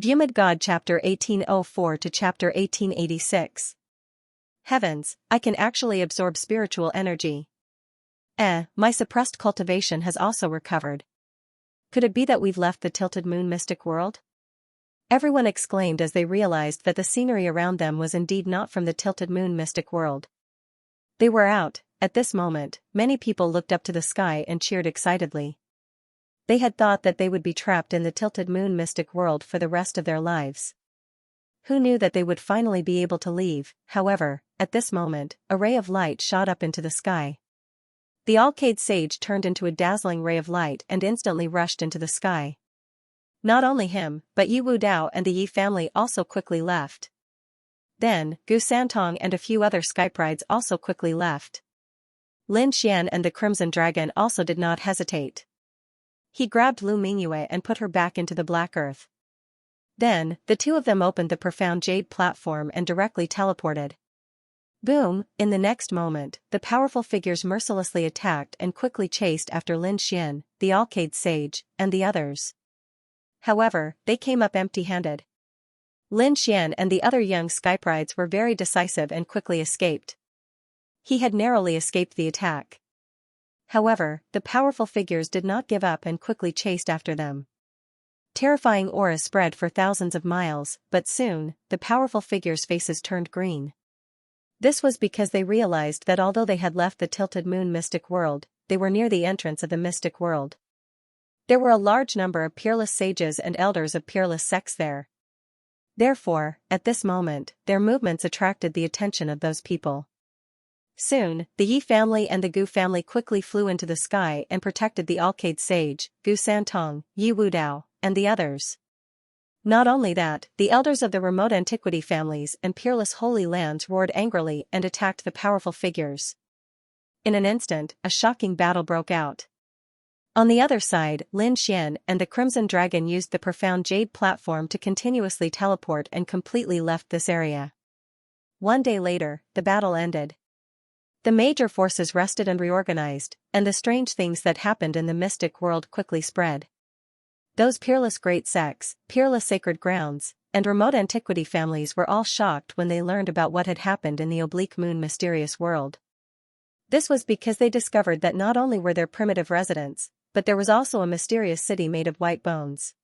Vhumad God Chapter 1804 to Chapter 1886. Heavens, I can actually absorb spiritual energy. My suppressed cultivation has also recovered. Could it be that we've left the tilted moon mystic world? Everyone exclaimed as they realized that the scenery around them was indeed not from the tilted moon mystic world. They were out. At this moment, many people looked up to the sky and cheered excitedly. They had thought that they would be trapped in the tilted moon mystic world for the rest of their lives. Who knew that they would finally be able to leave? However, at this moment, a ray of light shot up into the sky. The Alcade sage turned into a dazzling ray of light and instantly rushed into the sky. Not only him, but Yi Wu Dao and the Yi family also quickly left. Then, Gu Santong and a few other skyprides also quickly left. Lin Xian and the Crimson Dragon also did not hesitate. He grabbed Lu Mingyue and put her back into the black earth. Then, the two of them opened the profound jade platform and directly teleported. Boom! In the next moment, the powerful figures mercilessly attacked and quickly chased after Lin Xian, the Alcade sage, and the others. However, they came up empty-handed. Lin Xian and the other young skyprides were very decisive and quickly escaped. He had narrowly escaped the attack. However, the powerful figures did not give up and quickly chased after them. Terrifying aura spread for thousands of miles, but soon, the powerful figures' faces turned green. This was because they realized that although they had left the tilted moon mystic world, they were near the entrance of the mystic world. There were a large number of peerless sages and elders of peerless sects there. Therefore, at this moment, their movements attracted the attention of those people. Soon, the Yi family and the Gu family quickly flew into the sky and protected the Alcade sage, Gu Santong, Yi Wu Dao, and the others. Not only that, the elders of the remote antiquity families and peerless holy lands roared angrily and attacked the powerful figures. In an instant, a shocking battle broke out. On the other side, Lin Xian and the Crimson Dragon used the profound jade platform to continuously teleport and completely left this area. One day later, the battle ended. The major forces rested and reorganized, and the strange things that happened in the mystic world quickly spread. Those peerless great sects, peerless sacred grounds, and remote antiquity families were all shocked when they learned about what had happened in the oblique moon mysterious world. This was because they discovered that not only were there primitive residents, but there was also a mysterious city made of white bones.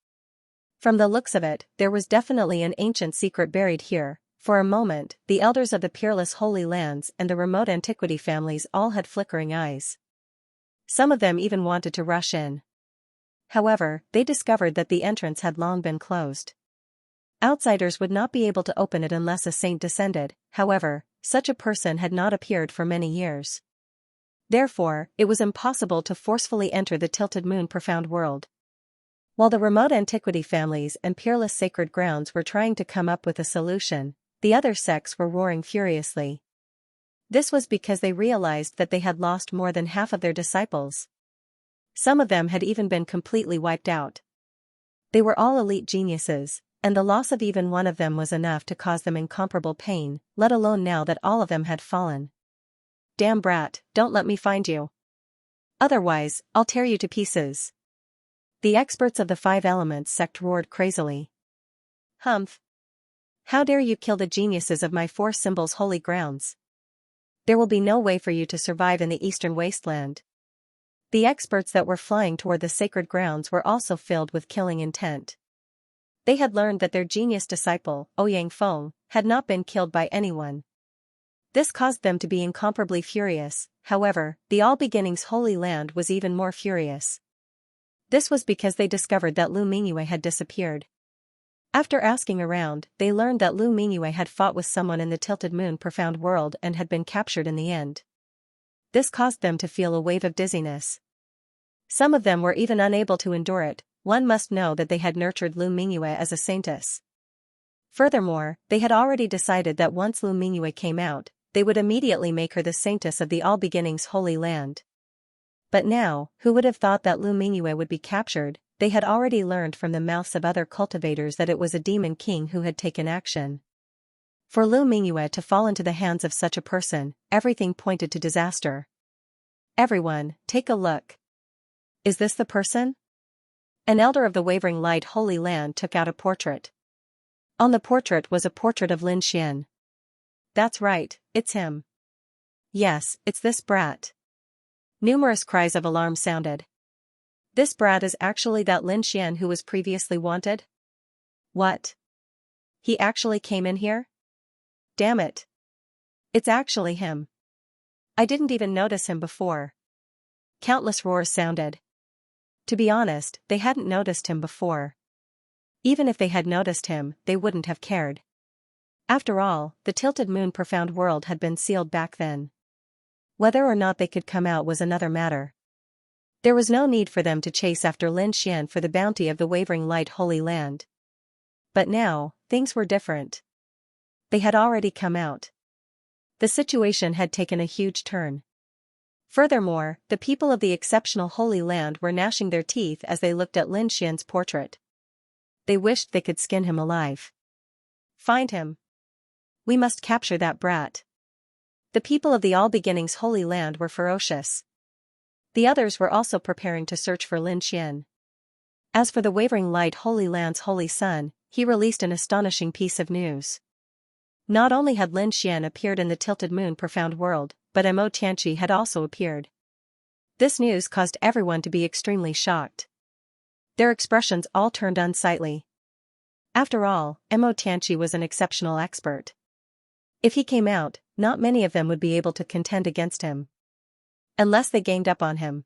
From the looks of it, there was definitely an ancient secret buried here. For a moment, the elders of the peerless holy lands and the remote antiquity families all had flickering eyes. Some of them even wanted to rush in. However, they discovered that the entrance had long been closed. Outsiders would not be able to open it unless a saint descended. However, such a person had not appeared for many years. Therefore, it was impossible to forcefully enter the tilted moon profound world. While the remote antiquity families and peerless sacred grounds were trying to come up with a solution, the other sects were roaring furiously. This was because they realized that they had lost more than half of their disciples. Some of them had even been completely wiped out. They were all elite geniuses, and the loss of even one of them was enough to cause them incomparable pain, let alone now that all of them had fallen. Damn brat, don't let me find you. Otherwise, I'll tear you to pieces. The experts of the five elements sect roared crazily. Humph! How dare you kill the geniuses of my four symbols' holy grounds? There will be no way for you to survive in the eastern wasteland. The experts that were flying toward the sacred grounds were also filled with killing intent. They had learned that their genius disciple, Ouyang Feng, had not been killed by anyone. This caused them to be incomparably furious. However, the All Beginnings Holy Land was even more furious. This was because they discovered that Lu Mingyue had disappeared. After asking around, they learned that Lu Mingyue had fought with someone in the tilted moon profound world and had been captured in the end. This caused them to feel a wave of dizziness. Some of them were even unable to endure it. One must know that they had nurtured Lu Mingyue as a saintess. Furthermore, they had already decided that once Lu Mingyue came out, they would immediately make her the saintess of the All Beginnings Holy Land. But now, who would have thought that Lu Mingyue would be captured? They had already learned from the mouths of other cultivators that it was a demon king who had taken action. For Lu Mingyue to fall into the hands of such a person, everything pointed to disaster. Everyone, take a look. Is this the person? An elder of the Wavering Light Holy Land took out a portrait. On the portrait was a portrait of Lin Xian. That's right, it's him. Yes, it's this brat. Numerous cries of alarm sounded. This brat is actually that Lin Xian who was previously wanted? What? He actually came in here? Damn it. It's actually him. I didn't even notice him before. Countless roars sounded. To be honest, they hadn't noticed him before. Even if they had noticed him, they wouldn't have cared. After all, the tilted moon profound world had been sealed back then. Whether or not they could come out was another matter. There was no need for them to chase after Lin Xian for the bounty of the wavering light holy land. But now, things were different. They had already come out. The situation had taken a huge turn. Furthermore, the people of the exceptional holy land were gnashing their teeth as they looked at Lin Xian's portrait. They wished they could skin him alive. Find him. We must capture that brat. The people of the All Beginnings Holy Land were ferocious. The others were also preparing to search for Lin Xian. As for the Wavering Light Holy Land's Holy Son, he released an astonishing piece of news. Not only had Lin Xian appeared in the Tilted Moon Profound World, but Mo Tianqi had also appeared. This news caused everyone to be extremely shocked. Their expressions all turned unsightly. After all, Mo Tianqi was an exceptional expert. If he came out, not many of them would be able to contend against him. Unless they ganged up on him.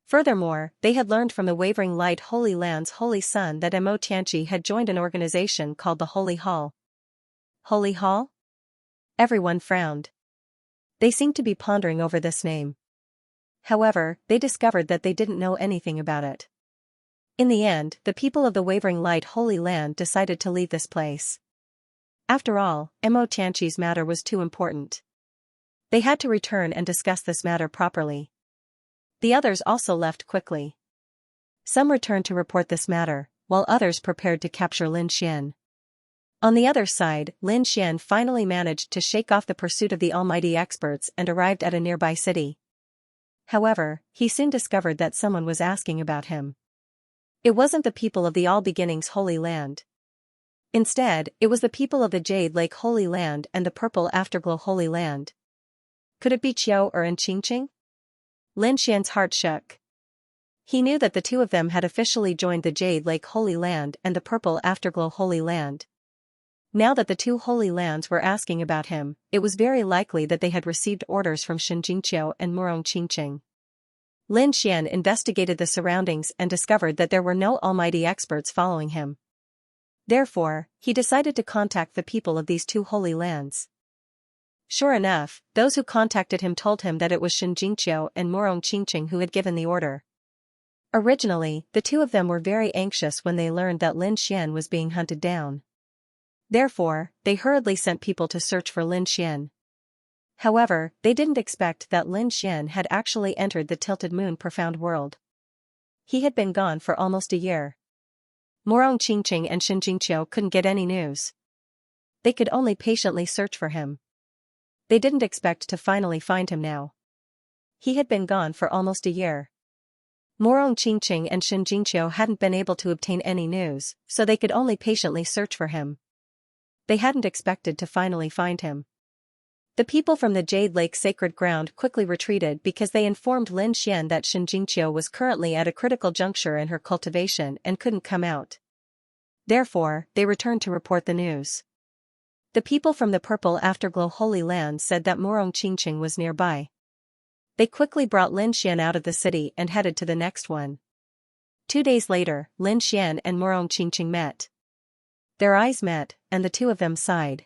Furthermore, they had learned from the Wavering Light Holy Land's Holy Son that Mo Tianqi had joined an organization called the Holy Hall. Holy Hall? Everyone frowned. They seemed to be pondering over this name. However, they discovered that they didn't know anything about it. In the end, the people of the Wavering Light Holy Land decided to leave this place. After all, Mo Tianqi's matter was too important. They had to return and discuss this matter properly. The others also left quickly. Some returned to report this matter, while others prepared to capture Lin Xian. On the other side, Lin Xian finally managed to shake off the pursuit of the almighty experts and arrived at a nearby city. However, he soon discovered that someone was asking about him. It wasn't the people of the All Beginnings Holy Land. Instead, it was the people of the Jade Lake Holy Land and the Purple Afterglow Holy Land. Could it be Qiao or Qingqing? Lin Xian's heart shook. He knew that the two of them had officially joined the Jade Lake Holy Land and the Purple Afterglow Holy Land. Now that the two Holy Lands were asking about him, it was very likely that they had received orders from Xianxia and Qingqing. Lin Xian investigated the surroundings and discovered that there were no almighty experts following him. Therefore, he decided to contact the people of these two Holy Lands. Sure enough, those who contacted him told him that it was Xianxia and Qingqing who had given the order. Originally, the two of them were very anxious when they learned that Lin Xian was being hunted down. Therefore, they hurriedly sent people to search for Lin Xian. However, they didn't expect that Lin Xian had actually entered the Tilted Moon Profound World. He had been gone for almost a year. Qingqing and Xianxia couldn't get any news. They could only patiently search for him. They didn't expect to finally find him now. He had been gone for almost a year. Qingqing and Xianxia hadn't been able to obtain any news, so they could only patiently search for him. They hadn't expected to finally find him. The people from the Jade Lake Sacred Ground quickly retreated because they informed Lin Xian that Xianxia was currently at a critical juncture in her cultivation and couldn't come out. Therefore, they returned to report the news. The people from the Purple Afterglow Holy Land said that Qingqing was nearby. They quickly brought Lin Xian out of the city and headed to the next one. 2 days later, Lin Xian and Qingqing met. Their eyes met, and the two of them sighed.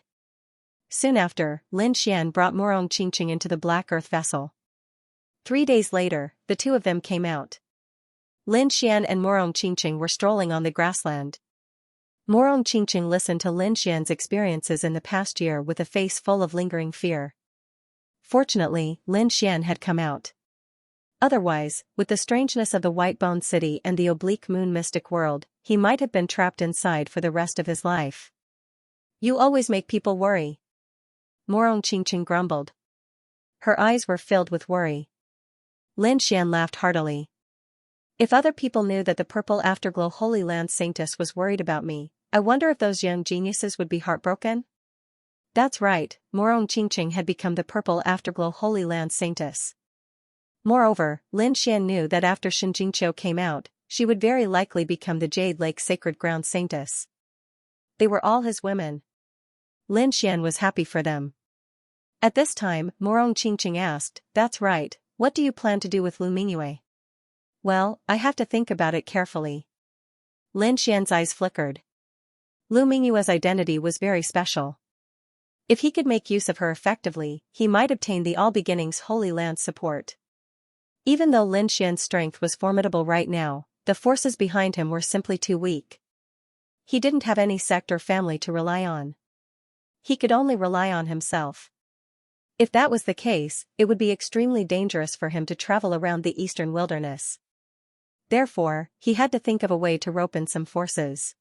Soon after, Lin Xian brought Qingqing into the Black Earth vessel. 3 days later, the two of them came out. Lin Xian and Qingqing were strolling on the grassland. Qingqing listened to Lin Xian's experiences in the past year with a face full of lingering fear. Fortunately, Lin Xian had come out. Otherwise, with the strangeness of the White Bone City and the Oblique Moon Mystic World, he might have been trapped inside for the rest of his life. You always make people worry. Qingqing grumbled. Her eyes were filled with worry. Lin Xian laughed heartily. If other people knew that the Purple Afterglow Holy Land Saintess was worried about me, I wonder if those young geniuses would be heartbroken? That's right, Morong Qingqing had become the purple afterglow Holy Land Saintess. Moreover, Lin Xian knew that after Shinjingqiu came out, she would very likely become the Jade Lake Sacred Ground Saintess. They were all his women. Lin Xian was happy for them. At this time, Morong Qingqing asked, "That's right, what do you plan to do with Lu Mingyue?" "Well, I have to think about it carefully." Lin Xian's eyes flickered. Lu Mingyue's identity was very special. If he could make use of her effectively, he might obtain the All Beginnings Holy Land's support. Even though Lin Xian's strength was formidable right now, the forces behind him were simply too weak. He didn't have any sect or family to rely on. He could only rely on himself. If that was the case, it would be extremely dangerous for him to travel around the eastern wilderness. Therefore, he had to think of a way to rope in some forces.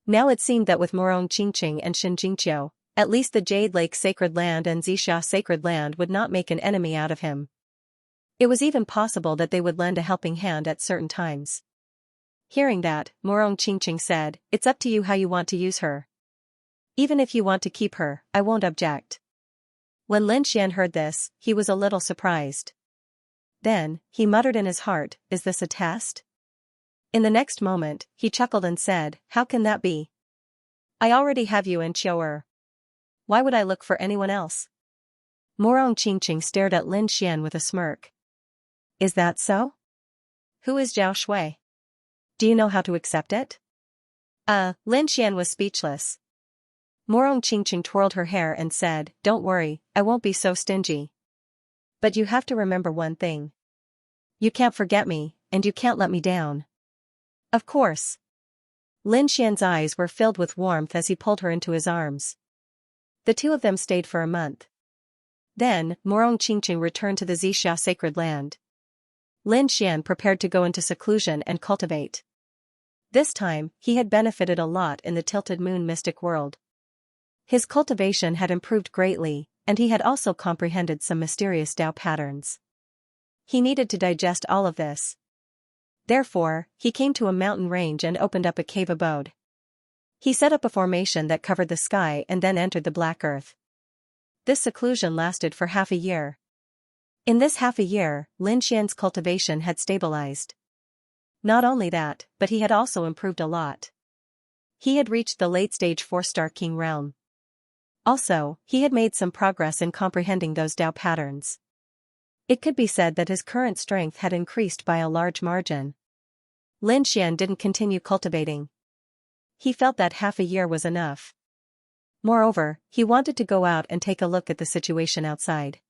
Now it seemed that with Morong Qingqing and Shinjingqiu, at least the Jade Lake Sacred Land and Xianxia Sacred Land would not make an enemy out of him. It was even possible that they would lend a helping hand at certain times. Hearing that, Morong Qingqing said, "It's up to you how you want to use her. Even if you want to keep her, I won't object." When Lin Xian heard this, he was a little surprised. Then, he muttered in his heart, "Is this a test?" In the next moment, he chuckled and said, "How can that be? I already have you and Qiu'er. Why would I look for anyone else?" Morong Qingqing stared at Lin Xian with a smirk. "Is that so? Who is Zhao Shui? Do you know how to accept it?" Lin Xian was speechless. Morong Qingqing twirled her hair and said, "Don't worry, I won't be so stingy. But you have to remember one thing. You can't forget me, and you can't let me down." "Of course." Lin Xian's eyes were filled with warmth as he pulled her into his arms. The two of them stayed for a month. Then, Morong Qingqing returned to the Xianxia Sacred Land. Lin Xian prepared to go into seclusion and cultivate. This time, he had benefited a lot in the Tilted Moon mystic world. His cultivation had improved greatly, and he had also comprehended some mysterious Tao patterns. He needed to digest all of this. Therefore, he came to a mountain range and opened up a cave abode. He set up a formation that covered the sky and then entered the black earth. This seclusion lasted for half a year. In this half a year, Lin Xian's cultivation had stabilized. Not only that, but he had also improved a lot. He had reached the late-stage 4-star king realm. Also, he had made some progress in comprehending those Tao patterns. It could be said that his current strength had increased by a large margin. Lin Xian didn't continue cultivating. He felt that half a year was enough. Moreover, he wanted to go out and take a look at the situation outside.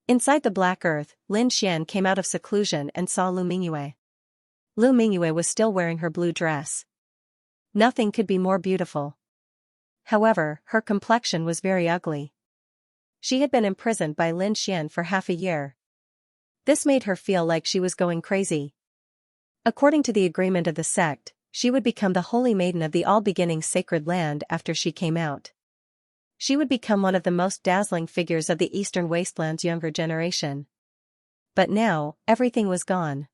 Inside the black earth, Lin Xian came out of seclusion and saw Lu Mingyue. Lu Mingyue was still wearing her blue dress. Nothing could be more beautiful. However, her complexion was very ugly. She had been imprisoned by Lin Xian for half a year. This made her feel like she was going crazy. According to the agreement of the sect, she would become the Holy Maiden of the All Beginnings Sacred Land after she came out. She would become one of the most dazzling figures of the Eastern Wasteland's younger generation. But now, everything was gone.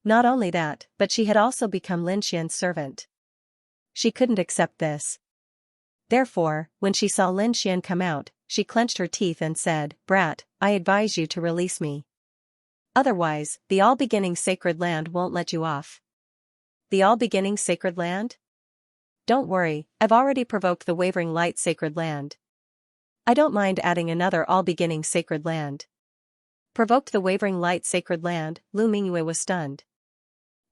Not only that, but she had also become Lin Xian's servant. She couldn't accept this. Therefore, when she saw Lin Xian come out, she clenched her teeth and said, "Brat, I advise you to release me. Otherwise, the All Beginnings Sacred Land won't let you off." "The All Beginnings Sacred Land? Don't worry, I've already provoked the Wavering Light Sacred Land. I don't mind adding another All Beginnings Sacred Land." Provoked the Wavering Light Sacred Land, Lu Mingyue was stunned.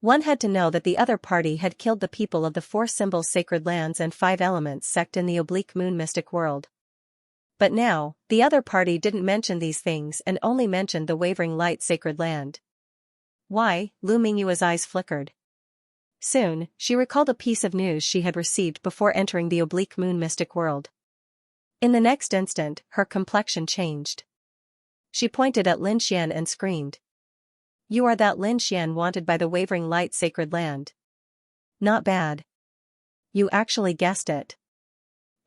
One had to know that the other party had killed the people of the 4 Symbols Sacred Lands and 5 Elements sect in the Oblique Moon mystic world. But now, the other party didn't mention these things and only mentioned the Wavering Light Sacred Land. Why? Lu Mingyue's eyes flickered. Soon, she recalled a piece of news she had received before entering the Oblique Moon mystic world. In the next instant, her complexion changed. She pointed at Lin Xian and screamed. "You are that Lin Xian wanted by the Wavering Light Sacred Land. Not bad. You actually guessed it."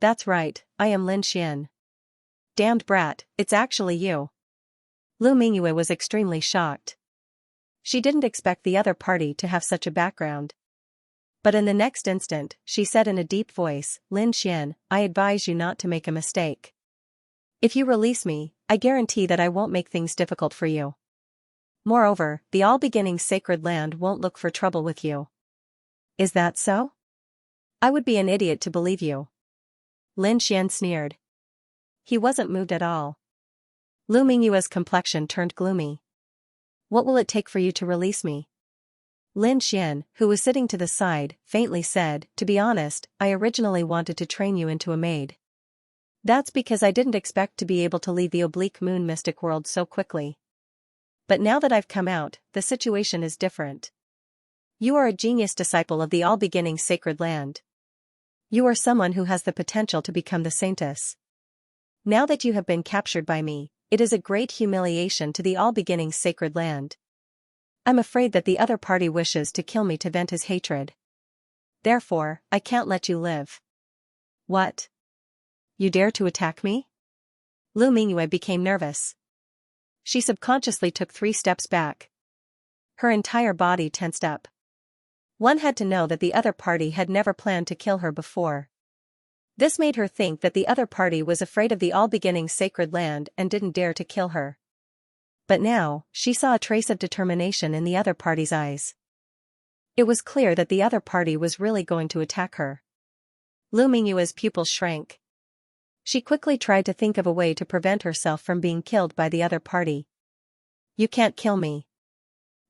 "That's right, I am Lin Xian." "Damned brat, it's actually you." Lu Mingyue was extremely shocked. She didn't expect the other party to have such a background. But in the next instant, she said in a deep voice, Lin Xian, I advise you not to make a mistake. If you release me, I guarantee that I won't make things difficult for you. Moreover, the all-beginning sacred land won't look for trouble with you. Is that so? I would be an idiot to believe you. Lin Xian sneered. He wasn't moved at all. Lu Mingyue's complexion turned gloomy. What will it take for you to release me? Lin Xian, who was sitting to the side, faintly said, to be honest, I originally wanted to train you into a maid. That's because I didn't expect to be able to leave the oblique moon mystic world so quickly. But now that I've come out, the situation is different. You are a genius disciple of the all-beginning sacred land. You are someone who has the potential to become the saintess. Now that you have been captured by me, it is a great humiliation to the all-beginning sacred land. I'm afraid that the other party wishes to kill me to vent his hatred. Therefore, I can't let you live. What? You dare to attack me? Lu Mingyue became nervous. She subconsciously took 3 steps back. Her entire body tensed up. One had to know that the other party had never planned to kill her before. This made her think that the other party was afraid of the all-beginning sacred land and didn't dare to kill her. But now, she saw a trace of determination in the other party's eyes. It was clear that the other party was really going to attack her. Lu Mingyue's pupils shrank. She quickly tried to think of a way to prevent herself from being killed by the other party. You can't kill me.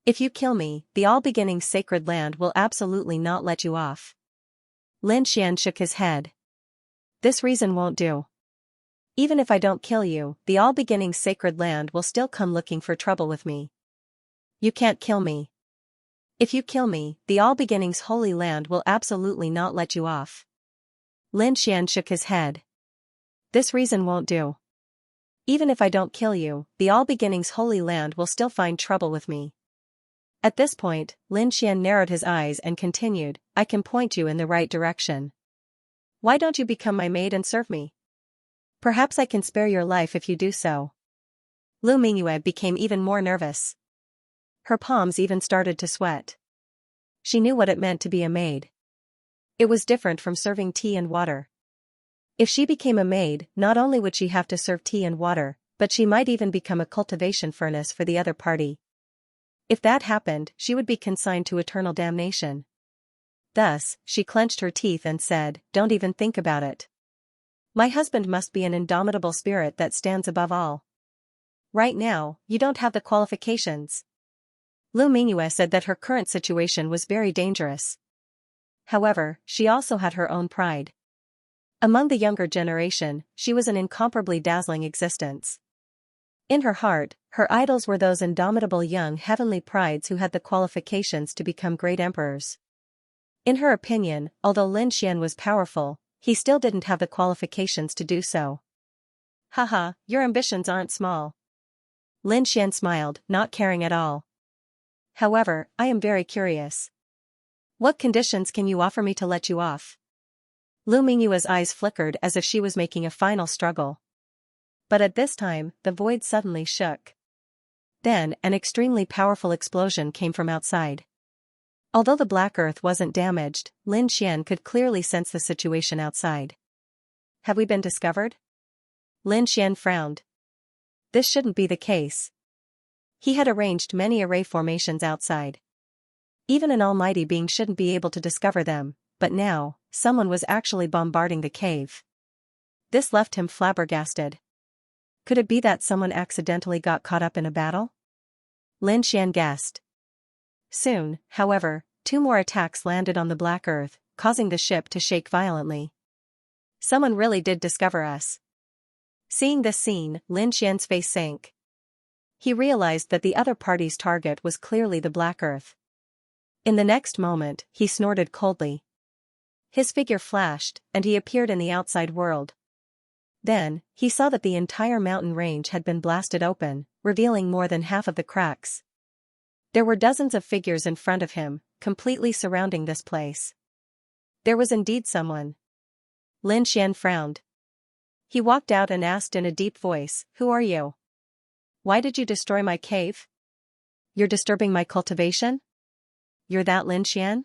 If you kill me, the all-beginning sacred land will absolutely not let you off. Lin Xian shook his head. This reason won't do. Even if I don't kill you, the all-beginning sacred land will still come looking for trouble with me. You can't kill me. If you kill me, the all-beginning's holy land will absolutely not let you off. Lin Xian shook his head. This reason won't do. Even if I don't kill you, the all-beginning's holy land will still find trouble with me. At this point, Lin Xian narrowed his eyes and continued, I can point you in the right direction. Why don't you become my maid and serve me? Perhaps I can spare your life if you do so. Lu Mingyue became even more nervous. Her palms even started to sweat. She knew what it meant to be a maid. It was different from serving tea and water. If she became a maid, not only would she have to serve tea and water, but she might even become a cultivation furnace for the other party. If that happened, she would be consigned to eternal damnation. Thus, she clenched her teeth and said, don't even think about it. My husband must be an indomitable spirit that stands above all. Right now, you don't have the qualifications. Lu Mingyue said that her current situation was very dangerous. However, she also had her own pride. Among the younger generation, she was an incomparably dazzling existence. In her heart, her idols were those indomitable young heavenly prides who had the qualifications to become great emperors. In her opinion, although Lin Xian was powerful, he still didn't have the qualifications to do so. Haha, your ambitions aren't small. Lin Xian smiled, not caring at all. However, I am very curious. What conditions can you offer me to let you off? Lu Mingyue's eyes flickered as if she was making a final struggle. But at this time, the void suddenly shook. Then, an extremely powerful explosion came from outside. Although the black earth wasn't damaged, Lin Xian could clearly sense the situation outside. Have we been discovered? Lin Xian frowned. This shouldn't be the case. He had arranged many array formations outside. Even an almighty being shouldn't be able to discover them, but now, someone was actually bombarding the cave. This left him flabbergasted. Could it be that someone accidentally got caught up in a battle? Lin Xian guessed. Soon, however, 2 more attacks landed on the black earth, causing the ship to shake violently. Someone really did discover us. Seeing this scene, Lin Xian's face sank. He realized that the other party's target was clearly the black earth. In the next moment, he snorted coldly. His figure flashed, and he appeared in the outside world. Then, he saw that the entire mountain range had been blasted open, revealing more than half of the cracks. There were dozens of figures in front of him, completely surrounding this place. There was indeed someone. Lin Xian frowned. He walked out and asked in a deep voice, Who are you? Why did you destroy my cave? You're disturbing my cultivation? You're that Lin Xian?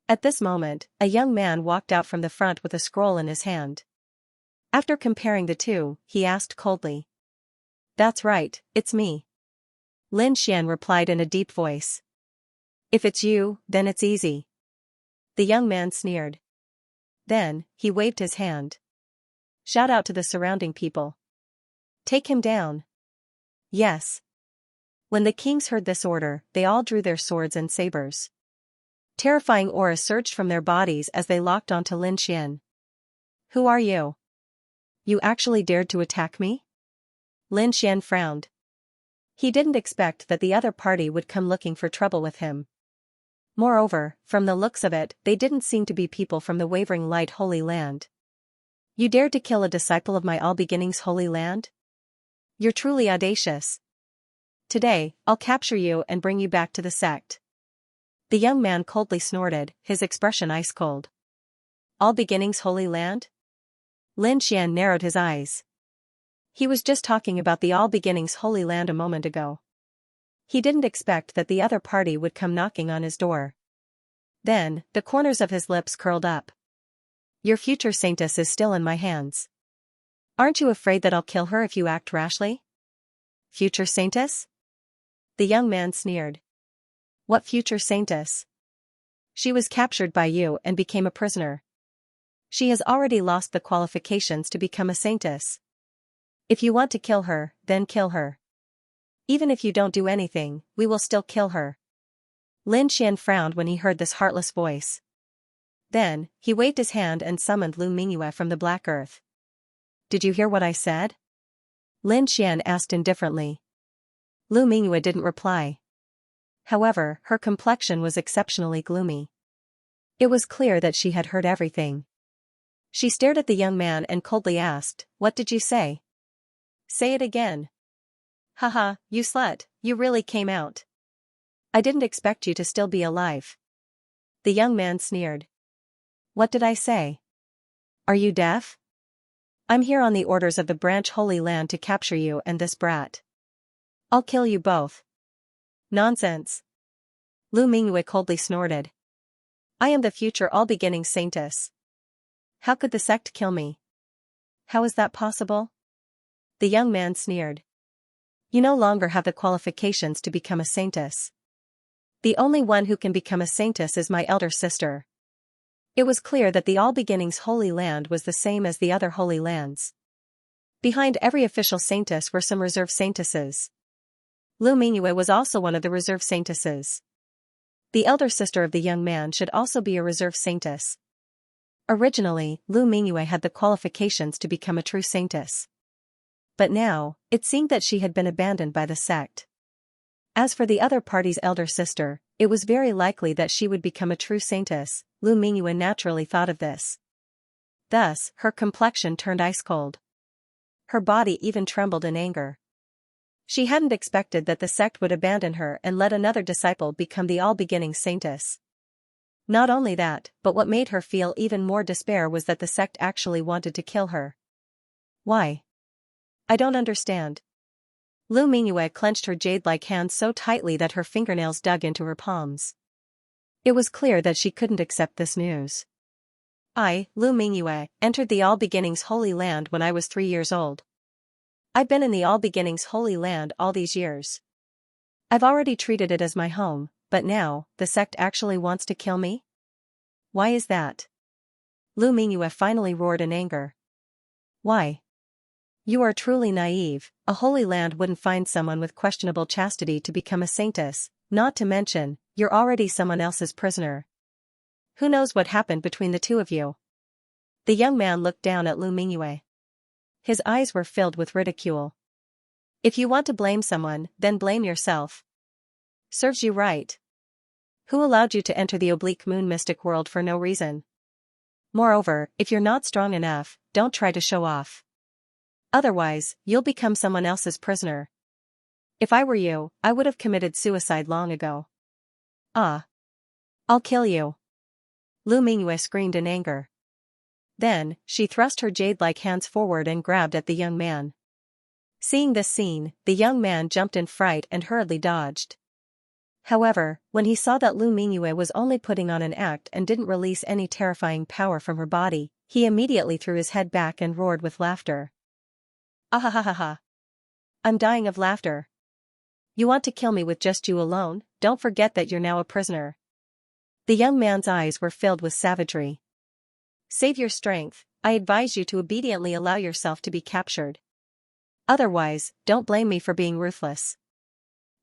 At this moment, a young man walked out from the front with a scroll in his hand. After comparing the two, he asked coldly. "That's right, it's me." Lin Xian replied in a deep voice. "If it's you, then it's easy." The young man sneered. Then, he waved his hand. "Shout out to the surrounding people. Take him down." "Yes." When the kings heard this order, they all drew their swords and sabers. Terrifying aura surged from their bodies as they locked onto Lin Xian. "Who are you? You actually dared to attack me?" Lin Xian frowned. He didn't expect that the other party would come looking for trouble with him. Moreover, from the looks of it, they didn't seem to be people from the Wavering Light Holy Land. "You dared to kill a disciple of my All Beginnings Holy Land? You're truly audacious. Today, I'll capture you and bring you back to the sect." The young man coldly snorted, his expression ice cold. "All Beginnings Holy Land?" Lin Xian narrowed his eyes. He was just talking about the All Beginnings Holy Land a moment ago. He didn't expect that the other party would come knocking on his door. Then, the corners of his lips curled up. "Your future saintess is still in my hands. Aren't you afraid that I'll kill her if you act rashly?" "Future saintess?" The young man sneered. "What future saintess? She was captured by you and became a prisoner. She has already lost the qualifications to become a saintess. If you want to kill her, then kill her. Even if you don't do anything, we will still kill her." Lin Xian frowned when he heard this heartless voice. Then, he waved his hand and summoned Lu Mingyue from the black earth. "Did you hear what I said?" Lin Xian asked indifferently. Lu Mingyue didn't reply. However, her complexion was exceptionally gloomy. It was clear that she had heard everything. She stared at the young man and coldly asked, "What did you say?" "Say it again." "Haha, you slut, you really came out. I didn't expect you to still be alive." The young man sneered. "What did I say? Are you deaf? I'm here on the orders of the Branch Holy Land to capture you and this brat. I'll kill you both." "Nonsense." Lu Mingyue coldly snorted. "I am the future All Beginning Saintess. How could the sect kill me? How is that possible?" The young man sneered. "You no longer have the qualifications to become a saintess. The only one who can become a saintess is my elder sister." It was clear that the All Beginnings Holy Land was the same as the other holy lands. Behind every official saintess were some reserve saintesses. Lu Mingyue was also one of the reserve saintesses. The elder sister of the young man should also be a reserve saintess. Originally, Lu Mingyue had the qualifications to become a true saintess. But now, it seemed that she had been abandoned by the sect. As for the other party's elder sister, it was very likely that she would become a true saintess. Lu Mingyue naturally thought of this. Thus, her complexion turned ice cold. Her body even trembled in anger. She hadn't expected that the sect would abandon her and let another disciple become the all-beginning saintess. Not only that, but what made her feel even more despair was that the sect actually wanted to kill her. Why? I don't understand. Lu Mingyue clenched her jade-like hands so tightly that her fingernails dug into her palms. It was clear that she couldn't accept this news. "I, Lu Mingyue, entered the All Beginnings Holy Land when I was 3 years old. I've been in the All Beginnings Holy Land all these years. I've already treated it as my home, but now, the sect actually wants to kill me? Why is that?" Lu Mingyue finally roared in anger. "Why? You are truly naive. A holy land wouldn't find someone with questionable chastity to become a saintess, not to mention, you're already someone else's prisoner. Who knows what happened between the two of you?" The young man looked down at Lu Mingyue. His eyes were filled with ridicule. "If you want to blame someone, then blame yourself. Serves you right. Who allowed you to enter the oblique moon mystic world for no reason? Moreover, if you're not strong enough, don't try to show off. Otherwise, you'll become someone else's prisoner. If I were you, I would have committed suicide long ago." "Ah. I'll kill you." Lu Mingyue screamed in anger. Then, she thrust her jade-like hands forward and grabbed at the young man. Seeing this scene, the young man jumped in fright and hurriedly dodged. However, when he saw that Lu Mingyue was only putting on an act and didn't release any terrifying power from her body, he immediately threw his head back and roared with laughter. Ahahaha. I'm dying of laughter. You want to kill me with just you alone? Don't forget that you're now a prisoner. The young man's eyes were filled with savagery. Save your strength, I advise you to obediently allow yourself to be captured. Otherwise, don't blame me for being ruthless.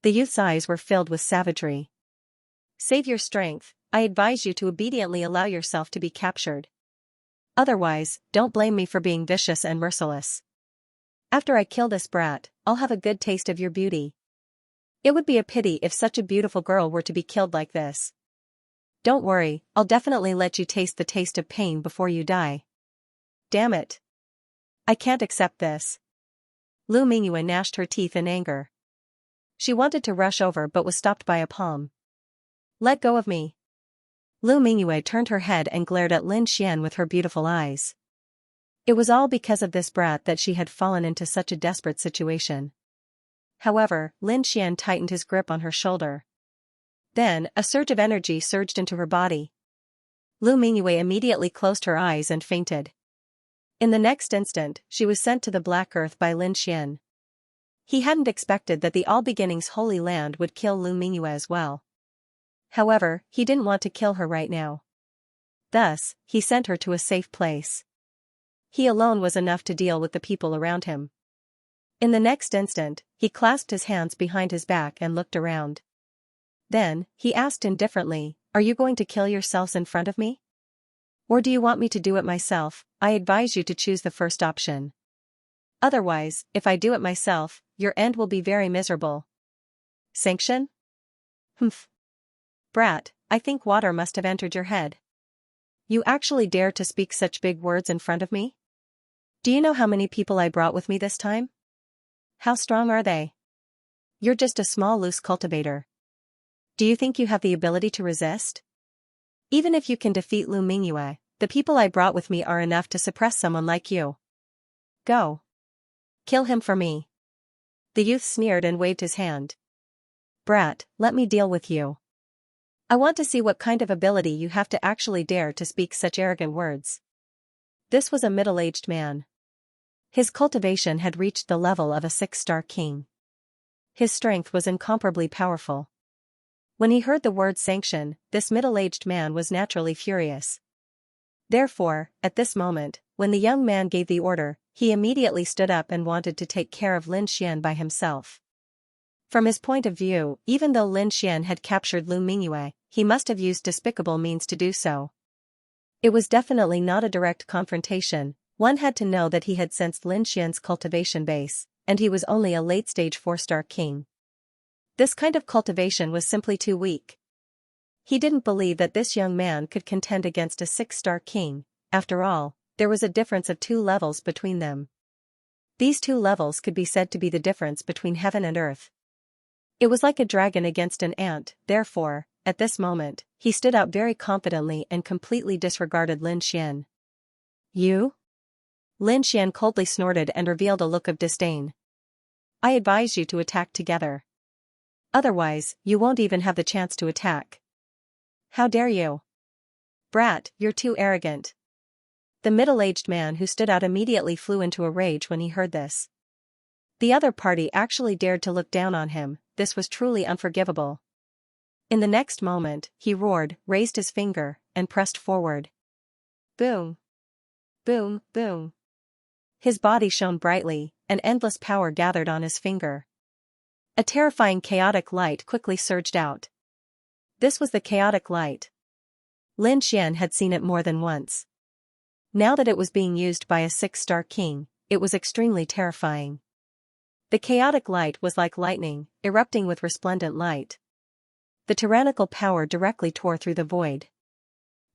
The youth's eyes were filled with savagery. Save your strength, I advise you to obediently allow yourself to be captured. Otherwise, don't blame me for being vicious and merciless. After I kill this brat, I'll have a good taste of your beauty. It would be a pity if such a beautiful girl were to be killed like this. Don't worry, I'll definitely let you taste the taste of pain before you die. Damn it. I can't accept this. Lu Mingyue gnashed her teeth in anger. She wanted to rush over but was stopped by a palm. Let go of me. Lu Mingyue turned her head and glared at Lin Xian with her beautiful eyes. It was all because of this brat that she had fallen into such a desperate situation. However, Lin Xian tightened his grip on her shoulder. Then, a surge of energy surged into her body. Lu Mingyue immediately closed her eyes and fainted. In the next instant, she was sent to the Black Earth by Lin Xian. He hadn't expected that the All Beginnings Holy Land would kill Lu Mingyue as well. However, he didn't want to kill her right now. Thus, he sent her to a safe place. He alone was enough to deal with the people around him. In the next instant, he clasped his hands behind his back and looked around. Then, he asked indifferently, "Are you going to kill yourselves in front of me? Or do you want me to do it myself? I advise you to choose the first option. Otherwise, if I do it myself, your end will be very miserable." Sanction? Humph. Brat, I think water must have entered your head. You actually dare to speak such big words in front of me? Do you know how many people I brought with me this time? How strong are they? You're just a small loose cultivator. Do you think you have the ability to resist? Even if you can defeat Lu Mingyue, the people I brought with me are enough to suppress someone like you. Go. Kill him for me. The youth sneered and waved his hand. Brat, let me deal with you. I want to see what kind of ability you have to actually dare to speak such arrogant words. This was a middle-aged man. His cultivation had reached the level of a 6-star king. His strength was incomparably powerful. When he heard the word sanction, this middle-aged man was naturally furious. Therefore, at this moment, when the young man gave the order, he immediately stood up and wanted to take care of Lin Xian by himself. From his point of view, even though Lin Xian had captured Lu Mingyue, he must have used despicable means to do so. It was definitely not a direct confrontation. One had to know that he had sensed Lin Xian's cultivation base, and he was only a late-stage 4-star king. This kind of cultivation was simply too weak. He didn't believe that this young man could contend against a 6-star king. After all, there was a difference of 2 levels between them. These 2 levels could be said to be the difference between heaven and earth. It was like a dragon against an ant. Therefore, at this moment, he stood out very confidently and completely disregarded Lin Xian. You? Lin Xian coldly snorted and revealed a look of disdain. I advise you to attack together. Otherwise, you won't even have the chance to attack. How dare you? Brat, you're too arrogant. The middle-aged man who stood out immediately flew into a rage when he heard this. The other party actually dared to look down on him. This was truly unforgivable. In the next moment, he roared, raised his finger, and pressed forward. Boom! Boom, boom. His body shone brightly, and endless power gathered on his finger. A terrifying chaotic light quickly surged out. This was the chaotic light. Lin Xian had seen it more than once. Now that it was being used by a 6-star king, it was extremely terrifying. The chaotic light was like lightning, erupting with resplendent light. The tyrannical power directly tore through the void.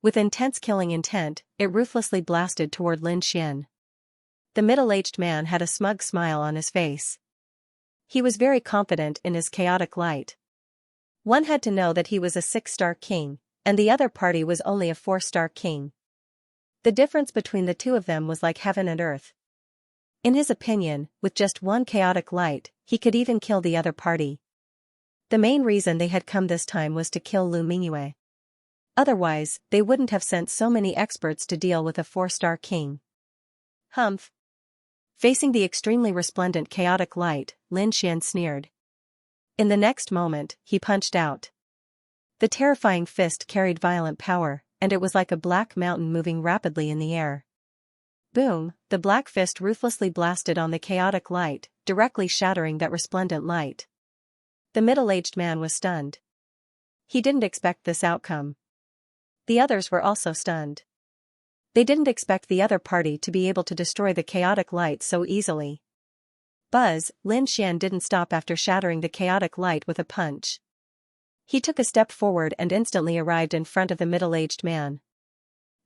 With intense killing intent, it ruthlessly blasted toward Lin Xian. The middle-aged man had a smug smile on his face. He was very confident in his chaotic light. One had to know that he was a 6-star king, and the other party was only a 4-star king. The difference between the two of them was like heaven and earth. In his opinion, with just one chaotic light, he could even kill the other party. The main reason they had come this time was to kill Lu Mingyue. Otherwise, they wouldn't have sent so many experts to deal with a 4-star king. Humph. Facing the extremely resplendent chaotic light, Lin Xian sneered. In the next moment, he punched out. The terrifying fist carried violent power, and it was like a black mountain moving rapidly in the air. Boom, the black fist ruthlessly blasted on the chaotic light, directly shattering that resplendent light. The middle-aged man was stunned. He didn't expect this outcome. The others were also stunned. They didn't expect the other party to be able to destroy the chaotic light so easily. Buzz, Lin Xian didn't stop after shattering the chaotic light with a punch. He took a step forward and instantly arrived in front of the middle-aged man.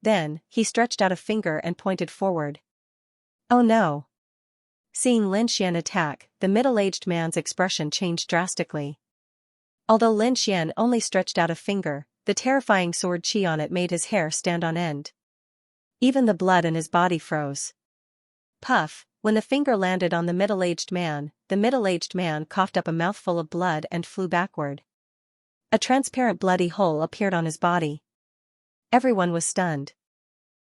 Then, he stretched out a finger and pointed forward. Oh no! Seeing Lin Xian attack, the middle-aged man's expression changed drastically. Although Lin Xian only stretched out a finger, the terrifying sword chi on it made his hair stand on end. Even the blood in his body froze. Puff, when the finger landed on the middle-aged man coughed up a mouthful of blood and flew backward. A transparent bloody hole appeared on his body. Everyone was stunned.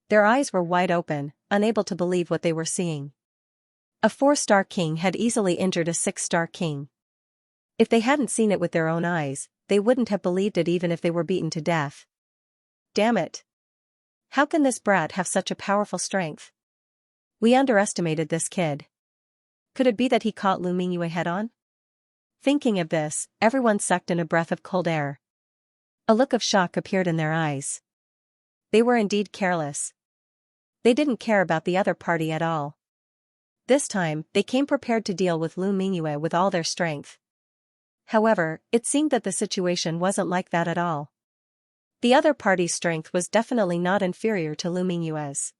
Their eyes were wide open, unable to believe what they were seeing. A 4-star king had easily injured a 6-star king. If they hadn't seen it with their own eyes, they wouldn't have believed it even if they were beaten to death. Damn it! How can this brat have such a powerful strength? We underestimated this kid. Could it be that he caught Lu Mingyue head-on? Thinking of this, everyone sucked in a breath of cold air. A look of shock appeared in their eyes. They were indeed careless. They didn't care about the other party at all. This time, they came prepared to deal with Lu Mingyue with all their strength. However, it seemed that the situation wasn't like that at all. The other party's strength was definitely not inferior to Lu Mingyue's.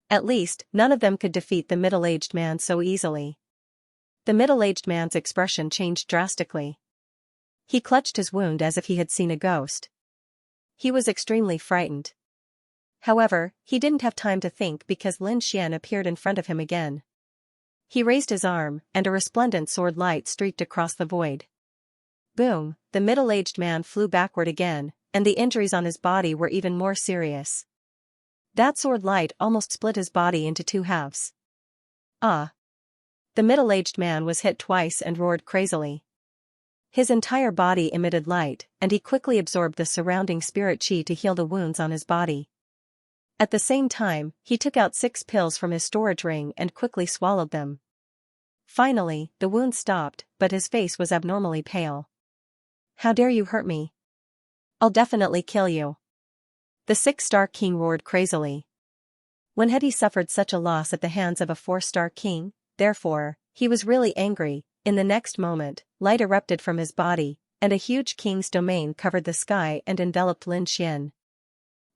At least, none of them could defeat the middle-aged man so easily. The middle-aged man's expression changed drastically. He clutched his wound as if he had seen a ghost. He was extremely frightened. However, he didn't have time to think because Lin Xian appeared in front of him again. He raised his arm, and a resplendent sword light streaked across the void. Boom, the middle-aged man flew backward again, and the injuries on his body were even more serious. That sword light almost split his body into 2 halves. Ah! The middle-aged man was hit twice and roared crazily. His entire body emitted light, and he quickly absorbed the surrounding spirit chi to heal the wounds on his body. At the same time, he took out 6 pills from his storage ring and quickly swallowed them. Finally, the wound stopped, but his face was abnormally pale. How dare you hurt me? I'll definitely kill you. The 6-star king roared crazily. When had he suffered such a loss at the hands of a 4-star king? Therefore, he was really angry. In the next moment, light erupted from his body, and a huge king's domain covered the sky and enveloped Lin Xian.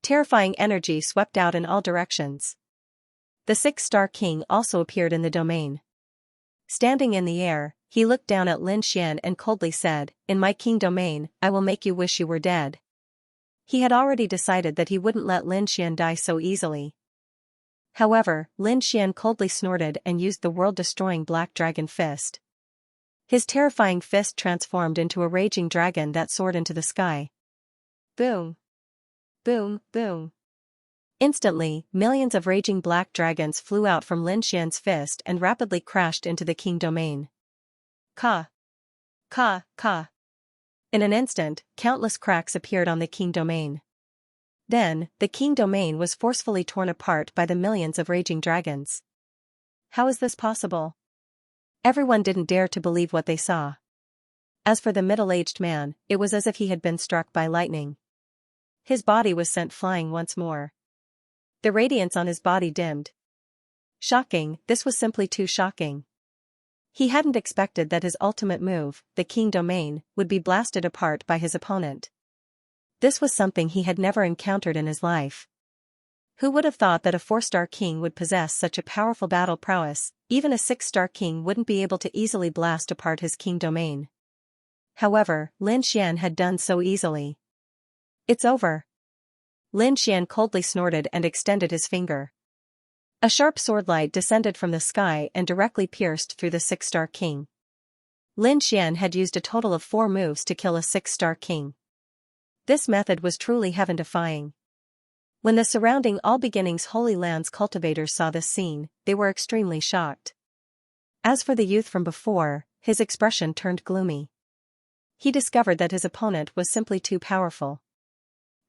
Terrifying energy swept out in all directions. The 6-star king also appeared in the domain. Standing in the air, he looked down at Lin Xian and coldly said, "In my king domain, I will make you wish you were dead." He had already decided that he wouldn't let Lin Xian die so easily. However, Lin Xian coldly snorted and used the world-destroying black dragon fist. His terrifying fist transformed into a raging dragon that soared into the sky. Boom! Boom, boom. Instantly, millions of raging black dragons flew out from Lin Xian's fist and rapidly crashed into the king domain. Ka! Ka! Ka! In an instant, countless cracks appeared on the king domain. Then, the king domain was forcefully torn apart by the millions of raging dragons. How is this possible? Everyone didn't dare to believe what they saw. As for the middle-aged man, it was as if he had been struck by lightning. His body was sent flying once more. The radiance on his body dimmed. Shocking, this was simply too shocking. He hadn't expected that his ultimate move, the king domain, would be blasted apart by his opponent. This was something he had never encountered in his life. Who would have thought that a 4-star king would possess such a powerful battle prowess? Even a 6-star king wouldn't be able to easily blast apart his king domain. However, Lin Xian had done so easily. It's over. Lin Xian coldly snorted and extended his finger. A sharp sword light descended from the sky and directly pierced through the 6-star king. Lin Xian had used a total of 4 moves to kill a 6-star king. This method was truly heaven-defying. When the surrounding All Beginnings Holy Lands cultivators saw this scene, they were extremely shocked. As for the youth from before, his expression turned gloomy. He discovered that his opponent was simply too powerful.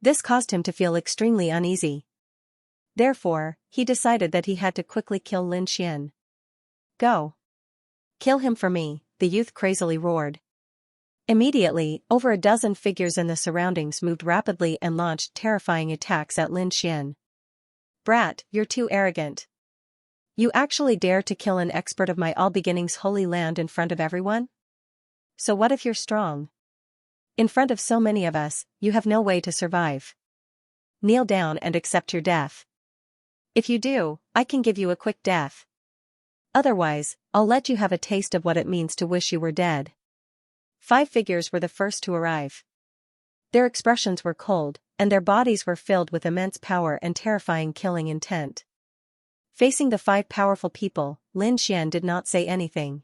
This caused him to feel extremely uneasy. Therefore, he decided that he had to quickly kill Lin Xian. Go! Kill him for me, the youth crazily roared. Immediately, over a dozen figures in the surroundings moved rapidly and launched terrifying attacks at Lin Xian. Brat, you're too arrogant. You actually dare to kill an expert of my All Beginnings Holy Land in front of everyone? So what if you're strong? In front of so many of us, you have no way to survive. Kneel down and accept your death. If you do, I can give you a quick death. Otherwise, I'll let you have a taste of what it means to wish you were dead. 5 figures were the first to arrive. Their expressions were cold, and their bodies were filled with immense power and terrifying killing intent. Facing the 5 powerful people, Lin Xian did not say anything.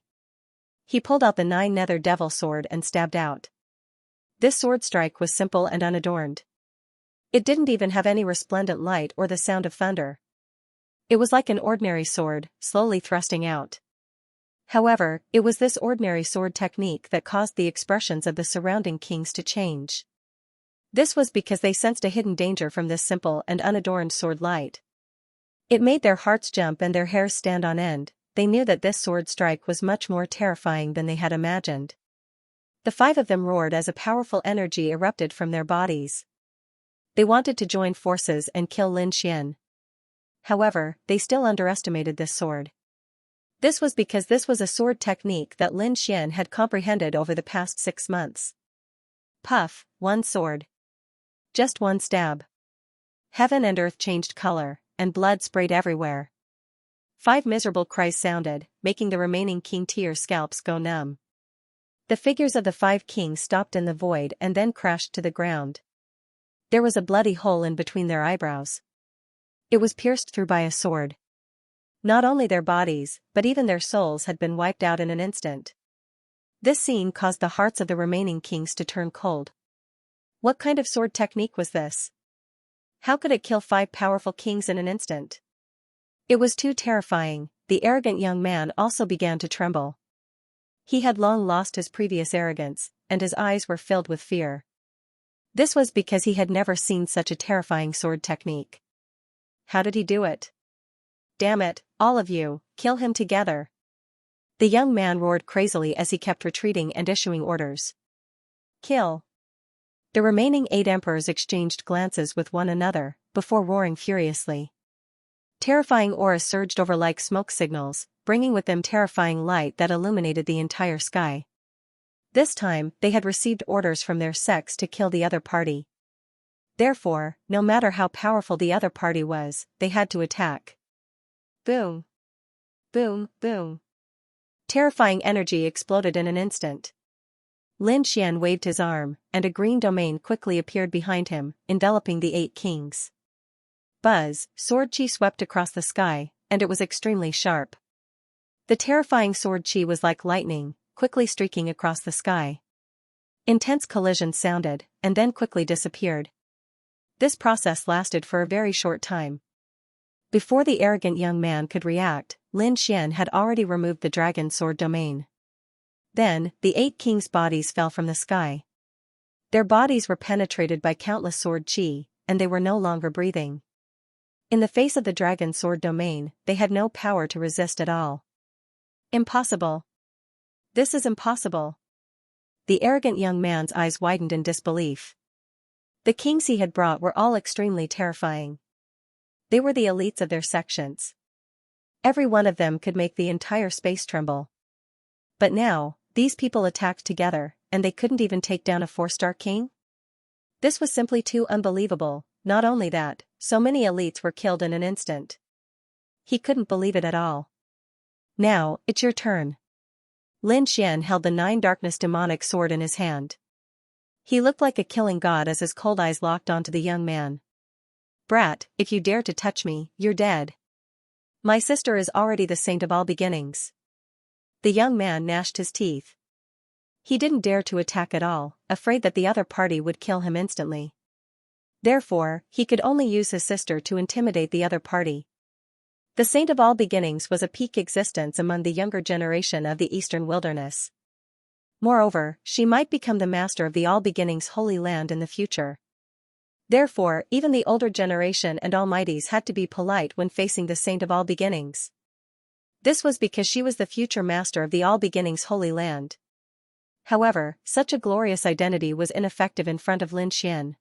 He pulled out the 9-nether devil sword and stabbed out. This sword strike was simple and unadorned. It didn't even have any resplendent light or the sound of thunder. It was like an ordinary sword, slowly thrusting out. However, it was this ordinary sword technique that caused the expressions of the surrounding kings to change. This was because they sensed a hidden danger from this simple and unadorned sword light. It made their hearts jump and their hairs stand on end. They knew that this sword strike was much more terrifying than they had imagined. The 5 of them roared as a powerful energy erupted from their bodies. They wanted to join forces and kill Lin Xian. However, they still underestimated this sword. This was because this was a sword technique that Lin Xian had comprehended over the past 6 months. Puff, 1 sword. Just 1 stab. Heaven and earth changed color, and blood sprayed everywhere. 5 miserable cries sounded, making the remaining king tier scalps go numb. The figures of the 5 kings stopped in the void and then crashed to the ground. There was a bloody hole in between their eyebrows. It was pierced through by a sword. Not only their bodies, but even their souls had been wiped out in an instant. This scene caused the hearts of the remaining kings to turn cold. What kind of sword technique was this? How could it kill 5 powerful kings in an instant? It was too terrifying. The arrogant young man also began to tremble. He had long lost his previous arrogance, and his eyes were filled with fear. This was because he had never seen such a terrifying sword technique. How did he do it? Damn it, all of you, kill him together. The young man roared crazily as he kept retreating and issuing orders. Kill. The remaining 8 emperors exchanged glances with one another, before roaring furiously. Terrifying auras surged over like smoke signals, bringing with them terrifying light that illuminated the entire sky. This time, they had received orders from their sects to kill the other party. Therefore, no matter how powerful the other party was, they had to attack. Boom. Boom, boom. Terrifying energy exploded in an instant. Lin Xian waved his arm, and a green domain quickly appeared behind him, enveloping the 8 kings. Buzz, sword chi swept across the sky, and it was extremely sharp. The terrifying sword chi was like lightning, quickly streaking across the sky. Intense collisions sounded, and then quickly disappeared. This process lasted for a very short time. Before the arrogant young man could react, Lin Xian had already removed the dragon sword domain. Then, the 8 kings' bodies fell from the sky. Their bodies were penetrated by countless sword chi, and they were no longer breathing. In the face of the dragon sword domain, they had no power to resist at all. Impossible. This is impossible. The arrogant young man's eyes widened in disbelief. The kings he had brought were all extremely terrifying. They were the elites of their sections. Every one of them could make the entire space tremble. But now, these people attacked together, and they couldn't even take down a 4-star king? This was simply too unbelievable. Not only that, so many elites were killed in an instant. He couldn't believe it at all. Now, it's your turn. Lin Xian held the 9 darkness demonic sword in his hand. He looked like a killing god as his cold eyes locked onto the young man. Brat, if you dare to touch me, you're dead. My sister is already the saint of all beginnings. The young man gnashed his teeth. He didn't dare to attack at all, afraid that the other party would kill him instantly. Therefore, he could only use his sister to intimidate the other party. The Saint of All Beginnings was a peak existence among the younger generation of the Eastern Wilderness. Moreover, she might become the master of the All Beginnings Holy Land in the future. Therefore, even the older generation and Almighties had to be polite when facing the Saint of All Beginnings. This was because she was the future master of the All Beginnings Holy Land. However, such a glorious identity was ineffective in front of Lin Xian.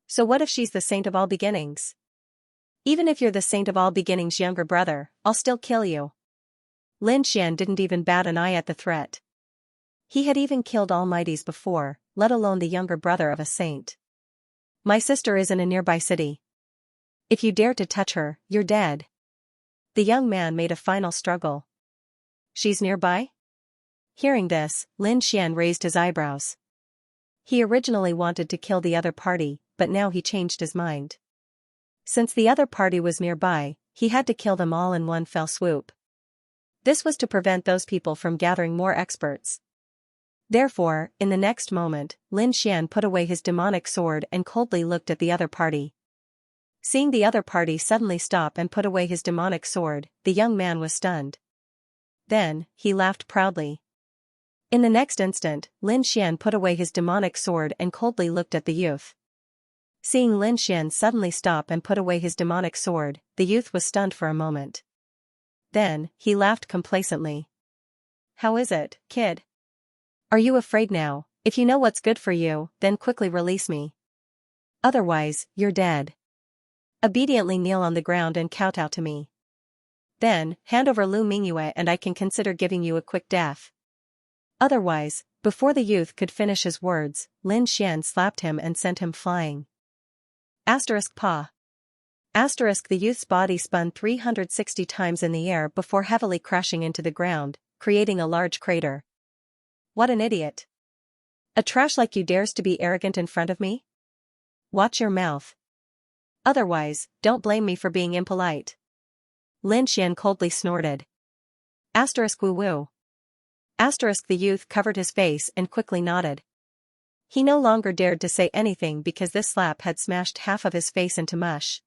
So what if she's the Saint of All Beginnings? Even if you're the Saint of All Beginnings' younger brother, I'll still kill you. Lin Xian didn't even bat an eye at the threat. He had even killed Almighties before, let alone the younger brother of a saint. My sister is in a nearby city. If you dare to touch her, you're dead. The young man made a final struggle. She's nearby? Hearing this, Lin Xian raised his eyebrows. He originally wanted to kill the other party, but now he changed his mind. Since the other party was nearby, he had to kill them all in one fell swoop. This was to prevent those people from gathering more experts. Therefore, in the next moment, Lin Xian put away his demonic sword and coldly looked at the other party. Seeing the other party suddenly stop and put away his demonic sword, the young man was stunned. Then, he laughed proudly. In the next instant, Lin Xian put away his demonic sword and coldly looked at the youth. Seeing Lin Xian suddenly stop and put away his demonic sword, the youth was stunned for a moment. Then, he laughed complacently. How is it, kid? Are you afraid now? If you know what's good for you, then quickly release me. Otherwise, you're dead. Obediently kneel on the ground and kowtow to me. Then, hand over Lu Mingyue and I can consider giving you a quick death. Otherwise, before the youth could finish his words, Lin Xian slapped him and sent him flying. *Pa. The youth's body spun 360 times in the air before heavily crashing into the ground, creating a large crater. What an idiot. A trash like you dares to be arrogant in front of me? Watch your mouth. Don't blame me for being impolite. Lin Xian coldly snorted. Woo woo. The youth covered his face and quickly nodded. He no longer dared to say anything because this slap had smashed half of his face into mush.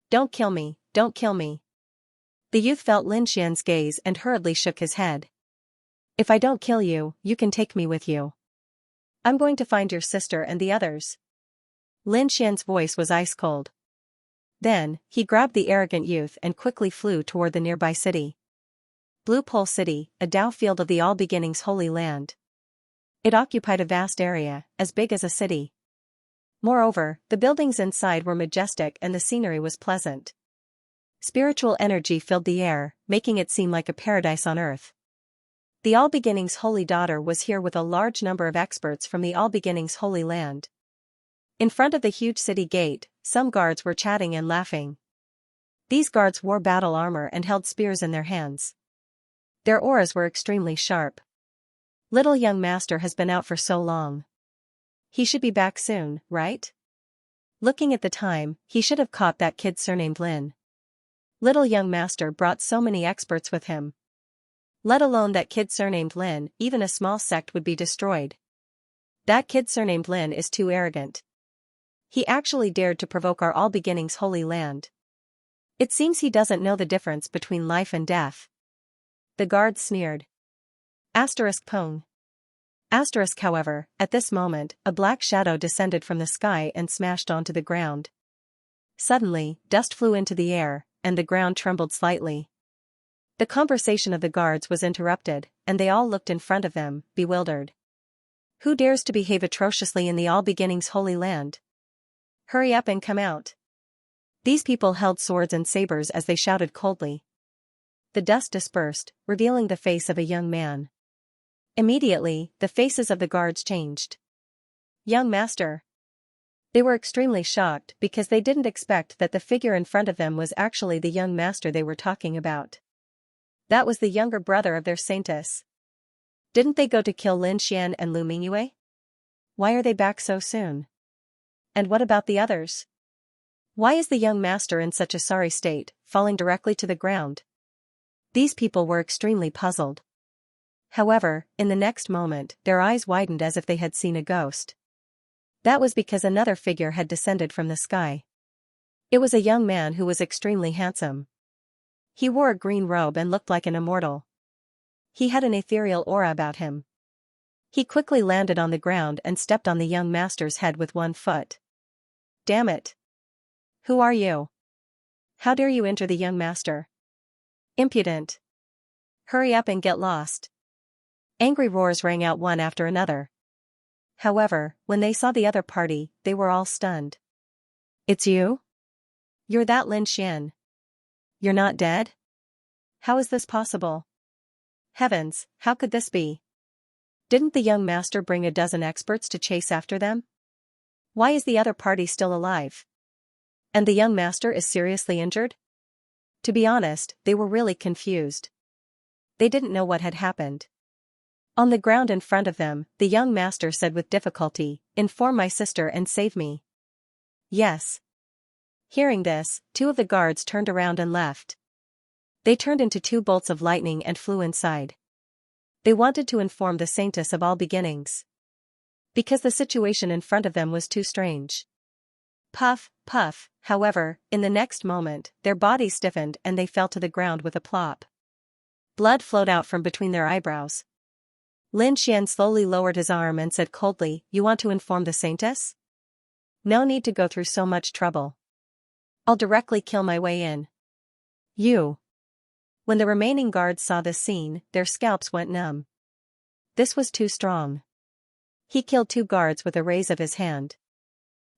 Don't kill me, don't kill me. The youth felt Lin Xian's gaze and hurriedly shook his head. If I don't kill you, you can take me with you. I'm going to find your sister and the others. Lin Xian's voice was ice cold. Then, he grabbed the arrogant youth and quickly flew toward the nearby city. Blue Pole City, a Tao field of the All Beginnings Holy Land. It occupied a vast area, as big as a city. Moreover, the buildings inside were majestic and the scenery was pleasant. Spiritual energy filled the air, making it seem like a paradise on earth. The All Beginnings Holy Daughter was here with a large number of experts from the All Beginnings Holy Land. In front of the huge city gate, some guards were chatting and laughing. These guards wore battle armor and held spears in their hands. Their auras were extremely sharp. Little young master has been out for so long. He should be back soon, right? Looking at the time, he should have caught that kid surnamed Lin. Little young master brought so many experts with him. Let alone that kid surnamed Lin, even a small sect would be destroyed. That kid surnamed Lin is too arrogant. He actually dared to provoke our All Beginnings Holy Land. It seems he doesn't know the difference between life and death. The guards sneered. Pong. However, at this moment, a black shadow descended from the sky and smashed onto the ground. Suddenly, dust flew into the air, and the ground trembled slightly. The conversation of the guards was interrupted, and they all looked in front of them, bewildered. Who dares to behave atrociously in the All Beginnings Holy Land? Hurry up and come out. These people held swords and sabers as they shouted coldly. The dust dispersed, revealing the face of a young man. Immediately, the faces of the guards changed. Young master. They were extremely shocked because they didn't expect that the figure in front of them was actually the young master they were talking about. That was the younger brother of their saintess. Didn't they go to kill Lin Xian and Lu Mingyue? Why are they back so soon? And what about the others? Why is the young master in such a sorry state, falling directly to the ground? These people were extremely puzzled. However, in the next moment, their eyes widened as if they had seen a ghost. That was because another figure had descended from the sky. It was a young man who was extremely handsome. He wore a green robe and looked like an immortal. He had an ethereal aura about him. He quickly landed on the ground and stepped on the young master's head with one foot. Damn it! Who are you? How dare you enter the young master? Impudent! Hurry up and get lost! Angry roars rang out one after another. However, when they saw the other party, they were all stunned. It's you? You're that Lin Xian. You're not dead? How is this possible? Heavens, how could this be? Didn't the young master bring a dozen experts to chase after them? Why is the other party still alive? And the young master is seriously injured? To be honest, they were really confused. They didn't know what had happened. On the ground in front of them, the young master said with difficulty, "Inform my sister and save me." Yes. Hearing this, two of the guards turned around and left. They turned into two bolts of lightning and flew inside. They wanted to inform the saintess of all beginnings. Because the situation in front of them was too strange. Puff, puff, however, in the next moment, their bodies stiffened and they fell to the ground with a plop. Blood flowed out from between their eyebrows. Lin Xian slowly lowered his arm and said coldly, "You want to inform the saintess? No need to go through so much trouble. I'll directly kill my way in." You. When the remaining guards saw this scene, their scalps went numb. This was too strong. He killed two guards with a raise of his hand.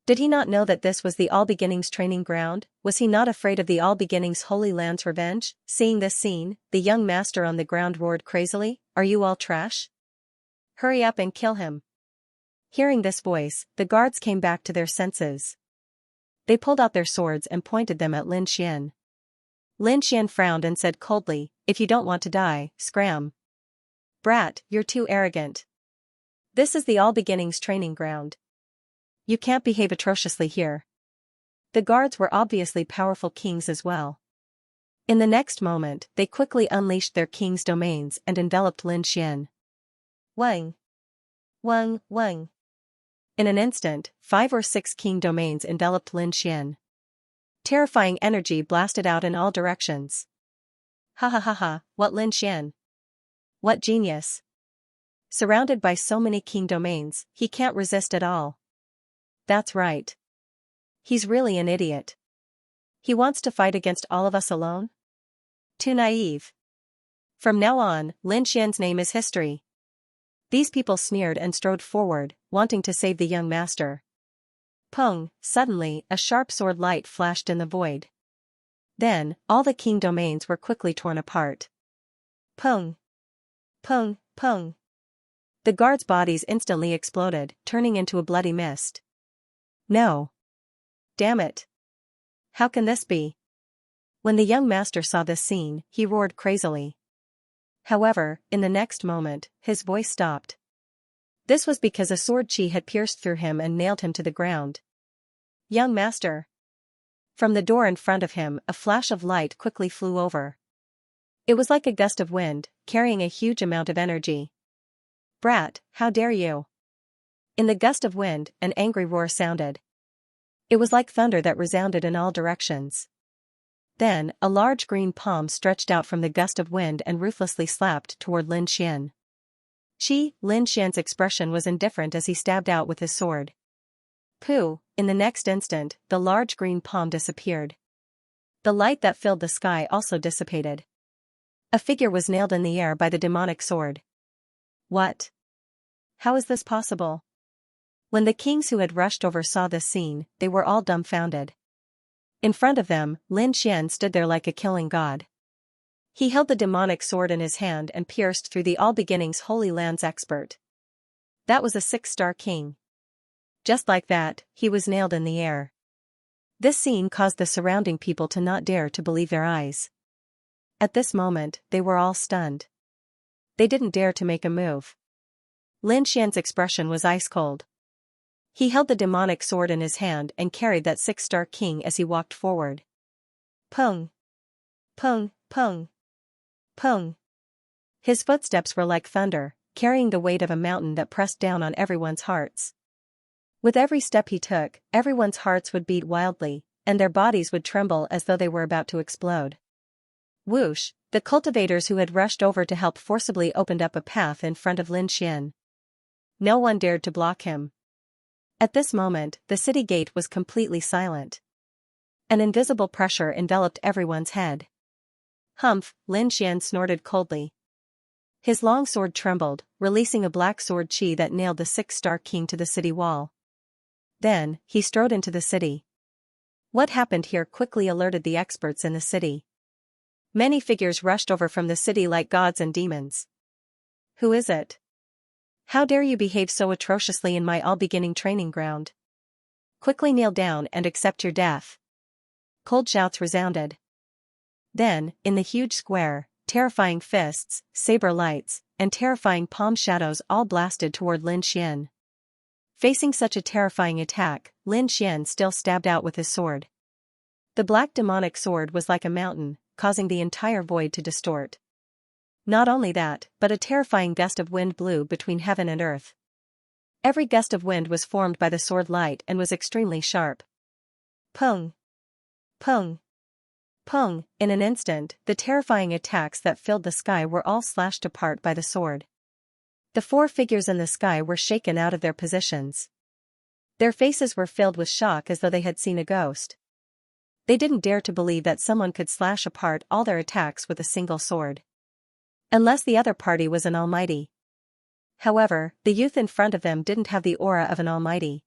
Did he not know that this was the All Beginnings training ground? Was he not afraid of the All Beginnings Holy Land's revenge? Seeing this scene, the young master on the ground roared crazily, "Are you all trash? Hurry up and kill him." Hearing this voice, the guards came back to their senses. They pulled out their swords and pointed them at Lin Xian. Lin Xian frowned and said coldly, "If you don't want to die, scram. Brat, you're too arrogant. This is the All Beginnings training ground. You can't behave atrociously here." The guards were obviously powerful kings as well. In the next moment, they quickly unleashed their king's domains and enveloped Lin Xian. Wang! Wang! Wang! In an instant, 5 or 6 king domains enveloped Lin Xian. Terrifying energy blasted out in all directions. Ha ha ha ha, what Lin Xian? What genius! Surrounded by so many king domains, he can't resist at all. That's right. He's really an idiot. He wants to fight against all of us alone? Too naive. From now on, Lin Xian's name is history. These people sneered and strode forward, wanting to save the young master. Pung! Suddenly, a sharp sword light flashed in the void. Then, all the king domains were quickly torn apart. Pung! Pung! Pung! The guards' bodies instantly exploded, turning into a bloody mist. No! Damn it! How can this be? When the young master saw this scene, he roared crazily. However, in the next moment, his voice stopped. This was because a sword chi had pierced through him and nailed him to the ground. Young master! From the door in front of him, a flash of light quickly flew over. It was like a gust of wind, carrying a huge amount of energy. Brat, how dare you! In the gust of wind, an angry roar sounded. It was like thunder that resounded in all directions. Then, a large green palm stretched out from the gust of wind and ruthlessly slapped toward Lin Xian. Lin Xian's expression was indifferent as he stabbed out with his sword. Pooh! In the next instant, the large green palm disappeared. The light that filled the sky also dissipated. A figure was nailed in the air by the demonic sword. What? How is this possible? When the kings who had rushed over saw this scene, they were all dumbfounded. In front of them, Lin Xian stood there like a killing god. He held the demonic sword in his hand and pierced through the All Beginnings Holy Land's expert. That was a 6-star king. Just like that, he was nailed in the air. This scene caused the surrounding people to not dare to believe their eyes. At this moment, they were all stunned. They didn't dare to make a move. Lin Xian's expression was ice cold. He held the demonic sword in his hand and carried that 6-star king as he walked forward. Pung! Pung! Pung! Pung! His footsteps were like thunder, carrying the weight of a mountain that pressed down on everyone's hearts. With every step he took, everyone's hearts would beat wildly, and their bodies would tremble as though they were about to explode. Whoosh, the cultivators who had rushed over to help forcibly opened up a path in front of Lin Xian. No one dared to block him. At this moment, the city gate was completely silent. An invisible pressure enveloped everyone's head. Humph, Lin Xian snorted coldly. His long sword trembled, releasing a black sword chi that nailed the six-star king to the city wall. Then, he strode into the city. What happened here quickly alerted the experts in the city. Many figures rushed over from the city like gods and demons. Who is it? How dare you behave so atrociously in my all-beginning training ground? Quickly kneel down and accept your death. Cold shouts resounded. Then, in the huge square, terrifying fists, saber lights, and terrifying palm shadows all blasted toward Lin Xian. Facing such a terrifying attack, Lin Xian still stabbed out with his sword. The black demonic sword was like a mountain, causing the entire void to distort. Not only that, but a terrifying gust of wind blew between heaven and earth. Every gust of wind was formed by the sword light and was extremely sharp. Pung! Pung! Pung! In an instant, the terrifying attacks that filled the sky were all slashed apart by the sword. The four figures in the sky were shaken out of their positions. Their faces were filled with shock as though they had seen a ghost. They didn't dare to believe that someone could slash apart all their attacks with a single sword. Unless the other party was an almighty. However, the youth in front of them didn't have the aura of an almighty.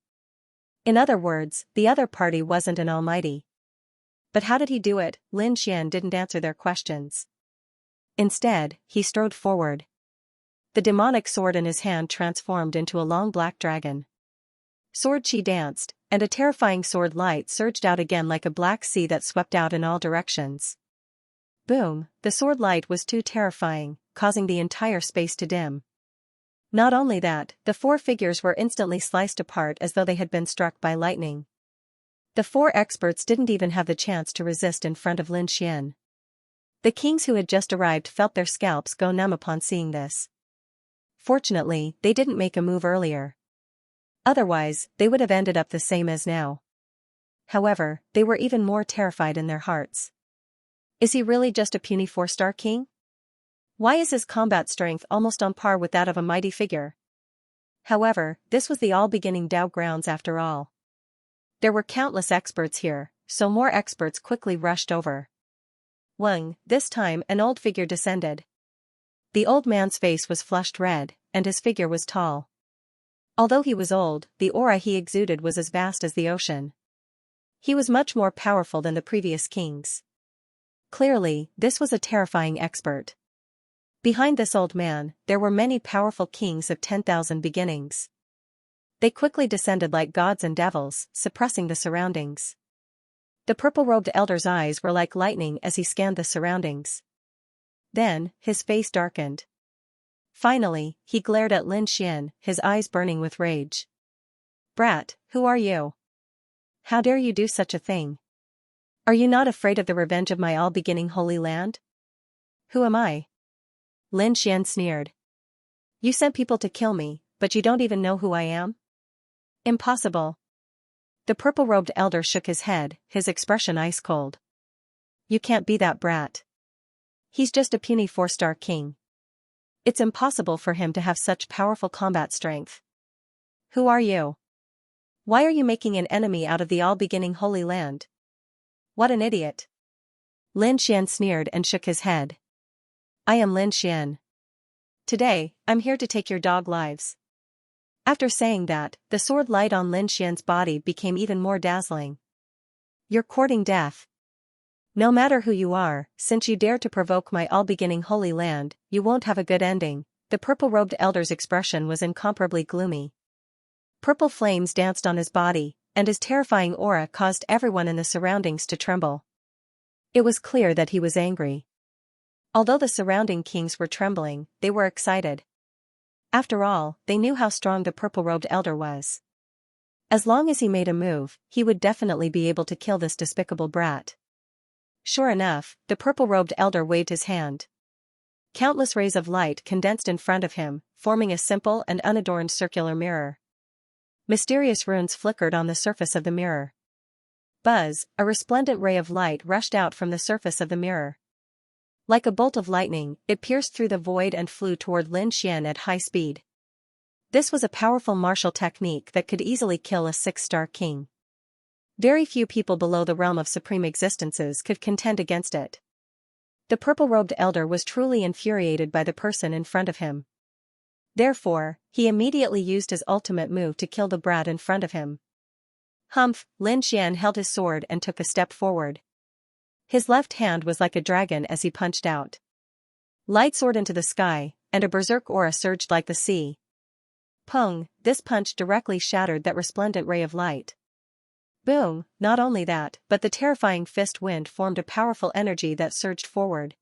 In other words, the other party wasn't an almighty. But how did he do it? Lin Xian didn't answer their questions. Instead, he strode forward. The demonic sword in his hand transformed into a long black dragon. Sword chi danced, and a terrifying sword light surged out again like a black sea that swept out in all directions. Boom, the sword light was too terrifying, causing the entire space to dim. Not only that, the four figures were instantly sliced apart as though they had been struck by lightning. The four experts didn't even have the chance to resist in front of Lin Xian. The kings who had just arrived felt their scalps go numb upon seeing this. Fortunately, they didn't make a move earlier. Otherwise, they would have ended up the same as now. However, they were even more terrified in their hearts. Is he really just a puny four-star king? Why is his combat strength almost on par with that of a mighty figure? However, this was the all-beginning Dao grounds after all. There were countless experts here, so more experts quickly rushed over. Wang, this time an old figure descended. The old man's face was flushed red, and his figure was tall. Although he was old, the aura he exuded was as vast as the ocean. He was much more powerful than the previous kings. Clearly, this was a terrifying expert. Behind this old man, there were many powerful kings of 10,000 beginnings. They quickly descended like gods and devils, suppressing the surroundings. The purple-robed elder's eyes were like lightning as he scanned the surroundings. Then, his face darkened. Finally, he glared at Lin Xian, his eyes burning with rage. Brat, who are you? How dare you do such a thing? Are you not afraid of the revenge of my all-beginning holy land? Who am I? Lin Xian sneered. You sent people to kill me, but you don't even know who I am? Impossible. The purple-robed elder shook his head, his expression ice-cold. You can't be that brat. He's just a puny four-star king. It's impossible for him to have such powerful combat strength. Who are you? Why are you making an enemy out of the all-beginning holy land? What an idiot. Lin Xian sneered and shook his head. I am Lin Xian. Today, I'm here to take your dog lives. After saying that, the sword light on Lin Xian's body became even more dazzling. You're courting death. No matter who you are, since you dare to provoke my all-beginning holy land, you won't have a good ending. The purple-robed elder's expression was incomparably gloomy. Purple flames danced on his body, and his terrifying aura caused everyone in the surroundings to tremble. It was clear that he was angry. Although the surrounding kings were trembling, they were excited. After all, they knew how strong the purple-robed elder was. As long as he made a move, he would definitely be able to kill this despicable brat. Sure enough, the purple-robed elder waved his hand. Countless rays of light condensed in front of him, forming a simple and unadorned circular mirror. Mysterious runes flickered on the surface of the mirror. Buzz, a resplendent ray of light rushed out from the surface of the mirror. Like a bolt of lightning, it pierced through the void and flew toward Lin Xian at high speed. This was a powerful martial technique that could easily kill a 6-star king. Very few people below the realm of supreme existences could contend against it. The purple-robed elder was truly infuriated by the person in front of him. Therefore, he immediately used his ultimate move to kill the brat in front of him. Humph! Lin Xian held his sword and took a step forward. His left hand was like a dragon as he punched out. Light soared into the sky, and a berserk aura surged like the sea. Pung! This punch directly shattered that resplendent ray of light. Boom! Not only that, but the terrifying fist wind formed a powerful energy that surged forward.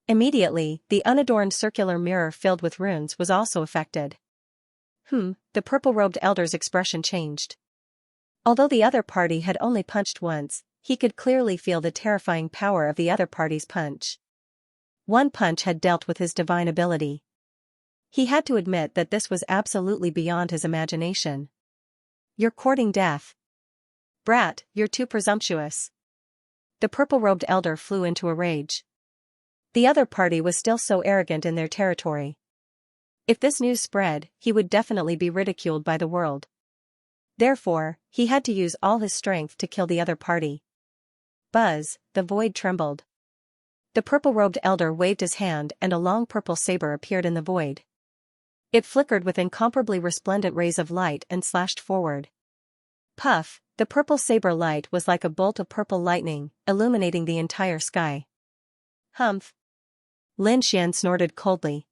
Immediately, the unadorned circular mirror filled with runes was also affected. The purple-robed elder's expression changed. Although the other party had only punched once, he could clearly feel the terrifying power of the other party's punch. One punch had dealt with his divine ability. He had to admit that this was absolutely beyond his imagination. You're courting death. Brat, you're too presumptuous. The purple-robed elder flew into a rage. The other party was still so arrogant in their territory. If this news spread, he would definitely be ridiculed by the world. Therefore, he had to use all his strength to kill the other party. Buzz! The void trembled. The purple-robed elder waved his hand and a long purple saber appeared in the void. It flickered with incomparably resplendent rays of light and slashed forward. Puff! The purple saber light was like a bolt of purple lightning, illuminating the entire sky. Humph! Lin Xian snorted coldly.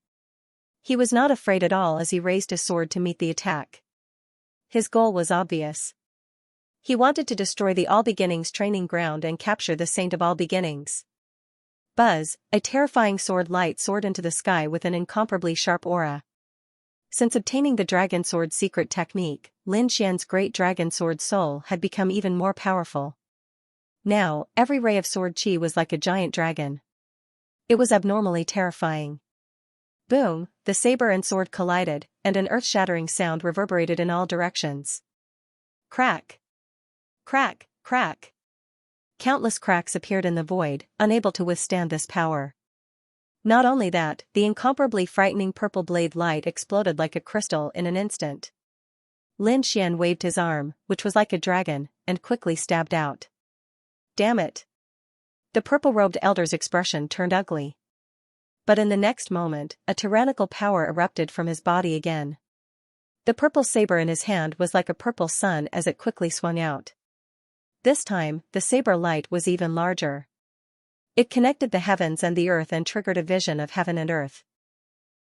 He was not afraid at all as he raised his sword to meet the attack. His goal was obvious. He wanted to destroy the All Beginnings training ground and capture the Saint of All Beginnings. Buzz! A terrifying sword light soared into the sky with an incomparably sharp aura. Since obtaining the Dragon Sword secret technique, Lin Xian's great Dragon Sword soul had become even more powerful. Now, every ray of sword chi was like a giant dragon. It was abnormally terrifying. Boom! The saber and sword collided, and an earth-shattering sound reverberated in all directions. Crack! Crack! Crack! Countless cracks appeared in the void, unable to withstand this power. Not only that, the incomparably frightening purple blade light exploded like a crystal in an instant. Lin Xian waved his arm, which was like a dragon, and quickly stabbed out. Damn it! The purple-robed elder's expression turned ugly. But in the next moment, a tyrannical power erupted from his body again. The purple saber in his hand was like a purple sun as it quickly swung out. This time, the saber light was even larger. It connected the heavens and the earth and triggered a vision of heaven and earth.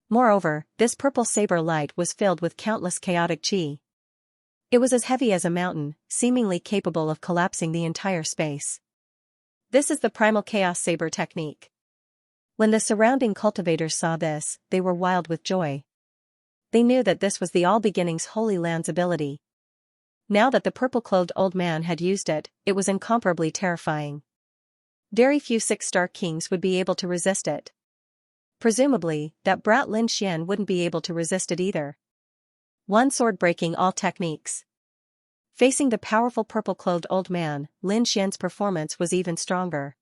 Moreover, this purple saber light was filled with countless chaotic chi. It was as heavy as a mountain, seemingly capable of collapsing the entire space. This is the primal chaos saber technique. When the surrounding cultivators saw this, they were wild with joy. They knew that this was the All Beginnings Holy Land's ability. Now that the purple-clothed old man had used it, it was incomparably terrifying. Very few 6-star kings would be able to resist it. Presumably, that brat Lin Xian wouldn't be able to resist it either. One sword breaking all techniques. Facing the powerful purple-clothed old man, Lin Xian's performance was even stronger.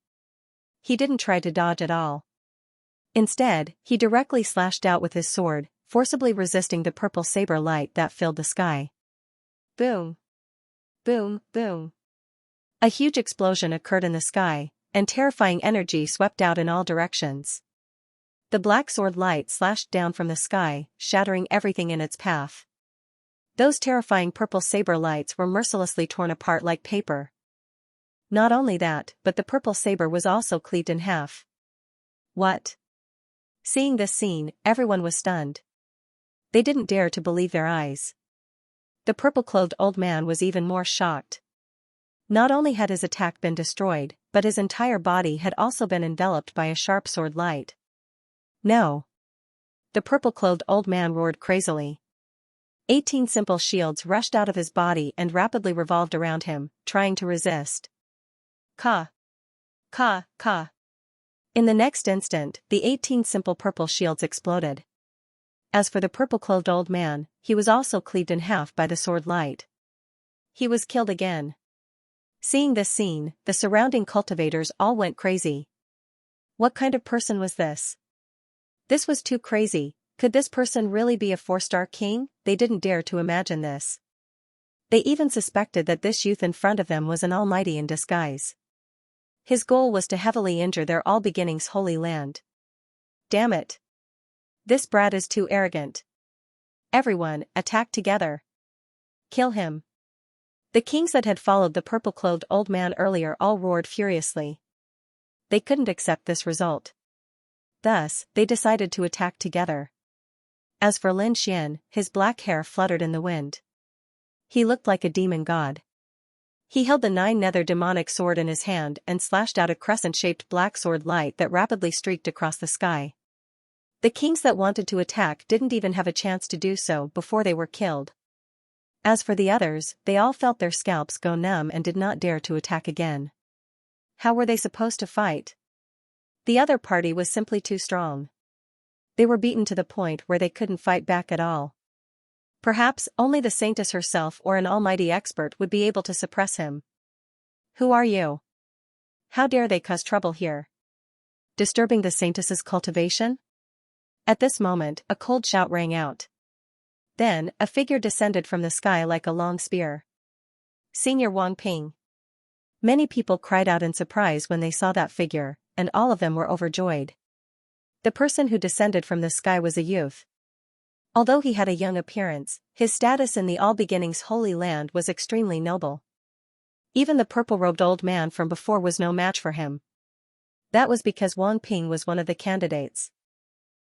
He didn't try to dodge at all. Instead, he directly slashed out with his sword, forcibly resisting the purple saber light that filled the sky. Boom! Boom! Boom! A huge explosion occurred in the sky, and terrifying energy swept out in all directions. The black sword light slashed down from the sky, shattering everything in its path. Those terrifying purple saber lights were mercilessly torn apart like paper. Not only that, but the purple saber was also cleaved in half. What? Seeing this scene, everyone was stunned. They didn't dare to believe their eyes. The purple-clothed old man was even more shocked. Not only had his attack been destroyed, but his entire body had also been enveloped by a sharp sword light. No! The purple-clothed old man roared crazily. 18 simple shields rushed out of his body and rapidly revolved around him, trying to resist. Ka! Ka! Ka! In the next instant, the 18 simple purple shields exploded. As for the purple-clothed old man, he was also cleaved in half by the sword light. He was killed again. Seeing this scene, the surrounding cultivators all went crazy. What kind of person was this? This was too crazy. Could this person really be a 4-star king? They didn't dare to imagine this. They even suspected that this youth in front of them was an almighty in disguise. His goal was to heavily injure their All Beginnings Holy Land. Damn it. This brat is too arrogant. Everyone, attack together. Kill him. The kings that had followed the purple-clothed old man earlier all roared furiously. They couldn't accept this result. Thus, they decided to attack together. As for Lin Xian, his black hair fluttered in the wind. He looked like a demon god. He held the 9-nether demonic sword in his hand and slashed out a crescent-shaped black sword light that rapidly streaked across the sky. The kings that wanted to attack didn't even have a chance to do so before they were killed. As for the others, they all felt their scalps go numb and did not dare to attack again. How were they supposed to fight? The other party was simply too strong. They were beaten to the point where they couldn't fight back at all. Perhaps only the Saintess herself or an almighty expert would be able to suppress him. Who are you? How dare they cause trouble here? Disturbing the Saintess's cultivation? At this moment, a cold shout rang out. Then, a figure descended from the sky like a long spear. Senior Wang Ping. Many people cried out in surprise when they saw that figure, and all of them were overjoyed. The person who descended from the sky was a youth. Although he had a young appearance, his status in the All Beginnings Holy Land was extremely noble. Even the purple-robed old man from before was no match for him. That was because Wang Ping was one of the candidates.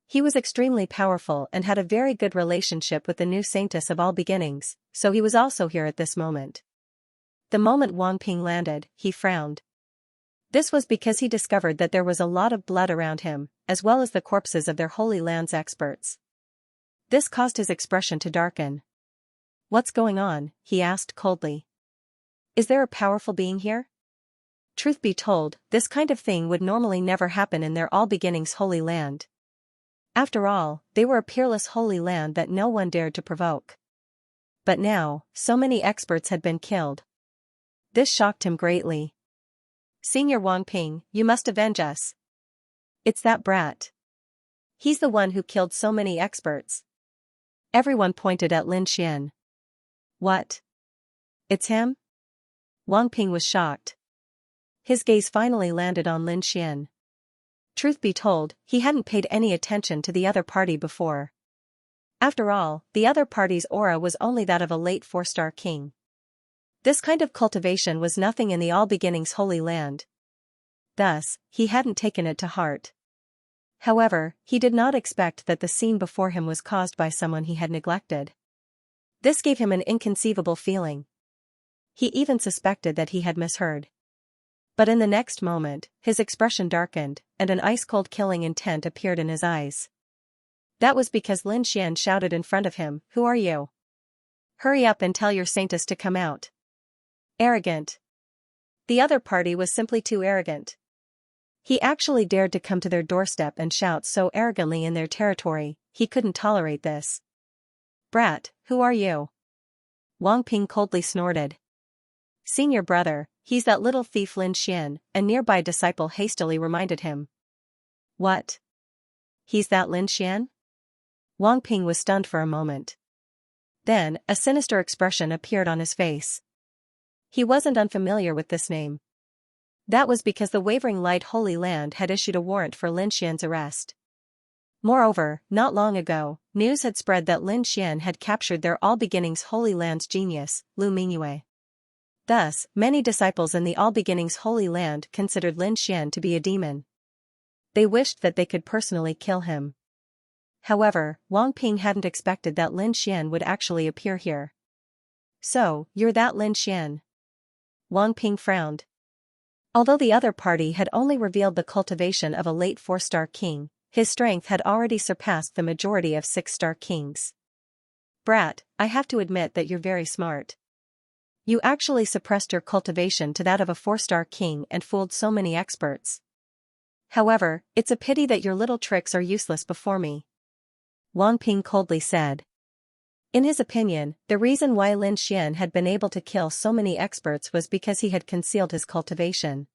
He was extremely powerful and had a very good relationship with the new Saintess of All Beginnings, so he was also here at this moment. The moment Wang Ping landed, he frowned. This was because he discovered that there was a lot of blood around him, as well as the corpses of their Holy Land's experts. This caused his expression to darken. What's going on? He asked coldly. Is there a powerful being here? Truth be told, this kind of thing would normally never happen in their All Beginnings Holy Land. After all, they were a peerless holy land that no one dared to provoke. But now, so many experts had been killed. This shocked him greatly. Senior Wang Ping, you must avenge us. It's that brat. He's the one who killed so many experts. Everyone pointed at Lin Xian. What? It's him? Wang Ping was shocked. His gaze finally landed on Lin Xian. Truth be told, he hadn't paid any attention to the other party before. After all, the other party's aura was only that of a late 4-star king. This kind of cultivation was nothing in the All Beginnings Holy Land. Thus, he hadn't taken it to heart. However, he did not expect that the scene before him was caused by someone he had neglected. This gave him an inconceivable feeling. He even suspected that he had misheard. But in the next moment, his expression darkened, and an ice-cold killing intent appeared in his eyes. That was because Lin Xian shouted in front of him, "Who are you? Hurry up and tell your Saintess to come out." Arrogant. The other party was simply too arrogant. He actually dared to come to their doorstep and shout so arrogantly in their territory. He couldn't tolerate this. Brat, who are you? Wang Ping coldly snorted. Senior brother, he's that little thief Lin Xian, a nearby disciple hastily reminded him. What? He's that Lin Xian? Wang Ping was stunned for a moment. Then, a sinister expression appeared on his face. He wasn't unfamiliar with this name. That was because the Wavering Light Holy Land had issued a warrant for Lin Xian's arrest. Moreover, not long ago, news had spread that Lin Xian had captured their All Beginnings Holy Land's genius, Lu Mingyue. Thus, many disciples in the All Beginnings Holy Land considered Lin Xian to be a demon. They wished that they could personally kill him. However, Wang Ping hadn't expected that Lin Xian would actually appear here. So, you're that Lin Xian? Wang Ping frowned. Although the other party had only revealed the cultivation of a late 4-star king, his strength had already surpassed the majority of 6-star kings. Brat, I have to admit that you're very smart. You actually suppressed your cultivation to that of a 4-star king and fooled so many experts. However, it's a pity that your little tricks are useless before me, Wang Ping coldly said. In his opinion, the reason why Lin Xian had been able to kill so many experts was because he had concealed his cultivation.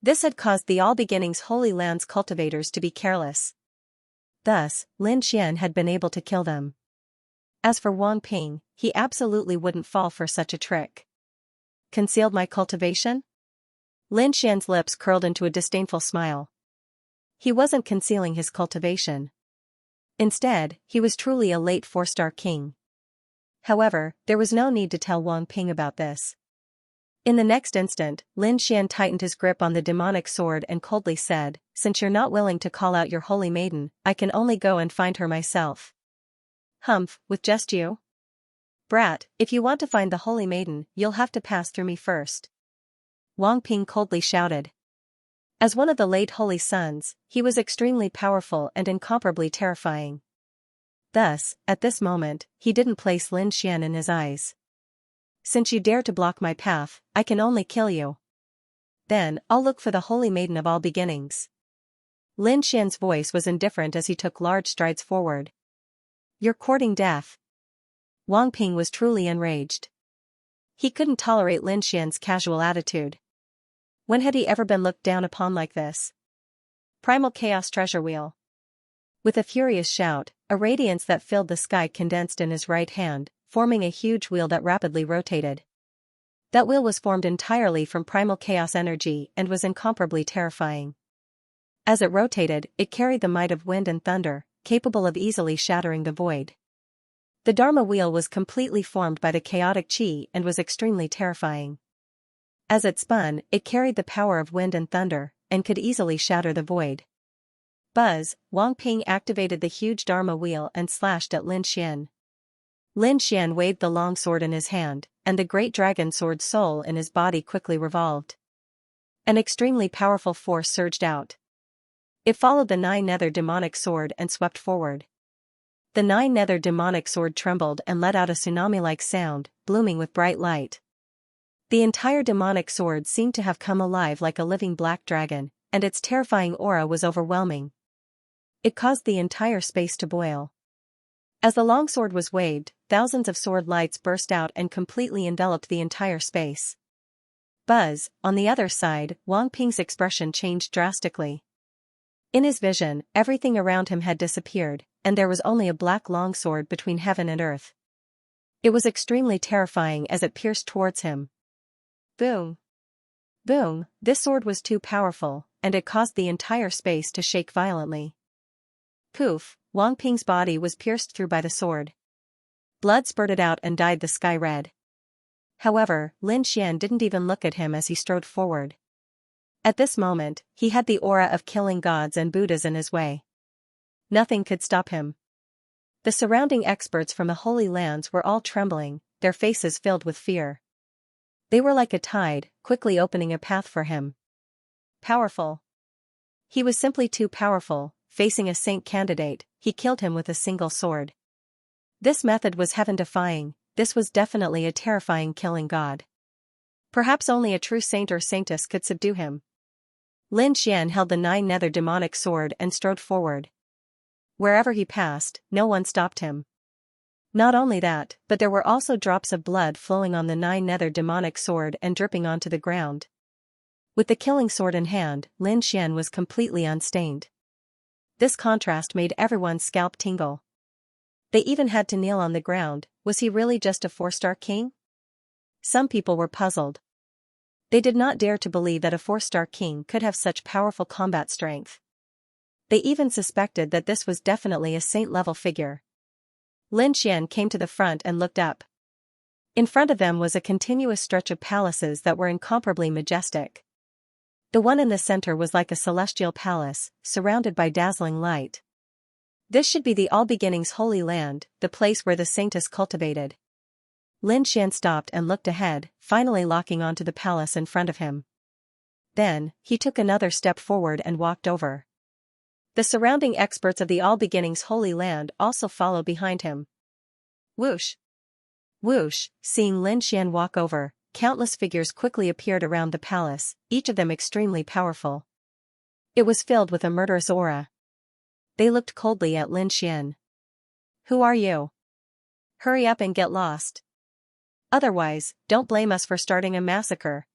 This had caused the All Beginnings Holy Land's cultivators to be careless. Thus, Lin Xian had been able to kill them. As for Wang Ping, he absolutely wouldn't fall for such a trick. Concealed my cultivation? Lin Xian's lips curled into a disdainful smile. He wasn't concealing his cultivation. Instead, he was truly a late 4-star king. However, there was no need to tell Wang Ping about this. In the next instant, Lin Xian tightened his grip on the demonic sword and coldly said, "Since you're not willing to call out your holy maiden, I can only go and find her myself." "Humph, with just you? Brat, if you want to find the holy maiden, you'll have to pass through me first," Wang Ping coldly shouted. As one of the late holy sons, he was extremely powerful and incomparably terrifying. Thus, at this moment, he didn't place Lin Xian in his eyes. "Since you dare to block my path, I can only kill you. Then, I'll look for the holy maiden of all beginnings." Lin Xian's voice was indifferent as he took large strides forward. "You're courting death." Wang Ping was truly enraged. He couldn't tolerate Lin Xian's casual attitude. When had he ever been looked down upon like this? Primal Chaos Treasure Wheel. With a furious shout, a radiance that filled the sky condensed in his right hand, forming a huge wheel that rapidly rotated. That wheel was formed entirely from primal chaos energy and was incomparably terrifying. As it rotated, it carried the might of wind and thunder, capable of easily shattering the void. The Dharma wheel was completely formed by the chaotic chi and was extremely terrifying. As it spun, it carried the power of wind and thunder, and could easily shatter the void. Buzz, Wang Ping activated the huge Dharma wheel and slashed at Lin Xian. Lin Xian waved the long sword in his hand, and the great dragon sword soul in his body quickly revolved. An extremely powerful force surged out. It followed the 9-nether demonic sword and swept forward. The 9-nether demonic sword trembled and let out a tsunami-like sound, blooming with bright light. The entire demonic sword seemed to have come alive like a living black dragon, and its terrifying aura was overwhelming. It caused the entire space to boil. As the longsword was waved, thousands of sword lights burst out and completely enveloped the entire space. Buzz, on the other side, Wang Ping's expression changed drastically. In his vision, everything around him had disappeared, and there was only a black longsword between heaven and earth. It was extremely terrifying as it pierced towards him. Boom! Boom! This sword was too powerful, and it caused the entire space to shake violently. Poof! Wang Ping's body was pierced through by the sword. Blood spurted out and dyed the sky red. However, Lin Xian didn't even look at him as he strode forward. At this moment, he had the aura of killing gods and Buddhas in his way. Nothing could stop him. The surrounding experts from the Holy Lands were all trembling, their faces filled with fear. They were like a tide, quickly opening a path for him. Powerful. He was simply too powerful. Facing a saint candidate, he killed him with a single sword. This method was heaven-defying. This was definitely a terrifying killing god. Perhaps only a true saint or saintess could subdue him. Lin Xian held the 9-nether demonic sword and strode forward. Wherever he passed, no one stopped him. Not only that, but there were also drops of blood flowing on the 9-nether demonic sword and dripping onto the ground. With the killing sword in hand, Lin Xian was completely unstained. This contrast made everyone's scalp tingle. They even had to kneel on the ground. Was he really just a 4-star king? Some people were puzzled. They did not dare to believe that a 4-star king could have such powerful combat strength. They even suspected that this was definitely a saint-level figure. Lin Xian came to the front and looked up. In front of them was a continuous stretch of palaces that were incomparably majestic. The one in the center was like a celestial palace, surrounded by dazzling light. This should be the All Beginnings Holy Land, the place where the saint is cultivated. Lin Xian stopped and looked ahead, finally locking onto the palace in front of him. Then, he took another step forward and walked over. The surrounding experts of the All Beginnings Holy Land also followed behind him. Whoosh! Whoosh! Seeing Lin Xian walk over, countless figures quickly appeared around the palace, each of them extremely powerful. It was filled with a murderous aura. They looked coldly at Lin Xian. Who are you? Hurry up and get lost. Otherwise, don't blame us for starting a massacre.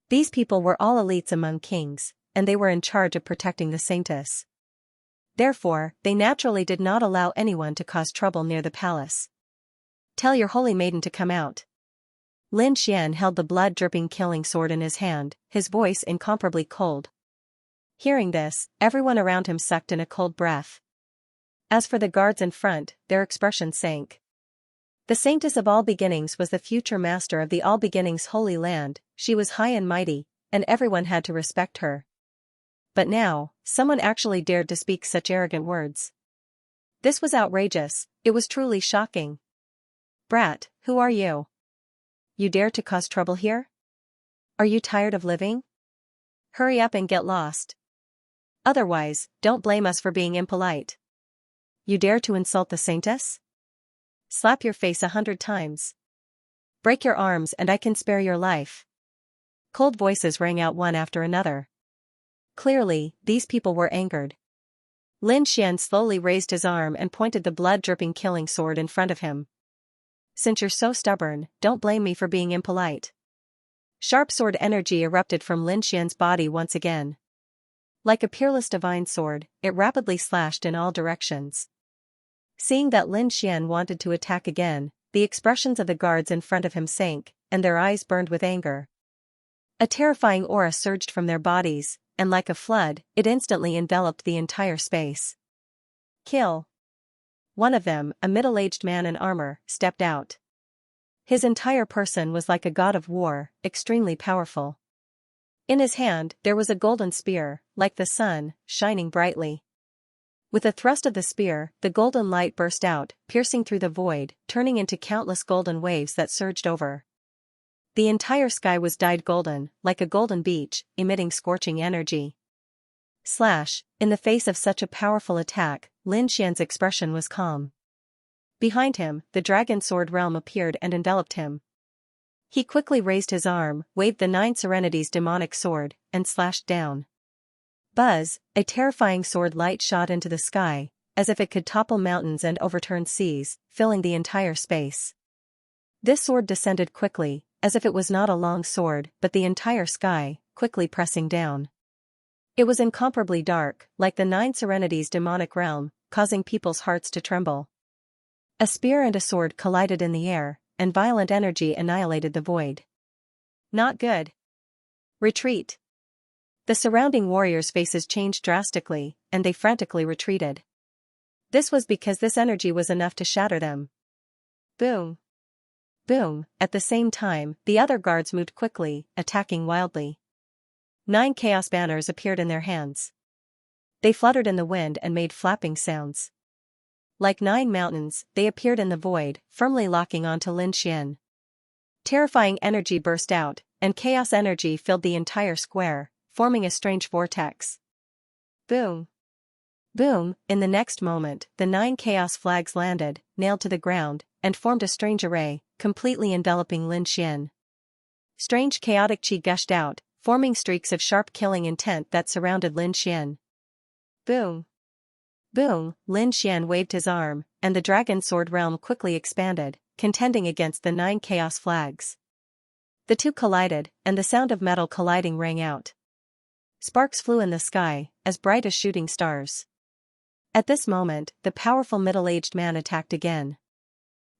These people were all elites among kings, and they were in charge of protecting the saintess. Therefore, they naturally did not allow anyone to cause trouble near the palace. Tell your holy maiden to come out. Lin Xian held the blood-dripping killing sword in his hand, his voice incomparably cold. Hearing this, everyone around him sucked in a cold breath. As for the guards in front, their expressions sank. The saintess of all beginnings was the future master of the all beginnings holy land. She was high and mighty, and everyone had to respect her. But now, someone actually dared to speak such arrogant words. This was outrageous, it was truly shocking. Brat, who are you? You dare to cause trouble here? Are you tired of living? Hurry up and get lost. Otherwise, don't blame us for being impolite. You dare to insult the saintess? Slap your face 100 times. Break your arms and I can spare your life. Cold voices rang out one after another. Clearly, these people were angered. Lin Xian slowly raised his arm and pointed the blood-dripping killing sword in front of him. Since you're so stubborn, don't blame me for being impolite. Sharp sword energy erupted from Lin Xian's body once again. Like a peerless divine sword, it rapidly slashed in all directions. Seeing that Lin Xian wanted to attack again, the expressions of the guards in front of him sank, and their eyes burned with anger. A terrifying aura surged from their bodies, and like a flood, it instantly enveloped the entire space. Kill. One of them, a middle-aged man in armor, stepped out. His entire person was like a god of war, extremely powerful. In his hand, there was a golden spear, like the sun, shining brightly. With a thrust of the spear, the golden light burst out, piercing through the void, turning into countless golden waves that surged over. The entire sky was dyed golden, like a golden beach, emitting scorching energy. Slash, in the face of such a powerful attack, Lin Xian's expression was calm. Behind him, the dragon sword realm appeared and enveloped him. He quickly raised his arm, waved the Nine Serenities demonic sword, and slashed down. Buzz, a terrifying sword light shot into the sky, as if it could topple mountains and overturn seas, filling the entire space. This sword descended quickly, as if it was not a long sword but the entire sky, quickly pressing down. It was incomparably dark, like the Nine Serenities demonic realm, causing people's hearts to tremble. A spear and a sword collided in the air, and violent energy annihilated the void. Not good. Retreat. The surrounding warriors' faces changed drastically, and they frantically retreated. This was because this energy was enough to shatter them. Boom. Boom. At the same time, the other guards moved quickly, attacking wildly. 9 chaos banners appeared in their hands. They fluttered in the wind and made flapping sounds. Like 9 mountains, they appeared in the void, firmly locking onto Lin Xian. Terrifying energy burst out, and chaos energy filled the entire square, forming a strange vortex. Boom. Boom. In the next moment, the 9 chaos flags landed, nailed to the ground, and formed a strange array, completely enveloping Lin Xian. Strange chaotic chi gushed out, forming streaks of sharp killing intent that surrounded Lin Xian. Boom. Boom. Lin Xian waved his arm, and the dragon sword realm quickly expanded, contending against the 9 chaos flags. The two collided, and the sound of metal colliding rang out. Sparks flew in the sky, as bright as shooting stars. At this moment, the powerful middle-aged man attacked again.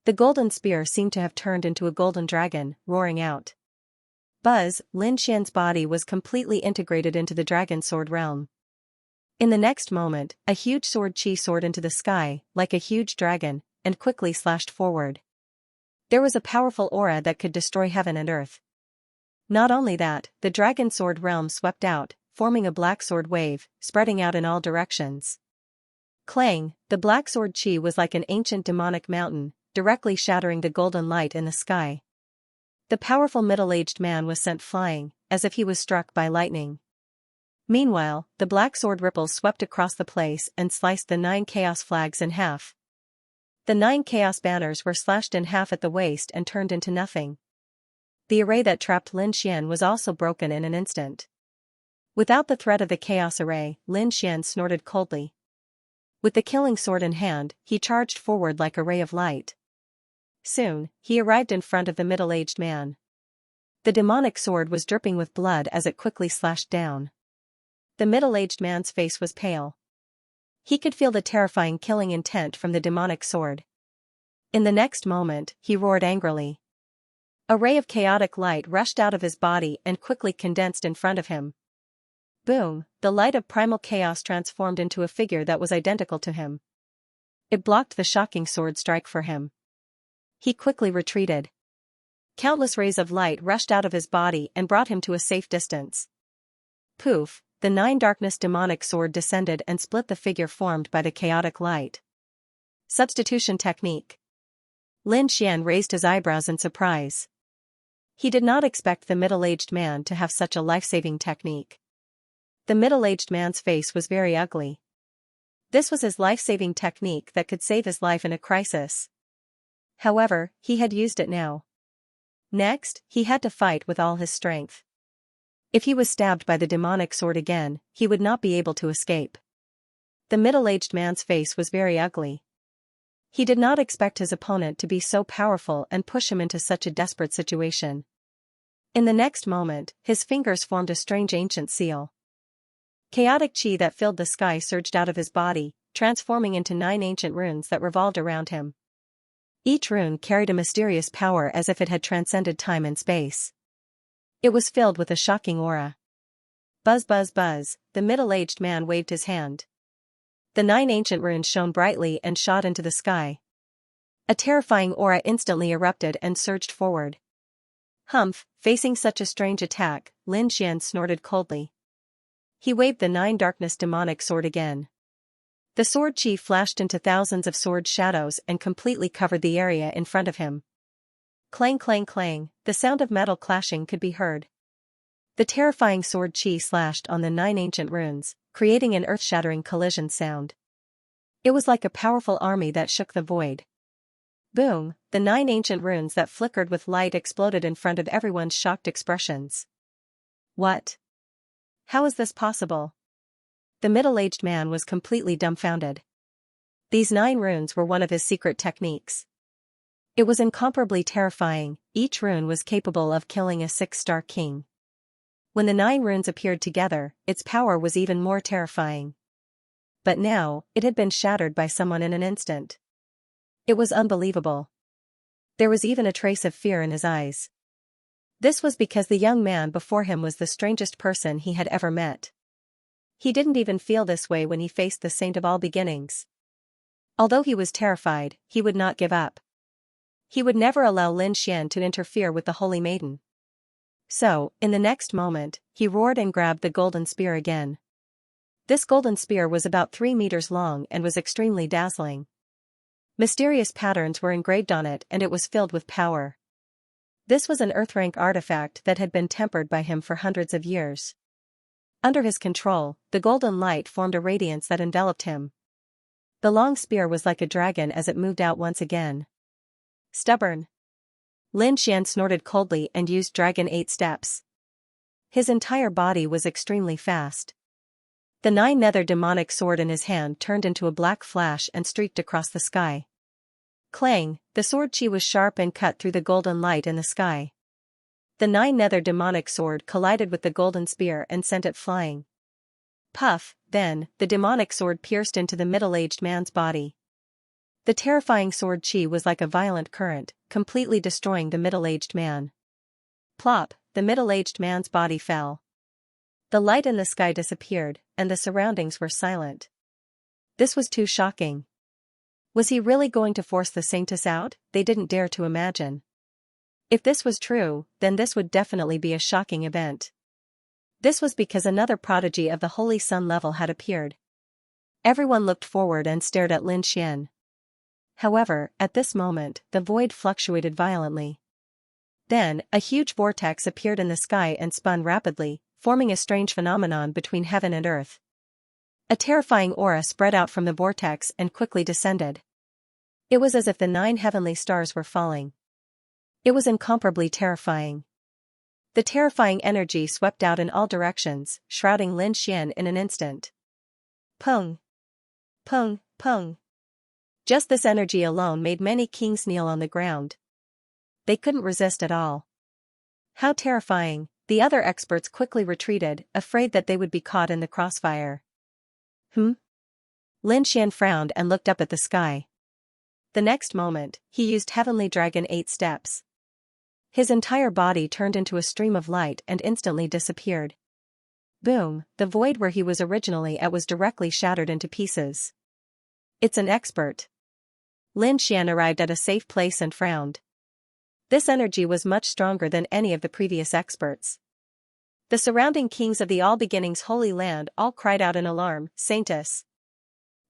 The golden spear seemed to have turned into a golden dragon, roaring out. Buzz, Lin Xian's body was completely integrated into the dragon sword realm. In the next moment, a huge sword chi soared into the sky, like a huge dragon, and quickly slashed forward. There was a powerful aura that could destroy heaven and earth. Not only that, the dragon sword realm swept out, forming a black sword wave, spreading out in all directions. Clang, the black sword chi was like an ancient demonic mountain, directly shattering the golden light in the sky. The powerful middle-aged man was sent flying, as if he was struck by lightning. Meanwhile, the black sword ripples swept across the place and sliced the 9 chaos flags in half. The 9 chaos banners were slashed in half at the waist and turned into nothing. The array that trapped Lin Xian was also broken in an instant. Without the threat of the chaos array, Lin Xian snorted coldly. With the killing sword in hand, he charged forward like a ray of light. Soon, he arrived in front of the middle-aged man. The demonic sword was dripping with blood as it quickly slashed down. The middle-aged man's face was pale. He could feel the terrifying killing intent from the demonic sword. In the next moment, he roared angrily. A ray of chaotic light rushed out of his body and quickly condensed in front of him. Boom, the light of primal chaos transformed into a figure that was identical to him. It blocked the shocking sword strike for him. He quickly retreated. Countless rays of light rushed out of his body and brought him to a safe distance. Poof, the nine darkness demonic sword descended and split the figure formed by the chaotic light. Substitution technique. Lin Xian raised his eyebrows in surprise. He did not expect the middle-aged man to have such a life-saving technique. The middle-aged man's face was very ugly. This was his life-saving technique that could save his life in a crisis. However, he had used it now. Next, he had to fight with all his strength. If he was stabbed by the demonic sword again, he would not be able to escape. The middle-aged man's face was very ugly. He did not expect his opponent to be so powerful and push him into such a desperate situation. In the next moment, his fingers formed a strange ancient seal. Chaotic chi that filled the sky surged out of his body, transforming into 9 ancient runes that revolved around him. Each rune carried a mysterious power as if it had transcended time and space. It was filled with a shocking aura. Buzz buzz buzz, the middle-aged man waved his hand. The 9 ancient runes shone brightly and shot into the sky. A terrifying aura instantly erupted and surged forward. Humph, facing such a strange attack, Lin Xian snorted coldly. He waved the 9 darkness demonic sword again. The sword chi flashed into thousands of sword shadows and completely covered the area in front of him. Clang clang clang, the sound of metal clashing could be heard. The terrifying sword chi slashed on the 9 ancient runes, creating an earth-shattering collision sound. It was like a powerful army that shook the void. Boom, the 9 ancient runes that flickered with light exploded in front of everyone's shocked expressions. What? How is this possible? The middle-aged man was completely dumbfounded. These 9 runes were one of his secret techniques. It was incomparably terrifying, each rune was capable of killing a 6-star king. When the 9 runes appeared together, its power was even more terrifying. But now, it had been shattered by someone in an instant. It was unbelievable. There was even a trace of fear in his eyes. This was because the young man before him was the strangest person he had ever met. He didn't even feel this way when he faced the saint of all beginnings. Although he was terrified, he would not give up. He would never allow Lin Xian to interfere with the holy maiden. So, in the next moment, he roared and grabbed the golden spear again. This golden spear was about 3 meters long and was extremely dazzling. Mysterious patterns were engraved on it and it was filled with power. This was an earth-rank artifact that had been tempered by him for hundreds of years. Under his control, the golden light formed a radiance that enveloped him. The long spear was like a dragon as it moved out once again. Stubborn. Lin Xian snorted coldly and used Dragon 8 steps. His entire body was extremely fast. The 9 nether demonic sword in his hand turned into a black flash and streaked across the sky. Clang, the sword chi was sharp and cut through the golden light in the sky. The 9 nether demonic sword collided with the golden spear and sent it flying. Puff, then, the demonic sword pierced into the middle-aged man's body. The terrifying sword chi was like a violent current, completely destroying the middle-aged man. Plop, the middle-aged man's body fell. The light in the sky disappeared, and the surroundings were silent. This was too shocking. Was he really going to force the saintess out? They didn't dare to imagine. If this was true, then this would definitely be a shocking event. This was because another prodigy of the Holy Sun level had appeared. Everyone looked forward and stared at Lin Xian. However, at this moment, the void fluctuated violently. Then, a huge vortex appeared in the sky and spun rapidly, forming a strange phenomenon between heaven and earth. A terrifying aura spread out from the vortex and quickly descended. It was as if the 9 heavenly stars were falling. It was incomparably terrifying. The terrifying energy swept out in all directions, shrouding Lin Xian in an instant. Pung! Pung! Pung! Just this energy alone made many kings kneel on the ground. They couldn't resist at all. How terrifying! The other experts quickly retreated, afraid that they would be caught in the crossfire. Lin Xian frowned and looked up at the sky. The next moment, he used Heavenly Dragon 8 steps. His entire body turned into a stream of light and instantly disappeared. Boom, the void where he was originally at was directly shattered into pieces. It's an expert. Lin Xian arrived at a safe place and frowned. This energy was much stronger than any of the previous experts. The surrounding kings of the All Beginnings Holy Land all cried out in alarm, "Saintess!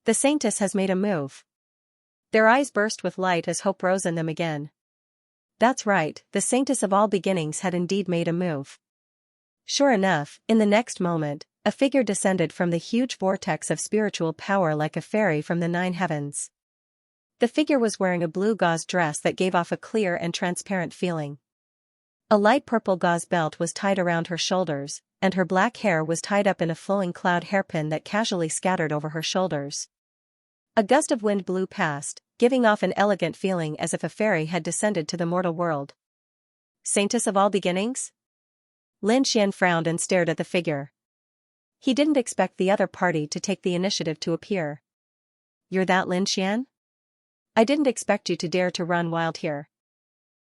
The Saintess has made a move." Their eyes burst with light as hope rose in them again. That's right, the Saintess of All Beginnings had indeed made a move. Sure enough, in the next moment, a figure descended from the huge vortex of spiritual power like a fairy from the 9 heavens. The figure was wearing a blue gauze dress that gave off a clear and transparent feeling. A light purple gauze belt was tied around her shoulders, and her black hair was tied up in a flowing cloud hairpin that casually scattered over her shoulders. A gust of wind blew past, giving off an elegant feeling as if a fairy had descended to the mortal world. Saintess of All Beginnings? Lin Xian frowned and stared at the figure. He didn't expect the other party to take the initiative to appear. You're that Lin Xian? I didn't expect you to dare to run wild here.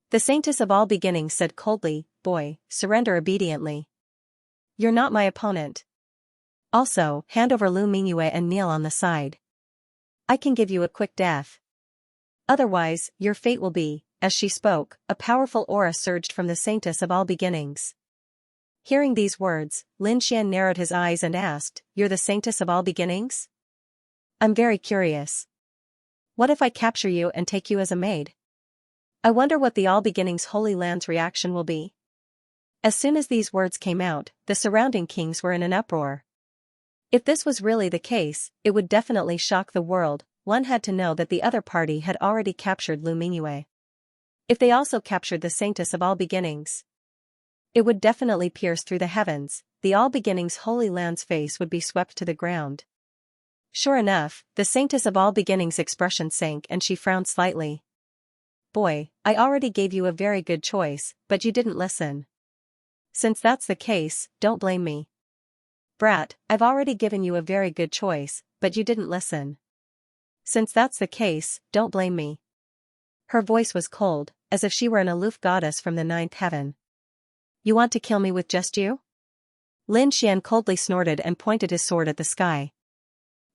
The Saintess of All Beginnings said coldly, "Boy, surrender obediently. You're not my opponent. Also, hand over Lu Mingyue and kneel on the side. I can give you a quick death. Otherwise, your fate will be," as she spoke, a powerful aura surged from the Saintess of All Beginnings. Hearing these words, Lin Xian narrowed his eyes and asked, "You're the Saintess of All Beginnings? I'm very curious. What if I capture you and take you as a maid? I wonder what the All Beginnings Holy Land's reaction will be." As soon as these words came out, the surrounding kings were in an uproar. If this was really the case, it would definitely shock the world. One had to know that the other party had already captured Lu Mingyue. If they also captured the Saintess of All Beginnings, it would definitely pierce through the heavens. The All Beginnings Holy Land's face would be swept to the ground. Sure enough, the Saintess of All Beginnings' expression sank and she frowned slightly. "Boy, I already gave you a very good choice, but you didn't listen. Since that's the case, don't blame me." "Brat, I've already given you a very good choice, but you didn't listen. Since that's the case, don't blame me." Her voice was cold, as if she were an aloof goddess from the 9th heaven. "You want to kill me with just you?" Lin Xian coldly snorted and pointed his sword at the sky.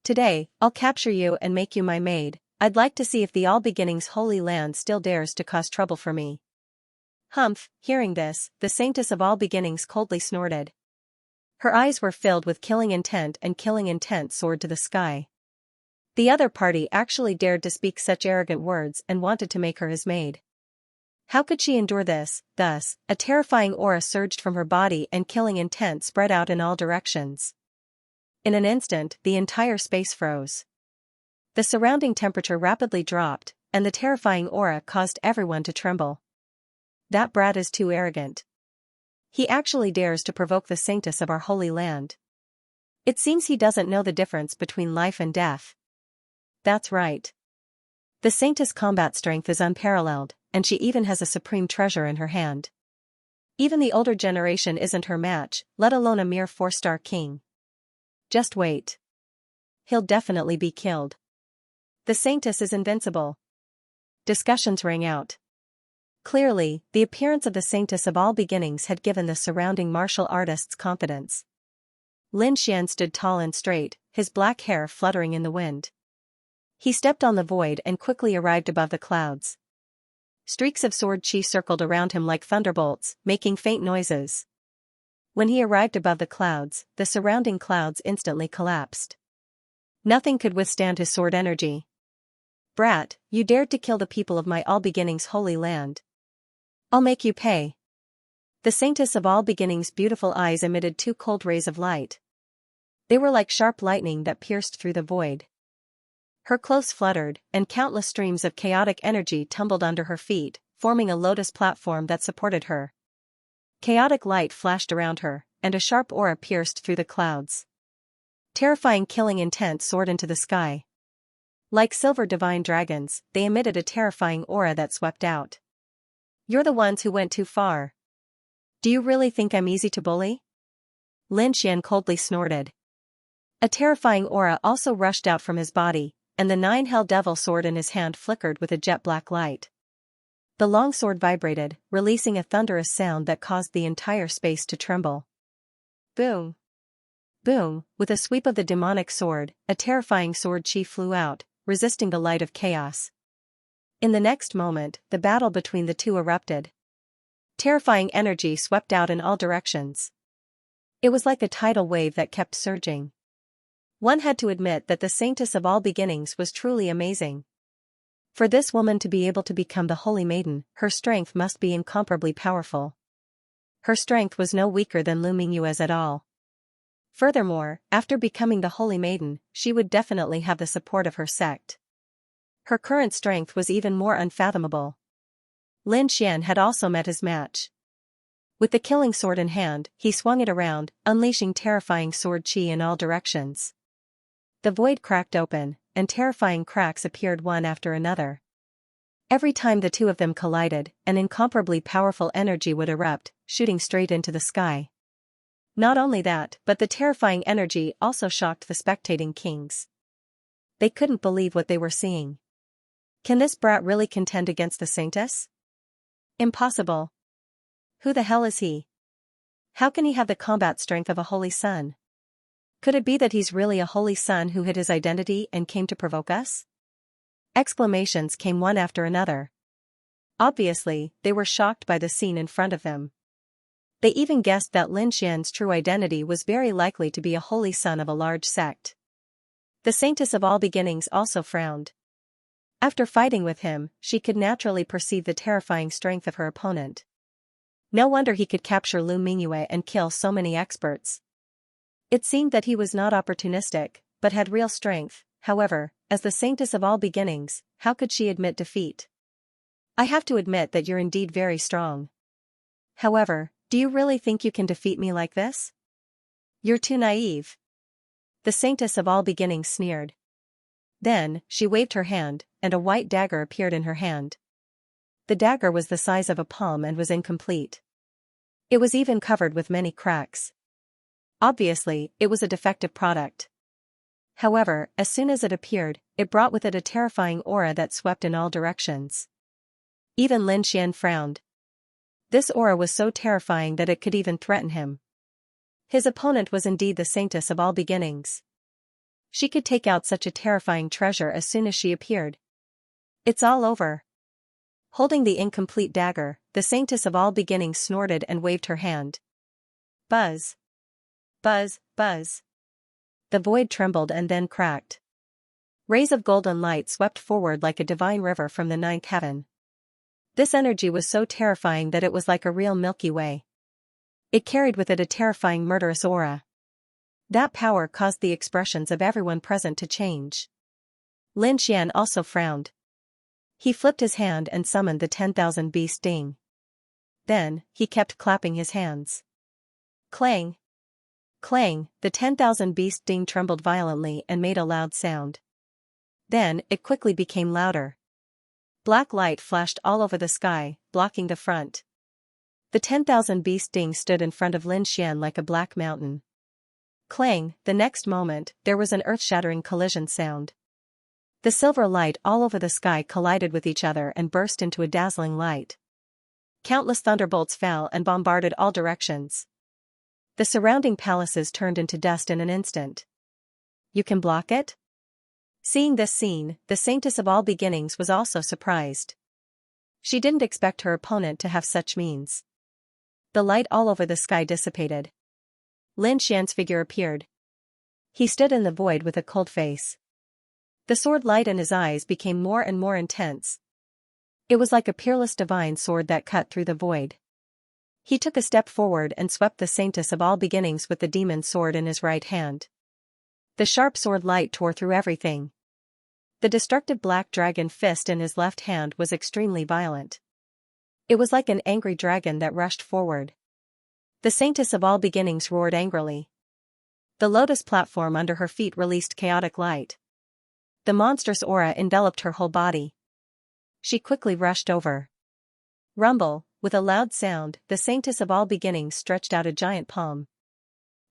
"Today, I'll capture you and make you my maid. I'd like to see if the All Beginnings Holy Land still dares to cause trouble for me." Humph, hearing this, the Saintess of All Beginnings coldly snorted. Her eyes were filled with killing intent and killing intent soared to the sky. The other party actually dared to speak such arrogant words and wanted to make her his maid. How could she endure this? Thus, a terrifying aura surged from her body and killing intent spread out in all directions. In an instant, the entire space froze. The surrounding temperature rapidly dropped, and the terrifying aura caused everyone to tremble. That brat is too arrogant. He actually dares to provoke the Saintess of our holy land. It seems he doesn't know the difference between life and death. That's right. The Saintess' combat strength is unparalleled, and she even has a supreme treasure in her hand. Even the older generation isn't her match, let alone a mere 4-star king. Just wait. He'll definitely be killed. The Saintess is invincible. Discussions rang out. Clearly, the appearance of the Saintess of All Beginnings had given the surrounding martial artists confidence. Lin Xian stood tall and straight, his black hair fluttering in the wind. He stepped on the void and quickly arrived above the clouds. Streaks of sword chi circled around him like thunderbolts, making faint noises. When he arrived above the clouds, the surrounding clouds instantly collapsed. Nothing could withstand his sword energy. "Brat, you dared to kill the people of my All Beginnings Holy Land. I'll make you pay." The Saintess of All Beginnings' beautiful eyes emitted 2 cold rays of light. They were like sharp lightning that pierced through the void. Her clothes fluttered, and countless streams of chaotic energy tumbled under her feet, forming a lotus platform that supported her. Chaotic light flashed around her, and a sharp aura pierced through the clouds. Terrifying killing intent soared into the sky. Like silver divine dragons, they emitted a terrifying aura that swept out. You're the ones who went too far. Do you really think I'm easy to bully? Lin Xian coldly snorted. A terrifying aura also rushed out from his body, and the nine-hell devil sword in his hand flickered with a jet-black light. The long sword vibrated, releasing a thunderous sound that caused the entire space to tremble. Boom! Boom! With a sweep of the demonic sword, a terrifying sword chi flew out, resisting the light of chaos. In the next moment, the battle between the two erupted. Terrifying energy swept out in all directions. It was like a tidal wave that kept surging. One had to admit that the saintess of all beginnings was truly amazing. For this woman to be able to become the Holy Maiden, her strength must be incomparably powerful. Her strength was no weaker than Lu Mingyue's at all. Furthermore, after becoming the Holy Maiden, she would definitely have the support of her sect. Her current strength was even more unfathomable. Lin Xian had also met his match. With the killing sword in hand, he swung it around, unleashing terrifying sword chi in all directions. The void cracked open, and terrifying cracks appeared one after another. Every time the two of them collided, an incomparably powerful energy would erupt, shooting straight into the sky. Not only that, but the terrifying energy also shocked the spectating kings. They couldn't believe what they were seeing. Can this brat really contend against the saintess? Impossible. Who the hell is he? How can he have the combat strength of a holy son? Could it be that he's really a holy son who hid his identity and came to provoke us? Exclamations came one after another. Obviously, they were shocked by the scene in front of them. They even guessed that Lin Xian's true identity was very likely to be a holy son of a large sect. The saintess of all beginnings also frowned. After fighting with him, she could naturally perceive the terrifying strength of her opponent. No wonder he could capture Lu Mingyue and kill so many experts. It seemed that he was not opportunistic, but had real strength. However, as the saintess of all beginnings, how could she admit defeat? I have to admit that you're indeed very strong. However, do you really think you can defeat me like this? You're too naive. The saintess of all beginnings sneered. Then, she waved her hand, and a white dagger appeared in her hand. The dagger was the size of a palm and was incomplete. It was even covered with many cracks. Obviously, it was a defective product. However, as soon as it appeared, it brought with it a terrifying aura that swept in all directions. Even Lin Xian frowned. This aura was so terrifying that it could even threaten him. His opponent was indeed the saintess of all beginnings. She could take out such a terrifying treasure as soon as she appeared. It's all over. Holding the incomplete dagger, the saintess of all beginnings snorted and waved her hand. Buzz. Buzz, buzz. The void trembled and then cracked. Rays of golden light swept forward like a divine river from the ninth heaven. This energy was so terrifying that it was like a real Milky Way. It carried with it a terrifying murderous aura. That power caused the expressions of everyone present to change. Lin Xian also frowned. He flipped his hand and summoned the 10,000 beast ding. Then, he kept clapping his hands. Clang! Clang! The 10,000 beast ding trembled violently and made a loud sound. Then, it quickly became louder. Black light flashed all over the sky, blocking the front. The 10,000 beast ding stood in front of Lin Xian like a black mountain. Clang! The next moment, there was an earth-shattering collision sound. The silver light all over the sky collided with each other and burst into a dazzling light. Countless thunderbolts fell and bombarded all directions. The surrounding palaces turned into dust in an instant. You can block it? Seeing this scene, the saintess of all beginnings was also surprised. She didn't expect her opponent to have such means. The light all over the sky dissipated. Lin Xian's figure appeared. He stood in the void with a cold face. The sword light in his eyes became more and more intense. It was like a peerless divine sword that cut through the void. He took a step forward and swept the saintess of all beginnings with the demon sword in his right hand. The sharp sword light tore through everything. The destructive black dragon fist in his left hand was extremely violent. It was like an angry dragon that rushed forward. The saintess of all beginnings roared angrily. The lotus platform under her feet released chaotic light. The monstrous aura enveloped her whole body. She quickly rushed over. Rumble, with a loud sound, the saintess of all beginnings stretched out a giant palm.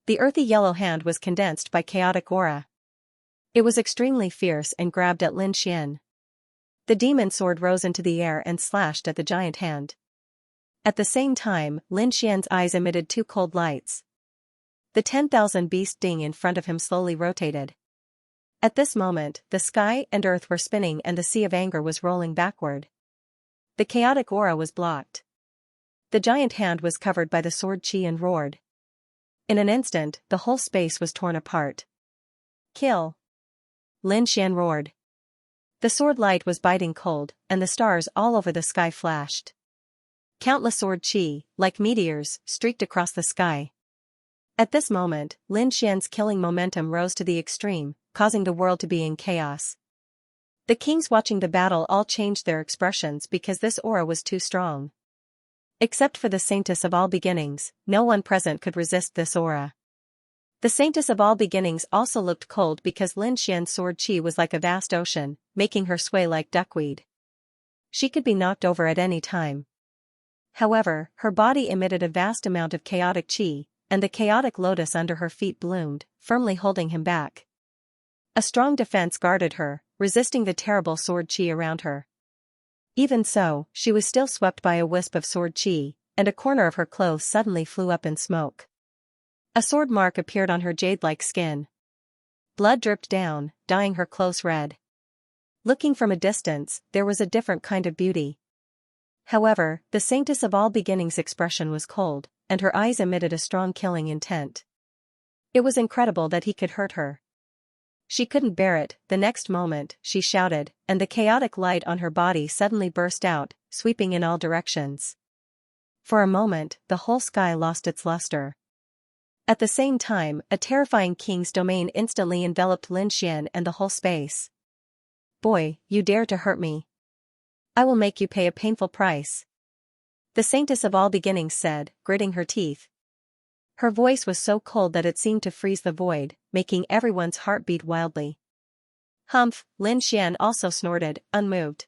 The earthy yellow hand was condensed by chaotic aura. It was extremely fierce and grabbed at Lin Xian. The demon sword rose into the air and slashed at the giant hand. At the same time, Lin Xian's eyes emitted two cold lights. The 10,000 beast ding in front of him slowly rotated. At this moment, the sky and earth were spinning and the sea of anger was rolling backward. The chaotic aura was blocked. The giant hand was covered by the sword chi and roared. In an instant, the whole space was torn apart. Kill! Lin Xian roared. The sword light was biting cold, and the stars all over the sky flashed. Countless sword chi, like meteors, streaked across the sky. At this moment, Lin Xian's killing momentum rose to the extreme, causing the world to be in chaos. The kings watching the battle all changed their expressions because this aura was too strong. Except for the saintess of all beginnings, no one present could resist this aura. The saintess of all beginnings also looked cold because Lin Xian's sword chi was like a vast ocean, making her sway like duckweed. She could be knocked over at any time. However, her body emitted a vast amount of chaotic chi, and the chaotic lotus under her feet bloomed, firmly holding him back. A strong defense guarded her, resisting the terrible sword chi around her. Even so, she was still swept by a wisp of sword chi, and a corner of her clothes suddenly flew up in smoke. A sword mark appeared on her jade-like skin. Blood dripped down, dyeing her clothes red. Looking from a distance, there was a different kind of beauty. However, the saintess of all beginnings' expression was cold, and her eyes emitted a strong killing intent. It was incredible that he could hurt her. She couldn't bear it. The next moment, she shouted, and the chaotic light on her body suddenly burst out, sweeping in all directions. For a moment, the whole sky lost its luster. At the same time, a terrifying king's domain instantly enveloped Lin Xian and the whole space. "Boy, you dare to hurt me. I will make you pay a painful price," the saintess of all beginnings said, gritting her teeth. Her voice was so cold that it seemed to freeze the void, making everyone's heart beat wildly. "Humph," Lin Xian also snorted, unmoved.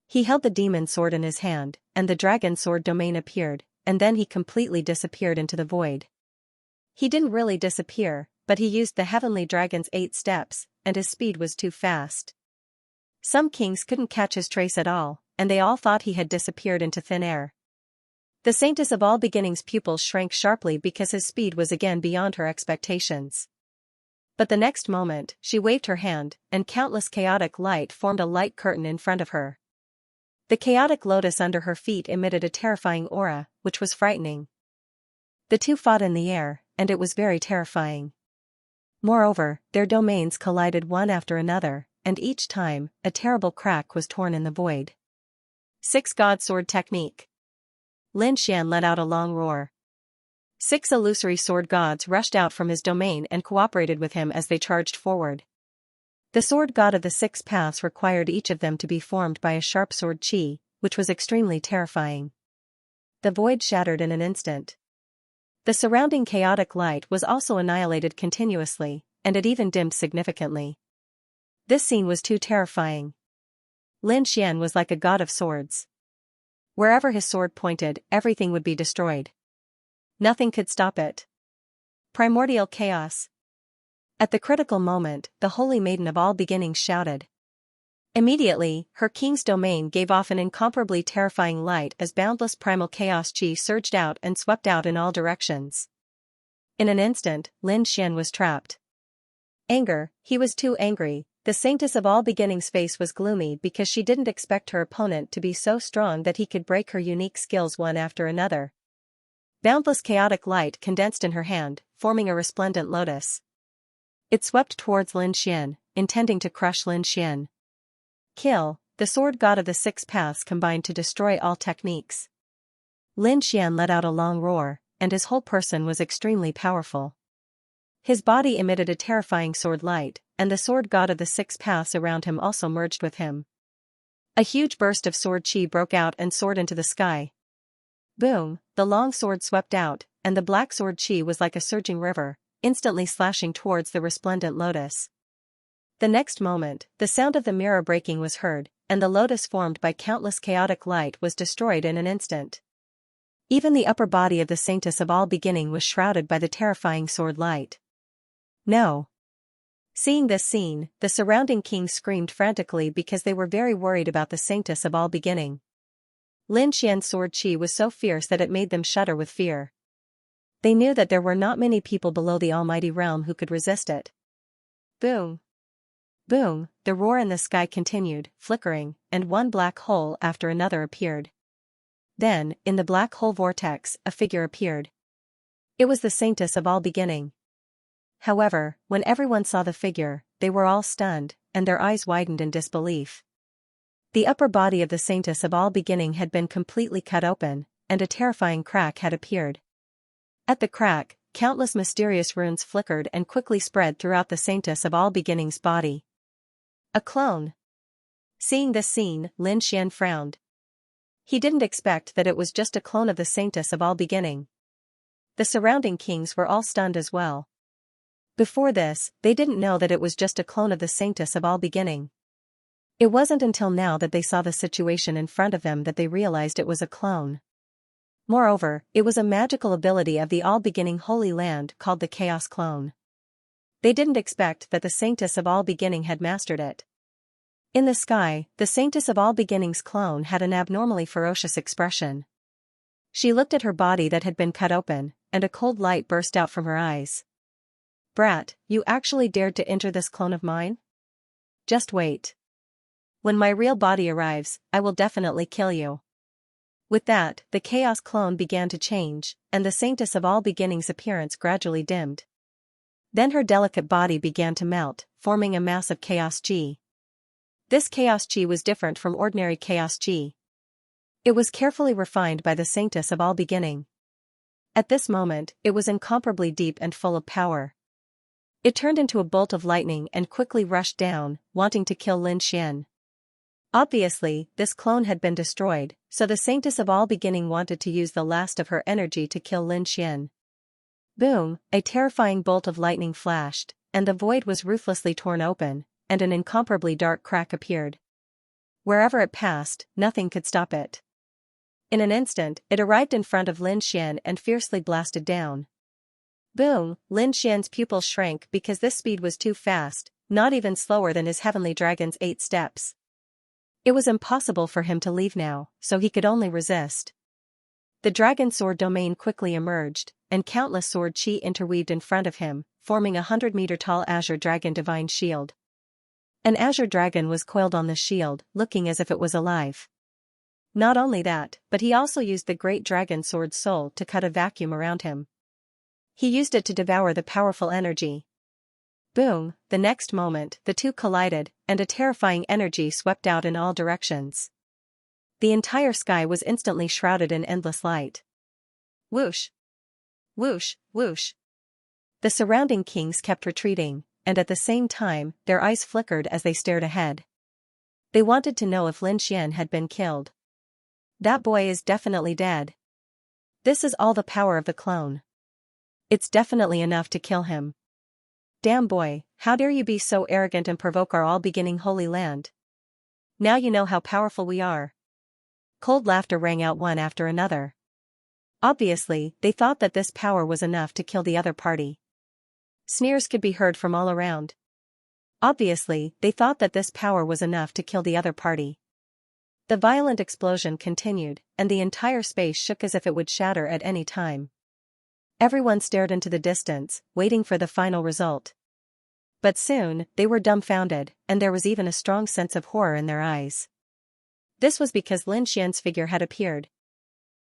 He held the demon sword in his hand, and the dragon sword domain appeared, and then he completely disappeared into the void. He didn't really disappear, but he used the heavenly dragon's 8 steps, and his speed was too fast. Some kings couldn't catch his trace at all, and they all thought he had disappeared into thin air. The saintess of all beginnings' pupils shrank sharply because his speed was again beyond her expectations. But the next moment, she waved her hand, and countless chaotic light formed a light curtain in front of her. The chaotic lotus under her feet emitted a terrifying aura, which was frightening. The two fought in the air, and it was very terrifying. Moreover, their domains collided one after another, and each time, a terrible crack was torn in the void. 6 God Sword Technique. Lin Xian let out a long roar. 6 illusory sword gods rushed out from his domain and cooperated with him as they charged forward. The sword god of the 6 paths required each of them to be formed by a sharp sword chi, which was extremely terrifying. The void shattered in an instant. The surrounding chaotic light was also annihilated continuously, and it even dimmed significantly. This scene was too terrifying. Lin Xian was like a god of swords. Wherever his sword pointed, everything would be destroyed. Nothing could stop it. Primordial chaos. At the critical moment, the Holy Maiden of all beginnings shouted. Immediately, her king's domain gave off an incomparably terrifying light as boundless primal chaos chi surged out and swept out in all directions. In an instant, Lin Xian was trapped. Anger, he was too angry. The saintess of all beginnings' face was gloomy because she didn't expect her opponent to be so strong that he could break her unique skills one after another. Boundless chaotic light condensed in her hand, forming a resplendent lotus. It swept towards Lin Xian, intending to crush Lin Xian. Kill, the sword god of the 6 paths combined to destroy all techniques. Lin Xian let out a long roar, and his whole person was extremely powerful. His body emitted a terrifying sword light, and the sword god of the 6 paths around him also merged with him. A huge burst of sword chi broke out and soared into the sky. Boom, the long sword swept out, and the black sword chi was like a surging river, instantly slashing towards the resplendent lotus. The next moment, the sound of the mirror breaking was heard, and the lotus formed by countless chaotic light was destroyed in an instant. Even the upper body of the saintess of all beginning was shrouded by the terrifying sword light. No. Seeing this scene, the surrounding kings screamed frantically because they were very worried about the saintess of all beginning. Lin Xian's sword chi was so fierce that it made them shudder with fear. They knew that there were not many people below the almighty realm who could resist it. Boom! Boom! The roar in the sky continued, flickering, and one black hole after another appeared. Then, in the black hole vortex, a figure appeared. It was the saintess of all beginning. However, when everyone saw the figure, they were all stunned, and their eyes widened in disbelief. The upper body of the saintess of all beginning had been completely cut open, and a terrifying crack had appeared. At the crack, countless mysterious runes flickered and quickly spread throughout the saintess of all beginning's body. A clone. Seeing this scene, Lin Xian frowned. He didn't expect that it was just a clone of the saintess of all beginning. The surrounding kings were all stunned as well. Before this, they didn't know that it was just a clone of the saintess of all beginning. It wasn't until now that they saw the situation in front of them that they realized it was a clone. Moreover, it was a magical ability of the all-beginning Holy Land called the Chaos Clone. They didn't expect that the saintess of all beginning had mastered it. In the sky, the saintess of all beginning's clone had an abnormally ferocious expression. She looked at her body that had been cut open, and a cold light burst out from her eyes. "Brat, you actually dared to enter this clone of mine? Just wait. When my real body arrives, I will definitely kill you." With that, the chaos clone began to change, and the saintess of all beginning's appearance gradually dimmed. Then her delicate body began to melt, forming a mass of chaos chi. This chaos chi was different from ordinary chaos chi. It was carefully refined by the saintess of all beginning. At this moment, it was incomparably deep and full of power. It turned into a bolt of lightning and quickly rushed down, wanting to kill Lin Xian. Obviously, this clone had been destroyed, so the saintess of all beginning wanted to use the last of her energy to kill Lin Xian. Boom! A terrifying bolt of lightning flashed, and the void was ruthlessly torn open, and an incomparably dark crack appeared. Wherever it passed, nothing could stop it. In an instant, it arrived in front of Lin Xian and fiercely blasted down. Boom! Lin Xian's pupils shrank because this speed was too fast, not even slower than his heavenly dragon's 8 steps. It was impossible for him to leave now, so he could only resist. The dragon sword domain quickly emerged, and countless sword chi interweaved in front of him, forming a 100-meter-tall azure dragon divine shield. An azure dragon was coiled on the shield, looking as if it was alive. Not only that, but he also used the great dragon sword's soul to cut a vacuum around him. He used it to devour the powerful energy. Boom! The next moment, the two collided, and a terrifying energy swept out in all directions. The entire sky was instantly shrouded in endless light. Whoosh! Whoosh! Whoosh! The surrounding kings kept retreating, and at the same time, their eyes flickered as they stared ahead. They wanted to know if Lin Xian had been killed. That boy is definitely dead. This is all the power of the clone. It's definitely enough to kill him. Damn boy, how dare you be so arrogant and provoke our all-beginning Holy Land? Now you know how powerful we are. Cold laughter rang out one after another. Obviously, they thought that this power was enough to kill the other party. Sneers could be heard from all around. Obviously, they thought that this power was enough to kill the other party. The violent explosion continued, and the entire space shook as if it would shatter at any time. Everyone stared into the distance, waiting for the final result. But soon, they were dumbfounded, and there was even a strong sense of horror in their eyes. This was because Lin Xian's figure had appeared.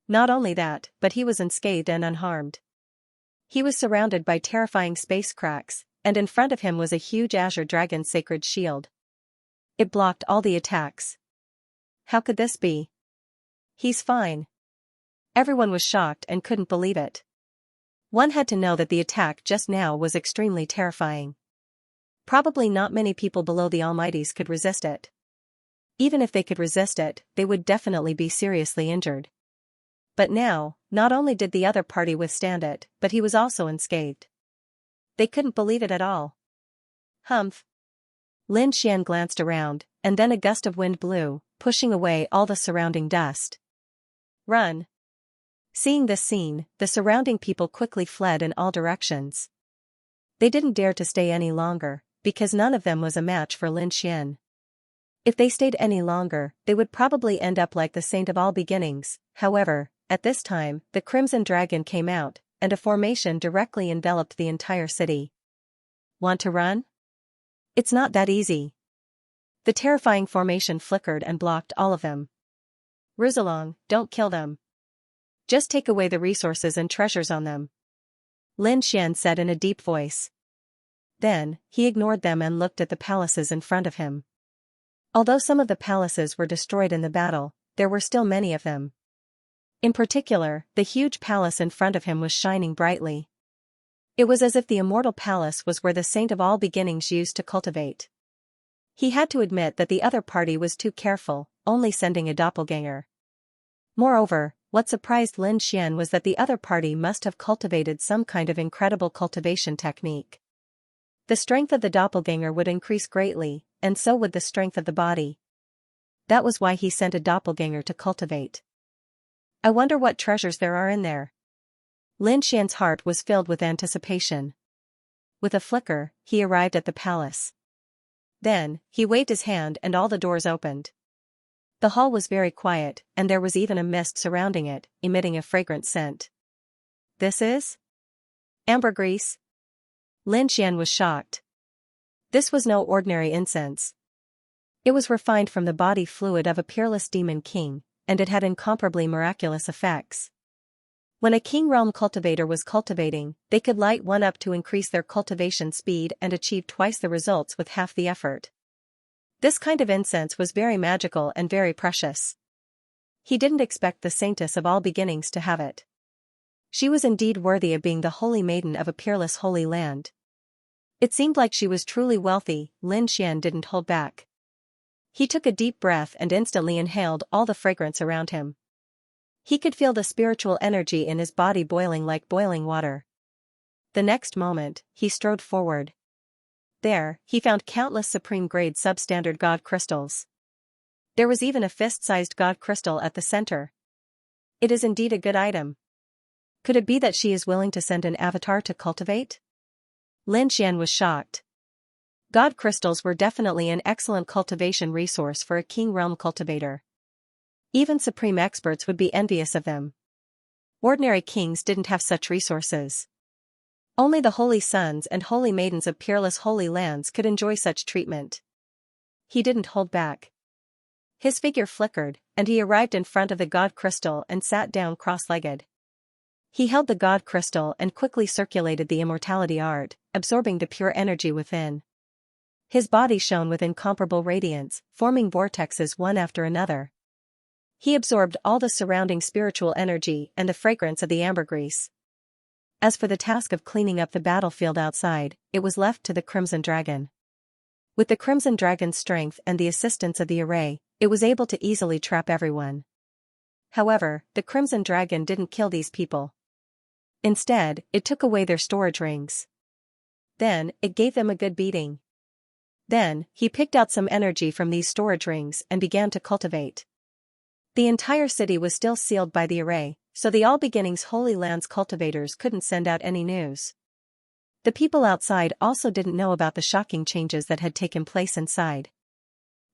Not only that, but he was unscathed and unharmed. He was surrounded by terrifying space cracks, and in front of him was a huge azure dragon's sacred shield. It blocked all the attacks. How could this be? He's fine. Everyone was shocked and couldn't believe it. One had to know that the attack just now was extremely terrifying. Probably not many people below the Almighties could resist it. Even if they could resist it, they would definitely be seriously injured. But now, not only did the other party withstand it, but he was also unscathed. They couldn't believe it at all. Humph. Lin Xian glanced around, and then a gust of wind blew, pushing away all the surrounding dust. Run. Seeing this scene, the surrounding people quickly fled in all directions. They didn't dare to stay any longer, because none of them was a match for Lin Xian. If they stayed any longer, they would probably end up like the Saint of All Beginnings. However, at this time, the Crimson Dragon came out, and a formation directly enveloped the entire city. Want to run? It's not that easy. The terrifying formation flickered and blocked all of them. Ruzalong, don't kill them. Just take away the resources and treasures on them. Lin Xian said in a deep voice. Then, he ignored them and looked at the palaces in front of him. Although some of the palaces were destroyed in the battle, there were still many of them. In particular, the huge palace in front of him was shining brightly. It was as if the immortal palace was where the Saint of All Beginnings used to cultivate. He had to admit that the other party was too careful, only sending a doppelganger. Moreover, what surprised Lin Xian was that the other party must have cultivated some kind of incredible cultivation technique. The strength of the doppelganger would increase greatly, and so would the strength of the body. That was why he sent a doppelganger to cultivate. I wonder what treasures there are in there. Lin Xian's heart was filled with anticipation. With a flicker, he arrived at the palace. Then, he waved his hand and all the doors opened. The hall was very quiet, and there was even a mist surrounding it, emitting a fragrant scent. This is? Ambergris? Lin Xian was shocked. This was no ordinary incense. It was refined from the body fluid of a peerless demon king, and it had incomparably miraculous effects. When a king realm cultivator was cultivating, they could light one up to increase their cultivation speed and achieve twice the results with half the effort. This kind of incense was very magical and very precious. He didn't expect the Saintess of All Beginnings to have it. She was indeed worthy of being the holy maiden of a peerless holy land. It seemed like she was truly wealthy. Lin Xian didn't hold back. He took a deep breath and instantly inhaled all the fragrance around him. He could feel the spiritual energy in his body boiling like boiling water. The next moment, he strode forward. There, he found countless supreme-grade substandard god crystals. There was even a fist-sized god crystal at the center. It is indeed a good item. Could it be that she is willing to send an avatar to cultivate? Lin Xian was shocked. God crystals were definitely an excellent cultivation resource for a king realm cultivator. Even supreme experts would be envious of them. Ordinary kings didn't have such resources. Only the holy sons and holy maidens of peerless holy lands could enjoy such treatment. He didn't hold back. His figure flickered, and he arrived in front of the god crystal and sat down cross-legged. He held the god crystal and quickly circulated the immortality art, absorbing the pure energy within. His body shone with incomparable radiance, forming vortexes one after another. He absorbed all the surrounding spiritual energy and the fragrance of the ambergris. As for the task of cleaning up the battlefield outside, it was left to the Crimson Dragon. With the Crimson Dragon's strength and the assistance of the array, it was able to easily trap everyone. However, the Crimson Dragon didn't kill these people. Instead, it took away their storage rings. Then, it gave them a good beating. Then, he picked out some energy from these storage rings and began to cultivate. The entire city was still sealed by the array, so the All Beginnings Holy Lands cultivators couldn't send out any news. The people outside also didn't know about the shocking changes that had taken place inside.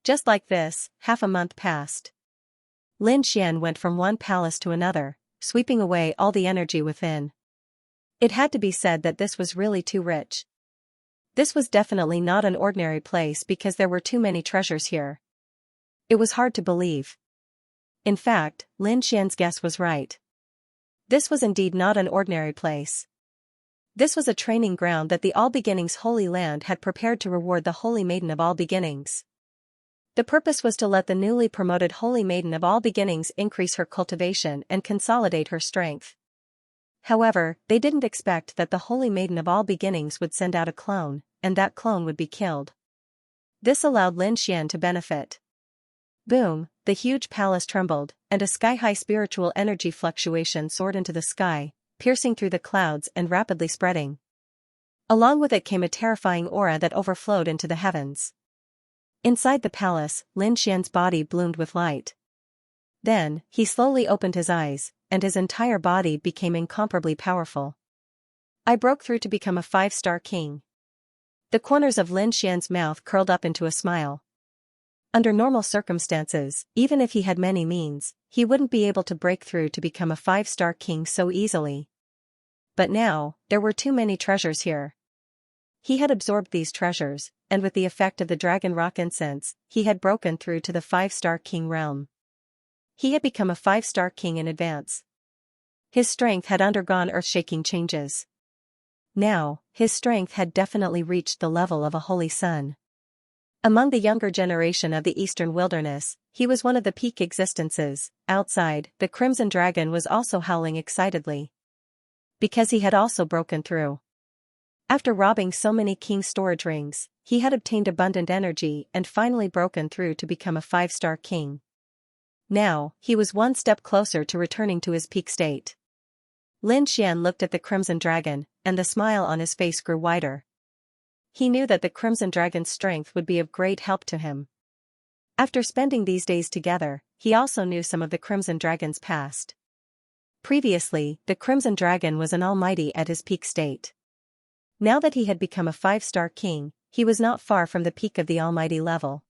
Just like this, half a month passed. Lin Xian went from one palace to another, sweeping away all the energy within. It had to be said that this was really too rich. This was definitely not an ordinary place because there were too many treasures here. It was hard to believe. In fact, Lin Xian's guess was right. This was indeed not an ordinary place. This was a training ground that the All Beginnings Holy Land had prepared to reward the Holy Maiden of All Beginnings. The purpose was to let the newly promoted Holy Maiden of All Beginnings increase her cultivation and consolidate her strength. However, they didn't expect that the Holy Maiden of All Beginnings would send out a clone, and that clone would be killed. This allowed Lin Xian to benefit. Boom, the huge palace trembled, and a sky-high spiritual energy fluctuation soared into the sky, piercing through the clouds and rapidly spreading. Along with it came a terrifying aura that overflowed into the heavens. Inside the palace, Lin Xian's body bloomed with light. Then, he slowly opened his eyes, and his entire body became incomparably powerful. I broke through to become a 5-star king. The corners of Lin Xian's mouth curled up into a smile. Under normal circumstances, even if he had many means, he wouldn't be able to break through to become a 5-star king so easily. But now, there were too many treasures here. He had absorbed these treasures, and with the effect of the dragon rock incense, he had broken through to the 5-star king realm. He had become a 5-star king in advance. His strength had undergone earth-shaking changes. Now, his strength had definitely reached the level of a holy sun. Among the younger generation of the eastern wilderness, he was one of the peak existences. Outside, the crimson dragon was also howling excitedly. Because he had also broken through. After robbing so many king storage rings, he had obtained abundant energy and finally broken through to become a 5-star king. Now, he was one step closer to returning to his peak state. Lin Xian looked at the crimson dragon, and the smile on his face grew wider. He knew that the crimson dragon's strength would be of great help to him. After spending these days together, he also knew some of the crimson dragon's past. Previously, the crimson dragon was an almighty at his peak state. Now that he had become a 5-star king, he was not far from the peak of the almighty level.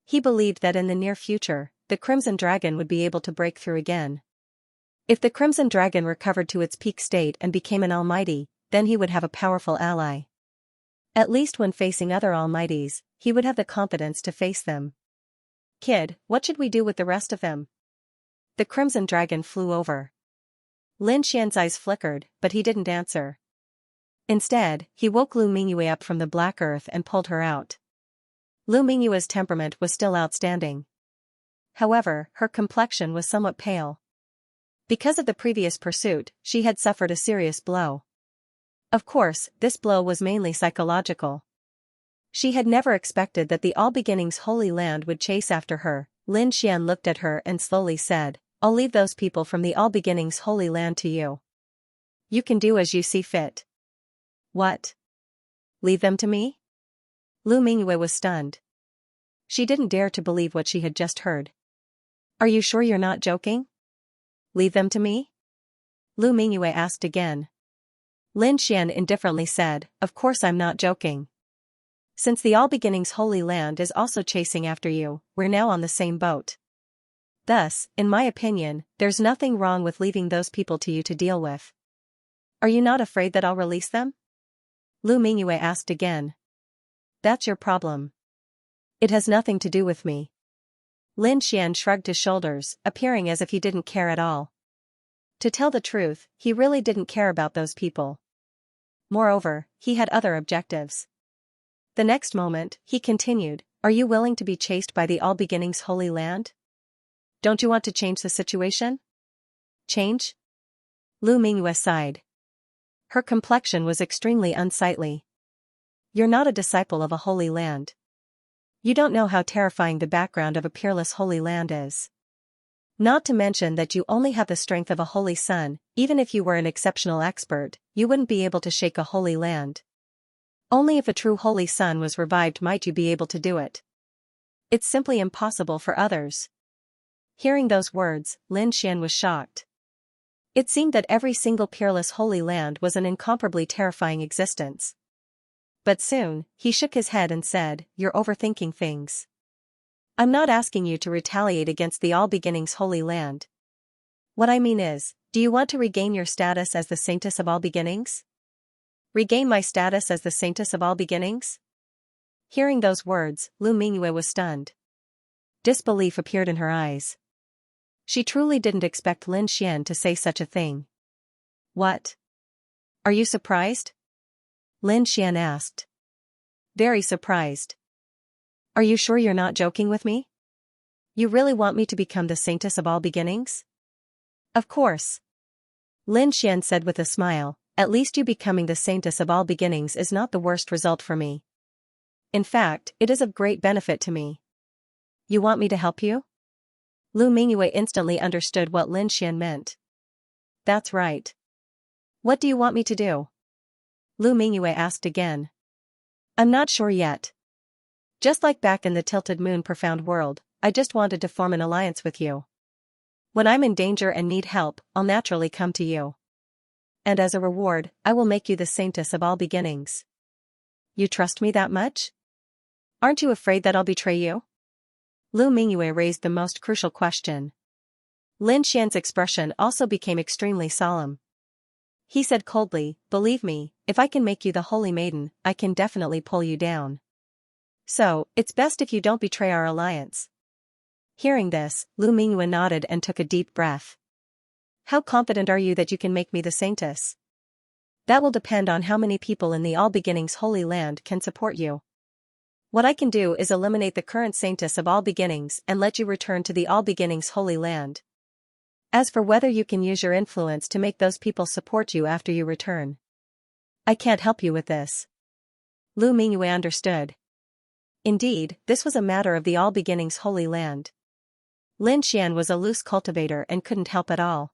He believed that in the near future, the crimson dragon would be able to break through again. If the crimson dragon recovered to its peak state and became an almighty, then he would have a powerful ally. At least when facing other almighties, he would have the confidence to face them. Kid, what should we do with the rest of them? The crimson dragon flew over. Lin Xian's eyes flickered, but he didn't answer. Instead, he woke Lu Mingyue up from the black earth and pulled her out. Lu Mingyue's temperament was still outstanding. However, her complexion was somewhat pale. Because of the previous pursuit, she had suffered a serious blow. Of course, this blow was mainly psychological. She had never expected that the All Beginnings Holy Land would chase after her. Lin Xian looked at her and slowly said, "I'll leave those people from the All Beginnings Holy Land to you. You can do as you see fit." What? Leave them to me? Lu Mingyue was stunned. She didn't dare to believe what she had just heard. Are you sure you're not joking? Leave them to me? Lu Mingyue asked again. Lin Xian indifferently said, "Of course I'm not joking. Since the All Beginnings Holy Land is also chasing after you, we're now on the same boat. Thus, in my opinion, there's nothing wrong with leaving those people to you to deal with. Are you not afraid that I'll release them?" Lu Mingyue asked again. "That's your problem. It has nothing to do with me." Lin Xian shrugged his shoulders, appearing as if he didn't care at all. To tell the truth, he really didn't care about those people. Moreover, he had other objectives. The next moment, he continued, "Are you willing to be chased by the All Beginnings Holy Land? Don't you want to change the situation?" Change? Lu Mingyue sighed. Her complexion was extremely unsightly. "You're not a disciple of a holy land. You don't know how terrifying the background of a peerless holy land is. Not to mention that you only have the strength of a holy sun. Even if you were an exceptional expert, you wouldn't be able to shake a holy land. Only if a true holy sun was revived might you be able to do it. It's simply impossible for others." Hearing those words, Lin Xian was shocked. It seemed that every single peerless holy land was an incomparably terrifying existence. But soon, he shook his head and said, "You're overthinking things. I'm not asking you to retaliate against the All Beginnings Holy Land. What I mean is, do you want to regain your status as the Saintess of All Beginnings?" "Regain my status as the Saintess of All Beginnings?" Hearing those words, Lu Mingyue was stunned. Disbelief appeared in her eyes. She truly didn't expect Lin Xian to say such a thing. "What? Are you surprised?" Lin Xian asked. "Very surprised. Are you sure you're not joking with me? You really want me to become the Saintess of All Beginnings?" "Of course." Lin Xian said with a smile, "At least you becoming the Saintess of All Beginnings is not the worst result for me. In fact, it is of great benefit to me. You want me to help you? Lu Mingyue instantly understood what Lin Xian meant. That's right. What do you want me to do? Lu Mingyue asked again. I'm not sure yet. Just like back in the Tilted Moon Profound World, I just wanted to form an alliance with you. When I'm in danger and need help, I'll naturally come to you. And as a reward, I will make you the saintess of all beginnings. You trust me that much? Aren't you afraid that I'll betray you? Lu Mingyue raised the most crucial question. Lin Xian's expression also became extremely solemn. He said coldly, believe me, if I can make you the holy maiden, I can definitely pull you down. So, it's best if you don't betray our alliance. Hearing this, Lu Mingyue nodded and took a deep breath. How confident are you that you can make me the saintess? That will depend on how many people in the All Beginnings Holy Land can support you. What I can do is eliminate the current saintess of All Beginnings and let you return to the All Beginnings Holy Land. As for whether you can use your influence to make those people support you after you return, I can't help you with this. Lu Mingyue understood. Indeed, this was a matter of the All Beginnings Holy Land. Lin Xian was a loose cultivator and couldn't help at all.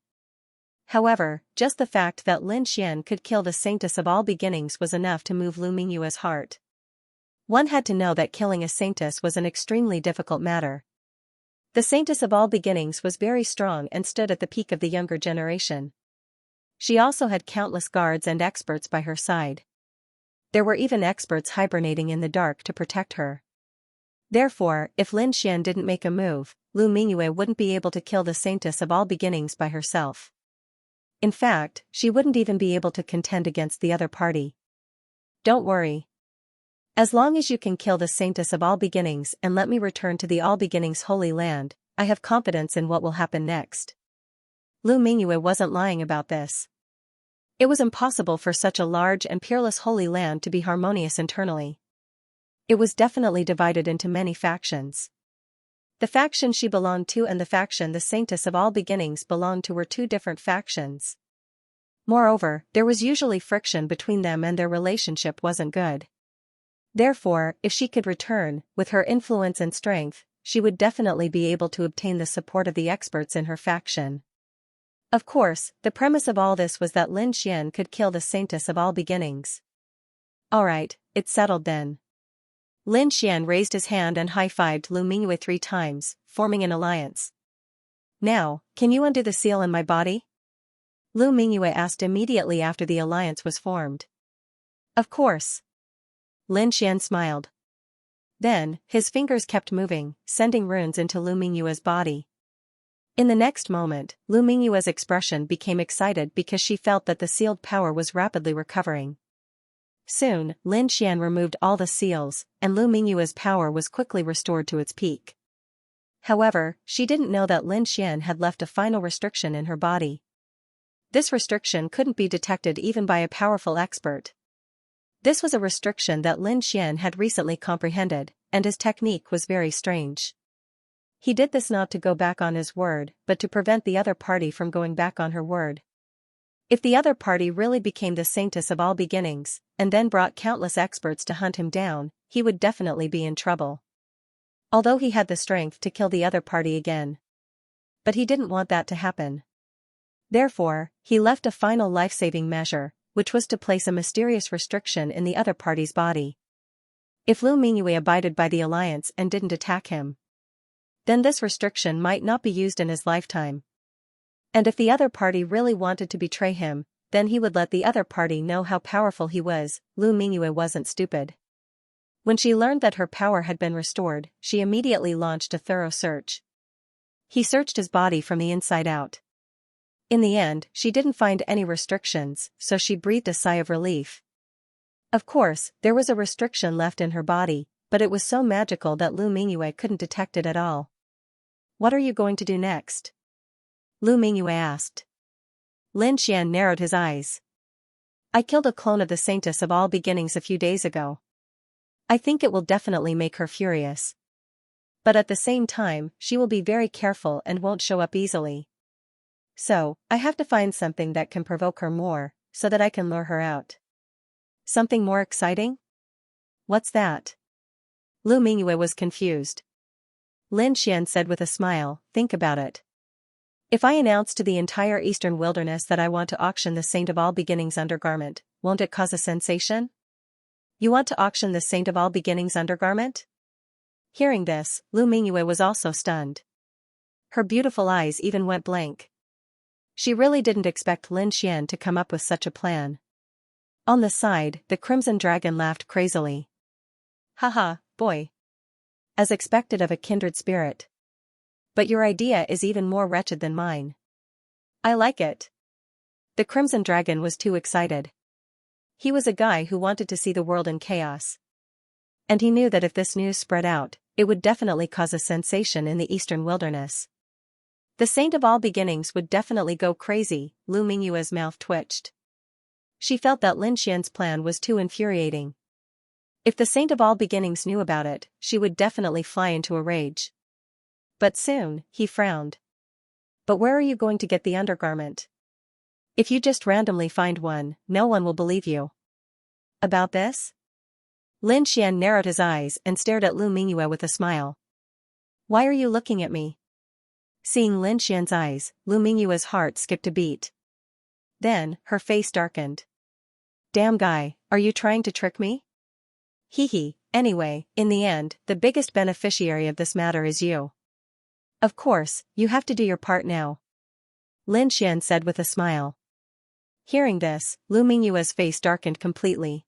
However, just the fact that Lin Xian could kill the saintess of all beginnings was enough to move Lu Mingyue's heart. One had to know that killing a saintess was an extremely difficult matter. The saintess of all beginnings was very strong and stood at the peak of the younger generation. She also had countless guards and experts by her side. There were even experts hibernating in the dark to protect her. Therefore, if Lin Xian didn't make a move, Lu Mingyue wouldn't be able to kill the saintess of all beginnings by herself. In fact, she wouldn't even be able to contend against the other party. Don't worry. As long as you can kill the saintess of all beginnings and let me return to the All Beginnings Holy Land, I have confidence in what will happen next. Lu Mingyue wasn't lying about this. It was impossible for such a large and peerless holy land to be harmonious internally. It was definitely divided into many factions. The faction she belonged to and the faction the saintess of all beginnings belonged to were two different factions. Moreover, there was usually friction between them and their relationship wasn't good. Therefore, if she could return, with her influence and strength, she would definitely be able to obtain the support of the experts in her faction. Of course, the premise of all this was that Lin Xian could kill the saintess of all beginnings. Alright, it's settled then. Lin Xian raised his hand and high-fived Lu Mingyue 3 times, forming an alliance. Now, can you undo the seal in my body? Lu Mingyue asked immediately after the alliance was formed. Of course. Lin Xian smiled. Then, his fingers kept moving, sending runes into Lu Mingyue's body. In the next moment, Lu Mingyue's expression became excited because she felt that the sealed power was rapidly recovering. Soon, Lin Xian removed all the seals, and Lu Mingyue's power was quickly restored to its peak. However, she didn't know that Lin Xian had left a final restriction in her body. This restriction couldn't be detected even by a powerful expert. This was a restriction that Lin Xian had recently comprehended, and his technique was very strange. He did this not to go back on his word, but to prevent the other party from going back on her word. If the other party really became the saintess of all beginnings, and then brought countless experts to hunt him down, he would definitely be in trouble. Although he had the strength to kill the other party again. But he didn't want that to happen. Therefore, he left a final life-saving measure, which was to place a mysterious restriction in the other party's body. If Lu Mingyue abided by the alliance and didn't attack him, then this restriction might not be used in his lifetime. And if the other party really wanted to betray him, then he would let the other party know how powerful he was. Lu Mingyue wasn't stupid. When she learned that her power had been restored, she immediately launched a thorough search. He searched his body from the inside out. In the end, she didn't find any restrictions, so she breathed a sigh of relief. Of course, there was a restriction left in her body, but it was so magical that Lu Mingyue couldn't detect it at all. What are you going to do next? Lu Mingyue asked. Lin Xian narrowed his eyes. I killed a clone of the saintess of all beginnings a few days ago. I think it will definitely make her furious. But at the same time, she will be very careful and won't show up easily. So, I have to find something that can provoke her more, so that I can lure her out. Something more exciting? What's that? Lu Mingyue was confused. Lin Xian said with a smile, think about it. If I announce to the entire eastern wilderness that I want to auction the Saint of All Beginnings undergarment, won't it cause a sensation? You want to auction the Saint of All Beginnings undergarment? Hearing this, Lu Mingyue was also stunned. Her beautiful eyes even went blank. She really didn't expect Lin Xian to come up with such a plan. On the side, the Crimson Dragon laughed crazily. Haha, boy. As expected of a kindred spirit. But your idea is even more wretched than mine. I like it. The Crimson Dragon was too excited. He was a guy who wanted to see the world in chaos. And he knew that if this news spread out, it would definitely cause a sensation in the eastern wilderness. The Saint of All Beginnings would definitely go crazy. Lu Mingyue's mouth twitched. She felt that Lin Xian's plan was too infuriating. If the Saint of All Beginnings knew about it, she would definitely fly into a rage. But soon, he frowned. But where are you going to get the undergarment? If you just randomly find one, no one will believe you. About this? Lin Xian narrowed his eyes and stared at Lu Mingyue with a smile. Why are you looking at me? Seeing Lin Xian's eyes, Lu Mingyue's heart skipped a beat. Then, her face darkened. Damn guy, are you trying to trick me? Hee hee, anyway, in the end, the biggest beneficiary of this matter is you. Of course, you have to do your part now. Lin Xian said with a smile. Hearing this, Lu Mingyue's face darkened completely.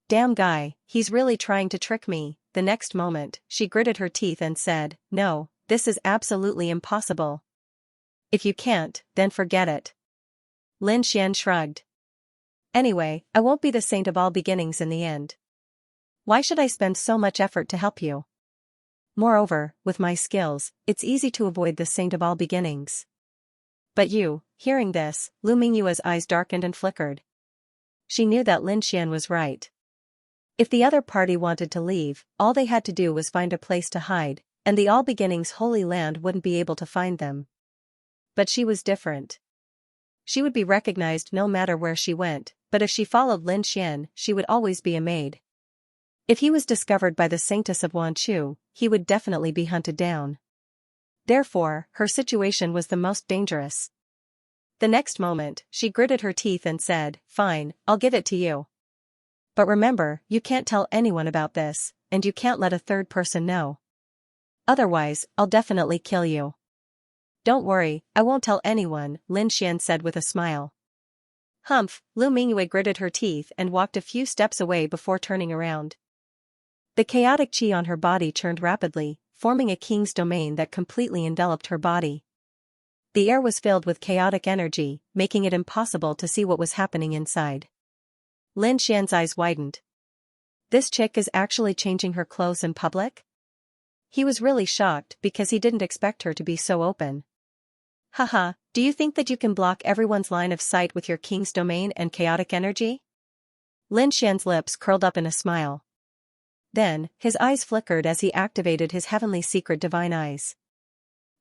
Damn guy, he's really trying to trick me. The next moment, she gritted her teeth and said, no, this is absolutely impossible. If you can't, then forget it. Lin Xian shrugged. Anyway, I won't be the Saint of All Beginnings in the end. Why should I spend so much effort to help you? Moreover, with my skills, it's easy to avoid the Saint of All Beginnings. But you, hearing this, Lu Mingyue's eyes darkened and flickered. She knew that Lin Xian was right. If the other party wanted to leave, all they had to do was find a place to hide, and the All Beginnings Holy Land wouldn't be able to find them. But she was different. She would be recognized no matter where she went, but if she followed Lin Xian, she would always be a maid. If he was discovered by the Saintess of Wanchu, he would definitely be hunted down. Therefore, her situation was the most dangerous. The next moment, she gritted her teeth and said, fine, I'll give it to you. But remember, you can't tell anyone about this, and you can't let a third person know. Otherwise, I'll definitely kill you. Don't worry, I won't tell anyone, Lin Xian said with a smile. Humph, Lu Mingyue gritted her teeth and walked a few steps away before turning around. The chaotic qi on her body churned rapidly, forming a king's domain that completely enveloped her body. The air was filled with chaotic energy, making it impossible to see what was happening inside. Lin Xian's eyes widened. This chick is actually changing her clothes in public? He was really shocked because he didn't expect her to be so open. Haha, do you think that you can block everyone's line of sight with your king's domain and chaotic energy? Lin Xian's lips curled up in a smile. Then, his eyes flickered as he activated his heavenly secret divine eyes.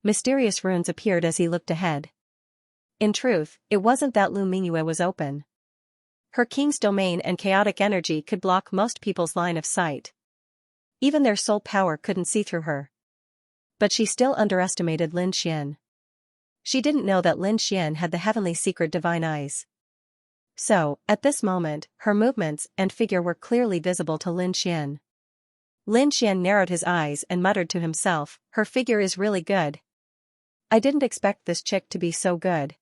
Mysterious runes appeared as he looked ahead. In truth, it wasn't that Lu Mingyue was open. Her king's domain and chaotic energy could block most people's line of sight. Even their soul power couldn't see through her. But she still underestimated Lin Xian. She didn't know that Lin Xian had the heavenly secret divine eyes. So, at this moment, her movements and figure were clearly visible to Lin Xian. Lin Xian narrowed his eyes and muttered to himself, her figure is really good. I didn't expect this chick to be so good.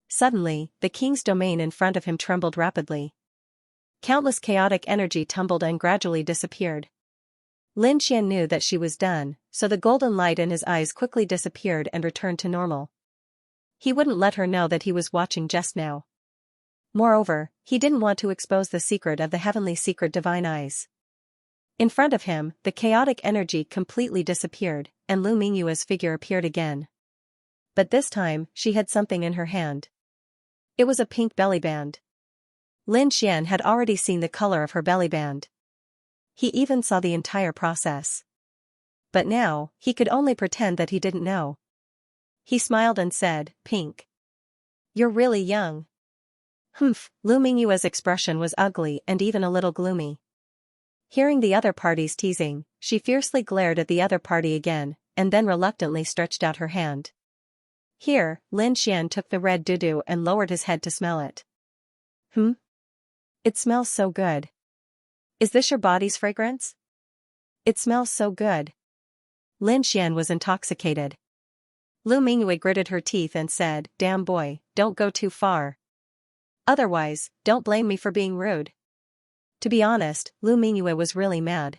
Suddenly, the king's domain in front of him trembled rapidly. Countless chaotic energy tumbled and gradually disappeared. Lin Xian knew that she was done, so the golden light in his eyes quickly disappeared and returned to normal. He wouldn't let her know that he was watching just now. Moreover, he didn't want to expose the secret of the heavenly secret divine eyes. In front of him, the chaotic energy completely disappeared, and Lu Mingyue's figure appeared again. But this time, she had something in her hand. It was a pink belly band. Lin Xian had already seen the color of her belly band. He even saw the entire process. But now, he could only pretend that he didn't know. He smiled and said, pink. You're really young. Humph, Lu Mingyue's expression was ugly and even a little gloomy. Hearing the other party's teasing, she fiercely glared at the other party again, and then reluctantly stretched out her hand. Here, Lin Xian took the red doo-doo and lowered his head to smell it. It smells so good. Is this your body's fragrance? It smells so good. Lin Xian was intoxicated. Lu Mingyue gritted her teeth and said, "Damn boy, don't go too far. Otherwise, don't blame me for being rude." To be honest, Lu Mingyue was really mad.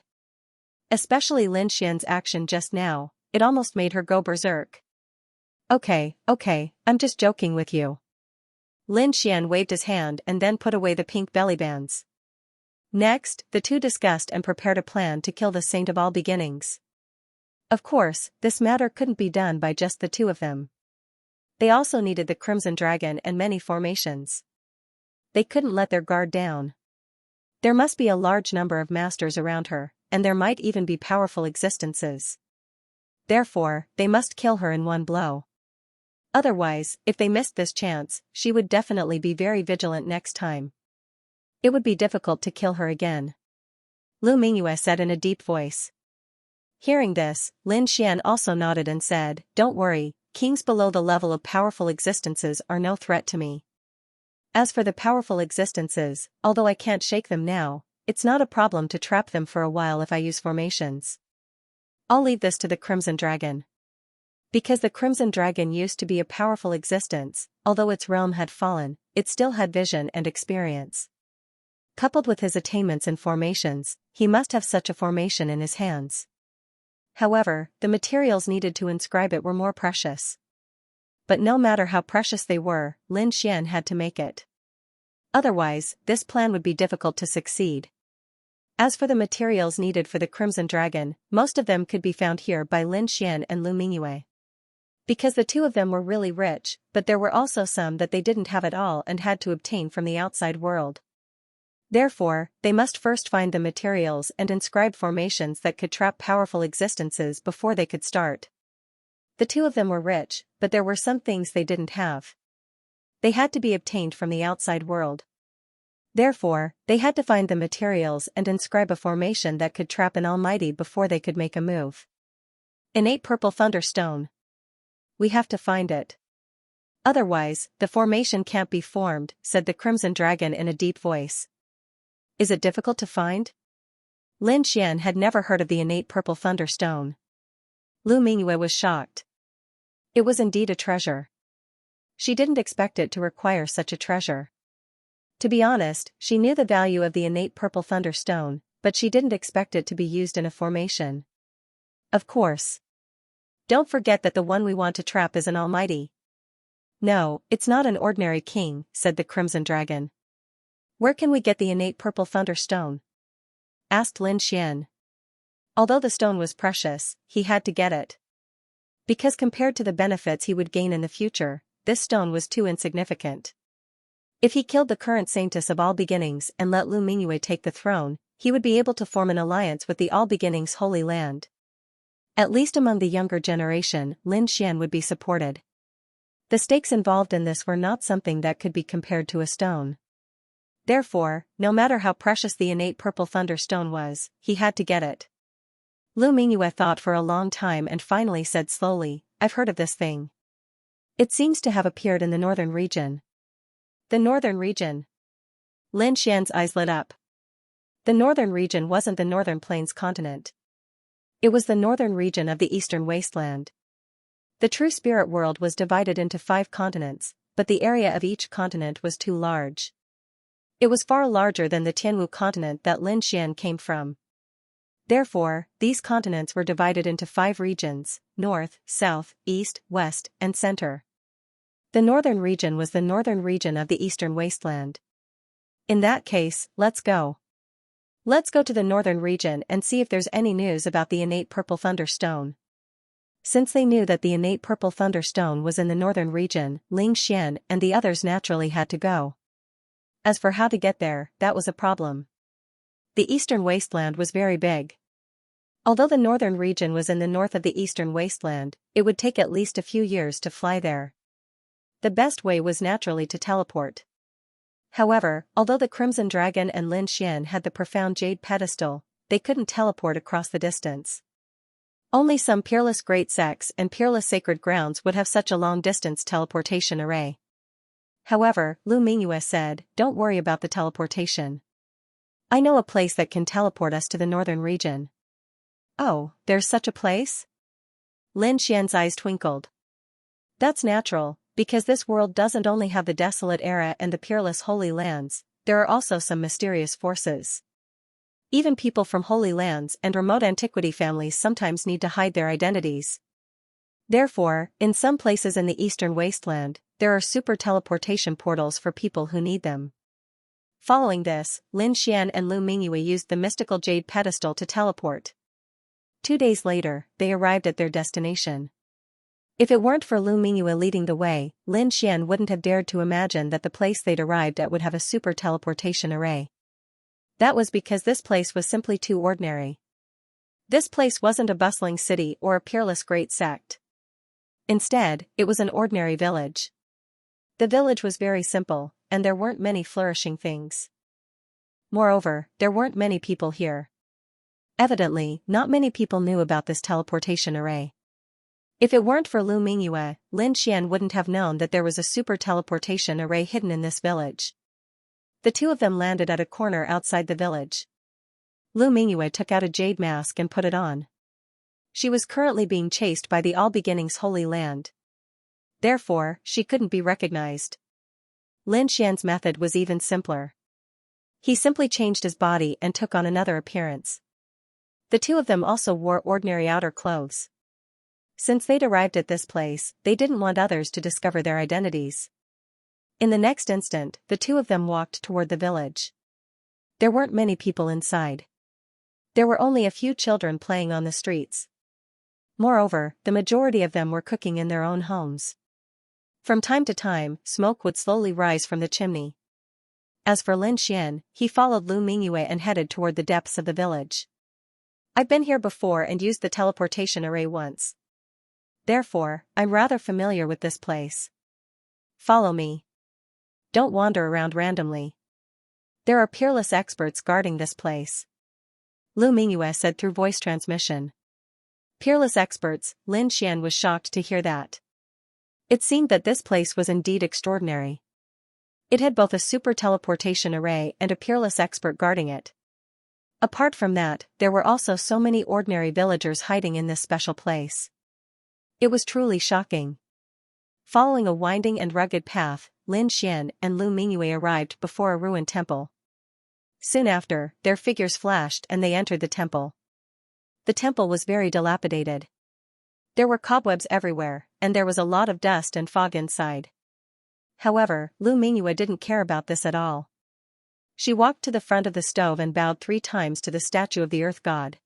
Especially Lin Xian's action just now, it almost made her go berserk. Okay, I'm just joking with you." Lin Xian waved his hand and then put away the pink belly bands. Next, the two discussed and prepared a plan to kill the Saint of all beginnings. Of course, this matter couldn't be done by just the two of them. They also needed the Crimson Dragon and many formations. They couldn't let their guard down. There must be a large number of masters around her, and there might even be powerful existences. Therefore, they must kill her in one blow. Otherwise, if they missed this chance, she would definitely be very vigilant next time. It would be difficult to kill her again. Lu Mingyue said in a deep voice. Hearing this, Lin Xian also nodded and said, "Don't worry, kings below the level of powerful existences are no threat to me. As for the powerful existences, although I can't shake them now, it's not a problem to trap them for a while if I use formations. I'll leave this to the Crimson Dragon." Because the Crimson Dragon used to be a powerful existence, although its realm had fallen, it still had vision and experience. Coupled with his attainments in formations, he must have such a formation in his hands. However, the materials needed to inscribe it were more precious. But no matter how precious they were, Lin Xian had to make it. Otherwise, this plan would be difficult to succeed. As for the materials needed for the Crimson Dragon, most of them could be found here by Lin Xian and Lu Mingyue. Because the two of them were really rich, but there were also some that they didn't have at all and had to obtain from the outside world. Therefore, they must first find the materials and inscribe formations that could trap powerful existences before they could start. The two of them were rich, but there were some things they didn't have. They had to be obtained from the outside world. Therefore, they had to find the materials and inscribe a formation that could trap an almighty before they could make a move. Innate purple thunderstone. We have to find it. Otherwise, the formation can't be formed, said the Crimson Dragon in a deep voice. Is it difficult to find? Lin Xian had never heard of the innate purple thunderstone. Lu Mingyue was shocked. It was indeed a treasure. She didn't expect it to require such a treasure. To be honest, she knew the value of the innate purple thunderstone, but she didn't expect it to be used in a formation. Of course. Don't forget that the one we want to trap is an almighty. No, it's not an ordinary king, said the Crimson Dragon. Where can we get the innate purple thunderstone? Asked Lin Xian. Although the stone was precious, he had to get it. Because compared to the benefits he would gain in the future, this stone was too insignificant. If he killed the current saintess of all beginnings and let Lu Mingyue take the throne, he would be able to form an alliance with the All Beginnings Holy Land. At least among the younger generation, Lin Xian would be supported. The stakes involved in this were not something that could be compared to a stone. Therefore, no matter how precious the innate purple thunderstone was, he had to get it. Lu Mingyue thought for a long time and finally said slowly, "I've heard of this thing. It seems to have appeared in the northern region." The northern region. Lin Xian's eyes lit up. The northern region wasn't the northern plains continent. It was the northern region of the eastern wasteland. The true spirit world was divided into 5 continents, but the area of each continent was too large. It was far larger than the Tianwu continent that Lin Xian came from. Therefore, these continents were divided into 5 regions: north, south, east, west, and center. The northern region was the northern region of the eastern wasteland. In that case, let's go. Let's go to the northern region and see if there's any news about the innate purple thunderstone. Since they knew that the innate purple thunderstone was in the northern region, Lin Xian and the others naturally had to go. As for how to get there, that was a problem. The eastern wasteland was very big. Although the northern region was in the north of the eastern wasteland, it would take at least a few years to fly there. The best way was naturally to teleport. However, although the Crimson Dragon and Lin Xian had the profound jade pedestal, they couldn't teleport across the distance. Only some peerless great sects and peerless sacred grounds would have such a long-distance teleportation array. However, Lu Mingyue said, "Don't worry about the teleportation. I know a place that can teleport us to the northern region." "Oh, there's such a place?" Lin Xian's eyes twinkled. "That's natural, because this world doesn't only have the desolate era and the peerless holy lands, there are also some mysterious forces. Even people from holy lands and remote antiquity families sometimes need to hide their identities. Therefore, in some places in the eastern wasteland, there are super teleportation portals for people who need them." Following this, Lin Xian and Lu Mingyue used the mystical jade pedestal to teleport. 2 days later, they arrived at their destination. If it weren't for Lu Mingyue leading the way, Lin Xian wouldn't have dared to imagine that the place they'd arrived at would have a super teleportation array. That was because this place was simply too ordinary. This place wasn't a bustling city or a peerless great sect. Instead, it was an ordinary village. The village was very simple, and there weren't many flourishing things. Moreover, there weren't many people here. Evidently, not many people knew about this teleportation array. If it weren't for Lu Mingyue, Lin Xian wouldn't have known that there was a super teleportation array hidden in this village. The two of them landed at a corner outside the village. Lu Mingyue took out a jade mask and put it on. She was currently being chased by the All Beginnings Holy Land. Therefore, she couldn't be recognized. Lin Xian's method was even simpler. He simply changed his body and took on another appearance. The two of them also wore ordinary outer clothes. Since they'd arrived at this place, they didn't want others to discover their identities. In the next instant, the two of them walked toward the village. There weren't many people inside. There were only a few children playing on the streets. Moreover, the majority of them were cooking in their own homes. From time to time, smoke would slowly rise from the chimney. As for Lin Xian, he followed Lu Mingyue and headed toward the depths of the village. "I've been here before and used the teleportation array once. Therefore, I'm rather familiar with this place. Follow me. Don't wander around randomly. There are peerless experts guarding this place," Lu Mingyue said through voice transmission. Peerless experts, Lin Xian was shocked to hear that. It seemed that this place was indeed extraordinary. It had both a super teleportation array and a peerless expert guarding it. Apart from that, there were also so many ordinary villagers hiding in this special place. It was truly shocking. Following a winding and rugged path, Lin Xian and Lu Mingyue arrived before a ruined temple. Soon after, their figures flashed and they entered the temple. The temple was very dilapidated. There were cobwebs everywhere, and there was a lot of dust and fog inside. However, Lu Mingyue didn't care about this at all. She walked to the front of the stove and bowed 3 times to the statue of the earth god.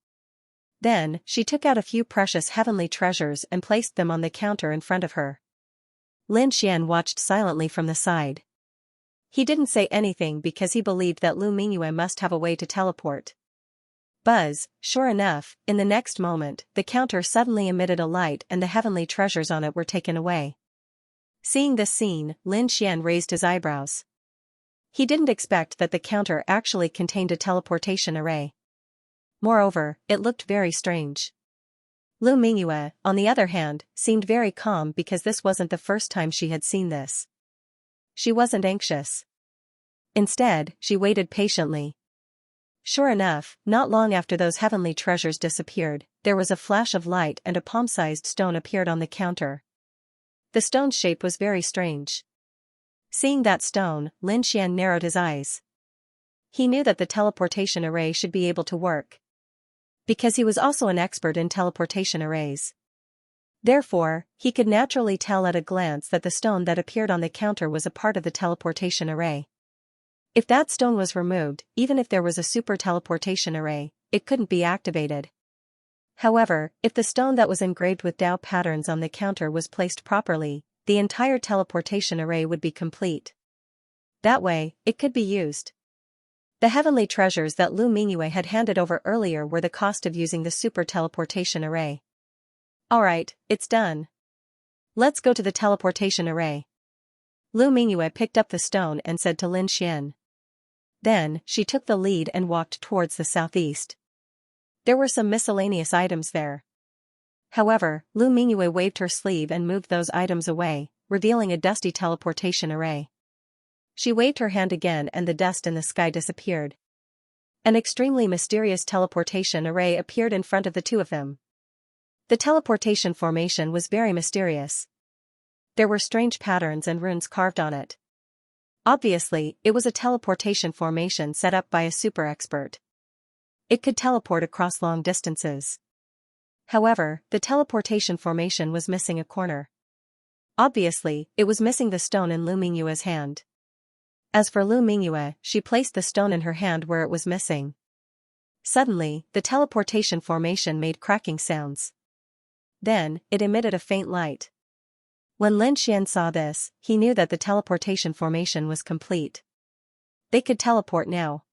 Then, she took out a few precious heavenly treasures and placed them on the counter in front of her. Lin Xian watched silently from the side. He didn't say anything because he believed that Lu Mingyue must have a way to teleport. Buzz, sure enough, in the next moment, the counter suddenly emitted a light and the heavenly treasures on it were taken away. Seeing this scene, Lin Xian raised his eyebrows. He didn't expect that the counter actually contained a teleportation array. Moreover, it looked very strange. Lu Mingyue, on the other hand, seemed very calm because this wasn't the first time she had seen this. She wasn't anxious. Instead, she waited patiently. Sure enough, not long after those heavenly treasures disappeared, there was a flash of light and a palm-sized stone appeared on the counter. The stone's shape was very strange. Seeing that stone, Lin Xian narrowed his eyes. He knew that the teleportation array should be able to work, because he was also an expert in teleportation arrays. Therefore, he could naturally tell at a glance that the stone that appeared on the counter was a part of the teleportation array. If that stone was removed, even if there was a super teleportation array, it couldn't be activated. However, if the stone that was engraved with Dao patterns on the counter was placed properly, the entire teleportation array would be complete. That way, it could be used. The heavenly treasures that Lu Mingyue had handed over earlier were the cost of using the super teleportation array. Alright, it's done. Let's go to the teleportation array. Lu Mingyue picked up the stone and said to Lin Xian. Then, she took the lead and walked towards the southeast. There were some miscellaneous items there. However, Lu Mingyue waved her sleeve and moved those items away, revealing a dusty teleportation array. She waved her hand again and the dust in the sky disappeared. An extremely mysterious teleportation array appeared in front of the two of them. The teleportation formation was very mysterious. There were strange patterns and runes carved on it. Obviously, it was a teleportation formation set up by a super expert. It could teleport across long distances. However, the teleportation formation was missing a corner. Obviously, it was missing the stone in Lu Mingyue's hand. As for Lu Mingyue, she placed the stone in her hand where it was missing. Suddenly, the teleportation formation made cracking sounds. Then, it emitted a faint light. When Lin Xian saw this, he knew that the teleportation formation was complete. They could teleport now.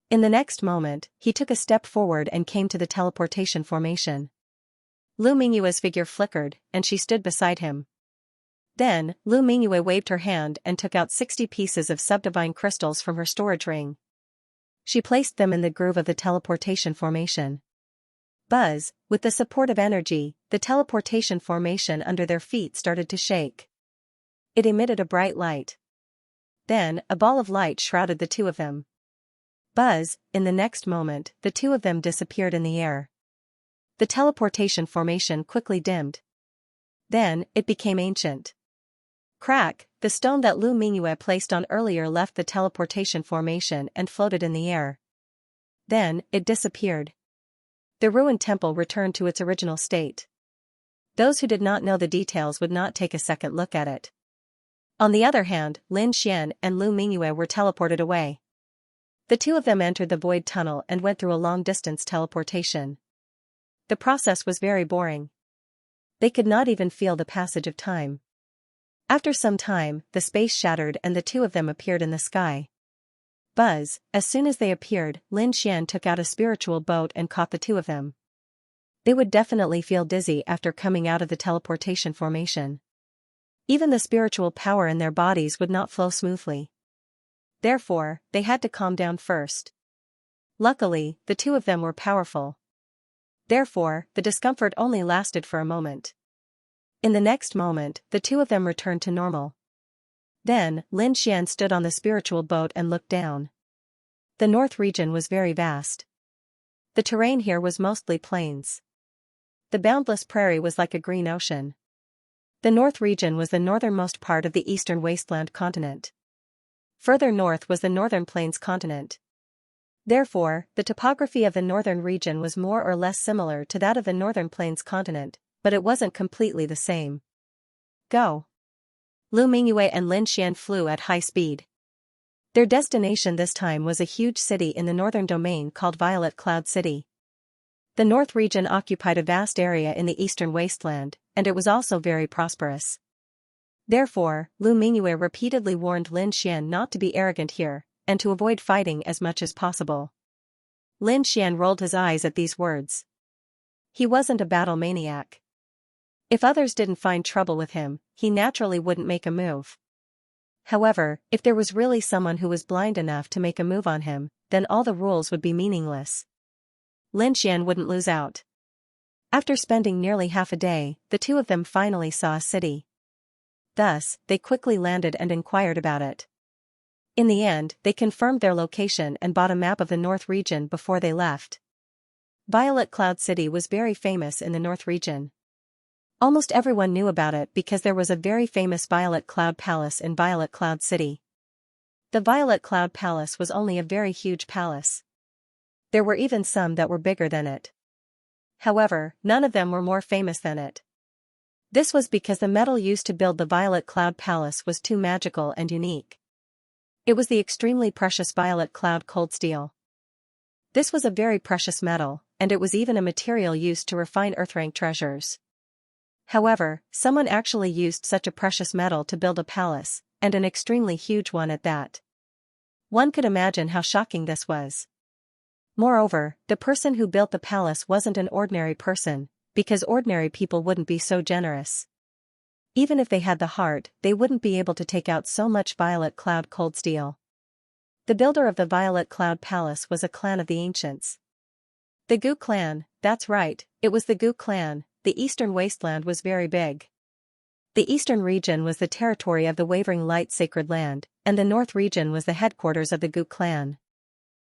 In the next moment, he took a step forward and came to the teleportation formation. Lu Mingyue's figure flickered, and she stood beside him. Then, Lu Mingyue waved her hand and took out 60 pieces of subdivine crystals from her storage ring. She placed them in the groove of the teleportation formation. Buzz, with the support of energy, the teleportation formation under their feet started to shake. It emitted a bright light. Then, a ball of light shrouded the two of them. Buzz, in the next moment, the two of them disappeared in the air. The teleportation formation quickly dimmed. Then, it became ancient. Crack, the stone that Lu Mingyue placed on earlier left the teleportation formation and floated in the air. Then, it disappeared. The ruined temple returned to its original state. Those who did not know the details would not take a second look at it. On the other hand, Lin Xian and Lu Mingyue were teleported away. The two of them entered the void tunnel and went through a long-distance teleportation. The process was very boring. They could not even feel the passage of time. After some time, the space shattered and the two of them appeared in the sky. Buzz, as soon as they appeared, Lin Xian took out a spiritual boat and caught the two of them. They would definitely feel dizzy after coming out of the teleportation formation. Even the spiritual power in their bodies would not flow smoothly. Therefore, they had to calm down first. Luckily, the two of them were powerful. Therefore, the discomfort only lasted for a moment. In the next moment, the two of them returned to normal. Then, Lin Xian stood on the spiritual boat and looked down. The north region was very vast. The terrain here was mostly plains. The boundless prairie was like a green ocean. The north region was the northernmost part of the eastern wasteland continent. Further north was the northern plains continent. Therefore, the topography of the northern region was more or less similar to that of the northern plains continent, but it wasn't completely the same. Go! Lu Mingyue and Lin Xian flew at high speed. Their destination this time was a huge city in the northern domain called Violet Cloud City. The north region occupied a vast area in the eastern wasteland, and it was also very prosperous. Therefore, Lu Mingyue repeatedly warned Lin Xian not to be arrogant here, and to avoid fighting as much as possible. Lin Xian rolled his eyes at these words. He wasn't a battle maniac. If others didn't find trouble with him, he naturally wouldn't make a move. However, if there was really someone who was blind enough to make a move on him, then all the rules would be meaningless. Lin Xian wouldn't lose out. After spending nearly half a day, the two of them finally saw a city. Thus, they quickly landed and inquired about it. In the end, they confirmed their location and bought a map of the north region before they left. Violet Cloud City was very famous in the north region. Almost everyone knew about it because there was a very famous Violet Cloud Palace in Violet Cloud City. The Violet Cloud Palace was only a very huge palace. There were even some that were bigger than it. However, none of them were more famous than it. This was because the metal used to build the Violet Cloud Palace was too magical and unique. It was the extremely precious Violet Cloud Cold Steel. This was a very precious metal, and it was even a material used to refine earth-rank treasures. However, someone actually used such a precious metal to build a palace, and an extremely huge one at that. One could imagine how shocking this was. Moreover, the person who built the palace wasn't an ordinary person, because ordinary people wouldn't be so generous. Even if they had the heart, they wouldn't be able to take out so much Violet Cloud Cold Steel. The builder of the Violet Cloud Palace was a clan of the ancients. The Gu clan, that's right, it was the Gu clan, the eastern wasteland was very big. The eastern region was the territory of the Wavering Light Sacred Land, and the north region was the headquarters of the Gu clan.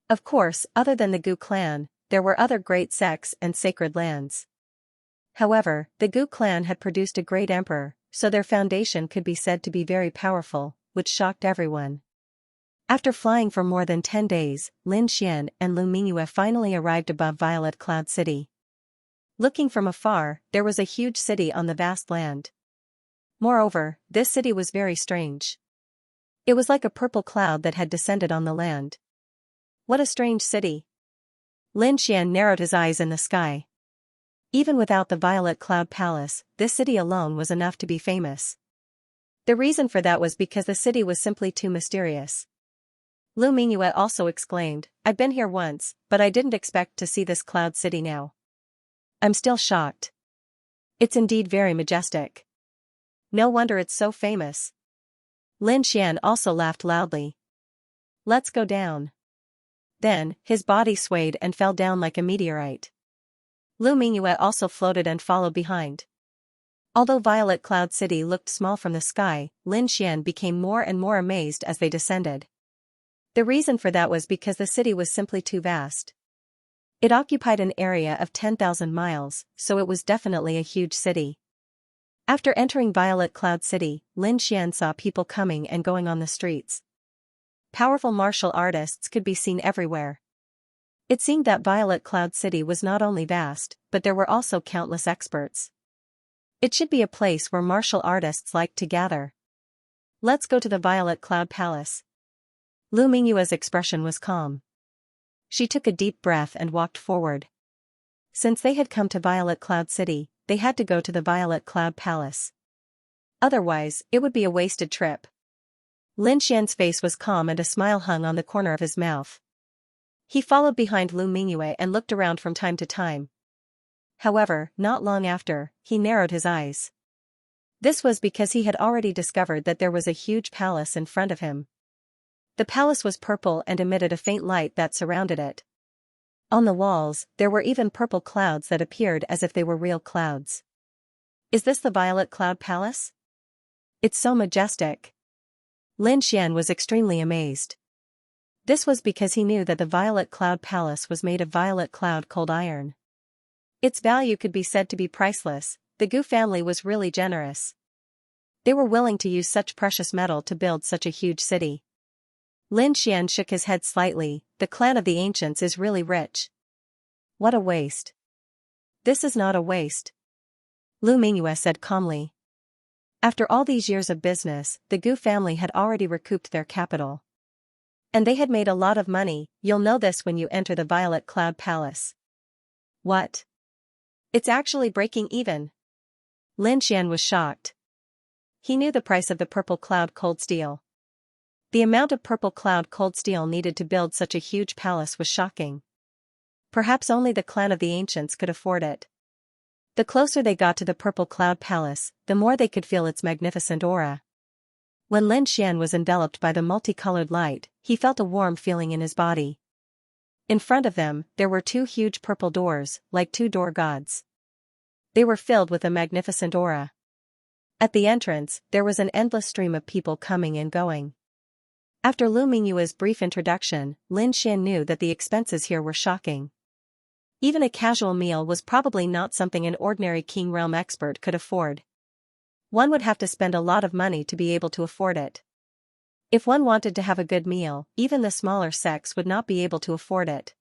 Of course, other than the Gu clan, there were other great sects and sacred lands. However, the Gu clan had produced a great emperor, so their foundation could be said to be very powerful, which shocked everyone. After flying for more than 10 days, Lin Xian and Lu Mingyue finally arrived above Violet Cloud City. Looking from afar, there was a huge city on the vast land. Moreover, this city was very strange. It was like a purple cloud that had descended on the land. What a strange city! Lin Xian narrowed his eyes in the sky. Even without the Violet Cloud Palace, this city alone was enough to be famous. The reason for that was because the city was simply too mysterious. Lu Mingyue also exclaimed, "I've been here once, but I didn't expect to see this cloud city now. I'm still shocked. It's indeed very majestic. No wonder it's so famous." Lin Xian also laughed loudly. "Let's go down." Then, his body swayed and fell down like a meteorite. Lu Mingyue also floated and followed behind. Although Violet Cloud City looked small from the sky, Lin Xian became more and more amazed as they descended. The reason for that was because the city was simply too vast. It occupied an area of 10,000 miles, so it was definitely a huge city. After entering Violet Cloud City, Lin Xian saw people coming and going on the streets. Powerful martial artists could be seen everywhere. It seemed that Violet Cloud City was not only vast, but there were also countless experts. It should be a place where martial artists liked to gather. "Let's go to the Violet Cloud Palace." Lu Mingyue's expression was calm. She took a deep breath and walked forward. Since they had come to Violet Cloud City, they had to go to the Violet Cloud Palace. Otherwise, it would be a wasted trip. Lin Xian's face was calm and a smile hung on the corner of his mouth. He followed behind Lu Mingyue and looked around from time to time. However, not long after, he narrowed his eyes. This was because he had already discovered that there was a huge palace in front of him. The palace was purple and emitted a faint light that surrounded it. On the walls, there were even purple clouds that appeared as if they were real clouds. "Is this the Violet Cloud Palace? It's so majestic." Lin Xian was extremely amazed. This was because he knew that the Violet Cloud Palace was made of violet cloud cold iron. Its value could be said to be priceless. The Gu family was really generous. They were willing to use such precious metal to build such a huge city. Lin Xian shook his head slightly. "The clan of the ancients is really rich." "What a waste." "This is not a waste," Lu Mingyue said calmly. After all these years of business, the Gu family had already recouped their capital. And they had made a lot of money. "You'll know this when you enter the Violet Cloud Palace." "What? It's actually breaking even." Lin Xian was shocked. He knew the price of the purple cloud cold steel. The amount of purple cloud cold steel needed to build such a huge palace was shocking. Perhaps only the clan of the ancients could afford it. The closer they got to the purple cloud palace, the more they could feel its magnificent aura. When Lin Xian was enveloped by the multicolored light, he felt a warm feeling in his body. In front of them, there were two huge purple doors, like two door gods. They were filled with a magnificent aura. At the entrance, there was an endless stream of people coming and going. After Lu Mingyue's brief introduction, Lin Xian knew that the expenses here were shocking. Even a casual meal was probably not something an ordinary King Realm expert could afford. One would have to spend a lot of money to be able to afford it. If one wanted to have a good meal, even the smaller sects would not be able to afford it.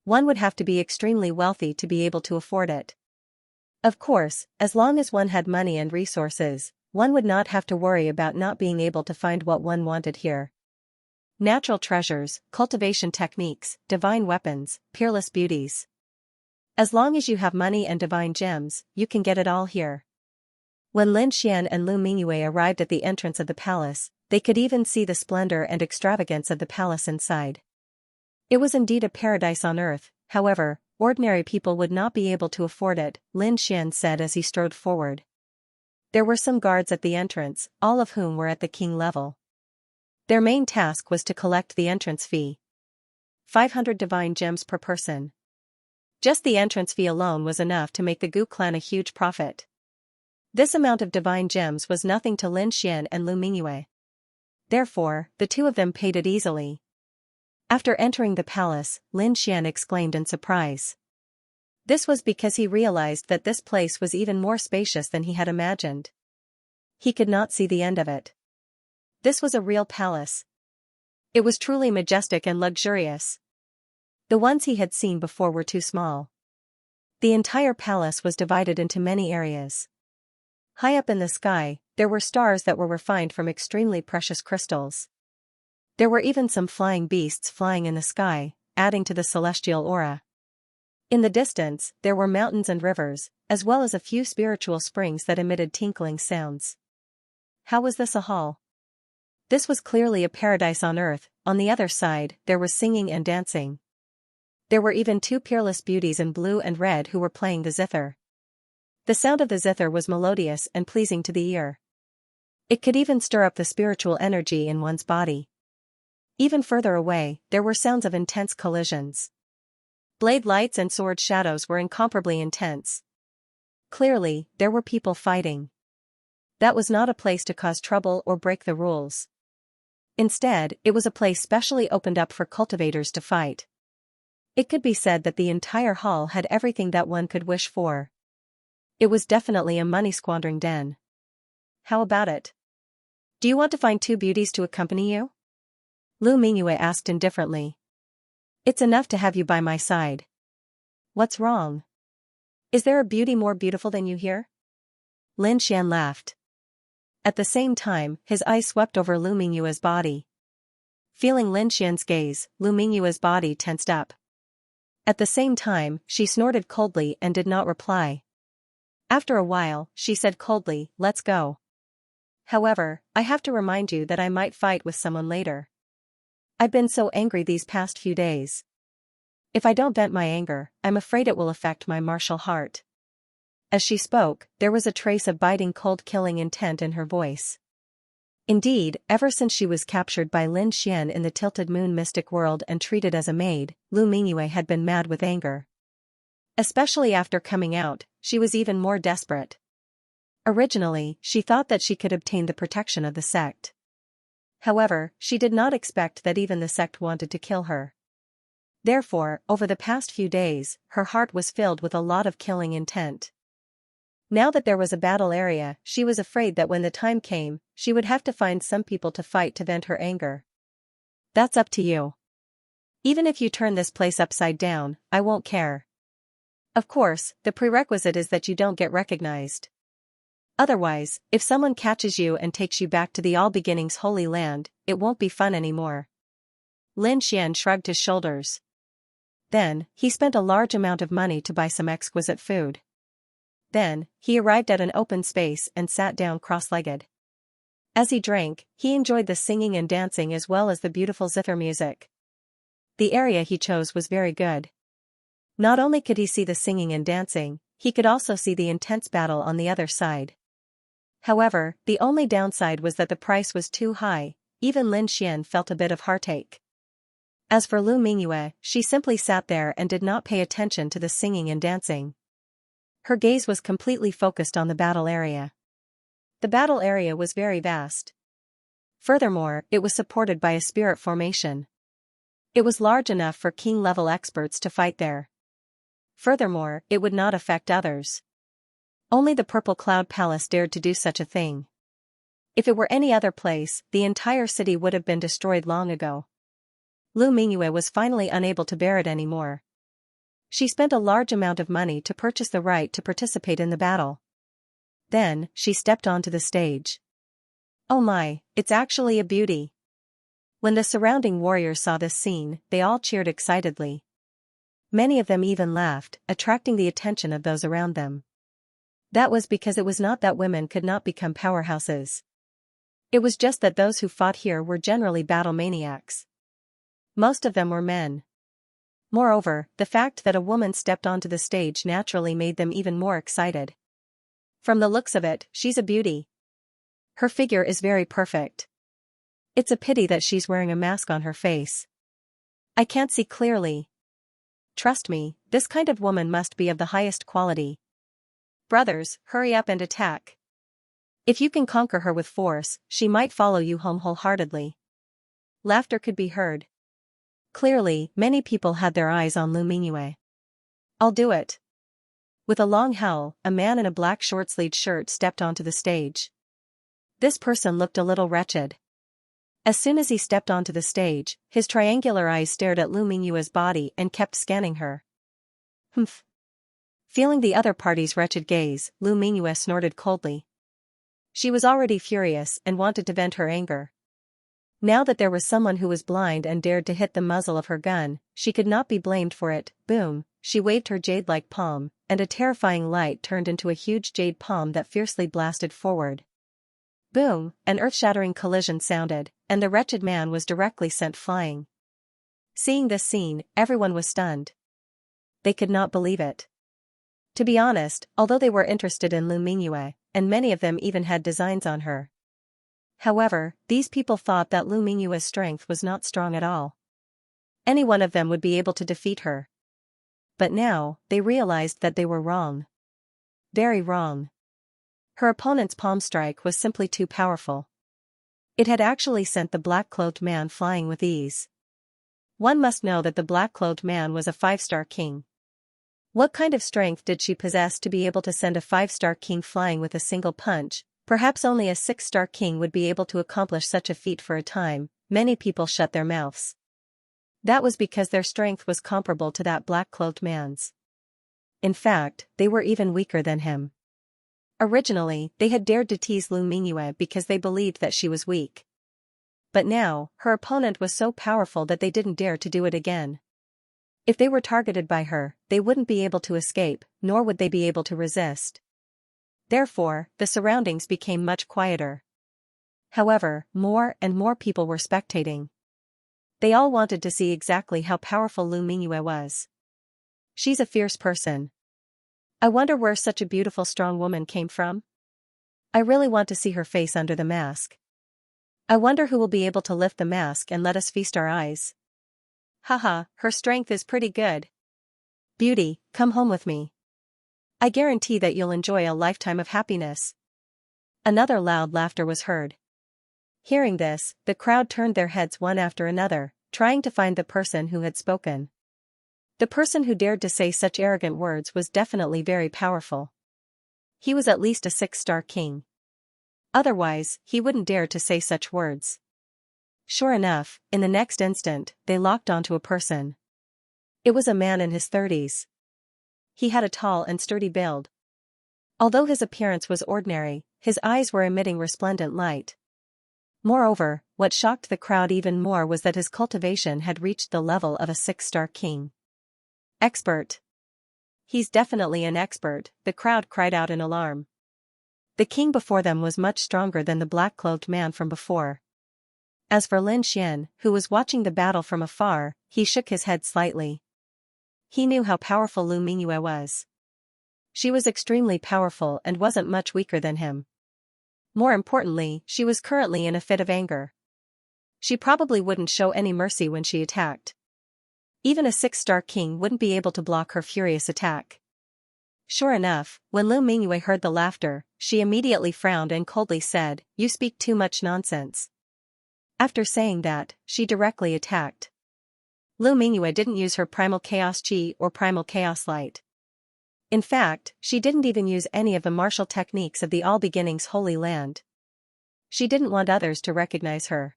One would have to be extremely wealthy to be able to afford it. Of course, as long as one had money and resources, one would not have to worry about not being able to find what one wanted here. Natural treasures, cultivation techniques, divine weapons, peerless beauties. As long as you have money and divine gems, you can get it all here. When Lin Xian and Lu Mingyue arrived at the entrance of the palace, they could even see the splendor and extravagance of the palace inside. It was indeed a paradise on earth. However, ordinary people would not be able to afford it, Lin Xian said as he strode forward. There were some guards at the entrance, all of whom were at the king level. Their main task was to collect the entrance fee. 500 divine gems per person. Just the entrance fee alone was enough to make the Gu clan a huge profit. This amount of divine gems was nothing to Lin Xian and Lu Mingyue. Therefore, the two of them paid it easily. After entering the palace, Lin Xian exclaimed in surprise. This was because he realized that this place was even more spacious than he had imagined. He could not see the end of it. This was a real palace. It was truly majestic and luxurious. The ones he had seen before were too small. The entire palace was divided into many areas. High up in the sky, there were stars that were refined from extremely precious crystals. There were even some flying beasts flying in the sky, adding to the celestial aura. In the distance, there were mountains and rivers, as well as a few spiritual springs that emitted tinkling sounds. How was this a hall? This was clearly a paradise on earth. On the other side, there was singing and dancing. There were even two peerless beauties in blue and red who were playing the zither. The sound of the zither was melodious and pleasing to the ear. It could even stir up the spiritual energy in one's body. Even further away, there were sounds of intense collisions. Blade lights and sword shadows were incomparably intense. Clearly, there were people fighting. That was not a place to cause trouble or break the rules. Instead, it was a place specially opened up for cultivators to fight. It could be said that the entire hall had everything that one could wish for. It was definitely a money-squandering den. How about it? Do you want to find two beauties to accompany you? Lu Mingyue asked indifferently. It's enough to have you by my side. What's wrong? Is there a beauty more beautiful than you here? Lin Xian laughed. At the same time, his eyes swept over Lu Mingyue's body. Feeling Lin Xian's gaze, Lu Mingyue's body tensed up. At the same time, she snorted coldly and did not reply. After a while, she said coldly, "Let's go. However, I have to remind you that I might fight with someone later. I've been so angry these past few days. If I don't vent my anger, I'm afraid it will affect my martial heart." As she spoke, there was a trace of biting cold-killing intent in her voice. Indeed, ever since she was captured by Lin Xian in the Tilted Moon mystic world and treated as a maid, Lu Mingyue had been mad with anger. Especially after coming out, she was even more desperate. Originally, she thought that she could obtain the protection of the sect. However, she did not expect that even the sect wanted to kill her. Therefore, over the past few days, her heart was filled with a lot of killing intent. Now that there was a battle area, she was afraid that when the time came, she would have to find some people to fight to vent her anger. That's up to you. Even if you turn this place upside down, I won't care. Of course, the prerequisite is that you don't get recognized. Otherwise, if someone catches you and takes you back to the All Beginnings Holy Land, it won't be fun anymore. Lin Xian shrugged his shoulders. Then, he spent a large amount of money to buy some exquisite food. Then, he arrived at an open space and sat down cross-legged. As he drank, he enjoyed the singing and dancing as well as the beautiful zither music. The area he chose was very good. Not only could he see the singing and dancing, he could also see the intense battle on the other side. However, the only downside was that the price was too high. Even Lin Xian felt a bit of heartache. As for Lu Mingyue, she simply sat there and did not pay attention to the singing and dancing. Her gaze was completely focused on the battle area. The battle area was very vast. Furthermore, it was supported by a spirit formation. It was large enough for king-level experts to fight there. Furthermore, it would not affect others. Only the Purple Cloud Palace dared to do such a thing. If it were any other place, the entire city would have been destroyed long ago. Lu Mingyue was finally unable to bear it anymore. She spent a large amount of money to purchase the right to participate in the battle. Then, she stepped onto the stage. Oh my, it's actually a beauty. When the surrounding warriors saw this scene, they all cheered excitedly. Many of them even laughed, attracting the attention of those around them. That was because it was not that women could not become powerhouses. It was just that those who fought here were generally battle maniacs. Most of them were men. Moreover, the fact that a woman stepped onto the stage naturally made them even more excited. From the looks of it, she's a beauty. Her figure is very perfect. It's a pity that she's wearing a mask on her face. I can't see clearly. trust me, this kind of woman must be of the highest quality. Brothers, hurry up and attack. If you can conquer her with force, she might follow you home wholeheartedly. Laughter could be heard. Clearly, many people had their eyes on Lu Mingyue. I'll do it. With a long howl, a man in a black short-sleeved shirt stepped onto the stage. This person looked a little wretched. As soon as he stepped onto the stage, his triangular eyes stared at Lu Mingyue's body and kept scanning her. Humph. Feeling the other party's wretched gaze, Lu Mingyue snorted coldly. She was already furious and wanted to vent her anger. Now that there was someone who was blind and dared to hit the muzzle of her gun, she could not be blamed for it. Boom, she waved her jade-like palm, and a terrifying light turned into a huge jade palm that fiercely blasted forward. Boom, an earth-shattering collision sounded, and the wretched man was directly sent flying. Seeing this scene, everyone was stunned. They could not believe it. To be honest, although they were interested in Lu Mingyue, and many of them even had designs on her. However, these people thought that Lu Mingyue's strength was not strong at all. Any one of them would be able to defeat her. But now, they realized that they were wrong. Very wrong. Her opponent's palm strike was simply too powerful. It had actually sent the black-clothed man flying with ease. One must know that the black-clothed man was a 5-star king. What kind of strength did she possess to be able to send a 5-star king flying with a single punch? Perhaps only a 6-star king would be able to accomplish such a feat for a time. Many people shut their mouths. That was because their strength was comparable to that black-clothed man's. In fact, they were even weaker than him. Originally, they had dared to tease Lu Mingyue because they believed that she was weak. But now, her opponent was so powerful that they didn't dare to do it again. If they were targeted by her, they wouldn't be able to escape, nor would they be able to resist. Therefore, the surroundings became much quieter. However, more and more people were spectating. They all wanted to see exactly how powerful Lu Mingyue was. She's a fierce person. I wonder where such a beautiful strong woman came from? I really want to see her face under the mask. I wonder who will be able to lift the mask and let us feast our eyes. Haha, her strength is pretty good. Beauty, come home with me. I guarantee that you'll enjoy a lifetime of happiness. Another loud laughter was heard. Hearing this, the crowd turned their heads one after another, trying to find the person who had spoken. The person who dared to say such arrogant words was definitely very powerful. He was at least a 6-star king. Otherwise, he wouldn't dare to say such words. Sure enough, in the next instant, they locked onto a person. It was a man in his 30s. He had a tall and sturdy build. Although his appearance was ordinary, his eyes were emitting resplendent light. Moreover, what shocked the crowd even more was that his cultivation had reached the level of a 6-star king. Expert. He's definitely an expert, the crowd cried out in alarm. The king before them was much stronger than the black-clothed man from before. As for Lin Xian, who was watching the battle from afar, he shook his head slightly. He knew how powerful Lu Mingyue was. She was extremely powerful and wasn't much weaker than him. More importantly, she was currently in a fit of anger. She probably wouldn't show any mercy when she attacked. Even a 6-star king wouldn't be able to block her furious attack. Sure enough, when Lu Mingyue heard the laughter, she immediately frowned and coldly said, "You speak too much nonsense." After saying that, she directly attacked. Lu Mingyue didn't use her primal chaos chi or primal chaos light. In fact, she didn't even use any of the martial techniques of the All Beginnings Holy Land. She didn't want others to recognize her.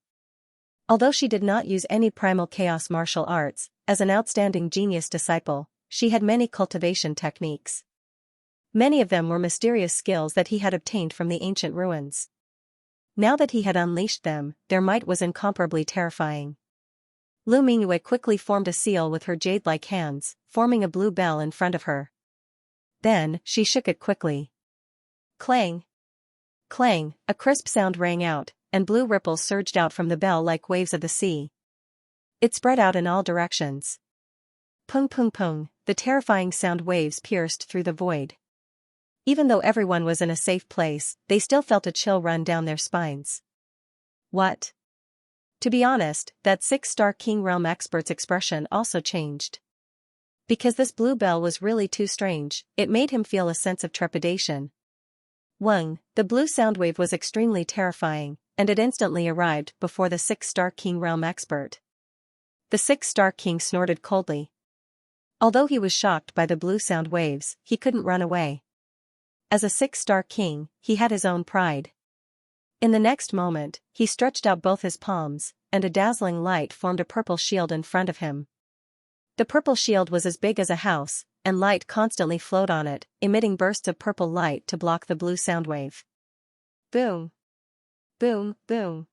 Although she did not use any primal chaos martial arts, as an outstanding genius disciple, she had many cultivation techniques. Many of them were mysterious skills that he had obtained from the ancient ruins. Now that he had unleashed them, their might was incomparably terrifying. Lu Mingyue quickly formed a seal with her jade-like hands, forming a blue bell in front of her. Then, she shook it quickly. Clang! Clang, a crisp sound rang out, and blue ripples surged out from the bell like waves of the sea. It spread out in all directions. Pung pung pung, the terrifying sound waves pierced through the void. Even though everyone was in a safe place, they still felt a chill run down their spines. What? To be honest, that 6-star King Realm expert's expression also changed. Because this blue bell was really too strange, it made him feel a sense of trepidation. Wang, the blue sound wave was extremely terrifying, and it instantly arrived before the six-star king realm expert. The six-star king snorted coldly. Although he was shocked by the blue sound waves, he couldn't run away. As a six-star king, he had his own pride. In the next moment, he stretched out both his palms, and a dazzling light formed a purple shield in front of him. The purple shield was as big as a house, and light constantly flowed on it, emitting bursts of purple light to block the blue sound wave. Boom! Boom, boom.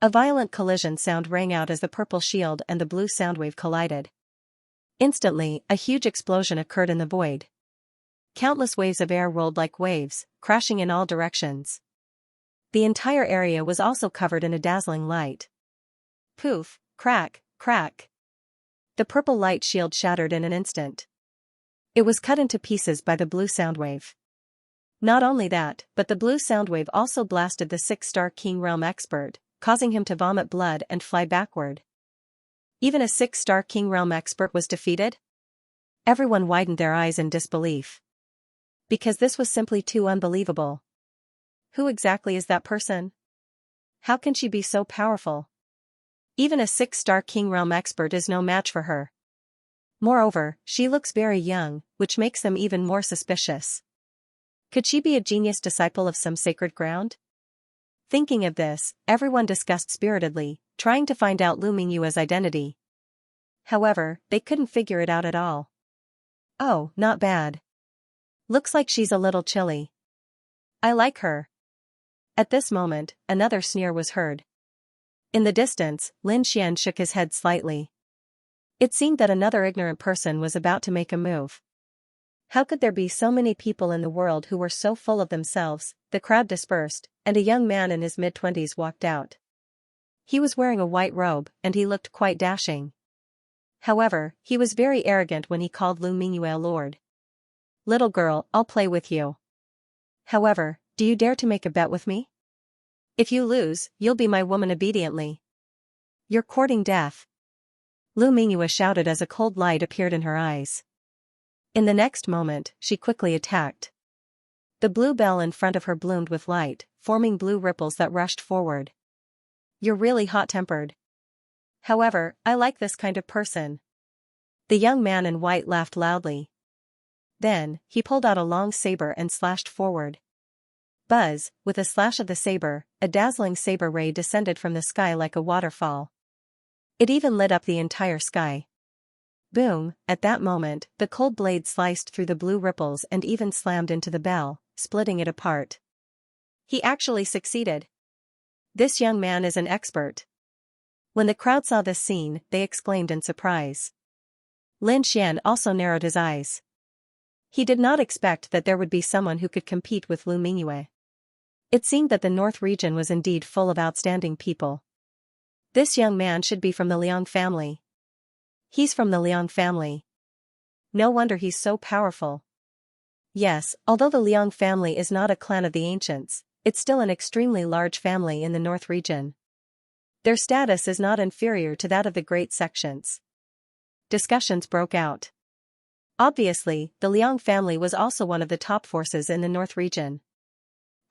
A violent collision sound rang out as the purple shield and the blue sound wave collided. Instantly, a huge explosion occurred in the void. Countless waves of air rolled like waves, crashing in all directions. The entire area was also covered in a dazzling light. Poof, crack, crack. The purple light shield shattered in an instant. It was cut into pieces by the blue sound wave. Not only that, but the blue sound wave also blasted the six-star king realm expert, causing him to vomit blood and fly backward. Even a six-star king realm expert was defeated? Everyone widened their eyes in disbelief. Because this was simply too unbelievable. Who exactly is that person? How can she be so powerful? Even a six-star king realm expert is no match for her. Moreover, she looks very young, which makes them even more suspicious. Could she be a genius disciple of some sacred ground? Thinking of this, everyone discussed spiritedly, trying to find out Lu Mingyue's identity. However, they couldn't figure it out at all. Oh, not bad. Looks like she's a little chilly. I like her. At this moment, another sneer was heard. In the distance, Lin Xian shook his head slightly. It seemed that another ignorant person was about to make a move. How could there be so many people in the world who were so full of themselves? The crowd dispersed, and a young man in his mid-20s walked out. He was wearing a white robe, and he looked quite dashing. However, he was very arrogant when he called Lu Mingyue a lord. Little girl, I'll play with you. However, do you dare to make a bet with me? If you lose, you'll be my woman obediently. You're courting death. Lu Mingyue shouted as a cold light appeared in her eyes. In the next moment, she quickly attacked. The blue bell in front of her bloomed with light, forming blue ripples that rushed forward. You're really hot-tempered. However, I like this kind of person. The young man in white laughed loudly. Then, he pulled out a long saber and slashed forward. Buzz, with a slash of the saber, a dazzling saber ray descended from the sky like a waterfall. It even lit up the entire sky. Boom, at that moment, the cold blade sliced through the blue ripples and even slammed into the bell, splitting it apart. He actually succeeded. This young man is an expert. When the crowd saw this scene, they exclaimed in surprise. Lin Xian also narrowed his eyes. He did not expect that there would be someone who could compete with Lu Mingyue. It seemed that the North region was indeed full of outstanding people. This young man should be from the Liang family. He's from the Liang family. No wonder he's so powerful. Yes, although the Liang family is not a clan of the ancients, it's still an extremely large family in the North region. Their status is not inferior to that of the great sections. Discussions broke out. Obviously, the Liang family was also one of the top forces in the North region.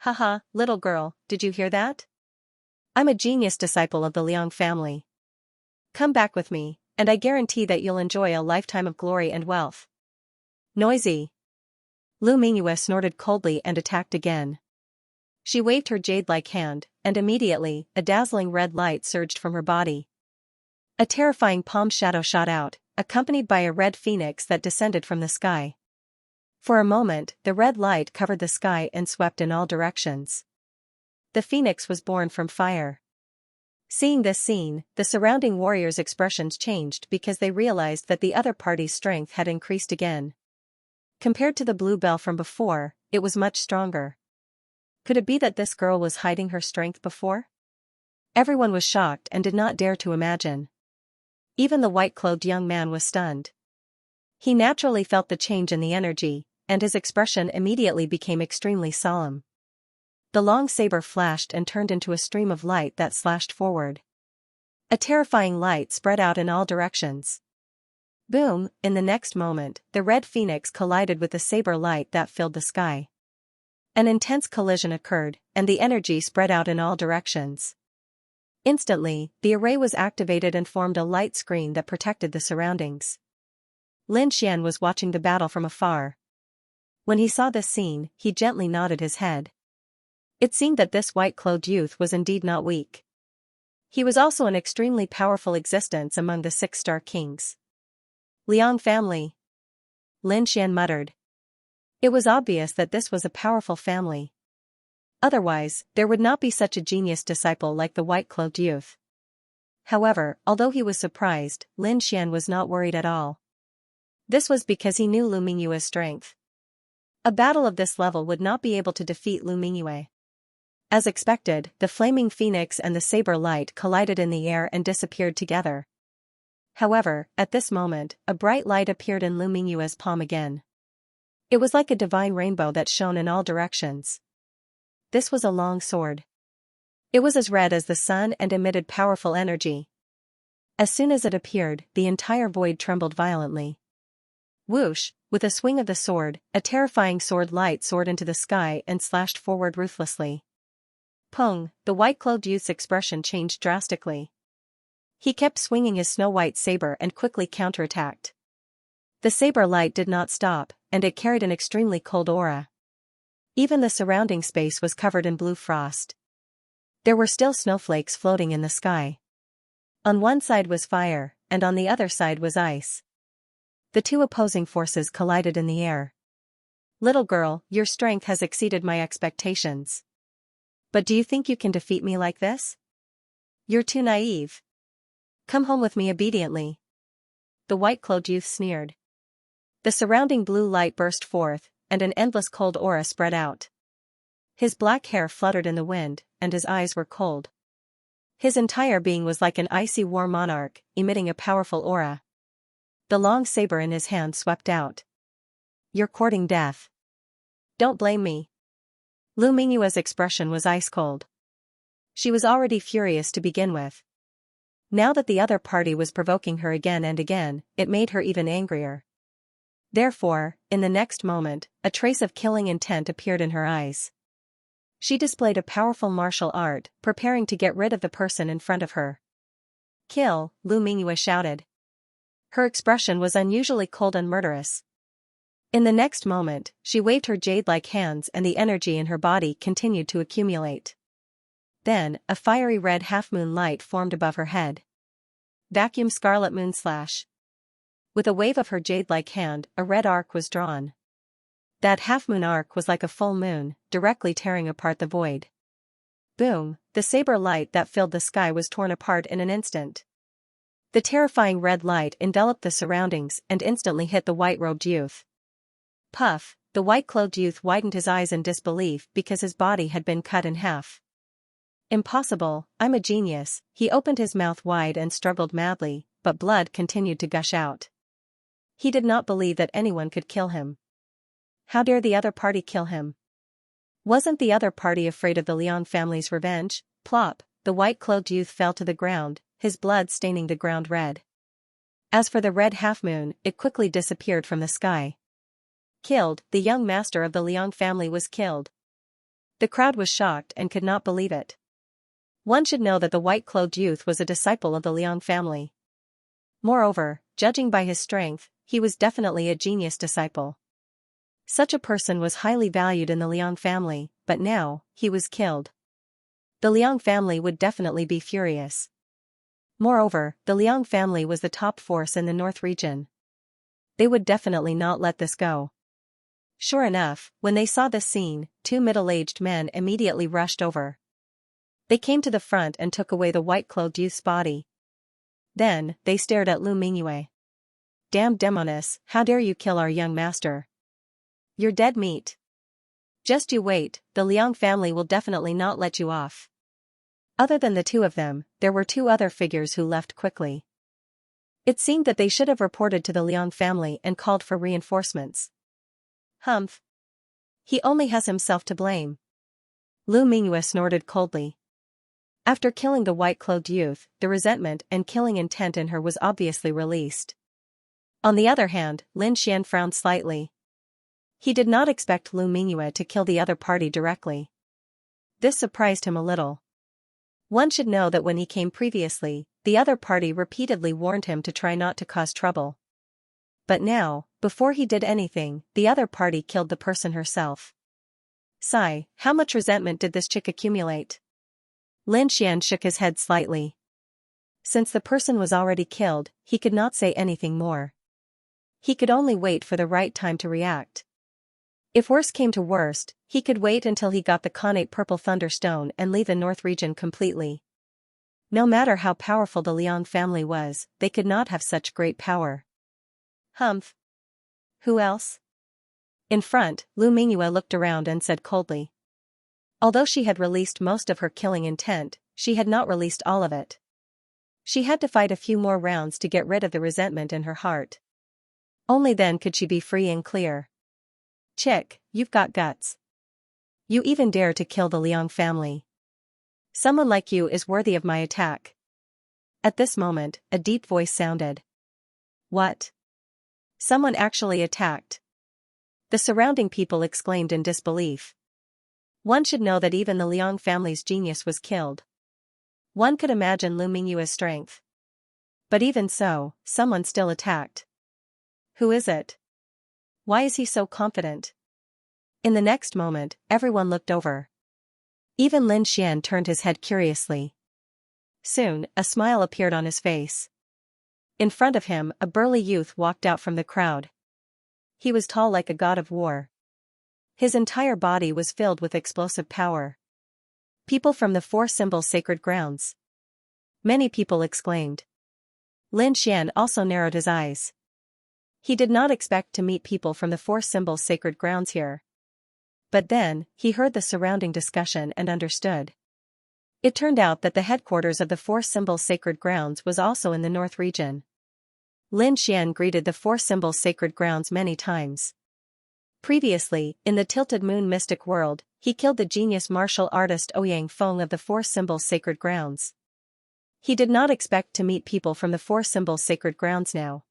Haha, little girl, did you hear that? I'm a genius disciple of the Liang family. Come back with me, and I guarantee that you'll enjoy a lifetime of glory and wealth. Noisy. Lu Mingyue snorted coldly and attacked again. She waved her jade-like hand, and immediately, a dazzling red light surged from her body. A terrifying palm shadow shot out, accompanied by a red phoenix that descended from the sky. For a moment, the red light covered the sky and swept in all directions. The phoenix was born from fire. Seeing this scene, the surrounding warriors' expressions changed because they realized that the other party's strength had increased again. Compared to the blue bell from before, it was much stronger. Could it be that this girl was hiding her strength before? Everyone was shocked and did not dare to imagine. Even the white-clothed young man was stunned. He naturally felt the change in the energy, and his expression immediately became extremely solemn. The long saber flashed and turned into a stream of light that slashed forward. A terrifying light spread out in all directions. Boom, in the next moment, the red phoenix collided with the saber light that filled the sky. An intense collision occurred, and the energy spread out in all directions. Instantly, the array was activated and formed a light screen that protected the surroundings. Lin Xian was watching the battle from afar. When he saw this scene, he gently nodded his head. It seemed that this white-clothed youth was indeed not weak. He was also an extremely powerful existence among the 6-star kings. Liang family. Lin Xian muttered. It was obvious that this was a powerful family. Otherwise, there would not be such a genius disciple like the white-clothed youth. However, although he was surprised, Lin Xian was not worried at all. This was because he knew Lu Mingyue's strength. A battle of this level would not be able to defeat Lu Mingyue. As expected, the flaming phoenix and the saber light collided in the air and disappeared together. However, at this moment, a bright light appeared in Lu Mingyue's palm again. It was like a divine rainbow that shone in all directions. This was a long sword. It was as red as the sun and emitted powerful energy. As soon as it appeared, the entire void trembled violently. Whoosh, with a swing of the sword, a terrifying sword light soared into the sky and slashed forward ruthlessly. Pung, the white-clothed youth's expression changed drastically. He kept swinging his snow-white saber and quickly counterattacked. The saber light did not stop, and it carried an extremely cold aura. Even the surrounding space was covered in blue frost. There were still snowflakes floating in the sky. On one side was fire, and on the other side was ice. The two opposing forces collided in the air. Little girl, your strength has exceeded my expectations. But do you think you can defeat me like this? You're too naive. Come home with me obediently. The white-clothed youth sneered. The surrounding blue light burst forth, and an endless cold aura spread out. His black hair fluttered in the wind, and his eyes were cold. His entire being was like an icy war monarch, emitting a powerful aura. The long saber in his hand swept out. You're courting death. Don't blame me. Lu Mingyue's expression was ice-cold. She was already furious to begin with. Now that the other party was provoking her again and again, it made her even angrier. Therefore, in the next moment, a trace of killing intent appeared in her eyes. She displayed a powerful martial art, preparing to get rid of the person in front of her. Kill, Lu Mingyue shouted. Her expression was unusually cold and murderous. In the next moment, she waved her jade-like hands and the energy in her body continued to accumulate. Then, a fiery red half-moon light formed above her head. Vacuum scarlet moon slash. With a wave of her jade-like hand, a red arc was drawn. That half-moon arc was like a full moon, directly tearing apart the void. Boom, the saber light that filled the sky was torn apart in an instant. The terrifying red light enveloped the surroundings and instantly hit the white-robed youth. Puff, the white-clothed youth widened his eyes in disbelief because his body had been cut in half. Impossible, I'm a genius. He opened his mouth wide and struggled madly, but blood continued to gush out. He did not believe that anyone could kill him. How dare the other party kill him? Wasn't the other party afraid of the Liang family's revenge? Plop, the white-clothed youth fell to the ground, his blood staining the ground red. As for the red half-moon, it quickly disappeared from the sky. Killed, the young master of the Liang family was killed. The crowd was shocked and could not believe it. One should know that the white-clothed youth was a disciple of the Liang family. Moreover, judging by his strength, he was definitely a genius disciple. Such a person was highly valued in the Liang family, but now, he was killed. The Liang family would definitely be furious. Moreover, the Liang family was the top force in the North region. They would definitely not let this go. Sure enough, when they saw this scene, two middle-aged men immediately rushed over. They came to the front and took away the white-clothed youth's body. Then, they stared at Lu Mingyue. Damn demoness, how dare you kill our young master? You're dead meat. Just you wait, the Liang family will definitely not let you off. Other than the two of them, there were two other figures who left quickly. It seemed that they should have reported to the Liang family and called for reinforcements. Humph. He only has himself to blame. Lu Mingyue snorted coldly. After killing the white-clothed youth, the resentment and killing intent in her was obviously released. On the other hand, Lin Xian frowned slightly. He did not expect Lu Mingyue to kill the other party directly. This surprised him a little. One should know that when he came previously, the other party repeatedly warned him to try not to cause trouble. But now, before he did anything, the other party killed the person herself. Sigh, how much resentment did this chick accumulate? Lin Xian shook his head slightly. Since the person was already killed, he could not say anything more. He could only wait for the right time to react. If worst came to worst, he could wait until he got the Khanate Purple Thunderstone and leave the North region completely. No matter how powerful the Liang family was, they could not have such great power. Humph. Who else? In front, Lu Mingyue looked around and said coldly. Although she had released most of her killing intent, she had not released all of it. She had to fight a few more rounds to get rid of the resentment in her heart. Only then could she be free and clear. Chick, you've got guts. You even dare to kill the Liang family. Someone like you is worthy of my attack. At this moment, a deep voice sounded. What? Someone actually attacked. The surrounding people exclaimed in disbelief. One should know that even the Liang family's genius was killed. One could imagine Lu Mingyue's strength. But even so, someone still attacked. Who is it? Why is he so confident? In the next moment, everyone looked over. Even Lin Xian turned his head curiously. Soon, a smile appeared on his face. In front of him, a burly youth walked out from the crowd. He was tall like a god of war. His entire body was filled with explosive power. People from the Four Symbols Sacred Grounds. Many people exclaimed. Lin Xian also narrowed his eyes. He did not expect to meet people from the Four Symbols Sacred Grounds here. But then, he heard the surrounding discussion and understood. It turned out that the headquarters of the Four Symbols Sacred Grounds was also in the North region. Lin Xian greeted the Four Symbols Sacred Grounds many times. Previously, in the Tilted Moon Mystic World, he killed the genius martial artist Ouyang Feng of the Four Symbols Sacred Grounds. He did not expect to meet people from the Four Symbols Sacred Grounds now.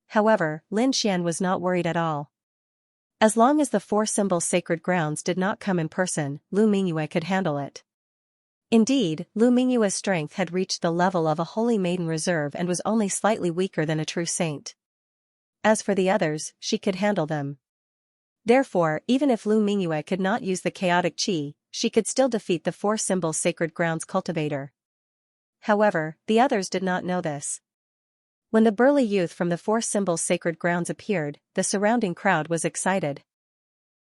However, Lin Xian was not worried at all. As long as the Four Symbols Sacred Grounds did not come in person, Lu Mingyue could handle it. Indeed, Lu Mingyue's strength had reached the level of a holy maiden reserve and was only slightly weaker than a true saint. As for the others, she could handle them. Therefore, even if Lu Mingyue could not use the chaotic qi, she could still defeat the Four Symbols Sacred Grounds cultivator. However, the others did not know this. When the burly youth from the Four Symbols Sacred Grounds appeared, the surrounding crowd was excited.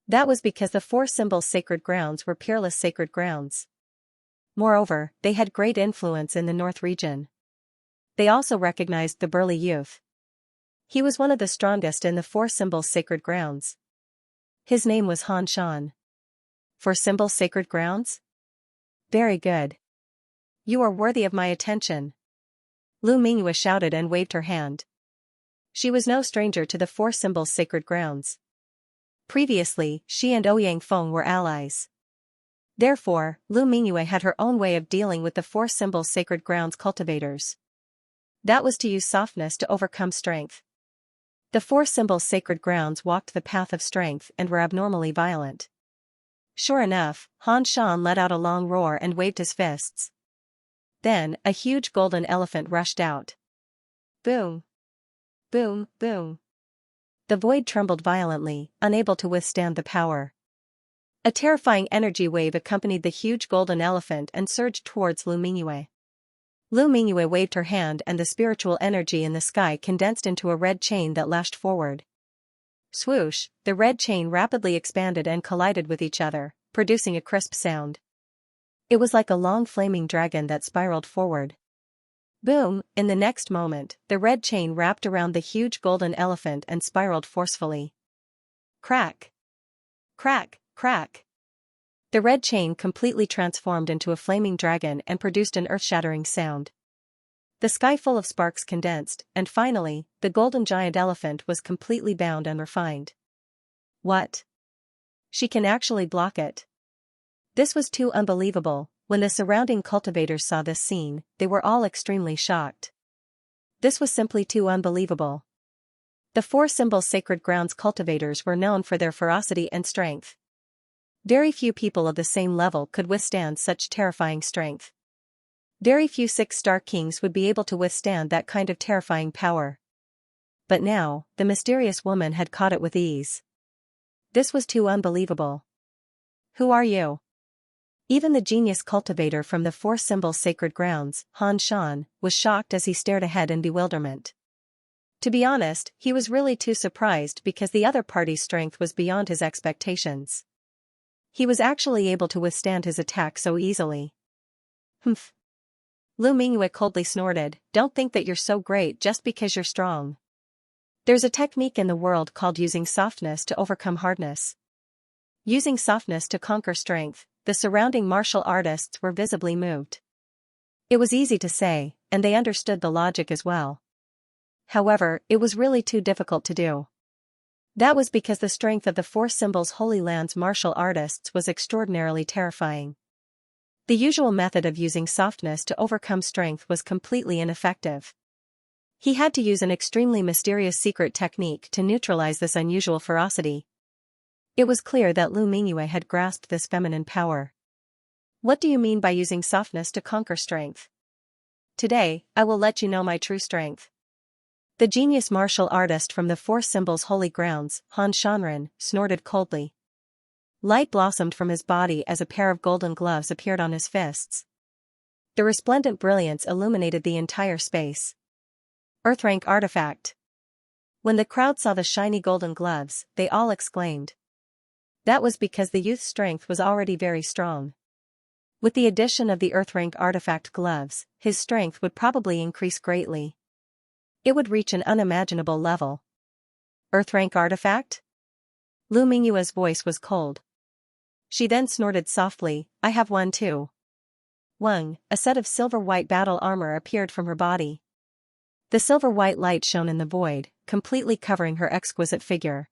That was because the Four Symbols Sacred Grounds were peerless sacred grounds. Moreover, they had great influence in the North region. They also recognized the burly youth. He was one of the strongest in the Four Symbols Sacred Grounds. His name was Han Shan. Four Symbols Sacred Grounds? Very good. You are worthy of my attention. Lu Mingyue shouted and waved her hand. She was no stranger to the Four Symbols Sacred Grounds. Previously, she and Ouyang Feng were allies. Therefore, Lu Mingyue had her own way of dealing with the Four Symbols Sacred Grounds cultivators. That was to use softness to overcome strength. The Four Symbols Sacred Grounds walked the path of strength and were abnormally violent. Sure enough, Han Shan let out a long roar and waved his fists. Then, a huge golden elephant rushed out. Boom! Boom, boom! The void trembled violently, unable to withstand the power. A terrifying energy wave accompanied the huge golden elephant and surged towards Lu Mingyue. Lu Mingyue waved her hand and the spiritual energy in the sky condensed into a red chain that lashed forward. Swoosh, the red chain rapidly expanded and collided with each other, producing a crisp sound. It was like a long flaming dragon that spiraled forward. Boom, in the next moment, the red chain wrapped around the huge golden elephant and spiraled forcefully. Crack! Crack, crack! The red chain completely transformed into a flaming dragon and produced an earth-shattering sound. The sky full of sparks condensed, and finally, the golden giant elephant was completely bound and refined. What? She can actually block it. This was too unbelievable. When the surrounding cultivators saw this scene, they were all extremely shocked. This was simply too unbelievable. The four symbols sacred grounds cultivators were known for their ferocity and strength. Very few people of the same level could withstand such terrifying strength. Very few 6-star kings would be able to withstand that kind of terrifying power. But now, the mysterious woman had caught it with ease. This was too unbelievable. Who are you? Even the genius cultivator from the four symbols sacred grounds, Han Shan, was shocked as he stared ahead in bewilderment. To be honest, he was really too surprised because the other party's strength was beyond his expectations. He was actually able to withstand his attack so easily. Humph. Lu Mingyue coldly snorted, "Don't think that you're so great just because you're strong. There's a technique in the world called using softness to overcome hardness. Using softness to conquer strength." The surrounding martial artists were visibly moved. It was easy to say, and they understood the logic as well. However, it was really too difficult to do. That was because the strength of the four symbols Holy Land's martial artists was extraordinarily terrifying. The usual method of using softness to overcome strength was completely ineffective. He had to use an extremely mysterious secret technique to neutralize this unusual ferocity. It was clear that Lu Mingyue had grasped this feminine power. What do you mean by using softness to conquer strength? Today, I will let you know my true strength. The genius martial artist from the four symbols holy grounds, Han Shanren, snorted coldly. Light blossomed from his body as a pair of golden gloves appeared on his fists. The resplendent brilliance illuminated the entire space. Earthrank artifact. When the crowd saw the shiny golden gloves, they all exclaimed. That was because the youth's strength was already very strong. With the addition of the Earthrank artifact gloves, his strength would probably increase greatly. It would reach an unimaginable level. Earthrank artifact? Lu Mingyue's voice was cold. She then snorted softly, "I have one too." Wang, a set of silver-white battle armor appeared from her body. The silver-white light shone in the void, completely covering her exquisite figure.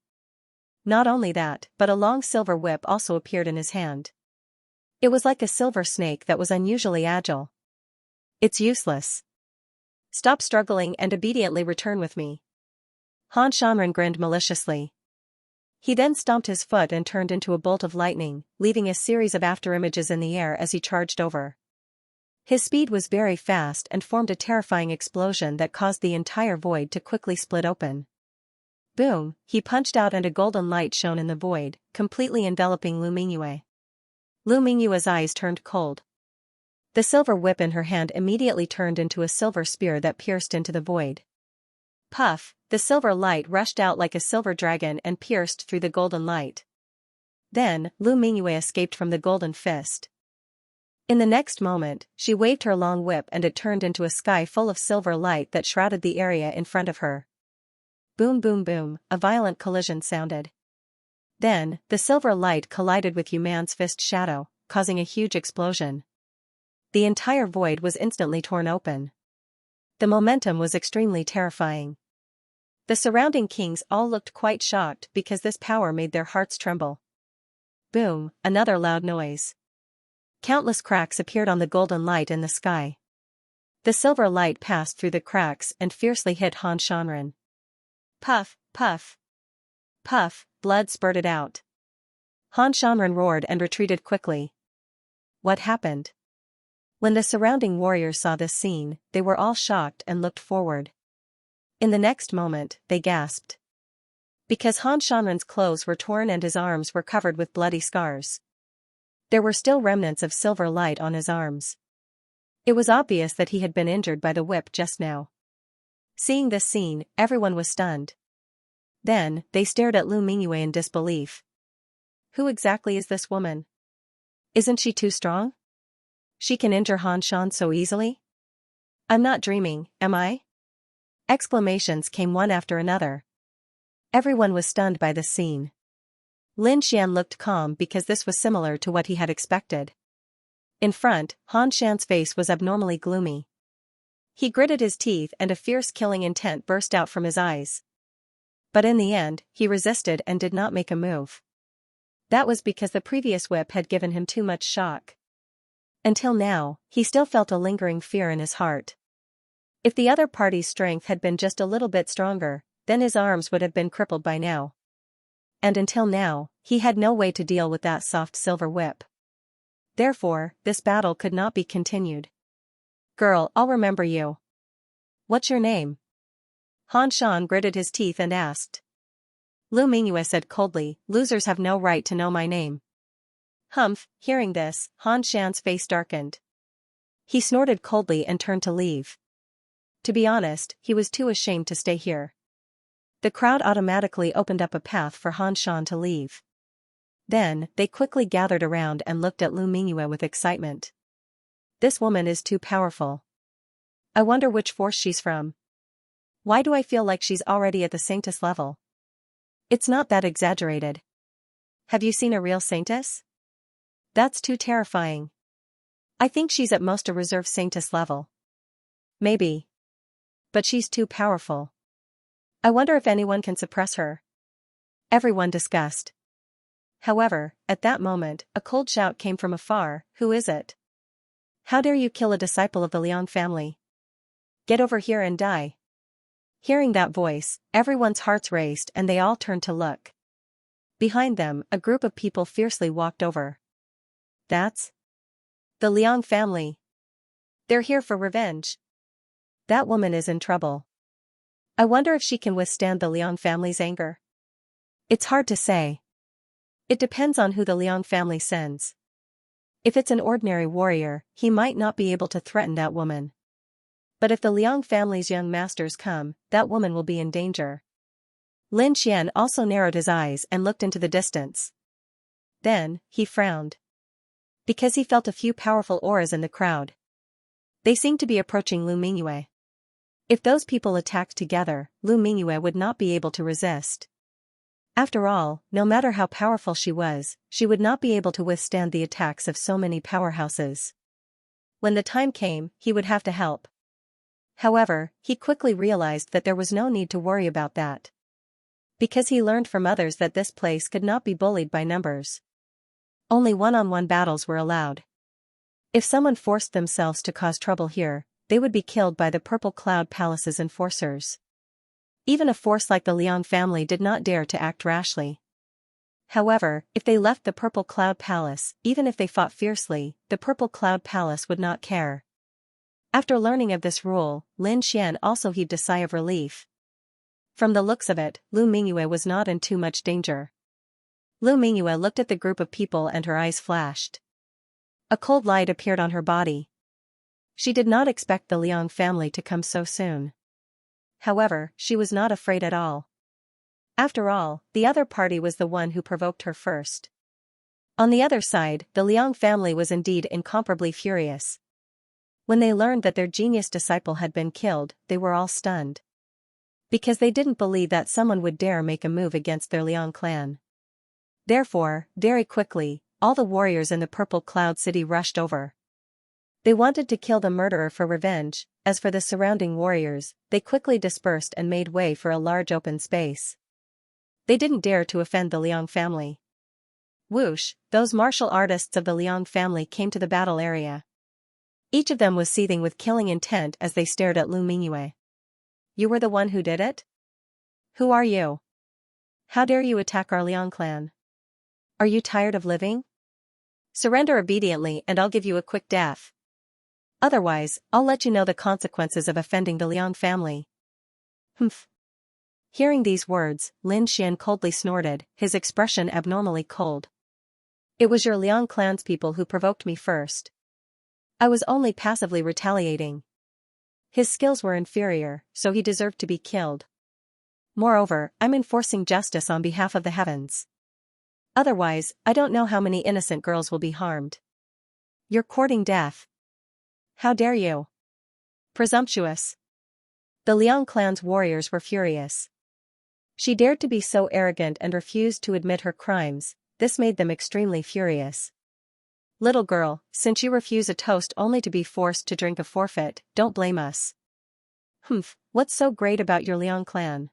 Not only that, but a long silver whip also appeared in his hand. It was like a silver snake that was unusually agile. It's useless. Stop struggling and obediently return with me. Han Shanren grinned maliciously. He then stomped his foot and turned into a bolt of lightning, leaving a series of afterimages in the air as he charged over. His speed was very fast and formed a terrifying explosion that caused the entire void to quickly split open. Boom, he punched out and a golden light shone in the void, completely enveloping Lu Mingyue. Lu Mingyue's eyes turned cold. The silver whip in her hand immediately turned into a silver spear that pierced into the void. Puff, the silver light rushed out like a silver dragon and pierced through the golden light. Then, Lu Mingyue escaped from the golden fist. In the next moment, she waved her long whip and it turned into a sky full of silver light that shrouded the area in front of her. Boom boom boom, a violent collision sounded. Then, the silver light collided with Vhumad's fist shadow, causing a huge explosion. The entire void was instantly torn open. The momentum was extremely terrifying. The surrounding kings all looked quite shocked because this power made their hearts tremble. Boom, another loud noise. Countless cracks appeared on the golden light in the sky. The silver light passed through the cracks and fiercely hit Han Shanren. Puff, puff. Puff, blood spurted out. Han Shanren roared and retreated quickly. What happened? When the surrounding warriors saw this scene, they were all shocked and looked forward. In the next moment, they gasped. Because Han Shanren's clothes were torn and his arms were covered with bloody scars. There were still remnants of silver light on his arms. It was obvious that he had been injured by the whip just now. Seeing this scene, everyone was stunned. Then, they stared at Lu Mingyue in disbelief. Who exactly is this woman? Isn't she too strong? She can injure Han Shan so easily? I'm not dreaming, am I? Exclamations came one after another. Everyone was stunned by this scene. Lin Xian looked calm because this was similar to what he had expected. In front, Han Shan's face was abnormally gloomy. He gritted his teeth and a fierce killing intent burst out from his eyes. But in the end, he resisted and did not make a move. That was because the previous whip had given him too much shock. Until now, he still felt a lingering fear in his heart. If the other party's strength had been just a little bit stronger, then his arms would have been crippled by now. And until now, he had no way to deal with that soft silver whip. Therefore, this battle could not be continued. Girl, I'll remember you. What's your name? Han Shan gritted his teeth and asked. Lu Mingyue said coldly, losers have no right to know my name. Humph, hearing this, Han Shan's face darkened. He snorted coldly and turned to leave. To be honest, he was too ashamed to stay here. The crowd automatically opened up a path for Han Shan to leave. Then, they quickly gathered around and looked at Lu Mingyue with excitement. This woman is too powerful. I wonder which force she's from. Why do I feel like she's already at the Saintess level? It's not that exaggerated. Have you seen a real Saintess? That's too terrifying. I think she's at most a reserve Saintess level. Maybe. But she's too powerful. I wonder if anyone can suppress her. Everyone discussed. However, at that moment, a cold shout came from afar, who is it? How dare you kill a disciple of the Liang family? Get over here and die. Hearing that voice, everyone's hearts raced and they all turned to look. Behind them, a group of people fiercely walked over. That's the Liang family. They're here for revenge. That woman is in trouble. I wonder if she can withstand the Liang family's anger. It's hard to say. It depends on who the Liang family sends. If it's an ordinary warrior, he might not be able to threaten that woman. But if the Liang family's young masters come, that woman will be in danger. Lin Xian also narrowed his eyes and looked into the distance. Then, he frowned. Because he felt a few powerful auras in the crowd. They seemed to be approaching Lu Mingyue. If those people attacked together, Lu Mingyue would not be able to resist. After all, no matter how powerful she was, she would not be able to withstand the attacks of so many powerhouses. When the time came, he would have to help. However, he quickly realized that there was no need to worry about that. Because he learned from others that this place could not be bullied by numbers. Only one-on-one battles were allowed. If someone forced themselves to cause trouble here, they would be killed by the Purple Cloud Palace's enforcers. Even a force like the Liang family did not dare to act rashly. However, if they left the Purple Cloud Palace, even if they fought fiercely, the Purple Cloud Palace would not care. After learning of this rule, Lin Xian also heaved a sigh of relief. From the looks of it, Lu Mingyue was not in too much danger. Lu Mingyue looked at the group of people and her eyes flashed. A cold light appeared on her body. She did not expect the Liang family to come so soon. However, she was not afraid at all. After all, the other party was the one who provoked her first. On the other side, the Liang family was indeed incomparably furious. When they learned that their genius disciple had been killed, they were all stunned. Because they didn't believe that someone would dare make a move against their Liang clan. Therefore, very quickly, all the warriors in the Purple Cloud City rushed over. They wanted to kill the murderer for revenge. As for the surrounding warriors, they quickly dispersed and made way for a large open space. They didn't dare to offend the Liang family. Whoosh, those martial artists of the Liang family came to the battle area. Each of them was seething with killing intent as they stared at Lu Mingyue. You were the one who did it? Who are you? How dare you attack our Liang clan? Are you tired of living? Surrender obediently and I'll give you a quick death. Otherwise, I'll let you know the consequences of offending the Liang family. Humph. Hearing these words, Lin Xian coldly snorted, his expression abnormally cold. It was your Liang clan's people who provoked me first. I was only passively retaliating. His skills were inferior, so he deserved to be killed. Moreover, I'm enforcing justice on behalf of the heavens. Otherwise, I don't know how many innocent girls will be harmed. You're courting death. How dare you? Presumptuous. The Liang clan's warriors were furious. She dared to be so arrogant and refused to admit her crimes. This made them extremely furious. Little girl, since you refuse a toast only to be forced to drink a forfeit, don't blame us. Humph, what's so great about your Liang clan?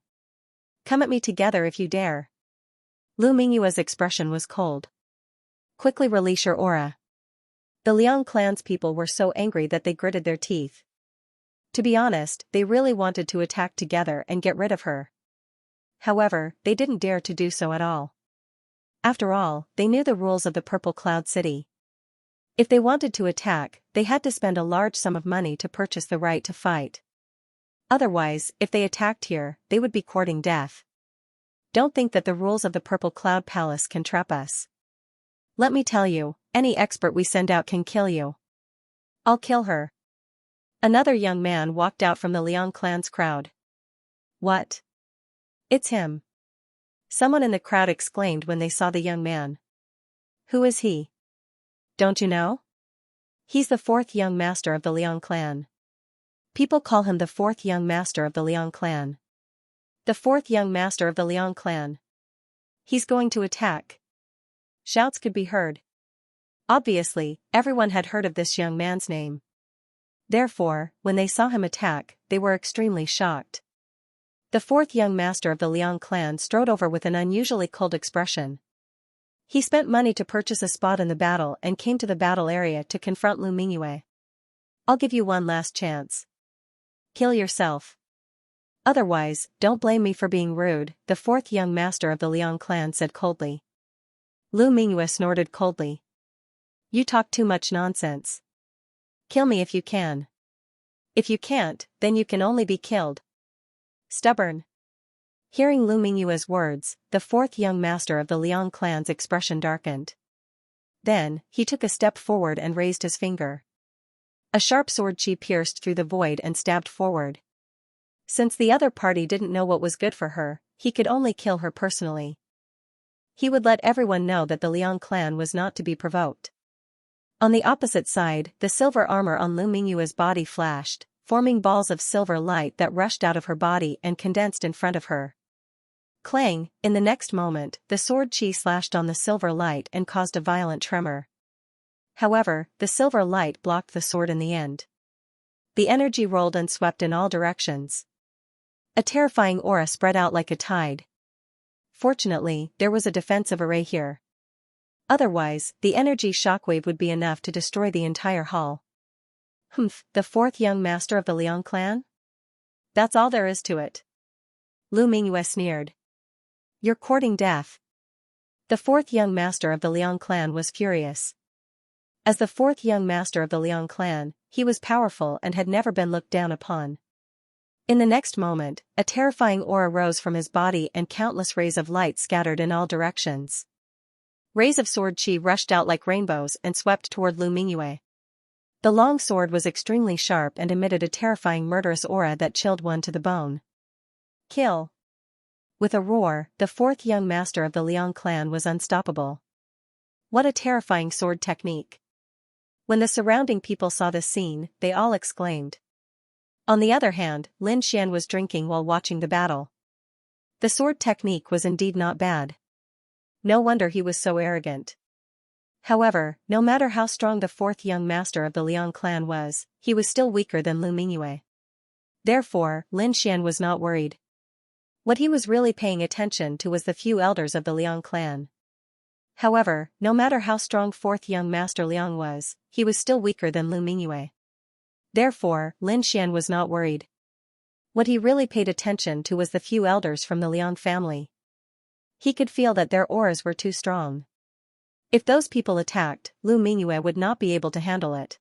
Come at me together if you dare. Lu Mingyue's expression was cold. Quickly release your aura. The Liang clan's people were so angry that they gritted their teeth. To be honest, they really wanted to attack together and get rid of her. However, they didn't dare to do so at all. After all, they knew the rules of the Purple Cloud City. If they wanted to attack, they had to spend a large sum of money to purchase the right to fight. Otherwise, if they attacked here, they would be courting death. Don't think that the rules of the Purple Cloud Palace can trap us. Let me tell you, any expert we send out can kill you. I'll kill her. Another young man walked out from the Liang clan's crowd. What? It's him. Someone in the crowd exclaimed when they saw the young man. Who is he? Don't you know? He's the fourth young master of the Liang clan. People call him the fourth young master of the Liang clan. The fourth young master of the Liang clan. He's going to attack. Shouts could be heard. Obviously, everyone had heard of this young man's name. Therefore, when they saw him attack, they were extremely shocked. The fourth young master of the Liang clan strode over with an unusually cold expression. He spent money to purchase a spot in the battle and came to the battle area to confront Lu Mingyue. I'll give you one last chance. Kill yourself. Otherwise, don't blame me for being rude, the fourth young master of the Liang clan said coldly. Lu Mingyue snorted coldly. You talk too much nonsense. Kill me if you can. If you can't, then you can only be killed. Stubborn. Hearing Lu Mingyue's words, the fourth young master of the Liang clan's expression darkened. Then, he took a step forward and raised his finger. A sharp sword chi pierced through the void and stabbed forward. Since the other party didn't know what was good for her, he could only kill her personally. He would let everyone know that the Liang clan was not to be provoked. On the opposite side, the silver armor on Lu Mingyue's body flashed, forming balls of silver light that rushed out of her body and condensed in front of her. Clang, in the next moment, the sword chi slashed on the silver light and caused a violent tremor. However, the silver light blocked the sword in the end. The energy rolled and swept in all directions. A terrifying aura spread out like a tide. Fortunately, there was a defensive array here. Otherwise, the energy shockwave would be enough to destroy the entire hall. Humph, the fourth young master of the Liang clan? That's all there is to it. Lu Mingyue sneered. You're courting death. The fourth young master of the Liang clan was furious. As the fourth young master of the Liang clan, he was powerful and had never been looked down upon. In the next moment, a terrifying aura rose from his body and countless rays of light scattered in all directions. Rays of sword chi rushed out like rainbows and swept toward Lu Mingyue. The long sword was extremely sharp and emitted a terrifying murderous aura that chilled one to the bone. Kill! With a roar, the fourth young master of the Liang clan was unstoppable. What a terrifying sword technique! When the surrounding people saw this scene, they all exclaimed. On the other hand, Lin Xian was drinking while watching the battle. The sword technique was indeed not bad. No wonder he was so arrogant. However, no matter how strong the fourth young master of the Liang clan was, he was still weaker than Lu Mingyue. Therefore, Lin Xian was not worried. What he was really paying attention to was the few elders of the Liang clan. However, no matter how strong fourth young master Liang was, he was still weaker than Lu Mingyue. Therefore, Lin Xian was not worried. What he really paid attention to was the few elders from the Liang family. He could feel that their auras were too strong. If those people attacked, Lu Mingyue would not be able to handle it.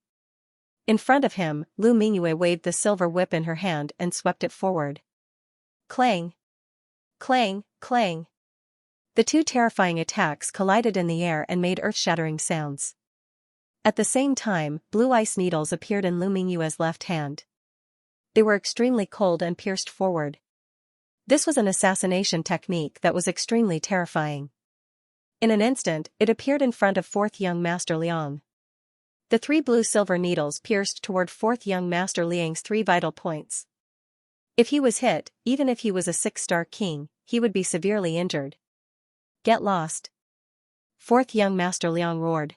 In front of him, Lu Mingyue waved the silver whip in her hand and swept it forward. Clang! Clang! Clang! The two terrifying attacks collided in the air and made earth-shattering sounds. At the same time, blue ice needles appeared in Lu Mingyue's left hand. They were extremely cold and pierced forward. This was an assassination technique that was extremely terrifying. In an instant, it appeared in front of fourth young master Liang. The three blue-silver needles pierced toward fourth young master Liang's three vital points. If he was hit, even if he was a six-star king, he would be severely injured. Get lost! Fourth young master Liang roared.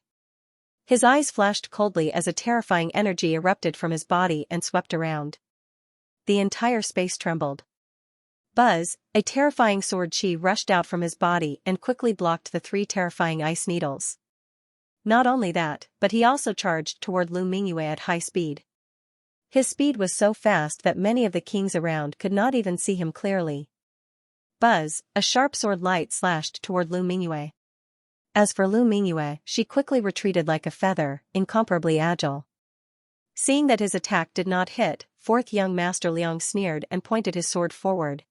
His eyes flashed coldly as a terrifying energy erupted from his body and swept around. The entire space trembled. Buzz, a terrifying sword chi rushed out from his body and quickly blocked the three terrifying ice needles. Not only that, but he also charged toward Lu Mingyue at high speed. His speed was so fast that many of the kings around could not even see him clearly. Buzz, a sharp sword light slashed toward Lu Mingyue. As for Lu Mingyue, she quickly retreated like a feather, incomparably agile. Seeing that his attack did not hit, fourth young Master Liang sneered and pointed his sword forward.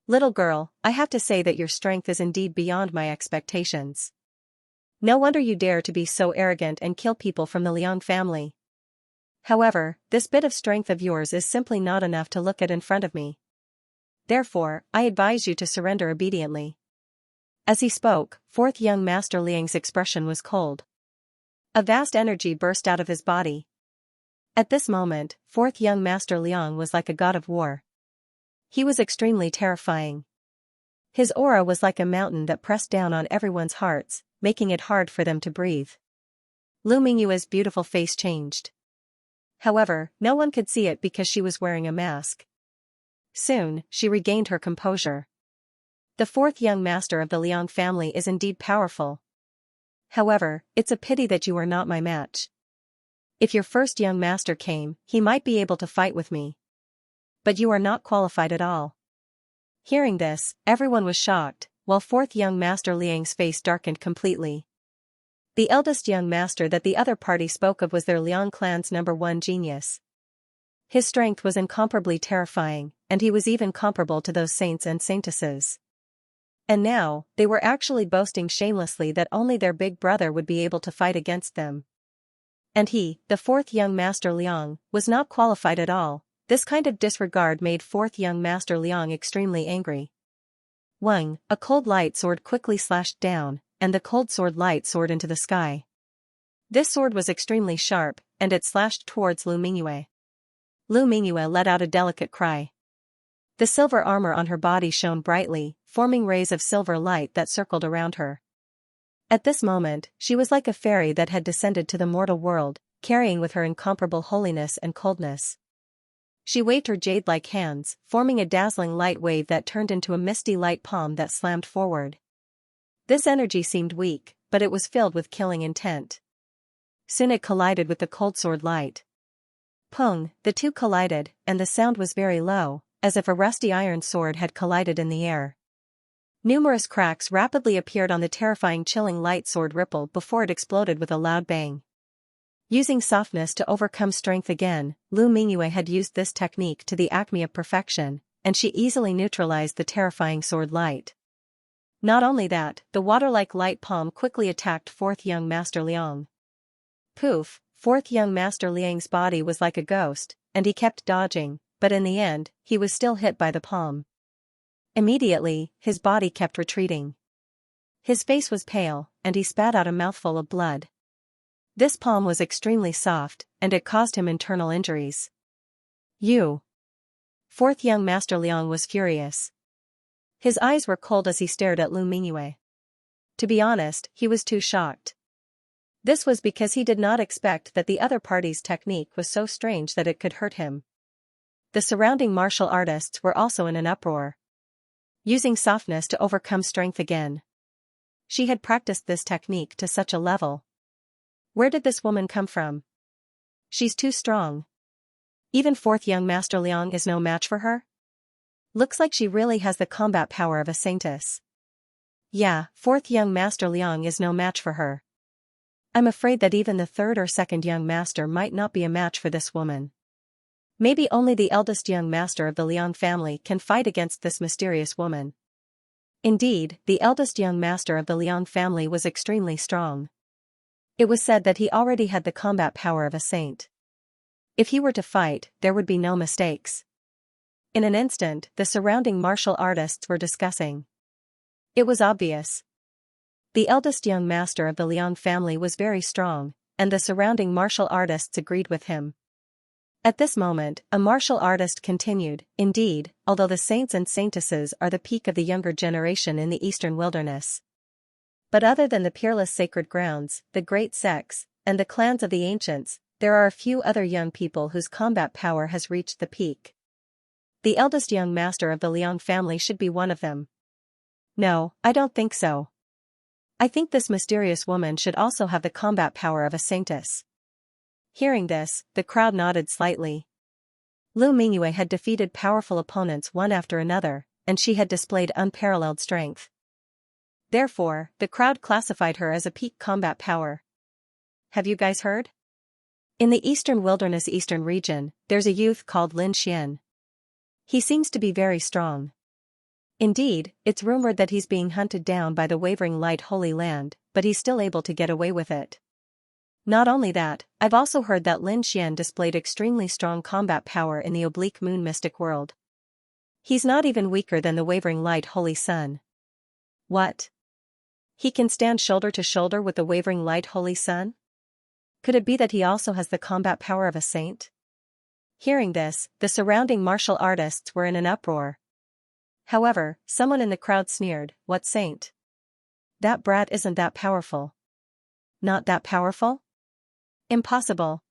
Little girl, I have to say that your strength is indeed beyond my expectations. No wonder you dare to be so arrogant and kill people from the Liang family. However, this bit of strength of yours is simply not enough to look at in front of me. Therefore, I advise you to surrender obediently. As he spoke, fourth young Master Liang's expression was cold. A vast energy burst out of his body. At this moment, fourth young Master Liang was like a god of war. He was extremely terrifying. His aura was like a mountain that pressed down on everyone's hearts, making it hard for them to breathe. Lu Mingyue's beautiful face changed. However, no one could see it because she was wearing a mask. Soon, she regained her composure. The fourth young master of the Liang family is indeed powerful. However, it's a pity that you are not my match. If your first young master came, he might be able to fight with me. But you are not qualified at all. Hearing this, everyone was shocked, while fourth young master Liang's face darkened completely. The eldest young master that the other party spoke of was their Liang clan's #1 genius. His strength was incomparably terrifying, and he was even comparable to those saints and saintesses. And now, they were actually boasting shamelessly that only their big brother would be able to fight against them. And he, the fourth young Master Liang, was not qualified at all. This kind of disregard made fourth young Master Liang extremely angry. Wang, a cold light sword quickly slashed down, and the cold sword light soared into the sky. This sword was extremely sharp, and it slashed towards Lu Mingyue. Lu Mingyue let out a delicate cry. The silver armor on her body shone brightly, forming rays of silver light that circled around her. At this moment, she was like a fairy that had descended to the mortal world, carrying with her incomparable holiness and coldness. She waved her jade-like hands, forming a dazzling light wave that turned into a misty light palm that slammed forward. This energy seemed weak, but it was filled with killing intent. Soon it collided with the cold sword light. Pung, the two collided, and the sound was very low, as if a rusty iron sword had collided in the air. Numerous cracks rapidly appeared on the terrifying chilling light sword ripple before it exploded with a loud bang. Using softness to overcome strength again, Lu Mingyue had used this technique to the acme of perfection, and she easily neutralized the terrifying sword light. Not only that, the water-like light palm quickly attacked fourth young Master Liang. Poof, fourth young Master Liang's body was like a ghost, and he kept dodging, but in the end, he was still hit by the palm. Immediately, his body kept retreating. His face was pale, and he spat out a mouthful of blood. This palm was extremely soft, and it caused him internal injuries. You! Fourth young Master Liang was furious. His eyes were cold as he stared at Lu Mingyue. To be honest, he was too shocked. This was because he did not expect that the other party's technique was so strange that it could hurt him. The surrounding martial artists were also in an uproar. Using softness to overcome strength again. She had practiced this technique to such a level. Where did this woman come from? She's too strong. Even fourth young Master Liang is no match for her? Looks like she really has the combat power of a saintess. Yeah, fourth young Master Liang is no match for her. I'm afraid that even the third or second young master might not be a match for this woman. Maybe only the eldest young master of the Liang family can fight against this mysterious woman. Indeed, the eldest young master of the Liang family was extremely strong. It was said that he already had the combat power of a saint. If he were to fight, there would be no mistakes. In an instant, the surrounding martial artists were discussing. It was obvious. The eldest young master of the Liang family was very strong, and the surrounding martial artists agreed with him. At this moment, a martial artist continued, indeed, although the saints and saintesses are the peak of the younger generation in the eastern wilderness. But other than the peerless sacred grounds, the great sects, and the clans of the ancients, there are a few other young people whose combat power has reached the peak. The eldest young master of the Liang family should be one of them. No, I don't think so. I think this mysterious woman should also have the combat power of a saintess. Hearing this, the crowd nodded slightly. Lu Mingyue had defeated powerful opponents one after another, and she had displayed unparalleled strength. Therefore, the crowd classified her as a peak combat power. Have you guys heard? In the Eastern Wilderness Eastern region, there's a youth called Lin Xian. He seems to be very strong. Indeed, it's rumored that he's being hunted down by the Wavering Light Holy Land, but he's still able to get away with it. Not only that, I've also heard that Lin Xian displayed extremely strong combat power in the Oblique Moon mystic world. He's not even weaker than the Wavering Light Holy Sun. What? He can stand shoulder to shoulder with the Wavering Light Holy Sun? Could it be that he also has the combat power of a saint? Hearing this, the surrounding martial artists were in an uproar. However, someone in the crowd sneered, "What saint? That brat isn't that powerful." Not that powerful? Impossible.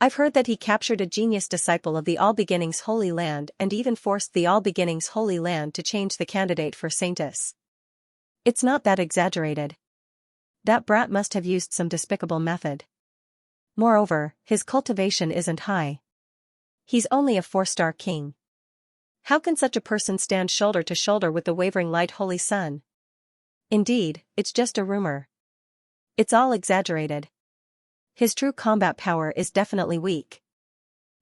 I've heard that he captured a genius disciple of the All Beginnings Holy Land and even forced the All Beginnings Holy Land to change the candidate for saintess. It's not that exaggerated. That brat must have used some despicable method. Moreover, his cultivation isn't high. He's only a 4-star king. How can such a person stand shoulder to shoulder with the Wavering Light Holy Sun? Indeed, it's just a rumor. It's all exaggerated. His true combat power is definitely weak.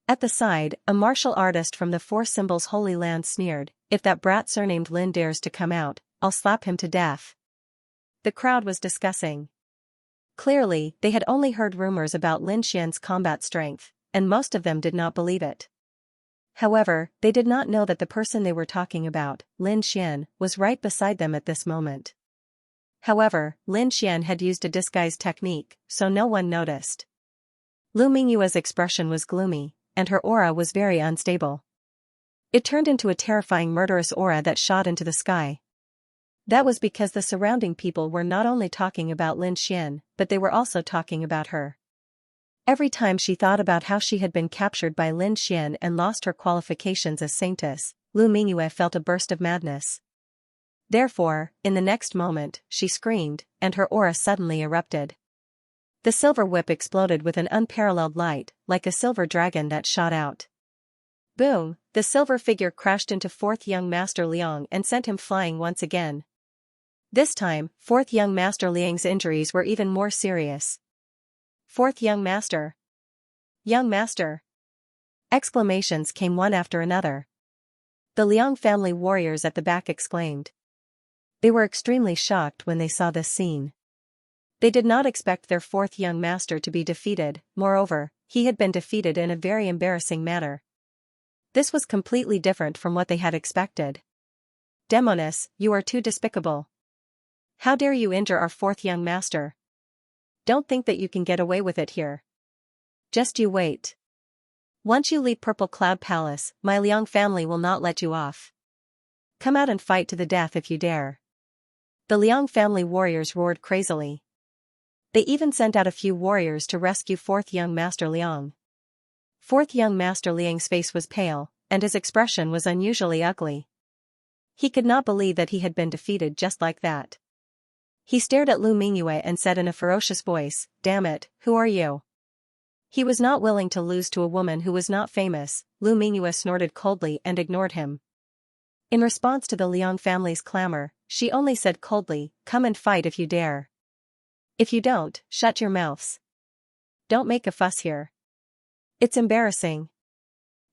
At the side, a martial artist from the Four Symbols Holy Land sneered, "If that brat surnamed Lin dares to come out, I'll slap him to death." The crowd was discussing. Clearly, they had only heard rumors about Lin Xian's combat strength, and most of them did not believe it. However, they did not know that the person they were talking about, Lin Xian, was right beside them at this moment. However, Lin Xian had used a disguise technique, so no one noticed. Lu Mingyue's expression was gloomy, and her aura was very unstable. It turned into a terrifying murderous aura that shot into the sky. That was because the surrounding people were not only talking about Lin Xian, but they were also talking about her. Every time she thought about how she had been captured by Lin Xian and lost her qualifications as saintess, Lu Mingyue felt a burst of madness. Therefore, in the next moment, she screamed, and her aura suddenly erupted. The silver whip exploded with an unparalleled light, like a silver dragon that shot out. Boom! The silver figure crashed into Fourth Young Master Liang and sent him flying once again. This time, Fourth Young Master Liang's injuries were even more serious. "Fourth Young Master! Young Master!" Exclamations came one after another. The Liang family warriors at the back exclaimed. They were extremely shocked when they saw this scene. They did not expect their fourth young master to be defeated, moreover, he had been defeated in a very embarrassing manner. This was completely different from what they had expected. "Demoness, you are too despicable. How dare you injure our fourth young master? Don't think that you can get away with it here. Just you wait. Once you leave Purple Cloud Palace, my Liang family will not let you off. Come out and fight to the death if you dare." The Liang family warriors roared crazily. They even sent out a few warriors to rescue Fourth Young Master Liang. Fourth Young Master Liang's face was pale, and his expression was unusually ugly. He could not believe that he had been defeated just like that. He stared at Lu Mingyue and said in a ferocious voice, "Damn it, who are you?" He was not willing to lose to a woman who was not famous. Lu Mingyue snorted coldly and ignored him. In response to the Liang family's clamor, she only said coldly, "Come and fight if you dare. If you don't, shut your mouths. Don't make a fuss here. It's embarrassing."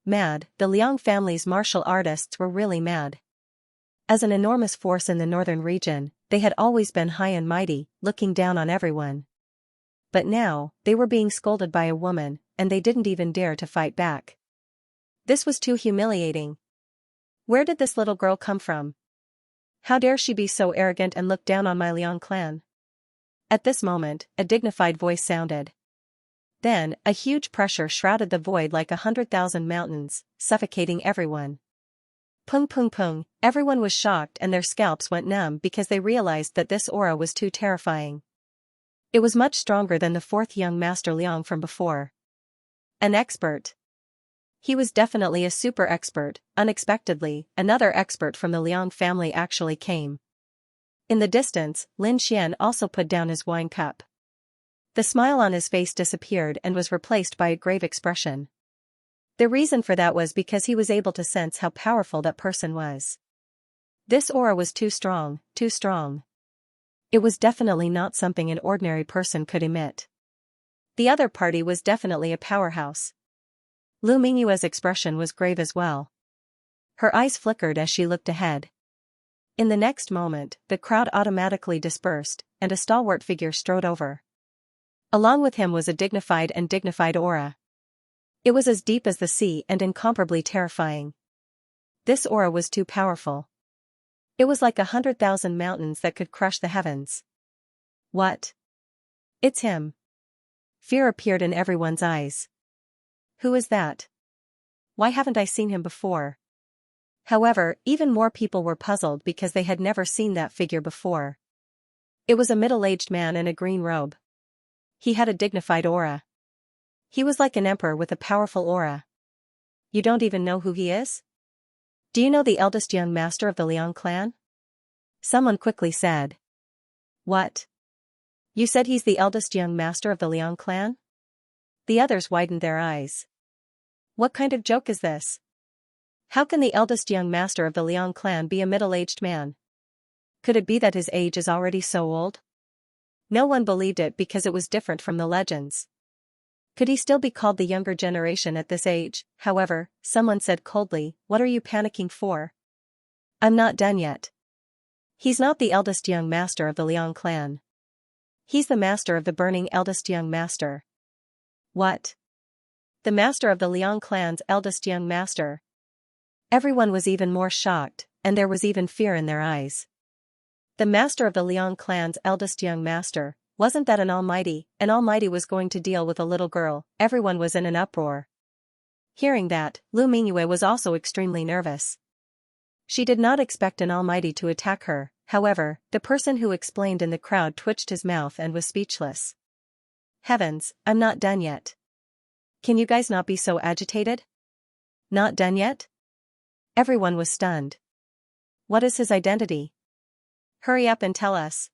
Mad, the Liang family's martial artists were really mad. As an enormous force in the northern region, they had always been high and mighty, looking down on everyone. But now, they were being scolded by a woman, and they didn't even dare to fight back. This was too humiliating. Where did this little girl come from? How dare she be so arrogant and look down on my Liang clan? At this moment, a dignified voice sounded. Then, a huge pressure shrouded the void like 100,000 mountains, suffocating everyone. Pung pung pung, everyone was shocked and their scalps went numb because they realized that this aura was too terrifying. It was much stronger than the fourth young Master Liang from before. An expert. He was definitely a super expert. Unexpectedly, another expert from the Liang family actually came. In the distance, Lin Xian also put down his wine cup. The smile on his face disappeared and was replaced by a grave expression. The reason for that was because he was able to sense how powerful that person was. This aura was too strong, too strong. It was definitely not something an ordinary person could emit. The other party was definitely a powerhouse. Lu Mingyue's expression was grave as well. Her eyes flickered as she looked ahead. In the next moment, the crowd automatically dispersed, and a stalwart figure strode over. Along with him was a dignified aura. It was as deep as the sea and incomparably terrifying. This aura was too powerful. It was like 100,000 mountains that could crush the heavens. What? It's him. Fear appeared in everyone's eyes. Who is that? Why haven't I seen him before? However, even more people were puzzled because they had never seen that figure before. It was a middle-aged man in a green robe. He had a dignified aura. He was like an emperor with a powerful aura. You don't even know who he is? Do you know the eldest young master of the Liang clan? Someone quickly said. What? You said he's the eldest young master of the Liang clan? The others widened their eyes. What kind of joke is this? How can the eldest young master of the Liang clan be a middle-aged man? Could it be that his age is already so old? No one believed it because it was different from the legends. Could he still be called the younger generation at this age? However, someone said coldly, what are you panicking for? I'm not done yet. He's not the eldest young master of the Liang clan. He's the master of the burning eldest young master. What? The master of the Liang clan's eldest young master. Everyone was even more shocked, and there was even fear in their eyes. The master of the Liang clan's eldest young master, wasn't that an almighty? An almighty was going to deal with a little girl. Everyone was in an uproar. Hearing that, Lu Mingyue was also extremely nervous. She did not expect an almighty to attack her. However, the person who explained in the crowd twitched his mouth and was speechless. Heavens, I'm not done yet. Can you guys not be so agitated? Not done yet? Everyone was stunned. What is his identity? Hurry up and tell us.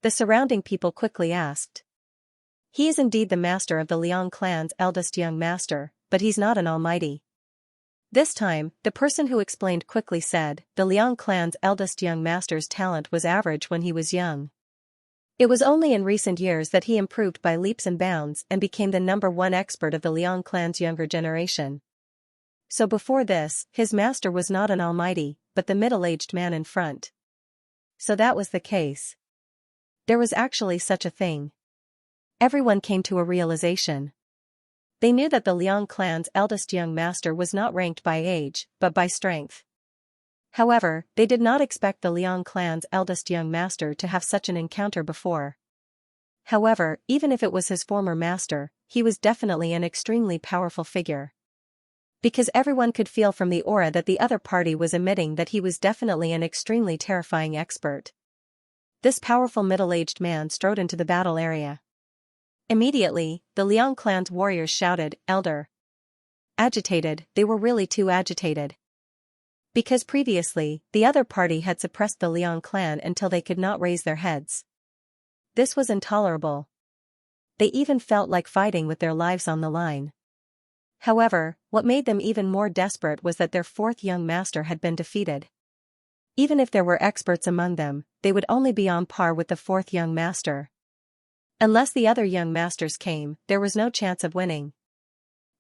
The surrounding people quickly asked. He is indeed the master of the Liang clan's eldest young master, but he's not an almighty. This time, the person who explained quickly said, the Liang clan's eldest young master's talent was average when he was young. It was only in recent years that he improved by leaps and bounds and became the #1 expert of the Liang clan's younger generation. So before this, his master was not an almighty, but the middle-aged man in front. So that was the case. There was actually such a thing. Everyone came to a realization. They knew that the Liang clan's eldest young master was not ranked by age, but by strength. However, they did not expect the Liang clan's eldest young master to have such an encounter before. However, even if it was his former master, he was definitely an extremely powerful figure. Because everyone could feel from the aura that the other party was emitting that he was definitely an extremely terrifying expert. This powerful middle-aged man strode into the battle area. Immediately, the Liang clan's warriors shouted, Elder. Agitated, they were really too agitated. Because previously, the other party had suppressed the Liang clan until they could not raise their heads. This was intolerable. They even felt like fighting with their lives on the line. However, what made them even more desperate was that their fourth young master had been defeated. Even if there were experts among them, they would only be on par with the fourth young master. Unless the other young masters came, there was no chance of winning.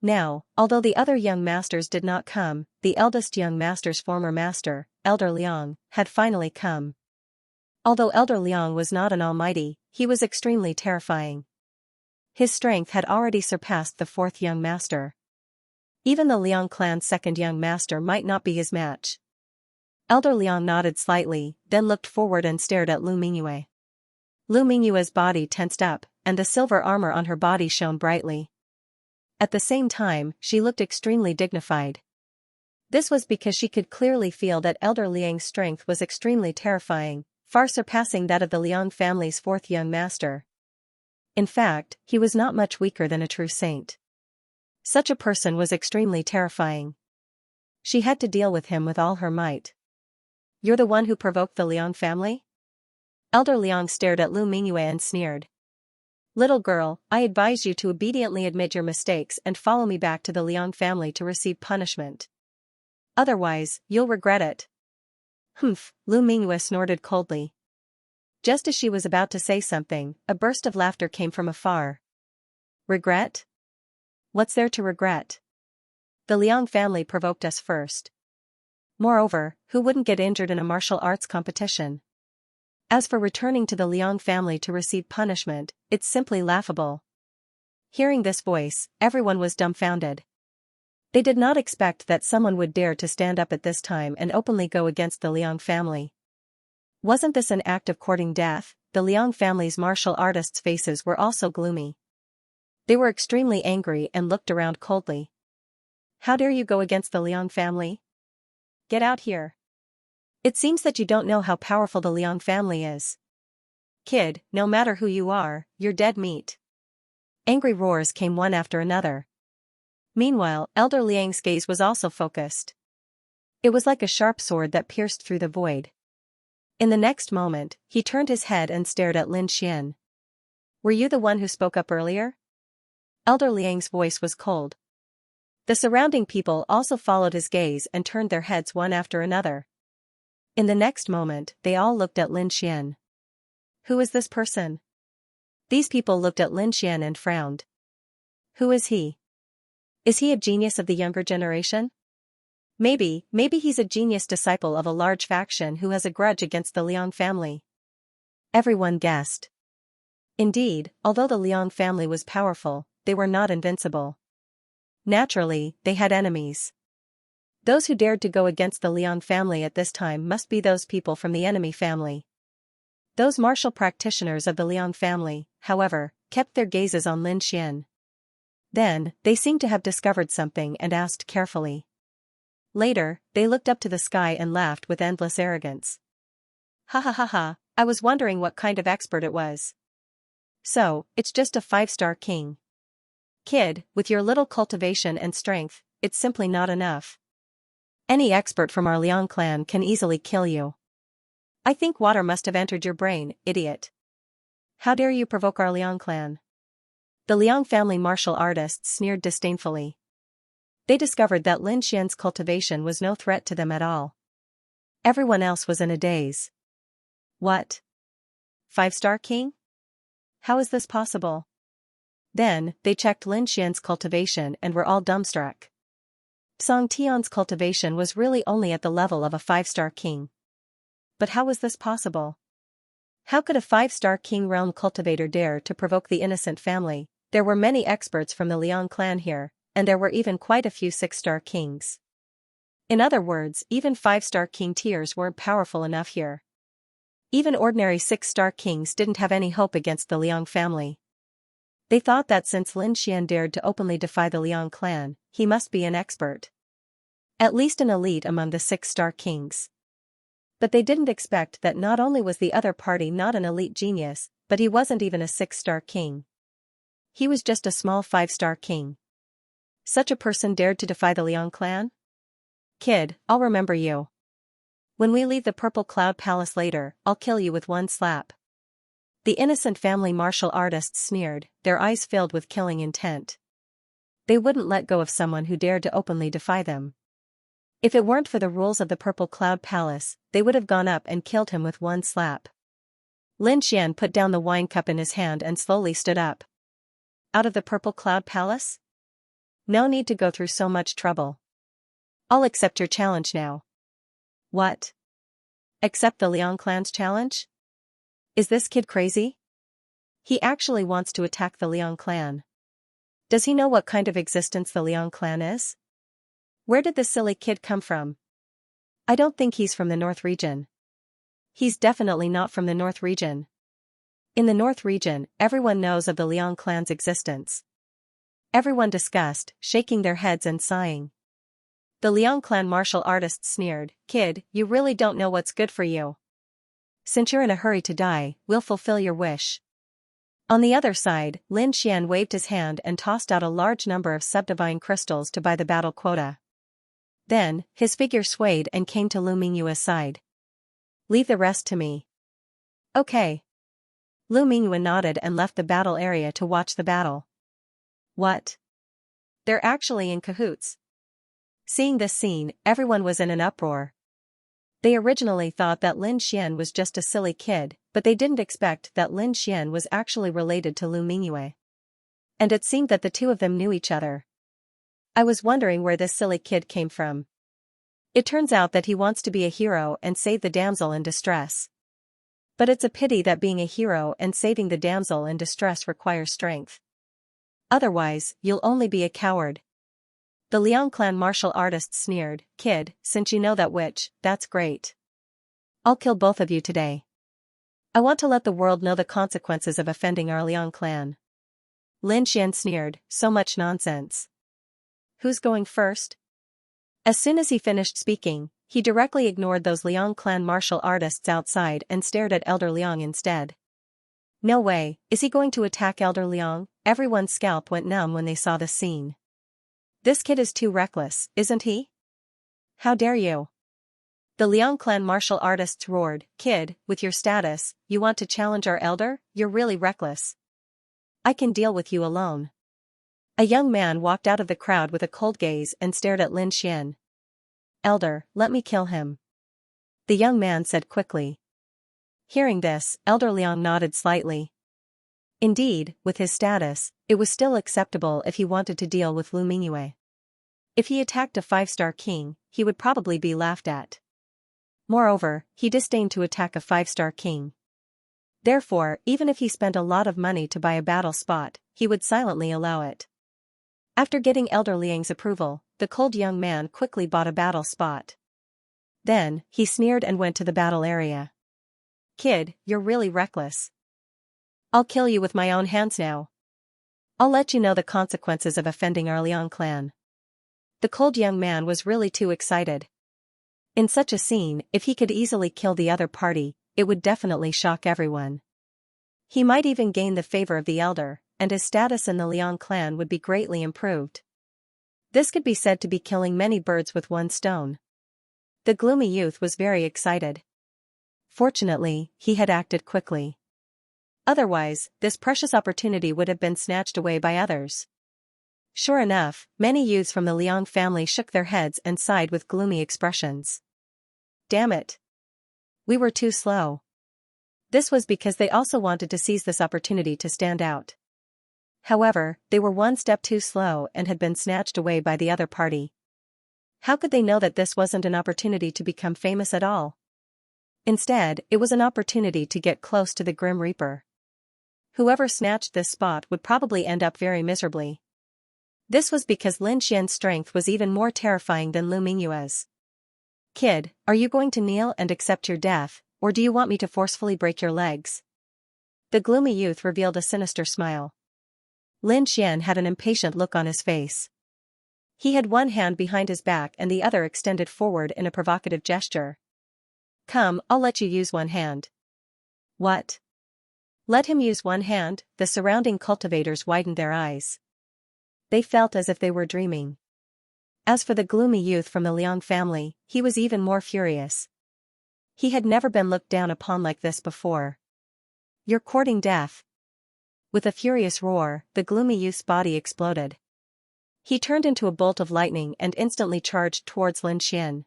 Now, although the other young masters did not come, the eldest young master's former master, Elder Liang, had finally come. Although Elder Liang was not an almighty, he was extremely terrifying. His strength had already surpassed the fourth young master. Even the Liang clan's second young master might not be his match. Elder Liang nodded slightly, then looked forward and stared at Lu Mingyue. Lu Mingyue's body tensed up, and the silver armor on her body shone brightly. At the same time, she looked extremely dignified. This was because she could clearly feel that Elder Liang's strength was extremely terrifying, far surpassing that of the Liang family's fourth young master. In fact, he was not much weaker than a true saint. Such a person was extremely terrifying. She had to deal with him with all her might. You're the one who provoked the Liang family? Elder Liang stared at Lu Mingyue and sneered. Little girl, I advise you to obediently admit your mistakes and follow me back to the Liang family to receive punishment. Otherwise, you'll regret it. Humph, Lu Mingyue snorted coldly. Just as she was about to say something, a burst of laughter came from afar. Regret? What's there to regret? The Liang family provoked us first. Moreover, who wouldn't get injured in a martial arts competition? As for returning to the Liang family to receive punishment, it's simply laughable. Hearing this voice, everyone was dumbfounded. They did not expect that someone would dare to stand up at this time and openly go against the Liang family. Wasn't this an act of courting death? The Liang family's martial artists' faces were also gloomy. They were extremely angry and looked around coldly. How dare you go against the Liang family? Get out here. It seems that you don't know how powerful the Liang family is. Kid, no matter who you are, you're dead meat. Angry roars came one after another. Meanwhile, Elder Liang's gaze was also focused. It was like a sharp sword that pierced through the void. In the next moment, he turned his head and stared at Lin Xian. Were you the one who spoke up earlier? Elder Liang's voice was cold. The surrounding people also followed his gaze and turned their heads one after another. In the next moment, they all looked at Lin Xian. Who is this person? These people looked at Lin Xian and frowned. Who is he? Is he a genius of the younger generation? Maybe he's a genius disciple of a large faction who has a grudge against the Liang family. Everyone guessed. Indeed, although the Liang family was powerful, they were not invincible. Naturally, they had enemies. Those who dared to go against the Liang family at this time must be those people from the enemy family. Those martial practitioners of the Liang family, however, kept their gazes on Lin Xian. Then, they seemed to have discovered something and asked carefully. Later, they looked up to the sky and laughed with endless arrogance. Ha ha ha ha, I was wondering what kind of expert it was. So, it's just a 5-star king. Kid, with your little cultivation and strength, it's simply not enough. Any expert from our Liang clan can easily kill you. I think water must have entered your brain, idiot. How dare you provoke our Liang clan? The Liang family martial artists sneered disdainfully. They discovered that Lin Xian's cultivation was no threat to them at all. Everyone else was in a daze. What? 5-star king? How is this possible? Then, they checked Lin Xian's cultivation and were all dumbstruck. Song Tian's cultivation was really only at the level of a 5-star king. But how was this possible? How could a 5-star king realm cultivator dare to provoke the innocent family? There were many experts from the Liang clan here, and there were even quite a few 6-star kings. In other words, even 5-star king tiers weren't powerful enough here. Even ordinary 6-star kings didn't have any hope against the Liang family. They thought that since Lin Xian dared to openly defy the Liang clan, he must be an expert. At least an elite among the 6-star kings. But they didn't expect that not only was the other party not an elite genius, but he wasn't even a 6-star king. He was just a small 5-star king. Such a person dared to defy the Liang clan? Kid, I'll remember you. When we leave the Purple Cloud Palace later, I'll kill you with one slap. The innocent family martial artists sneered, their eyes filled with killing intent. They wouldn't let go of someone who dared to openly defy them. If it weren't for the rules of the Purple Cloud Palace, they would have gone up and killed him with one slap. Lin Xian put down the wine cup in his hand and slowly stood up. Out of the Purple Cloud Palace? No need to go through so much trouble. I'll accept your challenge now. What? Accept the Liang clan's challenge? Is this kid crazy? He actually wants to attack the Liang clan. Does he know what kind of existence the Liang clan is? Where did this silly kid come from? I don't think he's from the North region. He's definitely not from the North region. In the North region, everyone knows of the Liang clan's existence. Everyone discussed, shaking their heads and sighing. The Liang clan martial artists sneered, Kid, you really don't know what's good for you. Since you're in a hurry to die, we'll fulfill your wish. On the other side, Lin Xian waved his hand and tossed out a large number of subdivine crystals to buy the battle quota. Then, his figure swayed and came to Lu Mingyue's side. Leave the rest to me. Okay. Lu Mingyue nodded and left the battle area to watch the battle. What? They're actually in cahoots. Seeing this scene, everyone was in an uproar. They originally thought that Lin Xian was just a silly kid, but they didn't expect that Lin Xian was actually related to Lu Mingyue. And it seemed that the two of them knew each other. I was wondering where this silly kid came from. It turns out that he wants to be a hero and save the damsel in distress. But it's a pity that being a hero and saving the damsel in distress requires strength. Otherwise, you'll only be a coward. The Liang clan martial artist sneered, "Kid, since you know that witch, that's great. I'll kill both of you today. I want to let the world know the consequences of offending our Liang clan." Lin Xian sneered, "So much nonsense. Who's going first?" As soon as he finished speaking, he directly ignored those Liang clan martial artists outside and stared at Elder Liang instead. No way, is he going to attack Elder Liang? Everyone's scalp went numb when they saw the scene. This kid is too reckless, isn't he? How dare you? The Liang clan martial artists roared, "Kid, with your status, you want to challenge our elder? You're really reckless. I can deal with you alone." A young man walked out of the crowd with a cold gaze and stared at Lin Xian. "Elder, let me kill him," the young man said quickly. Hearing this, Elder Liang nodded slightly. Indeed, with his status, it was still acceptable if he wanted to deal with Lu Mingyue. If he attacked a 5-star king, he would probably be laughed at. Moreover, he disdained to attack a 5-star king. Therefore, even if he spent a lot of money to buy a battle spot, he would silently allow it. After getting Elder Liang's approval, the cold young man quickly bought a battle spot. Then, he sneered and went to the battle area. "Kid, you're really reckless. I'll kill you with my own hands now. I'll let you know the consequences of offending our Liang clan." The cold young man was really too excited. In such a scene, if he could easily kill the other party, it would definitely shock everyone. He might even gain the favor of the elder, and his status in the Liang clan would be greatly improved. This could be said to be killing many birds with one stone. The gloomy youth was very excited. Fortunately, he had acted quickly. Otherwise, this precious opportunity would have been snatched away by others. Sure enough, many youths from the Liang family shook their heads and sighed with gloomy expressions. Damn it. We were too slow. This was because they also wanted to seize this opportunity to stand out. However, they were one step too slow and had been snatched away by the other party. How could they know that this wasn't an opportunity to become famous at all? Instead, it was an opportunity to get close to the Grim Reaper. Whoever snatched this spot would probably end up very miserably. This was because Lin Xian's strength was even more terrifying than Lu Mingyue's. "Kid, are you going to kneel and accept your death, or do you want me to forcefully break your legs?" The gloomy youth revealed a sinister smile. Lin Xian had an impatient look on his face. He had one hand behind his back and the other extended forward in a provocative gesture. "Come, I'll let you use one hand." "What? Let him use one hand?" The surrounding cultivators widened their eyes. They felt as if they were dreaming. As for the gloomy youth from the Liang family, he was even more furious. He had never been looked down upon like this before. "You're courting death." With a furious roar, the gloomy youth's body exploded. He turned into a bolt of lightning and instantly charged towards Lin Xian.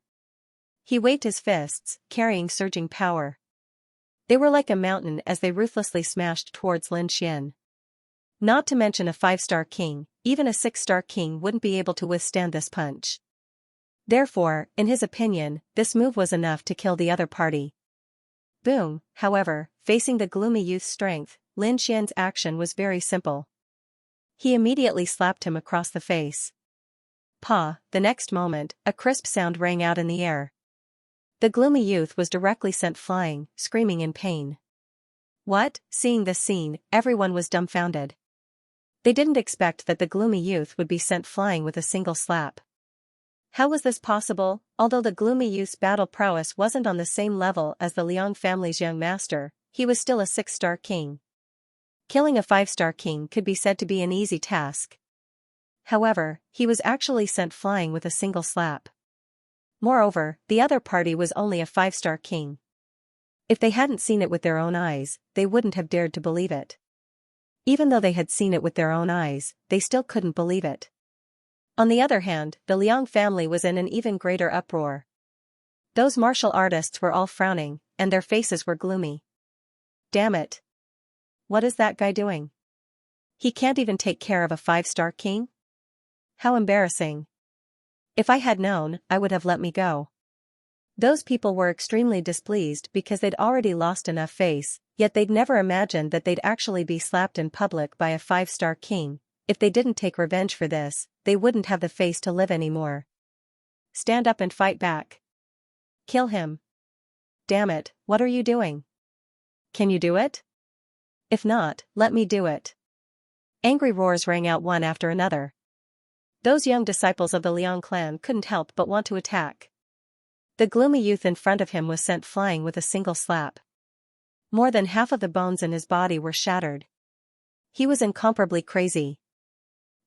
He waved his fists, carrying surging power. They were like a mountain as they ruthlessly smashed towards Lin Xian. Not to mention a 5-star king, even a 6-star king wouldn't be able to withstand this punch. Therefore, in his opinion, this move was enough to kill the other party. Boom, however, facing the gloomy youth's strength, Lin Xian's action was very simple. He immediately slapped him across the face. Pa! The next moment, a crisp sound rang out in the air. The gloomy youth was directly sent flying, screaming in pain. What? Seeing this scene, everyone was dumbfounded. They didn't expect that the gloomy youth would be sent flying with a single slap. How was this possible? Although the gloomy youth's battle prowess wasn't on the same level as the Liang family's young master, he was still a 6-star king. Killing a 5-star king could be said to be an easy task. However, he was actually sent flying with a single slap. Moreover, the other party was only a 5-star king. If they hadn't seen it with their own eyes, they wouldn't have dared to believe it. Even though they had seen it with their own eyes, they still couldn't believe it. On the other hand, the Liang family was in an even greater uproar. Those martial artists were all frowning, and their faces were gloomy. Damn it. What is that guy doing? He can't even take care of a 5-star king? How embarrassing. If I had known, I would have let me go. Those people were extremely displeased because they'd already lost enough face, yet they'd never imagined that they'd actually be slapped in public by a 5-star king. If they didn't take revenge for this, they wouldn't have the face to live anymore. Stand up and fight back. Kill him. Damn it, what are you doing? Can you do it? If not, let me do it. Angry roars rang out one after another. Those young disciples of the Liang clan couldn't help but want to attack. The gloomy youth in front of him was sent flying with a single slap. More than half of the bones in his body were shattered. He was incomparably crazy.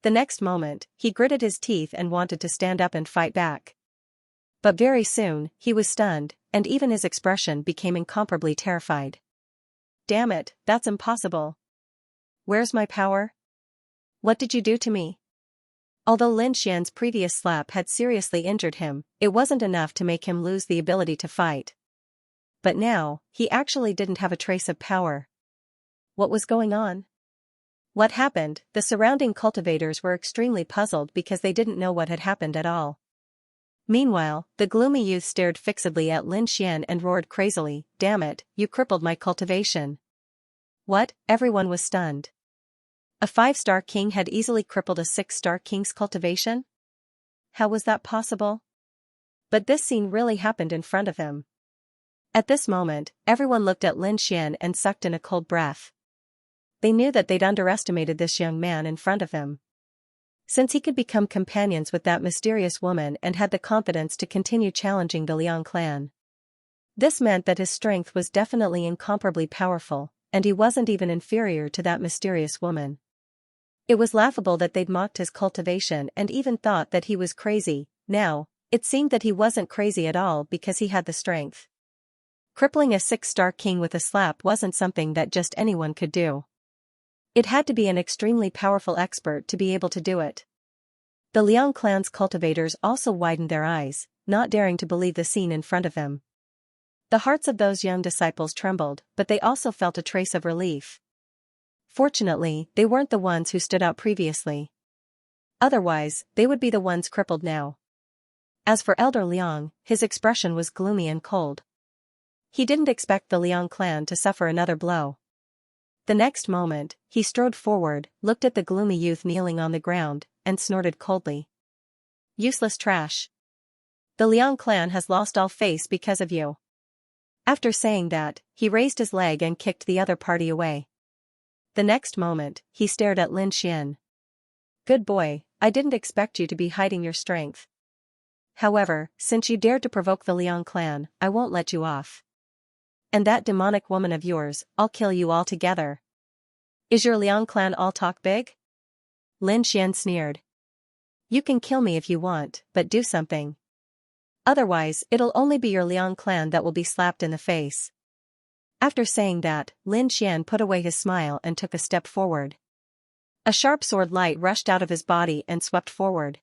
The next moment, he gritted his teeth and wanted to stand up and fight back. But very soon, he was stunned, and even his expression became incomparably terrified. Damn it, that's impossible. Where's my power? What did you do to me? Although Lin Xian's previous slap had seriously injured him, it wasn't enough to make him lose the ability to fight. But now, he actually didn't have a trace of power. What was going on? What happened? The surrounding cultivators were extremely puzzled because they didn't know what had happened at all. Meanwhile, the gloomy youth stared fixedly at Lin Xian and roared crazily, "Damn it, you crippled my cultivation." What? Everyone was stunned. A 5-star king had easily crippled a 6-star king's cultivation? How was that possible? But this scene really happened in front of him. At this moment, everyone looked at Lin Xian and sucked in a cold breath. They knew that they'd underestimated this young man in front of them. Since he could become companions with that mysterious woman and had the confidence to continue challenging the Liang clan. This meant that his strength was definitely incomparably powerful, and he wasn't even inferior to that mysterious woman. It was laughable that they'd mocked his cultivation and even thought that he was crazy. Now, it seemed that he wasn't crazy at all because he had the strength. Crippling a 6-star king with a slap wasn't something that just anyone could do. It had to be an extremely powerful expert to be able to do it. The Liang clan's cultivators also widened their eyes, not daring to believe the scene in front of them. The hearts of those young disciples trembled, but they also felt a trace of relief. Fortunately, they weren't the ones who stood out previously. Otherwise, they would be the ones crippled now. As for Elder Liang, his expression was gloomy and cold. He didn't expect the Liang clan to suffer another blow. The next moment, he strode forward, looked at the gloomy youth kneeling on the ground, and snorted coldly. Useless trash. The Liang clan has lost all face because of you. After saying that, he raised his leg and kicked the other party away. The next moment, he stared at Lin Xian. Good boy, I didn't expect you to be hiding your strength. However, since you dared to provoke the Liang clan, I won't let you off. And that demonic woman of yours, I'll kill you all together. Is your Liang clan all talk big? Lin Xian sneered. You can kill me if you want, but do something. Otherwise, it'll only be your Liang clan that will be slapped in the face. After saying that, Lin Xian put away his smile and took a step forward. A sharp sword light rushed out of his body and swept forward.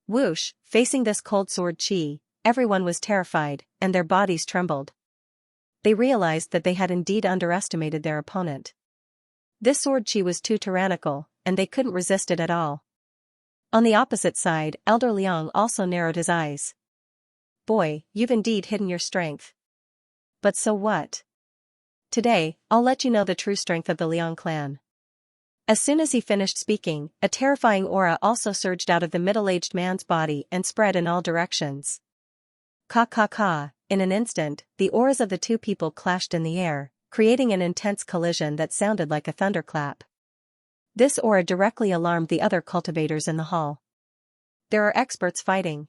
Whoosh, facing this cold sword chi, everyone was terrified, and their bodies trembled. They realized that they had indeed underestimated their opponent. This sword chi was too tyrannical, and they couldn't resist it at all. On the opposite side, Elder Liang also narrowed his eyes. Boy, you've indeed hidden your strength. But so what? Today, I'll let you know the true strength of the Liang clan. As soon as he finished speaking, a terrifying aura also surged out of the middle-aged man's body and spread in all directions. Ka. In an instant, the auras of the two people clashed in the air, creating an intense collision that sounded like a thunderclap. This aura directly alarmed the other cultivators in the hall. There are experts fighting.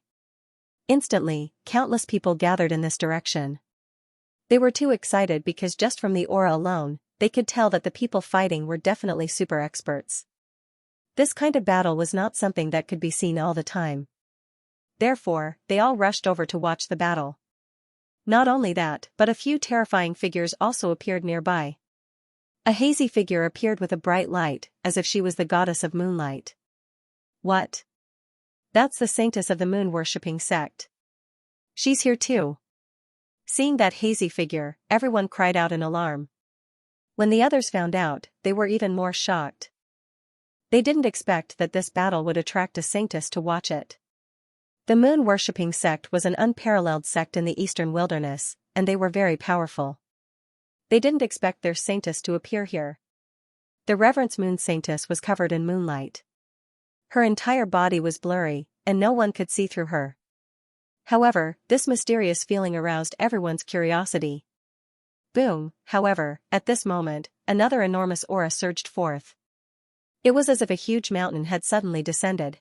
Instantly, countless people gathered in this direction. They were too excited because just from the aura alone, they could tell that the people fighting were definitely super experts. This kind of battle was not something that could be seen all the time. Therefore, they all rushed over to watch the battle. Not only that, but a few terrifying figures also appeared nearby. A hazy figure appeared with a bright light, as if she was the goddess of moonlight. What? That's the saintess of the moon-worshipping sect. She's here too. Seeing that hazy figure, everyone cried out in alarm. When the others found out, they were even more shocked. They didn't expect that this battle would attract a saintess to watch it. The moon-worshipping sect was an unparalleled sect in the eastern wilderness, and they were very powerful. They didn't expect their saintess to appear here. The Reverence Moon Saintess was covered in moonlight. Her entire body was blurry, and no one could see through her. However, this mysterious feeling aroused everyone's curiosity. Boom, however, at this moment, another enormous aura surged forth. It was as if a huge mountain had suddenly descended.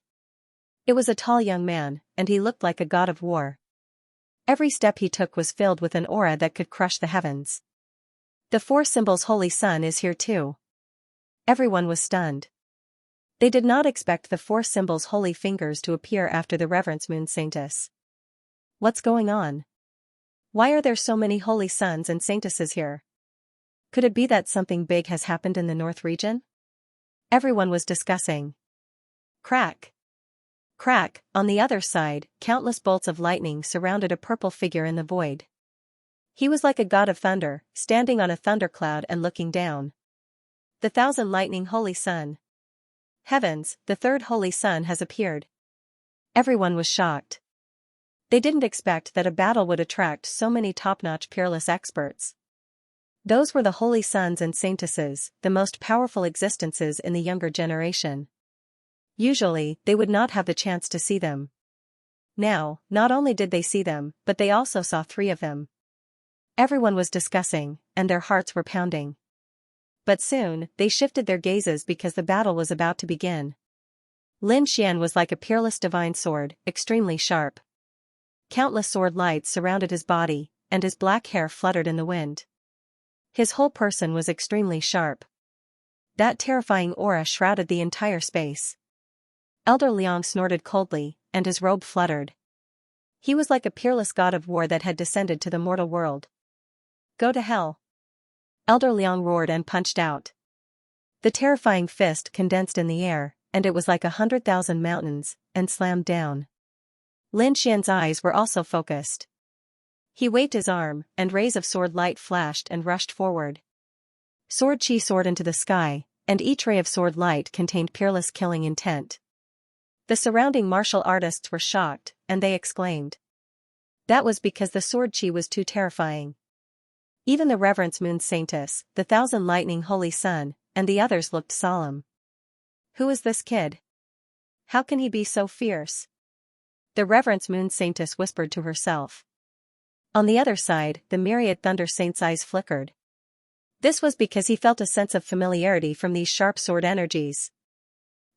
It was a tall young man, and he looked like a god of war. Every step he took was filled with an aura that could crush the heavens. The four symbols Holy Sun is here too. Everyone was stunned. They did not expect the four symbols Holy Fingers to appear after the Reverence Moon Saintess. What's going on? Why are there so many Holy Suns and Saintesses here? Could it be that something big has happened in the North region? Everyone was discussing. Crack! Crack! On the other side, countless bolts of lightning surrounded a purple figure in the void. He was like a god of thunder, standing on a thundercloud and looking down. The thousand lightning Holy Sun. Heavens, the third Holy Sun has appeared. Everyone was shocked. They didn't expect that a battle would attract so many top-notch peerless experts. Those were the Holy Suns and Saintesses, the most powerful existences in the younger generation. Usually, they would not have the chance to see them. Now, not only did they see them, but they also saw three of them. Everyone was discussing, and their hearts were pounding. But soon, they shifted their gazes because the battle was about to begin. Lin Xian was like a peerless divine sword, extremely sharp. Countless sword lights surrounded his body, and his black hair fluttered in the wind. His whole person was extremely sharp. That terrifying aura shrouded the entire space. Elder Liang snorted coldly, and his robe fluttered. He was like a peerless god of war that had descended to the mortal world. Go to hell! Elder Liang roared and punched out. The terrifying fist condensed in the air, and it was like 100,000 mountains, and slammed down. Lin Xian's eyes were also focused. He waved his arm, and rays of sword light flashed and rushed forward. Sword chi soared into the sky, and each ray of sword light contained peerless killing intent. The surrounding martial artists were shocked, and they exclaimed. That was because the sword chi was too terrifying. Even the Reverence Moon Saintess, the Thousand Lightning Holy Sun, and the others looked solemn. Who is this kid? How can he be so fierce? The Reverence Moon Saintess whispered to herself. On the other side, the myriad Thunder Saint's eyes flickered. This was because he felt a sense of familiarity from these sharp sword energies.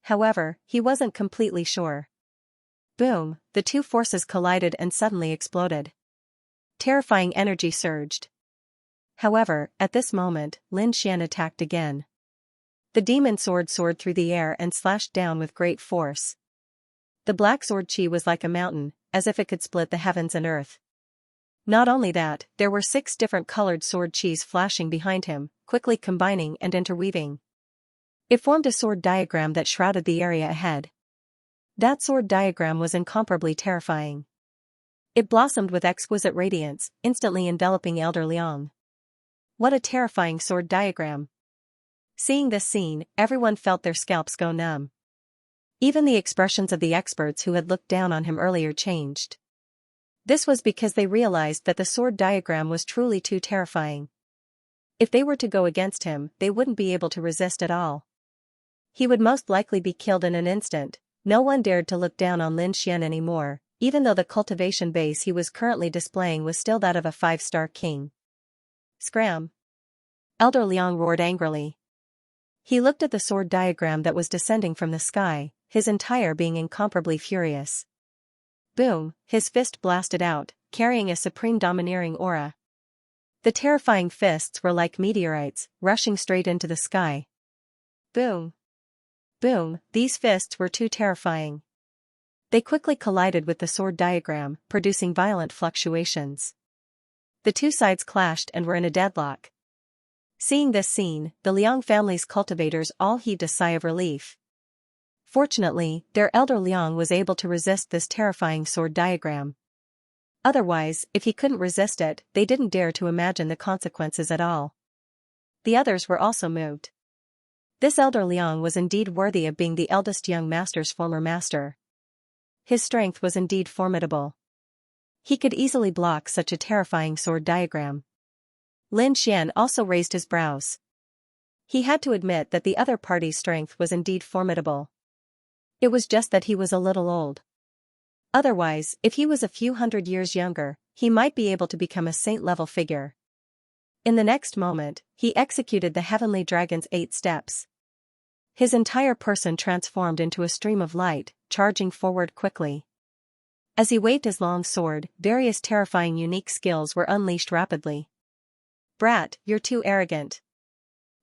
However, he wasn't completely sure. Boom, the two forces collided and suddenly exploded. Terrifying energy surged. However, at this moment, Lin Xian attacked again. The demon sword soared through the air and slashed down with great force. The black sword chi was like a mountain, as if it could split the heavens and earth. Not only that, there were 6 different colored sword chis flashing behind him, quickly combining and interweaving. It formed a sword diagram that shrouded the area ahead. That sword diagram was incomparably terrifying. It blossomed with exquisite radiance, instantly enveloping Elder Liang. What a terrifying sword diagram! Seeing this scene, everyone felt their scalps go numb. Even the expressions of the experts who had looked down on him earlier changed. This was because they realized that the sword diagram was truly too terrifying. If they were to go against him, they wouldn't be able to resist at all. He would most likely be killed in an instant. No one dared to look down on Lin Xian anymore, even though the cultivation base he was currently displaying was still that of a 5-star king. Scram! Elder Liang roared angrily. He looked at the sword diagram that was descending from the sky, his entire being incomparably furious. Boom, his fist blasted out, carrying a supreme domineering aura. The terrifying fists were like meteorites, rushing straight into the sky. Boom! Boom, these fists were too terrifying. They quickly collided with the sword diagram, producing violent fluctuations. The two sides clashed and were in a deadlock. Seeing this scene, the Liang family's cultivators all heaved a sigh of relief. Fortunately, their elder Liang was able to resist this terrifying sword diagram. Otherwise, if he couldn't resist it, they didn't dare to imagine the consequences at all. The others were also moved. This elder Liang was indeed worthy of being the eldest young master's former master. His strength was indeed formidable. He could easily block such a terrifying sword diagram. Lin Xian also raised his brows. He had to admit that the other party's strength was indeed formidable. It was just that he was a little old. Otherwise, if he was a few hundred years younger, he might be able to become a saint-level figure. In the next moment, he executed the heavenly dragon's 8 steps. His entire person transformed into a stream of light, charging forward quickly. As he waved his long sword, various terrifying unique skills were unleashed rapidly. "Brat, you're too arrogant."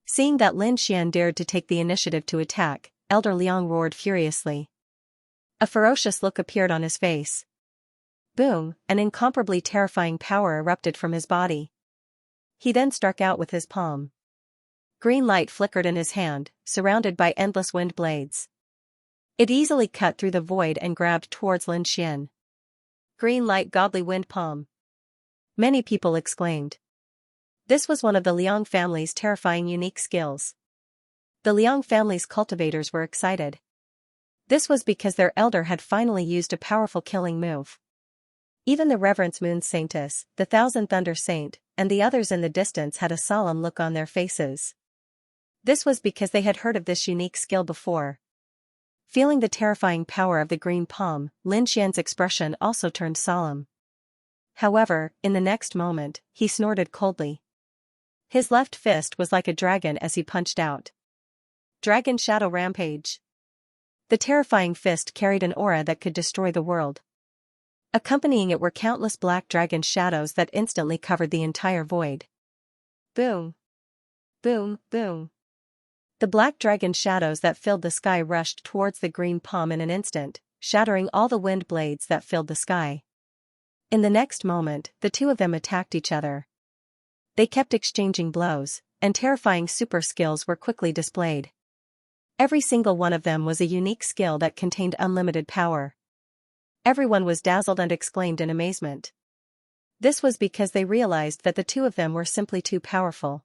Seeing that Lin Xian dared to take the initiative to attack, Elder Liang roared furiously. A ferocious look appeared on his face. Boom, an incomparably terrifying power erupted from his body. He then struck out with his palm. Green light flickered in his hand, surrounded by endless wind blades. It easily cut through the void and grabbed towards Lin Xian. "Green light godly wind palm." Many people exclaimed. This was one of the Liang family's terrifying unique skills. The Liang family's cultivators were excited. This was because their elder had finally used a powerful killing move. Even the Reverence Moon Saintess, the Thousand Thunder Saint, and the others in the distance had a solemn look on their faces. This was because they had heard of this unique skill before. Feeling the terrifying power of the green palm, Lin Xian's expression also turned solemn. However, in the next moment, he snorted coldly. His left fist was like a dragon as he punched out. Dragon Shadow Rampage. The terrifying fist carried an aura that could destroy the world. Accompanying it were countless black dragon shadows that instantly covered the entire void. Boom. Boom, boom. The black dragon shadows that filled the sky rushed towards the green palm in an instant, shattering all the wind blades that filled the sky. In the next moment, the two of them attacked each other. They kept exchanging blows, and terrifying super skills were quickly displayed. Every single one of them was a unique skill that contained unlimited power. Everyone was dazzled and exclaimed in amazement. This was because they realized that the two of them were simply too powerful.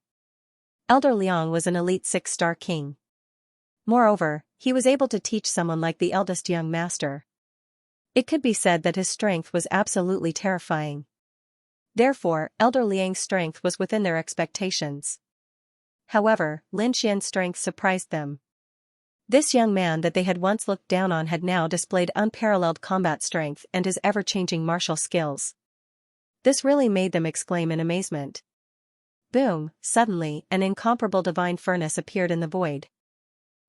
Elder Liang was an elite 6-star king. Moreover, he was able to teach someone like the eldest young master. It could be said that his strength was absolutely terrifying. Therefore, Elder Liang's strength was within their expectations. However, Lin Xian's strength surprised them. This young man that they had once looked down on had now displayed unparalleled combat strength and his ever-changing martial skills. This really made them exclaim in amazement. Boom, suddenly, an incomparable divine furnace appeared in the void.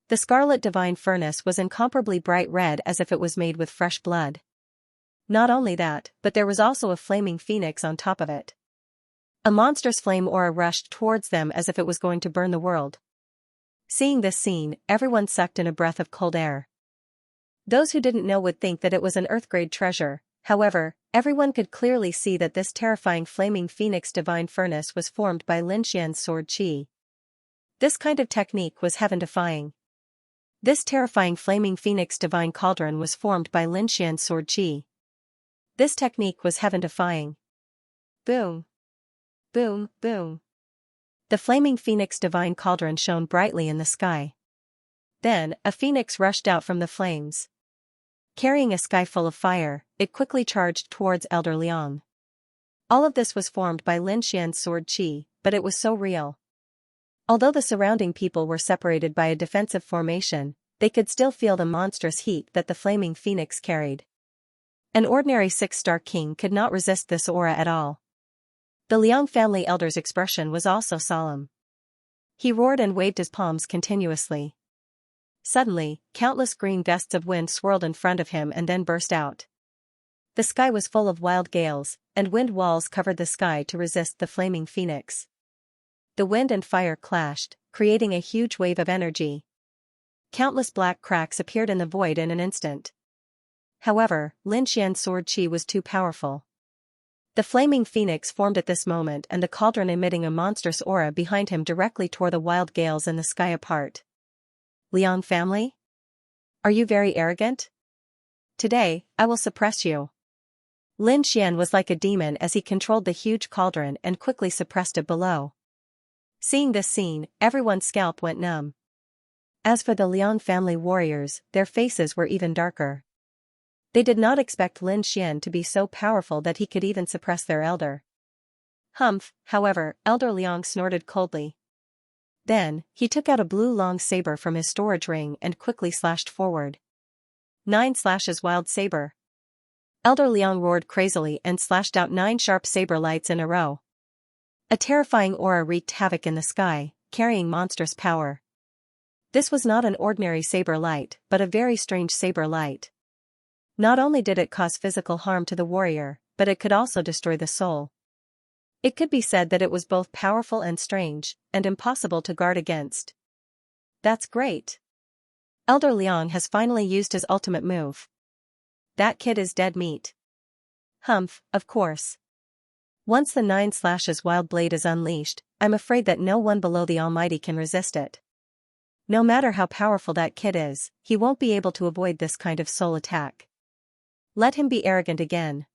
The scarlet divine furnace was incomparably bright red as if it was made with fresh blood. Not only that, but there was also a flaming phoenix on top of it. A monstrous flame aura rushed towards them as if it was going to burn the world. Seeing this scene, everyone sucked in a breath of cold air. Those who didn't know would think that it was an Earth-grade treasure, however, everyone could clearly see that this terrifying flaming phoenix divine furnace was formed by Lin Xian's sword qi. This kind of technique was heaven-defying. This terrifying flaming phoenix divine cauldron was formed by Lin Xian's sword qi. This technique was heaven-defying. Boom. Boom, boom. The flaming phoenix divine cauldron shone brightly in the sky. Then, a phoenix rushed out from the flames. Carrying a sky full of fire, it quickly charged towards Elder Liang. All of this was formed by Lin Xian's sword qi, but it was so real. Although the surrounding people were separated by a defensive formation, they could still feel the monstrous heat that the flaming phoenix carried. An ordinary 6-star king could not resist this aura at all. The Liang family elder's expression was also solemn. He roared and waved his palms continuously. Suddenly, countless green gusts of wind swirled in front of him and then burst out. The sky was full of wild gales, and wind walls covered the sky to resist the flaming phoenix. The wind and fire clashed, creating a huge wave of energy. Countless black cracks appeared in the void in an instant. However, Lin Xian's sword qi was too powerful. The flaming phoenix formed at this moment and the cauldron emitting a monstrous aura behind him directly tore the wild gales in the sky apart. Liang family? Are you very arrogant? Today, I will suppress you. Lin Xian was like a demon as he controlled the huge cauldron and quickly suppressed it below. Seeing this scene, everyone's scalp went numb. As for the Liang family warriors, their faces were even darker. They did not expect Lin Xian to be so powerful that he could even suppress their elder. Humph, however, Elder Liang snorted coldly. Then, he took out a blue long saber from his storage ring and quickly slashed forward. 9 slashes wild saber. Elder Liang roared crazily and slashed out 9 sharp saber lights in a row. A terrifying aura wreaked havoc in the sky, carrying monstrous power. This was not an ordinary saber light, but a very strange saber light. Not only did it cause physical harm to the warrior, but it could also destroy the soul. It could be said that it was both powerful and strange, and impossible to guard against. That's great. Elder Liang has finally used his ultimate move. That kid is dead meat. Humph, of course. Once the 9 slashes wild blade is unleashed, I'm afraid that no one below the Almighty can resist it. No matter how powerful that kid is, he won't be able to avoid this kind of soul attack. Let him be arrogant again.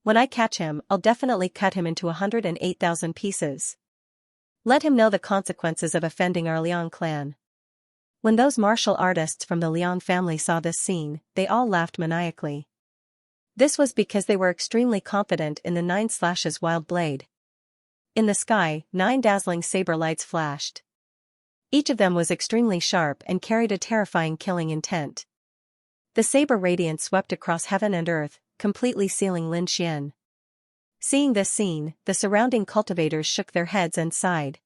When I catch him, I'll definitely cut him into 108,000 pieces. Let him know the consequences of offending our Liang clan. When those martial artists from the Liang family saw this scene, they all laughed maniacally. This was because they were extremely confident in the 9 slashes wild blade. In the sky, 9 dazzling saber lights flashed. Each of them was extremely sharp and carried a terrifying killing intent. The saber radiance swept across heaven and earth, completely sealing Lin Xian. Seeing this scene, the surrounding cultivators shook their heads and sighed.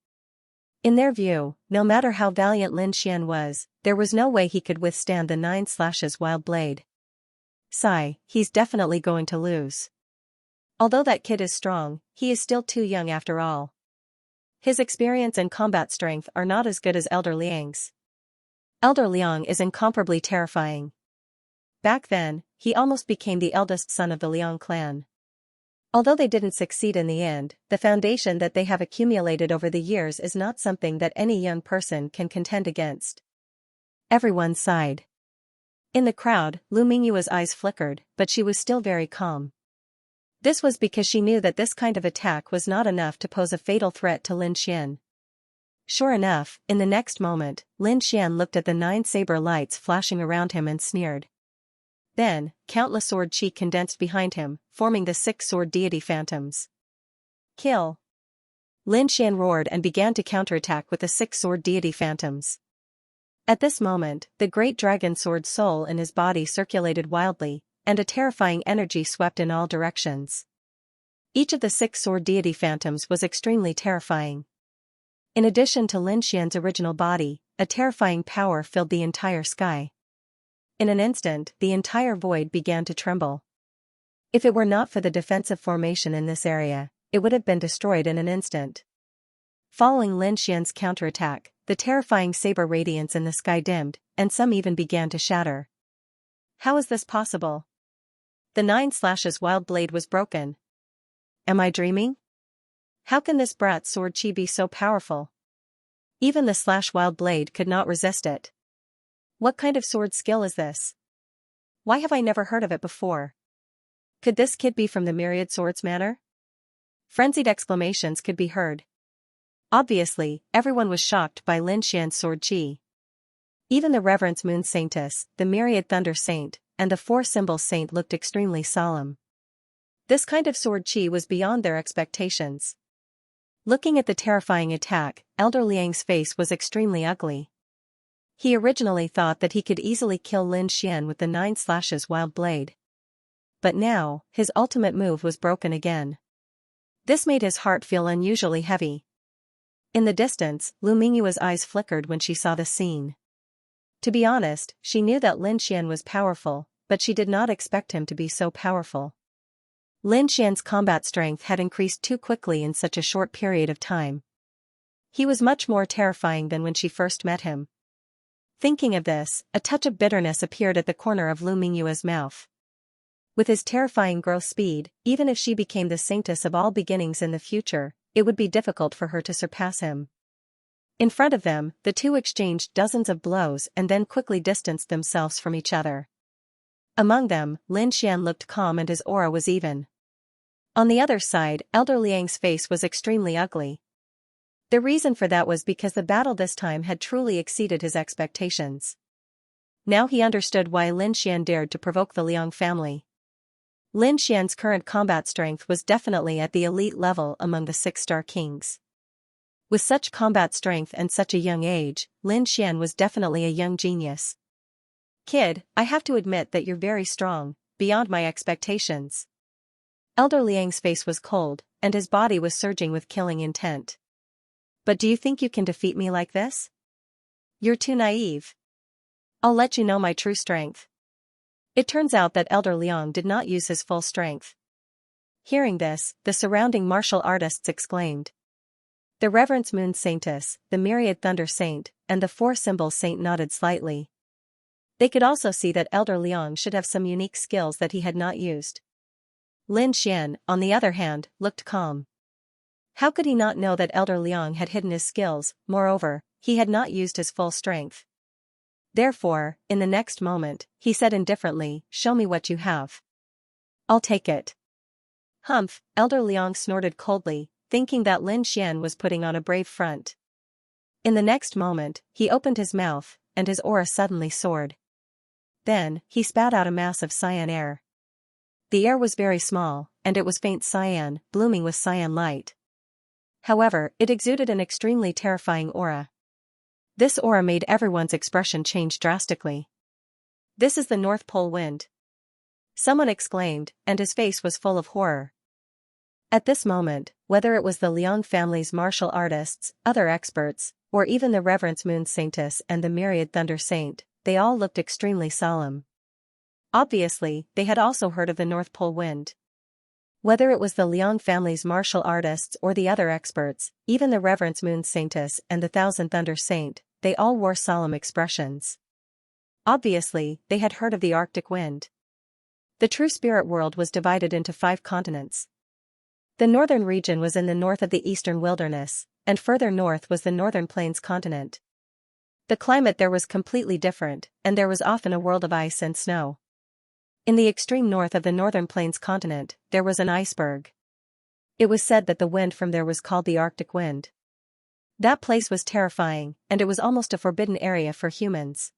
In their view, no matter how valiant Lin Xian was, there was no way he could withstand the 9 slashes wild blade. Sigh, he's definitely going to lose. Although that kid is strong, he is still too young after all. His experience and combat strength are not as good as Elder Liang's. Elder Liang is incomparably terrifying. Back then, he almost became the eldest son of the Liang clan. Although they didn't succeed in the end, the foundation that they have accumulated over the years is not something that any young person can contend against. Everyone sighed. In the crowd, Lu Mingyue's eyes flickered, but she was still very calm. This was because she knew that this kind of attack was not enough to pose a fatal threat to Lin Xian. Sure enough, in the next moment, Lin Xian looked at the 9 saber lights flashing around him and sneered. Then, countless sword chi condensed behind him, forming the 6 sword deity phantoms. Kill! Lin Xian roared and began to counterattack with the 6 sword deity phantoms. At this moment, the great dragon sword soul in his body circulated wildly, and a terrifying energy swept in all directions. Each of the 6 sword deity phantoms was extremely terrifying. In addition to Lin Xian's original body, a terrifying power filled the entire sky. In an instant, the entire void began to tremble. If it were not for the defensive formation in this area, it would have been destroyed in an instant. Following Lin Xian's counterattack, the terrifying saber radiance in the sky dimmed, and some even began to shatter. How is this possible? The 9 slashes wild blade was broken. Am I dreaming? How can this brat's sword chi be so powerful? Even the slash wild blade could not resist it. What kind of sword skill is this? Why have I never heard of it before? Could this kid be from the Myriad Swords Manor? Frenzied exclamations could be heard. Obviously, everyone was shocked by Lin Xian's sword chi. Even the Reverence Moon Saintess, the Myriad Thunder Saint, and the 4 Symbol Saint looked extremely solemn. This kind of sword chi was beyond their expectations. Looking at the terrifying attack, Elder Liang's face was extremely ugly. He originally thought that he could easily kill Lin Xian with the 9 slashes wild blade. But now, his ultimate move was broken again. This made his heart feel unusually heavy. In the distance, Lu Mingyue's eyes flickered when she saw the scene. To be honest, she knew that Lin Xian was powerful, but she did not expect him to be so powerful. Lin Xian's combat strength had increased too quickly in such a short period of time. He was much more terrifying than when she first met him. Thinking of this, a touch of bitterness appeared at the corner of Lu Mingyue's mouth. With his terrifying growth speed, even if she became the saintess of all beginnings in the future, it would be difficult for her to surpass him. In front of them, the two exchanged dozens of blows and then quickly distanced themselves from each other. Among them, Lin Xian looked calm and his aura was even. On the other side, Elder Liang's face was extremely ugly. The reason for that was because the battle this time had truly exceeded his expectations. Now he understood why Lin Xian dared to provoke the Liang family. Lin Xian's current combat strength was definitely at the elite level among the 6-star kings. With such combat strength and such a young age, Lin Xian was definitely a young genius. Kid, I have to admit that you're very strong, beyond my expectations. Elder Liang's face was cold, and his body was surging with killing intent. But do you think you can defeat me like this? You're too naive. I'll let you know my true strength. It turns out that Elder Liang did not use his full strength. Hearing this, the surrounding martial artists exclaimed. The Reverence Moon Saintess, the Myriad Thunder Saint, and the 4-symbol saint nodded slightly. They could also see that Elder Liang should have some unique skills that he had not used. Lin Xian, on the other hand, looked calm. How could he not know that Elder Liang had hidden his skills? Moreover, he had not used his full strength. Therefore, in the next moment, he said indifferently, "Show me what you have." "I'll take it." Humph, Elder Liang snorted coldly, thinking that Lin Xian was putting on a brave front. In the next moment, he opened his mouth, and his aura suddenly soared. Then, he spat out a mass of cyan air. The air was very small, and it was faint cyan, blooming with cyan light. However, it exuded an extremely terrifying aura. This aura made everyone's expression change drastically. "This is the North Pole wind," someone exclaimed, and his face was full of horror. At this moment, whether it was the Liang family's martial artists, other experts, or even the Reverence Moon Saintess and the Myriad Thunder Saint, they all looked extremely solemn. Obviously, they had also heard of the North Pole wind. Whether it was the Liang family's martial artists or the other experts, even the Reverence Moon Saintess and the Thousand Thunder Saint, they all wore solemn expressions. Obviously, they had heard of the Arctic wind. The true spirit world was divided into 5 continents. The northern region was in the north of the eastern wilderness, and further north was the northern plains continent. The climate there was completely different, and there was often a world of ice and snow. In the extreme north of the northern plains continent, there was an iceberg. It was said that the wind from there was called the Arctic wind. That place was terrifying, and it was almost a forbidden area for humans.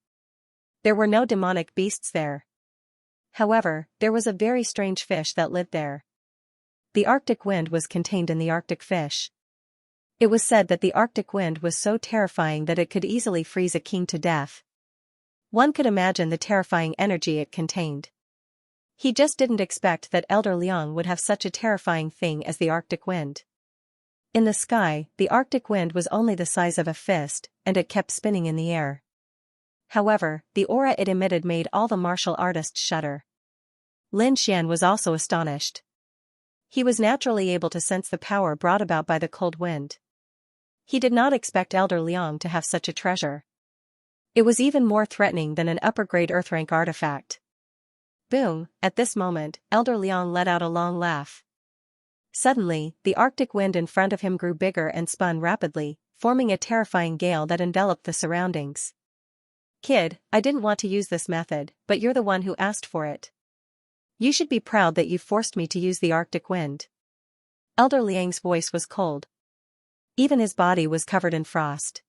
There were no demonic beasts there. However, there was a very strange fish that lived there. The Arctic wind was contained in the Arctic fish. It was said that the Arctic wind was so terrifying that it could easily freeze a king to death. One could imagine the terrifying energy it contained. He just didn't expect that Elder Liang would have such a terrifying thing as the Arctic wind. In the sky, the Arctic wind was only the size of a fist, and it kept spinning in the air. However, the aura it emitted made all the martial artists shudder. Lin Xian was also astonished. He was naturally able to sense the power brought about by the cold wind. He did not expect Elder Liang to have such a treasure. It was even more threatening than an upper-grade Earth-rank artifact. Boom! At this moment, Elder Liang let out a long laugh. Suddenly, the Arctic wind in front of him grew bigger and spun rapidly, forming a terrifying gale that enveloped the surroundings. "Kid, I didn't want to use this method, but you're the one who asked for it. You should be proud that you forced me to use the Arctic wind." Elder Liang's voice was cold. Even his body was covered in frost.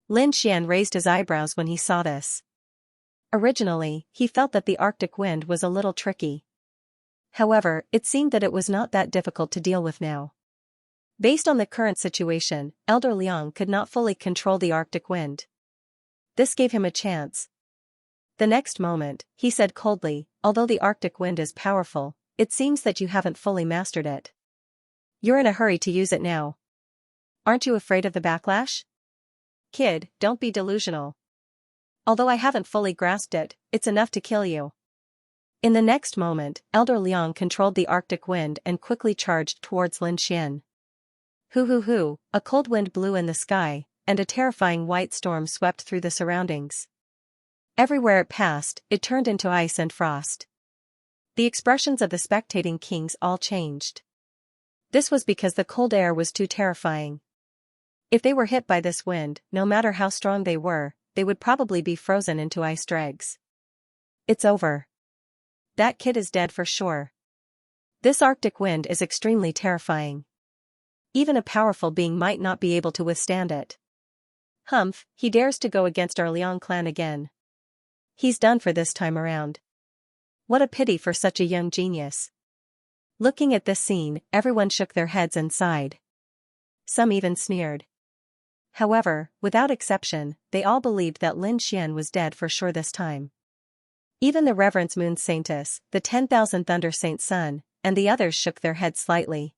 Lin Xian raised his eyebrows when he saw this. Originally, he felt that the Arctic wind was a little tricky. However, it seemed that it was not that difficult to deal with now. Based on the current situation, Elder Liang could not fully control the Arctic wind. This gave him a chance. The next moment, he said coldly, "Although the Arctic wind is powerful, it seems that you haven't fully mastered it. You're in a hurry to use it now. Aren't you afraid of the backlash? Kid, don't be delusional. Although I haven't fully grasped it, it's enough to kill you." In the next moment, Elder Liang controlled the Arctic wind and quickly charged towards Lin Xian. Hoo! A cold wind blew in the sky, and a terrifying white storm swept through the surroundings. Everywhere it passed, it turned into ice and frost. The expressions of the spectating kings all changed. This was because the cold air was too terrifying. If they were hit by this wind, no matter how strong they would probably be frozen into ice dregs. "It's over." That kid is dead for sure. This Arctic wind is extremely terrifying. Even a powerful being might not be able to withstand it. Humph, he dares to go against our Liang clan again. He's done for this time around. What a pity for such a young genius. Looking at this scene, everyone shook their heads and sighed. Some even sneered. However, without exception, they all believed that Lin Xian was dead for sure this time. Even the Reverence Moon Saintess, the 10,000 Thunder Saint Sun, and the others shook their heads slightly.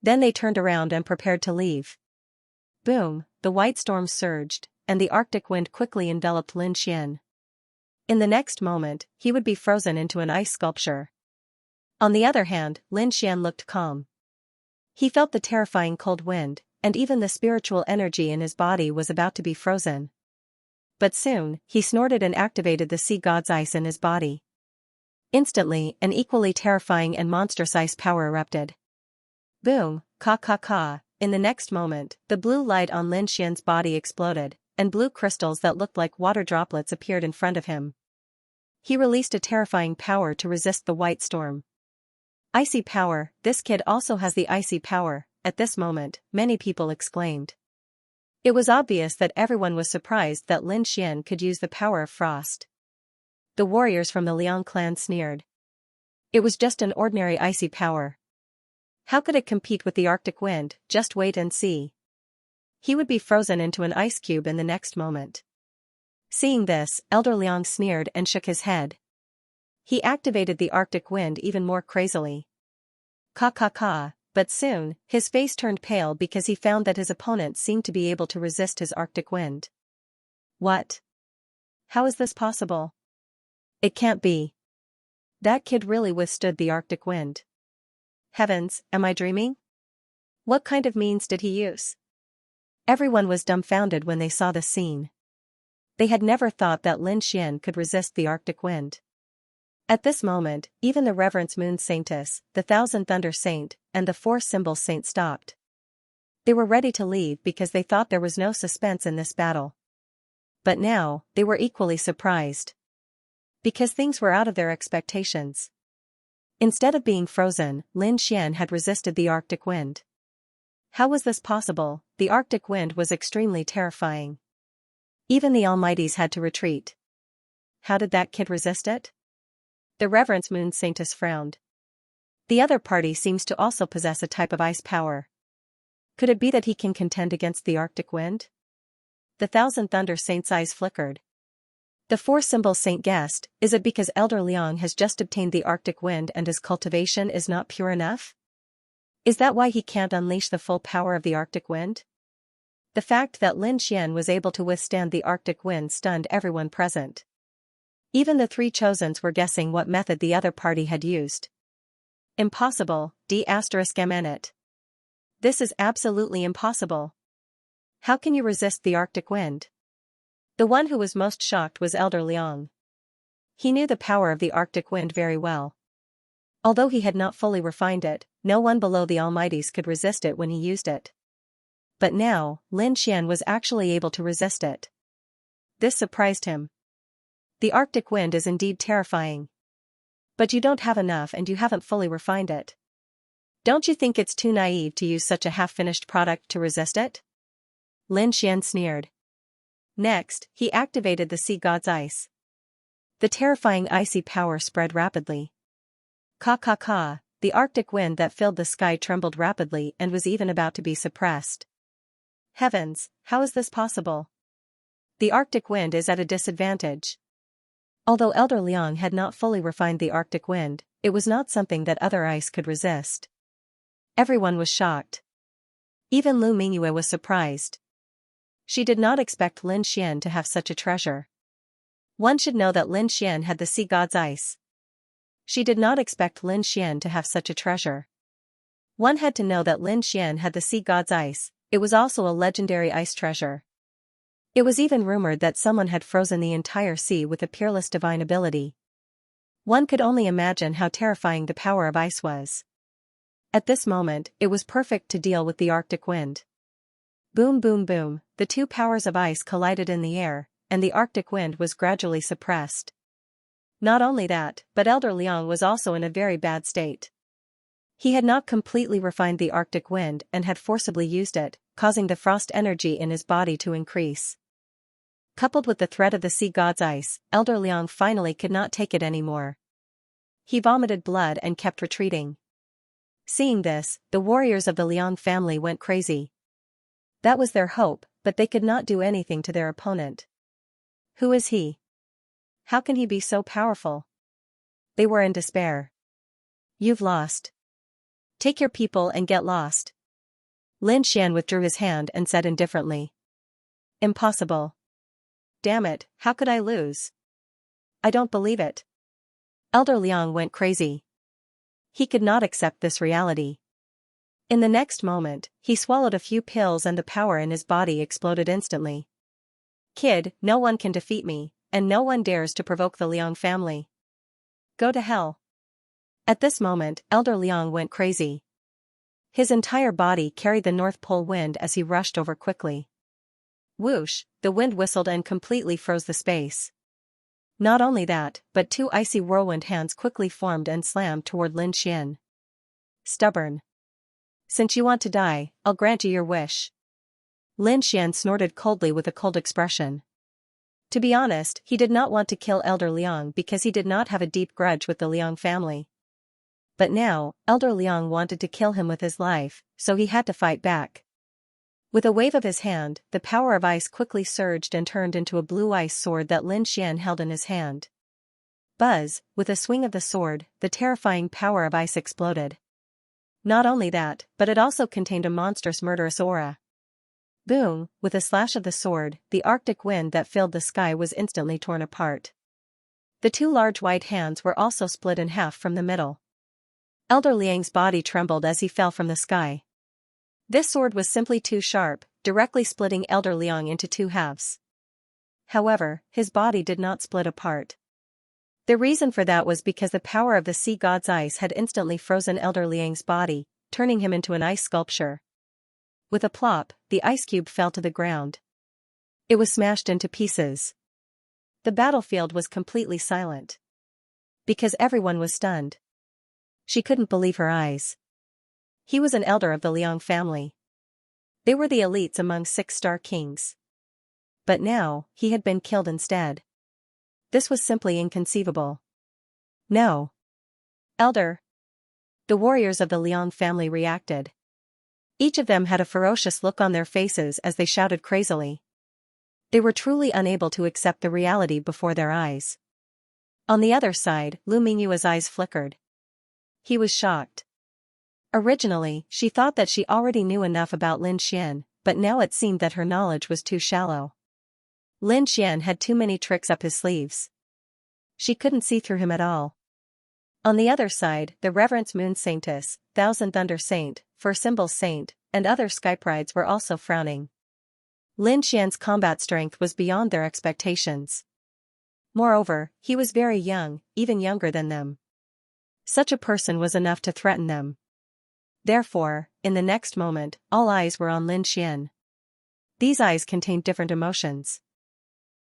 Then they turned around and prepared to leave. Boom, the white storm surged, and the Arctic wind quickly enveloped Lin Xian. In the next moment, he would be frozen into an ice sculpture. On the other hand, Lin Xian looked calm. He felt the terrifying cold wind, and even the spiritual energy in his body was about to be frozen. But soon, he snorted and activated the sea god's ice in his body. Instantly, an equally terrifying and monstrous ice power erupted. Boom, ka. In the next moment, the blue light on Lin Xian's body exploded, and blue crystals that looked like water droplets appeared in front of him. He released a terrifying power to resist the white storm. Icy power, this kid also has the icy power, at this moment, many people exclaimed. It was obvious that everyone was surprised that Lin Xian could use the power of frost. The warriors from the Liang clan sneered. It was just an ordinary icy power. How could it compete with the Arctic wind? Just wait and see. He would be frozen into an ice cube in the next moment. Seeing this, Elder Liang sneered and shook his head. He activated the Arctic wind even more crazily. Ka. But soon, his face turned pale because he found that his opponent seemed to be able to resist his Arctic wind. What? How is this possible? It can't be. That kid really withstood the Arctic wind. Heavens, am I dreaming? What kind of means did he use? Everyone was dumbfounded when they saw the scene. They had never thought that Lin Xian could resist the Arctic wind. At this moment, even the Reverence Moon Saintess, the Thousand Thunder Saint, and the Four Symbol Saint stopped. They were ready to leave because they thought there was no suspense in this battle. But now, they were equally surprised. Because things were out of their expectations. Instead of being frozen, Lin Xian had resisted the Arctic wind. How was this possible? The Arctic wind was extremely terrifying. Even the Almighties had to retreat. How did that kid resist it? The Reverence Moon Saintess frowned. The other party seems to also possess a type of ice power. Could it be that he can contend against the Arctic wind? The Thousand Thunder Saint's eyes flickered. The Four Symbol Saint guessed, is it because Elder Liang has just obtained the Arctic wind and his cultivation is not pure enough? Is that why he can't unleash the full power of the Arctic wind? The fact that Lin Xian was able to withstand the Arctic wind stunned everyone present. Even the three chosens were guessing what method the other party had used. Impossible, d*mn. This is absolutely impossible. How can you resist the Arctic wind? The one who was most shocked was Elder Liang. He knew the power of the Arctic wind very well. Although he had not fully refined it, no one below the Almighties could resist it when he used it. But now, Lin Xian was actually able to resist it. This surprised him. The Arctic wind is indeed terrifying. But you don't have enough and you haven't fully refined it. Don't you think it's too naive to use such a half-finished product to resist it? Lin Xian sneered. Next, he activated the sea god's ice. The terrifying icy power spread rapidly. Ka. The Arctic wind that filled the sky trembled rapidly and was even about to be suppressed. Heavens, how is this possible? The Arctic wind is at a disadvantage. Although Elder Liang had not fully refined the Arctic wind, it was not something that other ice could resist. Everyone was shocked. Even Lu Mingyue was surprised. She did not expect Lin Xian to have such a treasure. One should know that Lin Xian had the sea god's ice. She did not expect Lin Xian to have such a treasure. One had to know that Lin Xian had the sea god's ice. It was also a legendary ice treasure. It was even rumored that someone had frozen the entire sea with a peerless divine ability. One could only imagine how terrifying the power of ice was. At this moment, it was perfect to deal with the Arctic wind. Boom, the two powers of ice collided in the air, and the Arctic wind was gradually suppressed. Not only that, but Elder Liang was also in a very bad state. He had not completely refined the Arctic wind and had forcibly used it, causing the frost energy in his body to increase. Coupled with the threat of the sea god's ice, Elder Liang finally could not take it anymore. He vomited blood and kept retreating. Seeing this, the warriors of the Liang family went crazy. That was their hope, but they could not do anything to their opponent. Who is he? How can he be so powerful? They were in despair. You've lost. Take your people and get lost. Lin Xian withdrew his hand and said indifferently. Impossible. Damn it, how could I lose? I don't believe it. Elder Liang went crazy. He could not accept this reality. In the next moment, he swallowed a few pills and the power in his body exploded instantly. Kid, no one can defeat me, and no one dares to provoke the Liang family. Go to hell. At this moment, Elder Liang went crazy. His entire body carried the North Pole wind as he rushed over quickly. Whoosh, the wind whistled and completely froze the space. Not only that, but two icy whirlwind hands quickly formed and slammed toward Lin Xian. Stubborn. Since you want to die, I'll grant you your wish. Lin Xian snorted coldly with a cold expression. To be honest, he did not want to kill Elder Liang because he did not have a deep grudge with the Liang family. But now, Elder Liang wanted to kill him with his life, so he had to fight back. With a wave of his hand, the power of ice quickly surged and turned into a blue ice sword that Lin Xian held in his hand. Buzz, with a swing of the sword, the terrifying power of ice exploded. Not only that, but it also contained a monstrous murderous aura. Boom, with a slash of the sword, the Arctic wind that filled the sky was instantly torn apart. The two large white hands were also split in half from the middle. Elder Liang's body trembled as he fell from the sky. This sword was simply too sharp, directly splitting Elder Liang into two halves. However, his body did not split apart. The reason for that was because the power of the sea god's ice had instantly frozen Elder Liang's body, turning him into an ice sculpture. With a plop, the ice cube fell to the ground. It was smashed into pieces. The battlefield was completely silent. Because everyone was stunned. She couldn't believe her eyes. He was an elder of the Liang family. They were the elites among 6-star kings. But now, he had been killed instead. This was simply inconceivable. No. Elder. The warriors of the Liang family reacted. Each of them had a ferocious look on their faces as they shouted crazily. They were truly unable to accept the reality before their eyes. On the other side, Lu Mingyue's eyes flickered. He was shocked. Originally, she thought that she already knew enough about Lin Xian, but now it seemed that her knowledge was too shallow. Lin Xian had too many tricks up his sleeves. She couldn't see through him at all. On the other side, the Reverence Moon Saintess, Thousand Thunder Saint, Fur Symbol Saint, and other skyprides were also frowning. Lin Xian's combat strength was beyond their expectations. Moreover, he was very young, even younger than them. Such a person was enough to threaten them. Therefore, in the next moment, all eyes were on Lin Xian. These eyes contained different emotions.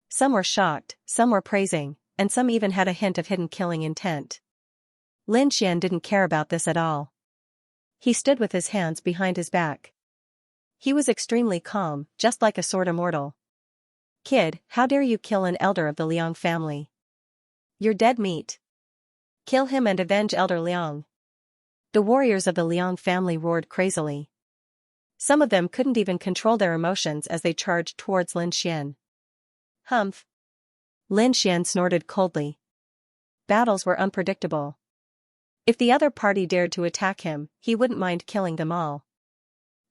Some were shocked, some were praising, and some even had a hint of hidden killing intent. Lin Xian didn't care about this at all. He stood with his hands behind his back. He was extremely calm, just like a sword immortal. Kid, how dare you kill an elder of the Liang family? You're dead meat. Kill him and avenge Elder Liang. The warriors of the Liang family roared crazily. Some of them couldn't even control their emotions as they charged towards Lin Xian. Humph. Lin Xian snorted coldly. Battles were unpredictable. If the other party dared to attack him, he wouldn't mind killing them all.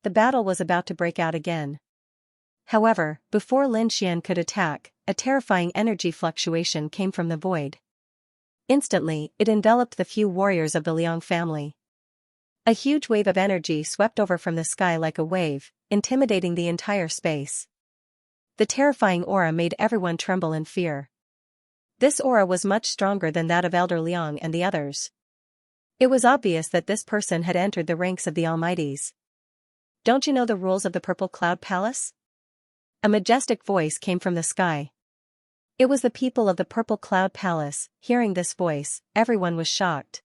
The battle was about to break out again. However, before Lin Xian could attack, a terrifying energy fluctuation came from the void. Instantly, it enveloped the few warriors of the Liang family. A huge wave of energy swept over from the sky like a wave, intimidating the entire space. The terrifying aura made everyone tremble in fear. This aura was much stronger than that of Elder Liang and the others. It was obvious that this person had entered the ranks of the Almighties. Don't you know the rules of the Purple Cloud Palace? A majestic voice came from the sky. It was the people of the Purple Cloud Palace. Hearing this voice, everyone was shocked.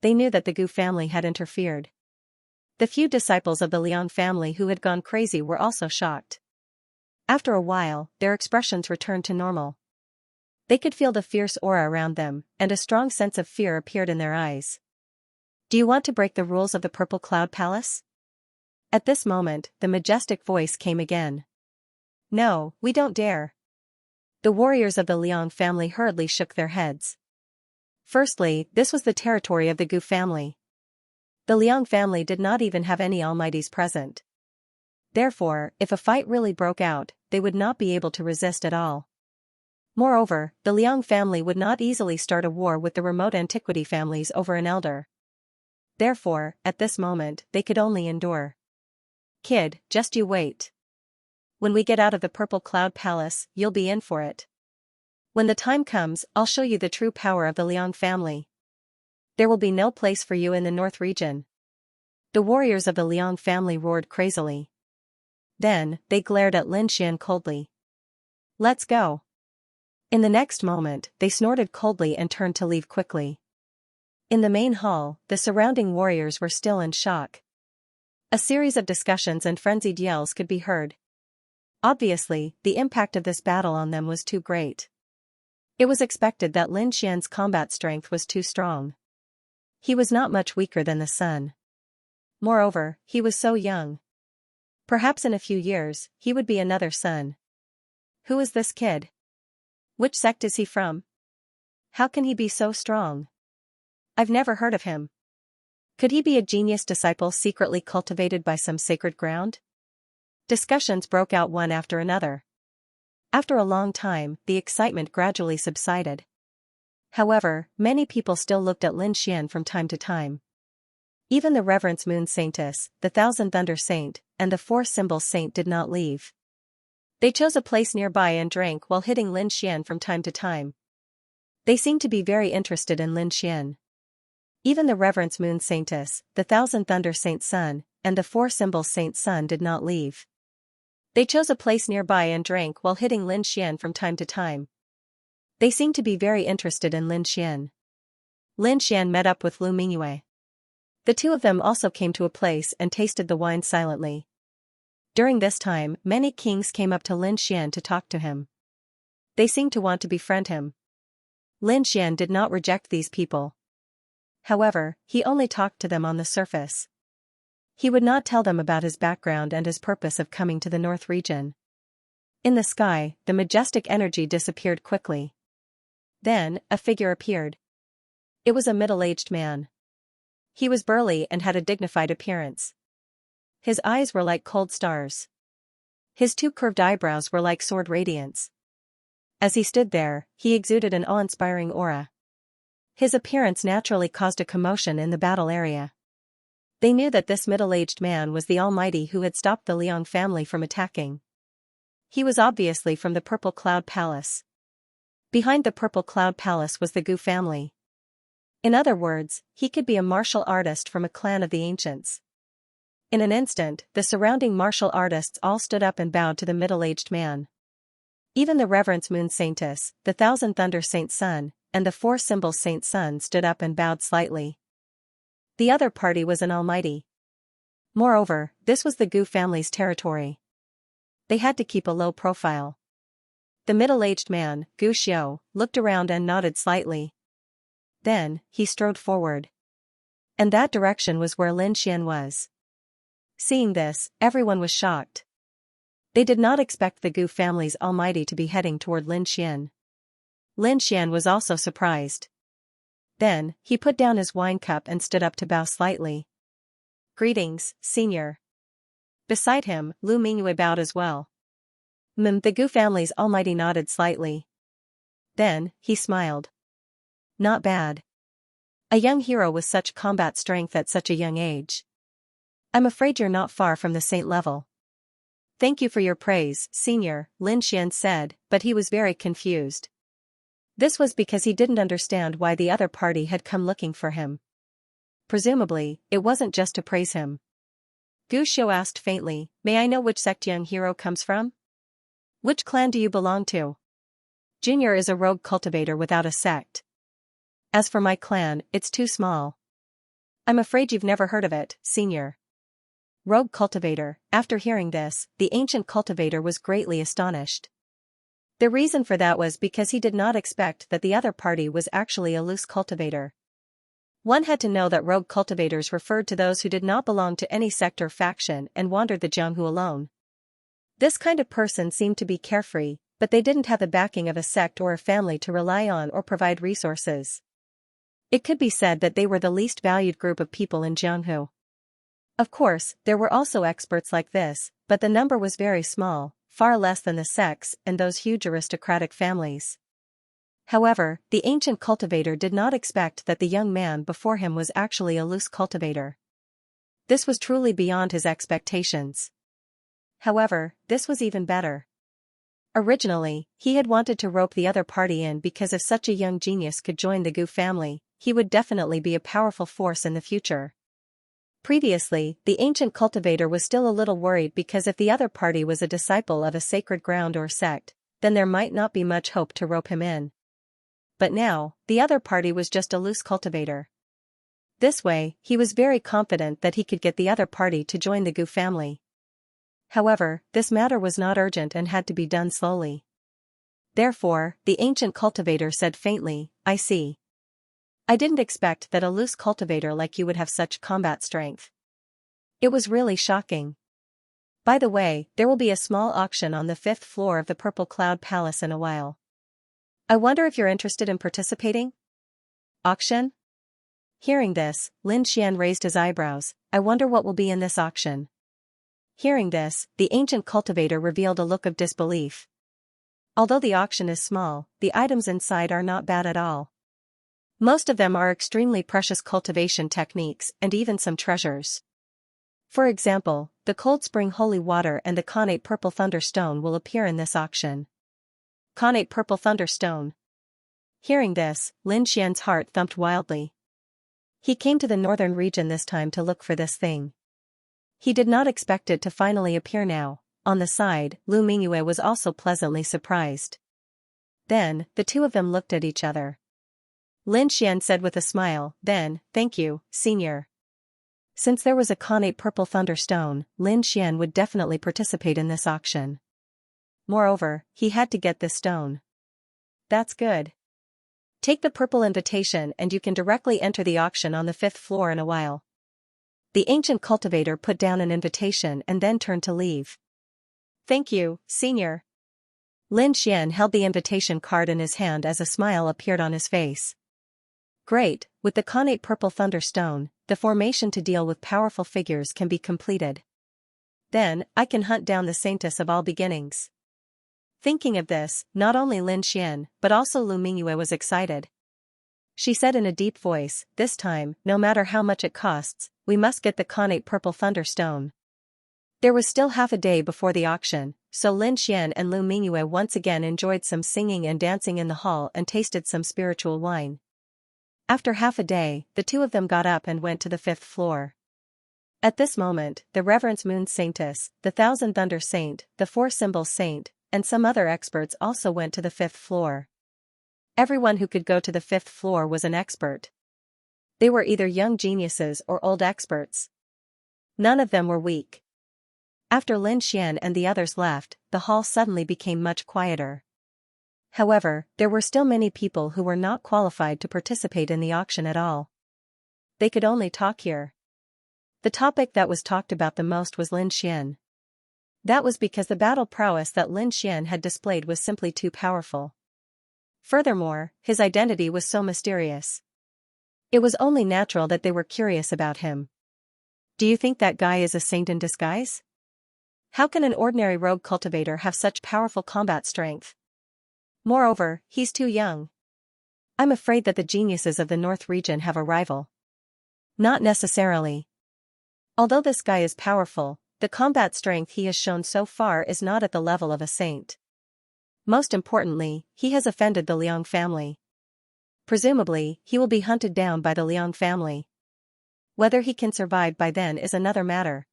They knew that the Gu family had interfered. The few disciples of the Liang family who had gone crazy were also shocked. After a while, their expressions returned to normal. They could feel the fierce aura around them, and a strong sense of fear appeared in their eyes. Do you want to break the rules of the Purple Cloud Palace? At this moment, the majestic voice came again. No, we don't dare. The warriors of the Liang family hurriedly shook their heads. Firstly, this was the territory of the Gu family. The Liang family did not even have any almighties present. Therefore, if a fight really broke out, they would not be able to resist at all. Moreover, the Liang family would not easily start a war with the remote antiquity families over an elder. Therefore, at this moment, they could only endure. Kid, just you wait. When we get out of the Purple Cloud Palace, you'll be in for it. When the time comes, I'll show you the true power of the Liang family. There will be no place for you in the North region. The warriors of the Liang family roared crazily. Then, they glared at Lin Xian coldly. Let's go. In the next moment, they snorted coldly and turned to leave quickly. In the main hall, the surrounding warriors were still in shock. A series of discussions and frenzied yells could be heard. Obviously, the impact of this battle on them was too great. It was expected that Lin Xian's combat strength was too strong. He was not much weaker than the sun. Moreover, he was so young. Perhaps in a few years, he would be another sun. Who is this kid? Which sect is he from? How can he be so strong? I've never heard of him. Could he be a genius disciple secretly cultivated by some sacred ground? Discussions broke out one after another. After a long time, the excitement gradually subsided. However, many people still looked at Lin Xian from time to time. Even the Reverence Moon Saintess, the Thousand Thunder Saint, and the Four Symbol Saint did not leave. They chose a place nearby and drank while hitting Lin Xian from time to time. They seemed to be very interested in Lin Xian. Even the Reverence Moon Saintess, the Thousand Thunder Saint Sun, and the Four Symbol Saint Sun did not leave. They chose a place nearby and drank while hitting Lin Xian from time to time. They seemed to be very interested in Lin Xian. Lin Xian met up with Lu Mingyue. The two of them also came to a place and tasted the wine silently. During this time, many kings came up to Lin Xian to talk to him. They seemed to want to befriend him. Lin Xian did not reject these people. However, he only talked to them on the surface. He would not tell them about his background and his purpose of coming to the North region. In the sky, the majestic energy disappeared quickly. Then, a figure appeared. It was a middle-aged man. He was burly and had a dignified appearance. His eyes were like cold stars. His two curved eyebrows were like sword radiance. As he stood there, he exuded an awe-inspiring aura. His appearance naturally caused a commotion in the battle area. They knew that this middle-aged man was the Almighty who had stopped the Liang family from attacking. He was obviously from the Purple Cloud Palace. Behind the Purple Cloud Palace was the Gu family. In other words, he could be a martial artist from a clan of the ancients. In an instant, the surrounding martial artists all stood up and bowed to the middle-aged man. Even the Reverence Moon Saintess, the Thousand Thunder Saint Sun, and the Four Symbol Saint Sun stood up and bowed slightly. The other party was an almighty. Moreover, this was the Gu family's territory. They had to keep a low profile. The middle-aged man, Gu Xiu, looked around and nodded slightly. Then, he strode forward. And that direction was where Lin Xian was. Seeing this, everyone was shocked. They did not expect the Gu family's almighty to be heading toward Lin Xian. Lin Xian was also surprised. Then, he put down his wine cup and stood up to bow slightly. Greetings, senior. Beside him, Lu Mingyue bowed as well. The Gu family's almighty nodded slightly. Then, he smiled. Not bad. A young hero with such combat strength at such a young age. I'm afraid you're not far from the saint level. Thank you for your praise, senior, Lin Xian said, but he was very confused. This was because he didn't understand why the other party had come looking for him. Presumably, it wasn't just to praise him. Gu Xiu asked faintly, may I know which sect young hero comes from? Which clan do you belong to? Junior is a rogue cultivator without a sect. As for my clan, it's too small. I'm afraid you've never heard of it, Senior. Rogue cultivator. After hearing this, the ancient cultivator was greatly astonished. The reason for that was because he did not expect that the other party was actually a loose cultivator. One had to know that rogue cultivators referred to those who did not belong to any sect or faction and wandered the Jianghu alone. This kind of person seemed to be carefree, but they didn't have the backing of a sect or a family to rely on or provide resources. It could be said that they were the least valued group of people in Jianghu. Of course, there were also experts like this, but the number was very small, far less than the sects and those huge aristocratic families. However, the ancient cultivator did not expect that the young man before him was actually a loose cultivator. This was truly beyond his expectations. However, this was even better. Originally, he had wanted to rope the other party in because if such a young genius could join the Gu family, he would definitely be a powerful force in the future. Previously, the ancient cultivator was still a little worried because if the other party was a disciple of a sacred ground or sect, then there might not be much hope to rope him in. But now, the other party was just a loose cultivator. This way, he was very confident that he could get the other party to join the Gu family. However, this matter was not urgent and had to be done slowly. Therefore, the ancient cultivator said faintly, "I see. I didn't expect that a loose cultivator like you would have such combat strength. It was really shocking. By the way, there will be a small auction on the 5th floor of the Purple Cloud Palace in a while. I wonder if you're interested in participating?" Auction? Hearing this, Lin Xian raised his eyebrows. I wonder what will be in this auction. Hearing this, the ancient cultivator revealed a look of disbelief. Although the auction is small, the items inside are not bad at all. Most of them are extremely precious cultivation techniques and even some treasures. For example, the Cold Spring Holy Water and the Connate Purple Thunderstone will appear in this auction. Connate Purple Thunderstone. Hearing this, Lin Xian's heart thumped wildly. He came to the northern region this time to look for this thing. He did not expect it to finally appear now. On the side, Lu Mingyue was also pleasantly surprised. Then, the two of them looked at each other. Lin Xian said with a smile, "Then, thank you, Senior." Since there was a Connate Purple Thunderstone, Lin Xian would definitely participate in this auction. Moreover, he had to get this stone. That's good. Take the purple invitation and you can directly enter the auction on the 5th floor in a while. The ancient cultivator put down an invitation and then turned to leave. Thank you, Senior. Lin Xian held the invitation card in his hand as a smile appeared on his face. Great, with the Connate Purple Thunderstone, the formation to deal with powerful figures can be completed. Then, I can hunt down the saintess of all beginnings. Thinking of this, not only Lin Xian, but also Lu Mingyue was excited. She said in a deep voice, "This time, no matter how much it costs, we must get the Connate Purple Thunderstone." There was still half a day before the auction, so Lin Xian and Lu Mingyue once again enjoyed some singing and dancing in the hall and tasted some spiritual wine. After half a day, the two of them got up and went to the 5th floor. At this moment, the Reverence Moon Saintess, the Thousand Thunder Saint, the Four Symbols Saint, and some other experts also went to the 5th floor. Everyone who could go to the 5th floor was an expert. They were either young geniuses or old experts. None of them were weak. After Lin Xian and the others left, the hall suddenly became much quieter. However, there were still many people who were not qualified to participate in the auction at all. They could only talk here. The topic that was talked about the most was Lin Xian. That was because the battle prowess that Lin Xian had displayed was simply too powerful. Furthermore, his identity was so mysterious. It was only natural that they were curious about him. Do you think that guy is a saint in disguise? How can an ordinary rogue cultivator have such powerful combat strength? Moreover, he's too young. I'm afraid that the geniuses of the North region have a rival. Not necessarily. Although this guy is powerful, the combat strength he has shown so far is not at the level of a saint. Most importantly, he has offended the Liang family. Presumably, he will be hunted down by the Liang family. Whether he can survive by then is another matter.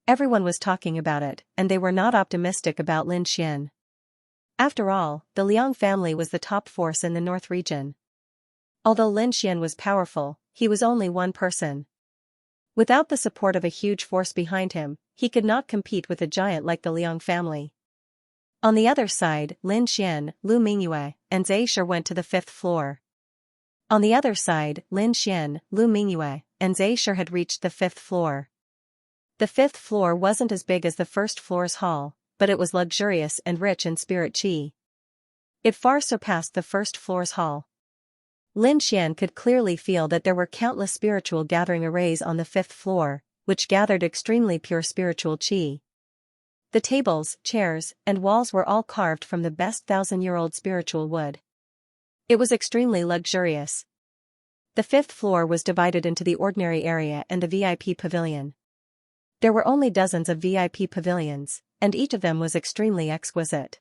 Everyone was talking about it, and they were not optimistic about Lin Xian. After all, the Liang family was the top force in the north region. Although Lin Xian was powerful, he was only one person. Without the support of a huge force behind him, he could not compete with a giant like the Liang family. On the other side, Lin Xian, Lu Mingyue, and Zhe went to the 5th floor. On the other side, Lin Xian, Lu Mingyue, and Zhe had reached the 5th floor. The 5th floor wasn't as big as the first floor's hall, but it was luxurious and rich in spirit qi. It far surpassed the first floor's hall. Lin Xian could clearly feel that there were countless spiritual gathering arrays on the 5th floor, which gathered extremely pure spiritual qi. The tables, chairs, and walls were all carved from the best 1,000-year-old spiritual wood. It was extremely luxurious. The 5th floor was divided into the ordinary area and the VIP pavilion. There were only dozens of VIP pavilions, and each of them was extremely exquisite.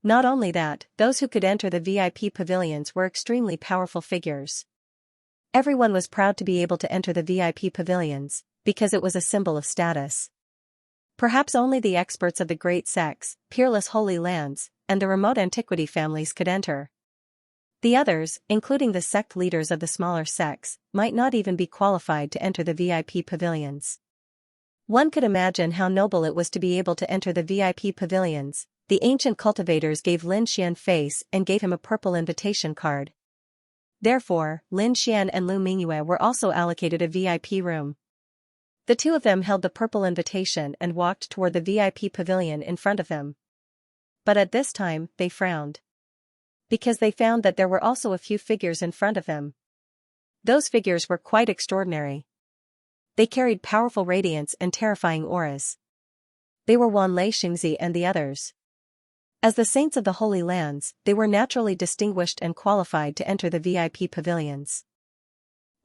Not only that, those who could enter the VIP pavilions were extremely powerful figures. Everyone was proud to be able to enter the VIP pavilions, because it was a symbol of status. Perhaps only the experts of the great sects, peerless holy lands, and the remote antiquity families could enter. The others, including the sect leaders of the smaller sects, might not even be qualified to enter the VIP pavilions. One could imagine how noble it was to be able to enter the VIP pavilions. The ancient cultivators gave Lin Xian face and gave him a purple invitation card. Therefore, Lin Xian and Lu Mingyue were also allocated a VIP room. The two of them held the purple invitation and walked toward the VIP pavilion in front of him. But at this time, they frowned. Because they found that there were also a few figures in front of them. Those figures were quite extraordinary. They carried powerful radiance and terrifying auras. They were Wanlei Xingzi and the others. As the saints of the Holy Lands, they were naturally distinguished and qualified to enter the VIP pavilions.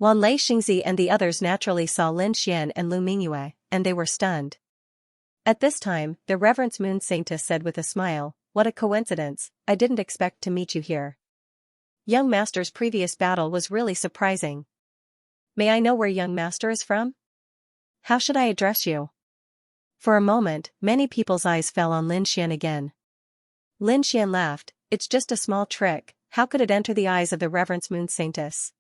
Wanlei Xingzi and the others naturally saw Lin Xian and Lu Mingyue, and they were stunned. At this time, the Reverend Moon Saintess said with a smile, "What a coincidence, I didn't expect to meet you here. Young Master's previous battle was really surprising. May I know where Young Master is from? How should I address you?" For a moment, many people's eyes fell on Lin Xian again. Lin Xian laughed, "It's just a small trick, how could it enter the eyes of the Reverend Moon Saintess?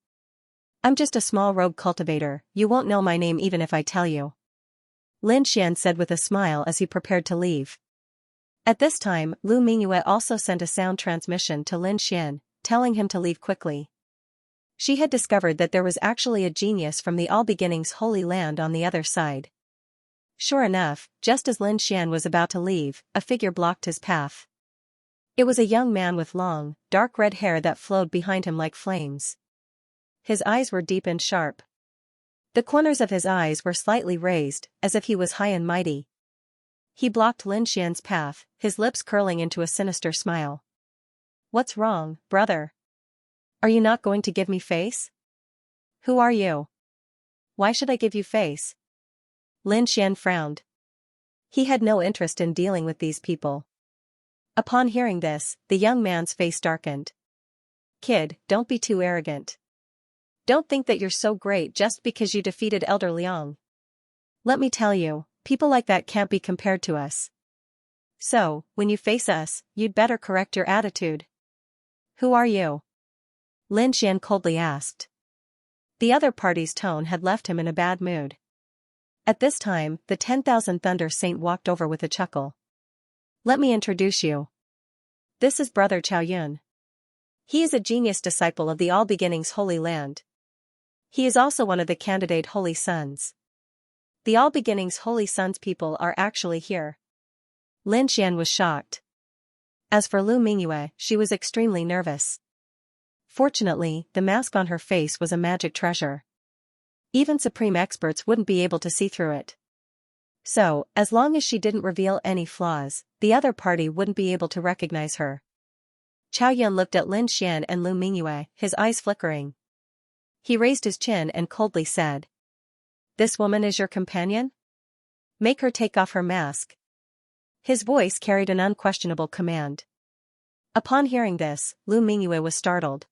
I'm just a small rogue cultivator, you won't know my name even if I tell you." Lin Xian said with a smile as he prepared to leave. At this time, Lu Mingyue also sent a sound transmission to Lin Xian, telling him to leave quickly. She had discovered that there was actually a genius from the All Beginnings Holy Land on the other side. Sure enough, just as Lin Xian was about to leave, a figure blocked his path. It was a young man with long, dark red hair that flowed behind him like flames. His eyes were deep and sharp. The corners of his eyes were slightly raised, as if he was high and mighty. He blocked Lin Xian's path, his lips curling into a sinister smile. "What's wrong, brother? Are you not going to give me face? Who are you? Why should I give you face?" Lin Xian frowned. He had no interest in dealing with these people. Upon hearing this, the young man's face darkened. "Kid, don't be too arrogant. Don't think that you're so great just because you defeated Elder Liang. Let me tell you, people like that can't be compared to us. So, when you face us, you'd better correct your attitude." "Who are you?" Lin Xian coldly asked. The other party's tone had left him in a bad mood. At this time, the 10,000 Thunder Saint walked over with a chuckle. "Let me introduce you. This is Brother Chao Yun. He is a genius disciple of the All Beginnings Holy Land. He is also one of the candidate Holy Sons. The All Beginnings Holy Sons people are actually here." Lin Xian was shocked. As for Lu Mingyue, she was extremely nervous. Fortunately, the mask on her face was a magic treasure. Even supreme experts wouldn't be able to see through it. So, as long as she didn't reveal any flaws, the other party wouldn't be able to recognize her. Chao Yun looked at Lin Xian and Lu Mingyue, his eyes flickering. He raised his chin and coldly said, "This woman is your companion? Make her take off her mask." His voice carried an unquestionable command. Upon hearing this, Lu Mingyue was startled.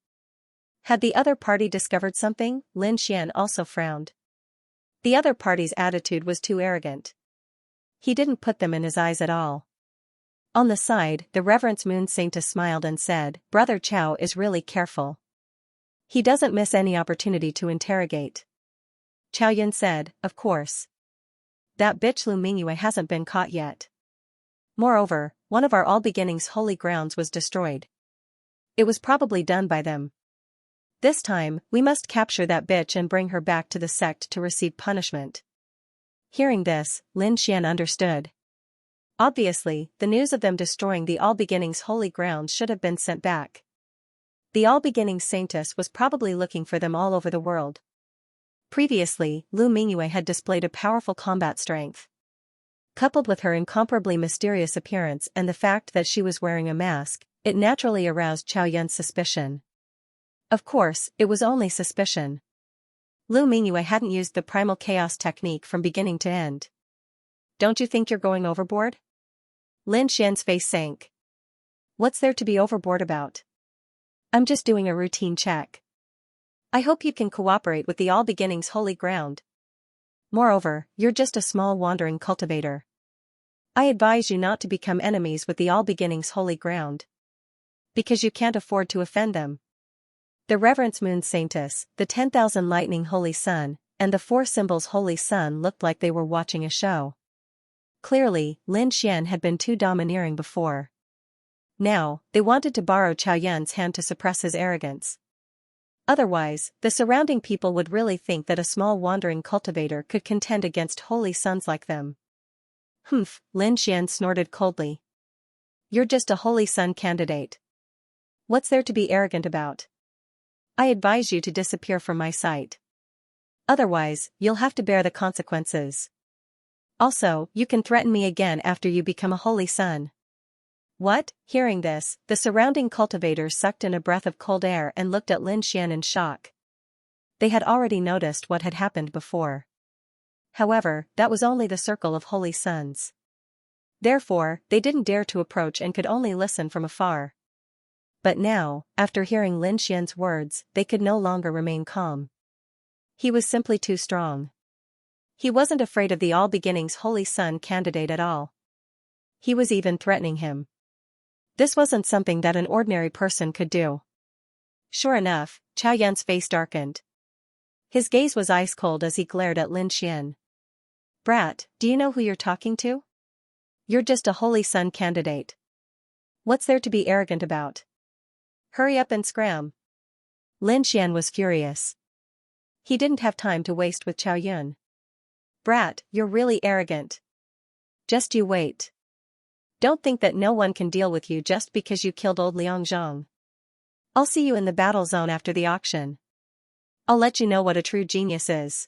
Had the other party discovered something? Lin Xian also frowned. The other party's attitude was too arrogant. He didn't put them in his eyes at all. On the side, the Reverend Moon Saintess smiled and said, Brother Chow is really careful. He doesn't miss any opportunity to interrogate. Chow Yun said, of course. That bitch Lu Mingyue hasn't been caught yet. Moreover, one of our all beginnings holy grounds was destroyed. It was probably done by them. This time, we must capture that bitch and bring her back to the sect to receive punishment. Hearing this, Lin Xian understood. Obviously, the news of them destroying the All Beginnings holy grounds should have been sent back. The All Beginnings Saintess was probably looking for them all over the world. Previously, Lu Mingyue had displayed a powerful combat strength. Coupled with her incomparably mysterious appearance and the fact that she was wearing a mask, it naturally aroused Chow Yun's suspicion. Of course, it was only suspicion. Lu Mingyue hadn't used the primal chaos technique from beginning to end. Don't you think you're going overboard? Lin Xian's face sank. What's there to be overboard about? I'm just doing a routine check. I hope you can cooperate with the All Beginnings holy ground. Moreover, you're just a small wandering cultivator. I advise you not to become enemies with the All Beginnings holy ground. Because you can't afford to offend them. The Reverend Moon Saintess, the 10,000 Lightning Holy Sun, and the 4 Symbols Holy Sun looked like they were watching a show. Clearly, Lin Xian had been too domineering before. Now, they wanted to borrow Chow Yun's hand to suppress his arrogance. Otherwise, the surrounding people would really think that a small wandering cultivator could contend against holy sons like them. Humph, Lin Xian snorted coldly. You're just a holy sun candidate. What's there to be arrogant about? I advise you to disappear from my sight. Otherwise, you'll have to bear the consequences. Also, you can threaten me again after you become a holy sun. What? Hearing this, the surrounding cultivators sucked in a breath of cold air and looked at Lin Xian in shock. They had already noticed what had happened before. However, that was only the circle of holy suns. Therefore, they didn't dare to approach and could only listen from afar. But now, after hearing Lin Xian's words, they could no longer remain calm. He was simply too strong. He wasn't afraid of the All Beginnings Holy Sun candidate at all. He was even threatening him. This wasn't something that an ordinary person could do. Sure enough, Chow Yun's face darkened. His gaze was ice cold as he glared at Lin Xian. Brat, do you know who you're talking to? You're just a Holy Sun candidate. What's there to be arrogant about? Hurry up and scram. Lin Xian was furious. He didn't have time to waste with Chow Yun. Brat, you're really arrogant. Just you wait. Don't think that no one can deal with you just because you killed old Liang Zhang. I'll see you in the battle zone after the auction. I'll let you know what a true genius is.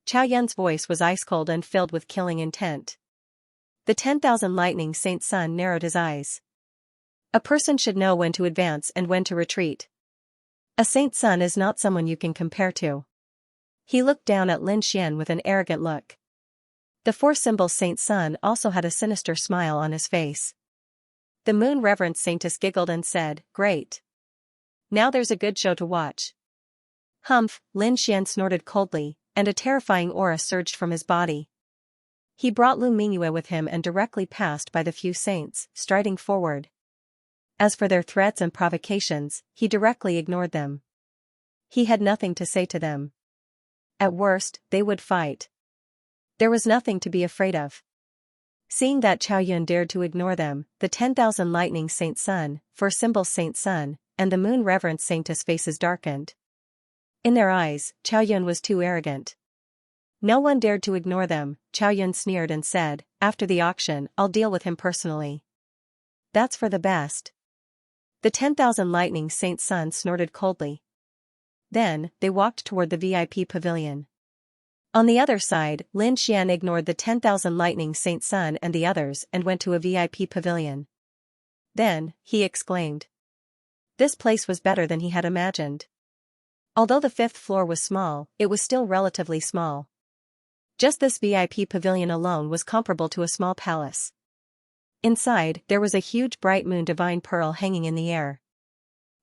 Chow Yun's voice was ice cold and filled with killing intent. The 10,000 Lightning Saint Sun narrowed his eyes. A person should know when to advance and when to retreat. A Saint Sun is not someone you can compare to. He looked down at Lin Xian with an arrogant look. The 4 Symbols Saint Sun also had a sinister smile on his face. The Moon Reverend Saintess giggled and said, Great. Now there's a good show to watch. Humph, Lin Xian snorted coldly, and a terrifying aura surged from his body. He brought Lu Mingyue with him and directly passed by the few saints, striding forward. As for their threats and provocations, he directly ignored them. He had nothing to say to them. At worst, they would fight. There was nothing to be afraid of. Seeing that Chow Yun dared to ignore them, the 10,000 Lightning Saint Sun, 4 Symbols Saint Sun, and the Moon Reverend Saintess faces darkened. In their eyes, Chow Yun was too arrogant. No one dared to ignore them. Chow Yun sneered and said, After the auction, I'll deal with him personally. That's for the best. The 10,000 Lightning Saint Sun snorted coldly. Then, they walked toward the VIP pavilion. On the other side, Lin Xian ignored the 10,000 Lightning Saint Sun and the others and went to a VIP pavilion. Then, he exclaimed. This place was better than he had imagined. Although the 5th floor was small, it was still relatively small. Just this VIP pavilion alone was comparable to a small palace. Inside, there was a huge bright moon divine pearl hanging in the air.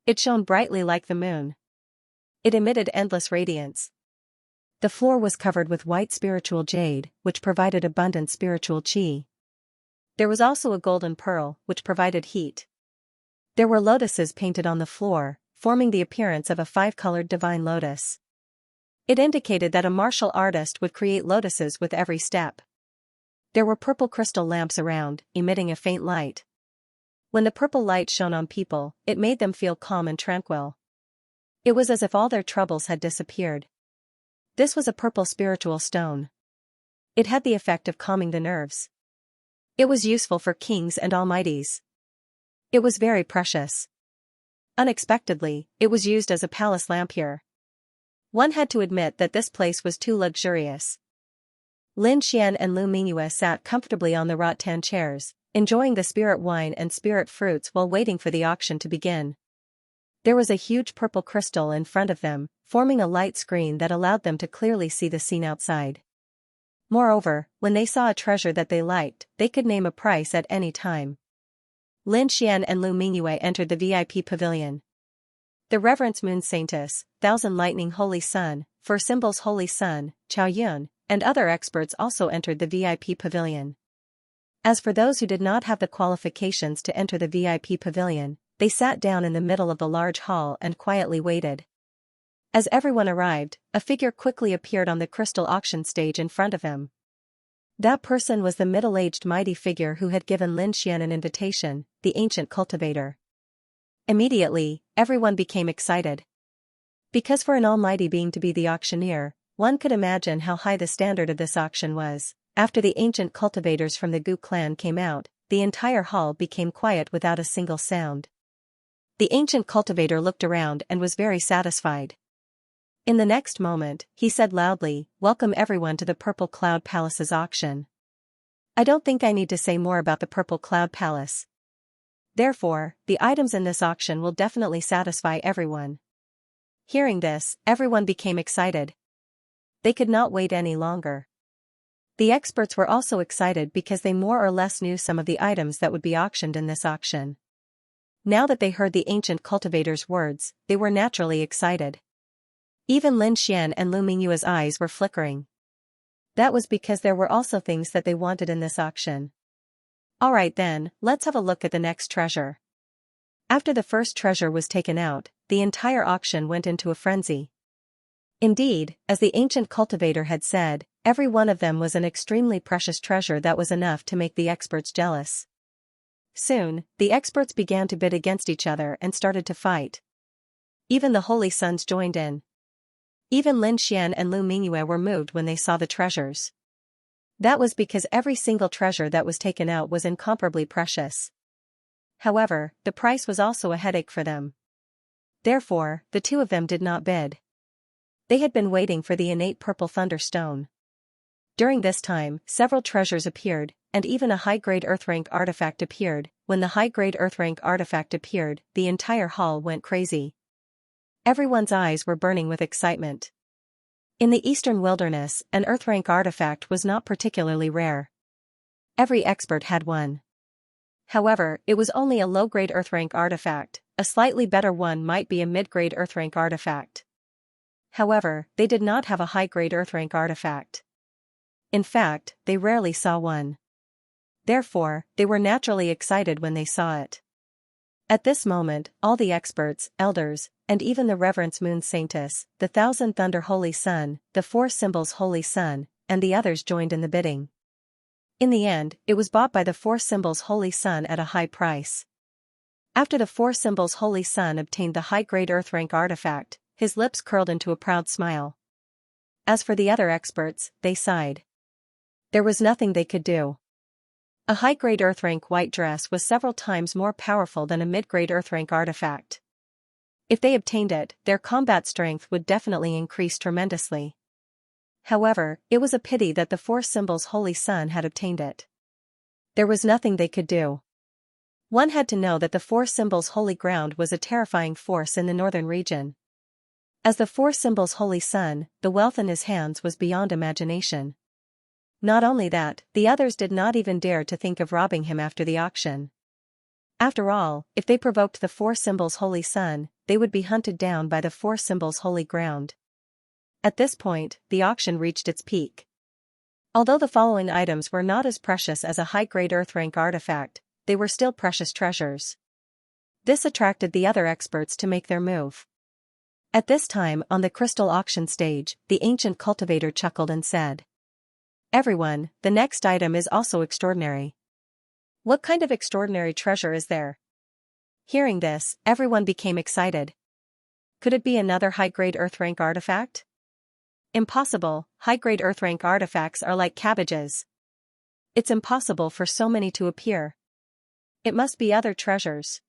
It shone brightly like the moon. It emitted endless radiance. The floor was covered with white spiritual jade, which provided abundant spiritual qi. There was also a golden pearl, which provided heat. There were lotuses painted on the floor, forming the appearance of a five-colored divine lotus. It indicated that a martial artist would create lotuses with every step. There were purple crystal lamps around, emitting a faint light. When the purple light shone on people, it made them feel calm and tranquil. It was as if all their troubles had disappeared. This was a purple spiritual stone. It had the effect of calming the nerves. It was useful for kings and almighties. It was very precious. Unexpectedly, it was used as a palace lamp here. One had to admit that this place was too luxurious. Lin Xian and Lu Mingyue sat comfortably on the rattan chairs, enjoying the spirit wine and spirit fruits while waiting for the auction to begin. There was a huge purple crystal in front of them, forming a light screen that allowed them to clearly see the scene outside. Moreover, when they saw a treasure that they liked, they could name a price at any time. Lin Xian and Lu Mingyue entered the VIP pavilion. The Reverence Moon Saintess, Thousand Lightning Holy Sun, Four Symbols Holy Sun, Chao Yun, and other experts also entered the VIP pavilion. As for those who did not have the qualifications to enter the VIP pavilion, they sat down in the middle of the large hall and quietly waited. As everyone arrived, a figure quickly appeared on the crystal auction stage in front of him. That person was the middle-aged mighty figure who had given Lin Xian an invitation, the ancient cultivator. Immediately, everyone became excited. Because for an almighty being to be the auctioneer, one could imagine how high the standard of this auction was. After the ancient cultivators from the Gu clan came out, the entire hall became quiet without a single sound. The ancient cultivator looked around and was very satisfied. In the next moment, he said loudly, "Welcome everyone to the Purple Cloud Palace's auction. I don't think I need to say more about the Purple Cloud Palace. Therefore, the items in this auction will definitely satisfy everyone." Hearing this, everyone became excited. They could not wait any longer. The experts were also excited because they more or less knew some of the items that would be auctioned in this auction. Now that they heard the ancient cultivator's words, they were naturally excited. Even Lin Xian and Lu Mingyue's eyes were flickering. That was because there were also things that they wanted in this auction. Alright then, let's have a look at the next treasure. After the first treasure was taken out, the entire auction went into a frenzy. Indeed, as the ancient cultivator had said, every one of them was an extremely precious treasure that was enough to make the experts jealous. Soon, the experts began to bid against each other and started to fight. Even the holy sons joined in. Even Lin Xian and Lu Mingyue were moved when they saw the treasures. That was because every single treasure that was taken out was incomparably precious. However, the price was also a headache for them. Therefore, the two of them did not bid. They had been waiting for the innate purple thunderstone. During this time, several treasures appeared, and even a high-grade earth-rank artifact appeared. When the high-grade earth-rank artifact appeared, the entire hall went crazy. Everyone's eyes were burning with excitement. In the eastern wilderness, an earth-rank artifact was not particularly rare. Every expert had one. However, it was only a low-grade earth-rank artifact. A slightly better one might be a mid-grade earth-rank artifact. However, they did not have a high-grade earth-rank artifact. In fact, they rarely saw one. Therefore, they were naturally excited when they saw it. At this moment, all the experts, elders, and even the Reverence Moon Saintess, the Thousand Thunder Holy Sun, the Four Symbols Holy Sun, and the others joined in the bidding. In the end, it was bought by the Four Symbols Holy Sun at a high price. After the Four Symbols Holy Sun obtained the high-grade earth-rank artifact, his lips curled into a proud smile. As for the other experts, they sighed. There was nothing they could do. A high-grade earth-rank white dress was several times more powerful than a mid-grade earth-rank artifact. If they obtained it, their combat strength would definitely increase tremendously. However, it was a pity that the Four Symbols Holy Sun had obtained it. There was nothing they could do. One had to know that the Four Symbols Holy Ground was a terrifying force in the northern region. As the Four Symbols Holy Sun, the wealth in his hands was beyond imagination. Not only that, the others did not even dare to think of robbing him after the auction. After all, if they provoked the Four Symbols Holy Sun, they would be hunted down by the Four Symbols Holy Ground. At this point, the auction reached its peak. Although the following items were not as precious as a high-grade Earth-rank artifact, they were still precious treasures. This attracted the other experts to make their move. At this time on the crystal auction stage, the ancient cultivator chuckled and said, "Everyone, the next item is also extraordinary." "What kind of extraordinary treasure is there?" Hearing this, everyone became excited. Could it be another high-grade Earth-rank artifact? Impossible, high-grade Earth-rank artifacts are like cabbages. It's impossible for so many to appear. It must be other treasures.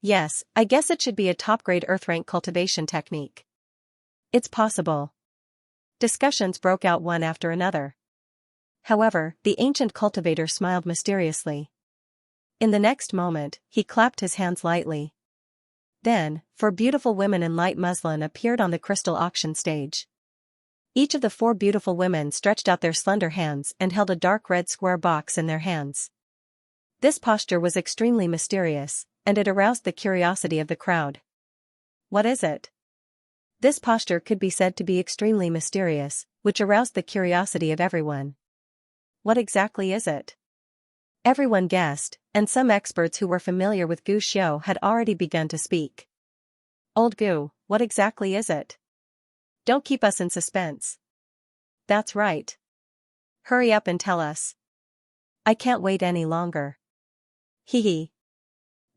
Yes, I guess it should be a top-grade Earth-rank cultivation technique. It's possible. Discussions broke out one after another. However, the ancient cultivator smiled mysteriously. In the next moment, he clapped his hands lightly. Then, 4 beautiful women in light muslin appeared on the crystal auction stage. Each of the 4 beautiful women stretched out their slender hands and held a dark red square box in their hands. This posture was extremely mysterious, and it aroused the curiosity of the crowd. What is it? This posture could be said to be extremely mysterious, which aroused the curiosity of everyone. What exactly is it? Everyone guessed, and some experts who were familiar with Gu Xiu had already begun to speak. "Old Gu, what exactly is it? Don't keep us in suspense." "That's right. Hurry up and tell us. I can't wait any longer." Hee.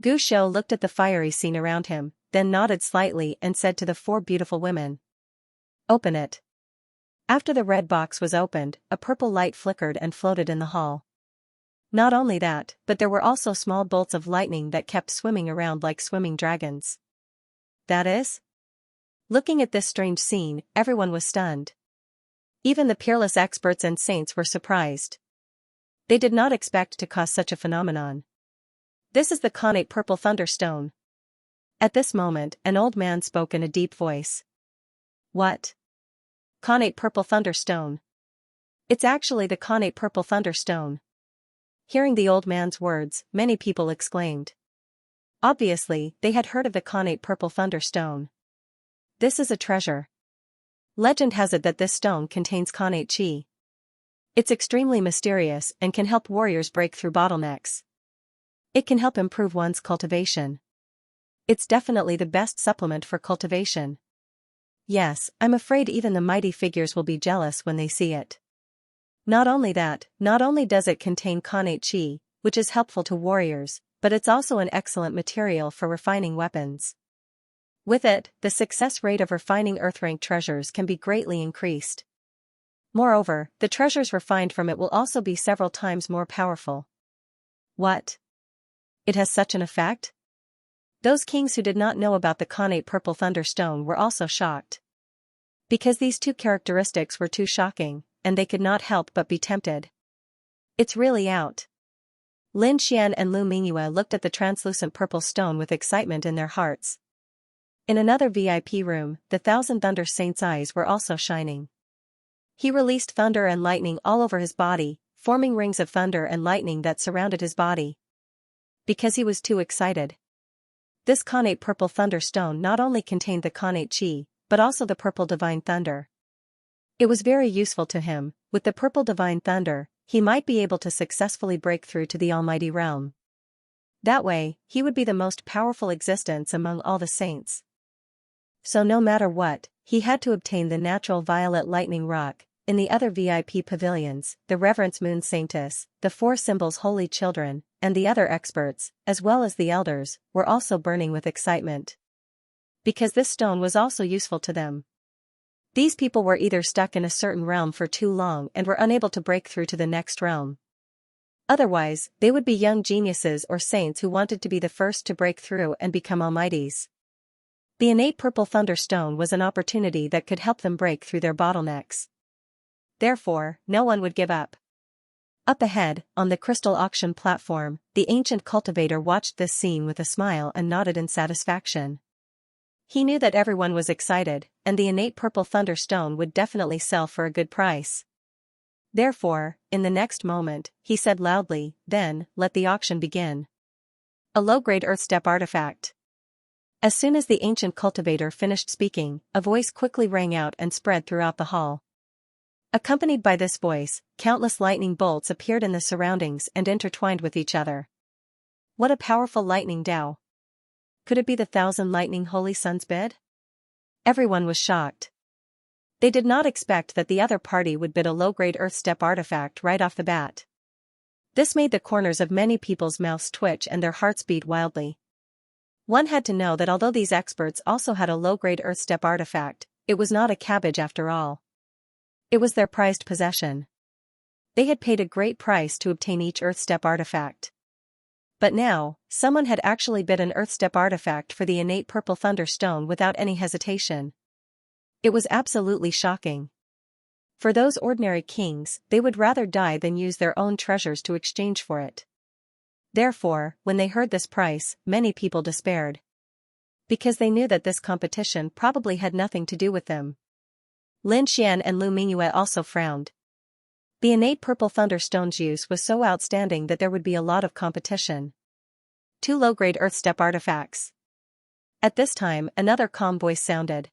Gu Xiu looked at the fiery scene around him, then nodded slightly and said to the 4 beautiful women, "Open it." After the red box was opened, a purple light flickered and floated in the hall. Not only that, but there were also small bolts of lightning that kept swimming around like swimming dragons. That is? Looking at this strange scene, everyone was stunned. Even the peerless experts and saints were surprised. They did not expect to cause such a phenomenon. "This is the connate purple thunderstone." At this moment, an old man spoke in a deep voice. "What? Connate purple thunderstone? It's actually the connate purple thunderstone." Hearing the old man's words, many people exclaimed. Obviously, they had heard of the connate purple thunderstone. This is a treasure. Legend has it that this stone contains connate chi. It's extremely mysterious and can help warriors break through bottlenecks. It can help improve one's cultivation. It's definitely the best supplement for cultivation. Yes, I'm afraid even the mighty figures will be jealous when they see it. Not only that, not only does it contain connate chi, which is helpful to warriors, but it's also an excellent material for refining weapons. With it, the success rate of refining earth-rank treasures can be greatly increased. Moreover, the treasures refined from it will also be several times more powerful. What? It has such an effect? Those kings who did not know about the connate purple thunderstone were also shocked. Because these 2 characteristics were too shocking, and they could not help but be tempted. It's really out. Lin Xian and Lu Mingyue looked at the translucent purple stone with excitement in their hearts. In another VIP room, the Thousand Thunder Saint's eyes were also shining. He released thunder and lightning all over his body, forming rings of thunder and lightning that surrounded his body. Because he was too excited. This connate purple thunderstone not only contained the connate chi, but also the purple divine thunder. It was very useful to him. With the purple divine thunder, he might be able to successfully break through to the almighty realm. That way, he would be the most powerful existence among all the saints. So no matter what, he had to obtain the natural violet lightning rock. In the other VIP pavilions, the Reverence Moon Saintess, the 4 symbols Holy Children, and the other experts, as well as the elders, were also burning with excitement. Because this stone was also useful to them. These people were either stuck in a certain realm for too long and were unable to break through to the next realm. Otherwise, they would be young geniuses or saints who wanted to be the first to break through and become almighties. The innate purple thunderstone was an opportunity that could help them break through their bottlenecks. Therefore, no one would give up. Up ahead, on the crystal auction platform, the ancient cultivator watched this scene with a smile and nodded in satisfaction. He knew that everyone was excited, and the innate purple thunderstone would definitely sell for a good price. Therefore, in the next moment, he said loudly, "Then, let the auction begin." A low-grade earth-step artifact. As soon as the ancient cultivator finished speaking, a voice quickly rang out and spread throughout the hall. Accompanied by this voice, countless lightning bolts appeared in the surroundings and intertwined with each other. What a powerful lightning Dao! Could it be the 1,000 lightning holy sun's bid? Everyone was shocked. They did not expect that the other party would bid a low-grade earth step artifact right off the bat. This made the corners of many people's mouths twitch and their hearts beat wildly. One had to know that although these experts also had a low-grade earth step artifact, it was not a cabbage after all. It was their prized possession. They had paid a great price to obtain each earth step artifact. But now, someone had actually bid an earth step artifact for the innate purple thunder stone without any hesitation. It was absolutely shocking. For those ordinary kings, they would rather die than use their own treasures to exchange for it. Therefore, when they heard this price, many people despaired. Because they knew that this competition probably had nothing to do with them. Lin Xian and Lu Mingyue also frowned. The innate purple thunderstone's use was so outstanding that there would be a lot of competition. 2 low-grade earth step artifacts. At this time, another calm voice sounded.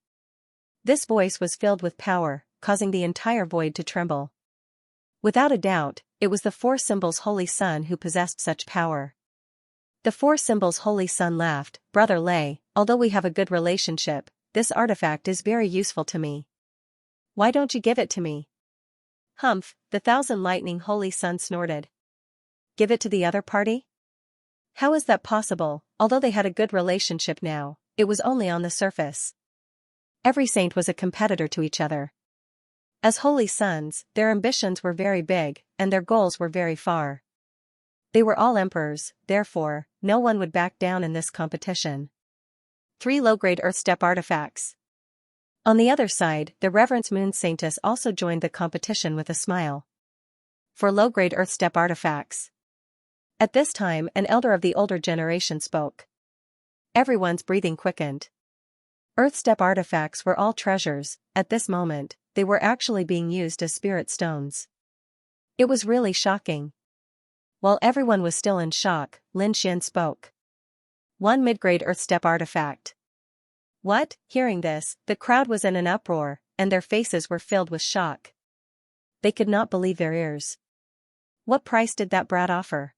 This voice was filled with power, causing the entire void to tremble. Without a doubt, it was the 4 symbols Holy Sun who possessed such power. The 4 symbols Holy Sun laughed, "Brother Lei, although we have a good relationship, this artifact is very useful to me. Why don't you give it to me?" "Humph," the 1,000 lightning Holy Sun snorted. "Give it to the other party? How is that possible? Although they had a good relationship now, it was only on the surface. Every saint was a competitor to each other. As holy sons, their ambitions were very big, and their goals were very far. They were all emperors, therefore, no one would back down in this competition. 3 low-grade earth step artifacts. On the other side, the Reverence Moon Saintess also joined the competition with a smile. For low-grade earth step artifacts. At this time, an elder of the older generation spoke. Everyone's breathing quickened. Earth step artifacts were all treasures. At this moment, they were actually being used as spirit stones. It was really shocking. While everyone was still in shock, Lin Xian spoke. 1 mid-grade earth step artifact. What? Hearing this, the crowd was in an uproar, and their faces were filled with shock. They could not believe their ears. What price did that brat offer?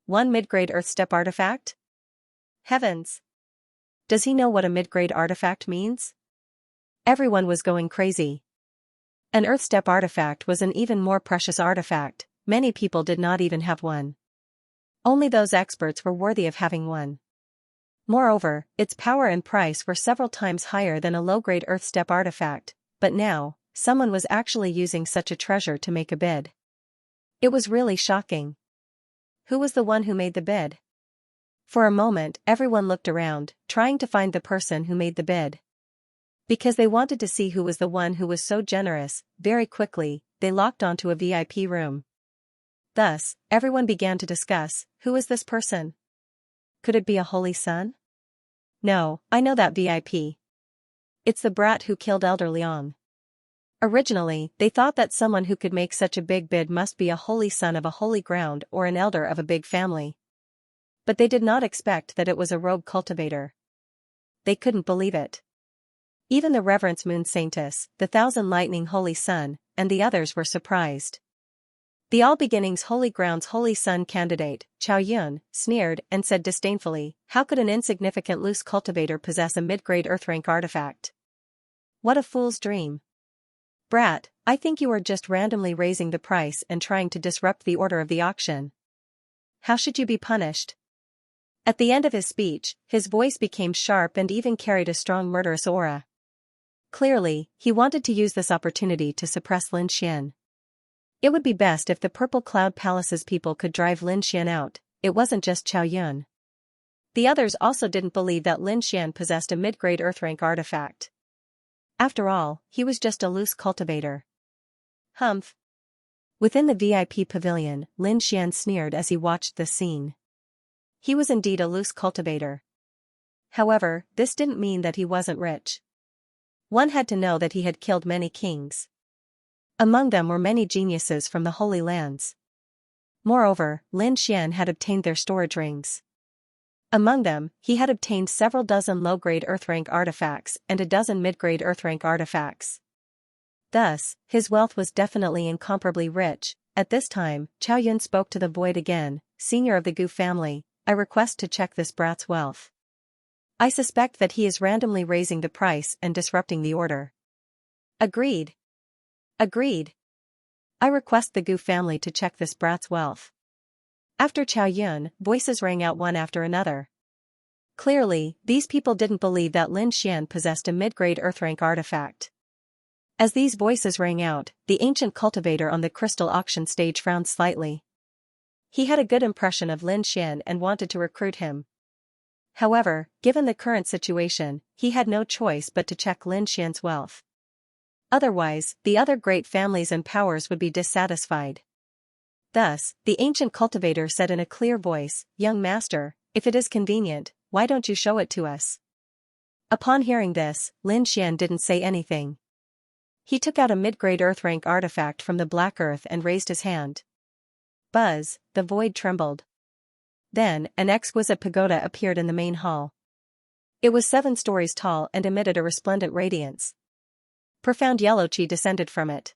1 mid-grade earth step artifact? Heavens! Does he know what a mid-grade artifact means? Everyone was going crazy. An earth step artifact was an even more precious artifact. Many people did not even have one. Only those experts were worthy of having one. Moreover, its power and price were several times higher than a low-grade earth step artifact, but now, someone was actually using such a treasure to make a bid. It was really shocking. Who was the one who made the bid? For a moment, everyone looked around, trying to find the person who made the bid. Because they wanted to see who was the one who was so generous. Very quickly, they locked onto a VIP room. Thus, everyone began to discuss, who is this person? Could it be a holy son? No, I know that VIP. It's the brat who killed Elder Liang. Originally, they thought that someone who could make such a big bid must be a holy son of a holy ground or an elder of a big family. But they did not expect that it was a rogue cultivator. They couldn't believe it. Even the Reverence Moon Saintess, the 1,000 lightning Holy Sun, and the others were surprised. The All Beginnings Holy Grounds Holy Sun candidate, Chao Yun, sneered and said disdainfully, "How could an insignificant loose cultivator possess a mid-grade earth-rank artifact? What a fool's dream. Brat, I think you are just randomly raising the price and trying to disrupt the order of the auction. How should you be punished?" At the end of his speech, his voice became sharp and even carried a strong murderous aura. Clearly, he wanted to use this opportunity to suppress Lin Xian. It would be best if the Purple Cloud Palace's people could drive Lin Xian out. It wasn't just Chao Yun. The others also didn't believe that Lin Xian possessed a mid-grade earth-rank artifact. After all, he was just a loose cultivator. Humph. Within the VIP pavilion, Lin Xian sneered as he watched the scene. He was indeed a loose cultivator. However, this didn't mean that he wasn't rich. One had to know that he had killed many kings. Among them were many geniuses from the Holy Lands. Moreover, Lin Xian had obtained their storage rings. Among them, he had obtained several dozen low-grade earth-rank artifacts and a dozen mid-grade earth-rank artifacts. Thus, his wealth was definitely incomparably rich. At this time, Chow Yun spoke to the void again. Senior of the Gu family, I request to check this brat's wealth. I suspect that he is randomly raising the price and disrupting the order. Agreed. Agreed. I request the Gu family to check this brat's wealth. After Chow Yun, voices rang out one after another. Clearly, these people didn't believe that Lin Xian possessed a mid-grade earth-rank artifact. As these voices rang out, the ancient cultivator on the crystal auction stage frowned slightly. He had a good impression of Lin Xian and wanted to recruit him. However, given the current situation, he had no choice but to check Lin Xian's wealth. Otherwise, the other great families and powers would be dissatisfied. Thus, the ancient cultivator said in a clear voice, "Young master, if it is convenient, why don't you show it to us?" Upon hearing this, Lin Xian didn't say anything. He took out a mid-grade earth-rank artifact from the black earth and raised his hand. Buzz, the void trembled. Then, an exquisite pagoda appeared in the main hall. It was 7 stories tall and emitted a resplendent radiance. Profound yellow qi descended from it.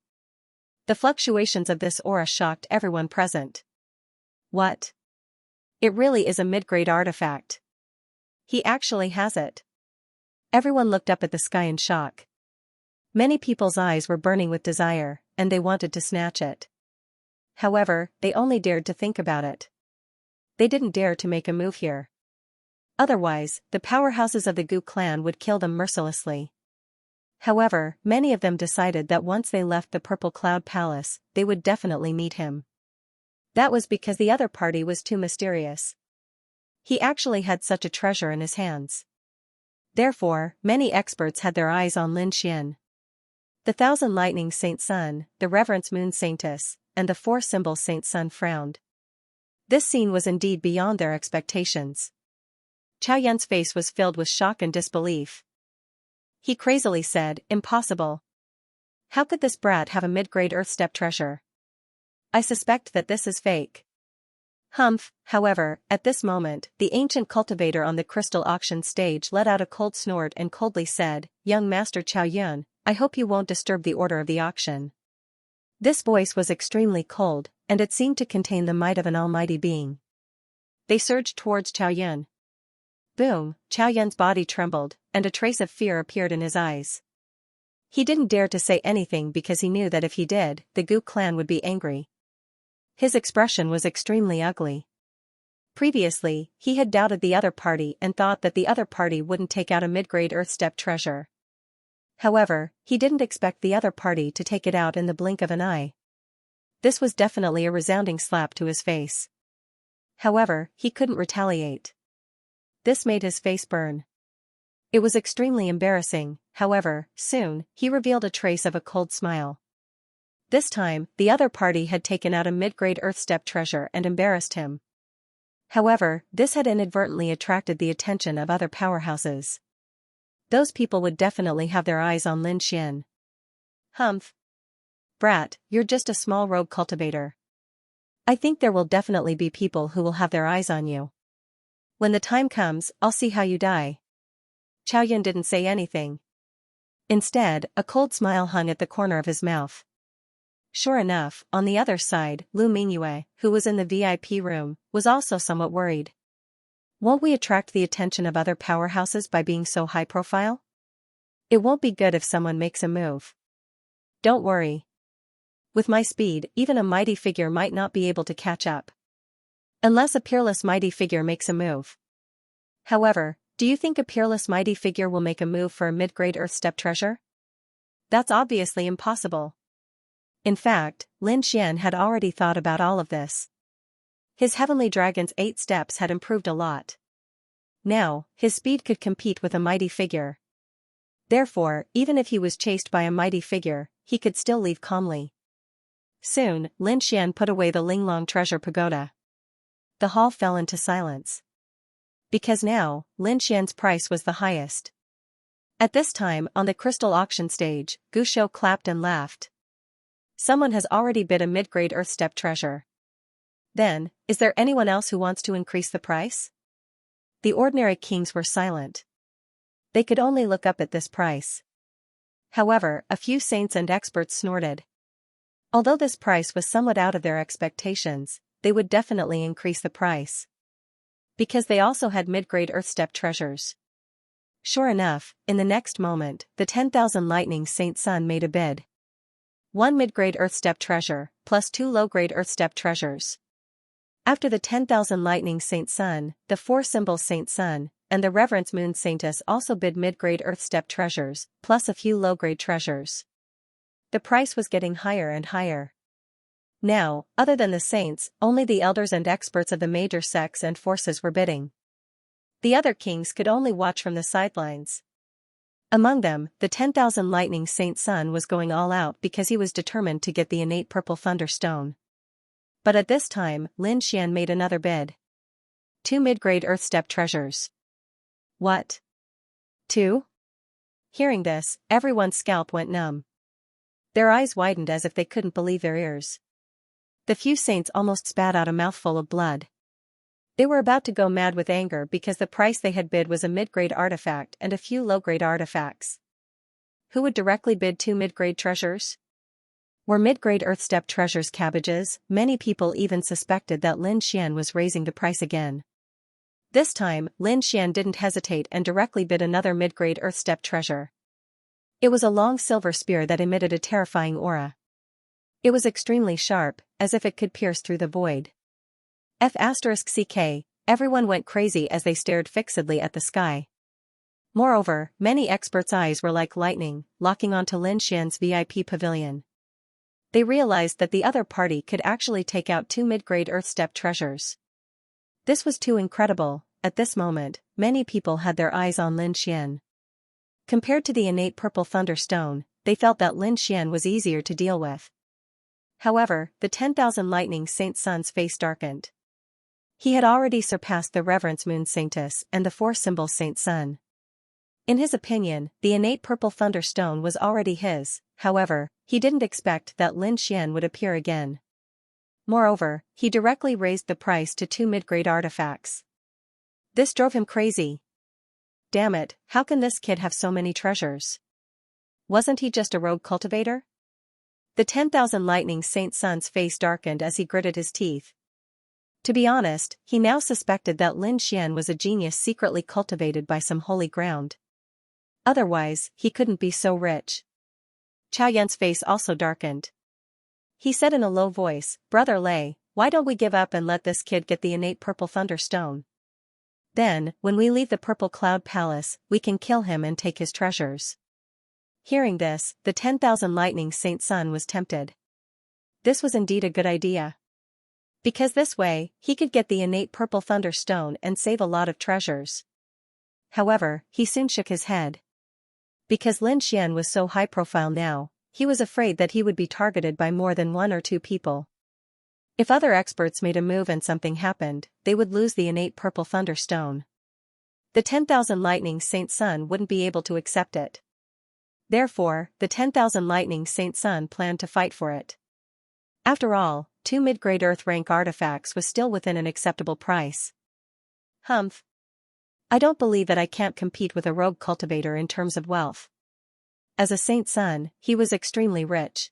The fluctuations of this aura shocked everyone present. What? It really is a mid-grade artifact. He actually has it. Everyone looked up at the sky in shock. Many people's eyes were burning with desire, and they wanted to snatch it. However, they only dared to think about it. They didn't dare to make a move here. Otherwise, the powerhouses of the Gu clan would kill them mercilessly. However, many of them decided that once they left the Purple Cloud Palace, they would definitely meet him. That was because the other party was too mysterious. He actually had such a treasure in his hands. Therefore, many experts had their eyes on Lin Xian. The 1,000 lightnings Saint Sun, the Reverence Moon Saintess, and the 4 symbols Saint Sun frowned. This scene was indeed beyond their expectations. Chow Yun's face was filled with shock and disbelief. He crazily said, "Impossible. How could this brat have a mid-grade earth step treasure? I suspect that this is fake." Humph, however, at this moment, the ancient cultivator on the crystal auction stage let out a cold snort and coldly said, "Young Master Chow Yun, I hope you won't disturb the order of the auction." This voice was extremely cold, and it seemed to contain the might of an almighty being. They surged towards Chow Yun. Boom, Chow Yun's body trembled, and a trace of fear appeared in his eyes. He didn't dare to say anything because he knew that if he did, the Gu clan would be angry. His expression was extremely ugly. Previously, he had doubted the other party and thought that the other party wouldn't take out a mid-grade earth step treasure. However, he didn't expect the other party to take it out in the blink of an eye. This was definitely a resounding slap to his face. However, he couldn't retaliate. This made his face burn. It was extremely embarrassing. However, soon, he revealed a trace of a cold smile. This time, the other party had taken out a mid-grade earth step treasure and embarrassed him. However, this had inadvertently attracted the attention of other powerhouses. Those people would definitely have their eyes on Lin Xian. Humph. Brat, you're just a small rogue cultivator. I think there will definitely be people who will have their eyes on you. When the time comes, I'll see how you die. Chow Yun didn't say anything. Instead, a cold smile hung at the corner of his mouth. Sure enough, on the other side, Lu Mingyue, who was in the VIP room, was also somewhat worried. Won't we attract the attention of other powerhouses by being so high profile? It won't be good if someone makes a move. Don't worry. With my speed, even a mighty figure might not be able to catch up. Unless a peerless mighty figure makes a move. However, do you think a peerless mighty figure will make a move for a mid-grade earth step treasure? That's obviously impossible. In fact, Lin Xian had already thought about all of this. His heavenly dragon's 8 steps had improved a lot. Now, his speed could compete with a mighty figure. Therefore, even if he was chased by a mighty figure, he could still leave calmly. Soon, Lin Xian put away the Linglong treasure pagoda. The hall fell into silence. Because now, Lin Xian's price was the highest. At this time, on the crystal auction stage, Gu Shou clapped and laughed. Someone has already bid a mid-grade earth step treasure. Then, is there anyone else who wants to increase the price? The ordinary kings were silent. They could only look up at this price. However, a few saints and experts snorted. Although this price was somewhat out of their expectations, they would definitely increase the price. Because they also had mid-grade earth-step treasures. Sure enough, in the next moment, the 10,000 lightning saint sun made a bid. 1 mid-grade earth-step treasure, plus 2 low-grade earth-step treasures. After the 10,000 lightning saint sun, the 4 symbol saint sun, and the reverence moon saintess also bid mid-grade earth-step treasures, plus a few low-grade treasures. The price was getting higher and higher. Now, other than the saints, only the elders and experts of the major sects and forces were bidding. The other kings could only watch from the sidelines. Among them, the 10,000 lightning saint sun was going all out because he was determined to get the innate purple thunderstone. But at this time, Lin Xian made another bid. 2 mid-grade earth-step treasures. What? 2? Hearing this, everyone's scalp went numb. Their eyes widened as if they couldn't believe their ears. The few saints almost spat out a mouthful of blood. They were about to go mad with anger because the price they had bid was a mid-grade artifact and a few low-grade artifacts. Who would directly bid 2 mid-grade treasures? Were mid-grade earth-step treasures cabbages? Many people even suspected that Lin Xian was raising the price again. This time, Lin Xian didn't hesitate and directly bid another mid-grade earth-step treasure. It was a long silver spear that emitted a terrifying aura. It was extremely sharp, as if it could pierce through the void. F***ck, everyone went crazy as they stared fixedly at the sky. Moreover, many experts' eyes were like lightning, locking onto Lin Xian's VIP pavilion. They realized that the other party could actually take out 2 mid-grade earth-step treasures. This was too incredible. At this moment, many people had their eyes on Lin Xian. Compared to the innate purple thunderstone, they felt that Lin Xian was easier to deal with. However, the 10,000 lightning saint sun's face darkened. He had already surpassed the reverence moon saintess and the 4 symbol saint sun. In his opinion, the innate purple thunderstone was already his. However, he didn't expect that Lin Xian would appear again. Moreover, he directly raised the price to 2 mid-grade artifacts. This drove him crazy. Damn it, how can this kid have so many treasures? Wasn't he just a rogue cultivator? The 10,000 lightning saint sun's face darkened as he gritted his teeth. To be honest, he now suspected that Lin Xian was a genius secretly cultivated by some holy ground. Otherwise, he couldn't be so rich. Chao Yan's face also darkened. He said in a low voice, "Brother Lei, why don't we give up and let this kid get the innate purple thunderstone? Then, when we leave the purple cloud palace, we can kill him and take his treasures." Hearing this, the 10,000 lightning saint sun was tempted. This was indeed a good idea. Because this way, he could get the innate purple thunderstone and save a lot of treasures. However, he soon shook his head. Because Lin Xian was so high profile now, he was afraid that he would be targeted by more than 1 or 2 people. If other experts made a move and something happened, they would lose the innate purple thunderstone. The 10,000 lightning saint sun wouldn't be able to accept it. Therefore, the 10,000 lightning saint sun planned to fight for it. After all, 2 mid-grade earth rank artifacts was still within an acceptable price. Humph. I don't believe that I can't compete with a rogue cultivator in terms of wealth. As a saint sun, he was extremely rich.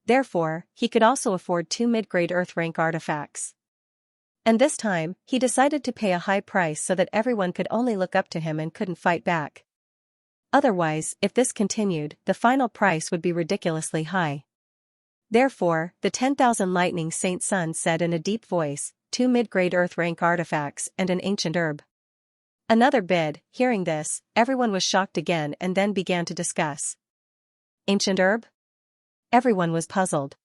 Therefore, he could also afford 2 mid-grade earth rank artifacts. And this time, he decided to pay a high price so that everyone could only look up to him and couldn't fight back. Otherwise, if this continued, the final price would be ridiculously high. Therefore, the 10,000 lightning saint sun said in a deep voice, 2 mid-grade earth rank artifacts and an ancient herb. Another bid. Hearing this, everyone was shocked again and then began to discuss. Ancient herb? Everyone was puzzled.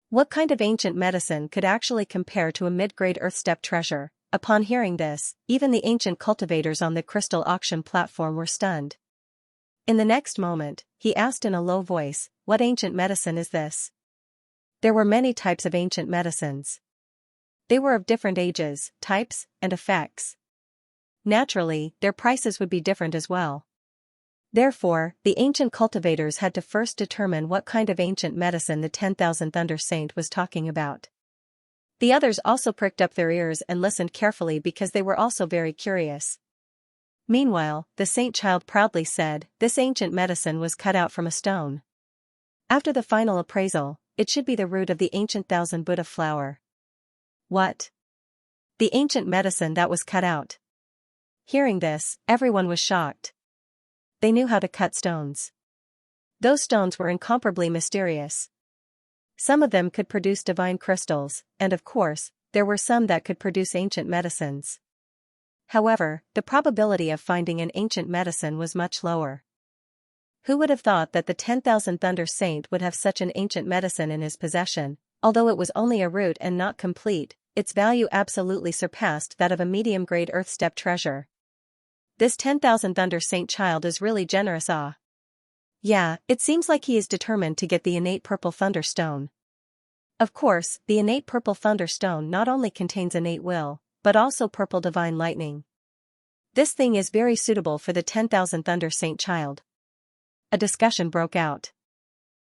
What kind of ancient medicine could actually compare to a mid-grade earth-step treasure? Upon hearing this, even the ancient cultivators on the crystal auction platform were stunned. In the next moment, he asked in a low voice, "What ancient medicine is this?" There were many types of ancient medicines. They were of different ages, types, and effects. Naturally, their prices would be different as well. Therefore, the ancient cultivators had to first determine what kind of ancient medicine the 10,000 Thunder Saint was talking about. The others also pricked up their ears and listened carefully because they were also very curious. Meanwhile, the saint child proudly said, this ancient medicine was cut out from a stone. After the final appraisal, it should be the root of the ancient thousand Buddha flower. What? The ancient medicine that was cut out. Hearing this, everyone was shocked. They knew how to cut stones. Those stones were incomparably mysterious. Some of them could produce divine crystals, and of course, there were some that could produce ancient medicines. However, the probability of finding an ancient medicine was much lower. Who would have thought that the 10,000 Thunder Saint would have such an ancient medicine in his possession? Although it was only a root and not complete, its value absolutely surpassed that of a medium-grade earth step treasure. This 10,000 Thunder Saint child is really generous. Yeah, it seems like he is determined to get the innate purple thunder stone. Of course, the innate purple thunder stone not only contains innate will, but also purple divine lightning. This thing is very suitable for the 10,000 Thunder Saint child. A discussion broke out.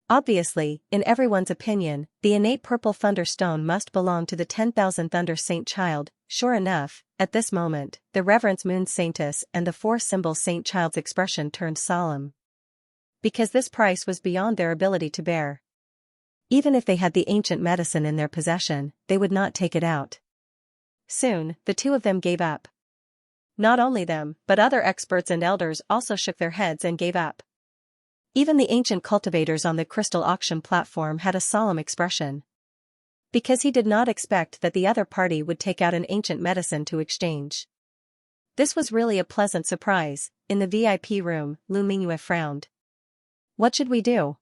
Obviously, in everyone's opinion, the innate purple thunder stone must belong to the 10,000 Thunder Saint child. Sure enough, at this moment, the Reverence Moon Saintess and the four-symbol Saint child's expression turned solemn. Because this price was beyond their ability to bear. Even if they had the ancient medicine in their possession, they would not take it out. Soon, the two of them gave up. Not only them, but other experts and elders also shook their heads and gave up. Even the ancient cultivators on the crystal auction platform had a solemn expression. Because he did not expect that the other party would take out an ancient medicine to exchange. This was really a pleasant surprise. In the VIP room, Lu Mingyue frowned. What should we do?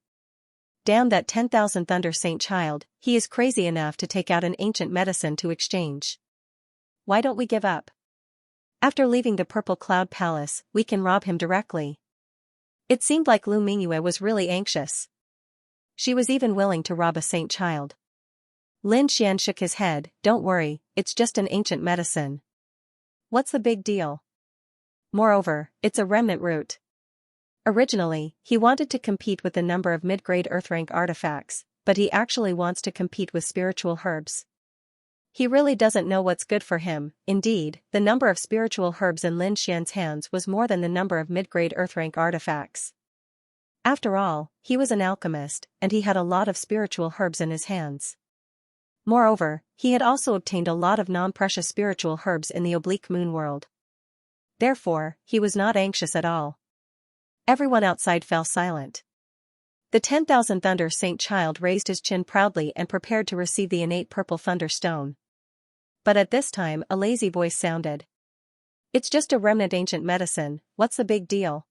Damn that 10,000 Thunder Saint child, he is crazy enough to take out an ancient medicine to exchange. Why don't we give up? After leaving the Purple Cloud Palace, we can rob him directly. It seemed like Lu Mingyue was really anxious. She was even willing to rob a saint child. Lin Xian shook his head, don't worry, it's just an ancient medicine. What's the big deal? Moreover, it's a remnant root. Originally, he wanted to compete with the number of mid-grade earth-rank artifacts, but he actually wants to compete with spiritual herbs. He really doesn't know what's good for him. Indeed, the number of spiritual herbs in Lin Xian's hands was more than the number of mid-grade earth-rank artifacts. After all, he was an alchemist, and he had a lot of spiritual herbs in his hands. Moreover, he had also obtained a lot of non-precious spiritual herbs in the oblique moon world. Therefore, he was not anxious at all. Everyone outside fell silent. The 10,000 Thunder Saint child raised his chin proudly and prepared to receive the innate purple thunder stone. But at this time a lazy voice sounded. It's just a remnant ancient medicine, what's the big deal?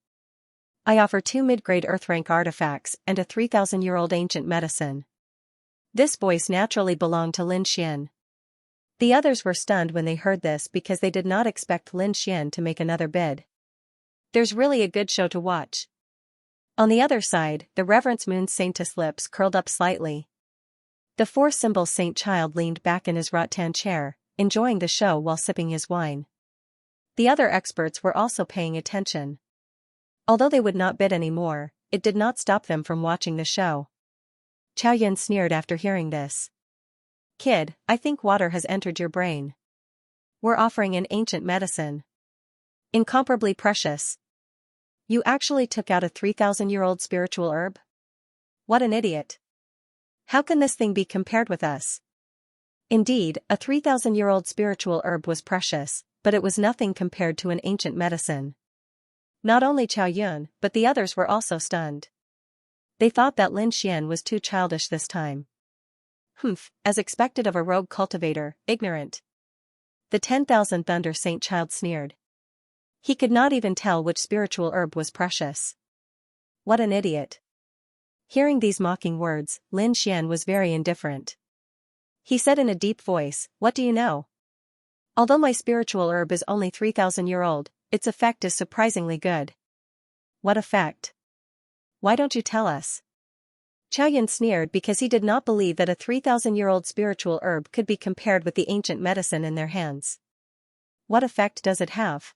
I offer 2 mid-grade earth-rank artifacts and a 3,000-year-old ancient medicine. This voice naturally belonged to Lin Xian. The others were stunned when they heard this because they did not expect Lin Xian to make another bid. There's really a good show to watch. On the other side, the Reverence Moon Saintess' lips curled up slightly. The four-symbol saint child leaned back in his rattan chair, enjoying the show while sipping his wine. The other experts were also paying attention. Although they would not bid any more, it did not stop them from watching the show. Chao Yun sneered after hearing this. Kid, I think water has entered your brain. We're offering an ancient medicine. Incomparably precious. You actually took out a 3,000-year-old spiritual herb? What an idiot. How can this thing be compared with us? Indeed, a 3,000-year-old spiritual herb was precious, but it was nothing compared to an ancient medicine. Not only Chao Yun, but the others were also stunned. They thought that Lin Xian was too childish this time. Humph, as expected of a rogue cultivator, ignorant. The 10,000 Thunder Saint child sneered. He could not even tell which spiritual herb was precious. What an idiot. Hearing these mocking words, Lin Xian was very indifferent. He said in a deep voice, what do you know? Although my spiritual herb is only 3,000-year-old, its effect is surprisingly good. What effect? Why don't you tell us? Chao Yun sneered because he did not believe that a 3,000-year-old spiritual herb could be compared with the ancient medicine in their hands. What effect does it have?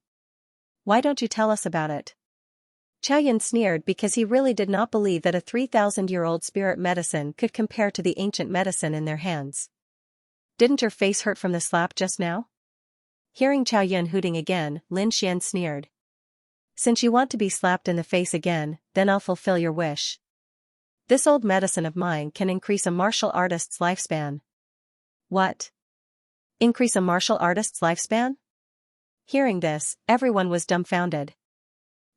Why don't you tell us about it? Chao Yun sneered because he really did not believe that a 3,000-year-old spirit medicine could compare to the ancient medicine in their hands. Didn't your face hurt from the slap just now? Hearing Chao Yun hooting again, Lin Xian sneered. Since you want to be slapped in the face again, then I'll fulfill your wish. This old medicine of mine can increase a martial artist's lifespan. What? Increase a martial artist's lifespan? Hearing this, everyone was dumbfounded.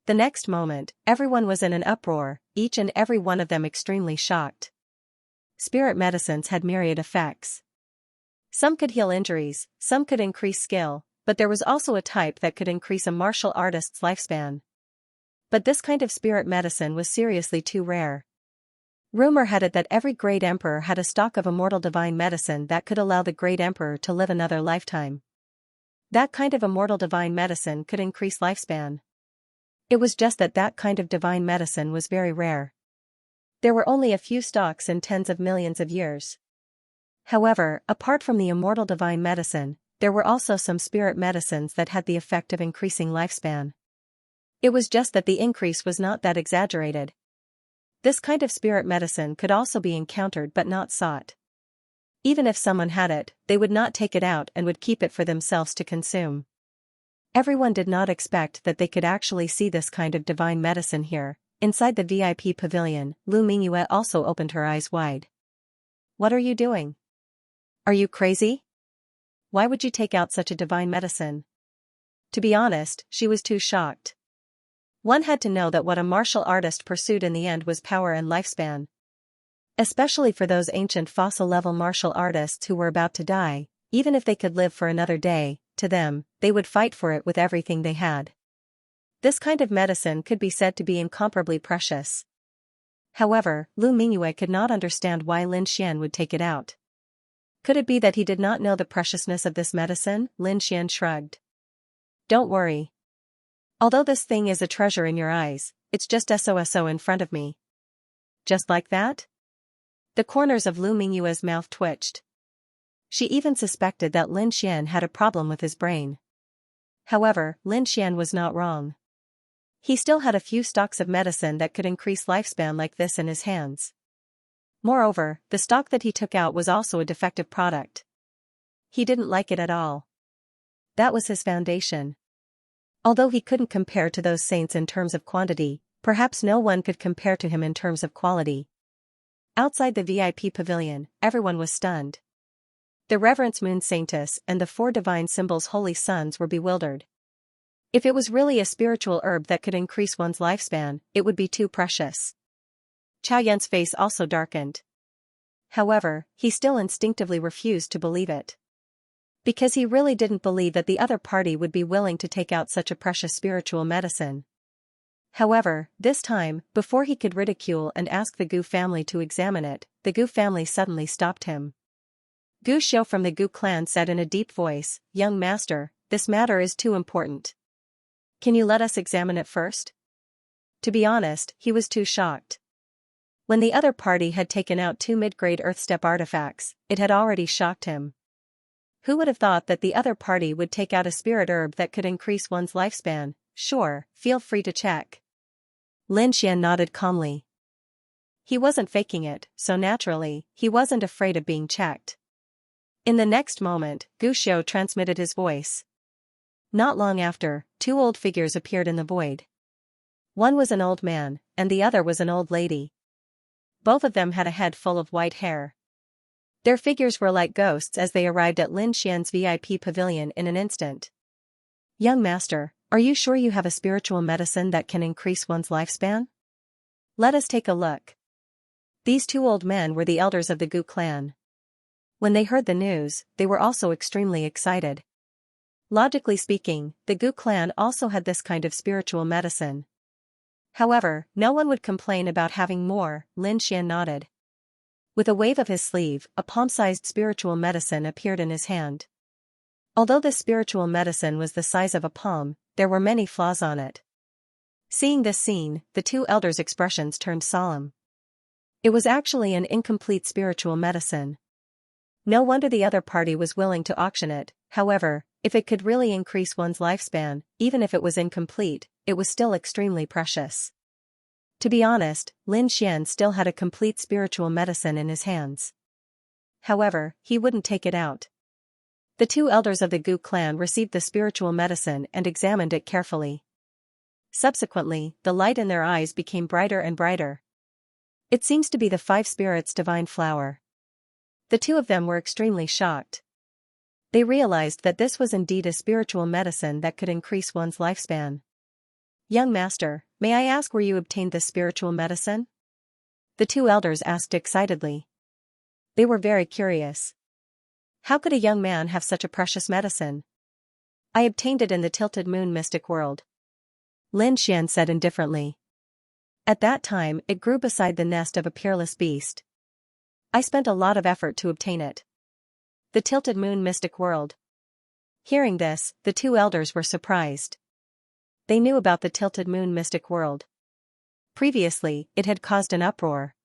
The next moment, everyone was in an uproar, each and every one of them extremely shocked. Spirit medicines had myriad effects. Some could heal injuries, some could increase skill, but there was also a type that could increase a martial artist's lifespan. But this kind of spirit medicine was seriously too rare. Rumor had it that every great emperor had a stock of immortal divine medicine that could allow the great emperor to live another lifetime. That kind of immortal divine medicine could increase lifespan. It was just that that kind of divine medicine was very rare. There were only a few stocks in tens of millions of years. However, apart from the immortal divine medicine, there were also some spirit medicines that had the effect of increasing lifespan. It was just that the increase was not that exaggerated. This kind of spirit medicine could also be encountered but not sought. Even if someone had it, they would not take it out and would keep it for themselves to consume. Everyone did not expect that they could actually see this kind of divine medicine here. Inside the VIP pavilion, Lu Mingyue also opened her eyes wide. What are you doing? Are you crazy? Why would you take out such a divine medicine? To be honest, she was too shocked. One had to know that what a martial artist pursued in the end was power and lifespan. Especially for those ancient fossil-level martial artists who were about to die, even if they could live for another day, to them, they would fight for it with everything they had. This kind of medicine could be said to be incomparably precious. However, Lu Mingyue could not understand why Lin Xian would take it out. Could it be that he did not know the preciousness of this medicine? Lin Xian shrugged. Don't worry. Although this thing is a treasure in your eyes, it's just so in front of me. Just like that? The corners of Lu Mingyue's mouth twitched. She even suspected that Lin Xian had a problem with his brain. However, Lin Xian was not wrong. He still had a few stocks of medicine that could increase lifespan like this in his hands. Moreover, the stock that he took out was also a defective product. He didn't like it at all. That was his foundation. Although he couldn't compare to those saints in terms of quantity, perhaps no one could compare to him in terms of quality. Outside the VIP pavilion, everyone was stunned. The Reverence Moon Saintess and the 4 divine symbols Holy Sons were bewildered. If it was really a spiritual herb that could increase one's lifespan, it would be too precious. Chao Yan's face also darkened. However, he still instinctively refused to believe it. Because he really didn't believe that the other party would be willing to take out such a precious spiritual medicine. However, this time, before he could ridicule and ask the Gu family to examine it, the Gu family suddenly stopped him. Gu Xiu from the Gu clan said in a deep voice, "Young master, this matter is too important. Can you let us examine it first?" To be honest, he was too shocked. When the other party had taken out 2 mid-grade Earthstep artifacts, it had already shocked him. Who would have thought that the other party would take out a spirit herb that could increase one's lifespan? Sure, feel free to check. Lin Xian nodded calmly. He wasn't faking it, so naturally, he wasn't afraid of being checked. In the next moment, Gu Xiu transmitted his voice. Not long after, 2 old figures appeared in the void. One was an old man, and the other was an old lady. Both of them had a head full of white hair. Their figures were like ghosts as they arrived at Lin Xian's VIP pavilion in an instant. "Young master, are you sure you have a spiritual medicine that can increase one's lifespan? Let us take a look." These 2 old men were the elders of the Gu clan. When they heard the news, they were also extremely excited. Logically speaking, the Gu clan also had this kind of spiritual medicine. However, no one would complain about having more. Lin Xian nodded. With a wave of his sleeve, a palm-sized spiritual medicine appeared in his hand. Although this spiritual medicine was the size of a palm, there were many flaws on it. Seeing this scene, the 2 elders' expressions turned solemn. It was actually an incomplete spiritual medicine. No wonder the other party was willing to auction it. However, if it could really increase one's lifespan, even if it was incomplete, it was still extremely precious. To be honest, Lin Xian still had a complete spiritual medicine in his hands. However, he wouldn't take it out. The 2 elders of the Gu clan received the spiritual medicine and examined it carefully. Subsequently, the light in their eyes became brighter and brighter. It seems to be the 5 spirits' divine flower. The two of them were extremely shocked. They realized that this was indeed a spiritual medicine that could increase one's lifespan. Young master, may I ask where you obtained this spiritual medicine? The two elders asked excitedly. They were very curious. How could a young man have such a precious medicine? I obtained it in the tilted moon mystic world. Lin Xian said indifferently. At that time, it grew beside the nest of a peerless beast. I spent a lot of effort to obtain it. The tilted moon mystic world. Hearing this, the two elders were surprised. They knew about the tilted moon mystic world. Previously, it had caused an uproar.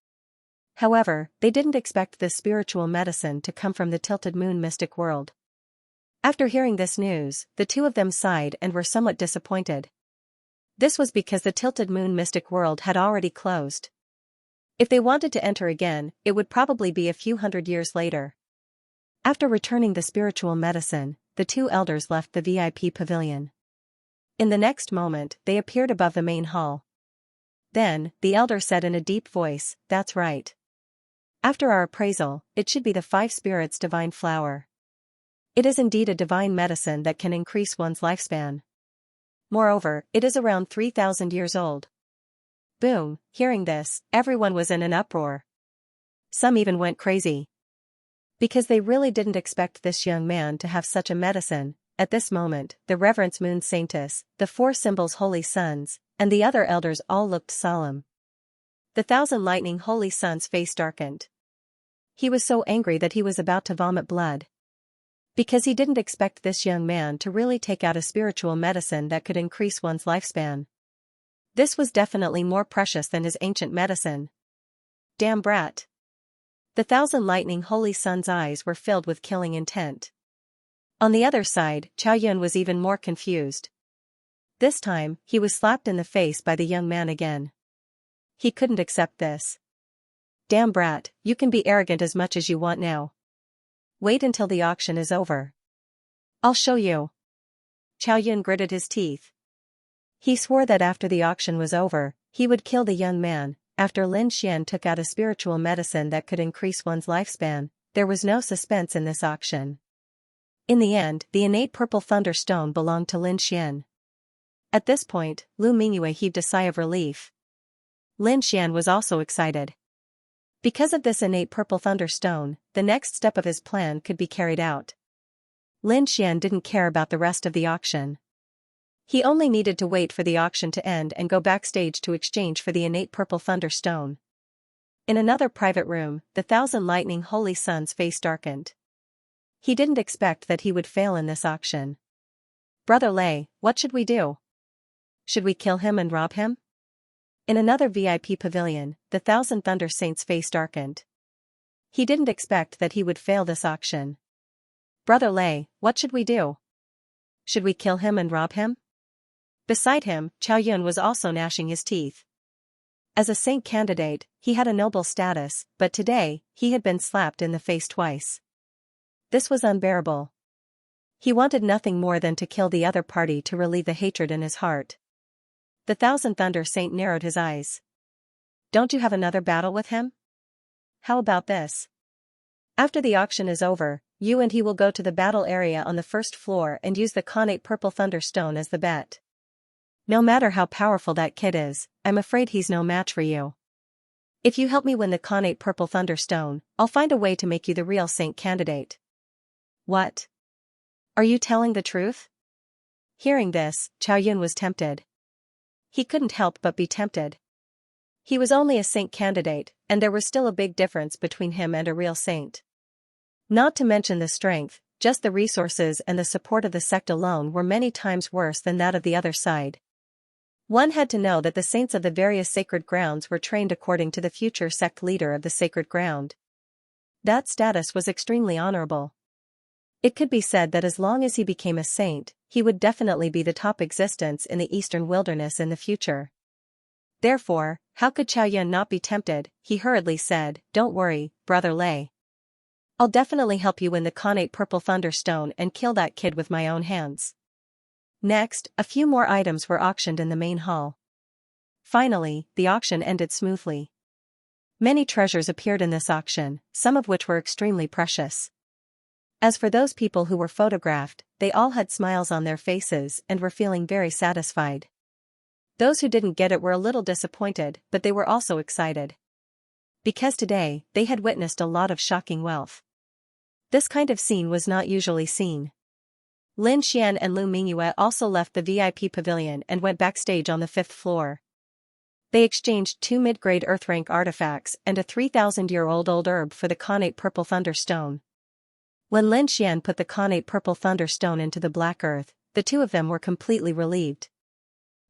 However, they didn't expect this spiritual medicine to come from the tilted moon mystic world. After hearing this news, the two of them sighed and were somewhat disappointed. This was because the tilted moon mystic world had already closed. If they wanted to enter again, it would probably be a few hundred years later. After returning the spiritual medicine, the two elders left the VIP pavilion. In the next moment, they appeared above the main hall. Then, the elder said in a deep voice, "That's right. After our appraisal, it should be the 5 spirits' divine flower. It is indeed a divine medicine that can increase one's lifespan. Moreover, it is around 3,000 years old." Boom, hearing this, everyone was in an uproar. Some even went crazy. Because they really didn't expect this young man to have such a medicine. At this moment, the Reverence Moon Saintess, the 4 Symbols Holy Sons, and the other elders all looked solemn. The 1,000 Lightning Holy Son's face darkened. He was so angry that he was about to vomit blood. Because he didn't expect this young man to really take out a spiritual medicine that could increase one's lifespan. This was definitely more precious than his ancient medicine. Damn brat. The 1,000 Lightning Holy Son's eyes were filled with killing intent. On the other side, Chao Yun was even more confused. This time, he was slapped in the face by the young man again. He couldn't accept this. Damn brat, you can be arrogant as much as you want now. Wait until the auction is over. I'll show you. Chao Yun gritted his teeth. He swore that after the auction was over, he would kill the young man. After Lin Xian took out a spiritual medicine that could increase one's lifespan, there was no suspense in this auction. In the end, the innate purple thunderstone belonged to Lin Xian. At this point, Lu Mingyue heaved a sigh of relief. Lin Xian was also excited. Because of this innate purple thunderstone, the next step of his plan could be carried out. Lin Xian didn't care about the rest of the auction. He only needed to wait for the auction to end and go backstage to exchange for the innate purple thunderstone. In another private room, the 1,000 Lightning Holy Son's face darkened. He didn't expect that he would fail in this auction. Brother Lei, what should we do? Should we kill him and rob him? In another VIP pavilion, the 1,000 Thunder Saints' face darkened. He didn't expect that he would fail this auction. Brother Lei, what should we do? Should we kill him and rob him? Beside him, Chao Yun was also gnashing his teeth. As a saint candidate, he had a noble status, but today, he had been slapped in the face twice. This was unbearable. He wanted nothing more than to kill the other party to relieve the hatred in his heart. The 1,000 Thunder Saint narrowed his eyes. Don't you have another battle with him? How about this? After the auction is over, you and he will go to the battle area on the first floor and use the Connate Purple Thunderstone as the bet. No matter how powerful that kid is, I'm afraid he's no match for you. If you help me win the Connate Purple Thunderstone, I'll find a way to make you the real saint candidate. What? Are you telling the truth? Hearing this, Chao Yun was tempted. He couldn't help but be tempted. He was only a saint candidate, and there was still a big difference between him and a real saint. Not to mention the strength, just the resources and the support of the sect alone were many times worse than that of the other side. One had to know that the saints of the various sacred grounds were trained according to the future sect leader of the sacred ground. That status was extremely honorable. It could be said that as long as he became a saint, he would definitely be the top existence in the eastern wilderness in the future. Therefore, how could Chao Yun not be tempted? He hurriedly said, "Don't worry, Brother Lei. I'll definitely help you win the Connate Purple Thunderstone and kill that kid with my own hands." Next, a few more items were auctioned in the main hall. Finally, the auction ended smoothly. Many treasures appeared in this auction, some of which were extremely precious. As for those people who were photographed, they all had smiles on their faces and were feeling very satisfied. Those who didn't get it were a little disappointed, but they were also excited. Because today, they had witnessed a lot of shocking wealth. This kind of scene was not usually seen. Lin Xian and Lu Mingyue also left the VIP pavilion and went backstage on the 5th floor. They exchanged 2 mid-grade earth-rank artifacts and a 3,000-year-old old herb for the connate purple thunder stone. When Lin Xian put the connate purple thunder stone into the black earth, the two of them were completely relieved.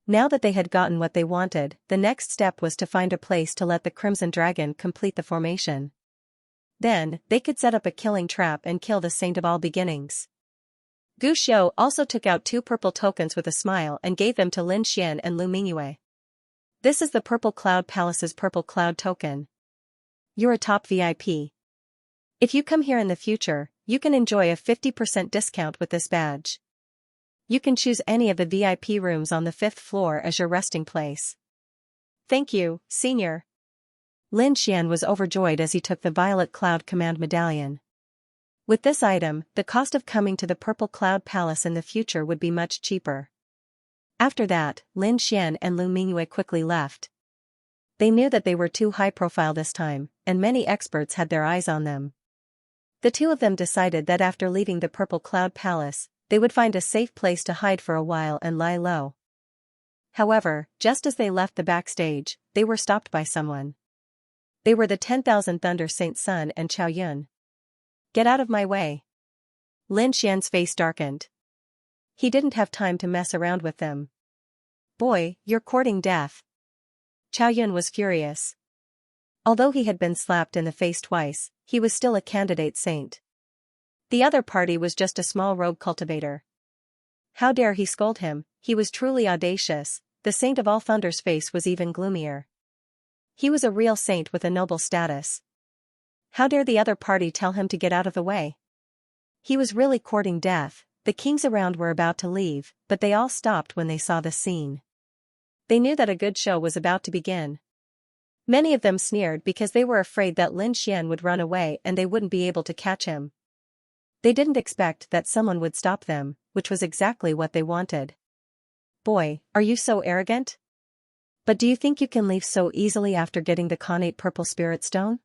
Now that they had gotten what they wanted, the next step was to find a place to let the Crimson Dragon complete the formation. Then, they could set up a killing trap and kill the Saint of All Beginnings. Gu Xiu also took out 2 purple tokens with a smile and gave them to Lin Xian and Lu Mingyue. This is the Purple Cloud Palace's Purple Cloud token. You're a top VIP. If you come here in the future, you can enjoy a 50% discount with this badge. You can choose any of the VIP rooms on the 5th floor as your resting place. Thank you, Senior. Lin Xian was overjoyed as he took the Violet Cloud Command Medallion. With this item, the cost of coming to the Purple Cloud Palace in the future would be much cheaper. After that, Lin Xian and Lu Mingyue quickly left. They knew that they were too high profile this time, and many experts had their eyes on them. The two of them decided that after leaving the Purple Cloud Palace, they would find a safe place to hide for a while and lie low. However, just as they left the backstage, they were stopped by someone. They were the 10,000 Thunder Saint Sun and Chao Yun. Get out of my way. Lin Xian's face darkened. He didn't have time to mess around with them. Boy, you're courting death. Chao Yun was furious. Although he had been slapped in the face twice, he was still a candidate saint. The other party was just a small rogue cultivator. How dare he scold him? He was truly audacious. The Saint of All Thunder's face was even gloomier. He was a real saint with a noble status. How dare the other party tell him to get out of the way? He was really courting death. The kings around were about to leave, but they all stopped when they saw the scene. They knew that a good show was about to begin. Many of them sneered because they were afraid that Lin Xian would run away and they wouldn't be able to catch him. They didn't expect that someone would stop them, which was exactly what they wanted. Boy, are you so arrogant? But do you think you can leave so easily after getting the connate purple spirit stone?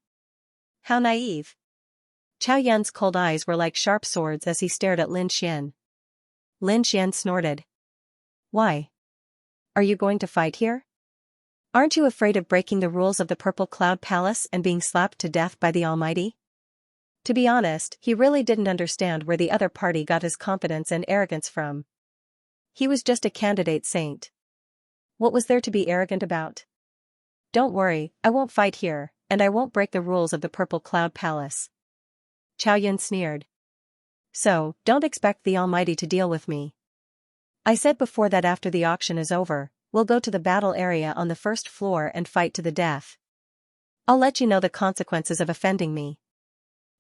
How naive. Chao Yun's cold eyes were like sharp swords as he stared at Lin Xian. Lin Xian snorted. Why? Are you going to fight here? Aren't you afraid of breaking the rules of the Purple Cloud Palace and being slapped to death by the Almighty? To be honest, he really didn't understand where the other party got his confidence and arrogance from. He was just a candidate saint. What was there to be arrogant about? Don't worry, I won't fight here, and I won't break the rules of the Purple Cloud Palace. Chao Yun sneered. So, don't expect the Almighty to deal with me. I said before that after the auction is over, we'll go to the battle area on the 1st floor and fight to the death. I'll let you know the consequences of offending me.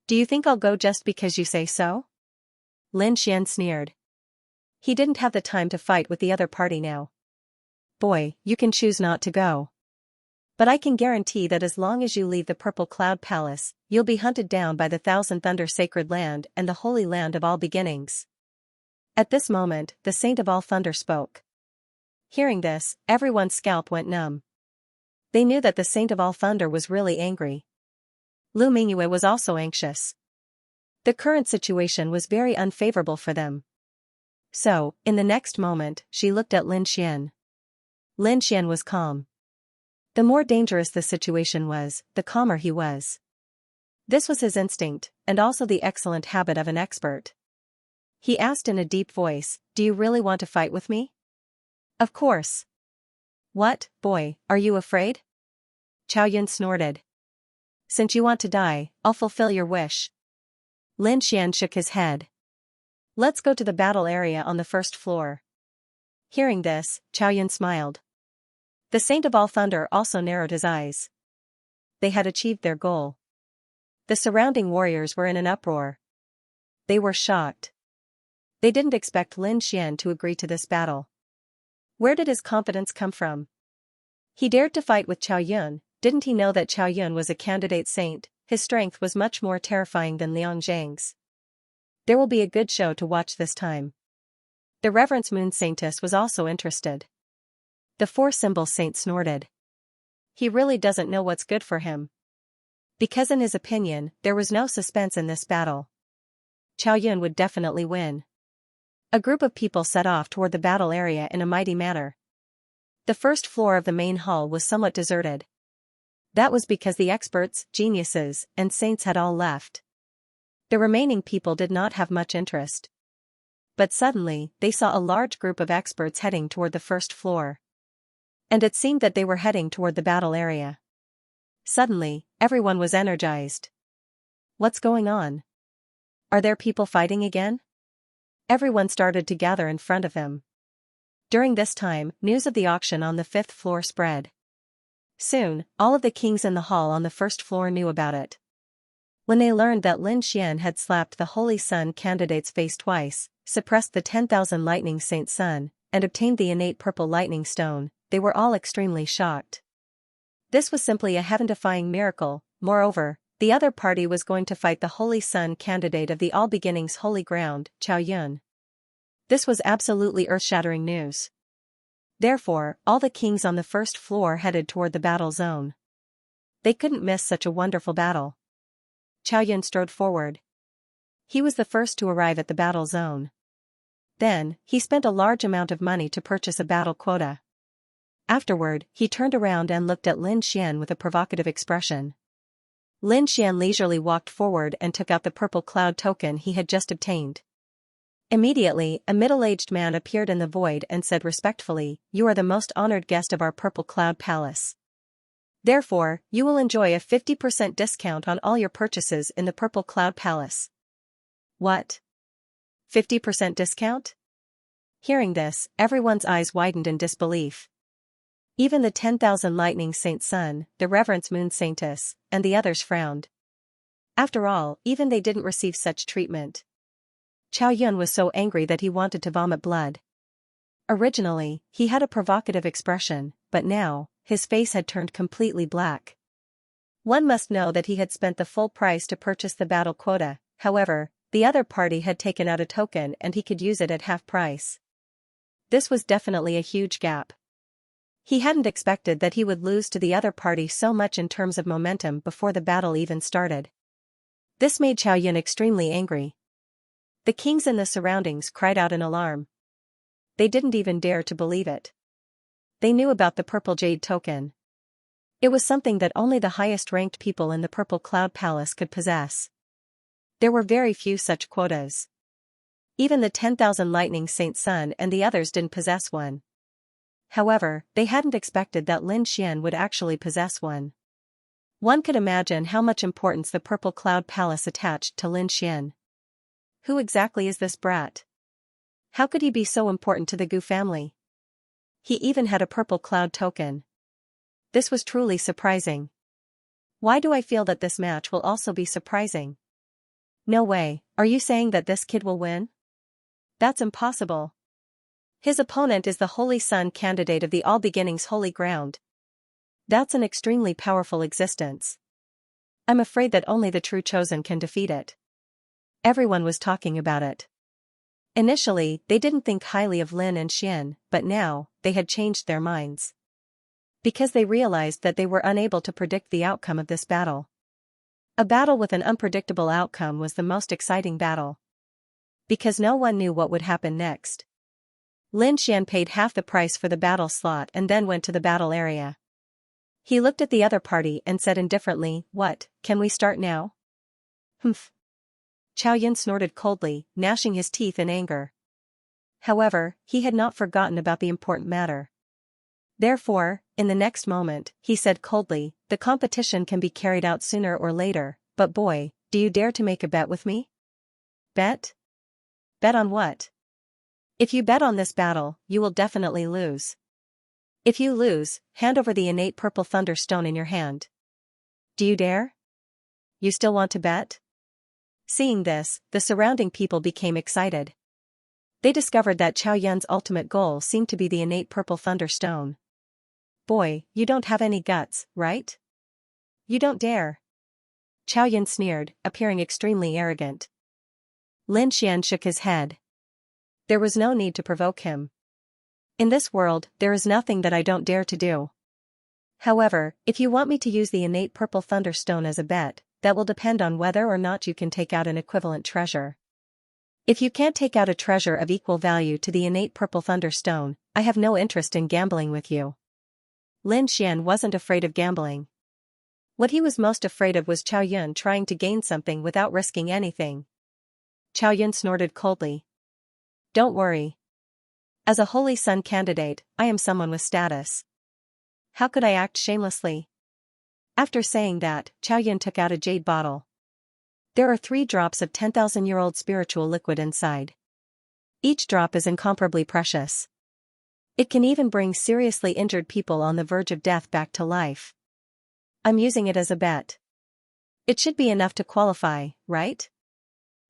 Do you think I'll go just because you say so? Lin Xian sneered. He didn't have the time to fight with the other party now. Boy, you can choose not to go. But I can guarantee that as long as you leave the Purple Cloud Palace, you'll be hunted down by the Thousand Thunder Sacred Land and the Holy Land of All Beginnings. At this moment, the Saint of All Thunder spoke. Hearing this, everyone's scalp went numb. They knew that the Saint of All Thunder was really angry. Lu Mingyue was also anxious. The current situation was very unfavorable for them. So, in the next moment, she looked at Lin Xian. Lin Xian was calm. The more dangerous the situation was, the calmer he was. This was his instinct, and also the excellent habit of an expert. He asked in a deep voice, "Do you really want to fight with me?" "Of course." "What, boy, are you afraid?" Chao Yun snorted. "Since you want to die, I'll fulfill your wish." Lin Xian shook his head. "Let's go to the battle area on the 1st floor." Hearing this, Chao Yun smiled. The Saint of All Thunder also narrowed his eyes. They had achieved their goal. The surrounding warriors were in an uproar. They were shocked. They didn't expect Lin Xian to agree to this battle. Where did his confidence come from? He dared to fight with Chao Yun. Didn't he know that Chao Yun was a candidate saint? His strength was much more terrifying than Liang Zhang's. There will be a good show to watch this time. The Reverend Moon Saintess was also interested. The four symbol saint snorted. He really doesn't know what's good for him. Because in his opinion, there was no suspense in this battle. Chao Yun would definitely win. A group of people set off toward the battle area in a mighty manner. The first floor of the main hall was somewhat deserted. That was because the experts, geniuses, and saints had all left. The remaining people did not have much interest. But suddenly, they saw a large group of experts heading toward the first floor. And it seemed that they were heading toward the battle area. Suddenly, everyone was energized. What's going on? Are there people fighting again? Everyone started to gather in front of them. During this time, news of the auction on the fifth floor spread. Soon, all of the kings in the hall on the first floor knew about it. When they learned that Lin Xian had slapped the Holy Sun candidate's face twice, suppressed the 10,000 lightning saint sun, and obtained the innate purple lightning stone, they were all extremely shocked. This was simply a heaven-defying miracle. Moreover, the other party was going to fight the Holy Sun candidate of the All Beginnings Holy Ground, Chao Yun. This was absolutely earth-shattering news. Therefore, all the kings on the first floor headed toward the battle zone. They couldn't miss such a wonderful battle. Chao Yun strode forward. He was the first to arrive at the battle zone. Then, he spent a large amount of money to purchase a battle quota. Afterward, he turned around and looked at Lin Xian with a provocative expression. Lin Xian leisurely walked forward and took out the purple cloud token he had just obtained. Immediately, a middle-aged man appeared in the void and said respectfully, "You are the most honored guest of our Purple Cloud Palace. Therefore, you will enjoy a 50% discount on all your purchases in the Purple Cloud Palace." What? 50% discount? Hearing this, everyone's eyes widened in disbelief. Even the 10,000 lightning saint sun, the Reverend Moon Saintess, and the others frowned. After all, even they didn't receive such treatment. Chao Yun was so angry that he wanted to vomit blood. Originally, he had a provocative expression, but now, his face had turned completely black. One must know that he had spent the full price to purchase the battle quota. However, the other party had taken out a token and he could use it at half price. This was definitely a huge gap. He hadn't expected that he would lose to the other party so much in terms of momentum before the battle even started. This made Chao Yun extremely angry. The kings in the surroundings cried out in alarm. They didn't even dare to believe it. They knew about the purple jade token. It was something that only the highest-ranked people in the Purple Cloud Palace could possess. There were very few such quotas. Even the 10,000 lightning saint sun and the others didn't possess one. However, they hadn't expected that Lin Xian would actually possess one. One could imagine how much importance the Purple Cloud Palace attached to Lin Xian. Who exactly is this brat? How could he be so important to the Gu family? He even had a purple cloud token. This was truly surprising. Why do I feel that this match will also be surprising? No way, are you saying that this kid will win? That's impossible. His opponent is the Holy Sun candidate of the All Beginnings Holy Ground. That's an extremely powerful existence. I'm afraid that only the true chosen can defeat it. Everyone was talking about it. Initially, they didn't think highly of Lin and Xian, but now, they had changed their minds. Because they realized that they were unable to predict the outcome of this battle. A battle with an unpredictable outcome was the most exciting battle. Because no one knew what would happen next. Lin Xian paid half the price for the battle slot and then went to the battle area. He looked at the other party and said indifferently, "What, can we start now?" "Humph." Chao Yun snorted coldly, gnashing his teeth in anger. However, he had not forgotten about the important matter. Therefore, in the next moment, he said coldly, "The competition can be carried out sooner or later, but boy, do you dare to make a bet with me?" "Bet? Bet on what?" "If you bet on this battle, you will definitely lose. If you lose, hand over the innate purple thunderstone in your hand. Do you dare? You still want to bet?" Seeing this, the surrounding people became excited. They discovered that Chao Yun's ultimate goal seemed to be the innate purple thunderstone. Boy, you don't have any guts, right? You don't dare. Chao Yun sneered, appearing extremely arrogant. Lin Xian shook his head. There was no need to provoke him. In this world, there is nothing that I don't dare to do. However, if you want me to use the innate purple thunderstone as a bet, that will depend on whether or not you can take out an equivalent treasure. If you can't take out a treasure of equal value to the innate purple thunderstone, I have no interest in gambling with you. Lin Xian wasn't afraid of gambling. What he was most afraid of was Chao Yun trying to gain something without risking anything. Chao Yun snorted coldly. Don't worry. As a Holy Sun candidate, I am someone with status. How could I act shamelessly? After saying that, Chao Yun took out a jade bottle. There are 3 drops of 10,000-year-old spiritual liquid inside. Each drop is incomparably precious. It can even bring seriously injured people on the verge of death back to life. I'm using it as a bet. It should be enough to qualify, right?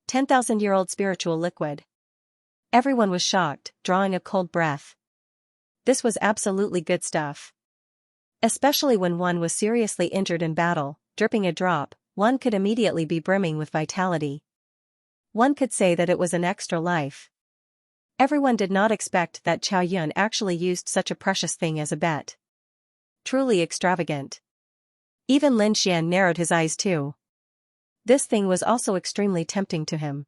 10,000-year-old spiritual liquid. Everyone was shocked, drawing a cold breath. This was absolutely good stuff. Especially when one was seriously injured in battle, dripping a drop, one could immediately be brimming with vitality. One could say that it was an extra life. Everyone did not expect that Chao Yun actually used such a precious thing as a bet. Truly extravagant. Even Lin Xian narrowed his eyes too. This thing was also extremely tempting to him.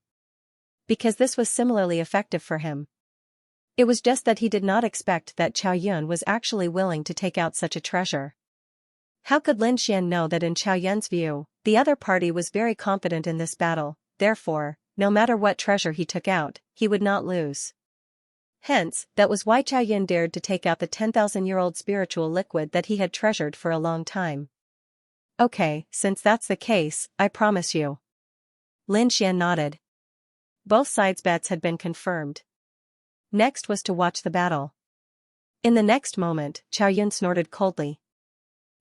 Because this was similarly effective for him. It was just that he did not expect that Chao Yun was actually willing to take out such a treasure. How could Lin Xian know that in Chao Yun's view, the other party was very confident in this battle, therefore, no matter what treasure he took out, he would not lose. Hence, that was why Chao Yun dared to take out the 10,000-year-old spiritual liquid that he had treasured for a long time. Okay, since that's the case, I promise you. Lin Xian nodded. Both sides' bets had been confirmed. Next was to watch the battle. In the next moment, Chao Yun snorted coldly.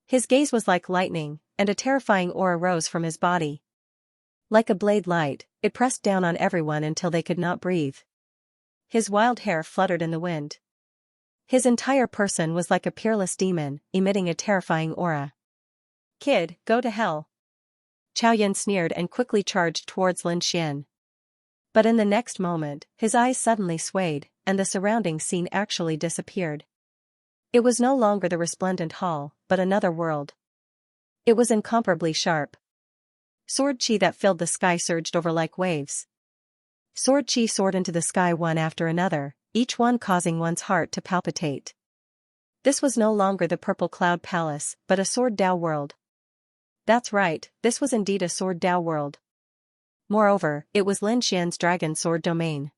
His gaze was like lightning, and a terrifying aura rose from his body. Like a blade light, it pressed down on everyone until they could not breathe. His wild hair fluttered in the wind. His entire person was like a peerless demon, emitting a terrifying aura. Kid, go to hell. Chao Yun sneered and quickly charged towards Lin Xian. But in the next moment, his eyes suddenly swayed, and the surrounding scene actually disappeared. It was no longer the resplendent hall, but another world. It was incomparably sharp. Sword chi that filled the sky surged over like waves. Sword chi soared into the sky one after another, each one causing one's heart to palpitate. This was no longer the purple cloud palace, but a sword Dao world. That's right, this was indeed a sword Dao world. Moreover, it was Lin Xian's dragon sword domain.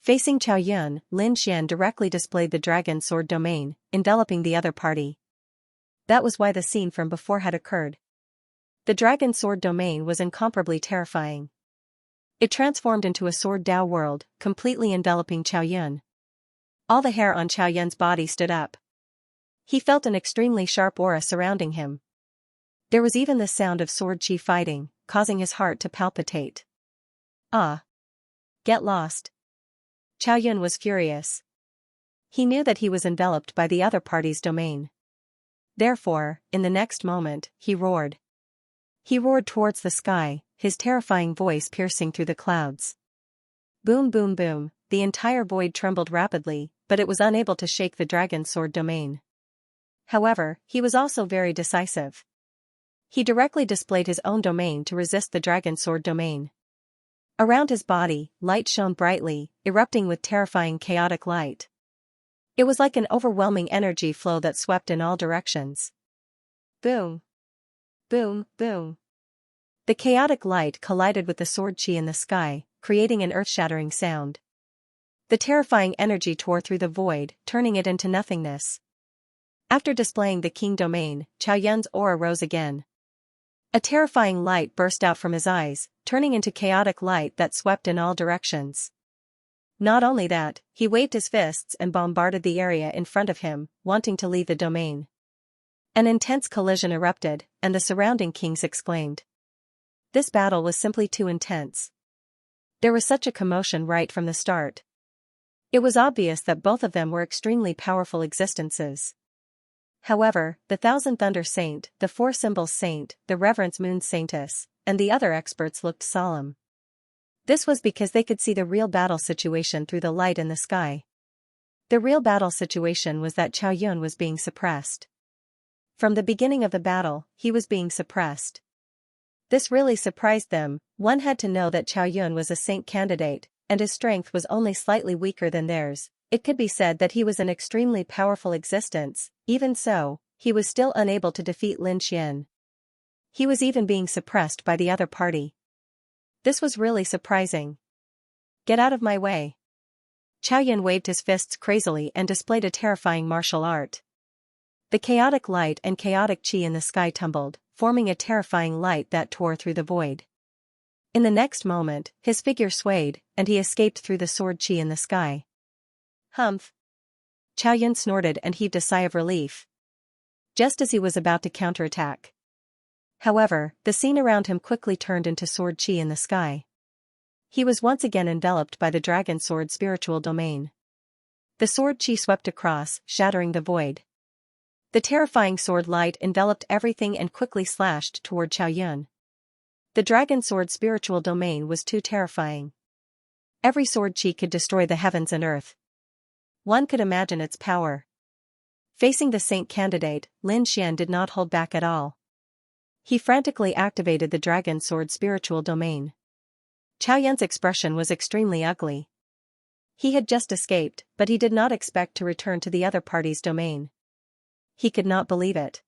Facing Chao Yun, Lin Xian directly displayed the dragon sword domain, enveloping the other party. That was why the scene from before had occurred. The dragon sword domain was incomparably terrifying. It transformed into a sword Dao world, completely enveloping Chao Yun. All the hair on Chao Yun's body stood up. He felt an extremely sharp aura surrounding him. There was even the sound of sword chi fighting, causing his heart to palpitate. Ah! Get lost. Chao Yun was furious. He knew that he was enveloped by the other party's domain. Therefore, in the next moment, he roared. He roared towards the sky, his terrifying voice piercing through the clouds. Boom boom boom, the entire void trembled rapidly, but it was unable to shake the dragon sword domain. However, he was also very decisive. He directly displayed his own domain to resist the dragon sword domain. Around his body, light shone brightly, erupting with terrifying chaotic light. It was like an overwhelming energy flow that swept in all directions. Boom! Boom, boom. The chaotic light collided with the sword chi in the sky, creating an earth-shattering sound. The terrifying energy tore through the void, turning it into nothingness. After displaying the king domain, Chao Yun's aura rose again. A terrifying light burst out from his eyes, turning into chaotic light that swept in all directions. Not only that, he waved his fists and bombarded the area in front of him, wanting to leave the domain. An intense collision erupted, and the surrounding kings exclaimed. This battle was simply too intense. There was such a commotion right from the start. It was obvious that both of them were extremely powerful existences. However, the Thousand Thunder Saint, the Four Symbols Saint, the Reverence Moon Saintess, and the other experts looked solemn. This was because they could see the real battle situation through the light in the sky. The real battle situation was that Qiao Yun was being suppressed. From the beginning of the battle, he was being suppressed. This really surprised them. One had to know that Qiao Yun was a saint candidate, and his strength was only slightly weaker than theirs. It could be said that he was an extremely powerful existence. Even so, he was still unable to defeat Lin Xian. He was even being suppressed by the other party. This was really surprising. Get out of my way. Qiao Yun waved his fists crazily and displayed a terrifying martial art. The chaotic light and chaotic qi in the sky tumbled, forming a terrifying light that tore through the void. In the next moment, his figure swayed, and he escaped through the sword qi in the sky. Humph! Qiao Yun snorted and heaved a sigh of relief. Just as he was about to counterattack. However, the scene around him quickly turned into sword qi in the sky. He was once again enveloped by the dragon sword spiritual domain. The sword qi swept across, shattering the void. The terrifying sword light enveloped everything and quickly slashed toward Qiao Yun. The dragon sword spiritual domain was too terrifying. Every sword qi could destroy the heavens and earth. One could imagine its power. Facing the saint candidate, Lin Xian did not hold back at all. He frantically activated the dragon sword spiritual domain. Qiao Yun's expression was extremely ugly. He had just escaped, but he did not expect to return to the other party's domain. He could not believe it.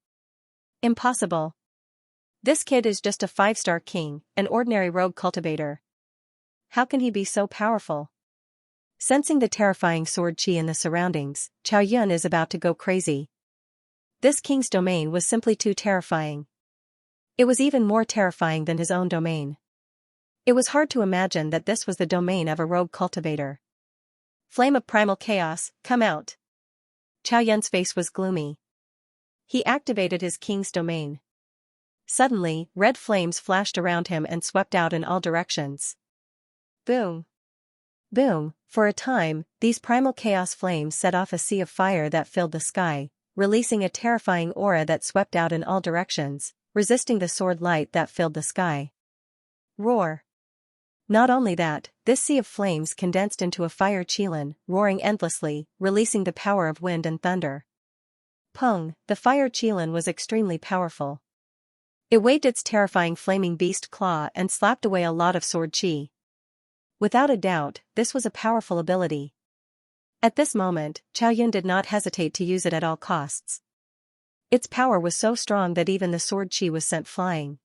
Impossible. This kid is just a 5-star king, an ordinary rogue cultivator. How can he be so powerful? Sensing the terrifying sword qi in the surroundings, Qiao Yun is about to go crazy. This king's domain was simply too terrifying. It was even more terrifying than his own domain. It was hard to imagine that this was the domain of a rogue cultivator. Flame of primal chaos, come out. Qiao Yun's face was gloomy. He activated his king's domain. Suddenly, red flames flashed around him and swept out in all directions. Boom! Boom! For a time, these primal chaos flames set off a sea of fire that filled the sky, releasing a terrifying aura that swept out in all directions, resisting the sword light that filled the sky. Roar! Not only that, this sea of flames condensed into a fire qilin, roaring endlessly, releasing the power of wind and thunder. Pung, the fire qilin was extremely powerful. It waved its terrifying flaming beast claw and slapped away a lot of sword qi. Without a doubt, this was a powerful ability. At this moment, Qiao Yun did not hesitate to use it at all costs. Its power was so strong that even the sword qi was sent flying.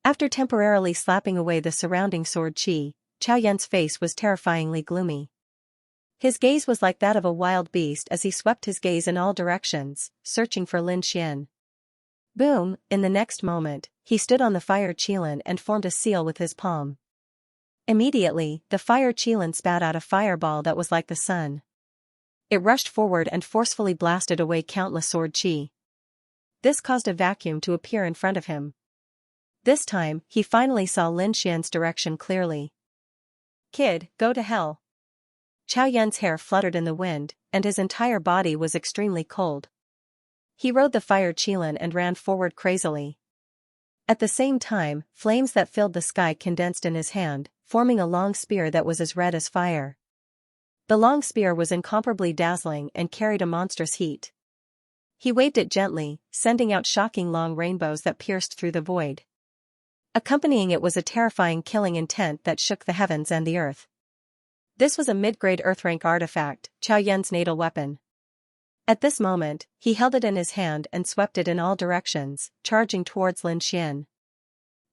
After temporarily slapping away the surrounding sword qi, Qiao Yun's face was terrifyingly gloomy. His gaze was like that of a wild beast as he swept his gaze in all directions, searching for Lin Xian. Boom! In the next moment, he stood on the fire qilin and formed a seal with his palm. Immediately, the fire qilin spat out a fireball that was like the sun. It rushed forward and forcefully blasted away countless sword qi. This caused a vacuum to appear in front of him. This time, he finally saw Lin Xian's direction clearly. Kid, go to hell. Qiao Yun's hair fluttered in the wind, and his entire body was extremely cold. He rode the fire qilin and ran forward crazily. At the same time, flames that filled the sky condensed in his hand, forming a long spear that was as red as fire. The long spear was incomparably dazzling and carried a monstrous heat. He waved it gently, sending out shocking long rainbows that pierced through the void. Accompanying it was a terrifying killing intent that shook the heavens and the earth. This was a mid-grade Earth-rank artifact, Qiao Yun's natal weapon. At this moment, he held it in his hand and swept it in all directions, charging towards Lin Xian.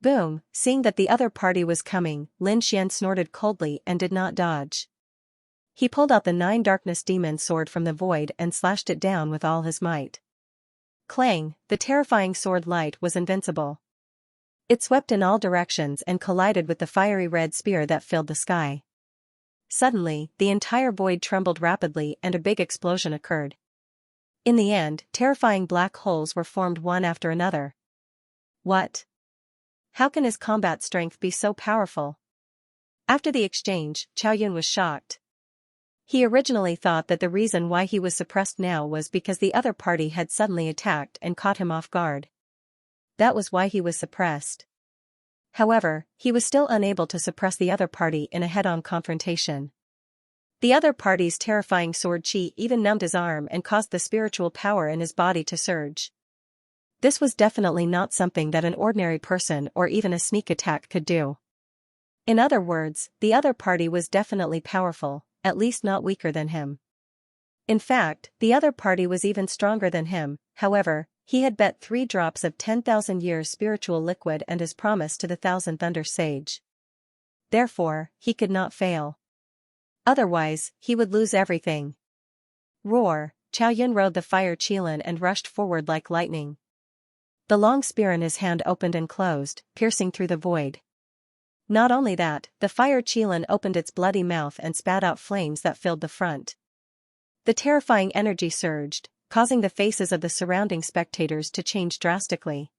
Boom! Seeing that the other party was coming, Lin Xian snorted coldly and did not dodge. He pulled out the 9 Darkness Demon sword from the void and slashed it down with all his might. Clang! The terrifying sword light was invincible. It swept in all directions and collided with the fiery red spear that filled the sky. Suddenly, the entire void trembled rapidly and a big explosion occurred. In the end, terrifying black holes were formed one after another. What? How can his combat strength be so powerful? After the exchange, Qiao Yun was shocked. He originally thought that the reason why he was suppressed now was because the other party had suddenly attacked and caught him off guard. That was why he was suppressed. However, he was still unable to suppress the other party in a head-on confrontation. The other party's terrifying sword chi even numbed his arm and caused the spiritual power in his body to surge. This was definitely not something that an ordinary person or even a sneak attack could do. In other words, the other party was definitely powerful, at least not weaker than him. In fact, the other party was even stronger than him. However, he had bet 3 drops of 10,000 years spiritual liquid and his promise to the Thousand Thunder Sage. Therefore, he could not fail. Otherwise, he would lose everything. Roar! Chao Yun rode the fire qilin and rushed forward like lightning. The long spear in his hand opened and closed, piercing through the void. Not only that, the fire qilin opened its bloody mouth and spat out flames that filled the front. The terrifying energy surged, causing the faces of the surrounding spectators to change drastically.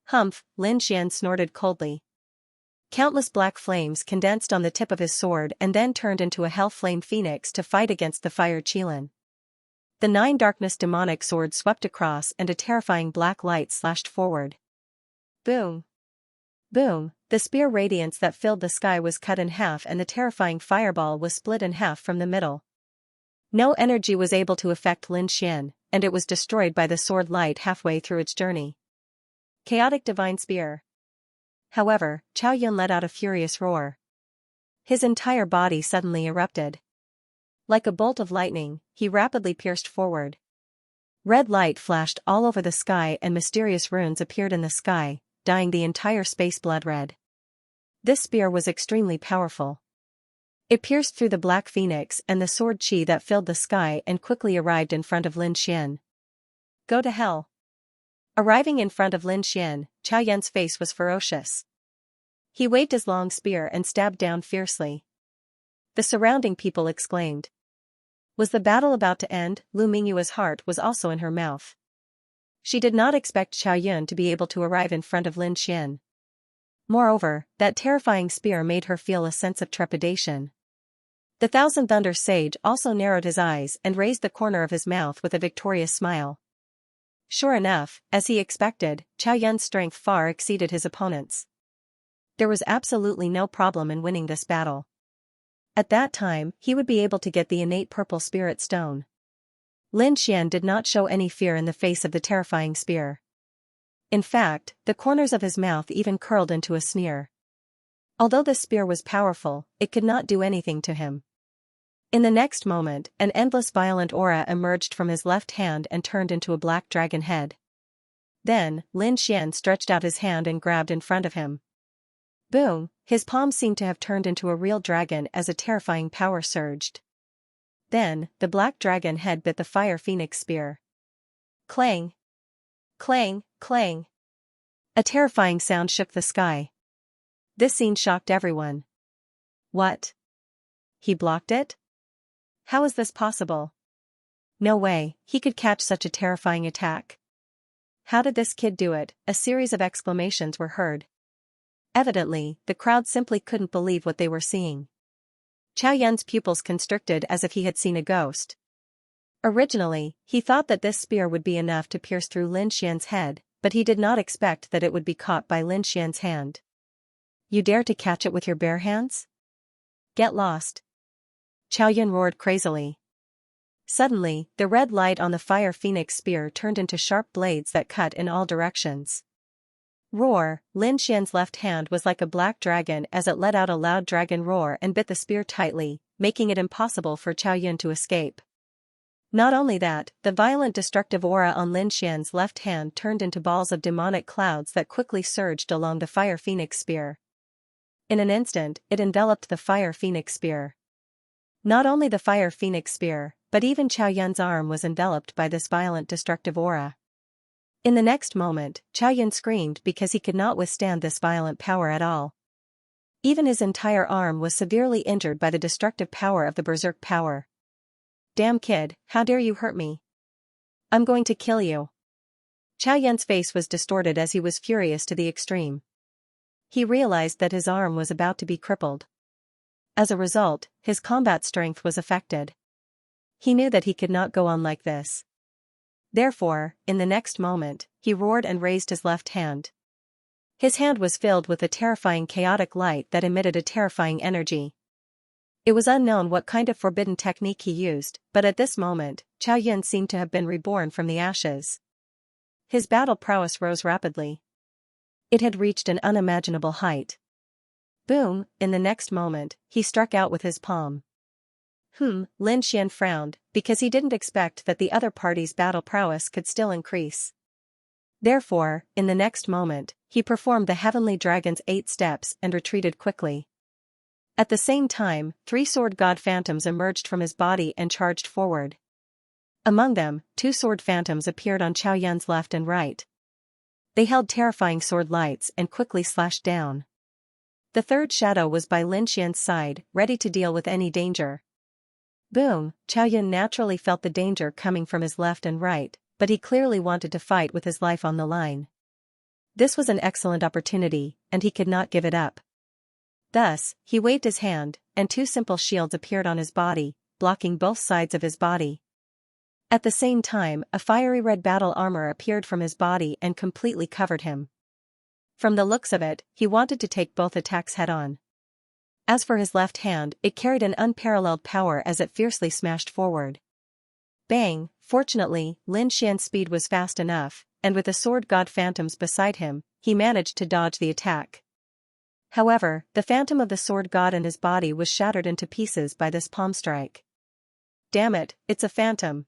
Humph, Lin Xian snorted coldly. Countless black flames condensed on the tip of his sword and then turned into a hell-flame phoenix to fight against the fire qilin. The 9 darkness demonic sword swept across and a terrifying black light slashed forward. Boom! Boom! The spear radiance that filled the sky was cut in half and the terrifying fireball was split in half from the middle. No energy was able to affect Lin Xian, and it was destroyed by the sword light halfway through its journey. Chaotic Divine Spear. However, Chao Yun let out a furious roar. His entire body suddenly erupted. Like a bolt of lightning, he rapidly pierced forward. Red light flashed all over the sky and mysterious runes appeared in the sky, dyeing the entire space blood red. This spear was extremely powerful. It pierced through the black phoenix and the sword chi that filled the sky and quickly arrived in front of Lin Xian. Go to hell. Arriving in front of Lin Xian, Chao Yun's face was ferocious. He waved his long spear and stabbed down fiercely. The surrounding people exclaimed. Was the battle about to end? Lu Mingyua's heart was also in her mouth. She did not expect Chao Yun to be able to arrive in front of Lin Xian. Moreover, that terrifying spear made her feel a sense of trepidation. The Thousand Thunder Sage also narrowed his eyes and raised the corner of his mouth with a victorious smile. Sure enough, as he expected, Chao Yun's strength far exceeded his opponent's. There was absolutely no problem in winning this battle. At that time, he would be able to get the innate purple spirit stone. Lin Xian did not show any fear in the face of the terrifying spear. In fact, the corners of his mouth even curled into a sneer. Although the spear was powerful, it could not do anything to him. In the next moment, an endless violent aura emerged from his left hand and turned into a black dragon head. Then, Lin Xian stretched out his hand and grabbed in front of him. Boom! His palm seemed to have turned into a real dragon as a terrifying power surged. Then, the black dragon head bit the fire phoenix spear. Clang! Clang! Clang! A terrifying sound shook the sky. This scene shocked everyone. What? He blocked it? How is this possible? No way, he could catch such a terrifying attack. How did this kid do it? A series of exclamations were heard. Evidently, the crowd simply couldn't believe what they were seeing. Chao Yun's pupils constricted as if he had seen a ghost. Originally, he thought that this spear would be enough to pierce through Lin Xian's head, but he did not expect that it would be caught by Lin Xian's hand. You dare to catch it with your bare hands? Get lost! Chao Yun roared crazily. Suddenly, the red light on the fire phoenix spear turned into sharp blades that cut in all directions. Roar! Lin Xian's left hand was like a black dragon as it let out a loud dragon roar and bit the spear tightly, making it impossible for Chao Yun to escape. Not only that, the violent destructive aura on Lin Xian's left hand turned into balls of demonic clouds that quickly surged along the fire phoenix spear. In an instant, it enveloped the fire phoenix spear. Not only the fire phoenix spear, but even Chao Yun's arm was enveloped by this violent destructive aura. In the next moment, Chao Yun screamed because he could not withstand this violent power at all. Even his entire arm was severely injured by the destructive power of the berserk power. Damn kid, how dare you hurt me? I'm going to kill you. Chao Yun's face was distorted as he was furious to the extreme. He realized that his arm was about to be crippled. As a result, his combat strength was affected. He knew that he could not go on like this. Therefore, in the next moment, he roared and raised his left hand. His hand was filled with a terrifying chaotic light that emitted a terrifying energy. It was unknown what kind of forbidden technique he used, but at this moment, Qiao Yun seemed to have been reborn from the ashes. His battle prowess rose rapidly. It had reached an unimaginable height. Boom, in the next moment, he struck out with his palm. Lin Xian frowned, because he didn't expect that the other party's battle prowess could still increase. Therefore, in the next moment, he performed the heavenly dragon's 8 steps and retreated quickly. At the same time, 3 sword god phantoms emerged from his body and charged forward. Among them, 2 sword phantoms appeared on Qiao Yun's left and right. They held terrifying sword lights and quickly slashed down. The third shadow was by Lin Xian's side, ready to deal with any danger. Boom, Qiao Yun naturally felt the danger coming from his left and right, but he clearly wanted to fight with his life on the line. This was an excellent opportunity, and he could not give it up. Thus, he waved his hand, and 2 simple shields appeared on his body, blocking both sides of his body. At the same time, a fiery red battle armor appeared from his body and completely covered him. From the looks of it, he wanted to take both attacks head-on. As for his left hand, it carried an unparalleled power as it fiercely smashed forward. Bang! Fortunately, Lin Xian's speed was fast enough, and with the sword god phantoms beside him, he managed to dodge the attack. However, the phantom of the sword god and his body was shattered into pieces by this palm strike. Damn it, it's a phantom.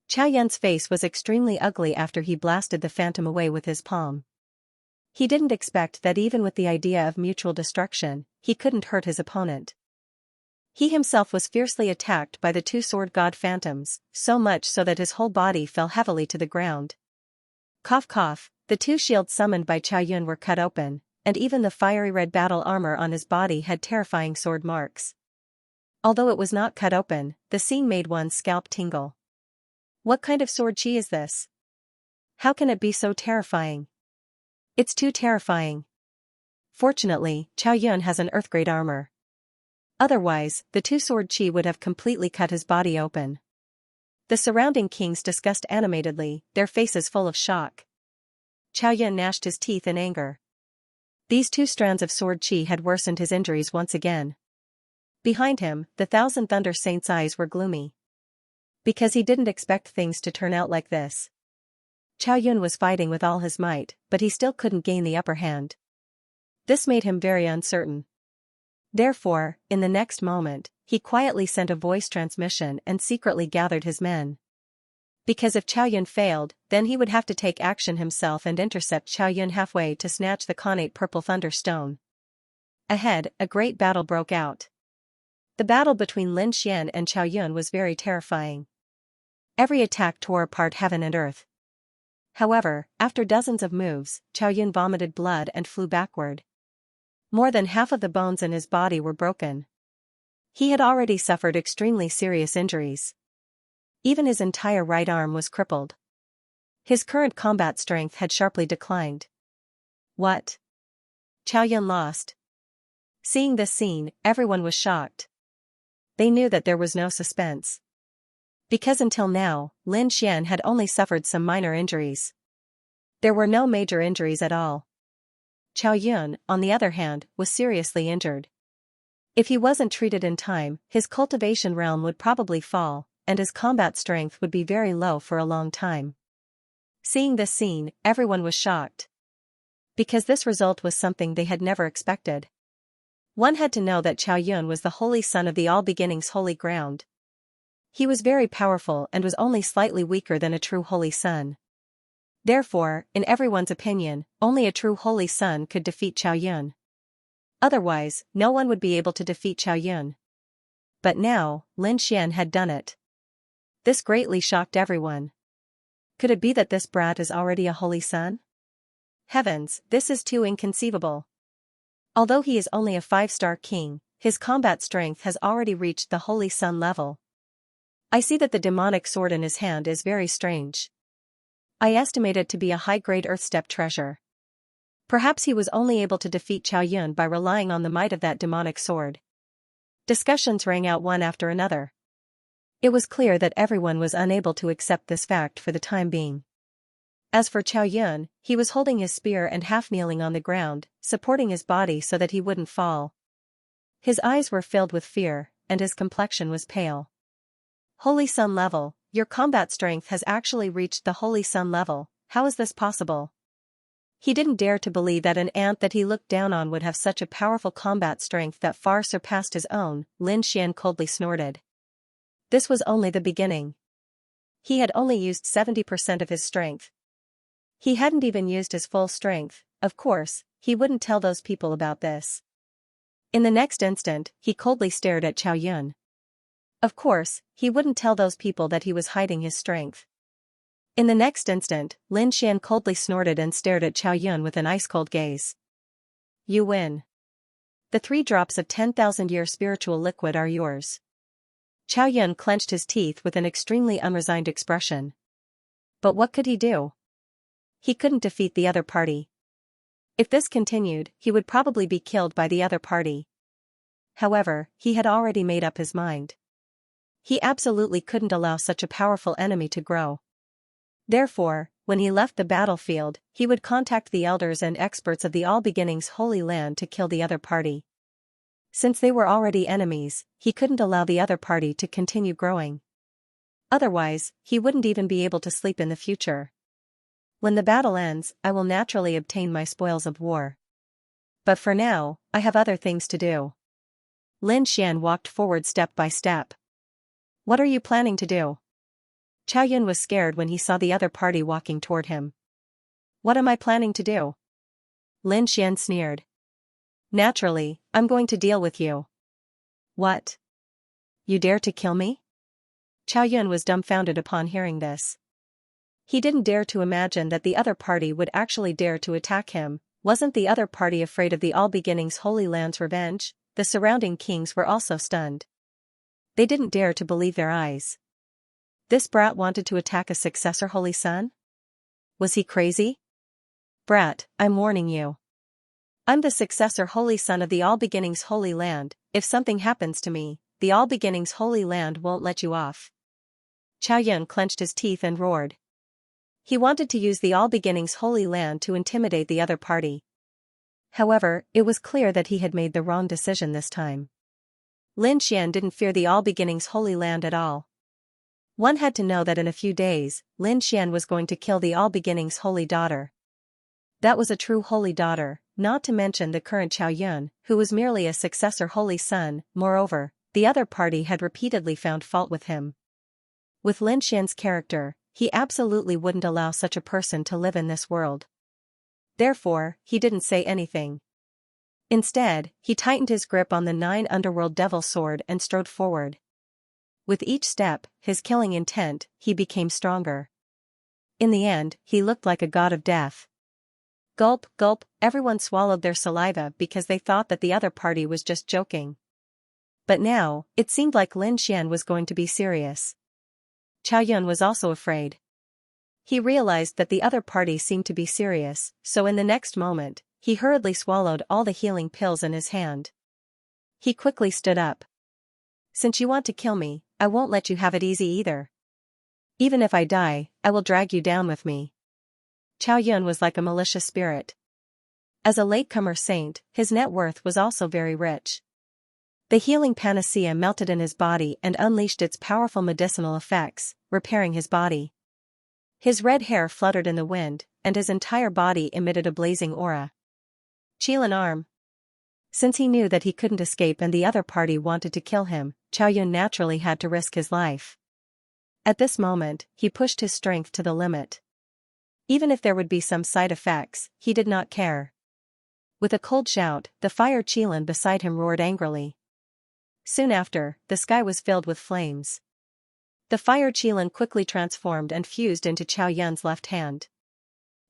Qiao Yun's face was extremely ugly after he blasted the phantom away with his palm. He didn't expect that even with the idea of mutual destruction, he couldn't hurt his opponent. He himself was fiercely attacked by the 2 sword god phantoms, so much so that his whole body fell heavily to the ground. Cough cough, the 2 shields summoned by Qiao Yun were cut open, and even the fiery red battle armor on his body had terrifying sword marks. Although it was not cut open, the scene made one's scalp tingle. What kind of sword chi is this? How can it be so terrifying? It's too terrifying. Fortunately, Qiao Yun has an earth-grade armor. Otherwise, the 2 sword chi would have completely cut his body open. The surrounding kings discussed animatedly, their faces full of shock. Qiao Yun gnashed his teeth in anger. These 2 strands of sword chi had worsened his injuries once again. Behind him, the Thousand Thunder Saint's eyes were gloomy. Because he didn't expect things to turn out like this. Qiao Yun was fighting with all his might, but he still couldn't gain the upper hand. This made him very uncertain. Therefore, in the next moment, he quietly sent a voice transmission and secretly gathered his men. Because if Qiao Yun failed, then he would have to take action himself and intercept Qiao Yun halfway to snatch the connate purple thunder stone. Ahead, a great battle broke out. The battle between Lin Xian and Qiao Yun was very terrifying. Every attack tore apart heaven and earth. However, after dozens of moves, Qiao Yun vomited blood and flew backward. More than half of the bones in his body were broken. He had already suffered extremely serious injuries. Even his entire right arm was crippled. His current combat strength had sharply declined. What? Qiao Yun lost. Seeing this scene, everyone was shocked. They knew that there was no suspense. Because until now, Lin Xian had only suffered some minor injuries. There were no major injuries at all. Qiao Yun, on the other hand, was seriously injured. If he wasn't treated in time, his cultivation realm would probably fall, and his combat strength would be very low for a long time. Seeing this scene, everyone was shocked. Because this result was something they had never expected. One had to know that Qiao Yun was the holy son of the all-beginnings holy ground. He was very powerful and was only slightly weaker than a true holy son. Therefore, in everyone's opinion, only a true holy son could defeat Qiao Yun. Otherwise, no one would be able to defeat Qiao Yun. But now, Lin Xian had done it. This greatly shocked everyone. Could it be that this brat is already a holy son? Heavens, this is too inconceivable. Although he is only a 5-star king, his combat strength has already reached the holy son level. I see that the demonic sword in his hand is very strange. I estimate it to be a high-grade earth-step treasure. Perhaps he was only able to defeat Qiao Yun by relying on the might of that demonic sword. Discussions rang out one after another. It was clear that everyone was unable to accept this fact for the time being. As for Qiao Yun, he was holding his spear and half-kneeling on the ground, supporting his body so that he wouldn't fall. His eyes were filled with fear, and his complexion was pale. Holy Sun level, your combat strength has actually reached the Holy Sun level, how is this possible? He didn't dare to believe that an ant that he looked down on would have such a powerful combat strength that far surpassed his own. Lin Xian coldly snorted. This was only the beginning. He had only used 70% of his strength. He hadn't even used his full strength. Of course, he wouldn't tell those people about this. In the next instant, he coldly stared at Qiao Yun. Of course, he wouldn't tell those people that he was hiding his strength. In the next instant, Lin Xian coldly snorted and stared at Qiao Yun with an ice-cold gaze. You win. The 3 drops of 10,000-year spiritual liquid are yours. Qiao Yun clenched his teeth with an extremely unresigned expression. But what could he do? He couldn't defeat the other party. If this continued, he would probably be killed by the other party. However, he had already made up his mind. He absolutely couldn't allow such a powerful enemy to grow. Therefore, when he left the battlefield, he would contact the elders and experts of the All Beginnings Holy Land to kill the other party. Since they were already enemies, he couldn't allow the other party to continue growing. Otherwise, he wouldn't even be able to sleep in the future. When the battle ends, I will naturally obtain my spoils of war. But for now, I have other things to do. Lin Xian walked forward step by step. What are you planning to do? Qiao Yun was scared when he saw the other party walking toward him. What am I planning to do? Lin Xian sneered. Naturally, I'm going to deal with you. What? You dare to kill me? Qiao Yun was dumbfounded upon hearing this. He didn't dare to imagine that the other party would actually dare to attack him. Wasn't the other party afraid of the All Beginnings Holy Land's revenge? The surrounding kings were also stunned. They didn't dare to believe their eyes. This brat wanted to attack a successor Holy Sun? Was he crazy? Brat, I'm warning you. I'm the successor Holy Sun of the All Beginnings Holy Land. If something happens to me, the All Beginnings Holy Land won't let you off. Qiao Yun clenched his teeth and roared. He wanted to use the All Beginnings Holy Land to intimidate the other party. However, it was clear that he had made the wrong decision this time. Lin Xian didn't fear the All Beginnings Holy Land at all. One had to know that in a few days, Lin Xian was going to kill the All Beginnings Holy Daughter. That was a true Holy Daughter, not to mention the current Qiao Yun, who was merely a successor Holy Son. Moreover, the other party had repeatedly found fault with him. With Lin Xian's character, he absolutely wouldn't allow such a person to live in this world. Therefore, he didn't say anything. Instead, he tightened his grip on the 9 underworld devil sword and strode forward. With each step, his killing intent, he became stronger. In the end, he looked like a god of death. Gulp, gulp, everyone swallowed their saliva because they thought that the other party was just joking. But now, it seemed like Lin Xian was going to be serious. Qiao Yun was also afraid. He realized that the other party seemed to be serious, so in the next moment, he hurriedly swallowed all the healing pills in his hand. He quickly stood up. Since you want to kill me, I won't let you have it easy either. Even if I die, I will drag you down with me. Qiao Yun was like a malicious spirit. As a latecomer saint, his net worth was also very rich. The healing panacea melted in his body and unleashed its powerful medicinal effects, repairing his body. His red hair fluttered in the wind, and his entire body emitted a blazing aura. Qilin arm. Since he knew that he couldn't escape and the other party wanted to kill him, Qiao Yun naturally had to risk his life. At this moment, he pushed his strength to the limit. Even if there would be some side effects, he did not care. With a cold shout, the fire Qilin beside him roared angrily. Soon after, the sky was filled with flames. The fire Qilin quickly transformed and fused into Qiao Yun's left hand.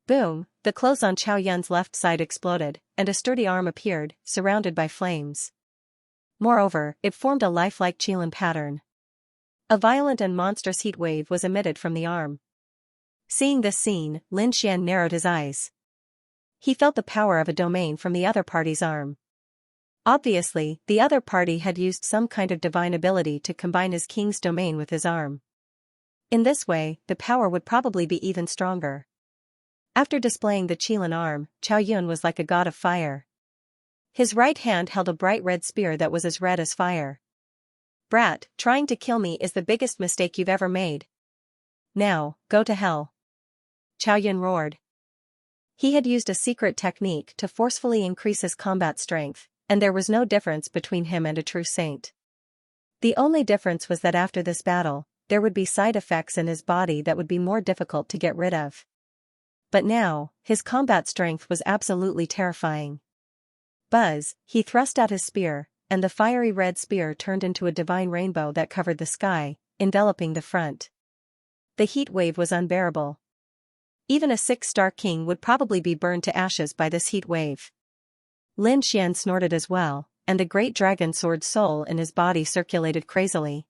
Boom, the clothes on Qiao Yun's left side exploded, and a sturdy arm appeared, surrounded by flames. Moreover, it formed a lifelike Qilin pattern. A violent and monstrous heat wave was emitted from the arm. Seeing this scene, Lin Xian narrowed his eyes. He felt the power of a domain from the other party's arm. Obviously, the other party had used some kind of divine ability to combine his king's domain with his arm. In this way, the power would probably be even stronger. After displaying the Qilin arm, Qiao Yun was like a god of fire. His right hand held a bright red spear that was as red as fire. "Brat, trying to kill me is the biggest mistake you've ever made. Now, go to hell." Qiao Yun roared. He had used a secret technique to forcefully increase his combat strength, and there was no difference between him and a true saint. The only difference was that after this battle, there would be side effects in his body that would be more difficult to get rid of. But now, his combat strength was absolutely terrifying. Buzz, he thrust out his spear, and the fiery red spear turned into a divine rainbow that covered the sky, enveloping the front. The heat wave was unbearable. Even a 6-star king would probably be burned to ashes by this heat wave. Lin Xian snorted as well, and the great dragon sword soul in his body circulated crazily.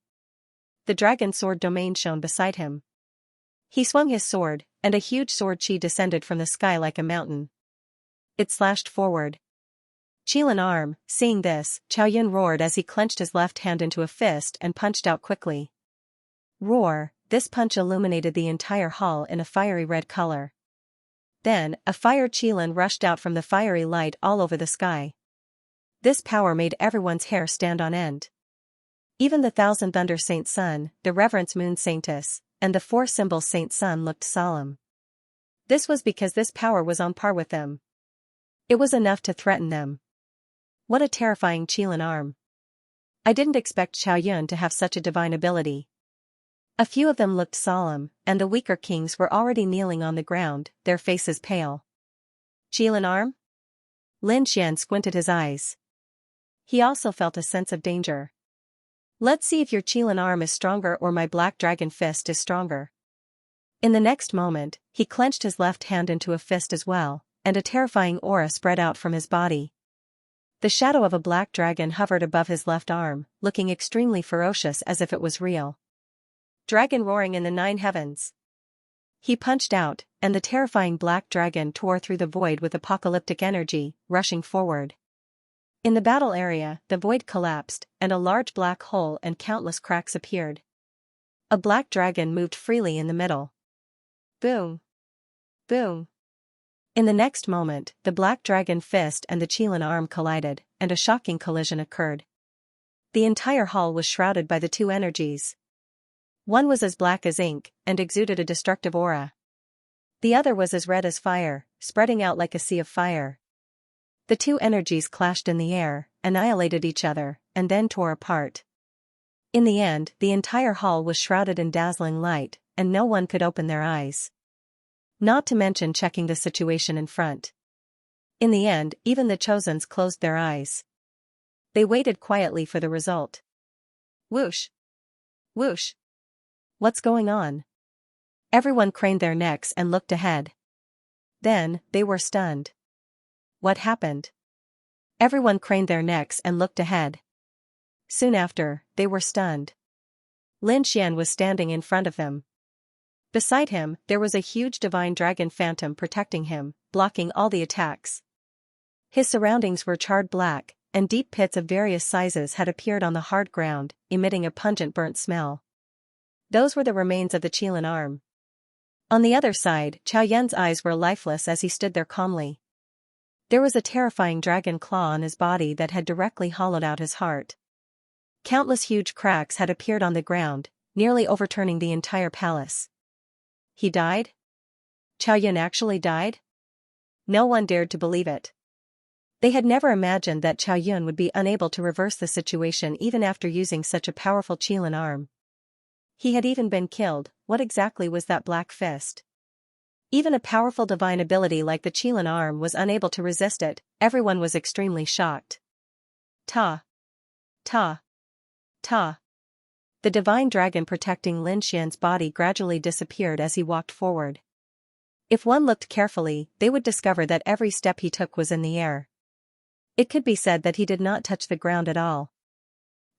The dragon sword domain shone beside him. He swung his sword, and a huge sword chi descended from the sky like a mountain. It slashed forward. Qilin arm, seeing this, Qiao Yun roared as he clenched his left hand into a fist and punched out quickly. Roar, this punch illuminated the entire hall in a fiery red color. Then, a fire Qilin rushed out from the fiery light all over the sky. This power made everyone's hair stand on end. Even the Thousand Thunder Saint Sun, the Reverence Moon Saintess, and the 4 Symbol Saint Sun looked solemn. This was because this power was on par with them. It was enough to threaten them. What a terrifying Qilin arm. I didn't expect Qiao Yun to have such a divine ability. A few of them looked solemn, and the weaker kings were already kneeling on the ground, their faces pale. Qilin arm? Lin Xian squinted his eyes. He also felt a sense of danger. Let's see if your Qilin arm is stronger or my black dragon fist is stronger. In the next moment, he clenched his left hand into a fist as well, and a terrifying aura spread out from his body. The shadow of a black dragon hovered above his left arm, looking extremely ferocious as if it was real. Dragon roaring in the 9 heavens. He punched out, and the terrifying black dragon tore through the void with apocalyptic energy, rushing forward. In the battle area, the void collapsed, and a large black hole and countless cracks appeared. A black dragon moved freely in the middle. Boom! Boom! In the next moment, the black dragon fist and the Qilin arm collided, and a shocking collision occurred. The entire hall was shrouded by the 2 energies. One was as black as ink, and exuded a destructive aura. The other was as red as fire, spreading out like a sea of fire. The 2 energies clashed in the air, annihilated each other, and then tore apart. In the end, the entire hall was shrouded in dazzling light, and no one could open their eyes. Not to mention checking the situation in front. In the end, even the Chosens closed their eyes. They waited quietly for the result. Whoosh! Whoosh! What's going on? Everyone craned their necks and looked ahead. Then, they were stunned. What happened? Everyone craned their necks and looked ahead. Soon after, they were stunned. Lin Xian was standing in front of them. Beside him, there was a huge divine dragon phantom protecting him, blocking all the attacks. His surroundings were charred black, and deep pits of various sizes had appeared on the hard ground, emitting a pungent burnt smell. Those were the remains of the Qilin arm. On the other side, Qiao Yun's eyes were lifeless as he stood there calmly. There was a terrifying dragon claw on his body that had directly hollowed out his heart. Countless huge cracks had appeared on the ground, nearly overturning the entire palace. He died? Qiao Yun actually died? No one dared to believe it. They had never imagined that Qiao Yun would be unable to reverse the situation even after using such a powerful Qilin arm. He had even been killed. What exactly was that black fist? Even a powerful divine ability like the Qilin arm was unable to resist it. Everyone was extremely shocked. Ta! Ta! Ta! The divine dragon protecting Lin Xian's body gradually disappeared as he walked forward. If one looked carefully, they would discover that every step he took was in the air. It could be said that he did not touch the ground at all.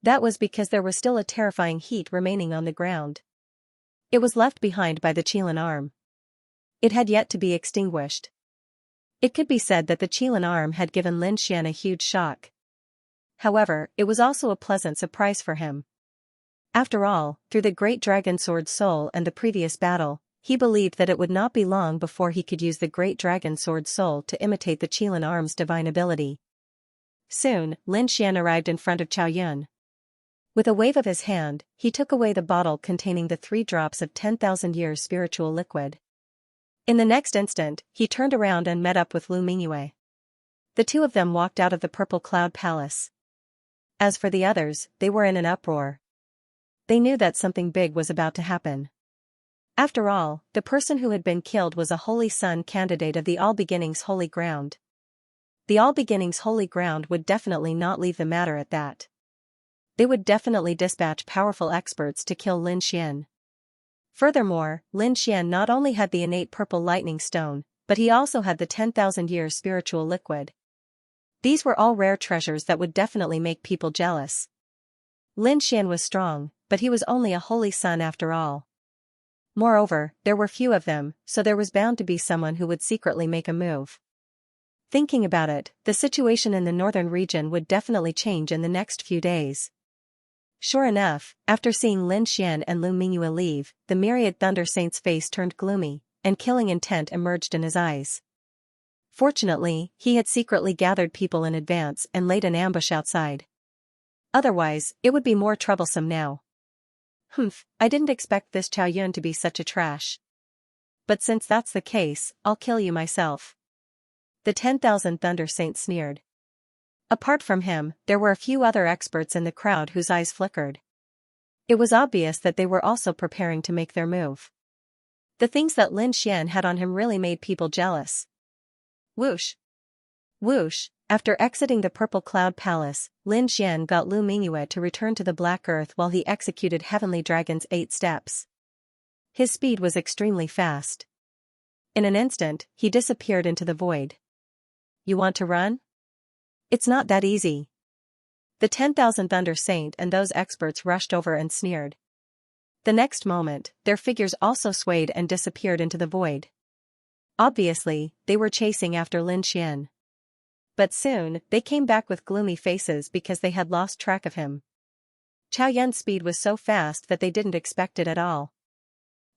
That was because there was still a terrifying heat remaining on the ground. It was left behind by the Qilin arm. It had yet to be extinguished. It could be said that the Qilin arm had given Lin Xian a huge shock. However, it was also a pleasant surprise for him. After all, through the Great Dragon Sword Soul and the previous battle, he believed that it would not be long before he could use the Great Dragon Sword Soul to imitate the Qilin Arm's divine ability. Soon, Lin Xian arrived in front of Chao Yun. With a wave of his hand, he took away the bottle containing the 3 drops of 10,000 years spiritual liquid. In the next instant, he turned around and met up with Lu Mingyue. The two of them walked out of the Purple Cloud Palace. As for the others, they were in an uproar. They knew that something big was about to happen. After all, the person who had been killed was a Holy Sun candidate of the All Beginnings Holy Ground. The All Beginnings Holy Ground would definitely not leave the matter at that. They would definitely dispatch powerful experts to kill Lin Xian. Furthermore, Lin Xian not only had the innate purple lightning stone, but he also had the 10,000 years spiritual liquid. These were all rare treasures that would definitely make people jealous. Lin Xian was strong, but he was only a Holy Sun after all. Moreover, there were few of them, so there was bound to be someone who would secretly make a move. Thinking about it, the situation in the northern region would definitely change in the next few days. Sure enough, after seeing Lin Xian and Lu Mingyue leave, the myriad Thunder Saint's face turned gloomy, and killing intent emerged in his eyes. Fortunately, he had secretly gathered people in advance and laid an ambush outside. Otherwise, it would be more troublesome now. Humph, I didn't expect this Chao Yun to be such a trash. But since that's the case, I'll kill you myself. The 10,000 Thunder Saint sneered. Apart from him, there were a few other experts in the crowd whose eyes flickered. It was obvious that they were also preparing to make their move. The things that Lin Xian had on him really made people jealous. Whoosh! Whoosh! After exiting the Purple Cloud Palace, Lin Xian got Lu Mingyue to return to the Black Earth while he executed Heavenly Dragon's 8 steps. His speed was extremely fast. In an instant, he disappeared into the void. You want to run? It's not that easy. The 10,000 Thunder Saint and those experts rushed over and sneered. The next moment, their figures also swayed and disappeared into the void. Obviously, they were chasing after Lin Xian. But soon, they came back with gloomy faces because they had lost track of him. Chao Yun's speed was so fast that they didn't expect it at all.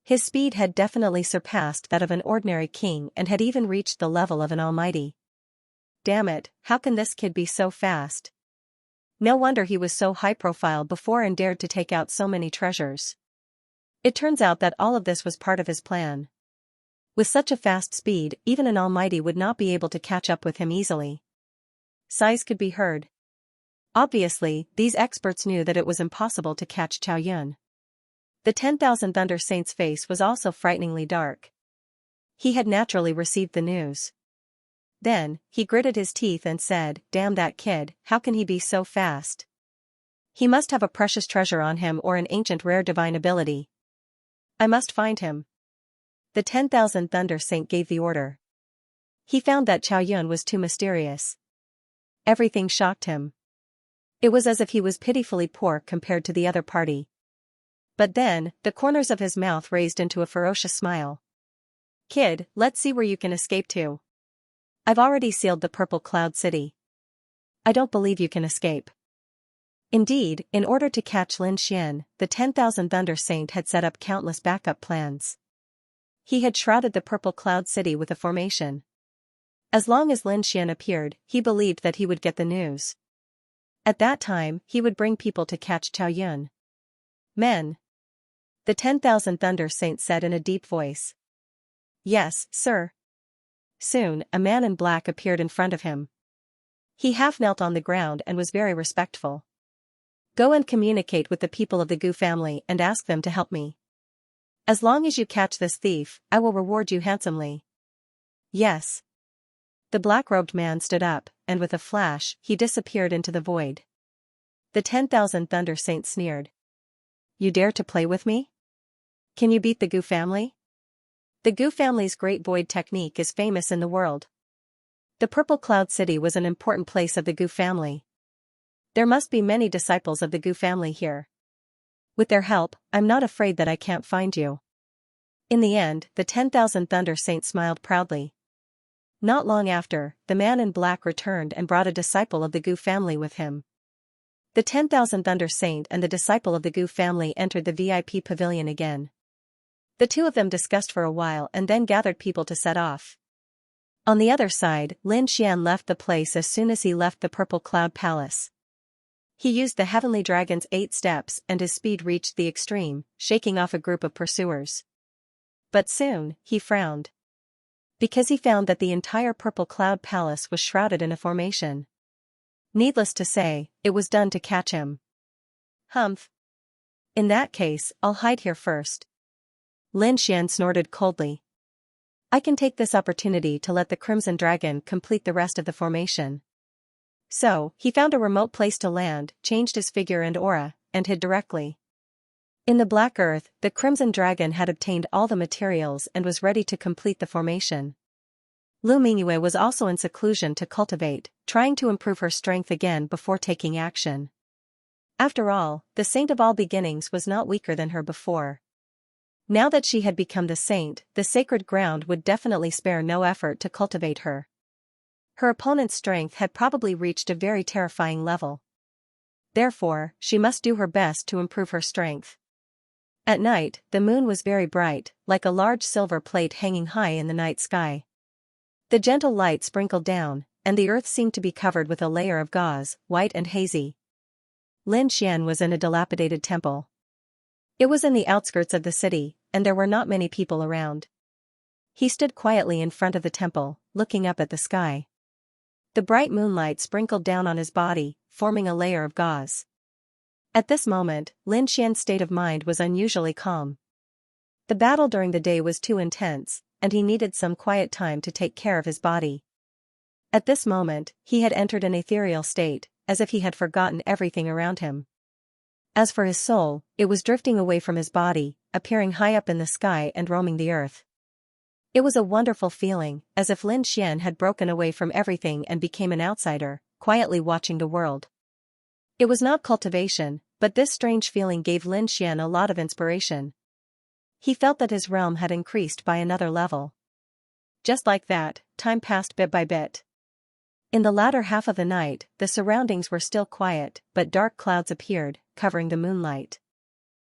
His speed had definitely surpassed that of an ordinary king and had even reached the level of an almighty. Damn it, how can this kid be so fast? No wonder he was so high-profile before and dared to take out so many treasures. It turns out that all of this was part of his plan. With such a fast speed, even an almighty would not be able to catch up with him easily. Sighs could be heard. Obviously, these experts knew that it was impossible to catch Chao Yun. The 10,000 Thunder Saint's face was also frighteningly dark. He had naturally received the news. Then, he gritted his teeth and said, "Damn that kid, how can he be so fast? He must have a precious treasure on him or an ancient rare divine ability. I must find him." The 10,000 Thunder Saint gave the order. He found that Chao Yun was too mysterious. Everything shocked him. It was as if he was pitifully poor compared to the other party. But then, the corners of his mouth raised into a ferocious smile. "Kid, let's see where you can escape to. I've already sealed the Purple Cloud City. I don't believe you can escape." Indeed, in order to catch Lin Xian, the 10,000 Thunder Saint had set up countless backup plans. He had shrouded the Purple Cloud City with a formation. As long as Lin Xian appeared, he believed that he would get the news. At that time, he would bring people to catch Chao Yun. "Men." The 10,000 Thunder Saint said in a deep voice. "Yes, sir." Soon, a man in black appeared in front of him. He half knelt on the ground and was very respectful. "Go and communicate with the people of the Gu family and ask them to help me. As long as you catch this thief, I will reward you handsomely." "Yes." The black-robed man stood up, and with a flash, he disappeared into the void. The 10,000 Thunder Saint sneered. "You dare to play with me? Can you beat the Gu family? The Gu family's Great Void technique is famous in the world. The Purple Cloud City was an important place of the Gu family. There must be many disciples of the Gu family here. With their help, I'm not afraid that I can't find you." In the end, the 10,000 Thunder Saint smiled proudly. Not long after, the man in black returned and brought a disciple of the Gu family with him. The 10,000 Thunder Saint and the disciple of the Gu family entered the VIP pavilion again. The two of them discussed for a while and then gathered people to set off. On the other side, Lin Xian left the place as soon as he left the Purple Cloud Palace. He used the Heavenly Dragon's 8 steps and his speed reached the extreme, shaking off a group of pursuers. But soon, he frowned. Because he found that the entire Purple Cloud Palace was shrouded in a formation. Needless to say, it was done to catch him. Humph. In that case, I'll hide here first. Lin Xian snorted coldly. I can take this opportunity to let the Crimson Dragon complete the rest of the formation. So, he found a remote place to land, changed his figure and aura, and hid directly. In the Black Earth, the Crimson Dragon had obtained all the materials and was ready to complete the formation. Lu Mingyue was also in seclusion to cultivate, trying to improve her strength again before taking action. After all, the Saint of All Beginnings was not weaker than her before. Now that she had become the saint, the sacred ground would definitely spare no effort to cultivate her. Her opponent's strength had probably reached a very terrifying level. Therefore, she must do her best to improve her strength. At night, the moon was very bright, like a large silver plate hanging high in the night sky. The gentle light sprinkled down, and the earth seemed to be covered with a layer of gauze, white and hazy. Lin Xian was in a dilapidated temple. It was in the outskirts of the city, and there were not many people around. He stood quietly in front of the temple, looking up at the sky. The bright moonlight sprinkled down on his body, forming a layer of gauze. At this moment, Lin Xian's state of mind was unusually calm. The battle during the day was too intense, and he needed some quiet time to take care of his body. At this moment, he had entered an ethereal state, as if he had forgotten everything around him. As for his soul, it was drifting away from his body, appearing high up in the sky and roaming the earth. It was a wonderful feeling, as if Lin Xian had broken away from everything and became an outsider, quietly watching the world. It was not cultivation, but this strange feeling gave Lin Xian a lot of inspiration. He felt that his realm had increased by another level. Just like that, time passed bit by bit. In the latter half of the night, the surroundings were still quiet, but dark clouds appeared, covering the moonlight.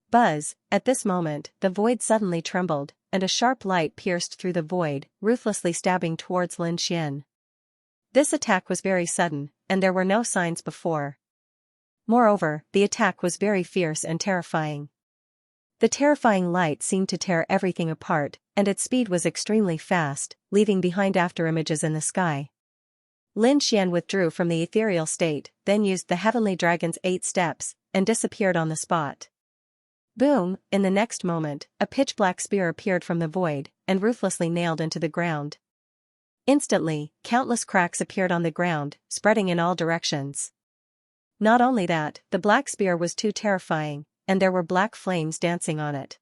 Buzz, at this moment, the void suddenly trembled, and a sharp light pierced through the void, ruthlessly stabbing towards Lin Xian. This attack was very sudden, and there were no signs before. Moreover, the attack was very fierce and terrifying. The terrifying light seemed to tear everything apart, and its speed was extremely fast, leaving behind afterimages in the sky. Lin Xian withdrew from the ethereal state, then used the Heavenly Dragon's 8 steps, and disappeared on the spot. Boom! In the next moment, a pitch-black spear appeared from the void, and ruthlessly nailed into the ground. Instantly, countless cracks appeared on the ground, spreading in all directions. Not only that, the black spear was too terrifying, and there were black flames dancing on it.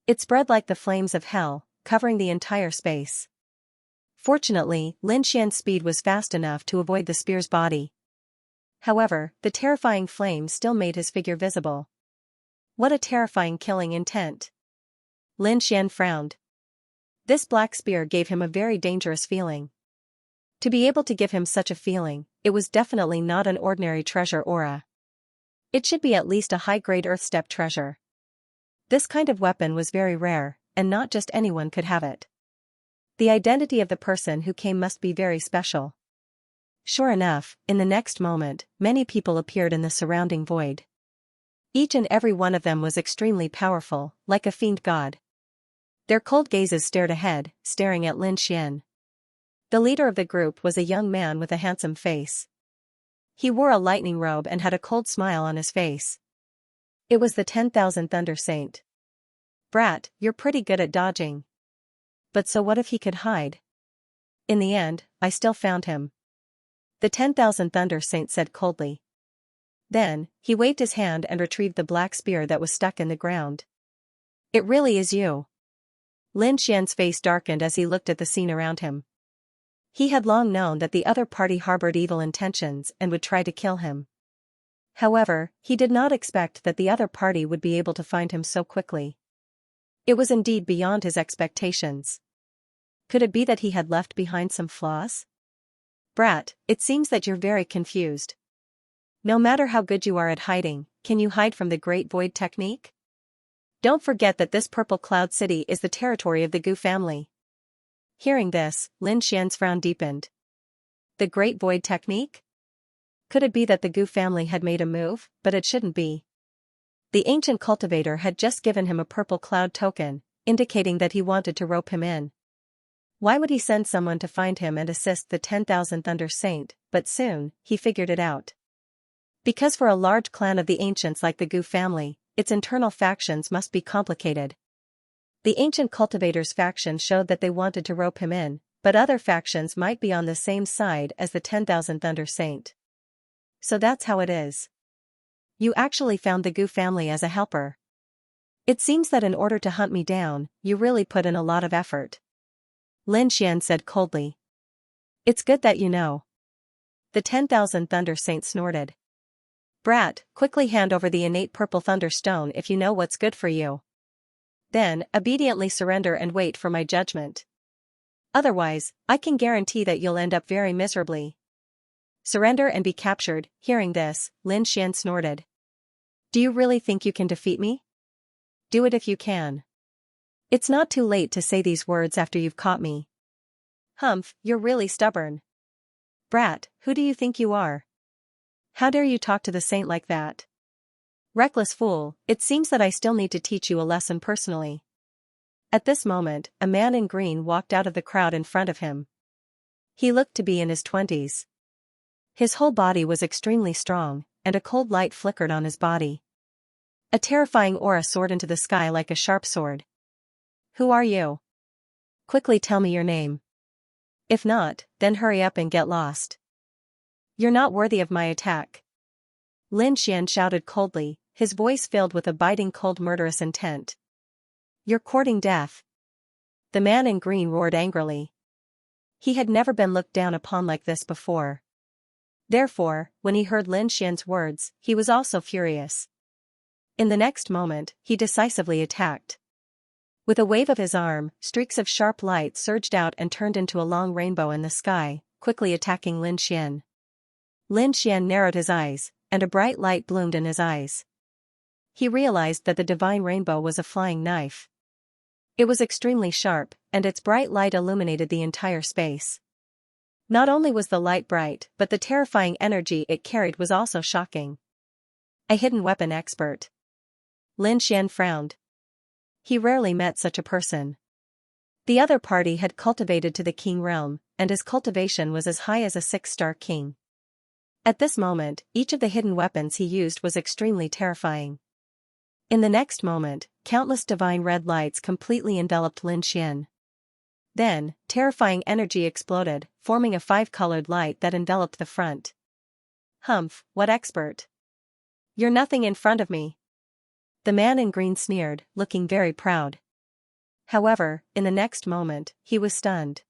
It spread like the flames of hell, covering the entire space. Fortunately, Lin Xian's speed was fast enough to avoid the spear's body. However, the terrifying flames still made his figure visible. What a terrifying killing intent! Lin Xian frowned. This black spear gave him a very dangerous feeling. To be able to give him such a feeling, it was definitely not an ordinary treasure aura. It should be at least a high-grade earth step treasure. This kind of weapon was very rare, and not just anyone could have it. The identity of the person who came must be very special. Sure enough, in the next moment, many people appeared in the surrounding void. Each and every one of them was extremely powerful, like a fiend god. Their cold gazes stared ahead, staring at Lin Xian. The leader of the group was a young man with a handsome face. He wore a lightning robe and had a cold smile on his face. It was the 10,000 Thunder Saint. Brat, you're pretty good at dodging. But so what if he could hide? In the end, I still found him. The 10,000 Thunder Saint said coldly. Then, he waved his hand and retrieved the black spear that was stuck in the ground. It really is you. Lin Xian's face darkened as he looked at the scene around him. He had long known that the other party harbored evil intentions and would try to kill him. However, he did not expect that the other party would be able to find him so quickly. It was indeed beyond his expectations. Could it be that he had left behind some flaws? Brat, it seems that you're very confused. No matter how good you are at hiding, can you hide from the Great Void technique? Don't forget that this purple cloud city is the territory of the Gu family. Hearing this, Lin Xian's frown deepened. The Great Void technique? Could it be that the Gu family had made a move, but it shouldn't be? The ancient cultivator had just given him a purple cloud token, indicating that he wanted to rope him in. Why would he send someone to find him and assist the 10,000 Thunder Saint? But soon, he figured it out. Because for a large clan of the ancients like the Gu family, its internal factions must be complicated. The ancient cultivator's faction showed that they wanted to rope him in, but other factions might be on the same side as the 10,000 Thunder Saint. So that's how it is. You actually found the Gu family as a helper. It seems that in order to hunt me down, you really put in a lot of effort. Lin Xian said coldly. It's good that you know. The 10,000 Thunder Saint snorted. Brat, quickly hand over the innate purple thunderstone if you know what's good for you. Then, obediently surrender and wait for my judgment. Otherwise, I can guarantee that you'll end up very miserably. Surrender and be captured. Hearing this, Lin Xian snorted. Do you really think you can defeat me? Do it if you can. It's not too late to say these words after you've caught me. Humph, you're really stubborn. Brat, who do you think you are? How dare you talk to the saint like that? Reckless fool, it seems that I still need to teach you a lesson personally. At this moment, a man in green walked out of the crowd in front of him. He looked to be in his 20s. His whole body was extremely strong, and a cold light flickered on his body. A terrifying aura soared into the sky like a sharp sword. Who are you? Quickly tell me your name. If not, then hurry up and get lost. You're not worthy of my attack. Lin Xian shouted coldly, his voice filled with a biting cold murderous intent. You're courting death. The man in green roared angrily. He had never been looked down upon like this before. Therefore, when he heard Lin Xian's words, he was also furious. In the next moment, he decisively attacked. With a wave of his arm, streaks of sharp light surged out and turned into a long rainbow in the sky, quickly attacking Lin Xian. Lin Xian narrowed his eyes, and a bright light bloomed in his eyes. He realized that the divine rainbow was a flying knife. It was extremely sharp, and its bright light illuminated the entire space. Not only was the light bright, but the terrifying energy it carried was also shocking. A hidden weapon expert. Lin Xian frowned. He rarely met such a person. The other party had cultivated to the king realm, and his cultivation was as high as a 6-star king. At this moment, each of the hidden weapons he used was extremely terrifying. In the next moment, countless divine red lights completely enveloped Lin Xian. Then, terrifying energy exploded, forming a 5-colored light that enveloped the front. Humph, what expert! You're nothing in front of me. The man in green sneered, looking very proud. However, in the next moment, he was stunned.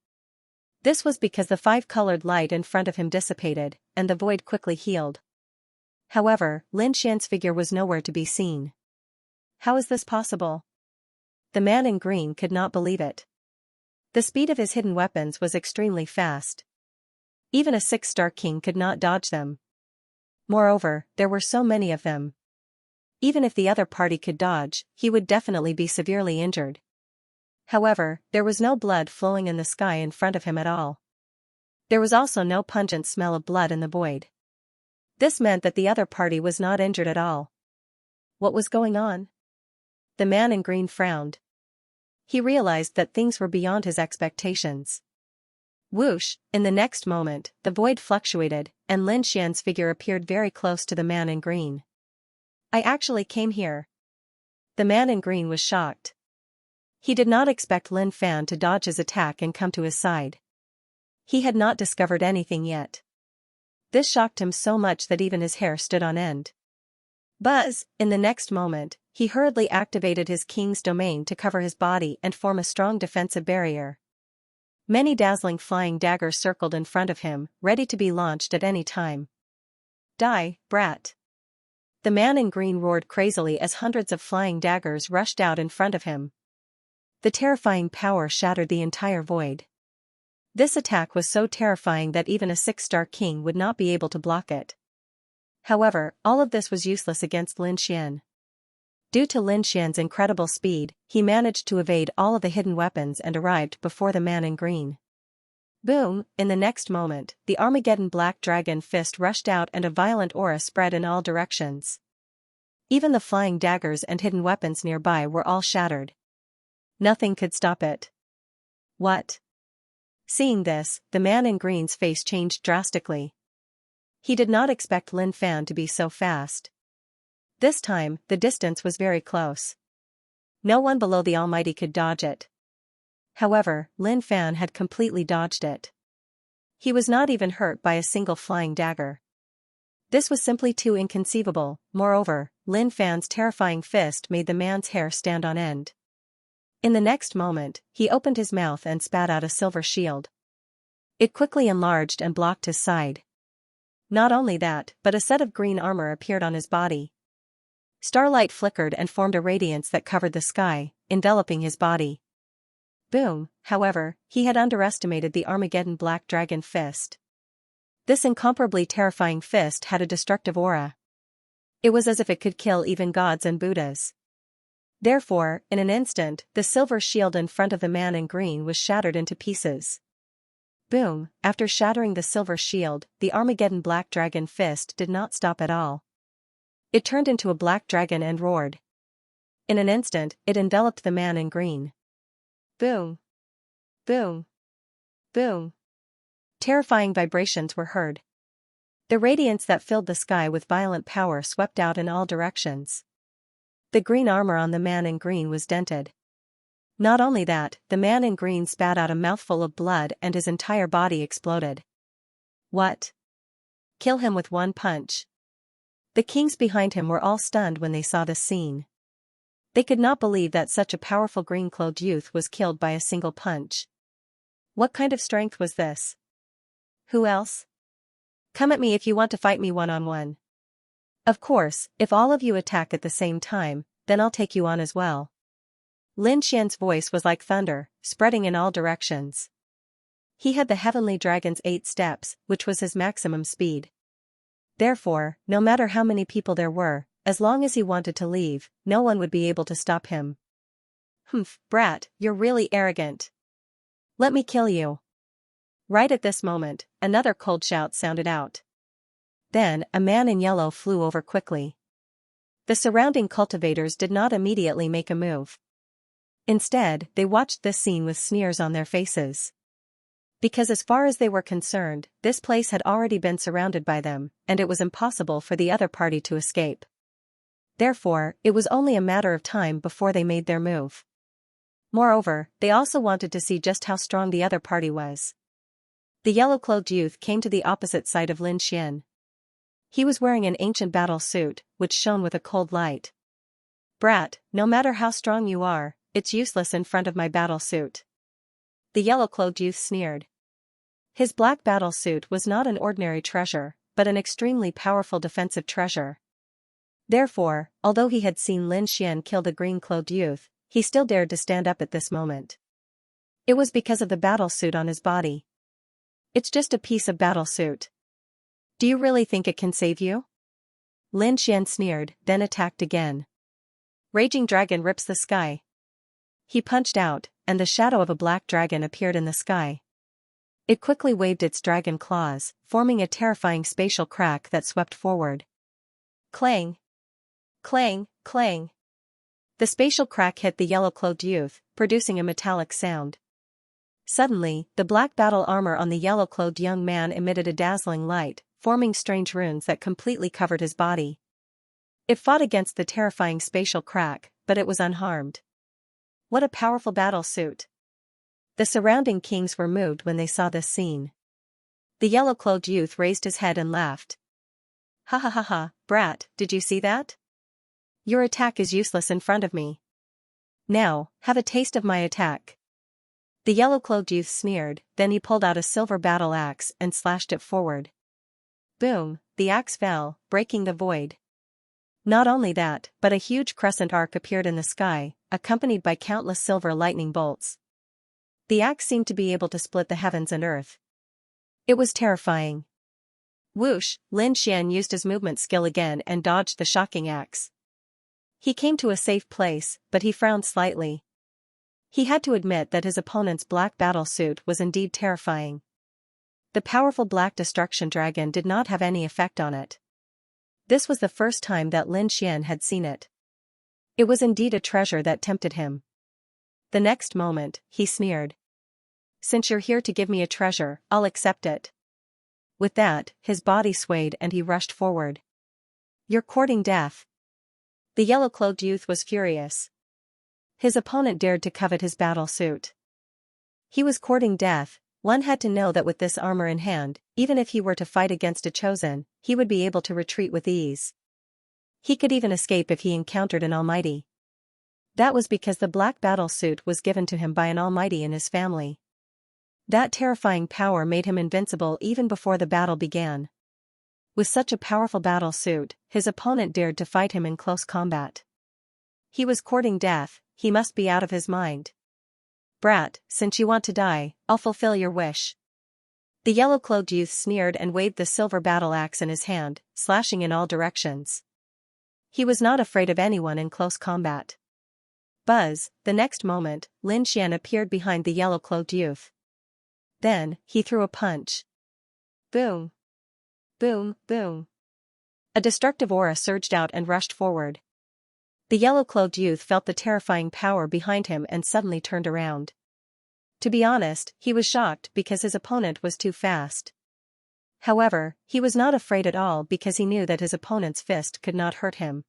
This was because the 5-colored light in front of him dissipated, and the void quickly healed. However, Lin Xian's figure was nowhere to be seen. How is this possible? The man in green could not believe it. The speed of his hidden weapons was extremely fast. Even a 6-star king could not dodge them. Moreover, there were so many of them. Even if the other party could dodge, he would definitely be severely injured. However, there was no blood flowing in the sky in front of him at all. There was also no pungent smell of blood in the void. This meant that the other party was not injured at all. What was going on? The man in green frowned. He realized that things were beyond his expectations. Whoosh, in the next moment, the void fluctuated, and Lin Xian's figure appeared very close to the man in green. I actually came here. The man in green was shocked. He did not expect Lin Fan to dodge his attack and come to his side. He had not discovered anything yet. This shocked him so much that even his hair stood on end. Buzz, in the next moment, he hurriedly activated his king's domain to cover his body and form a strong defensive barrier. Many dazzling flying daggers circled in front of him, ready to be launched at any time. Die, brat! The man in green roared crazily as hundreds of flying daggers rushed out in front of him. The terrifying power shattered the entire void. This attack was so terrifying that even a 6-star king would not be able to block it. However, all of this was useless against Lin Xian. Due to Lin Xian's incredible speed, he managed to evade all of the hidden weapons and arrived before the man in green. Boom! In the next moment, the Armageddon Black Dragon fist rushed out and a violent aura spread in all directions. Even the flying daggers and hidden weapons nearby were all shattered. Nothing could stop it. What? Seeing this, the man in green's face changed drastically. He did not expect Lin Fan to be so fast. This time, the distance was very close. No one below the Almighty could dodge it. However, Lin Fan had completely dodged it. He was not even hurt by a single flying dagger. This was simply too inconceivable. Moreover, Lin Fan's terrifying fist made the man's hair stand on end. In the next moment, he opened his mouth and spat out a silver shield. It quickly enlarged and blocked his side. Not only that, but a set of green armor appeared on his body. Starlight flickered and formed a radiance that covered the sky, enveloping his body. Boom! However, he had underestimated the Armageddon Black Dragon fist. This incomparably terrifying fist had a destructive aura. It was as if it could kill even gods and Buddhas. Therefore, in an instant, the silver shield in front of the man in green was shattered into pieces. Boom! After shattering the silver shield, the Armageddon Black Dragon fist did not stop at all. It turned into a black dragon and roared. In an instant, it enveloped the man in green. Boom! Boom! Boom! Terrifying vibrations were heard. The radiance that filled the sky with violent power swept out in all directions. The green armor on the man in green was dented. Not only that, the man in green spat out a mouthful of blood and his entire body exploded. What? Kill him with one punch. The kings behind him were all stunned when they saw this scene. They could not believe that such a powerful green-clothed youth was killed by a single punch. What kind of strength was this? Who else? Come at me if you want to fight me one-on-one. Of course, if all of you attack at the same time, then I'll take you on as well. Lin Xian's voice was like thunder, spreading in all directions. He had the Heavenly Dragon's 8 steps, which was his maximum speed. Therefore, no matter how many people there were, as long as he wanted to leave, no one would be able to stop him. Humph, brat, you're really arrogant. Let me kill you. Right at this moment, another cold shout sounded out. Then, a man in yellow flew over quickly. The surrounding cultivators did not immediately make a move. Instead, they watched this scene with sneers on their faces. Because as far as they were concerned, this place had already been surrounded by them, and it was impossible for the other party to escape. Therefore, it was only a matter of time before they made their move. Moreover, they also wanted to see just how strong the other party was. The yellow-clothed youth came to the opposite side of Lin Xian. He was wearing an ancient battle suit, which shone with a cold light. Brat, no matter how strong you are, it's useless in front of my battle suit. The yellow-clothed youth sneered. His black battle suit was not an ordinary treasure, but an extremely powerful defensive treasure. Therefore, although he had seen Lin Xian kill the green-clothed youth, he still dared to stand up at this moment. It was because of the battle suit on his body. It's just a piece of battle suit. Do you really think it can save you? Lin Xian sneered, then attacked again. Raging Dragon rips the sky. He punched out, and the shadow of a black dragon appeared in the sky. It quickly waved its dragon claws, forming a terrifying spatial crack that swept forward. Clang! Clang! Clang! The spatial crack hit the yellow-clothed youth, producing a metallic sound. Suddenly, the black battle armor on the yellow-clothed young man emitted a dazzling light, forming strange runes that completely covered his body. It fought against the terrifying spatial crack, but it was unharmed. What a powerful battle suit! The surrounding kings were moved when they saw this scene. The yellow-clothed youth raised his head and laughed. Ha ha ha ha, brat, did you see that? Your attack is useless in front of me. Now, have a taste of my attack. The yellow-clothed youth sneered, then he pulled out a silver battle axe and slashed it forward. Boom, the axe fell, breaking the void. Not only that, but a huge crescent arc appeared in the sky, accompanied by countless silver lightning bolts. The axe seemed to be able to split the heavens and earth. It was terrifying. Whoosh, Lin Xian used his movement skill again and dodged the shocking axe. He came to a safe place, but he frowned slightly. He had to admit that his opponent's black battle suit was indeed terrifying. The powerful black destruction dragon did not have any effect on it. This was the first time that Lin Xian had seen it. It was indeed a treasure that tempted him. The next moment, he sneered. "Since you're here to give me a treasure, I'll accept it." With that, his body swayed and he rushed forward. "You're courting death." The yellow-cloaked youth was furious. His opponent dared to covet his battle suit. He was courting death. One had to know that with this armor in hand, even if he were to fight against a chosen, he would be able to retreat with ease. He could even escape if he encountered an almighty. That was because the black battle suit was given to him by an almighty in his family. That terrifying power made him invincible even before the battle began. With such a powerful battle suit, his opponent dared to fight him in close combat. He was courting death. He must be out of his mind. "Brat, since you want to die, I'll fulfill your wish." The yellow-cloaked youth sneered and waved the silver battle axe in his hand, slashing in all directions. He was not afraid of anyone in close combat. Buzz, the next moment, Lin Xian appeared behind the yellow-cloaked youth. Then, he threw a punch. Boom! Boom, boom. A destructive aura surged out and rushed forward. The yellow-cloaked youth felt the terrifying power behind him and suddenly turned around. To be honest, he was shocked because his opponent was too fast. However, he was not afraid at all because he knew that his opponent's fist could not hurt him.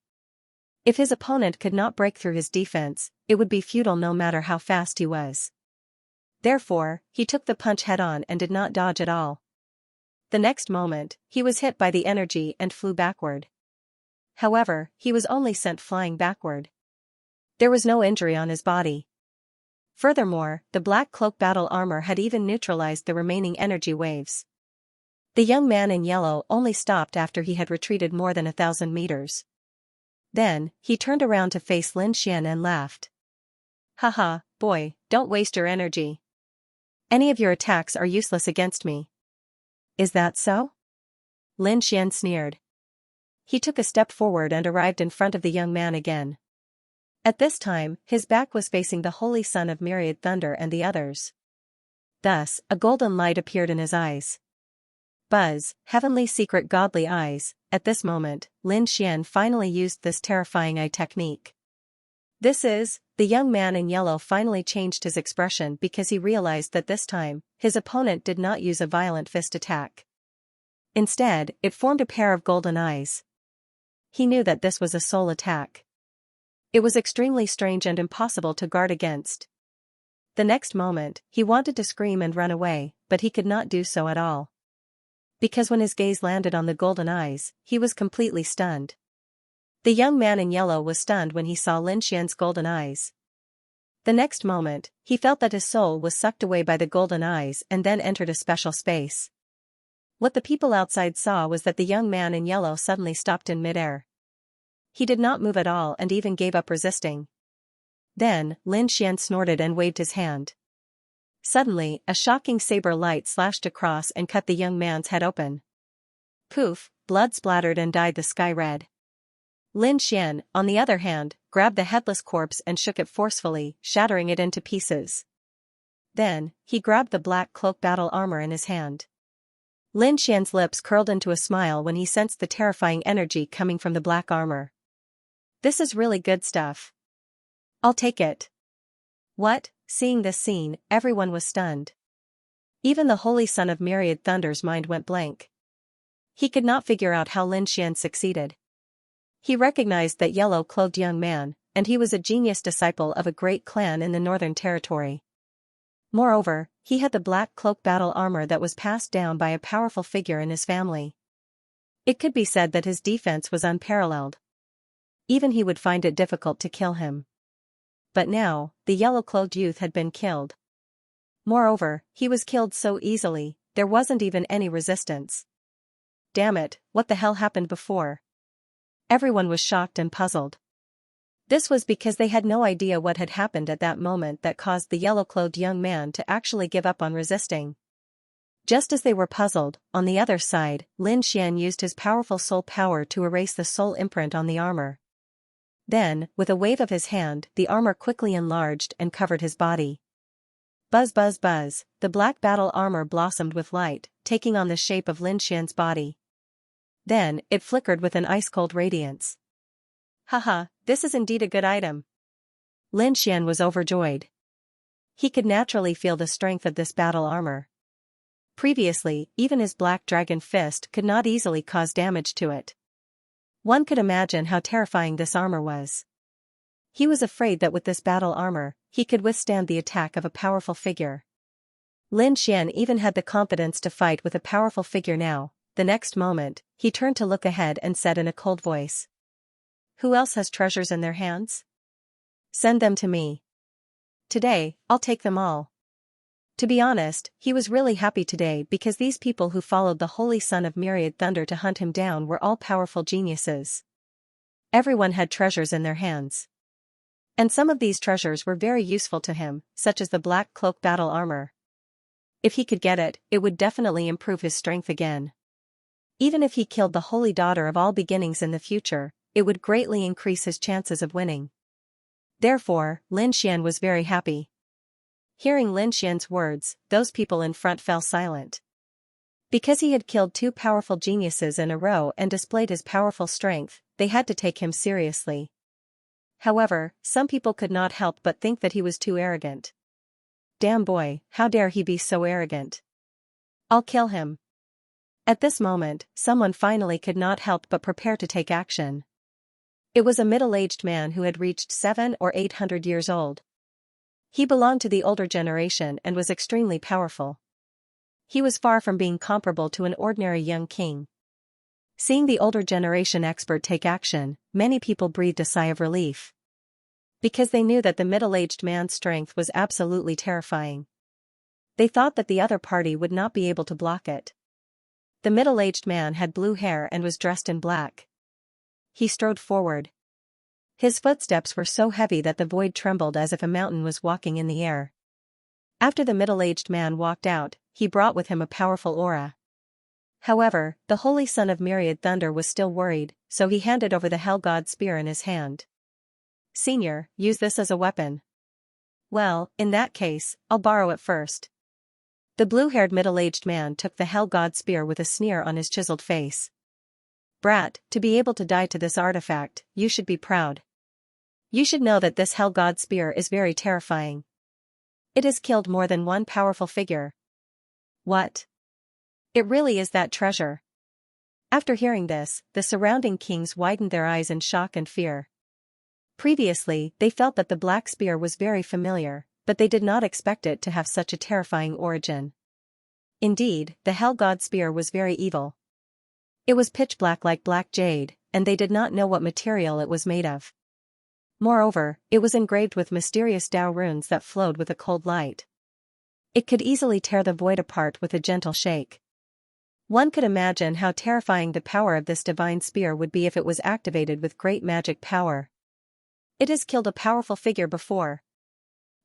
If his opponent could not break through his defense, it would be futile no matter how fast he was. Therefore, he took the punch head-on and did not dodge at all. The next moment, he was hit by the energy and flew backward. However, he was only sent flying backward. There was no injury on his body. Furthermore, the black cloak battle armor had even neutralized the remaining energy waves. The young man in yellow only stopped after he had retreated more than 1,000 meters. Then, he turned around to face Lin Xian and laughed. "Haha, boy, don't waste your energy. Any of your attacks are useless against me." "Is that so?" Lin Xian sneered. He took a step forward and arrived in front of the young man again. At this time, his back was facing the holy son of myriad thunder and the others. Thus, a golden light appeared in his eyes. Buzz, heavenly secret godly eyes. At this moment, Lin Xian finally used this terrifying eye technique. The young man in yellow finally changed his expression because he realized that this time, his opponent did not use a violent fist attack. Instead, it formed a pair of golden eyes. He knew that this was a soul attack. It was extremely strange and impossible to guard against. The next moment, he wanted to scream and run away, but he could not do so at all. Because when his gaze landed on the golden eyes, he was completely stunned. The young man in yellow was stunned when he saw Lin Xian's golden eyes. The next moment, he felt that his soul was sucked away by the golden eyes and then entered a special space. What the people outside saw was that the young man in yellow suddenly stopped in midair. He did not move at all and even gave up resisting. Then, Lin Xian snorted and waved his hand. Suddenly, a shocking saber light slashed across and cut the young man's head open. Poof, blood splattered and dyed the sky red. Lin Xian, on the other hand, grabbed the headless corpse and shook it forcefully, shattering it into pieces. Then, he grabbed the black cloak battle armor in his hand. Lin Xian's lips curled into a smile when he sensed the terrifying energy coming from the black armor. "This is really good stuff. I'll take it." What? Seeing this scene, everyone was stunned. Even the holy son of myriad thunder's mind went blank. He could not figure out how Lin Xian succeeded. He recognized that yellow-clothed young man, and he was a genius disciple of a great clan in the Northern Territory. Moreover, he had the black cloak battle armor that was passed down by a powerful figure in his family. It could be said that his defense was unparalleled. Even he would find it difficult to kill him. But now, the yellow-clothed youth had been killed. Moreover, he was killed so easily, there wasn't even any resistance. Damn it, what the hell happened before? Everyone was shocked and puzzled. This was because they had no idea what had happened at that moment that caused the yellow-clothed young man to actually give up on resisting. Just as they were puzzled, on the other side, Lin Xian used his powerful soul power to erase the soul imprint on the armor. Then, with a wave of his hand, the armor quickly enlarged and covered his body. Buzz buzz buzz, the black battle armor blossomed with light, taking on the shape of Lin Xian's body. Then, it flickered with an ice-cold radiance. Haha, this is indeed a good item. Lin Xian was overjoyed. He could naturally feel the strength of this battle armor. Previously, even his black dragon fist could not easily cause damage to it. One could imagine how terrifying this armor was. He was afraid that with this battle armor, he could withstand the attack of a powerful figure. Lin Xian even had the confidence to fight with a powerful figure now. The next moment, he turned to look ahead and said in a cold voice. Who else has treasures in their hands? Send them to me. Today, I'll take them all. To be honest, he was really happy today because these people who followed the holy son of Myriad Thunder to hunt him down were all powerful geniuses. Everyone had treasures in their hands. And some of these treasures were very useful to him, such as the black cloak battle armor. If he could get it, it would definitely improve his strength again. Even if he killed the holy daughter of all beginnings in the future, it would greatly increase his chances of winning. Therefore, Lin Xian was very happy. Hearing Lin Xian's words, those people in front fell silent. Because he had killed two powerful geniuses in a row and displayed his powerful strength, they had to take him seriously. However, some people could not help but think that he was too arrogant. Damn boy, how dare he be so arrogant? I'll kill him. At this moment, someone finally could not help but prepare to take action. It was a middle-aged man who had reached 700 or 800 years old. He belonged to the older generation and was extremely powerful. He was far from being comparable to an ordinary young king. Seeing the older generation expert take action, many people breathed a sigh of relief. Because they knew that the middle-aged man's strength was absolutely terrifying. They thought that the other party would not be able to block it. The middle-aged man had blue hair and was dressed in black. He strode forward. His footsteps were so heavy that the void trembled as if a mountain was walking in the air. After the middle-aged man walked out, he brought with him a powerful aura. However, the holy son of Myriad Thunder was still worried, so he handed over the Hell God spear in his hand. Senior, use this as a weapon. Well, in that case, I'll borrow it first. The blue-haired middle-aged man took the Hell God spear with a sneer on his chiseled face. Brat, to be able to die to this artifact, you should be proud. You should know that this Hell God spear is very terrifying. It has killed more than one powerful figure. What? It really is that treasure. After hearing this, the surrounding kings widened their eyes in shock and fear. Previously, they felt that the black spear was very familiar, but they did not expect it to have such a terrifying origin. Indeed, the Hell God spear was very evil. It was pitch black like black jade, and they did not know what material it was made of. Moreover, it was engraved with mysterious Tao runes that flowed with a cold light. It could easily tear the void apart with a gentle shake. One could imagine how terrifying the power of this divine spear would be if it was activated with great magic power. It has killed a powerful figure before.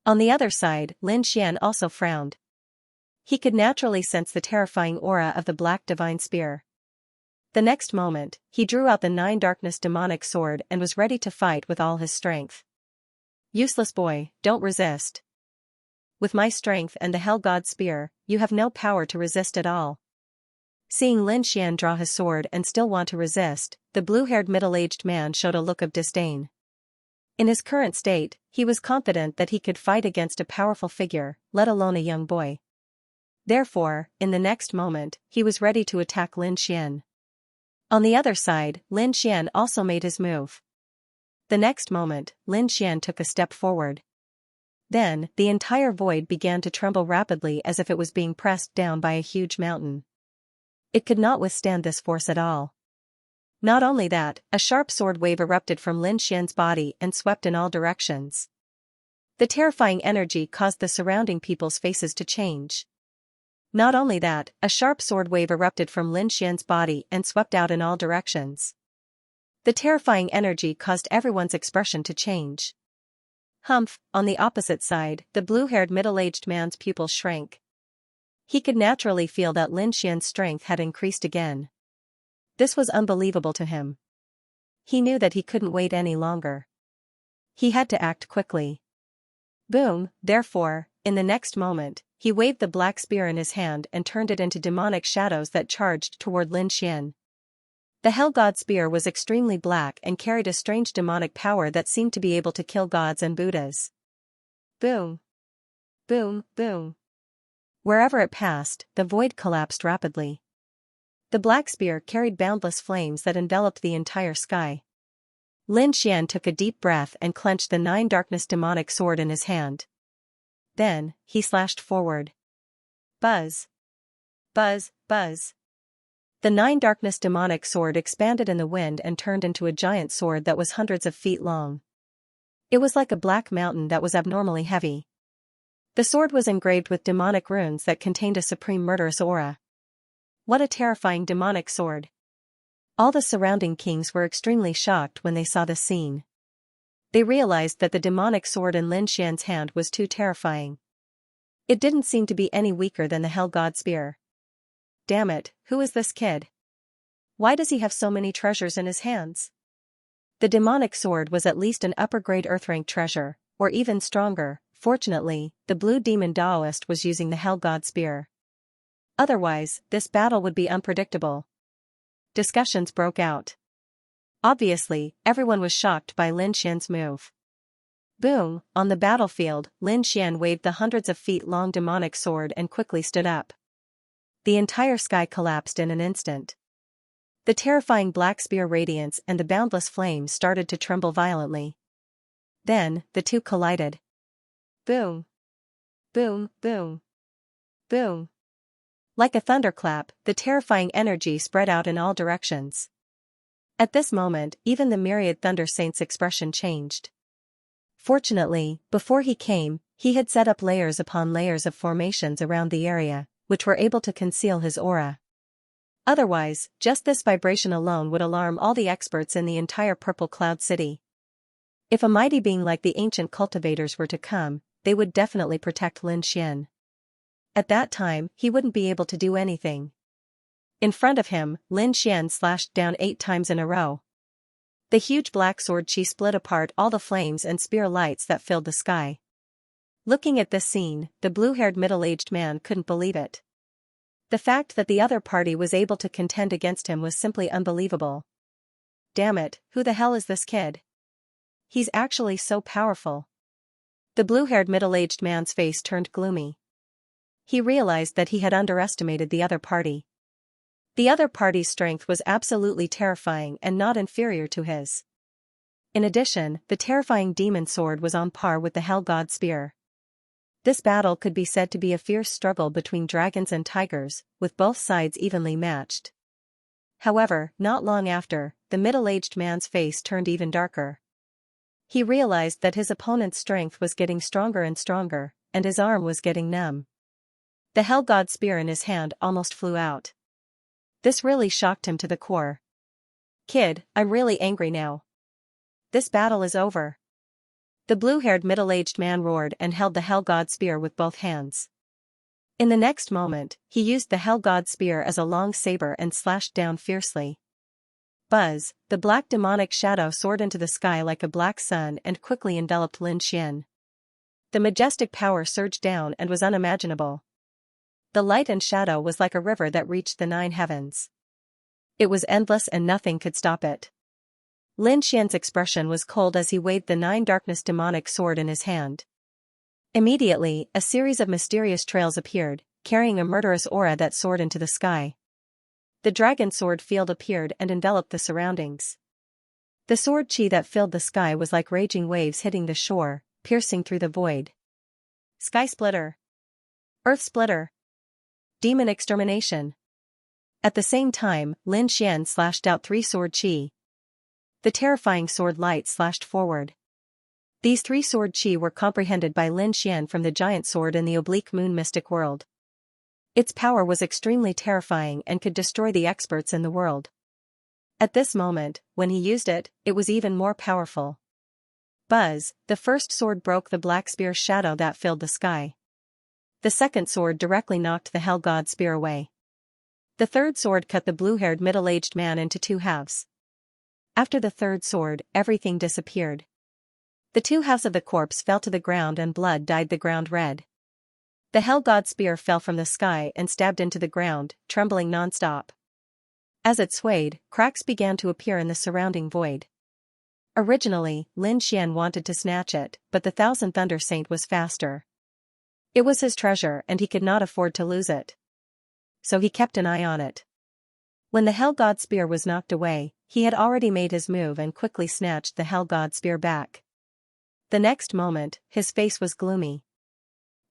On the other side, Lin Xian also frowned. He could naturally sense the terrifying aura of the black divine spear. The next moment, he drew out the 9 darkness demonic sword and was ready to fight with all his strength. Useless boy, don't resist. With my strength and the Hell God spear, you have no power to resist at all. Seeing Lin Xian draw his sword and still want to resist, the blue-haired middle-aged man showed a look of disdain. In his current state, he was confident that he could fight against a powerful figure, let alone a young boy. Therefore, in the next moment, he was ready to attack Lin Xian. On the other side, Lin Xian also made his move. The next moment, Lin Xian took a step forward. Then, the entire void began to tremble rapidly as if it was being pressed down by a huge mountain. It could not withstand this force at all. Not only that, a sharp sword wave erupted from Lin Xian's body and swept in all directions. The terrifying energy caused the surrounding people's faces to change. Not only that, a sharp sword wave erupted from Lin Xian's body and swept out in all directions. The terrifying energy caused everyone's expression to change. Humph, on the opposite side, the blue-haired middle-aged man's pupils shrank. He could naturally feel that Lin Xian's strength had increased again. This was unbelievable to him. He knew that he couldn't wait any longer. He had to act quickly. Boom, therefore, in the next moment, he waved the black spear in his hand and turned it into demonic shadows that charged toward Lin Xian. The Hell God spear was extremely black and carried a strange demonic power that seemed to be able to kill gods and Buddhas. Boom. Boom, boom. Wherever it passed, the void collapsed rapidly. The black spear carried boundless flames that enveloped the entire sky. Lin Xian took a deep breath and clenched the 9 darkness demonic sword in his hand. Then, he slashed forward. Buzz. Buzz, buzz. The 9 darkness demonic sword expanded in the wind and turned into a giant sword that was hundreds of feet long. It was like a black mountain that was abnormally heavy. The sword was engraved with demonic runes that contained a supreme murderous aura. What a terrifying demonic sword! All the surrounding kings were extremely shocked when they saw this scene. They realized that the demonic sword in Lin Xian's hand was too terrifying. It didn't seem to be any weaker than the Hell God spear. Damn it, who is this kid? Why does he have so many treasures in his hands? The demonic sword was at least an upper-grade Earth-rank treasure, or even stronger. Fortunately, the blue demon Daoist was using the Hell God spear. Otherwise, this battle would be unpredictable. Discussions broke out. Obviously, everyone was shocked by Lin Xian's move. Boom, on the battlefield, Lin Xian waved the hundreds of feet long demonic sword and quickly stood up. The entire sky collapsed in an instant. The terrifying black spear radiance and the boundless flames started to tremble violently. Then, the two collided. Boom. Boom, boom. Boom. Like a thunderclap, the terrifying energy spread out in all directions. At this moment, even the myriad Thunder Saints' expression changed. Fortunately, before he came, he had set up layers upon layers of formations around the area, which were able to conceal his aura. Otherwise, just this vibration alone would alarm all the experts in the entire Purple Cloud City. If a mighty being like the ancient cultivators were to come, they would definitely protect Lin Xian. At that time, he wouldn't be able to do anything. In front of him, Lin Xian slashed down 8 times in a row. The huge black sword chi split apart all the flames and spear lights that filled the sky. Looking at this scene, the blue-haired middle-aged man couldn't believe it. The fact that the other party was able to contend against him was simply unbelievable. Damn it, who the hell is this kid? He's actually so powerful. The blue-haired middle-aged man's face turned gloomy. He realized that he had underestimated the other party. The other party's strength was absolutely terrifying and not inferior to his. In addition, the terrifying demon sword was on par with the Hell God spear. This battle could be said to be a fierce struggle between dragons and tigers, with both sides evenly matched. However, not long after, the middle-aged man's face turned even darker. He realized that his opponent's strength was getting stronger and stronger, and his arm was getting numb. The Hell God spear in his hand almost flew out. This really shocked him to the core. Kid, I'm really angry now. This battle is over. The blue-haired middle-aged man roared and held the Hell God spear with both hands. In the next moment, he used the Hell God spear as a long saber and slashed down fiercely. Buzz, the black demonic shadow soared into the sky like a black sun and quickly enveloped Lin Xian. The majestic power surged down and was unimaginable. The light and shadow was like a river that reached the 9 heavens. It was endless and nothing could stop it. Lin Xian's expression was cold as he waved the 9 darkness demonic sword in his hand. Immediately, a series of mysterious trails appeared, carrying a murderous aura that soared into the sky. The dragon sword field appeared and enveloped the surroundings. The sword chi that filled the sky was like raging waves hitting the shore, piercing through the void. Sky Splitter. Earth Splitter. Demon Extermination. At the same time, Lin Xian slashed out 3 sword chi. The terrifying sword light slashed forward. These 3 sword chi were comprehended by Lin Xian from the giant sword in the oblique moon mystic world. Its power was extremely terrifying and could destroy the experts in the world. At this moment, when he used it, it was even more powerful. Buzz, the first sword broke the black spear's shadow that filled the sky. The second sword directly knocked the Hell God spear away. The third sword cut the blue-haired middle-aged man into two halves. After the third sword, everything disappeared. The two halves of the corpse fell to the ground and blood dyed the ground red. The Hell God spear fell from the sky and stabbed into the ground, trembling non-stop. As it swayed, cracks began to appear in the surrounding void. Originally, Lin Xian wanted to snatch it, but the Thousand Thunder Saint was faster. It was his treasure and he could not afford to lose it. So he kept an eye on it. When the Hell God spear was knocked away, he had already made his move and quickly snatched the Hell God spear back. The next moment, his face was gloomy.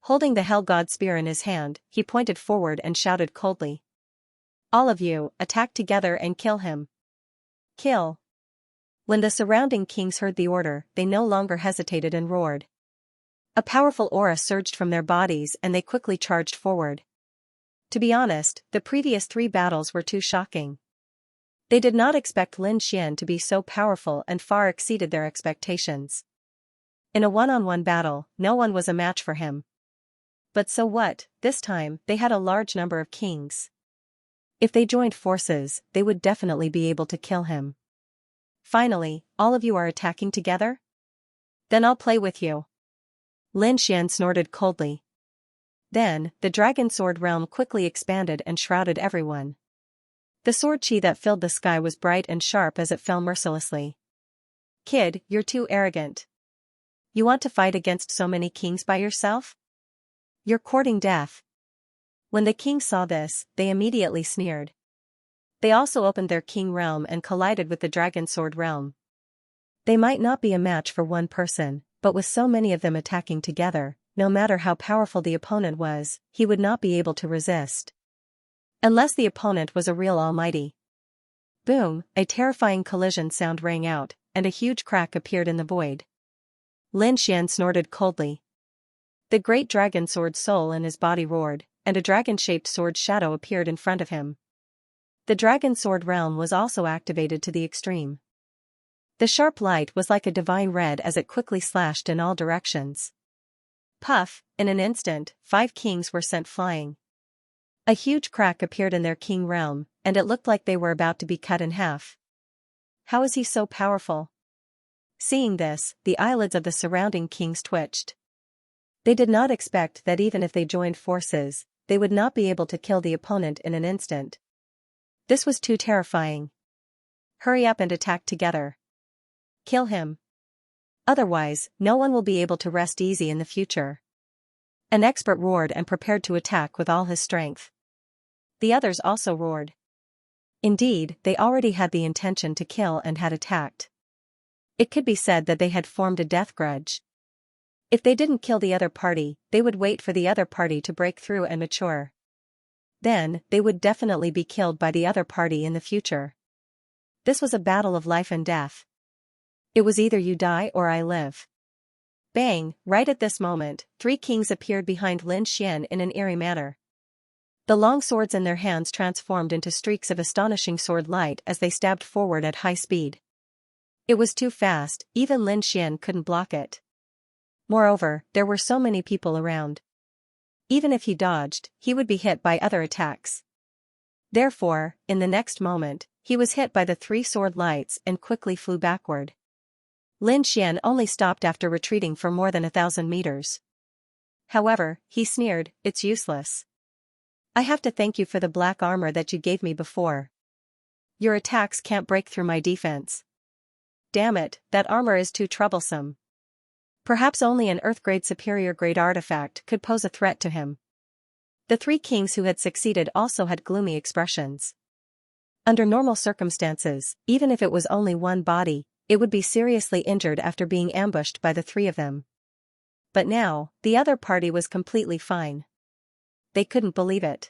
Holding the Hell God spear in his hand, he pointed forward and shouted coldly. "All of you, attack together and kill him. Kill." When the surrounding kings heard the order, they no longer hesitated and roared. A powerful aura surged from their bodies and they quickly charged forward. To be honest, the previous 3 battles were too shocking. They did not expect Lin Xian to be so powerful and far exceeded their expectations. In a one-on-one battle, no one was a match for him. But so what, this time, they had a large number of kings. If they joined forces, they would definitely be able to kill him. Finally, all of you are attacking together? Then I'll play with you. Lin Xian snorted coldly. Then, the dragon sword realm quickly expanded and shrouded everyone. The sword chi that filled the sky was bright and sharp as it fell mercilessly. Kid, you're too arrogant. You want to fight against so many kings by yourself? You're courting death. When the kings saw this, they immediately sneered. They also opened their king realm and collided with the dragon sword realm. They might not be a match for one person, but with so many of them attacking together, no matter how powerful the opponent was, he would not be able to resist. Unless the opponent was a real almighty. Boom, a terrifying collision sound rang out, and a huge crack appeared in the void. Lin Xian snorted coldly. The great dragon sword soul in his body roared, and a dragon-shaped sword shadow appeared in front of him. The dragon sword realm was also activated to the extreme. The sharp light was like a divine red as it quickly slashed in all directions. Puff, in an instant, 5 kings were sent flying. A huge crack appeared in their king realm, and it looked like they were about to be cut in half. How is he so powerful? Seeing this, the eyelids of the surrounding kings twitched. They did not expect that even if they joined forces, they would not be able to kill the opponent in an instant. This was too terrifying. Hurry up and attack together. Kill him. Otherwise, no one will be able to rest easy in the future. An expert roared and prepared to attack with all his strength. The others also roared. Indeed, they already had the intention to kill and had attacked. It could be said that they had formed a death grudge. If they didn't kill the other party, they would wait for the other party to break through and mature. Then, they would definitely be killed by the other party in the future. This was a battle of life and death. It was either you die or I live. Bang, right at this moment, 3 kings appeared behind Lin Xian in an eerie manner. The long swords in their hands transformed into streaks of astonishing sword light as they stabbed forward at high speed. It was too fast, even Lin Xian couldn't block it. Moreover, there were so many people around. Even if he dodged, he would be hit by other attacks. Therefore, in the next moment, he was hit by the 3 sword lights and quickly flew backward. Lin Xian only stopped after retreating for more than 1,000 meters. However, he sneered, "It's useless. I have to thank you for the black armor that you gave me before. Your attacks can't break through my defense. Damn it, that armor is too troublesome." Perhaps only an Earth-grade superior-grade artifact could pose a threat to him. The 3 kings who had succeeded also had gloomy expressions. Under normal circumstances, even if it was only one body, it would be seriously injured after being ambushed by the 3 of them. But now, the other party was completely fine. They couldn't believe it.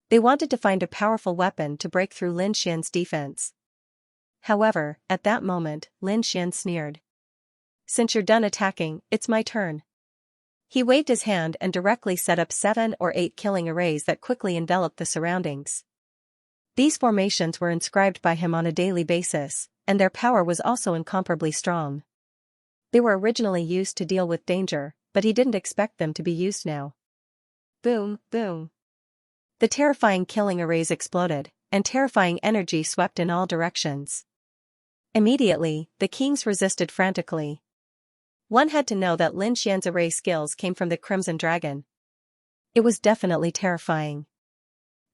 They wanted to find a powerful weapon to break through Lin Xian's defense. However, at that moment, Lin Xian sneered. "Since you're done attacking, it's my turn." He waved his hand and directly set up 7 or 8 killing arrays that quickly enveloped the surroundings. These formations were inscribed by him on a daily basis, and their power was also incomparably strong. They were originally used to deal with danger, but he didn't expect them to be used now. Boom, boom. The terrifying killing arrays exploded, and terrifying energy swept in all directions. Immediately, the kings resisted frantically. One had to know that Lin Xian's array skills came from the Crimson Dragon. It was definitely terrifying.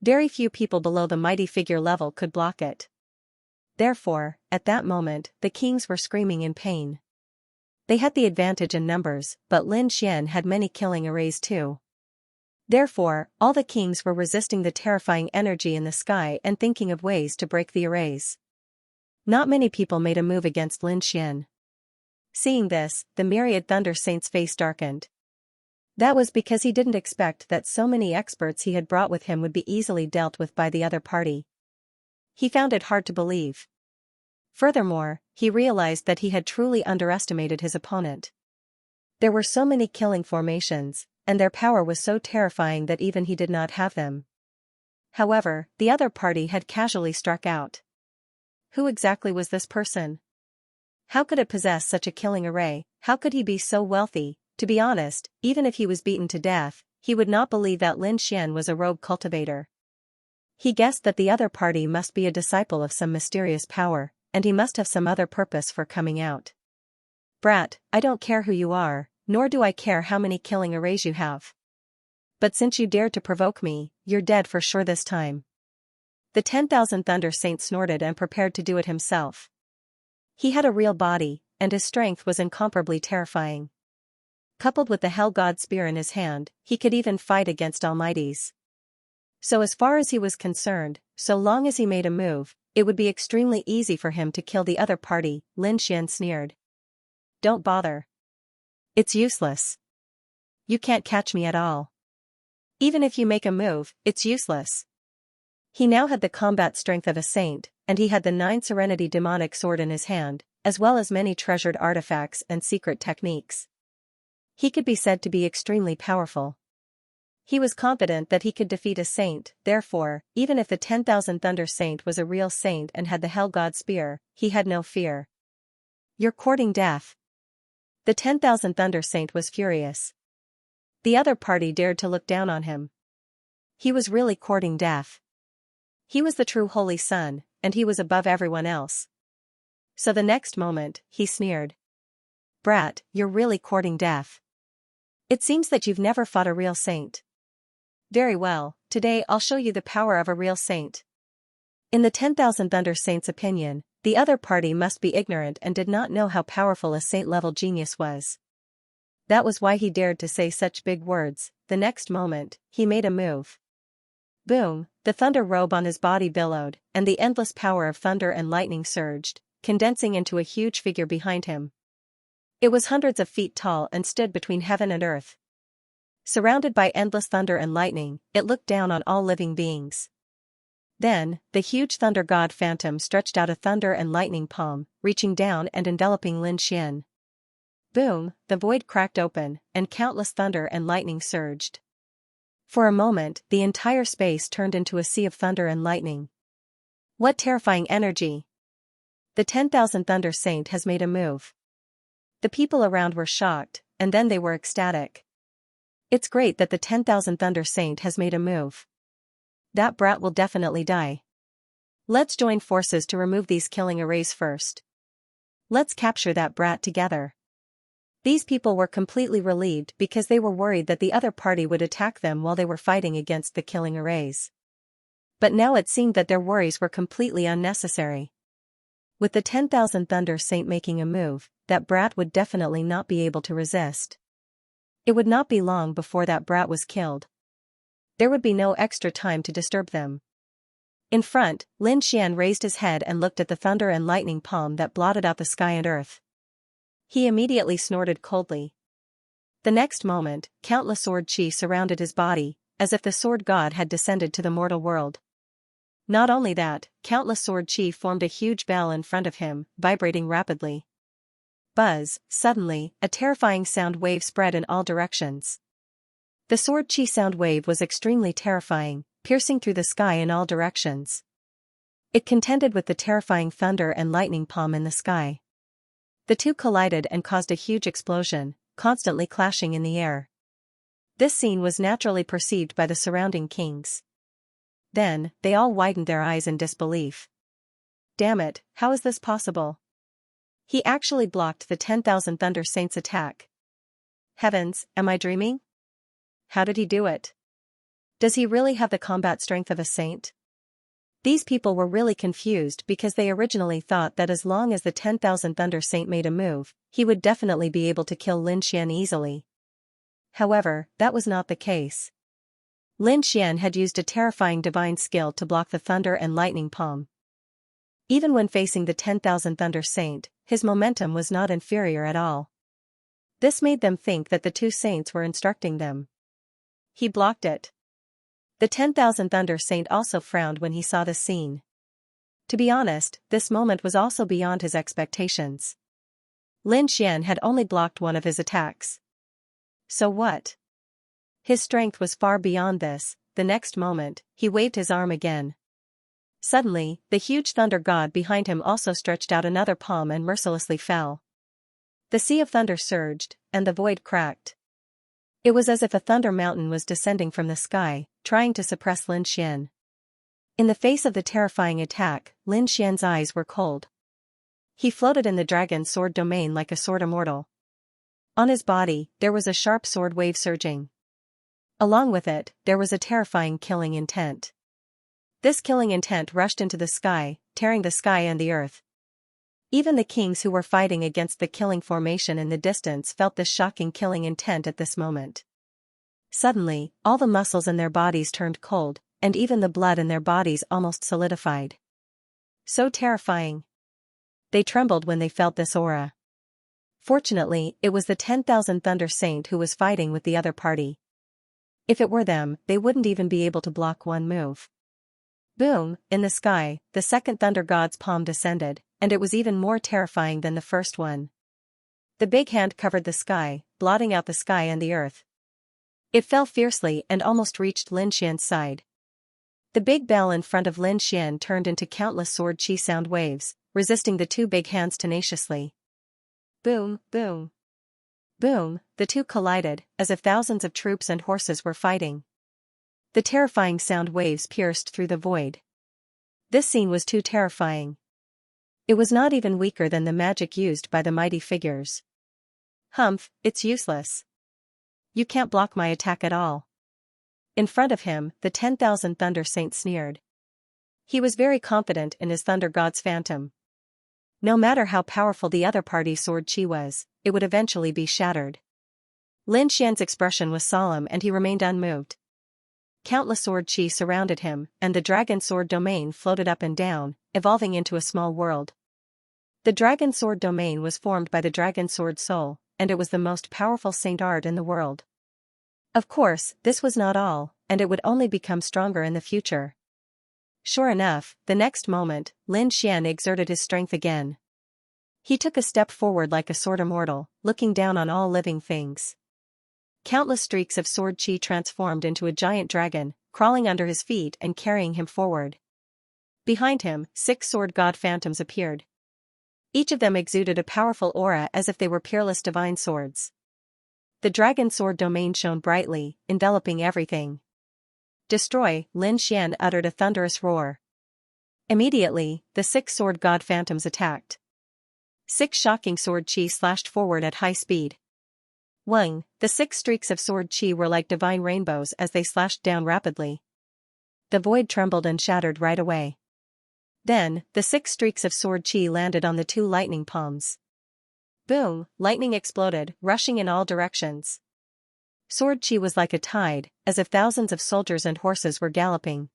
Very few people below the mighty figure level could block it. Therefore, at that moment, the kings were screaming in pain. They had the advantage in numbers, but Lin Xian had many killing arrays too. Therefore, all the kings were resisting the terrifying energy in the sky and thinking of ways to break the arrays. Not many people made a move against Lin Xian. Seeing this, the myriad Thunder Saint's face darkened. That was because he didn't expect that so many experts he had brought with him would be easily dealt with by the other party. He found it hard to believe. Furthermore, he realized that he had truly underestimated his opponent. There were so many killing formations, and their power was so terrifying that even he did not have them. However, the other party had casually struck out. Who exactly was this person? How could it possess such a killing array? How could he be so wealthy? To be honest, even if he was beaten to death, he would not believe that Lin Xian was a rogue cultivator. He guessed that the other party must be a disciple of some mysterious power, and he must have some other purpose for coming out. Brat, I don't care who you are, nor do I care how many killing arrays you have. But since you dared to provoke me, you're dead for sure this time. The 10,000 Thunder Saint snorted and prepared to do it himself. He had a real body, and his strength was incomparably terrifying. Coupled with the Hell God Spear in his hand, he could even fight against Almighties. So as far as he was concerned, so long as he made a move, it would be extremely easy for him to kill the other party, Lin Xian sneered. Don't bother. It's useless. You can't catch me at all. Even if you make a move, it's useless. He now had the combat strength of a saint, and he had the 9 Serenity demonic sword in his hand, as well as many treasured artifacts and secret techniques. He could be said to be extremely powerful. He was confident that he could defeat a saint, therefore, even if the 10,000 Thunder Saint was a real saint and had the Hell God Spear, he had no fear. You're courting death. The 10,000 Thunder Saint was furious. The other party dared to look down on him. He was really courting death. He was the true Holy Son, and he was above everyone else. So the next moment, he sneered. Brat, you're really courting death. It seems that you've never fought a real saint. Very well, today I'll show you the power of a real saint. In the 10,000 Thunder Saints' opinion, the other party must be ignorant and did not know how powerful a saint-level genius was. That was why he dared to say such big words. The next moment, he made a move. Boom, the thunder robe on his body billowed, and the endless power of thunder and lightning surged, condensing into a huge figure behind him. It was hundreds of feet tall and stood between heaven and earth. Surrounded by endless thunder and lightning, it looked down on all living beings. Then, the huge thunder god phantom stretched out a thunder and lightning palm, reaching down and enveloping Lin Xian. Boom, the void cracked open, and countless thunder and lightning surged. For a moment, the entire space turned into a sea of thunder and lightning. What terrifying energy! The 10,000 Thunder Saint has made a move. The people around were shocked, and then they were ecstatic. It's great that the 10,000 Thunder Saint has made a move. That brat will definitely die. Let's join forces to remove these killing arrays first. Let's capture that brat together. These people were completely relieved because they were worried that the other party would attack them while they were fighting against the killing arrays. But now it seemed that their worries were completely unnecessary. With the 10,000 Thunder Saint making a move, that brat would definitely not be able to resist. It would not be long before that brat was killed. There would be no extra time to disturb them. In front, Lin Xian raised his head and looked at the thunder and lightning palm that blotted out the sky and earth. He immediately snorted coldly. The next moment, countless sword chi surrounded his body, as if the sword god had descended to the mortal world. Not only that, countless sword chi formed a huge bell in front of him, vibrating rapidly. Buzz, suddenly, a terrifying sound wave spread in all directions. The sword chi sound wave was extremely terrifying, piercing through the sky in all directions. It contended with the terrifying thunder and lightning palm in the sky. The two collided and caused a huge explosion, constantly clashing in the air. This scene was naturally perceived by the surrounding kings. Then, they all widened their eyes in disbelief. Damn it, how is this possible? He actually blocked the 10,000 Thunder Saints' attack. Heavens, am I dreaming? How did he do it? Does he really have the combat strength of a saint? These people were really confused because they originally thought that as long as the 10,000 Thunder Saint made a move, he would definitely be able to kill Lin Xian easily. However, that was not the case. Lin Xian had used a terrifying divine skill to block the thunder and lightning palm. Even when facing the 10,000 Thunder Saint, his momentum was not inferior at all. This made them think that the two saints were instructing them. He blocked it. The 10,000 Thunder Saint also frowned when he saw this scene. To be honest, this moment was also beyond his expectations. Lin Xian had only blocked one of his attacks. So what? His strength was far beyond this. The next moment, he waved his arm again. Suddenly, the huge thunder god behind him also stretched out another palm and mercilessly fell. The sea of thunder surged, and the void cracked. It was as if a thunder mountain was descending from the sky, trying to suppress Lin Xian. In the face of the terrifying attack, Lin Xian's eyes were cold. He floated in the dragon sword domain like a sword immortal. On his body, there was a sharp sword wave surging. Along with it, there was a terrifying killing intent. This killing intent rushed into the sky, tearing the sky and the earth. Even the kings who were fighting against the killing formation in the distance felt this shocking killing intent at this moment. Suddenly, all the muscles in their bodies turned cold, and even the blood in their bodies almost solidified. So terrifying. They trembled when they felt this aura. Fortunately, it was the 10,000 Thunder Saint who was fighting with the other party. If it were them, they wouldn't even be able to block one move. Boom, in the sky, the second thunder god's palm descended, and it was even more terrifying than the first one. The big hand covered the sky, blotting out the sky and the earth. It fell fiercely and almost reached Lin Xian's side. The big bell in front of Lin Xian turned into countless sword chi sound waves, resisting the two big hands tenaciously. Boom, boom. Boom, the two collided, as if thousands of troops and horses were fighting. The terrifying sound waves pierced through the void. This scene was too terrifying. It was not even weaker than the magic used by the mighty figures. Humph, it's useless. You can't block my attack at all. In front of him, the 10,000 Thunder Saint sneered. He was very confident in his thunder god's phantom. No matter how powerful the other party's sword chi was, it would eventually be shattered. Lin Xian's expression was solemn and he remained unmoved. Countless sword chi surrounded him, and the dragon sword domain floated up and down, evolving into a small world. The dragon sword domain was formed by the dragon sword soul, and it was the most powerful saint art in the world. Of course, this was not all, and it would only become stronger in the future. Sure enough, the next moment, Lin Xian exerted his strength again. He took a step forward like a sword immortal, looking down on all living things. Countless streaks of sword chi transformed into a giant dragon, crawling under his feet and carrying him forward. Behind him, 6 sword god phantoms appeared. Each of them exuded a powerful aura as if they were peerless divine swords. The dragon sword domain shone brightly, enveloping everything. Destroy, Lin Xian uttered a thunderous roar. Immediately, the 6 sword god phantoms attacked. 6 shocking sword chi slashed forward at high speed. Wang, the 6 streaks of sword chi were like divine rainbows as they slashed down rapidly. The void trembled and shattered right away. Then, the 6 streaks of sword chi landed on the 2 lightning palms. Boom, lightning exploded, rushing in all directions. Sword chi was like a tide, as if thousands of soldiers and horses were galloping.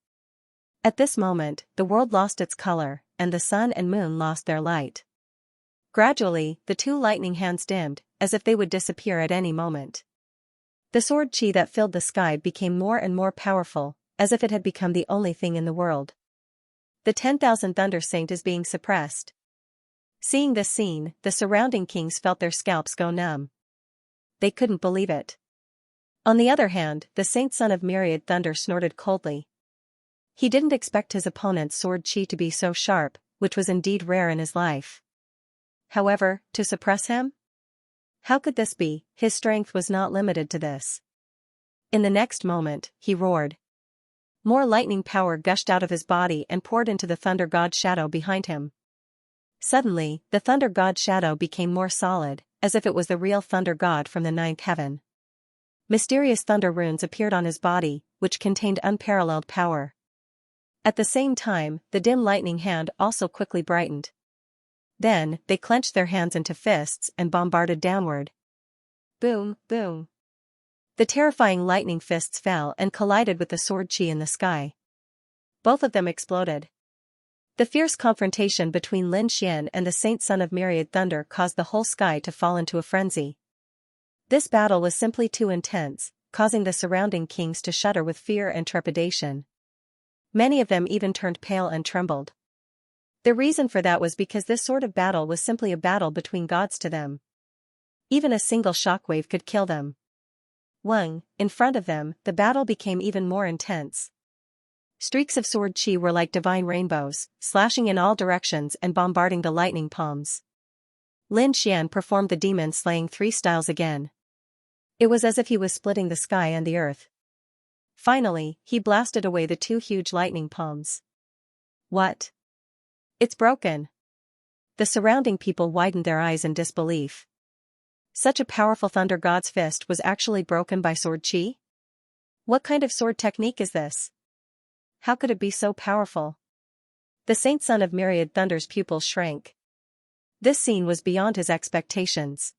At this moment, the world lost its color, and the sun and moon lost their light. Gradually, the 2 lightning hands dimmed, as if they would disappear at any moment. The sword chi that filled the sky became more and more powerful, as if it had become the only thing in the world. The 10,000 Thunder Saint is being suppressed. Seeing this scene, the surrounding kings felt their scalps go numb. They couldn't believe it. On the other hand, the saint son of myriad thunder snorted coldly. He didn't expect his opponent's sword chi to be so sharp, which was indeed rare in his life. However, to suppress him? How could this be? His strength was not limited to this. In the next moment, he roared. More lightning power gushed out of his body and poured into the thunder god's shadow behind him. Suddenly, the thunder god's shadow became more solid, as if it was the real thunder god from the ninth heaven. Mysterious thunder runes appeared on his body, which contained unparalleled power. At the same time, the dim lightning hand also quickly brightened. Then, they clenched their hands into fists and bombarded downward. Boom, boom. The terrifying lightning fists fell and collided with the sword chi in the sky. Both of them exploded. The fierce confrontation between Lin Xian and the Saint Son of Myriad Thunder caused the whole sky to fall into a frenzy. This battle was simply too intense, causing the surrounding kings to shudder with fear and trepidation. Many of them even turned pale and trembled. The reason for that was because this sort of battle was simply a battle between gods to them. Even a single shockwave could kill them. In front of them, the battle became even more intense. Streaks of sword chi were like divine rainbows, slashing in all directions and bombarding the lightning palms. Lin Xian performed the demon-slaying 3 styles again. It was as if he was splitting the sky and the earth. Finally, he blasted away the 2 huge lightning palms. What? It's broken. The surrounding people widened their eyes in disbelief. Such a powerful thunder god's fist was actually broken by sword chi? What kind of sword technique is this? How could it be so powerful? The Saint Son of Myriad Thunder's pupils shrank. This scene was beyond his expectations.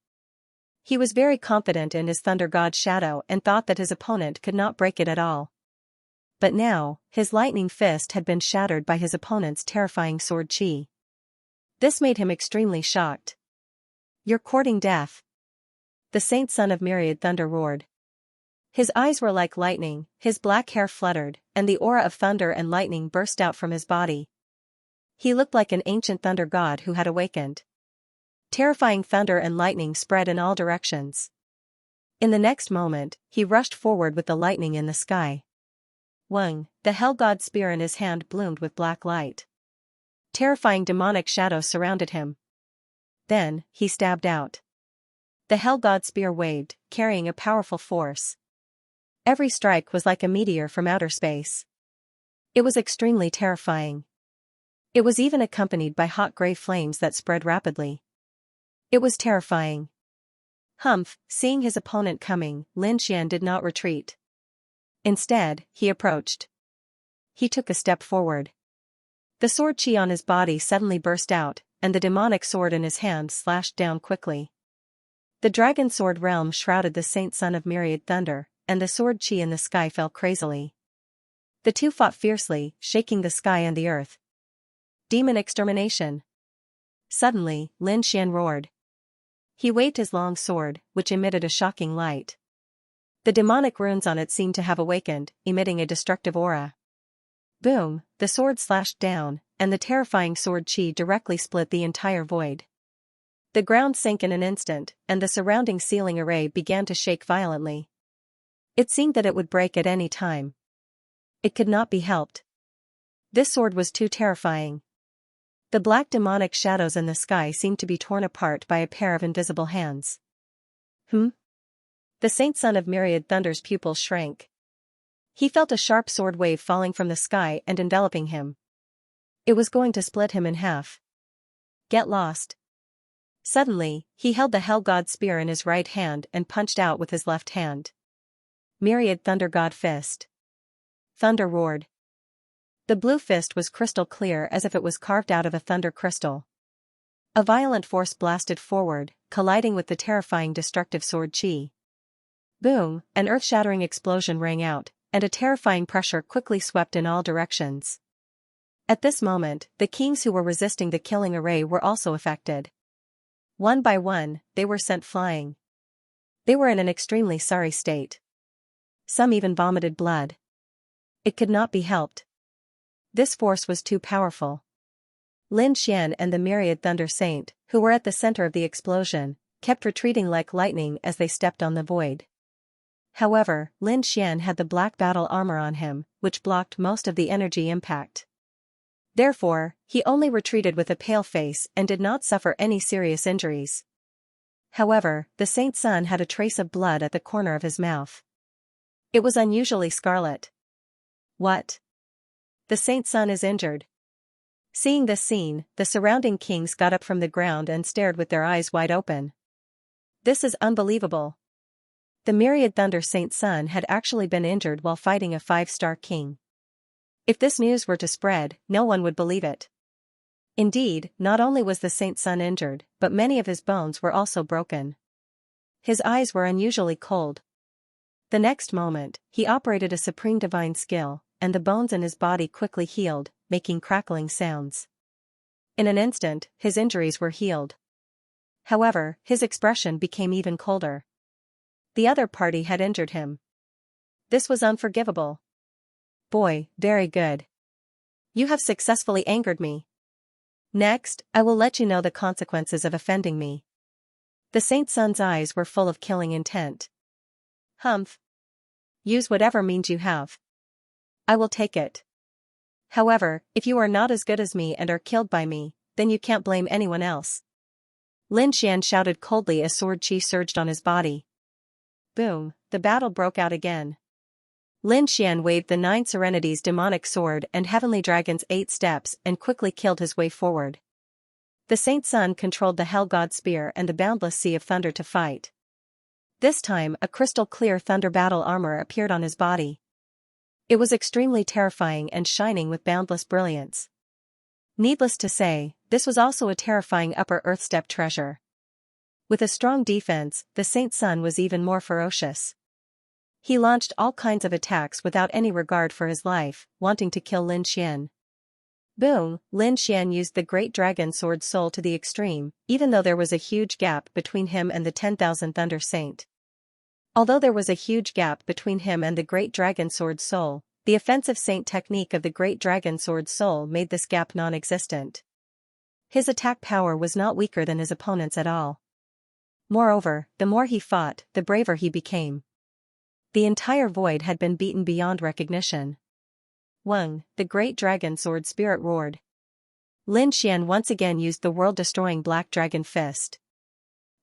He was very confident in his thunder god's shadow and thought that his opponent could not break it at all. But now, his lightning fist had been shattered by his opponent's terrifying sword chi. This made him extremely shocked. You're courting death. The Saint Son of Myriad Thunder roared. His eyes were like lightning, his black hair fluttered, and the aura of thunder and lightning burst out from his body. He looked like an ancient thunder god who had awakened. Terrifying thunder and lightning spread in all directions. In the next moment, he rushed forward with the lightning in the sky. The hell god's spear in his hand bloomed with black light. Terrifying demonic shadows surrounded him. Then, he stabbed out. The hell god's spear waved, carrying a powerful force. Every strike was like a meteor from outer space. It was extremely terrifying. It was even accompanied by hot gray flames that spread rapidly. It was terrifying. Seeing his opponent coming, Lin Xian did not retreat. Instead, he approached. He took a step forward. The sword chi on his body suddenly burst out, and the demonic sword in his hand slashed down quickly. The dragon sword realm shrouded the Saint Son of Myriad Thunder, and the sword chi in the sky fell crazily. The two fought fiercely, shaking the sky and the earth. Demon extermination. Suddenly, Lin Xian roared. He waved his long sword, which emitted a shocking light. The demonic runes on it seemed to have awakened, emitting a destructive aura. Boom, the sword slashed down, and the terrifying sword chi directly split the entire void. The ground sank in an instant, and the surrounding ceiling array began to shake violently. It seemed that it would break at any time. It could not be helped. This sword was too terrifying. The black demonic shadows in the sky seemed to be torn apart by a pair of invisible hands. The Saint Son of Myriad Thunder's pupils shrank. He felt a sharp sword wave falling from the sky and enveloping him. It was going to split him in half. Get lost. Suddenly, he held the Hell God spear in his right hand and punched out with his left hand. Myriad Thunder God Fist. Thunder roared. The blue fist was crystal clear as if it was carved out of a thunder crystal. A violent force blasted forward, colliding with the terrifying destructive sword chi. Boom, an earth-shattering explosion rang out, and a terrifying pressure quickly swept in all directions. At this moment, the kings who were resisting the killing array were also affected. One by one, they were sent flying. They were in an extremely sorry state. Some even vomited blood. It could not be helped. This force was too powerful. Lin Xian and the Myriad Thunder Saint, who were at the center of the explosion, kept retreating like lightning as they stepped on the void. However, Lin Xian had the black battle armor on him, which blocked most of the energy impact. Therefore, he only retreated with a pale face and did not suffer any serious injuries. However, the Saint Son had a trace of blood at the corner of his mouth. It was unusually scarlet. What? The Saint Sun is injured. Seeing this scene, the surrounding kings got up from the ground and stared with their eyes wide open. This is unbelievable. The myriad Thunder Saint Sun had actually been injured while fighting a 5-star king. If this news were to spread, no one would believe it. Indeed, not only was the Saint Sun injured, but many of his bones were also broken. His eyes were unusually cold. The next moment, he operated a supreme divine skill, and the bones in his body quickly healed, making crackling sounds. In an instant, his injuries were healed. However, his expression became even colder. The other party had injured him. This was unforgivable. Boy, very good. You have successfully angered me. Next, I will let you know the consequences of offending me. The Saint Sun's eyes were full of killing intent. Humph. Use whatever means you have. I will take it. However, if you are not as good as me and are killed by me, then you can't blame anyone else. Lin Xian shouted coldly as sword chi surged on his body. Boom, the battle broke out again. Lin Xian waved the 9 Serenities demonic sword and Heavenly Dragon's 8 steps and quickly killed his way forward. The Saint Sun controlled the Hell God Spear and the boundless sea of thunder to fight. This time a crystal-clear thunder battle armor appeared on his body. It was extremely terrifying and shining with boundless brilliance. Needless to say, this was also a terrifying Upper Earth Step treasure. With a strong defense, the Saint Sun was even more ferocious. He launched all kinds of attacks without any regard for his life, wanting to kill Lin Xian. Boom, Lin Xian used the Great Dragon Sword Soul to the extreme, even though there was a huge gap between him and the 10,000 Thunder Saint. Although there was a huge gap between him and the Great Dragon Sword Soul, the offensive saint technique of the Great Dragon Sword Soul made this gap non-existent. His attack power was not weaker than his opponent's at all. Moreover, the more he fought, the braver he became. The entire void had been beaten beyond recognition. Weng, the Great Dragon Sword Spirit roared. Lin Xian once again used the world-destroying Black Dragon Fist.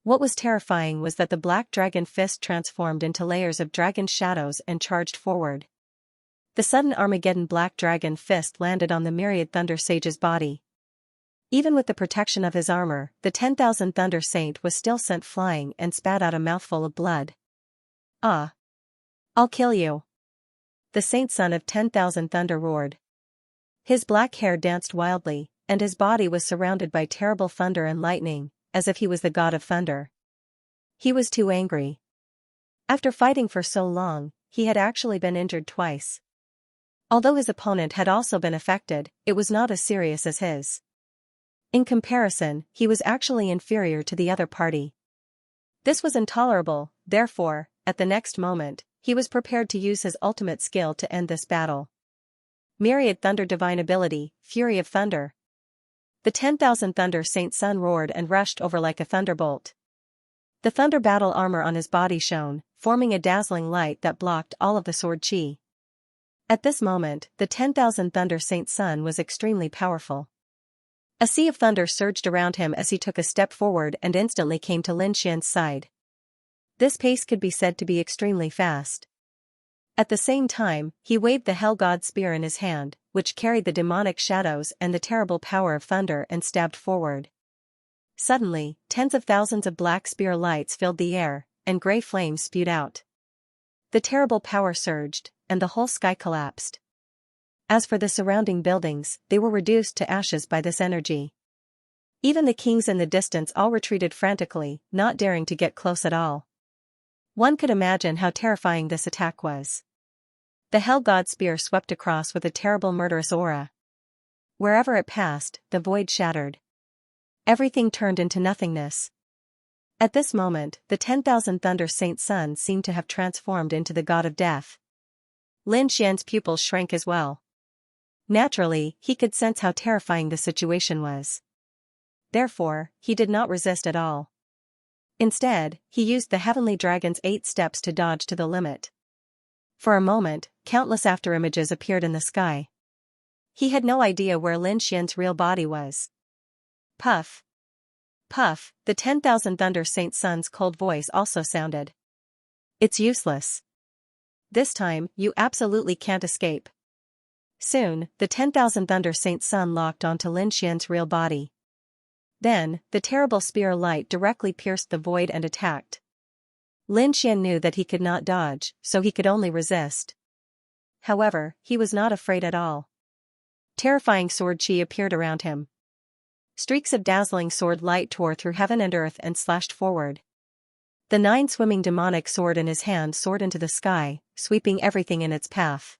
What was terrifying was that the Black Dragon Fist transformed into layers of dragon shadows and charged forward. The sudden Armageddon Black Dragon Fist landed on the myriad Thunder Sage's body. Even with the protection of his armor, the 10,000 Thunder Saint was still sent flying and spat out a mouthful of blood. Ah! I'll kill you! The Saint Son of 10,000 Thunder roared. His black hair danced wildly, and his body was surrounded by terrible thunder and lightning, as if he was the god of thunder. He was too angry. After fighting for so long, he had actually been injured twice. Although his opponent had also been affected, it was not as serious as his. In comparison, he was actually inferior to the other party. This was intolerable, therefore, at the next moment, he was prepared to use his ultimate skill to end this battle. Myriad Thunder Divine Ability, Fury of Thunder. The 10,000 Thunder Saint Sun roared and rushed over like a thunderbolt. The thunder battle armor on his body shone, forming a dazzling light that blocked all of the sword chi. At this moment, the 10,000 Thunder Saint Sun was extremely powerful. A sea of thunder surged around him as he took a step forward and instantly came to Lin Xian's side. This pace could be said to be extremely fast. At the same time, he waved the Hell God Spear in his hand, which carried the demonic shadows and the terrible power of thunder and stabbed forward. Suddenly, tens of thousands of black spear lights filled the air, and gray flames spewed out. The terrible power surged, and the whole sky collapsed. As for the surrounding buildings, they were reduced to ashes by this energy. Even the kings in the distance all retreated frantically, not daring to get close at all. One could imagine how terrifying this attack was. The Hell God Spear swept across with a terrible murderous aura. Wherever it passed, the void shattered. Everything turned into nothingness. At this moment, the 10,000 Thunder Saint Sun seemed to have transformed into the god of death. Lin Xian's pupils shrank as well. Naturally, he could sense how terrifying the situation was. Therefore, he did not resist at all. Instead, he used the Heavenly Dragon's 8 steps to dodge to the limit. For a moment, countless afterimages appeared in the sky. He had no idea where Lin Xian's real body was. Puff! Puff! The 10,000 Thunder Saint Sun's cold voice also sounded. It's useless. This time, you absolutely can't escape. Soon, the 10,000 Thunder Saint Sun locked onto Lin Xian's real body. Then, the terrible spear light directly pierced the void and attacked. Lin Xian knew that he could not dodge, so he could only resist. However, he was not afraid at all. Terrifying sword chi appeared around him. Streaks of dazzling sword light tore through heaven and earth and slashed forward. The 9 swimming demonic sword in his hand soared into the sky, sweeping everything in its path.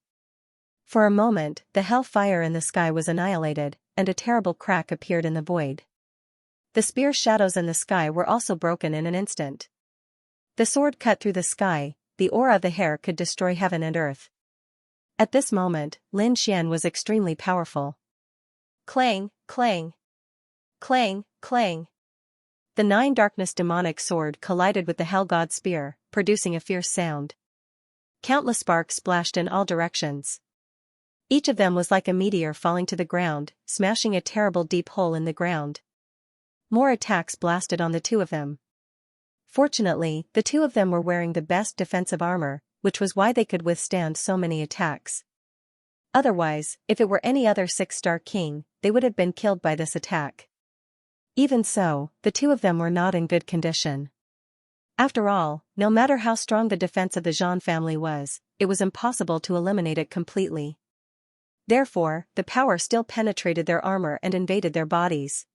For a moment, the hell fire in the sky was annihilated, and a terrible crack appeared in the void. The spear shadows in the sky were also broken in an instant. The sword cut through the sky, the aura of the hair could destroy heaven and earth. At this moment, Lin Xian was extremely powerful. Clang, clang. Clang, clang. The 9 darkness demonic sword collided with the hell god spear, producing a fierce sound. Countless sparks splashed in all directions. Each of them was like a meteor falling to the ground, smashing a terrible deep hole in the ground. More attacks blasted on the 2 of them. Fortunately, the 2 of them were wearing the best defensive armor, which was why they could withstand so many attacks. Otherwise, if it were any other 6-star king, they would have been killed by this attack. Even so, the 2 of them were not in good condition. After all, no matter how strong the defense of the Zhan family was, it was impossible to eliminate it completely. Therefore, the power still penetrated their armor and invaded their bodies.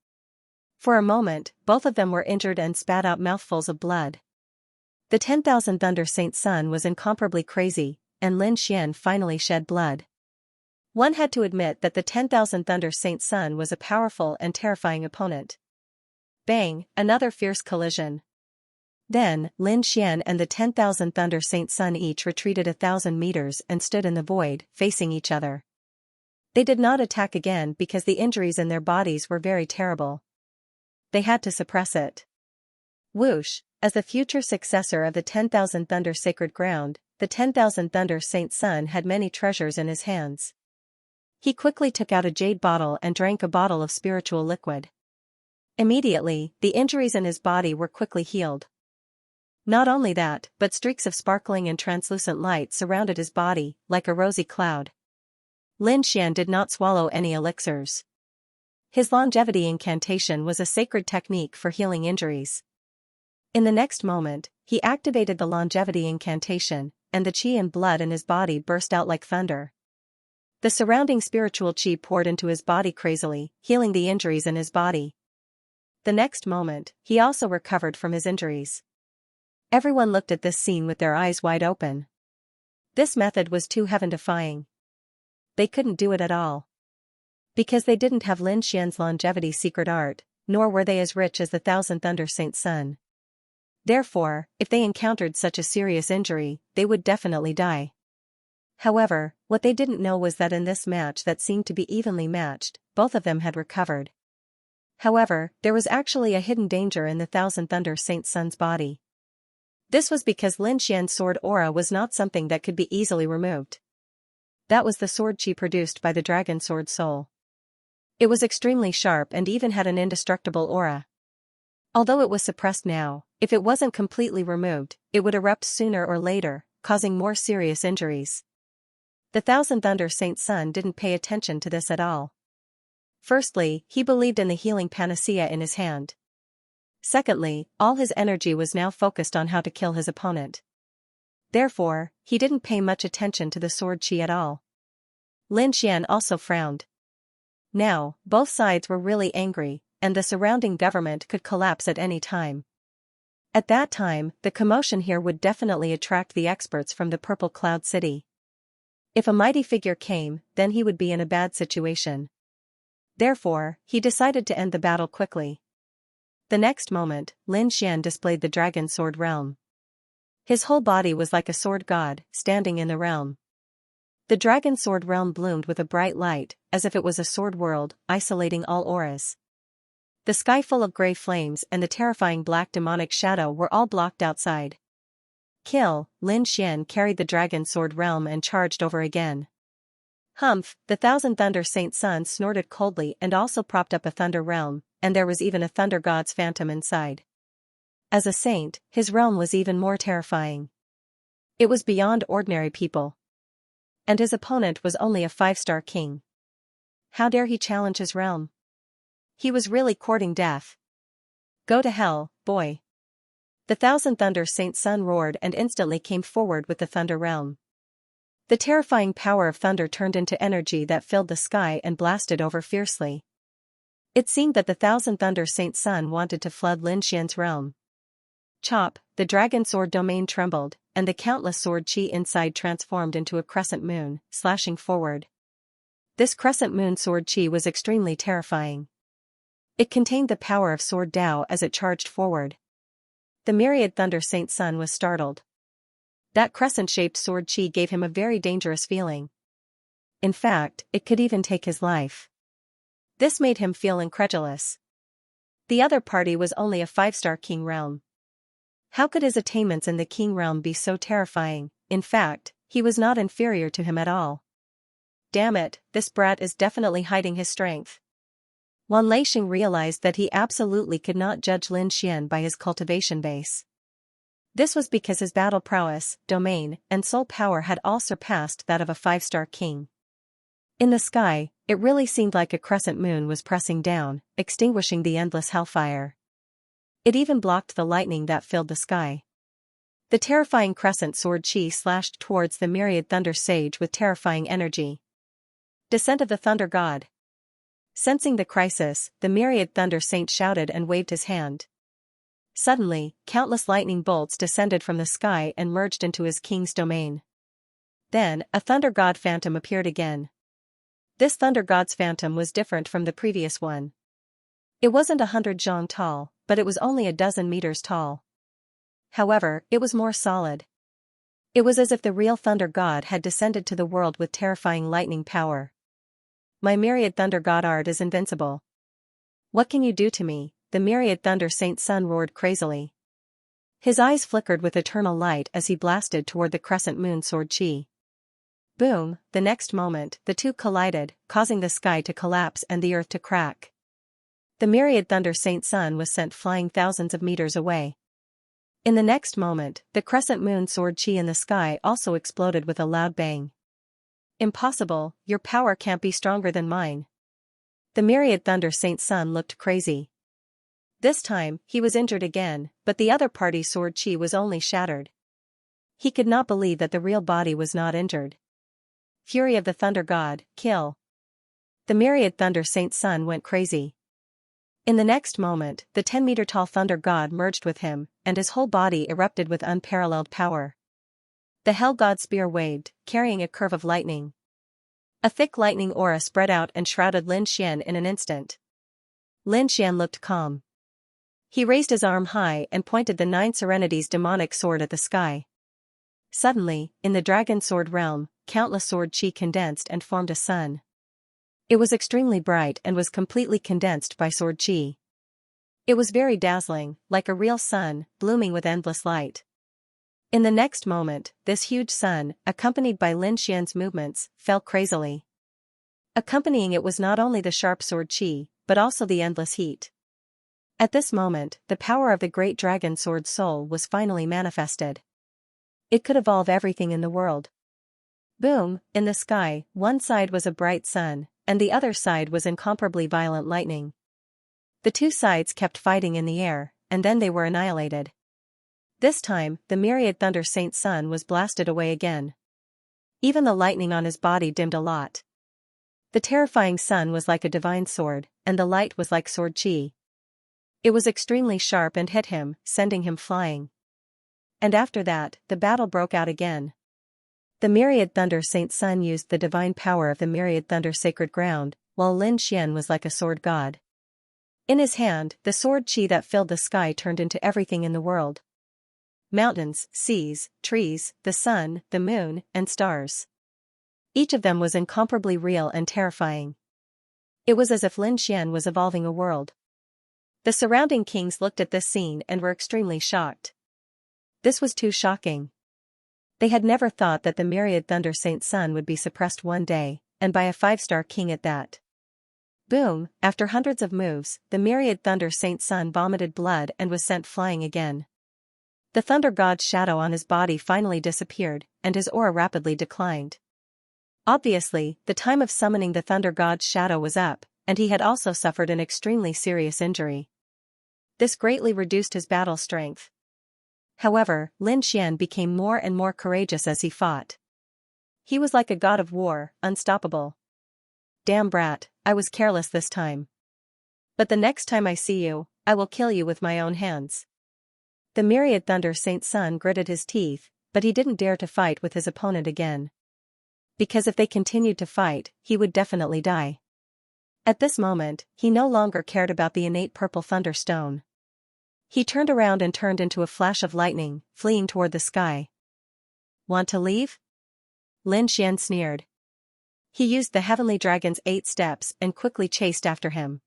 For a moment, both of them were injured and spat out mouthfuls of blood. The 10,000 Thunder Saint Sun was incomparably crazy, and Lin Xian finally shed blood. One had to admit that the 10,000 Thunder Saint Sun was a powerful and terrifying opponent. Bang, another fierce collision. Then, Lin Xian and the 10,000 Thunder Saint Sun each retreated 1,000 meters and stood in the void, facing each other. They did not attack again because the injuries in their bodies were very terrible. They had to suppress it. Whoosh, as the future successor of the 10,000 Thunder Sacred Ground, the 10,000 Thunder Saint Sun had many treasures in his hands. He quickly took out a jade bottle and drank a bottle of spiritual liquid. Immediately, the injuries in his body were quickly healed. Not only that, but streaks of sparkling and translucent light surrounded his body, like a rosy cloud. Lin Xian did not swallow any elixirs. His longevity incantation was a sacred technique for healing injuries. In the next moment, he activated the longevity incantation, and the qi and blood in his body burst out like thunder. The surrounding spiritual qi poured into his body crazily, healing the injuries in his body. The next moment, he also recovered from his injuries. Everyone looked at this scene with their eyes wide open. This method was too heaven-defying. They couldn't do it at all. Because they didn't have Lin Xian's longevity secret art, nor were they as rich as the 1,000 Thunder Saint Sun. Therefore, if they encountered such a serious injury, they would definitely die. However, what they didn't know was that in this match that seemed to be evenly matched, both of them had recovered. However, there was actually a hidden danger in the 1,000 Thunder Saint Sun's body. This was because Lin Xian's sword aura was not something that could be easily removed. That was the sword chi produced by the dragon sword soul. It was extremely sharp and even had an indestructible aura. Although it was suppressed now, if it wasn't completely removed, it would erupt sooner or later, causing more serious injuries. The 1,000 Thunder Saint Sun didn't pay attention to this at all. Firstly, he believed in the healing panacea in his hand. Secondly, all his energy was now focused on how to kill his opponent. Therefore, he didn't pay much attention to the sword chi at all. Lin Xian also frowned. Now, both sides were really angry, and the surrounding government could collapse at any time. At that time, the commotion here would definitely attract the experts from the Purple Cloud City. If a mighty figure came, then he would be in a bad situation. Therefore, he decided to end the battle quickly. The next moment, Lin Xian displayed the dragon sword realm. His whole body was like a sword god, standing in the realm. The dragon sword realm bloomed with a bright light, as if it was a sword world, isolating all auras. The sky full of gray flames and the terrifying black demonic shadow were all blocked outside. Kill, Lin Xian carried the dragon sword realm and charged over again. Humph, the 1,000 Thunder Saint Sun snorted coldly and also propped up a thunder realm, and there was even a thunder god's phantom inside. As a saint, his realm was even more terrifying. It was beyond ordinary people. And his opponent was only a 5-star king. How dare he challenge his realm? He was really courting death. Go to hell, boy. The Thousand Thunder Saint Sun roared and instantly came forward with the Thunder Realm. The terrifying power of thunder turned into energy that filled the sky and blasted over fiercely. It seemed that the Thousand Thunder Saint Sun wanted to flood Lin Xian's realm. Chop, the dragon sword domain trembled, and the countless sword chi inside transformed into a crescent moon, slashing forward. This crescent moon sword chi was extremely terrifying. It contained the power of sword Dao as it charged forward. The myriad Thunder Saint Sun was startled. That crescent-shaped sword chi gave him a very dangerous feeling. In fact, it could even take his life. This made him feel incredulous. The other party was only a 5-star king realm. How could his attainments in the king realm be so terrifying? In fact, he was not inferior to him at all. Damn it, this brat is definitely hiding his strength. Wan Leixing realized that he absolutely could not judge Lin Xian by his cultivation base. This was because his battle prowess, domain, and soul power had all surpassed that of a 5-star king. In the sky, it really seemed like a crescent moon was pressing down, extinguishing the endless hellfire. It even blocked the lightning that filled the sky. The terrifying crescent sword chi slashed towards the myriad thunder sage with terrifying energy. Descent of the Thunder God. Sensing the crisis, the myriad thunder saint shouted and waved his hand. Suddenly, countless lightning bolts descended from the sky and merged into his king's domain. Then, a thunder god phantom appeared again. This thunder god's phantom was different from the previous one. It wasn't 100 zhang tall, but it was only a dozen meters tall. However, it was more solid. It was as if the real thunder god had descended to the world with terrifying lightning power. My myriad thunder god art is invincible. What can you do to me? The myriad thunder Saint Sun roared crazily. His eyes flickered with eternal light as he blasted toward the crescent moon sword chi. Boom, the next moment, the two collided, causing the sky to collapse and the earth to crack. The myriad thunder Saint Sun was sent flying thousands of meters away. In the next moment, the crescent moon sword chi in the sky also exploded with a loud bang. Impossible, your power can't be stronger than mine. The myriad thunder Saint Sun looked crazy. This time, he was injured again, but the other party's sword chi was only shattered. He could not believe that the real body was not injured. Fury of the Thunder God, kill. The myriad thunder Saint Sun went crazy. In the next moment, the 10-meter-tall Thunder God merged with him, and his whole body erupted with unparalleled power. The Hell God spear waved, carrying a curve of lightning. A thick lightning aura spread out and shrouded Lin Xian in an instant. Lin Xian looked calm. He raised his arm high and pointed the 9 Serenities demonic sword at the sky. Suddenly, in the dragon sword realm, countless sword chi condensed and formed a sun. It was extremely bright and was completely condensed by sword chi. It was very dazzling, like a real sun, blooming with endless light. In the next moment, this huge sun, accompanied by Lin Xian's movements, fell crazily. Accompanying it was not only the sharp sword chi, but also the endless heat. At this moment, the power of the great dragon sword soul was finally manifested. It could evolve everything in the world. Boom, in the sky, one side was a bright sun, and the other side was incomparably violent lightning. The two sides kept fighting in the air, and then they were annihilated. This time, the myriad thunder Saint Sun was blasted away again. Even the lightning on his body dimmed a lot. The terrifying sun was like a divine sword, and the light was like sword chi. It was extremely sharp and hit him, sending him flying. And after that, the battle broke out again. The myriad thunder Saint Sun used the divine power of the myriad thunder sacred ground, while Lin Xian was like a sword god. In his hand, the sword chi that filled the sky turned into everything in the world. Mountains, seas, trees, the sun, the moon, and stars. Each of them was incomparably real and terrifying. It was as if Lin Xian was evolving a world. The surrounding kings looked at this scene and were extremely shocked. This was too shocking. They had never thought that the myriad thunder Saint Sun would be suppressed one day, and by a 5-star king at that. Boom, after hundreds of moves, the myriad thunder Saint Sun vomited blood and was sent flying again. The thunder god's shadow on his body finally disappeared, and his aura rapidly declined. Obviously, the time of summoning the thunder god's shadow was up, and he had also suffered an extremely serious injury. This greatly reduced his battle strength. However, Lin Xian became more and more courageous as he fought. He was like a god of war, unstoppable. Damn brat, I was careless this time. But the next time I see you, I will kill you with my own hands. The myriad Thunder Saint's son gritted his teeth, but he didn't dare to fight with his opponent again. Because if they continued to fight, he would definitely die. At this moment, he no longer cared about the innate purple thunderstone. He turned around and turned into a flash of lightning, fleeing toward the sky. Want to leave? Lin Xian sneered. He used the Heavenly Dragon's 8 steps and quickly chased after him.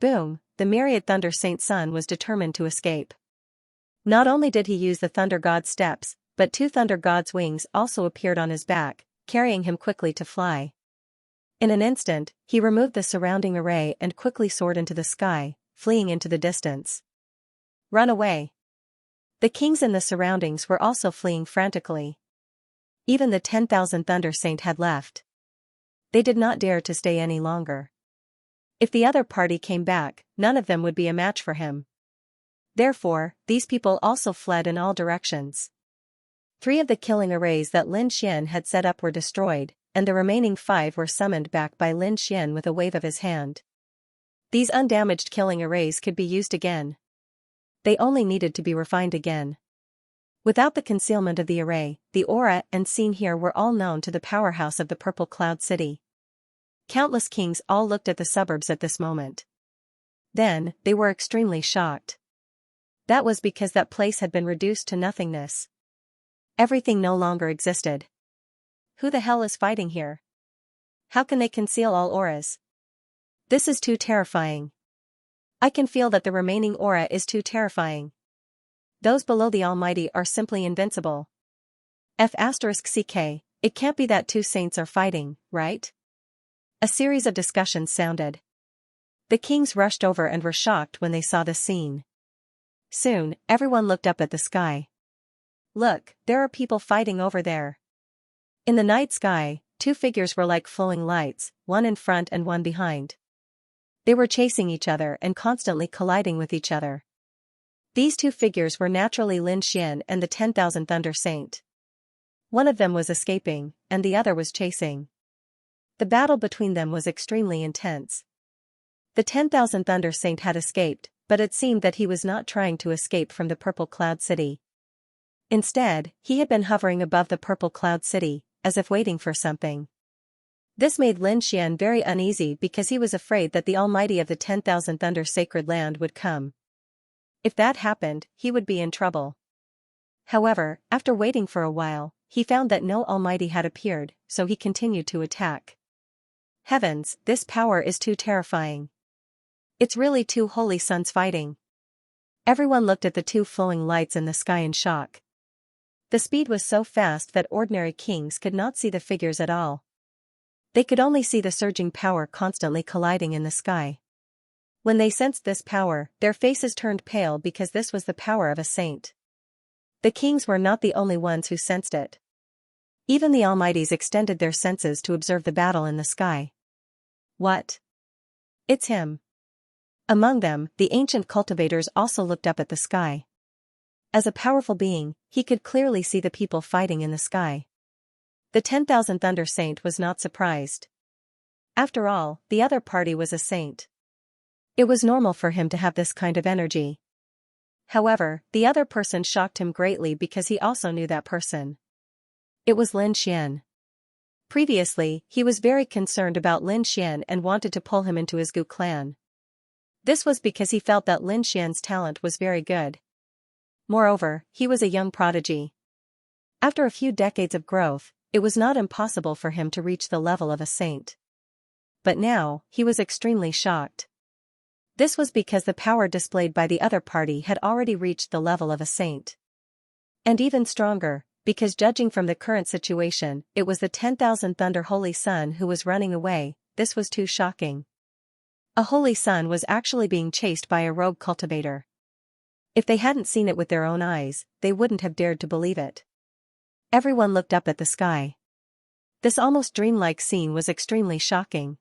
Boom, the myriad Thunder Saint's son was determined to escape. Not only did he use the Thunder God's steps, but 2 Thunder God's wings also appeared on his back, carrying him quickly to fly. In an instant, he removed the surrounding array and quickly soared into the sky, fleeing into the distance. Run away! The kings in the surroundings were also fleeing frantically. Even the 10,000 Thunder Saint had left. They did not dare to stay any longer. If the other party came back, none of them would be a match for him. Therefore, these people also fled in all directions. 3 of the killing arrays that Lin Xian had set up were destroyed, and the remaining 5 were summoned back by Lin Xian with a wave of his hand. These undamaged killing arrays could be used again. They only needed to be refined again. Without the concealment of the array, the aura and scene here were all known to the powerhouse of the Purple Cloud City. Countless kings all looked at the suburbs at this moment. Then, they were extremely shocked. That was because that place had been reduced to nothingness. Everything no longer existed. Who the hell is fighting here? How can they conceal all auras? This is too terrifying. I can feel that the remaining aura is too terrifying. Those below the Almighty are simply invincible. F*CK, it can't be that 2 saints are fighting, right? A series of discussions sounded. The kings rushed over and were shocked when they saw the scene. Soon, everyone looked up at the sky. Look, there are people fighting over there. In the night sky, 2 figures were like flowing lights, one in front and one behind. They were chasing each other and constantly colliding with each other. These 2 figures were naturally Lin Xian and the 10,000 Thunder Saint. One of them was escaping, and the other was chasing. The battle between them was extremely intense. The 10,000 Thunder Saint had escaped, but it seemed that he was not trying to escape from the Purple Cloud City. Instead, he had been hovering above the Purple Cloud City, as if waiting for something. This made Lin Xian very uneasy because he was afraid that the Almighty of the 10,000 Thunder Sacred Land would come. If that happened, he would be in trouble. However, after waiting for a while, he found that no Almighty had appeared, so he continued to attack. Heavens, this power is too terrifying. It's really 2 holy sons fighting. Everyone looked at the 2 flowing lights in the sky in shock. The speed was so fast that ordinary kings could not see the figures at all. They could only see the surging power constantly colliding in the sky. When they sensed this power, their faces turned pale because this was the power of a saint. The kings were not the only ones who sensed it. Even the Almighties extended their senses to observe the battle in the sky. What? It's him. Among them, the ancient cultivators also looked up at the sky. As a powerful being, he could clearly see the people fighting in the sky. The 10,000 Thunder Saint was not surprised. After all, the other party was a saint. It was normal for him to have this kind of energy. However, the other person shocked him greatly because he also knew that person. It was Lin Xian. Previously, he was very concerned about Lin Xian and wanted to pull him into his Gu clan. This was because he felt that Lin Xian's talent was very good. Moreover, he was a young prodigy. After a few decades of growth, it was not impossible for him to reach the level of a saint. But now, he was extremely shocked. This was because the power displayed by the other party had already reached the level of a saint. And even stronger, because judging from the current situation, it was the 10,000 Thunder Holy Sun who was running away. This was too shocking. A Holy Sun was actually being chased by a rogue cultivator. If they hadn't seen it with their own eyes, they wouldn't have dared to believe it. Everyone looked up at the sky. This almost dreamlike scene was extremely shocking.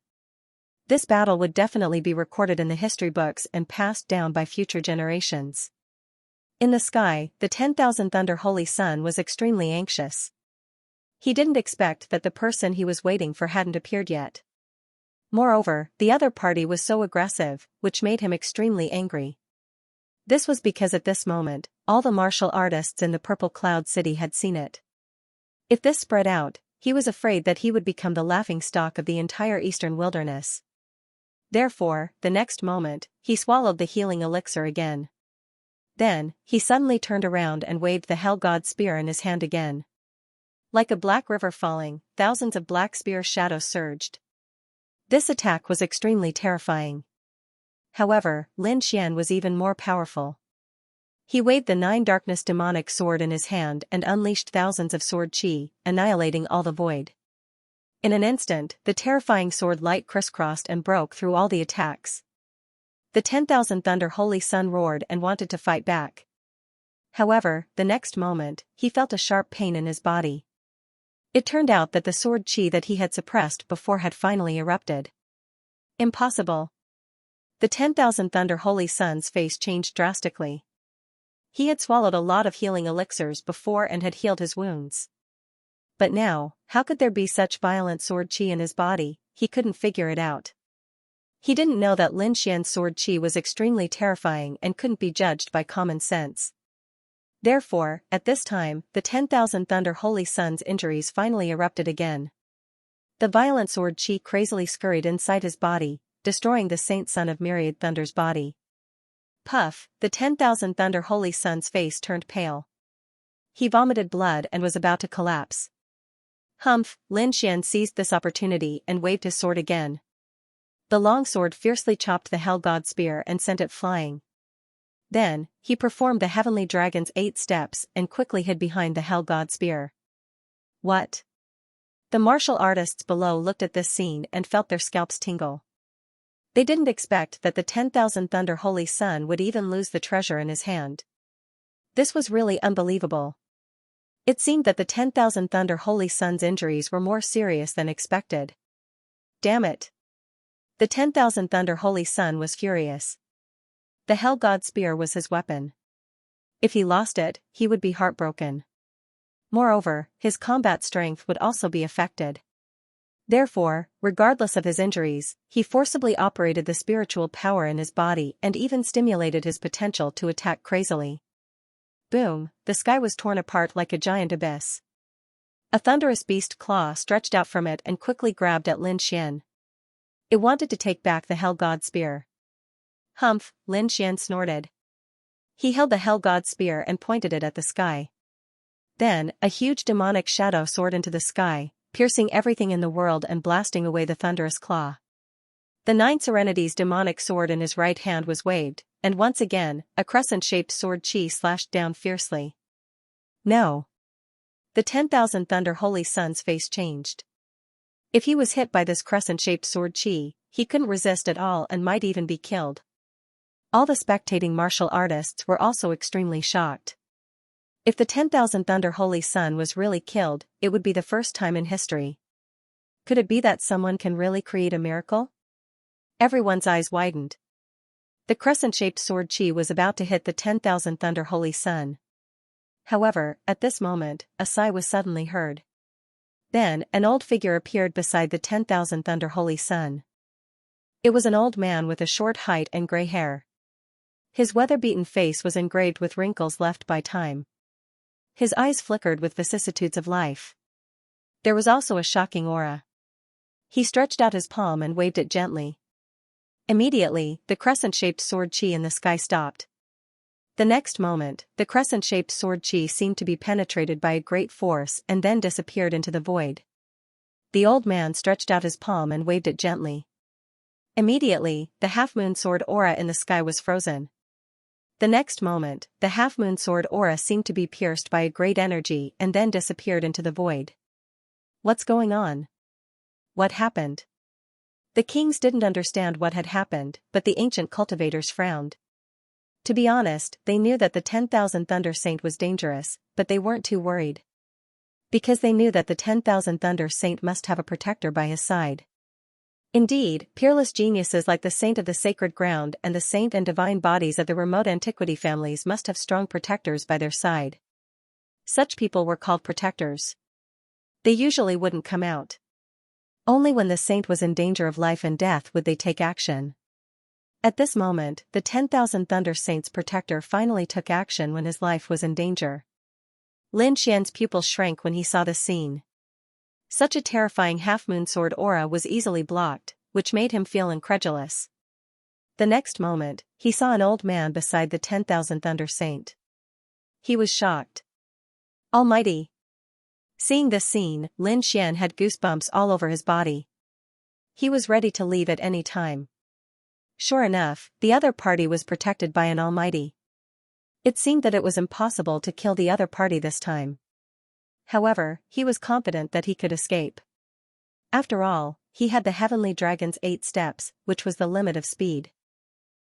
This battle would definitely be recorded in the history books and passed down by future generations. In the sky, the 10,000 Thunder Holy Sun was extremely anxious. He didn't expect that the person he was waiting for hadn't appeared yet. Moreover, the other party was so aggressive, which made him extremely angry. This was because at this moment, all the martial artists in the Purple Cloud City had seen it. If this spread out, he was afraid that he would become the laughingstock of the entire eastern wilderness. Therefore, the next moment, he swallowed the healing elixir again. Then, he suddenly turned around and waved the Hell God spear in his hand again. Like a black river falling, thousands of black spear shadows surged. This attack was extremely terrifying. However, Lin Xian was even more powerful. He waved the 9 darkness demonic sword in his hand and unleashed thousands of sword chi, annihilating all the void. In an instant, the terrifying sword light crisscrossed and broke through all the attacks. The 10,000 Thunder Holy Sun roared and wanted to fight back. However, the next moment, he felt a sharp pain in his body. It turned out that the sword chi that he had suppressed before had finally erupted. Impossible. The 10,000 Thunder Holy Sun's face changed drastically. He had swallowed a lot of healing elixirs before and had healed his wounds. But now, how could there be such violent sword chi in his body? He couldn't figure it out. He didn't know that Lin Xian's sword chi was extremely terrifying and couldn't be judged by common sense. Therefore, at this time, the 10,000 Thunder Holy Sun's injuries finally erupted again. The violent sword chi crazily scurried inside his body, destroying the Saint Son of Myriad Thunder's body. Puff, the 10,000 Thunder Holy Sun's face turned pale. He vomited blood and was about to collapse. Humph, Lin Xian seized this opportunity and waved his sword again. The long sword fiercely chopped the Hell God spear and sent it flying. Then, he performed the Heavenly Dragon's 8 steps and quickly hid behind the Hell God spear. What? The martial artists below looked at this scene and felt their scalps tingle. They didn't expect that the 10,000 Thunder Holy Sun would even lose the treasure in his hand. This was really unbelievable. It seemed that the 10,000 Thunder Holy Sun's injuries were more serious than expected. Damn it! The 10,000 Thunder Holy Sun was furious. The Hell God spear was his weapon. If he lost it, he would be heartbroken. Moreover, his combat strength would also be affected. Therefore, regardless of his injuries, he forcibly operated the spiritual power in his body and even stimulated his potential to attack crazily. Boom, the sky was torn apart like a giant abyss. A thunderous beast claw stretched out from it and quickly grabbed at Lin Xian. It wanted to take back the Hell God spear. Humph, Lin Xian snorted. He held the Hell God spear and pointed it at the sky. Then, a huge demonic shadow soared into the sky, piercing everything in the world and blasting away the thunderous claw. The 9 Serenity's demonic sword in his right hand was waved, and once again, a crescent-shaped sword chi slashed down fiercely. No. The 10,000 Thunder Holy Sun's face changed. If he was hit by this crescent-shaped sword chi, he couldn't resist at all and might even be killed. All the spectating martial artists were also extremely shocked. If the 10,000 Thunder Holy Sun was really killed, it would be the first time in history. Could it be that someone can really create a miracle? Everyone's eyes widened. The crescent-shaped sword chi was about to hit the 10,000 Thunder Holy Sun. However, at this moment, a sigh was suddenly heard. Then, an old figure appeared beside the 10,000 Thunder Holy Sun. It was an old man with a short height and gray hair. His weather-beaten face was engraved with wrinkles left by time. His eyes flickered with vicissitudes of life. There was also a shocking aura. He stretched out his palm and waved it gently. Immediately, the crescent-shaped sword chi in the sky stopped. The next moment, the crescent-shaped sword chi seemed to be penetrated by a great force and then disappeared into the void. The old man stretched out his palm and waved it gently. Immediately, the half-moon sword aura in the sky was frozen. The next moment, the half-moon sword aura seemed to be pierced by a great energy and then disappeared into the void. What's going on? What happened? The kings didn't understand what had happened, but the ancient cultivators frowned. To be honest, they knew that the 10,000 Thunder Saint was dangerous, but they weren't too worried. Because they knew that the 10,000 Thunder Saint must have a protector by his side. Indeed, peerless geniuses like the Saint of the Sacred Ground and the Saint and Divine Bodies of the remote antiquity families must have strong protectors by their side. Such people were called protectors. They usually wouldn't come out. Only when the saint was in danger of life and death would they take action. At this moment, the 10,000 Thunder Saint's protector finally took action when his life was in danger. Lin Xian's pupils shrank when he saw the scene. Such a terrifying half-moon sword aura was easily blocked, which made him feel incredulous. The next moment, he saw an old man beside the 10,000 Thunder Saint. He was shocked. Almighty! Seeing this scene, Lin Xian had goosebumps all over his body. He was ready to leave at any time. Sure enough, the other party was protected by an almighty. It seemed that it was impossible to kill the other party this time. However, he was confident that he could escape. After all, he had the Heavenly Dragon's 8 steps, which was the limit of speed.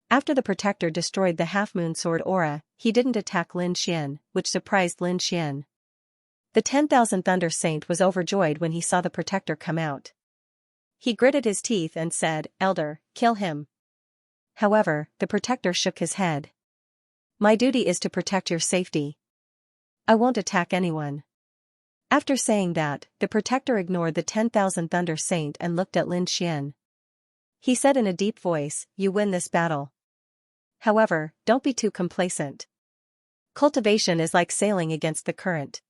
After the protector destroyed the half-moon sword aura, he didn't attack Lin Xian, which surprised Lin Xian. The 10,000 Thunder Saint was overjoyed when he saw the protector come out. He gritted his teeth and said, "Elder, kill him." However, the protector shook his head. "My duty is to protect your safety. I won't attack anyone." After saying that, the protector ignored the 10,000 Thunder Saint and looked at Lin Xian. He said in a deep voice, "You win this battle. However, don't be too complacent. Cultivation is like sailing against the current.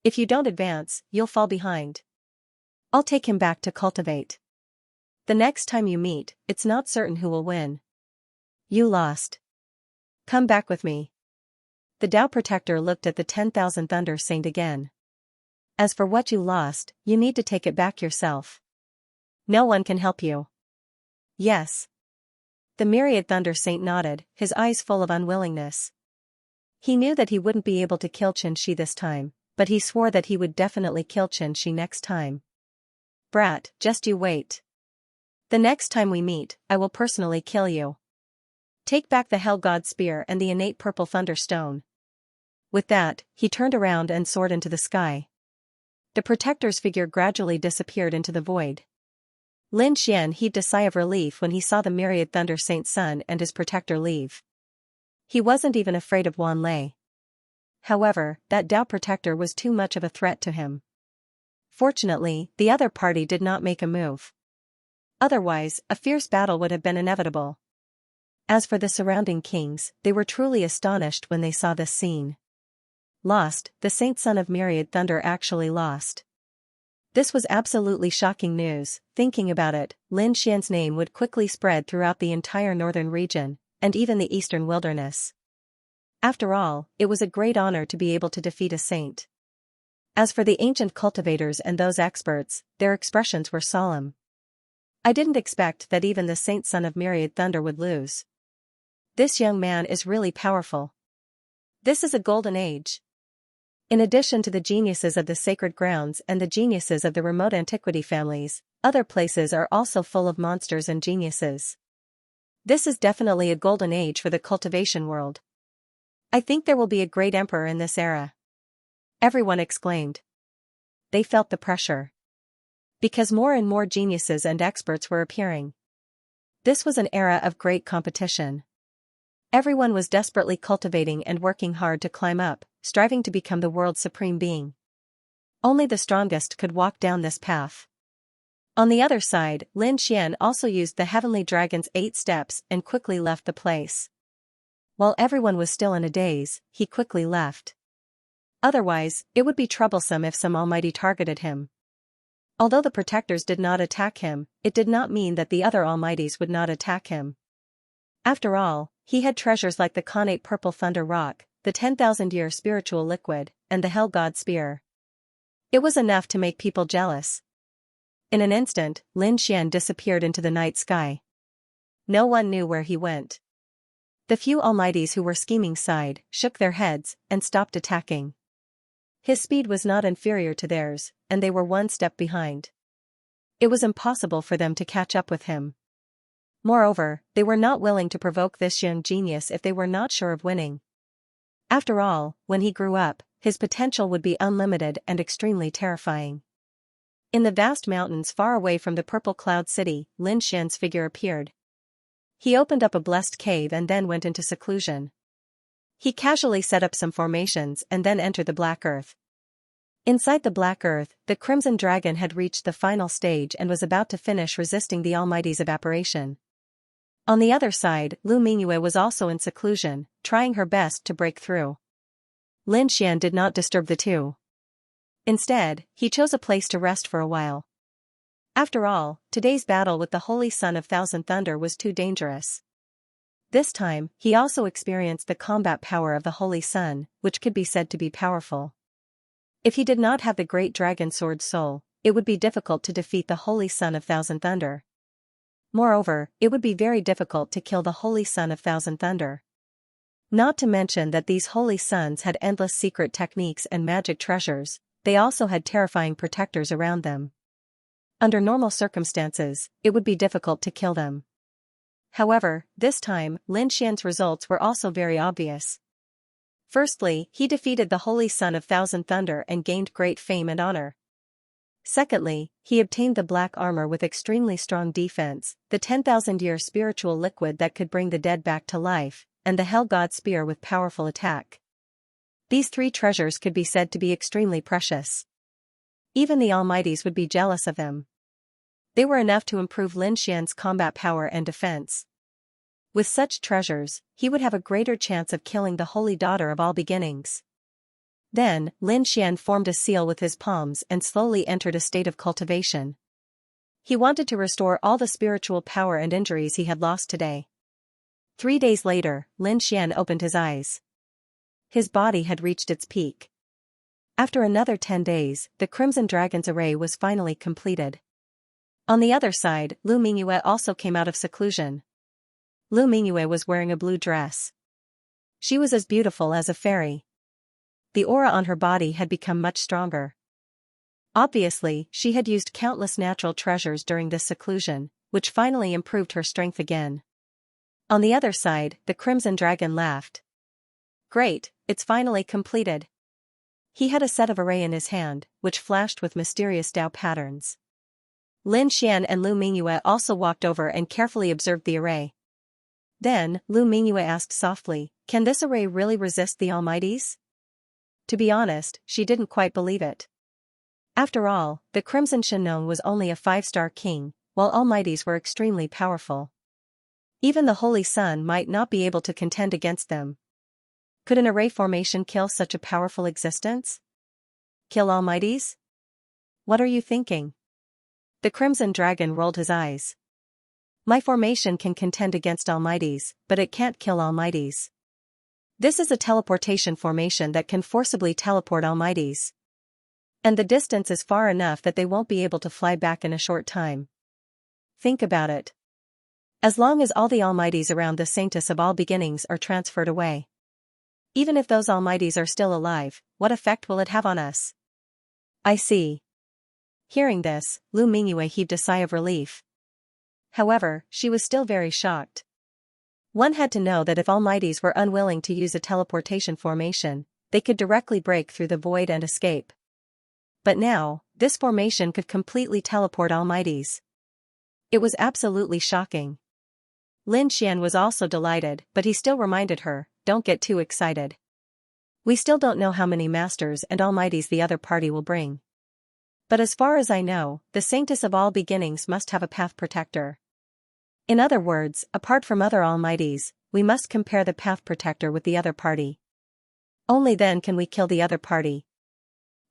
If you don't advance, you'll fall behind. I'll take him back to cultivate. The next time you meet, it's not certain who will win. You lost. Come back with me." The Tao Protector looked at the 10,000 Thunder Saint again. "As for what you lost, you need to take it back yourself. No one can help you." "Yes." The Myriad Thunder Saint nodded, his eyes full of unwillingness. He knew that he wouldn't be able to kill Xianxia this time, but he swore that he would definitely kill Xianxia next time. "Brat, just you wait. The next time we meet, I will personally kill you. Take back the Hell God Spear and the innate purple thunderstone." With that, he turned around and soared into the sky. The protector's figure gradually disappeared into the void. Lin Xian heaved a sigh of relief when he saw the Myriad Thunder Saint's son and his protector leave. He wasn't even afraid of Wan Lei. However, that Tao Protector was too much of a threat to him. Fortunately, the other party did not make a move. Otherwise, a fierce battle would have been inevitable. As for the surrounding kings, they were truly astonished when they saw this scene. Lost, the Saint Son of Myriad Thunder actually lost. This was absolutely shocking news. Thinking about it, Lin Xian's name would quickly spread throughout the entire northern region, and even the eastern wilderness. After all, it was a great honor to be able to defeat a saint. As for the ancient cultivators and those experts, their expressions were solemn. "I didn't expect that even the Saint Son of Myriad Thunder would lose. This young man is really powerful. This is a golden age." In addition to the geniuses of the sacred grounds and the geniuses of the remote antiquity families, other places are also full of monsters and geniuses. This is definitely a golden age for the cultivation world. "I think there will be a great emperor in this era," everyone exclaimed. They felt the pressure. Because more and more geniuses and experts were appearing. This was an era of great competition. Everyone was desperately cultivating and working hard to climb up, striving to become the world's supreme being. Only the strongest could walk down this path. On the other side, Lin Xian also used the Heavenly Dragon's 8 steps and quickly left the place. While everyone was still in a daze, he quickly left. Otherwise, it would be troublesome if some almighty targeted him. Although the protectors did not attack him, it did not mean that the other almighties would not attack him. After all, he had treasures like the connate purple thunder rock, the 10,000-year spiritual liquid, and the Hell God Spear. It was enough to make people jealous. In an instant, Lin Xian disappeared into the night sky. No one knew where he went. The few almighties who were scheming sighed, shook their heads, and stopped attacking. His speed was not inferior to theirs, and they were one step behind. It was impossible for them to catch up with him. Moreover, they were not willing to provoke this young genius if they were not sure of winning. After all, when he grew up, his potential would be unlimited and extremely terrifying. In the vast mountains far away from the purple cloud city, Lin Xian's figure appeared. He opened up a blessed cave and then went into seclusion. He casually set up some formations and then entered the black earth. Inside the black earth, the crimson dragon had reached the final stage and was about to finish resisting the Almighty's evaporation. On the other side, Lu Mingyue was also in seclusion, trying her best to break through. Lin Xian did not disturb the two. Instead, he chose a place to rest for a while. After all, today's battle with the Holy Son of Thousand Thunder was too dangerous. This time, he also experienced the combat power of the Holy Sun, which could be said to be powerful. If he did not have the great dragon sword soul, it would be difficult to defeat the Holy Son of Thousand Thunder. Moreover, it would be very difficult to kill the Holy Son of Thousand Thunder. Not to mention that these Holy Sons had endless secret techniques and magic treasures, they also had terrifying protectors around them. Under normal circumstances, it would be difficult to kill them. However, this time, Lin Xian's results were also very obvious. Firstly, he defeated the Holy Son of Thousand Thunder and gained great fame and honor. Secondly, he obtained the black armor with extremely strong defense, the 10,000-year spiritual liquid that could bring the dead back to life, and the Hell God spear with powerful attack. These three treasures could be said to be extremely precious. Even the Almighties would be jealous of them. They were enough to improve Lin Xian's combat power and defense. With such treasures, he would have a greater chance of killing the Holy Daughter of all beginnings. Then, Lin Xian formed a seal with his palms and slowly entered a state of cultivation. He wanted to restore all the spiritual power and injuries he had lost today. 3 days later, Lin Xian opened his eyes. His body had reached its peak. After another 10 days, the Crimson Dragon's array was finally completed. On the other side, Lu Mingyue also came out of seclusion. Lu Mingyue was wearing a blue dress. She was as beautiful as a fairy. The aura on her body had become much stronger. Obviously, she had used countless natural treasures during this seclusion, which finally improved her strength again. On the other side, the Crimson Dragon laughed. Great, it's finally completed. He had a set of array in his hand, which flashed with mysterious Dao patterns. Lin Xian and Lu Mingyue also walked over and carefully observed the array. Then, Lu Mingyue asked softly, "Can this array really resist the Almighties?" To be honest, she didn't quite believe it. After all, the Crimson Shenong was only a 5-star king, while Almighties were extremely powerful. Even the Holy Sun might not be able to contend against them. Could an array formation kill such a powerful existence? Kill Almighties? What are you thinking? The Crimson Dragon rolled his eyes. My formation can contend against Almighties, but it can't kill Almighties. This is a teleportation formation that can forcibly teleport Almighties. And the distance is far enough that they won't be able to fly back in a short time. Think about it. As long as all the Almighties around the Saintess of all beginnings are transferred away. Even if those Almighties are still alive, what effect will it have on us? I see. Hearing this, Lu Mingyue heaved a sigh of relief. However, she was still very shocked. One had to know that if Almighties were unwilling to use a teleportation formation, they could directly break through the void and escape. But now, this formation could completely teleport Almighties. It was absolutely shocking. Lin Xian was also delighted, but he still reminded her, "Don't get too excited. We still don't know how many masters and Almighties the other party will bring. But as far as I know, the Saintess of all beginnings must have a path protector. In other words, apart from other Almighties, we must compare the path protector with the other party. Only then can we kill the other party.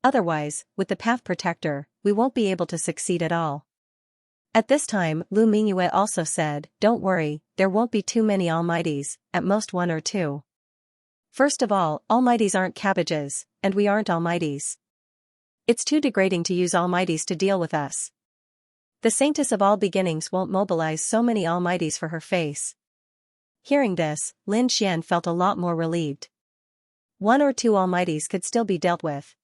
Otherwise, with the path protector, we won't be able to succeed at all." At this time, Lu Mingyue also said, "Don't worry, there won't be too many Almighties, at most 1 or 2. First of all, Almighties aren't cabbages, and we aren't Almighties. It's too degrading to use Almighties to deal with us. The Saintess of all beginnings won't mobilize so many Almighties for her face." Hearing this, Lin Xian felt a lot more relieved. 1 or 2 Almighties could still be dealt with.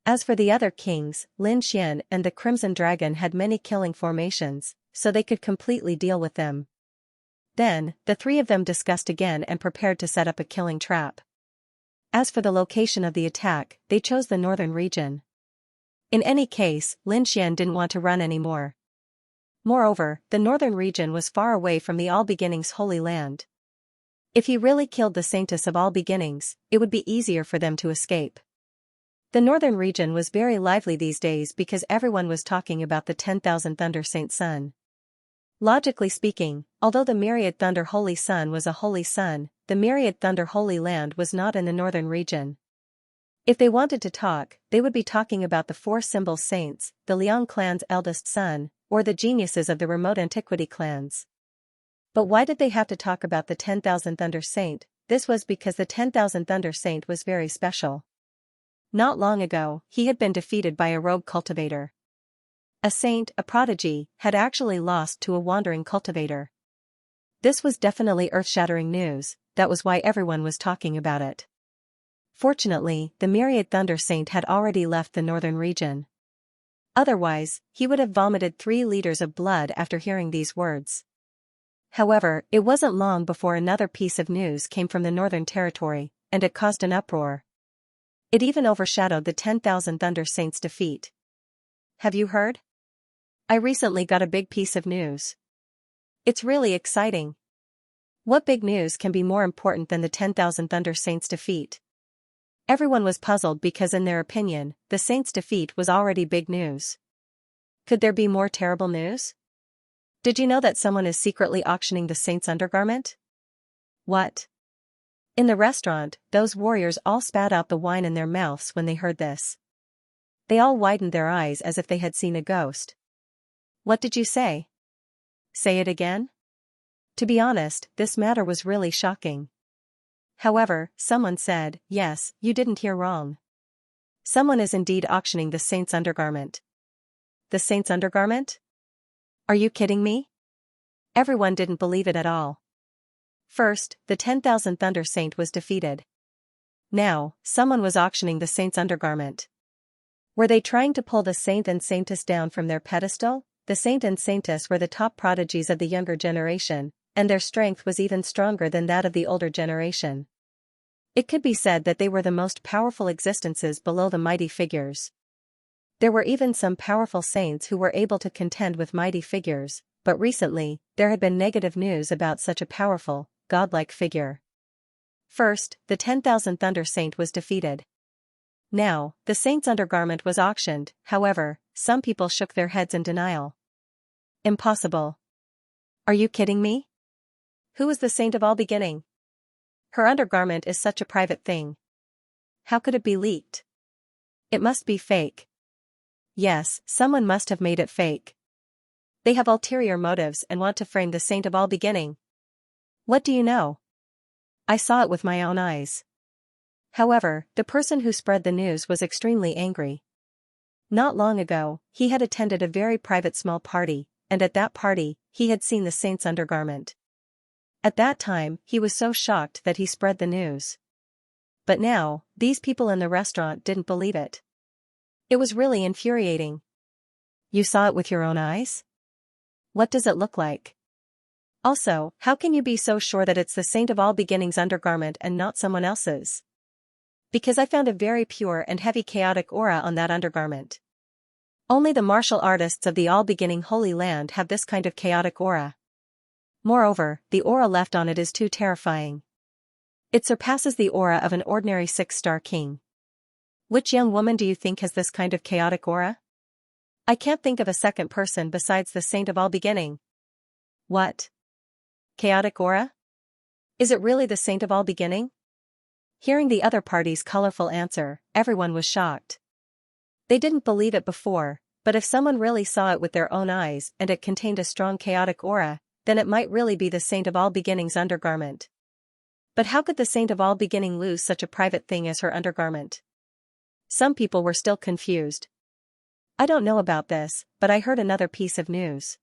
As for the other kings, Lin Xian and the Crimson Dragon had many killing formations, so they could completely deal with them. Then, the three of them discussed again and prepared to set up a killing trap. As for the location of the attack, they chose the northern region. In any case, Lin Xian didn't want to run anymore. Moreover, the northern region was far away from the All Beginnings Holy Land. If he really killed the Saintess of All Beginnings, it would be easier for them to escape. The northern region was very lively these days because everyone was talking about the 10,000 Thunder Saint Sun. Logically speaking, although the Myriad Thunder Holy Sun was a holy sun, the Myriad Thunder Holy Land was not in the northern region. If they wanted to talk, they would be talking about the four symbol saints, the Liang clan's eldest son, or the geniuses of the remote antiquity clans. But why did they have to talk about the 10,000 Thunder Saint? This was because the 10,000 Thunder Saint was very special. Not long ago, he had been defeated by a rogue cultivator. A saint, a prodigy, had actually lost to a wandering cultivator. This was definitely earth-shattering news, that was why everyone was talking about it. Fortunately, the Myriad Thunder Saint had already left the northern region. Otherwise, he would have vomited 3 liters of blood after hearing these words. However, it wasn't long before another piece of news came from the northern territory, and it caused an uproar. It even overshadowed the 10,000 Thunder Saints' defeat. Have you heard? I recently got a big piece of news. It's really exciting. What big news can be more important than the 10,000 Thunder Saints' defeat? Everyone was puzzled because in their opinion, the Saints' defeat was already big news. Could there be more terrible news? Did you know that someone is secretly auctioning the Saints' undergarment? What? In the restaurant, those warriors all spat out the wine in their mouths when they heard this. They all widened their eyes as if they had seen a ghost. What did you say? Say it again? To be honest, this matter was really shocking. However, someone said, yes, you didn't hear wrong. Someone is indeed auctioning the Saint's undergarment. The Saint's undergarment? Are you kidding me? Everyone didn't believe it at all. First, the 10,000 Thunder Saint was defeated. Now, someone was auctioning the Saint's undergarment. Were they trying to pull the Saint and Saintess down from their pedestal? The Saint and Saintess were the top prodigies of the younger generation, and their strength was even stronger than that of the older generation. It could be said that they were the most powerful existences below the mighty figures. There were even some powerful saints who were able to contend with mighty figures, but recently, there had been negative news about such a powerful, godlike figure. First, the 10,000 Thunder Saint was defeated. Now, the Saint's undergarment was auctioned, however, some people shook their heads in denial. Impossible. Are you kidding me? Who is the Saint of All Beginning? Her undergarment is such a private thing. How could it be leaked? It must be fake. Yes, someone must have made it fake. They have ulterior motives and want to frame the Saint of All Beginning. What do you know? I saw it with my own eyes. However, the person who spread the news was extremely angry. Not long ago, he had attended a very private small party, and at that party, he had seen the Saint's undergarment. At that time, he was so shocked that he spread the news. But now, these people in the restaurant didn't believe it. It was really infuriating. You saw it with your own eyes? What does it look like? Also, how can you be so sure that it's the Saint of All Beginnings undergarment and not someone else's? Because I found a very pure and heavy chaotic aura on that undergarment. Only the martial artists of the All Beginning Holy Land have this kind of chaotic aura. Moreover, the aura left on it is too terrifying. It surpasses the aura of an ordinary 6-star king. Which young woman do you think has this kind of chaotic aura? I can't think of a second person besides the Saint of All Beginning. What? Chaotic aura? Is it really the Saint of All Beginning? Hearing the other party's colorful answer, everyone was shocked. They didn't believe it before, but if someone really saw it with their own eyes and it contained a strong chaotic aura, then it might really be the Saint of All Beginning's undergarment. But how could the Saint of All Beginning lose such a private thing as her undergarment? Some people were still confused. I don't know about this, but I heard another piece of news.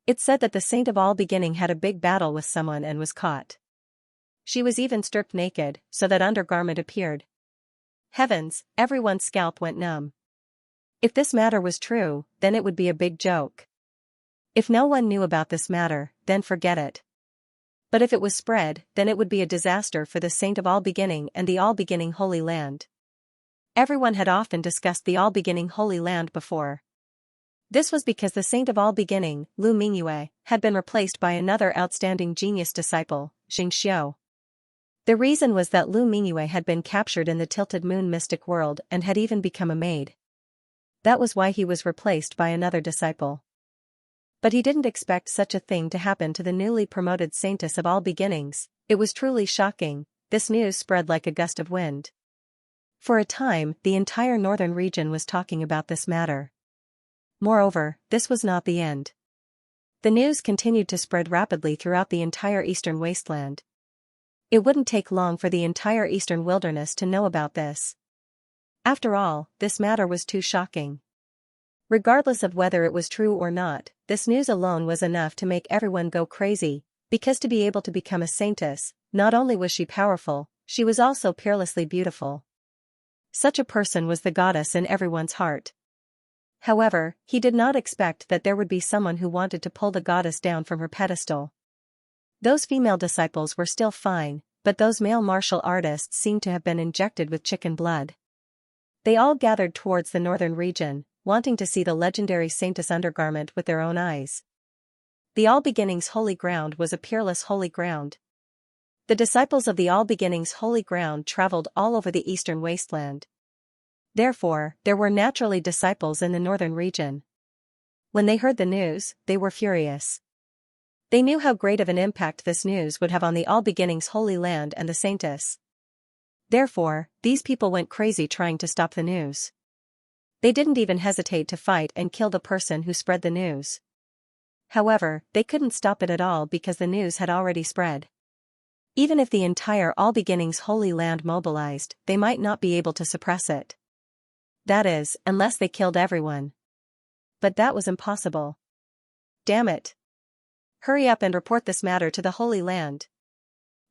It said that the Saint of All Beginning had a big battle with someone and was caught. She was even stripped naked, so that undergarment appeared. Heavens, everyone's scalp went numb. If this matter was true, then it would be a big joke. If no one knew about this matter, then forget it. But if it was spread, then it would be a disaster for the Saint of All-Beginning and the All-Beginning Holy Land. Everyone had often discussed the All-Beginning Holy Land before. This was because the Saint of All-Beginning, Lu Mingyue, had been replaced by another outstanding genius disciple, Xianxia. The reason was that Lu Mingyue had been captured in the Tilted Moon mystic world and had even become a maid. That was why he was replaced by another disciple. But he didn't expect such a thing to happen to the newly promoted Saintess of All Beginnings. It was truly shocking. This news spread like a gust of wind. For a time, the entire northern region was talking about this matter. Moreover, this was not the end. The news continued to spread rapidly throughout the entire eastern wasteland. It wouldn't take long for the entire eastern wilderness to know about this. After all, this matter was too shocking. Regardless of whether it was true or not, this news alone was enough to make everyone go crazy, because to be able to become a saintess, not only was she powerful, she was also peerlessly beautiful. Such a person was the goddess in everyone's heart. However, he did not expect that there would be someone who wanted to pull the goddess down from her pedestal. Those female disciples were still fine, but those male martial artists seemed to have been injected with chicken blood. They all gathered towards the northern region, wanting to see the legendary Saintess undergarment with their own eyes. The All Beginnings Holy Ground was a peerless holy ground. The disciples of the All Beginnings Holy Ground traveled all over the eastern wasteland. Therefore, there were naturally disciples in the northern region. When they heard the news, they were furious. They knew how great of an impact this news would have on the All Beginnings Holy Land and the Saintess. Therefore, these people went crazy trying to stop the news. They didn't even hesitate to fight and kill the person who spread the news. However, they couldn't stop it at all because the news had already spread. Even if the entire All Beginnings Holy Land mobilized, they might not be able to suppress it. That is, unless they killed everyone. But that was impossible. Damn it. Hurry up and report this matter to the Holy Land.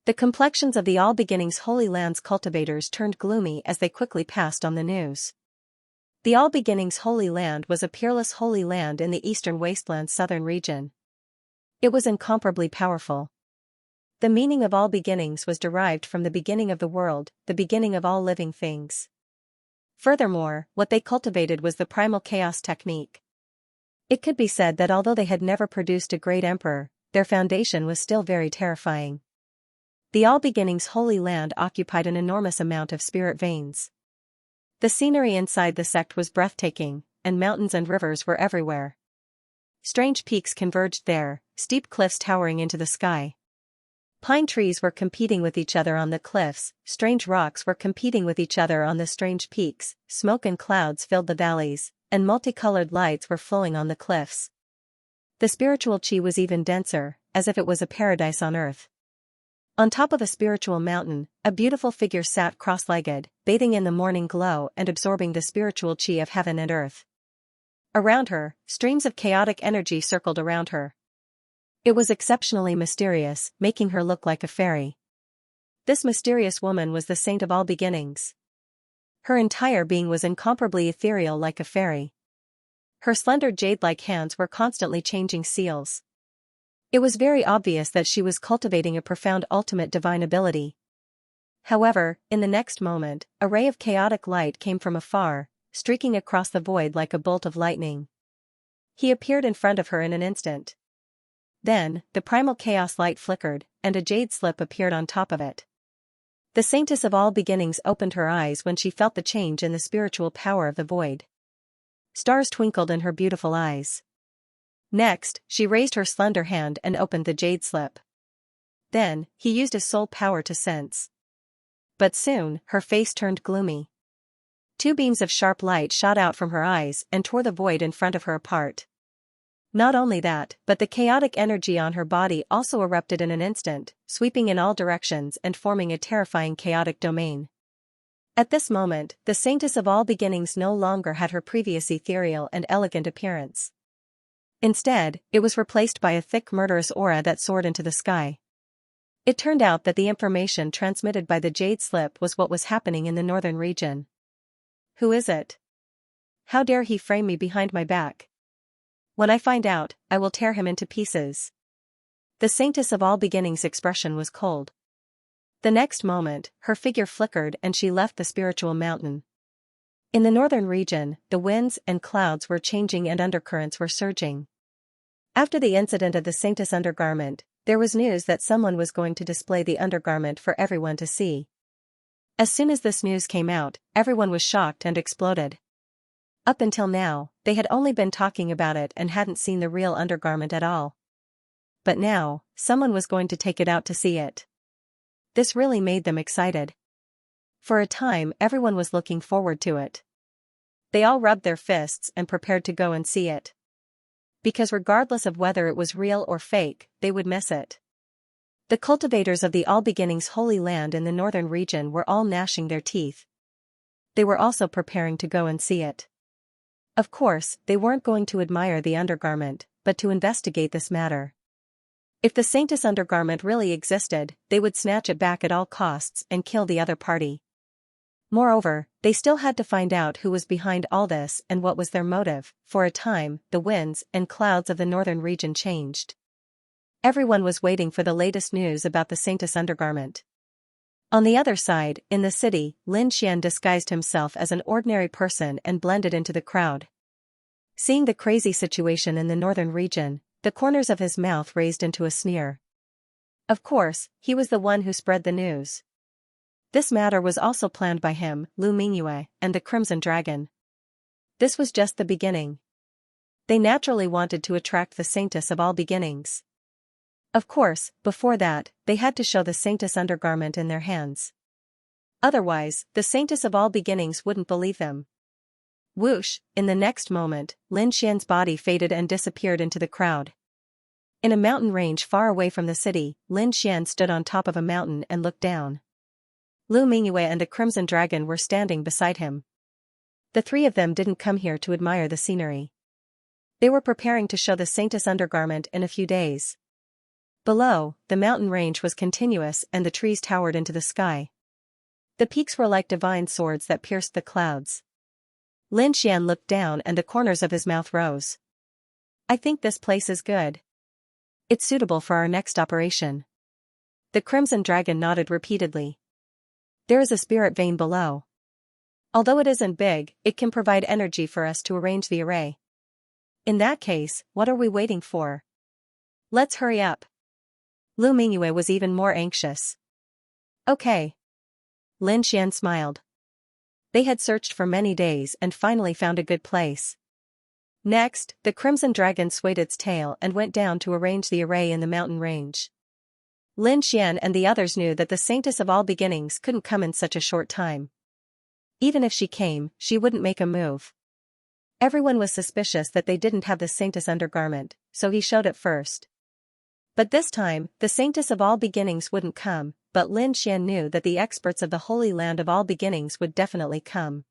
The complexions of the All Beginnings Holy Land's cultivators turned gloomy as they quickly passed on the news. The All Beginnings Holy Land was a peerless holy land in the eastern wasteland's southern region. It was incomparably powerful. The meaning of all beginnings was derived from the beginning of the world, the beginning of all living things. Furthermore, what they cultivated was the primal chaos technique. It could be said that although they had never produced a great emperor, their foundation was still very terrifying. The All Beginnings Holy Land occupied an enormous amount of spirit veins. The scenery inside the sect was breathtaking, and mountains and rivers were everywhere. Strange peaks converged there, steep cliffs towering into the sky. Pine trees were competing with each other on the cliffs, strange rocks were competing with each other on the strange peaks, smoke and clouds filled the valleys, and multicolored lights were flowing on the cliffs. The spiritual chi was even denser, as if it was a paradise on earth. On top of a spiritual mountain, a beautiful figure sat cross-legged, bathing in the morning glow and absorbing the spiritual chi of heaven and earth. Around her, streams of chaotic energy circled around her. It was exceptionally mysterious, making her look like a fairy. This mysterious woman was the Saint of All Beginnings. Her entire being was incomparably ethereal like a fairy. Her slender jade-like hands were constantly changing seals. It was very obvious that she was cultivating a profound ultimate divine ability. However, in the next moment, a ray of chaotic light came from afar, streaking across the void like a bolt of lightning. He appeared in front of her in an instant. Then, the primal chaos light flickered, and a jade slip appeared on top of it. The Saintess of All Beginnings opened her eyes when she felt the change in the spiritual power of the void. Stars twinkled in her beautiful eyes. Next, she raised her slender hand and opened the jade slip. Then, he used his soul power to sense. But soon, her face turned gloomy. Two beams of sharp light shot out from her eyes and tore the void in front of her apart. Not only that, but the chaotic energy on her body also erupted in an instant, sweeping in all directions and forming a terrifying chaotic domain. At this moment, the Saintess of All Beginnings no longer had her previous ethereal and elegant appearance. Instead, it was replaced by a thick murderous aura that soared into the sky. It turned out that the information transmitted by the jade slip was what was happening in the northern region. Who is it? How dare he frame me behind my back? When I find out, I will tear him into pieces. The Saintess of All Beginnings' expression was cold. The next moment, her figure flickered and she left the spiritual mountain. In the northern region, the winds and clouds were changing and undercurrents were surging. After the incident of the Saintess undergarment, there was news that someone was going to display the undergarment for everyone to see. As soon as this news came out, everyone was shocked and exploded. Up until now, they had only been talking about it and hadn't seen the real undergarment at all. But now, someone was going to take it out to see it. This really made them excited. For a time, everyone was looking forward to it. They all rubbed their fists and prepared to go and see it. Because regardless of whether it was real or fake, they would miss it. The cultivators of the All Beginnings Holy Land in the northern region were all gnashing their teeth. They were also preparing to go and see it. Of course, they weren't going to admire the undergarment, but to investigate this matter. If the Saintess undergarment really existed, they would snatch it back at all costs and kill the other party. Moreover, they still had to find out who was behind all this and what was their motive. For a time, the winds and clouds of the northern region changed. Everyone was waiting for the latest news about the Saintess undergarment. On the other side, in the city, Lin Xian disguised himself as an ordinary person and blended into the crowd. Seeing the crazy situation in the northern region, the corners of his mouth raised into a sneer. Of course, he was the one who spread the news. This matter was also planned by him, Lu Mingyue, and the Crimson Dragon. This was just the beginning. They naturally wanted to attract the Saintess of All Beginnings. Of course, before that, they had to show the Saintess undergarment in their hands. Otherwise, the Saintess of All Beginnings wouldn't believe them. Whoosh, in the next moment, Lin Xian's body faded and disappeared into the crowd. In a mountain range far away from the city, Lin Xian stood on top of a mountain and looked down. Lu Mingyue and the Crimson Dragon were standing beside him. The three of them didn't come here to admire the scenery. They were preparing to show the Saintess undergarment in a few days. Below, the mountain range was continuous and the trees towered into the sky. The peaks were like divine swords that pierced the clouds. Lin Xian looked down and the corners of his mouth rose. I think this place is good. It's suitable for our next operation. The Crimson Dragon nodded repeatedly. There is a spirit vein below. Although it isn't big, it can provide energy for us to arrange the array. In that case, what are we waiting for? Let's hurry up. Lu Mingyue was even more anxious. Okay. Lin Xian smiled. They had searched for many days and finally found a good place. Next, the Crimson Dragon swayed its tail and went down to arrange the array in the mountain range. Lin Xian and the others knew that the Saintess of All Beginnings couldn't come in such a short time. Even if she came, she wouldn't make a move. Everyone was suspicious that they didn't have the Saintess undergarment, so he showed it first. But this time, the Saintess of All Beginnings wouldn't come, but Lin Xian knew that the experts of the Holy Land of All Beginnings would definitely come.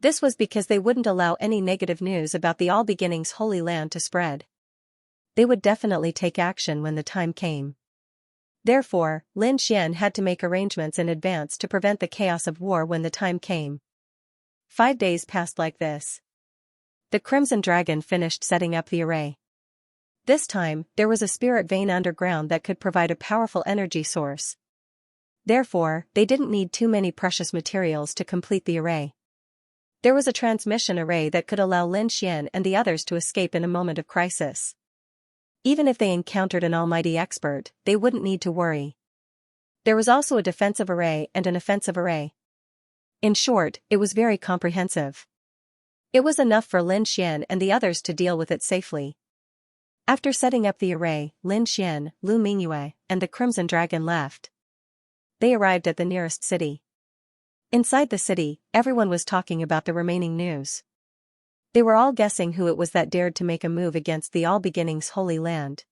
This was because they wouldn't allow any negative news about the All Beginnings Holy Land to spread. They would definitely take action when the time came. Therefore, Lin Xian had to make arrangements in advance to prevent the chaos of war when the time came. 5 days passed like this. The Crimson Dragon finished setting up the array. This time, there was a spirit vein underground that could provide a powerful energy source. Therefore, they didn't need too many precious materials to complete the array. There was a transmission array that could allow Lin Xian and the others to escape in a moment of crisis. Even if they encountered an almighty expert, they wouldn't need to worry. There was also a defensive array and an offensive array. In short, it was very comprehensive. It was enough for Lin Xian and the others to deal with it safely. After setting up the array, Lin Xian, Lu Mingyue, and the Crimson Dragon left. They arrived at the nearest city. Inside the city, everyone was talking about the remaining news. They were all guessing who it was that dared to make a move against the All Beginnings Holy Land.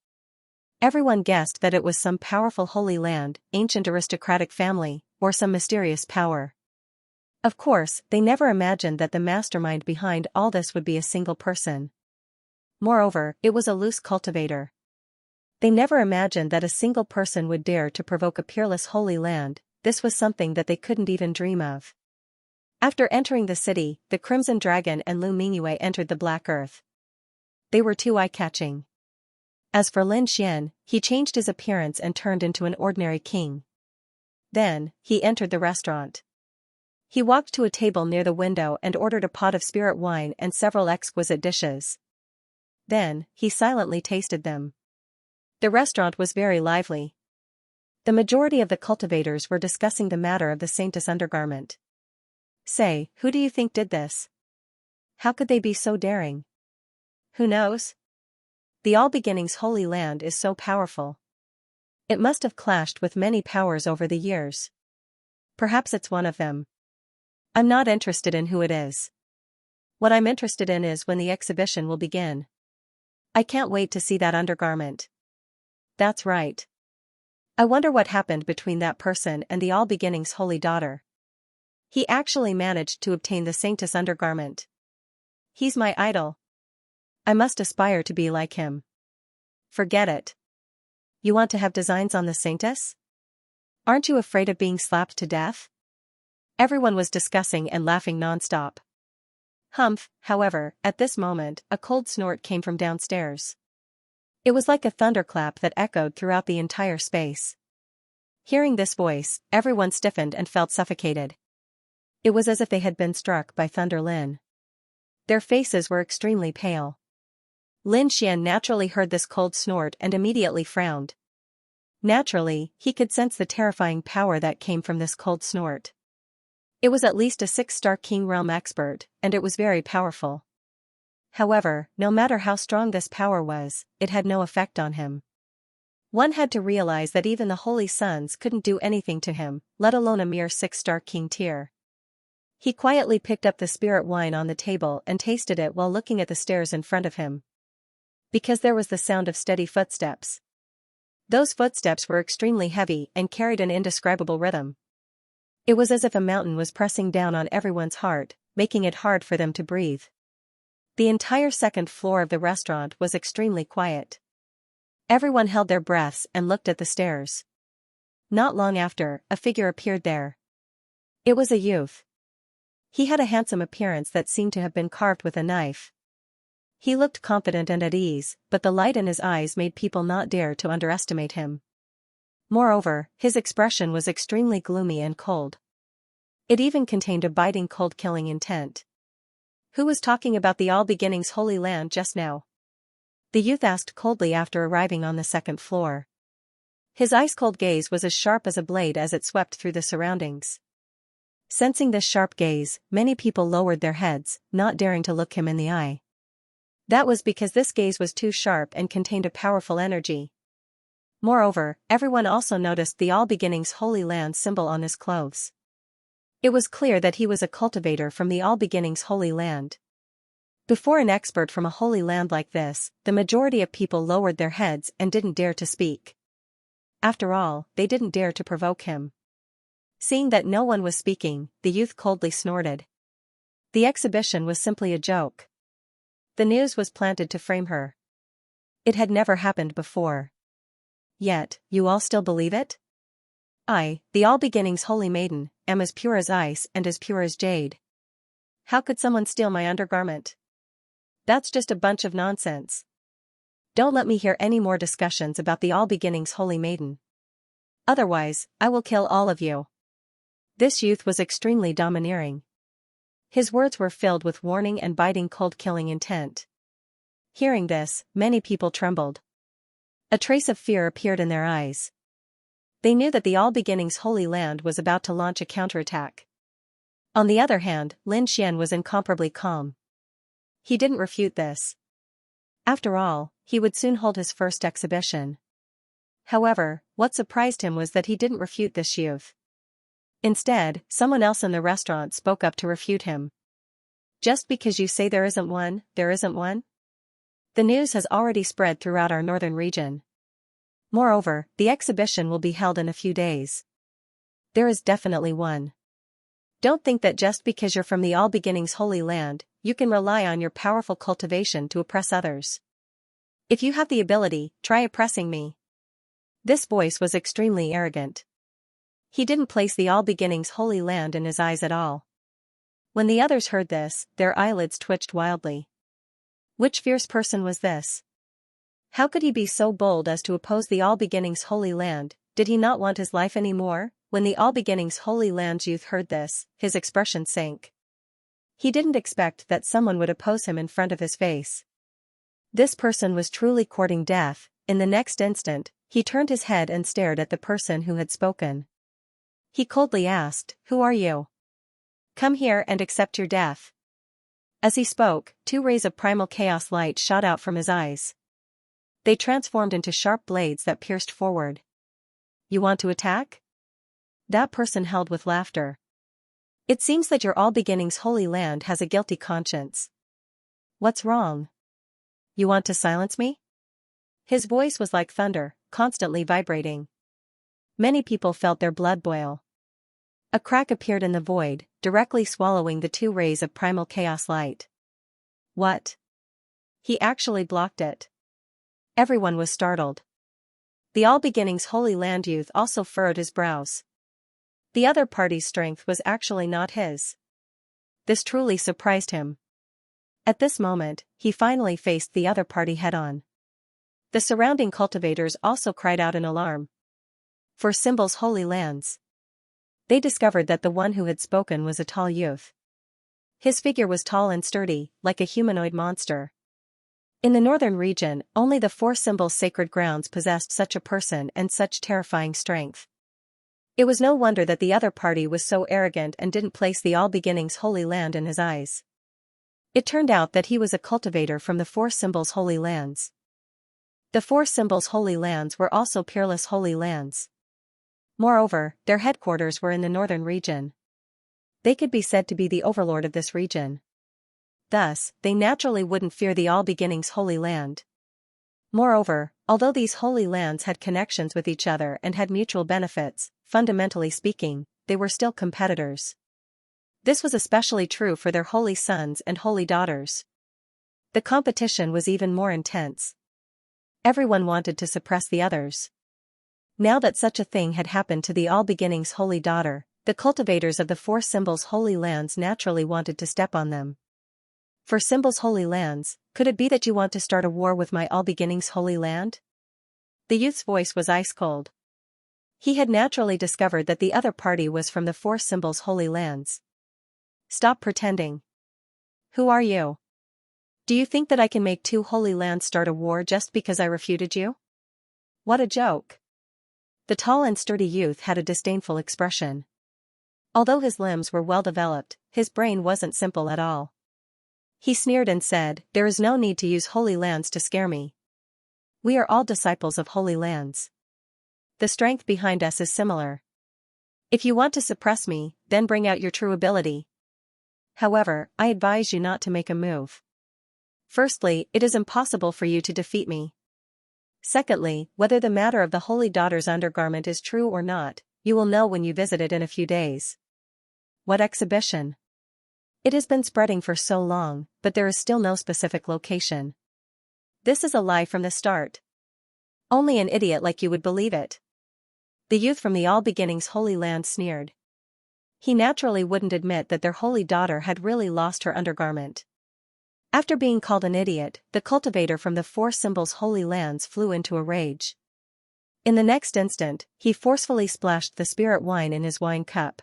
Everyone guessed that it was some powerful Holy Land, ancient aristocratic family, or some mysterious power. Of course, they never imagined that the mastermind behind all this would be a single person. Moreover, it was a loose cultivator. They never imagined that a single person would dare to provoke a peerless Holy Land. This was something that they couldn't even dream of. After entering the city, the Crimson Dragon and Lu Mingyue entered the Black Earth. They were too eye-catching. As for Lin Xian, he changed his appearance and turned into an ordinary king. Then, he entered the restaurant. He walked to a table near the window and ordered a pot of spirit wine and several exquisite dishes. Then, he silently tasted them. The restaurant was very lively. The majority of the cultivators were discussing the matter of the saintess undergarment. Say, who do you think did this? How could they be so daring? Who knows? The All Beginnings Holy Land is so powerful. It must have clashed with many powers over the years. Perhaps it's one of them. I'm not interested in who it is. What I'm interested in is when the exhibition will begin. I can't wait to see that undergarment. That's right. I wonder what happened between that person and the All Beginnings Holy Daughter. He actually managed to obtain the saintess undergarment. He's my idol. I must aspire to be like him. Forget it. You want to have designs on the saintess? Aren't you afraid of being slapped to death? Everyone was discussing and laughing nonstop. Humph, however, at this moment, a cold snort came from downstairs. It was like a thunderclap that echoed throughout the entire space. Hearing this voice, everyone stiffened and felt suffocated. It was as if they had been struck by thunder. Their faces were extremely pale. Lin Xian naturally heard this cold snort and immediately frowned. Naturally, he could sense the terrifying power that came from this cold snort. It was at least a 6-star King Realm expert, and it was very powerful. However, no matter how strong this power was, it had no effect on him. One had to realize that even the Holy Sons couldn't do anything to him, let alone a mere 6-star King tier. He quietly picked up the spirit wine on the table and tasted it while looking at the stairs in front of him. Because there was the sound of steady footsteps. Those footsteps were extremely heavy and carried an indescribable rhythm. It was as if a mountain was pressing down on everyone's heart, making it hard for them to breathe. The entire second floor of the restaurant was extremely quiet. Everyone held their breaths and looked at the stairs. Not long after, a figure appeared there. It was a youth. He had a handsome appearance that seemed to have been carved with a knife. He looked confident and at ease, but the light in his eyes made people not dare to underestimate him. Moreover, his expression was extremely gloomy and cold. It even contained a biting cold-killing intent. Who was talking about the All Beginnings Holy Land just now? The youth asked coldly after arriving on the second floor. His ice-cold gaze was as sharp as a blade as it swept through the surroundings. Sensing this sharp gaze, many people lowered their heads, not daring to look him in the eye. That was because this gaze was too sharp and contained a powerful energy. Moreover, everyone also noticed the All Beginnings Holy Land symbol on his clothes. It was clear that he was a cultivator from the All Beginnings Holy Land. Before an expert from a holy land like this, the majority of people lowered their heads and didn't dare to speak. After all, they didn't dare to provoke him. Seeing that no one was speaking, the youth coldly snorted. The exhibition was simply a joke. The news was planted to frame her. It had never happened before. Yet, you all still believe it? I, the All Beginnings Holy Maiden, am as pure as ice and as pure as jade. How could someone steal my undergarment? That's just a bunch of nonsense. Don't let me hear any more discussions about the All Beginnings Holy Maiden. Otherwise, I will kill all of you. This youth was extremely domineering. His words were filled with warning and biting cold-killing intent. Hearing this, many people trembled. A trace of fear appeared in their eyes. They knew that the All Beginnings Holy Land was about to launch a counterattack. On the other hand, Lin Xian was incomparably calm. He didn't refute this. After all, he would soon hold his first exhibition. However, what surprised him was that he didn't refute this youth. Instead, someone else in the restaurant spoke up to refute him. Just because you say there isn't one, there isn't one? The news has already spread throughout our northern region. Moreover, the exhibition will be held in a few days. There is definitely one. Don't think that just because you're from the All Beginnings Holy Land, you can rely on your powerful cultivation to oppress others. If you have the ability, try oppressing me. This voice was extremely arrogant. He didn't place the All Beginnings Holy Land in his eyes at all. When the others heard this, their eyelids twitched wildly. Which fierce person was this? How could he be so bold as to oppose the All Beginnings Holy Land? Did he not want his life anymore? When the All Beginnings Holy Land's youth heard this, his expression sank. He didn't expect that someone would oppose him in front of his face. This person was truly courting death. In the next instant, he turned his head and stared at the person who had spoken. He coldly asked, "Who are you? Come here and accept your death." As he spoke, 2 rays of primal chaos light shot out from his eyes. They transformed into sharp blades that pierced forward. "You want to attack?" That person held with laughter. "It seems that your All Beginnings Holy Land has a guilty conscience. What's wrong? You want to silence me?" His voice was like thunder, constantly vibrating. Many people felt their blood boil. A crack appeared in the void, directly swallowing the 2 rays of primal chaos light. What? He actually blocked it. Everyone was startled. The All Beginnings Holy Land youth also furrowed his brows. The other party's strength was actually not his. This truly surprised him. At this moment, he finally faced the other party head-on. The surrounding cultivators also cried out in alarm. For Symbol's Holy Lands. They discovered that the one who had spoken was a tall youth. His figure was tall and sturdy, like a humanoid monster. In the northern region, only the 4 Symbols sacred grounds possessed such a person and such terrifying strength. It was no wonder that the other party was so arrogant and didn't place the All Beginnings Holy Land in his eyes. It turned out that he was a cultivator from the 4 Symbols Holy Lands. The 4 Symbols Holy Lands were also peerless holy lands. Moreover, their headquarters were in the northern region. They could be said to be the overlord of this region. Thus, they naturally wouldn't fear the All Beginnings Holy Land. Moreover, although these holy lands had connections with each other and had mutual benefits, fundamentally speaking, they were still competitors. This was especially true for their holy sons and holy daughters. The competition was even more intense. Everyone wanted to suppress the others. Now that such a thing had happened to the All Beginnings Holy Daughter, the cultivators of the 4 Symbols Holy Lands naturally wanted to step on them. For Symbols Holy Lands, could it be that you want to start a war with my All Beginnings Holy Land? The youth's voice was ice cold. He had naturally discovered that the other party was from the 4 Symbols Holy Lands. Stop pretending. Who are you? Do you think that I can make 2 holy lands start a war just because I refuted you? What a joke. The tall and sturdy youth had a disdainful expression. Although his limbs were well developed, his brain wasn't simple at all. He sneered and said, "There is no need to use holy lands to scare me. We are all disciples of holy lands. The strength behind us is similar. If you want to suppress me, then bring out your true ability. However, I advise you not to make a move. Firstly, it is impossible for you to defeat me. Secondly, whether the matter of the Holy Daughter's undergarment is true or not, you will know when you visit it in a few days." What exhibition? It has been spreading for so long, but there is still no specific location. This is a lie from the start. Only an idiot like you would believe it. The youth from the All Beginnings Holy Land sneered. He naturally wouldn't admit that their holy daughter had really lost her undergarment. After being called an idiot, the cultivator from the 4 Symbols Holy Lands flew into a rage. In the next instant, he forcefully splashed the spirit wine in his wine cup.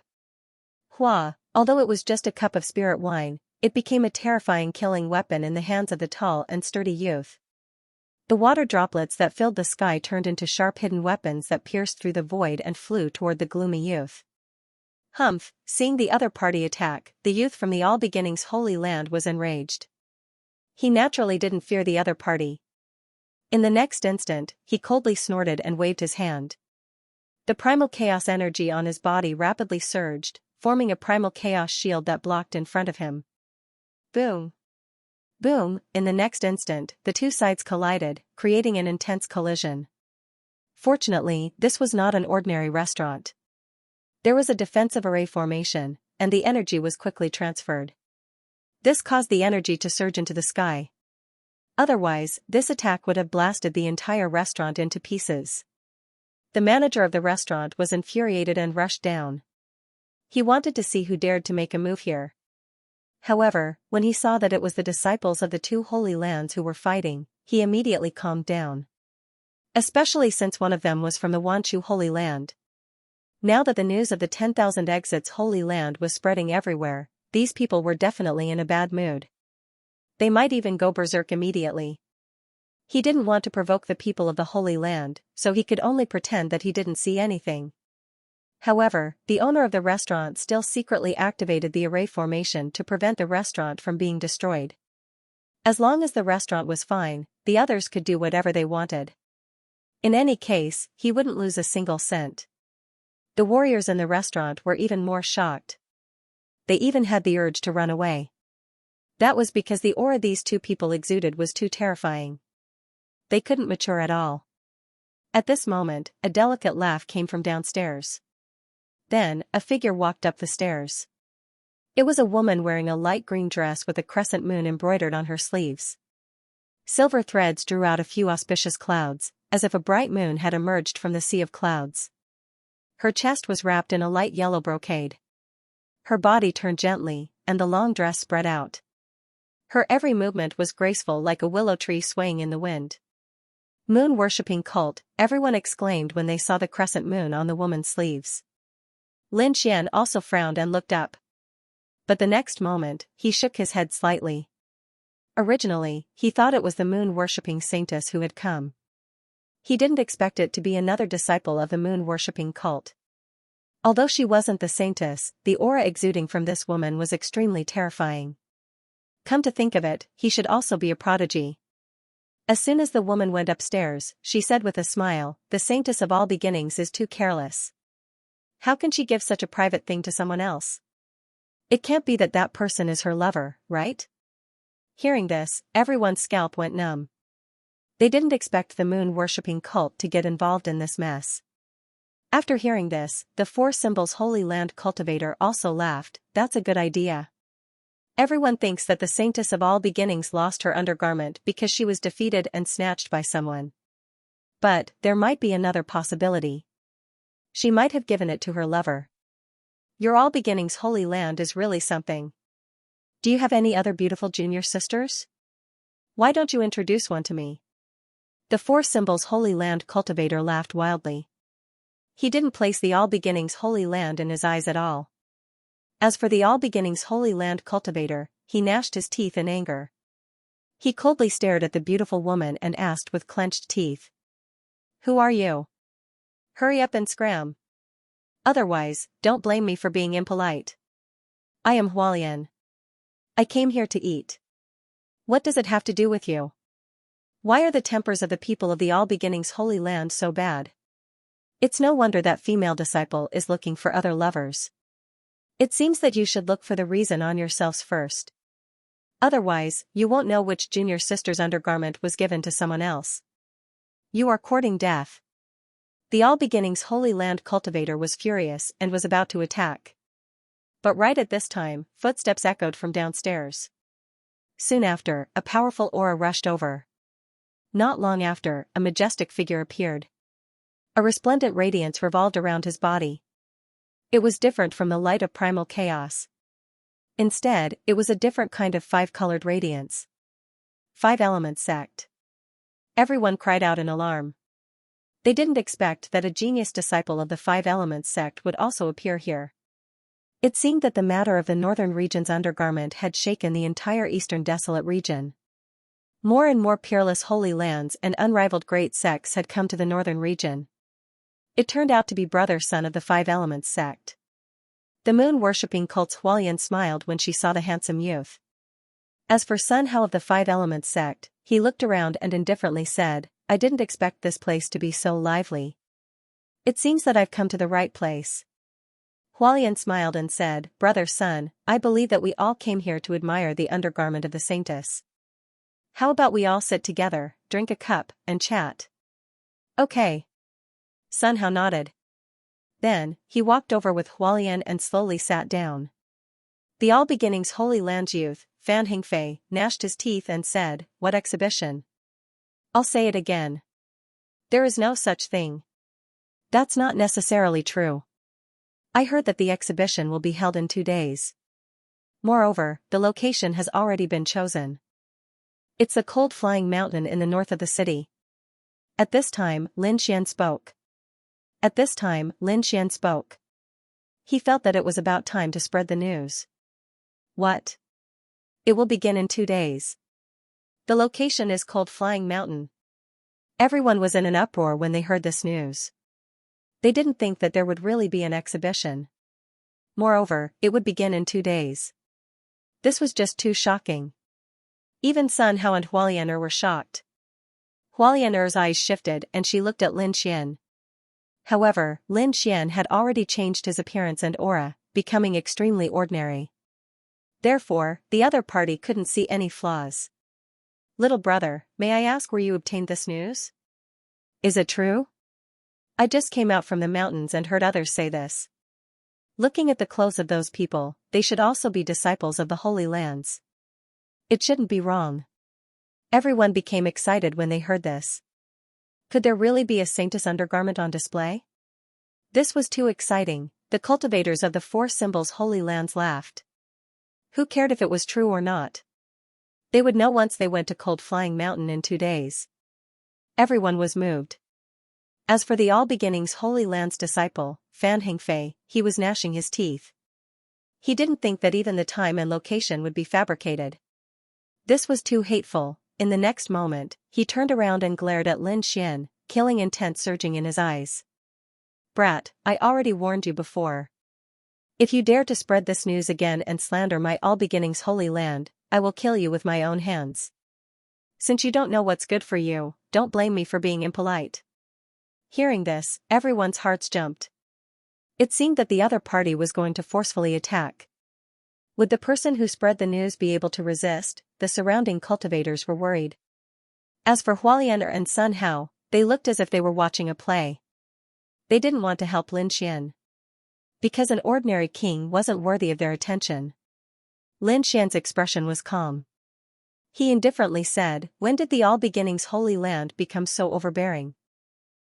Although it was just a cup of spirit wine, it became a terrifying killing weapon in the hands of the tall and sturdy youth. The water droplets that filled the sky turned into sharp hidden weapons that pierced through the void and flew toward the gloomy youth. Seeing the other party attack, the youth from the All Beginnings Holy Land was enraged. He naturally didn't fear the other party. In the next instant, he coldly snorted and waved his hand. The primal chaos energy on his body rapidly surged, forming a primal chaos shield that blocked in front of him. Boom! Boom! In the next instant, the 2 sides collided, creating an intense collision. Fortunately, this was not an ordinary restaurant. There was a defensive array formation, and the energy was quickly transferred. This caused the energy to surge into the sky. Otherwise, this attack would have blasted the entire restaurant into pieces. The manager of the restaurant was infuriated and rushed down. He wanted to see who dared to make a move here. However, when he saw that it was the disciples of the 2 holy lands who were fighting, he immediately calmed down. Especially since one of them was from the Wanchu Holy Land. Now that the news of the 10,000 exits Holy Land was spreading everywhere, these people were definitely in a bad mood. They might even go berserk immediately. He didn't want to provoke the people of the Holy Land, so he could only pretend that he didn't see anything. However, the owner of the restaurant still secretly activated the array formation to prevent the restaurant from being destroyed. As long as the restaurant was fine, the others could do whatever they wanted. In any case, he wouldn't lose a single cent. The warriors in the restaurant were even more shocked. They even had the urge to run away. That was because the aura these two people exuded was too terrifying. They couldn't mature at all. At this moment, a delicate laugh came from downstairs. Then, a figure walked up the stairs. It was a woman wearing a light green dress with a crescent moon embroidered on her sleeves. Silver threads drew out a few auspicious clouds, as if a bright moon had emerged from the sea of clouds. Her chest was wrapped in a light yellow brocade. Her body turned gently, and the long dress spread out. Her every movement was graceful like a willow tree swaying in the wind. Moon-worshipping cult, everyone exclaimed when they saw the crescent moon on the woman's sleeves. Lin Xian also frowned and looked up. But the next moment, he shook his head slightly. Originally, he thought it was the moon-worshipping saintess who had come. He didn't expect it to be another disciple of the moon-worshipping cult. Although she wasn't the saintess, the aura exuding from this woman was extremely terrifying. Come to think of it, he should also be a prodigy. As soon as the woman went upstairs, she said with a smile, "The saintess of all beginnings is too careless. How can she give such a private thing to someone else? It can't be that that person is her lover, right?" Hearing this, everyone's scalp went numb. They didn't expect the moon-worshipping cult to get involved in this mess. After hearing this, the Four Symbols Holy Land cultivator also laughed. "That's a good idea. Everyone thinks that the saintess of all beginnings lost her undergarment because she was defeated and snatched by someone. But, there might be another possibility. She might have given it to her lover. Your all beginnings Holy Land is really something. Do you have any other beautiful junior sisters? Why don't you introduce one to me?" The Four Symbols Holy Land cultivator laughed wildly. He didn't place the All Beginnings Holy Land in his eyes at all. As for the All Beginnings Holy Land cultivator, he gnashed his teeth in anger. He coldly stared at the beautiful woman and asked with clenched teeth. "Who are you? Hurry up and scram. Otherwise, don't blame me for being impolite. I am Hualian. I came here to eat. What does it have to do with you? Why are the tempers of the people of the All Beginnings Holy Land so bad? It's no wonder that female disciple is looking for other lovers. It seems that you should look for the reason on yourselves first. Otherwise, you won't know which junior sister's undergarment was given to someone else. You are courting death." The All Beginnings Holy Land cultivator was furious and was about to attack. But right at this time, footsteps echoed from downstairs. Soon after, a powerful aura rushed over. Not long after, a majestic figure appeared. A resplendent radiance revolved around his body. It was different from the light of primal chaos. Instead, it was a different kind of five-colored radiance. Five Elements Sect. Everyone cried out in alarm. They didn't expect that a genius disciple of the Five Elements Sect would also appear here. It seemed that the matter of the northern region's undergarment had shaken the entire eastern desolate region. More and more peerless holy lands and unrivaled great sects had come to the northern region. It turned out to be brother son of the Five Elements Sect. The moon-worshipping cult's Hualian smiled when she saw the handsome youth. As for Sun Hao of the Five Elements Sect, he looked around and indifferently said, "I didn't expect this place to be so lively. It seems that I've come to the right place." Hualian smiled and said, "Brother Sun, I believe that we all came here to admire the undergarment of the saintess. How about we all sit together, drink a cup, and chat?" "Okay." Sun Hao nodded. Then, he walked over with Hualian and slowly sat down. The All Beginnings Holy Land youth, Fan Hingfei, gnashed his teeth and said, "What exhibition?" "I'll say it again. There is no such thing." "That's not necessarily true. I heard that the exhibition will be held in 2 days. Moreover, the location has already been chosen." It's a cold flying mountain in the north of the city. At this time, Lin Xian spoke. He felt that it was about time to spread the news. What? It will begin in 2 days. The location is Cold Flying Mountain. Everyone was in an uproar when they heard this news. They didn't think that there would really be an exhibition. Moreover, it would begin in 2 days. This was just too shocking. Even Sun Hao and Hualiener were shocked. Hualiener's eyes shifted and she looked at Lin Xian. However, Lin Xian had already changed his appearance and aura, becoming extremely ordinary. Therefore, the other party couldn't see any flaws. Little brother, may I ask where you obtained this news? Is it true? I just came out from the mountains and heard others say this. Looking at the clothes of those people, they should also be disciples of the Holy Lands. It shouldn't be wrong. Everyone became excited when they heard this. Could there really be a saintess undergarment on display? This was too exciting. The cultivators of the 4 symbols Holy Lands laughed. Who cared if it was true or not? They would know once they went to Cold Flying Mountain in 2 days. Everyone was moved. As for the All Beginnings Holy Lands disciple, Fan Hengfei, he was gnashing his teeth. He didn't think that even the time and location would be fabricated. This was too hateful. In the next moment, he turned around and glared at Lin Xian, killing intent surging in his eyes. Brat, I already warned you before. If you dare to spread this news again and slander my All Beginnings Holy Land, I will kill you with my own hands. Since you don't know what's good for you, don't blame me for being impolite. Hearing this, everyone's hearts jumped. It seemed that the other party was going to forcefully attack. Would the person who spread the news be able to resist? The surrounding cultivators were worried. As for Hualiener and Sun Hao, they looked as if they were watching a play. They didn't want to help Lin Xian. Because an ordinary king wasn't worthy of their attention. Lin Xian's expression was calm. He indifferently said, when did the All Beginnings Holy Land become so overbearing?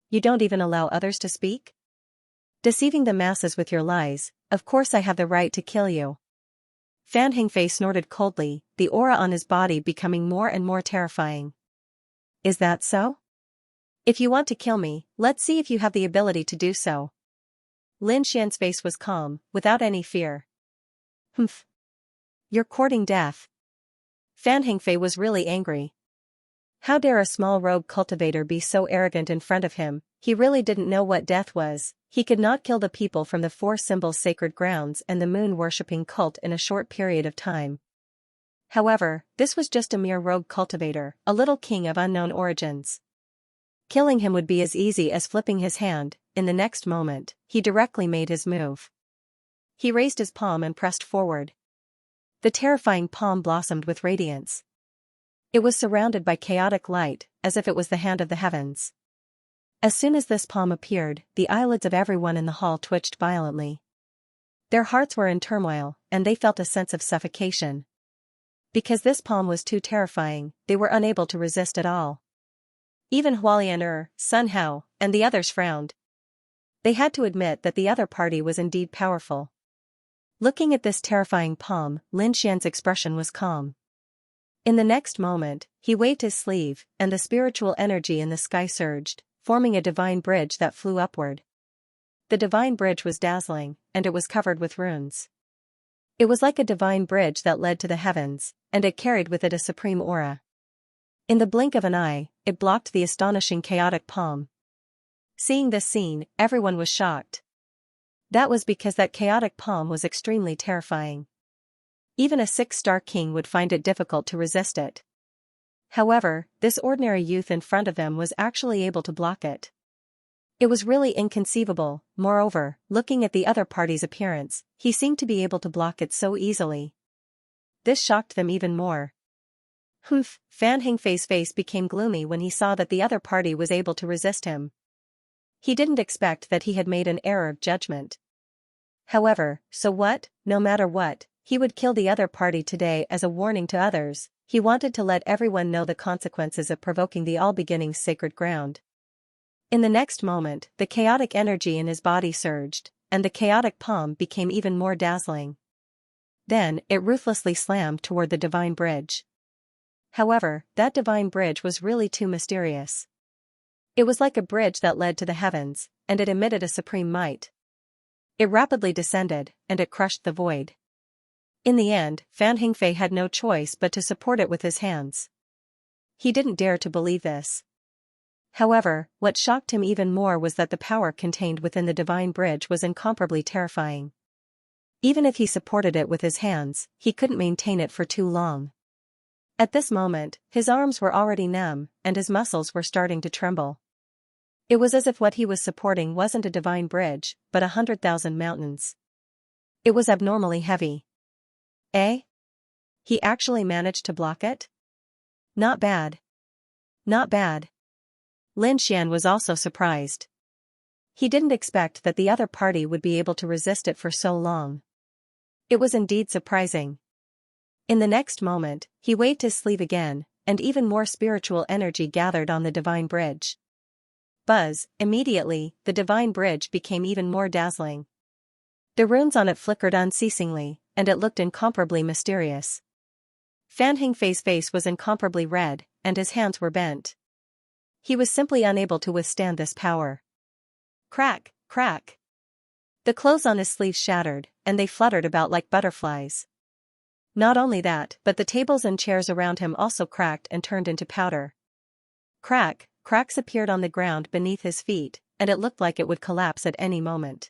You don't even allow others to speak? Deceiving the masses with your lies, of course I have the right to kill you. Fan Hengfei snorted coldly, the aura on his body becoming more and more terrifying. Is that so? If you want to kill me, let's see if you have the ability to do so. Lin Xian's face was calm, without any fear. Humph. You're courting death. Fan Hengfei was really angry. How dare a small rogue cultivator be so arrogant in front of him? He really didn't know what death was. He could not kill the people from the 4 symbols sacred grounds and the moon-worshipping cult in a short period of time. However, this was just a mere rogue cultivator, a little king of unknown origins. Killing him would be as easy as flipping his hand. In the next moment, he directly made his move. He raised his palm and pressed forward. The terrifying palm blossomed with radiance. It was surrounded by chaotic light, as if it was the hand of the heavens. As soon as this palm appeared, the eyelids of everyone in the hall twitched violently. Their hearts were in turmoil, and they felt a sense of suffocation. Because this palm was too terrifying, they were unable to resist at all. Even Hualiener, Sun Hao, and the others frowned. They had to admit that the other party was indeed powerful. Looking at this terrifying palm, Lin Xian's expression was calm. In the next moment, he waved his sleeve, and the spiritual energy in the sky surged, forming a divine bridge that flew upward. The divine bridge was dazzling, and it was covered with runes. It was like a divine bridge that led to the heavens, and it carried with it a supreme aura. In the blink of an eye, it blocked the astonishing chaotic palm. Seeing this scene, everyone was shocked. That was because that chaotic palm was extremely terrifying. Even a 6-star king would find it difficult to resist it. However, this ordinary youth in front of them was actually able to block it. It was really inconceivable. Moreover, looking at the other party's appearance, he seemed to be able to block it so easily. This shocked them even more. Humph, Fan Hengfei's face became gloomy when he saw that the other party was able to resist him. He didn't expect that he had made an error of judgment. However, so what? No matter what, he would kill the other party today as a warning to others. He wanted to let everyone know the consequences of provoking the All Beginnings sacred ground. In the next moment, the chaotic energy in his body surged, and the chaotic palm became even more dazzling. Then, it ruthlessly slammed toward the divine bridge. However, that divine bridge was really too mysterious. It was like a bridge that led to the heavens, and it emitted a supreme might. It rapidly descended, and it crushed the void. In the end, Fan Hingfei had no choice but to support it with his hands. He didn't dare to believe this. However, what shocked him even more was that the power contained within the divine bridge was incomparably terrifying. Even if he supported it with his hands, he couldn't maintain it for too long. At this moment, his arms were already numb, and his muscles were starting to tremble. It was as if what he was supporting wasn't a divine bridge, but 100,000 mountains. It was abnormally heavy. Eh? He actually managed to block it? Not bad. Not bad. Lin Xian was also surprised. He didn't expect that the other party would be able to resist it for so long. It was indeed surprising. In the next moment, he waved his sleeve again, and even more spiritual energy gathered on the divine bridge. Buzz, immediately, the divine bridge became even more dazzling. The runes on it flickered unceasingly, and it looked incomparably mysterious. Fan Hingfei's face was incomparably red, and his hands were bent. He was simply unable to withstand this power. Crack, crack. The clothes on his sleeves shattered, and they fluttered about like butterflies. Not only that, but the tables and chairs around him also cracked and turned into powder. Crack, cracks appeared on the ground beneath his feet, and it looked like it would collapse at any moment.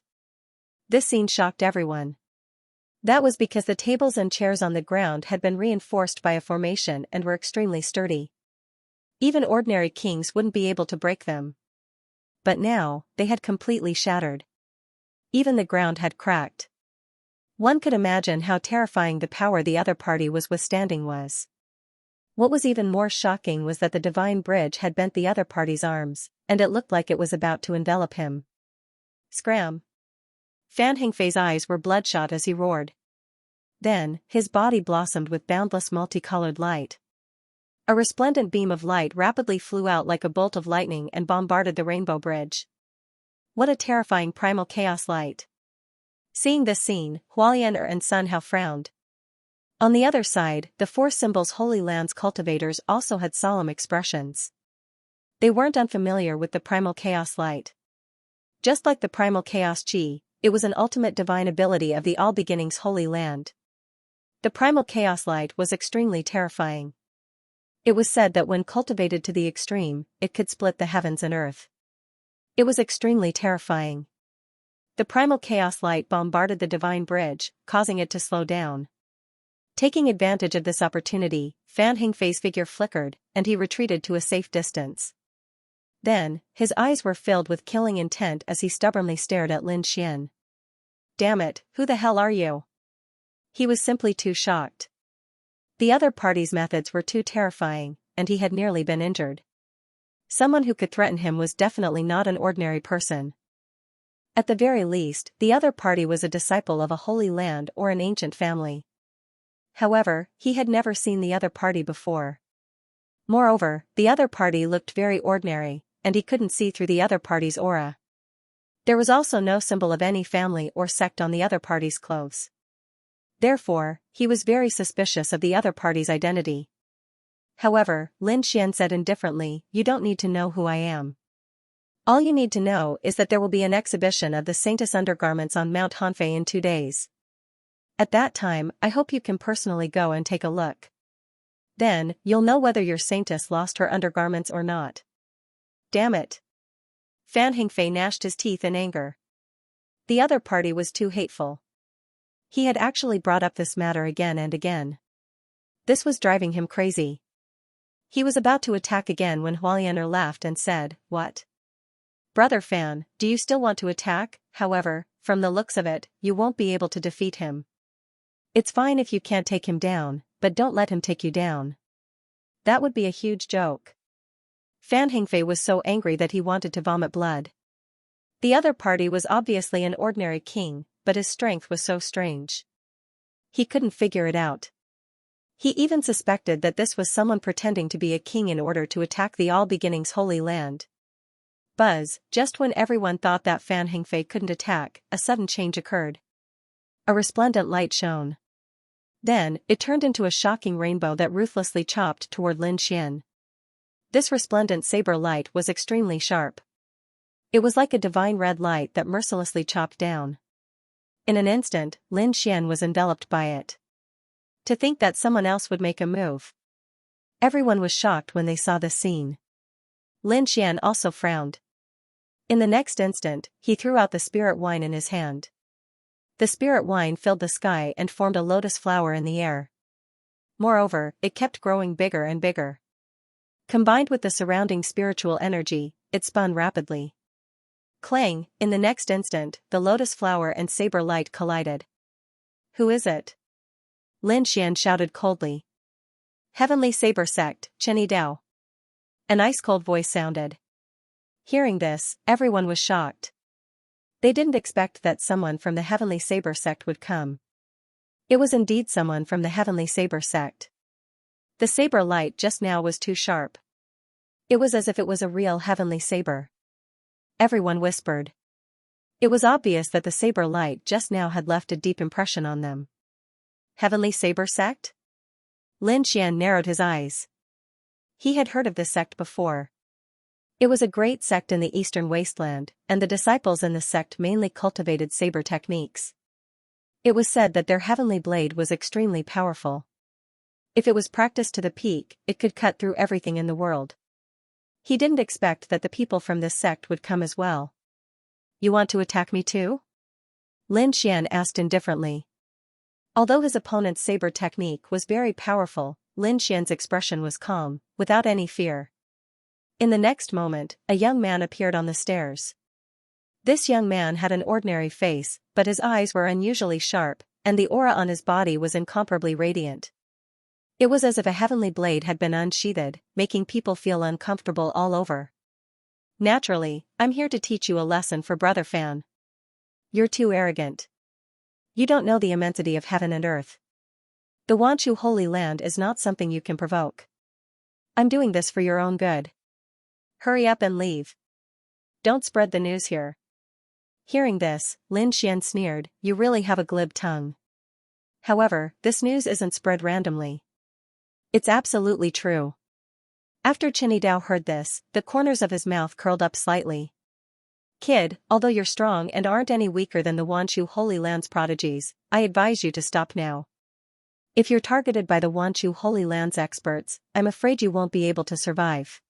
This scene shocked everyone. That was because the tables and chairs on the ground had been reinforced by a formation and were extremely sturdy. Even ordinary kings wouldn't be able to break them. But now, they had completely shattered. Even the ground had cracked. One could imagine how terrifying the power the other party was withstanding was. What was even more shocking was that the divine bridge had bent the other party's arms, and it looked like it was about to envelop him. Scram! Fan Hingfei's eyes were bloodshot as he roared. Then, his body blossomed with boundless multicolored light. A resplendent beam of light rapidly flew out like a bolt of lightning and bombarded the rainbow bridge. What a terrifying primal chaos light! Seeing this scene, Hualianer and Sun Hao frowned. On the other side, the Four Symbols Holy Land's cultivators also had solemn expressions. They weren't unfamiliar with the primal chaos light. Just like the primal chaos chi, it was an ultimate divine ability of the All Beginnings Holy Land. The primal chaos light was extremely terrifying. It was said that when cultivated to the extreme, it could split the heavens and earth. It was extremely terrifying. The primal chaos light bombarded the divine bridge, causing it to slow down. Taking advantage of this opportunity, Fan Hingfei's figure flickered, and he retreated to a safe distance. Then, his eyes were filled with killing intent as he stubbornly stared at Lin Xian. Damn it, who the hell are you? He was simply too shocked. The other party's methods were too terrifying, and he had nearly been injured. Someone who could threaten him was definitely not an ordinary person. At the very least, the other party was a disciple of a holy land or an ancient family. However, he had never seen the other party before. Moreover, the other party looked very ordinary, and he couldn't see through the other party's aura. There was also no symbol of any family or sect on the other party's clothes. Therefore, he was very suspicious of the other party's identity. However, Lin Xian said indifferently, "You don't need to know who I am. All you need to know is that there will be an exhibition of the Saintess undergarments on Mount Hanfei in 2 days. At that time, I hope you can personally go and take a look. Then, you'll know whether your Saintess lost her undergarments or not." Damn it! Fan Hingfei gnashed his teeth in anger. The other party was too hateful. He had actually brought up this matter again and again. This was driving him crazy. He was about to attack again when Hualianer laughed and said, "What? Brother Fan, do you still want to attack? However, from the looks of it, you won't be able to defeat him. It's fine if you can't take him down, but don't let him take you down. That would be a huge joke." Fan Hingfei was so angry that he wanted to vomit blood. The other party was obviously an ordinary king, but his strength was so strange. He couldn't figure it out. He even suspected that this was someone pretending to be a king in order to attack the All Beginnings Holy Land. Buzz, just when everyone thought that Fan Hingfei couldn't attack, a sudden change occurred. A resplendent light shone. Then, it turned into a shocking rainbow that ruthlessly chopped toward Lin Xian. This resplendent saber light was extremely sharp. It was like a divine red light that mercilessly chopped down. In an instant, Lin Xian was enveloped by it. To think that someone else would make a move. Everyone was shocked when they saw this scene. Lin Xian also frowned. In the next instant, he threw out the spirit wine in his hand. The spirit wine filled the sky and formed a lotus flower in the air. Moreover, it kept growing bigger and bigger. Combined with the surrounding spiritual energy, it spun rapidly. Clang, in the next instant, the lotus flower and saber light collided. Who is it? Lin Xian shouted coldly. Heavenly Saber Sect, Chenny Dao. An ice-cold voice sounded. Hearing this, everyone was shocked. They didn't expect that someone from the Heavenly Saber Sect would come. It was indeed someone from the Heavenly Saber Sect. The saber light just now was too sharp. It was as if it was a real heavenly saber. Everyone whispered. It was obvious that the saber light just now had left a deep impression on them. Heavenly Saber Sect? Lin Xian narrowed his eyes. He had heard of this sect before. It was a great sect in the eastern wasteland, and the disciples in the sect mainly cultivated saber techniques. It was said that their heavenly blade was extremely powerful. If it was practiced to the peak, it could cut through everything in the world. He didn't expect that the people from this sect would come as well. You want to attack me too? Lin Xian asked indifferently. Although his opponent's saber technique was very powerful, Lin Xian's expression was calm, without any fear. In the next moment, a young man appeared on the stairs. This young man had an ordinary face, but his eyes were unusually sharp, and the aura on his body was incomparably radiant. It was as if a heavenly blade had been unsheathed, making people feel uncomfortable all over. Naturally, I'm here to teach you a lesson for Brother Fan. You're too arrogant. You don't know the immensity of heaven and earth. The Wanshu Holy Land is not something you can provoke. I'm doing this for your own good. Hurry up and leave. Don't spread the news here. Hearing this, Lin Xian sneered, you really have a glib tongue. However, this news isn't spread randomly. It's absolutely true. After Chenny Dao heard this, the corners of his mouth curled up slightly. Kid, although you're strong and aren't any weaker than the Wanshu Holy Land's prodigies, I advise you to stop now. If you're targeted by the Wanshu Holy Land's experts, I'm afraid you won't be able to survive.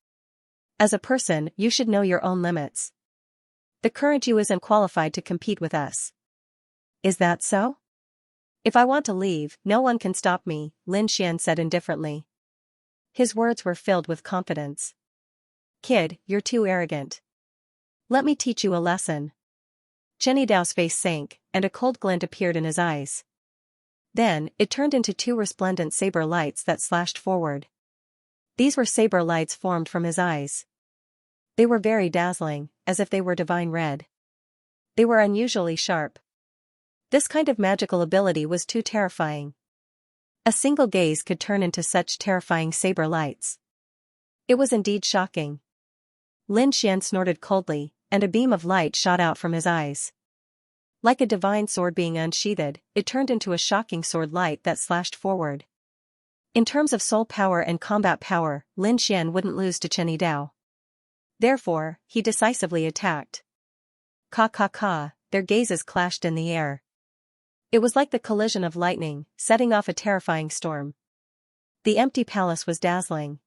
As a person, you should know your own limits. The current you isn't qualified to compete with us. Is that so? If I want to leave, no one can stop me, Lin Xian said indifferently. His words were filled with confidence. Kid, you're too arrogant. Let me teach you a lesson. Chenny Dao's face sank, and a cold glint appeared in his eyes. Then, it turned into two resplendent saber lights that slashed forward. These were saber lights formed from his eyes. They were very dazzling, as if they were divine red. They were unusually sharp. This kind of magical ability was too terrifying. A single gaze could turn into such terrifying saber lights. It was indeed shocking. Lin Xian snorted coldly, and a beam of light shot out from his eyes. Like a divine sword being unsheathed, it turned into a shocking sword light that slashed forward. In terms of soul power and combat power, Lin Xian wouldn't lose to Chenny Dao. Therefore, he decisively attacked. Ka, their gazes clashed in the air. It was like the collision of lightning, setting off a terrifying storm. The empty palace was dazzling.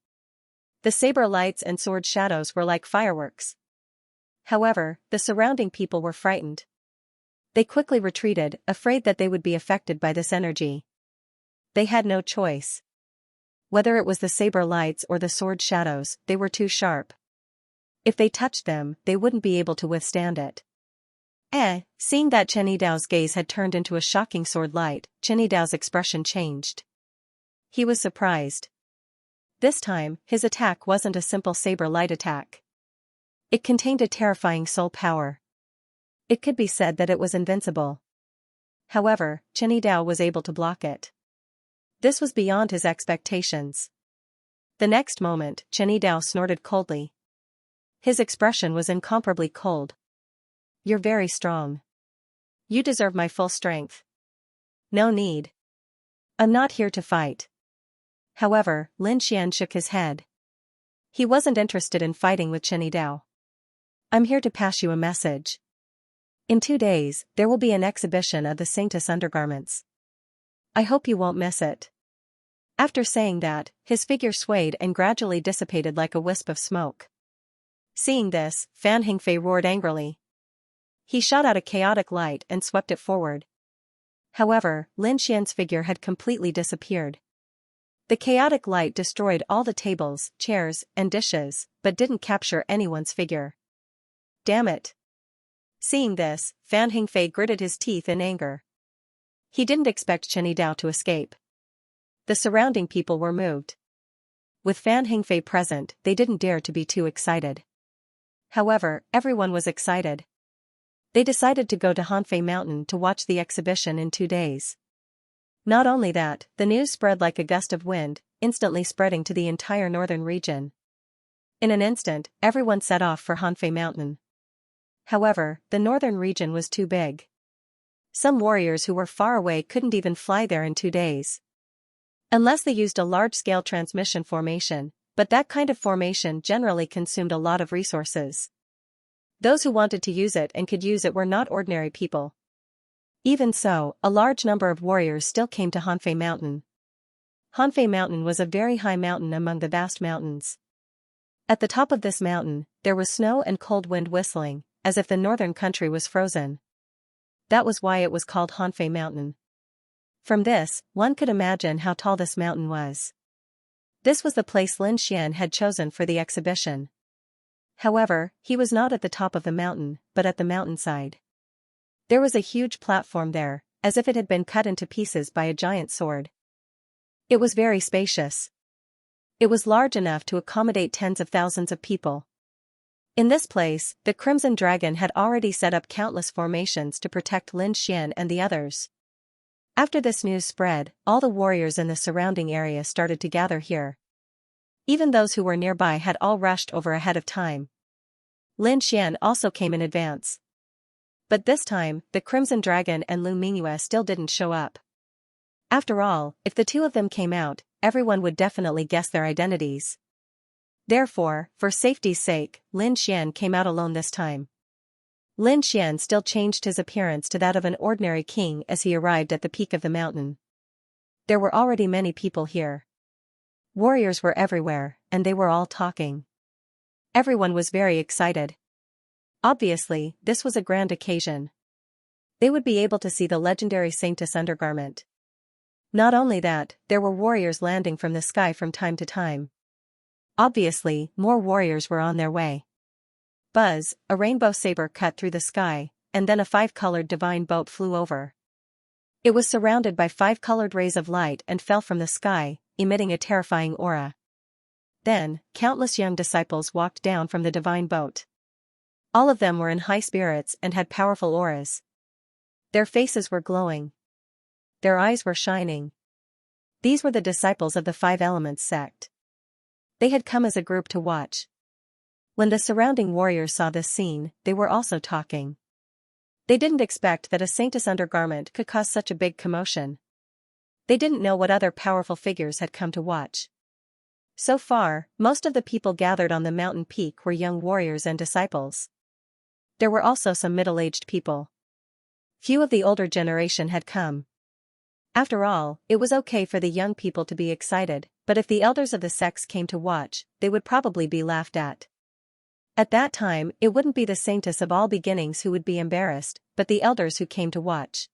The saber lights and sword shadows were like fireworks. However, the surrounding people were frightened. They quickly retreated, afraid that they would be affected by this energy. They had no choice. Whether it was the saber lights or the sword shadows, they were too sharp. If they touched them, they wouldn't be able to withstand it. Seeing that Chenny Dao's gaze had turned into a shocking sword light, Chenny Dao's expression changed. He was surprised. This time, his attack wasn't a simple saber light attack. It contained a terrifying soul power. It could be said that it was invincible. However, Chenny Dao was able to block it. This was beyond his expectations. The next moment, Chenny Dao snorted coldly. His expression was incomparably cold. You're very strong. You deserve my full strength. No need. I'm not here to fight. However, Lin Xian shook his head. He wasn't interested in fighting with Chen Yidao. I'm here to pass you a message. In 2 days, there will be an exhibition of the Sanctus undergarments. I hope you won't miss it. After saying that, his figure swayed and gradually dissipated like a wisp of smoke. Seeing this, Fan Hingfei roared angrily. He shot out a chaotic light and swept it forward. However, Lin Xian's figure had completely disappeared. The chaotic light destroyed all the tables, chairs, and dishes, but didn't capture anyone's figure. Damn it! Seeing this, Fan Hingfei gritted his teeth in anger. He didn't expect Chen Yidao to escape. The surrounding people were moved. With Fan Hingfei present, they didn't dare to be too excited. However, everyone was excited. They decided to go to Hanfei Mountain to watch the exhibition in 2 days. Not only that, the news spread like a gust of wind, instantly spreading to the entire northern region. In an instant, everyone set off for Hanfei Mountain. However, the northern region was too big. Some warriors who were far away couldn't even fly there in 2 days. Unless they used a large-scale transmission formation, but that kind of formation generally consumed a lot of resources. Those who wanted to use it and could use it were not ordinary people. Even so, a large number of warriors still came to Hanfei Mountain. Hanfei Mountain was a very high mountain among the vast mountains. At the top of this mountain, there was snow and cold wind whistling, as if the northern country was frozen. That was why it was called Hanfei Mountain. From this, one could imagine how tall this mountain was. This was the place Lin Xian had chosen for the exhibition. However, he was not at the top of the mountain, but at the mountainside. There was a huge platform there, as if it had been cut into pieces by a giant sword. It was very spacious. It was large enough to accommodate tens of thousands of people. In this place, the Crimson Dragon had already set up countless formations to protect Lin Xian and the others. After this news spread, all the warriors in the surrounding area started to gather here. Even those who were nearby had all rushed over ahead of time. Lin Xian also came in advance. But this time, the Crimson Dragon and Lu Mingyue still didn't show up. After all, if the two of them came out, everyone would definitely guess their identities. Therefore, for safety's sake, Lin Xian came out alone this time. Lin Xian still changed his appearance to that of an ordinary king as he arrived at the peak of the mountain. There were already many people here. Warriors were everywhere, and they were all talking. Everyone was very excited. Obviously, this was a grand occasion. They would be able to see the legendary Sanctus undergarment. Not only that, there were warriors landing from the sky from time to time. Obviously, more warriors were on their way. Buzz, a rainbow saber cut through the sky, and then a 5-colored divine boat flew over. It was surrounded by 5-colored rays of light and fell from the sky, emitting a terrifying aura. Then, countless young disciples walked down from the divine boat. All of them were in high spirits and had powerful auras. Their faces were glowing. Their eyes were shining. These were the disciples of the 5 Elements sect. They had come as a group to watch. When the surrounding warriors saw this scene, they were also talking. They didn't expect that a Sanctus undergarment could cause such a big commotion. They didn't know what other powerful figures had come to watch. So far, most of the people gathered on the mountain peak were young warriors and disciples. There were also some middle-aged people. Few of the older generation had come. After all, it was okay for the young people to be excited, but if the elders of the sects came to watch, they would probably be laughed at. At that time, it wouldn't be the Sanctus of all beginnings who would be embarrassed, but the elders who came to watch.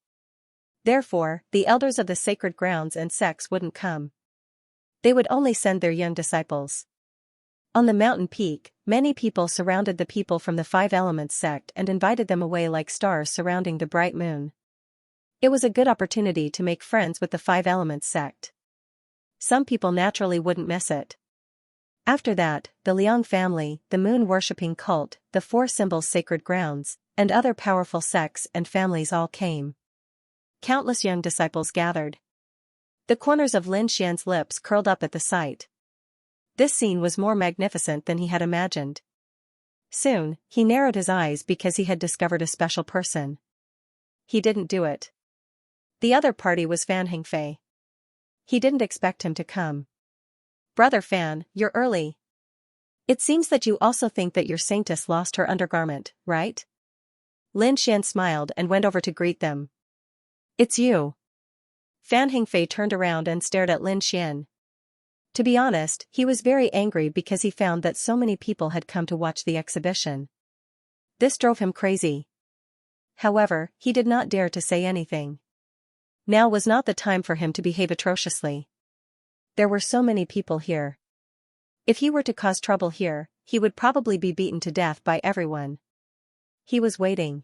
Therefore, the elders of the sacred grounds and sects wouldn't come. They would only send their young disciples. On the mountain peak, many people surrounded the people from the 5 Elements sect and invited them away like stars surrounding the bright moon. It was a good opportunity to make friends with the 5 Elements sect. Some people naturally wouldn't miss it. After that, the Liang family, the moon-worshipping cult, the 4 Symbols sacred grounds, and other powerful sects and families all came. Countless young disciples gathered. The corners of Lin Xian's lips curled up at the sight. This scene was more magnificent than he had imagined. Soon, he narrowed his eyes because he had discovered a special person. He didn't do it. The other party was Fan Hingfei. He didn't expect him to come. Brother Fan, you're early. It seems that you also think that your saintess lost her undergarment, right? Lin Xian smiled and went over to greet them. It's you. Fan Hengfei turned around and stared at Lin Xian. To be honest, he was very angry because he found that so many people had come to watch the exhibition. This drove him crazy. However, he did not dare to say anything. Now was not the time for him to behave atrociously. There were so many people here. If he were to cause trouble here, he would probably be beaten to death by everyone. He was waiting.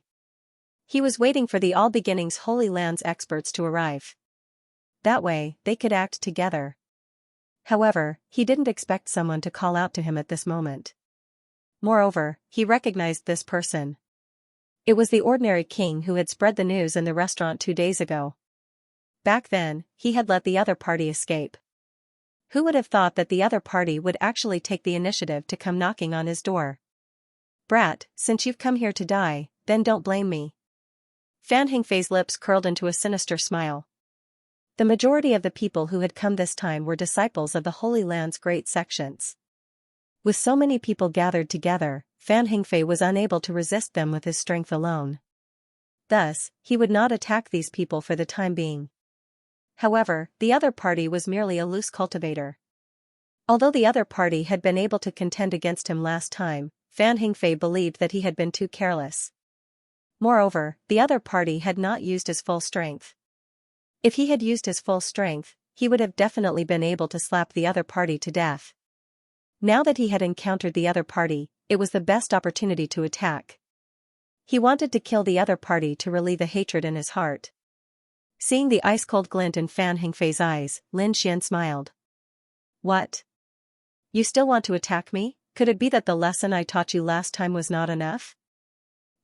He was waiting for the All Beginnings Holy Lands experts to arrive. That way, they could act together. However, he didn't expect someone to call out to him at this moment. Moreover, he recognized this person. It was the ordinary king who had spread the news in the restaurant 2 days ago. Back then, he had let the other party escape. Who would have thought that the other party would actually take the initiative to come knocking on his door? Brat, since you've come here to die, then don't blame me. Fan Hengfei's lips curled into a sinister smile. The majority of the people who had come this time were disciples of the Holy Land's great sections. With so many people gathered together, Fan Hengfei was unable to resist them with his strength alone. Thus, he would not attack these people for the time being. However, the other party was merely a loose cultivator. Although the other party had been able to contend against him last time, Fan Hengfei believed that he had been too careless. Moreover, the other party had not used his full strength. If he had used his full strength, he would have definitely been able to slap the other party to death. Now that he had encountered the other party, it was the best opportunity to attack. He wanted to kill the other party to relieve the hatred in his heart. Seeing the ice-cold glint in Fan Hengfei's eyes, Lin Xian smiled. What? You still want to attack me? Could it be that the lesson I taught you last time was not enough?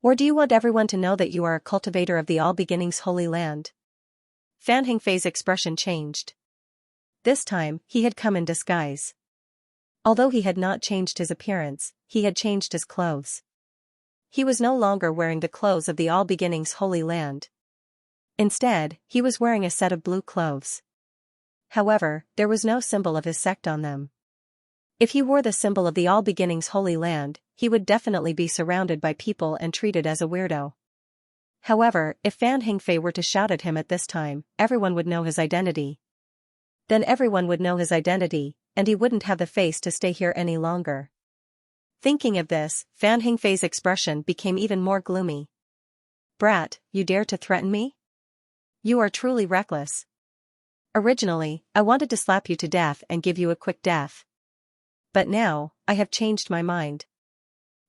Or do you want everyone to know that you are a cultivator of the All Beginnings Holy Land? Fan Hengfei's expression changed. This time, he had come in disguise. Although he had not changed his appearance, he had changed his clothes. He was no longer wearing the clothes of the All Beginnings Holy Land. Instead, he was wearing a set of blue clothes. However, there was no symbol of his sect on them. If he wore the symbol of the All Beginnings Holy Land, he would definitely be surrounded by people and treated as a weirdo. However, if Fan Hengfei were to shout at him at this time, everyone would know his identity. Then everyone would know his identity, and he wouldn't have the face to stay here any longer. Thinking of this, Fan Hengfei's expression became even more gloomy. Brat, you dare to threaten me? You are truly reckless. Originally, I wanted to slap you to death and give you a quick death. But now, I have changed my mind.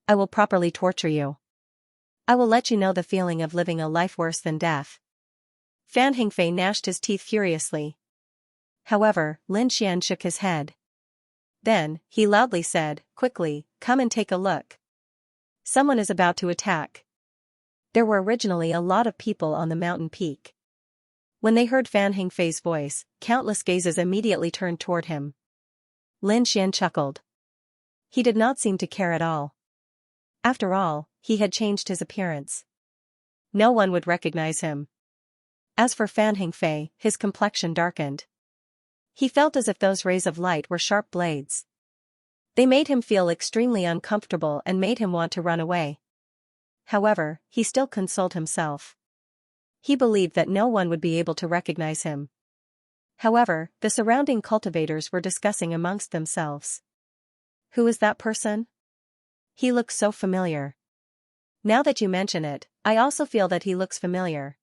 I will properly torture you. I will let you know the feeling of living a life worse than death. Fan Hengfei gnashed his teeth furiously. However, Lin Xian shook his head. Then, he loudly said, quickly, come and take a look. Someone is about to attack. There were originally a lot of people on the mountain peak. When they heard Fan Hengfei's voice, countless gazes immediately turned toward him. Lin Xian chuckled. He did not seem to care at all. After all, he had changed his appearance. No one would recognize him. As for Fan Hengfei, his complexion darkened. He felt as if those rays of light were sharp blades. They made him feel extremely uncomfortable and made him want to run away. However, he still consoled himself. He believed that no one would be able to recognize him. However, the surrounding cultivators were discussing amongst themselves. Who is that person? He looks so familiar. Now that you mention it, I also feel that he looks familiar.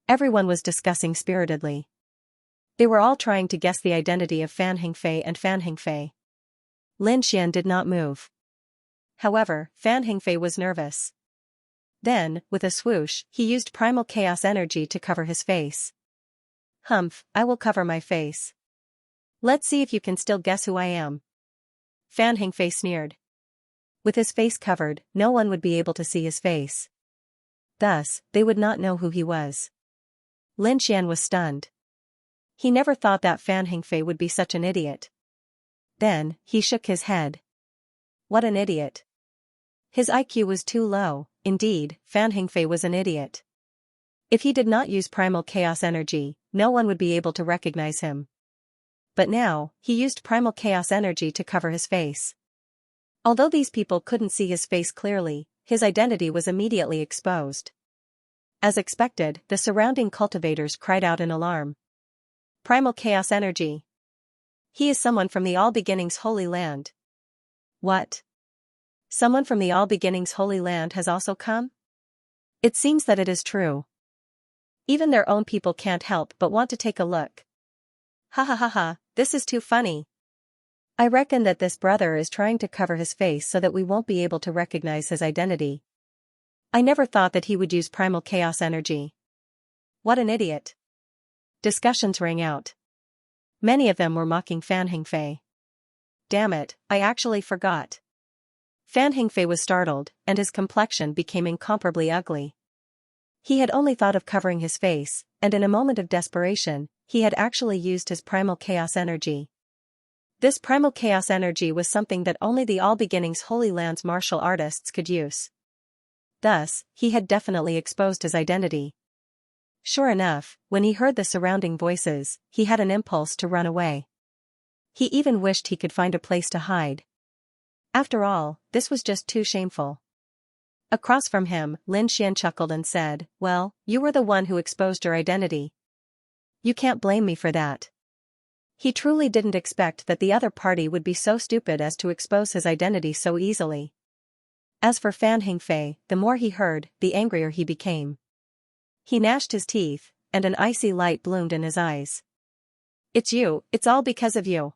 Everyone was discussing spiritedly. They were all trying to guess the identity of Fan Hengfei and Fan Hengfei. Lin Xian did not move. However, Fan Hengfei was nervous. Then, with a swoosh, he used primal chaos energy to cover his face. Humph, I will cover my face. Let's see if you can still guess who I am. Fan Hengfei sneered. With his face covered, no one would be able to see his face. Thus, they would not know who he was. Lin Xian was stunned. He never thought that Fan Hengfei would be such an idiot. Then, he shook his head. What an idiot. His IQ was too low. Indeed, Fan Hengfei was an idiot. If he did not use primal chaos energy, no one would be able to recognize him. But now, he used primal chaos energy to cover his face. Although these people couldn't see his face clearly, his identity was immediately exposed. As expected, the surrounding cultivators cried out in alarm. Primal chaos energy. He is someone from the All Beginnings Holy Land. What? Someone from the All Beginnings Holy Land has also come? It seems that it is true. Even their own people can't help but want to take a look. Ha ha ha ha, this is too funny. I reckon that this brother is trying to cover his face so that we won't be able to recognize his identity. I never thought that he would use primal chaos energy. What an idiot. Discussions rang out. Many of them were mocking Fan Hingfei. Damn it, I actually forgot. Fan Hingfei was startled, and his complexion became incomparably ugly. He had only thought of covering his face, and in a moment of desperation, he had actually used his primal chaos energy. This primal chaos energy was something that only the All Beginnings Holy Land's martial artists could use. Thus, he had definitely exposed his identity. Sure enough, when he heard the surrounding voices, he had an impulse to run away. He even wished he could find a place to hide. After all, this was just too shameful. Across from him, Lin Xian chuckled and said, "Well, you were the one who exposed your identity. You can't blame me for that." He truly didn't expect that the other party would be so stupid as to expose his identity so easily. As for Fan Hingfei, the more he heard, the angrier he became. He gnashed his teeth, and an icy light bloomed in his eyes. "It's you, it's all because of you.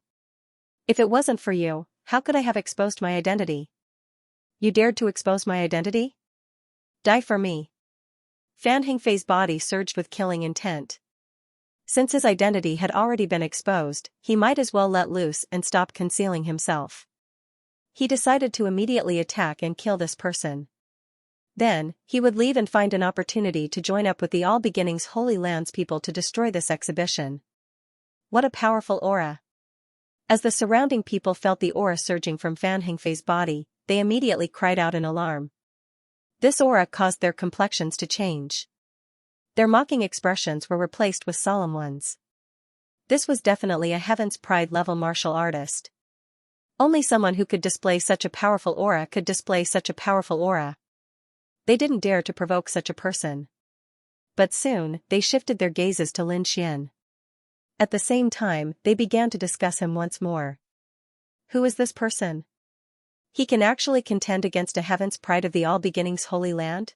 If it wasn't for you, how could I have exposed my identity? You dared to expose my identity? Die for me." Fan Hingfei's body surged with killing intent. Since his identity had already been exposed, he might as well let loose and stop concealing himself. He decided to immediately attack and kill this person. Then, he would leave and find an opportunity to join up with the All Beginnings Holy Lands people to destroy this exhibition. What a powerful aura. As the surrounding people felt the aura surging from Fan Hingfei's body, they immediately cried out in alarm. This aura caused their complexions to change. Their mocking expressions were replaced with solemn ones. This was definitely a Heaven's Pride level martial artist. Only someone who could display such a powerful aura could display such a powerful aura. They didn't dare to provoke such a person. But soon, they shifted their gazes to Lin Xian. At the same time, they began to discuss him once more. Who is this person? He can actually contend against a Heaven's Pride of the All Beginnings Holy Land?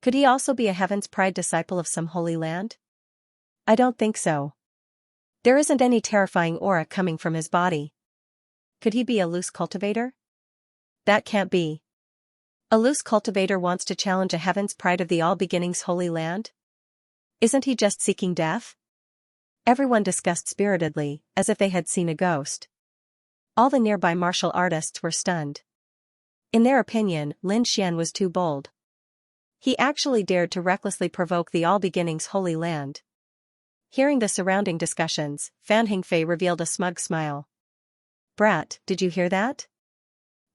Could he also be a Heaven's Pride disciple of some holy land? I don't think so. There isn't any terrifying aura coming from his body. Could he be a loose cultivator? That can't be. A loose cultivator wants to challenge a Heaven's Pride of the All Beginnings Holy Land? Isn't he just seeking death? Everyone discussed spiritedly, as if they had seen a ghost. All the nearby martial artists were stunned. In their opinion, Lin Xian was too bold. He actually dared to recklessly provoke the All Beginnings Holy Land. Hearing the surrounding discussions, Fan Hingfei revealed a smug smile. "Brat, did you hear that?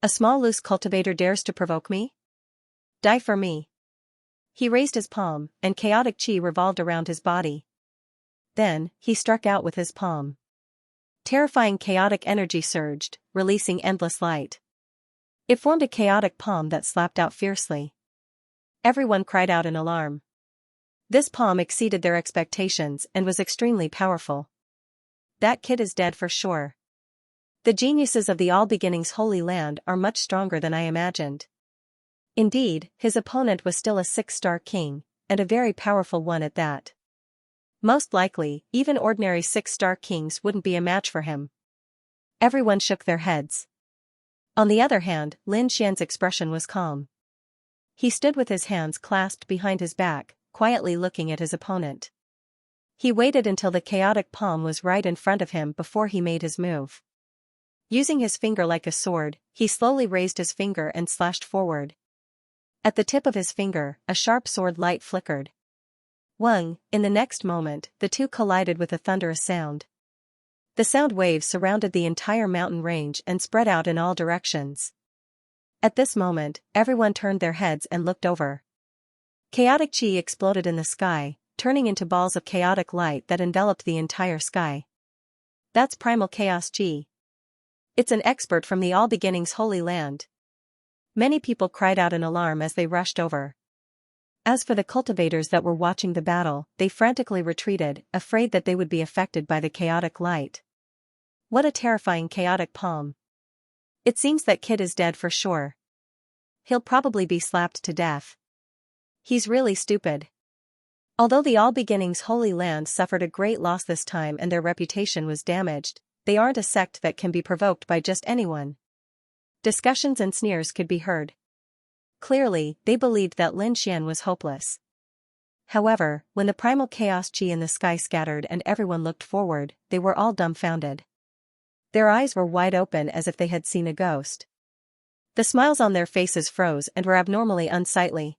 A small loose cultivator dares to provoke me? Die for me." He raised his palm, and chaotic chi revolved around his body. Then, he struck out with his palm. Terrifying chaotic energy surged, releasing endless light. It formed a chaotic palm that slapped out fiercely. Everyone cried out in alarm. This palm exceeded their expectations and was extremely powerful. That kid is dead for sure. The geniuses of the All Beginnings Holy Land are much stronger than I imagined. Indeed, his opponent was still a 6-star king, and a very powerful one at that. Most likely, even ordinary 6-star kings wouldn't be a match for him. Everyone shook their heads. On the other hand, Lin Xian's expression was calm. He stood with his hands clasped behind his back, quietly looking at his opponent. He waited until the chaotic palm was right in front of him before he made his move. Using his finger like a sword, he slowly raised his finger and slashed forward. At the tip of his finger, a sharp sword light flickered. Whang! In the next moment, the two collided with a thunderous sound. The sound waves surrounded the entire mountain range and spread out in all directions. At this moment, everyone turned their heads and looked over. Chaotic chi exploded in the sky, turning into balls of chaotic light that enveloped the entire sky. That's Primal Chaos G. It's an expert from the All Beginnings Holy Land. Many people cried out in alarm as they rushed over. As for the cultivators that were watching the battle, they frantically retreated, afraid that they would be affected by the chaotic light. What a terrifying chaotic palm. It seems that kid is dead for sure. He'll probably be slapped to death. He's really stupid. Although the All Beginnings Holy Land suffered a great loss this time and their reputation was damaged, they aren't a sect that can be provoked by just anyone. Discussions and sneers could be heard. Clearly, they believed that Lin Xian was hopeless. However, when the primal chaos chi in the sky scattered and everyone looked forward, they were all dumbfounded. Their eyes were wide open as if they had seen a ghost. The smiles on their faces froze and were abnormally unsightly.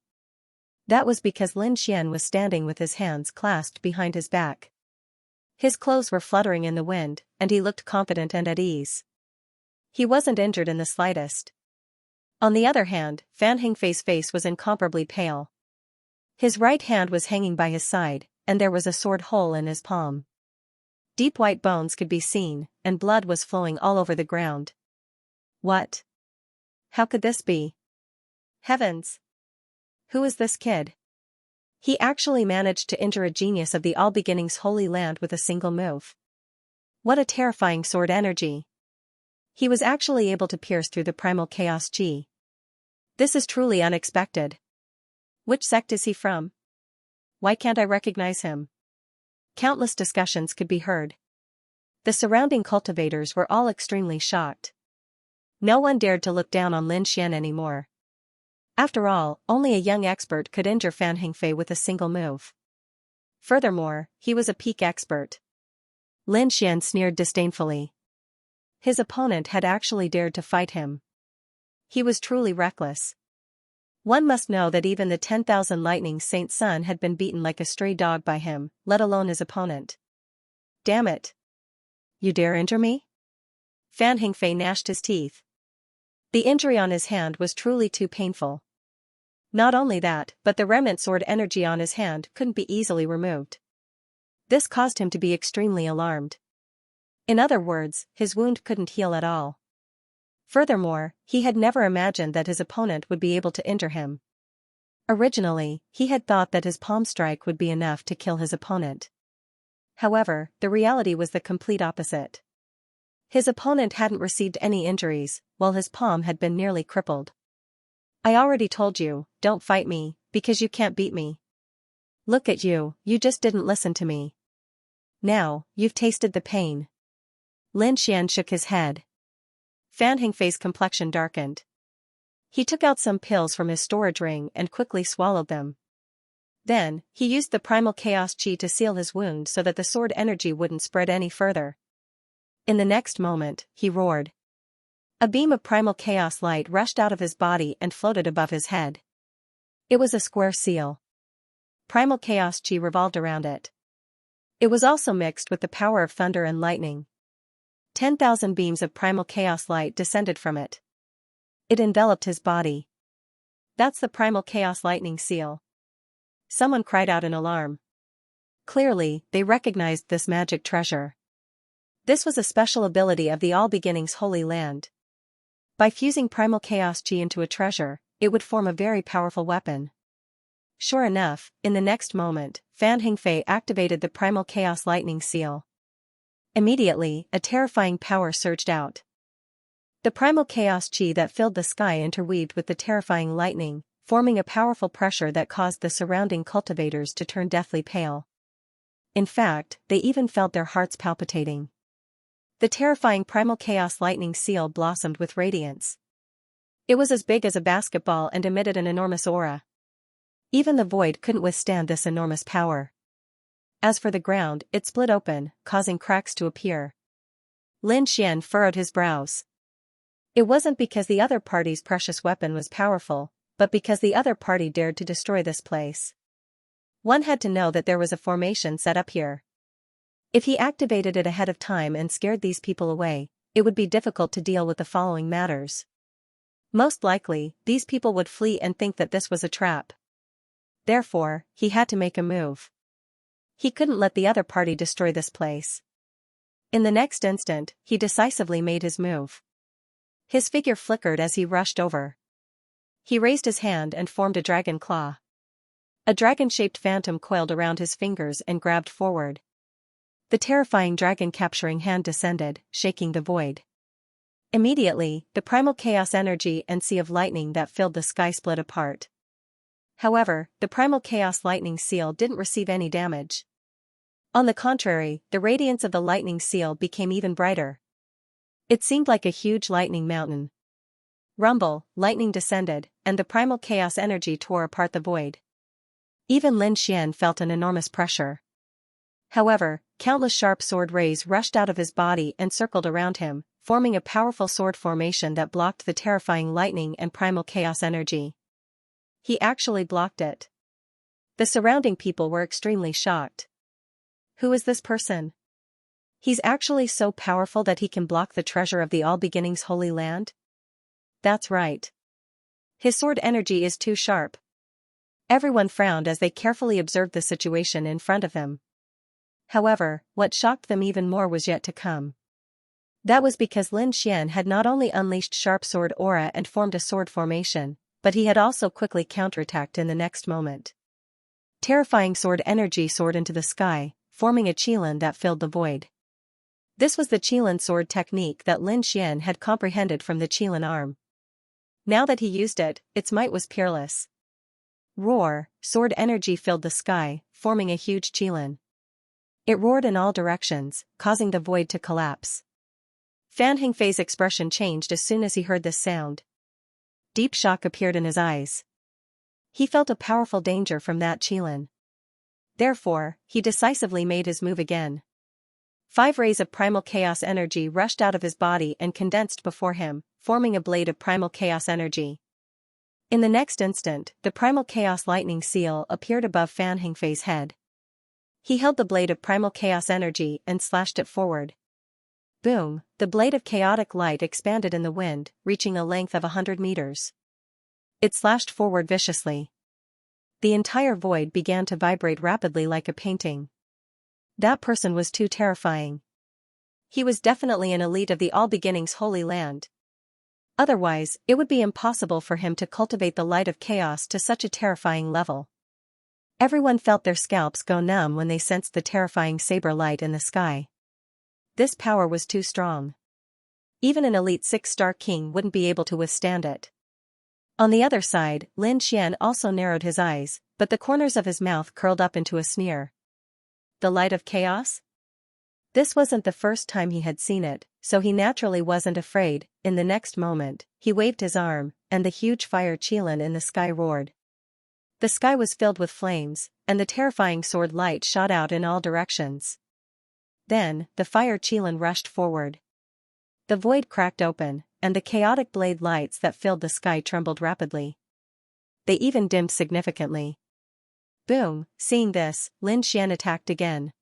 That was because Lin Xian was standing with his hands clasped behind his back. His clothes were fluttering in the wind, and he looked confident and at ease. He wasn't injured in the slightest. On the other hand, Fan Hengfei's face was incomparably pale. His right hand was hanging by his side, and there was a sword hole in his palm. Deep white bones could be seen, and blood was flowing all over the ground. What? How could this be? Heavens! Who is this kid? He actually managed to injure a genius of the All Beginnings Holy Land with a single move. What a terrifying sword energy! He was actually able to pierce through the primal chaos chi. This is truly unexpected. Which sect is he from? Why can't I recognize him? Countless discussions could be heard. The surrounding cultivators were all extremely shocked. No one dared to look down on Lin Xian anymore. After all, only a young expert could injure Fan Hengfei with a single move. Furthermore, he was a peak expert. Lin Xian sneered disdainfully. His opponent had actually dared to fight him. He was truly reckless. One must know that even the 10,000 Lightning Saint's son had been beaten like a stray dog by him, let alone his opponent. Damn it! You dare injure me? Fan Hengfei gnashed his teeth. The injury on his hand was truly too painful. Not only that, but the remnant sword energy on his hand couldn't be easily removed. This caused him to be extremely alarmed. In other words, his wound couldn't heal at all. Furthermore, he had never imagined that his opponent would be able to injure him. Originally, he had thought that his palm strike would be enough to kill his opponent. However, the reality was the complete opposite. His opponent hadn't received any injuries, while his palm had been nearly crippled. I already told you, don't fight me, because you can't beat me. Look at you, you just didn't listen to me. Now, you've tasted the pain. Lin Xian shook his head. Fan Hengfei's complexion darkened. He took out some pills from his storage ring and quickly swallowed them. Then, he used the primal chaos chi to seal his wound so that the sword energy wouldn't spread any further. In the next moment, he roared. A beam of primal chaos light rushed out of his body and floated above his head. It was a square seal. Primal chaos chi revolved around it. It was also mixed with the power of thunder and lightning. 10,000 beams of primal chaos light descended from it. It enveloped his body. That's the primal chaos lightning seal. Someone cried out in alarm. Clearly, they recognized this magic treasure. This was a special ability of the All Beginnings Holy Land. By fusing primal chaos chi into a treasure, it would form a very powerful weapon. Sure enough, in the next moment, Fan Hengfei activated the primal chaos lightning seal. Immediately, a terrifying power surged out. The primal chaos chi that filled the sky interweaved with the terrifying lightning, forming a powerful pressure that caused the surrounding cultivators to turn deathly pale. In fact, they even felt their hearts palpitating. The terrifying primal chaos lightning seal blossomed with radiance. It was as big as a basketball and emitted an enormous aura. Even the void couldn't withstand this enormous power. As for the ground, it split open, causing cracks to appear. Lin Xian furrowed his brows. It wasn't because the other party's precious weapon was powerful, but because the other party dared to destroy this place. One had to know that there was a formation set up here. If he activated it ahead of time and scared these people away, it would be difficult to deal with the following matters. Most likely, these people would flee and think that this was a trap. Therefore, he had to make a move. He couldn't let the other party destroy this place. In the next instant, he decisively made his move. His figure flickered as he rushed over. He raised his hand and formed a dragon claw. A dragon-shaped phantom coiled around his fingers and grabbed forward. The terrifying dragon-capturing hand descended, shaking the void. Immediately, the primal chaos energy and sea of lightning that filled the sky split apart. However, the primal chaos lightning seal didn't receive any damage. On the contrary, the radiance of the lightning seal became even brighter. It seemed like a huge lightning mountain. Rumble, lightning descended, and the primal chaos energy tore apart the void. Even Lin Xian felt an enormous pressure. However, countless sharp sword rays rushed out of his body and circled around him, forming a powerful sword formation that blocked the terrifying lightning and primal chaos energy. He actually blocked it. The surrounding people were extremely shocked. Who is this person? He's actually so powerful that he can block the treasure of the All Beginnings Holy Land? That's right. His sword energy is too sharp. Everyone frowned as they carefully observed the situation in front of them. However, what shocked them even more was yet to come. That was because Lin Xian had not only unleashed sharp sword aura and formed a sword formation, but he had also quickly counterattacked in the next moment. Terrifying sword energy soared into the sky, forming a qilin that filled the void. This was the qilin sword technique that Lin Xian had comprehended from the qilin arm. Now that he used it, its might was peerless. Roar, sword energy filled the sky, forming a huge qilin. It roared in all directions, causing the void to collapse. Fan Hengfei's expression changed as soon as he heard this sound. Deep shock appeared in his eyes. He felt a powerful danger from that qilin. Therefore, he decisively made his move again. 5 rays of primal chaos energy rushed out of his body and condensed before him, forming a blade of primal chaos energy. In the next instant, the primal chaos lightning seal appeared above Fan Hengfei's head. He held the blade of primal chaos energy and slashed it forward. Boom, the blade of chaotic light expanded in the wind, reaching a length of 100 meters. It slashed forward viciously. The entire void began to vibrate rapidly like a painting. That person was too terrifying. He was definitely an elite of the All Beginnings Holy Land. Otherwise, it would be impossible for him to cultivate the light of chaos to such a terrifying level. Everyone felt their scalps go numb when they sensed the terrifying saber light in the sky. This power was too strong. Even an elite 6-star king wouldn't be able to withstand it. On the other side, Lin Xian also narrowed his eyes, but the corners of his mouth curled up into a sneer. The light of chaos? This wasn't the first time he had seen it, so he naturally wasn't afraid. In the next moment, he waved his arm, and the huge fire qilin in the sky roared. The sky was filled with flames, and the terrifying sword light shot out in all directions. Then, the fire qilin rushed forward. The void cracked open, and the chaotic blade lights that filled the sky trembled rapidly. They even dimmed significantly. Boom, seeing this, Lin Xian attacked again.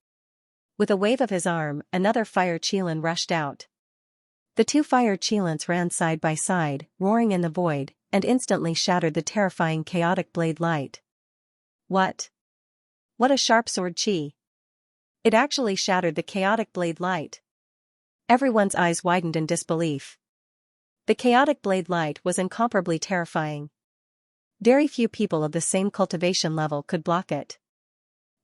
With a wave of his arm, another fire qilin rushed out. The 2 fire qilins ran side by side, roaring in the void, and instantly shattered the terrifying chaotic blade light. What? What a sharp sword qi! It actually shattered the chaotic blade light. Everyone's eyes widened in disbelief. The chaotic blade light was incomparably terrifying. Very few people of the same cultivation level could block it.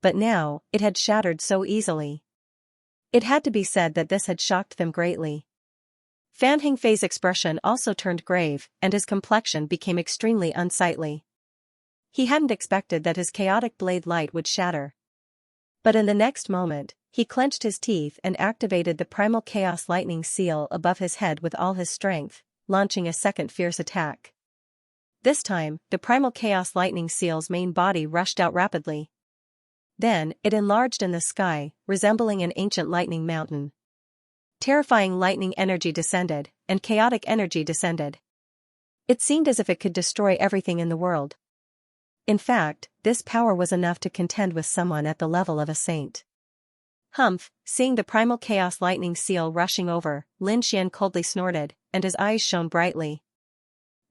But now, it had shattered so easily. It had to be said that this had shocked them greatly. Fan Hengfei's expression also turned grave, and his complexion became extremely unsightly. He hadn't expected that his chaotic blade light would shatter. But in the next moment, he clenched his teeth and activated the primal chaos lightning seal above his head with all his strength, launching a second fierce attack. This time, the primal chaos lightning seal's main body rushed out rapidly. Then, it enlarged in the sky, resembling an ancient lightning mountain. Terrifying lightning energy descended, and chaotic energy descended. It seemed as if it could destroy everything in the world. In fact, this power was enough to contend with someone at the level of a saint. Humph, seeing the primal chaos lightning seal rushing over, Lin Xian coldly snorted, and his eyes shone brightly.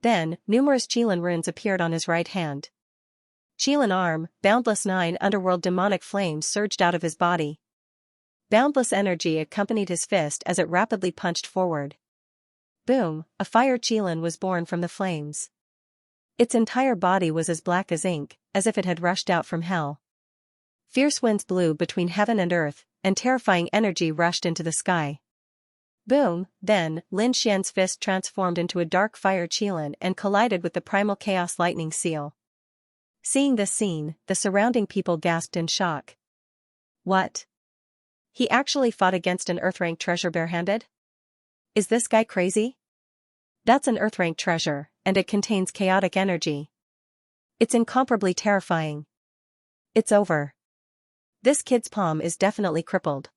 Then, numerous qilin runes appeared on his right hand. Qilin arm, boundless 9 underworld demonic flames surged out of his body. Boundless energy accompanied his fist as it rapidly punched forward. Boom, a fire Qilin was born from the flames. Its entire body was as black as ink, as if it had rushed out from hell. Fierce winds blew between heaven and earth, and terrifying energy rushed into the sky. Boom, then, Lin Xian's fist transformed into a dark fire Qilin and collided with the primal chaos lightning seal. Seeing this scene, the surrounding people gasped in shock. What? He actually fought against an Earth-rank treasure barehanded? Is this guy crazy? That's an Earth-rank treasure, and it contains chaotic energy. It's incomparably terrifying. It's over. This kid's palm is definitely crippled.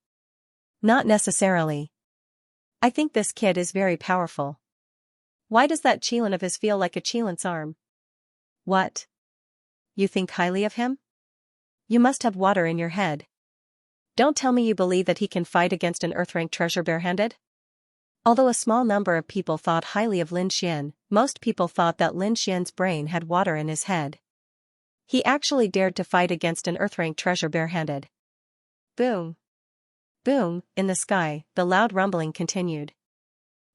Not necessarily. I think this kid is very powerful. Why does that Qilin of his feel like a Qilin's arm? What? You think highly of him? You must have water in your head. Don't tell me you believe that he can fight against an Earth-rank treasure barehanded? Although a small number of people thought highly of Lin Xian, most people thought that Lin Xian's brain had water in his head. He actually dared to fight against an Earth-rank treasure barehanded. Boom. Boom, in the sky, the loud rumbling continued.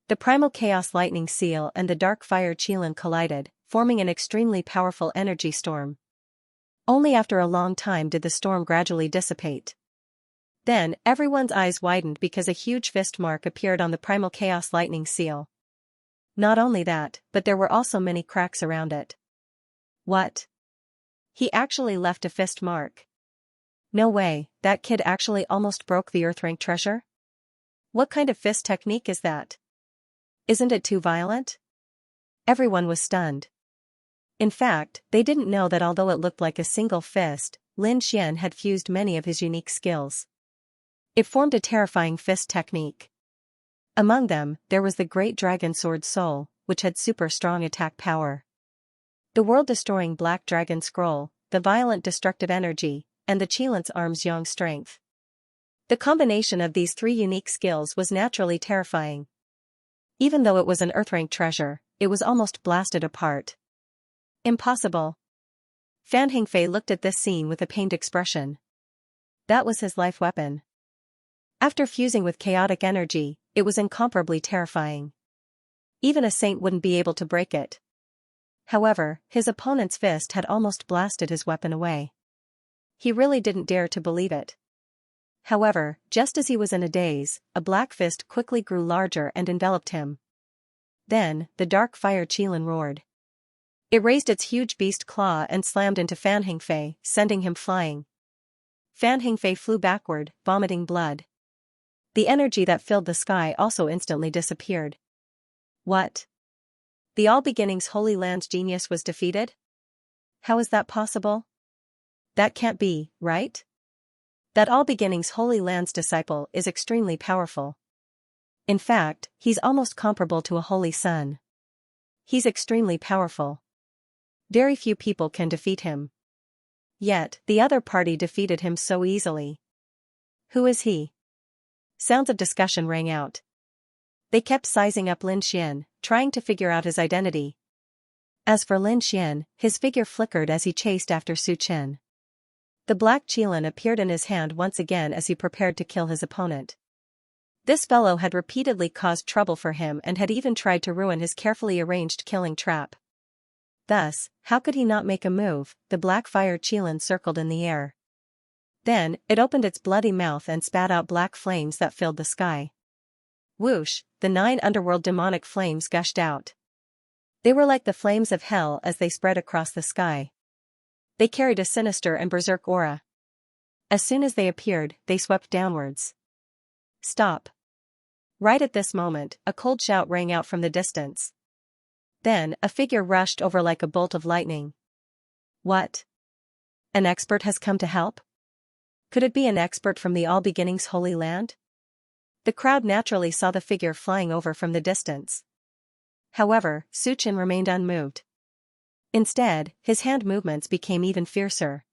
The primal chaos lightning seal and the dark fire Qilin collided, forming an extremely powerful energy storm. Only after a long time did the storm gradually dissipate. Then, everyone's eyes widened because a huge fist mark appeared on the primal chaos lightning seal. Not only that, but there were also many cracks around it. What? He actually left a fist mark. No way, that kid actually almost broke the Earth-rank treasure? What kind of fist technique is that? Isn't it too violent? Everyone was stunned. In fact, they didn't know that although it looked like a single fist, Lin Xian had fused many of his unique skills. It formed a terrifying fist technique. Among them, there was the Great Dragon Sword Soul, which had super strong attack power. The world-destroying Black Dragon Scroll, the violent destructive energy, and the Qilin's arm's yang strength. The combination of these three unique skills was naturally terrifying. Even though it was an Earth-rank treasure, it was almost blasted apart. Impossible. Fan Hengfei looked at this scene with a pained expression. That was his life weapon. After fusing with chaotic energy, it was incomparably terrifying. Even a saint wouldn't be able to break it. However, his opponent's fist had almost blasted his weapon away. He really didn't dare to believe it. However, just as he was in a daze, a black fist quickly grew larger and enveloped him. Then, the dark fire Qilin roared. It raised its huge beast claw and slammed into Fan Hengfei, sending him flying. Fan Hengfei flew backward, vomiting blood. The energy that filled the sky also instantly disappeared. What? The All Beginnings Holy Land's genius was defeated? How is that possible? That can't be, right? That All Beginnings Holy Land's disciple is extremely powerful. In fact, he's almost comparable to a holy sun. He's extremely powerful. Very few people can defeat him. Yet, the other party defeated him so easily. Who is he? Sounds of discussion rang out. They kept sizing up Lin Xian, trying to figure out his identity. As for Lin Xian, his figure flickered as he chased after Su Chen. The black Qilin appeared in his hand once again as he prepared to kill his opponent. This fellow had repeatedly caused trouble for him and had even tried to ruin his carefully arranged killing trap. Thus, how could he not make a move? The black fire Qilin circled in the air. Then, it opened its bloody mouth and spat out black flames that filled the sky. Whoosh, the 9 underworld demonic flames gushed out. They were like the flames of hell as they spread across the sky. They carried a sinister and berserk aura. As soon as they appeared, they swept downwards. Stop. Right at this moment, a cold shout rang out from the distance. Then, a figure rushed over like a bolt of lightning. What? An expert has come to help? Could it be an expert from the All Beginnings Holy Land? The crowd naturally saw the figure flying over from the distance. However, Su Chen remained unmoved. Instead, his hand movements became even fiercer.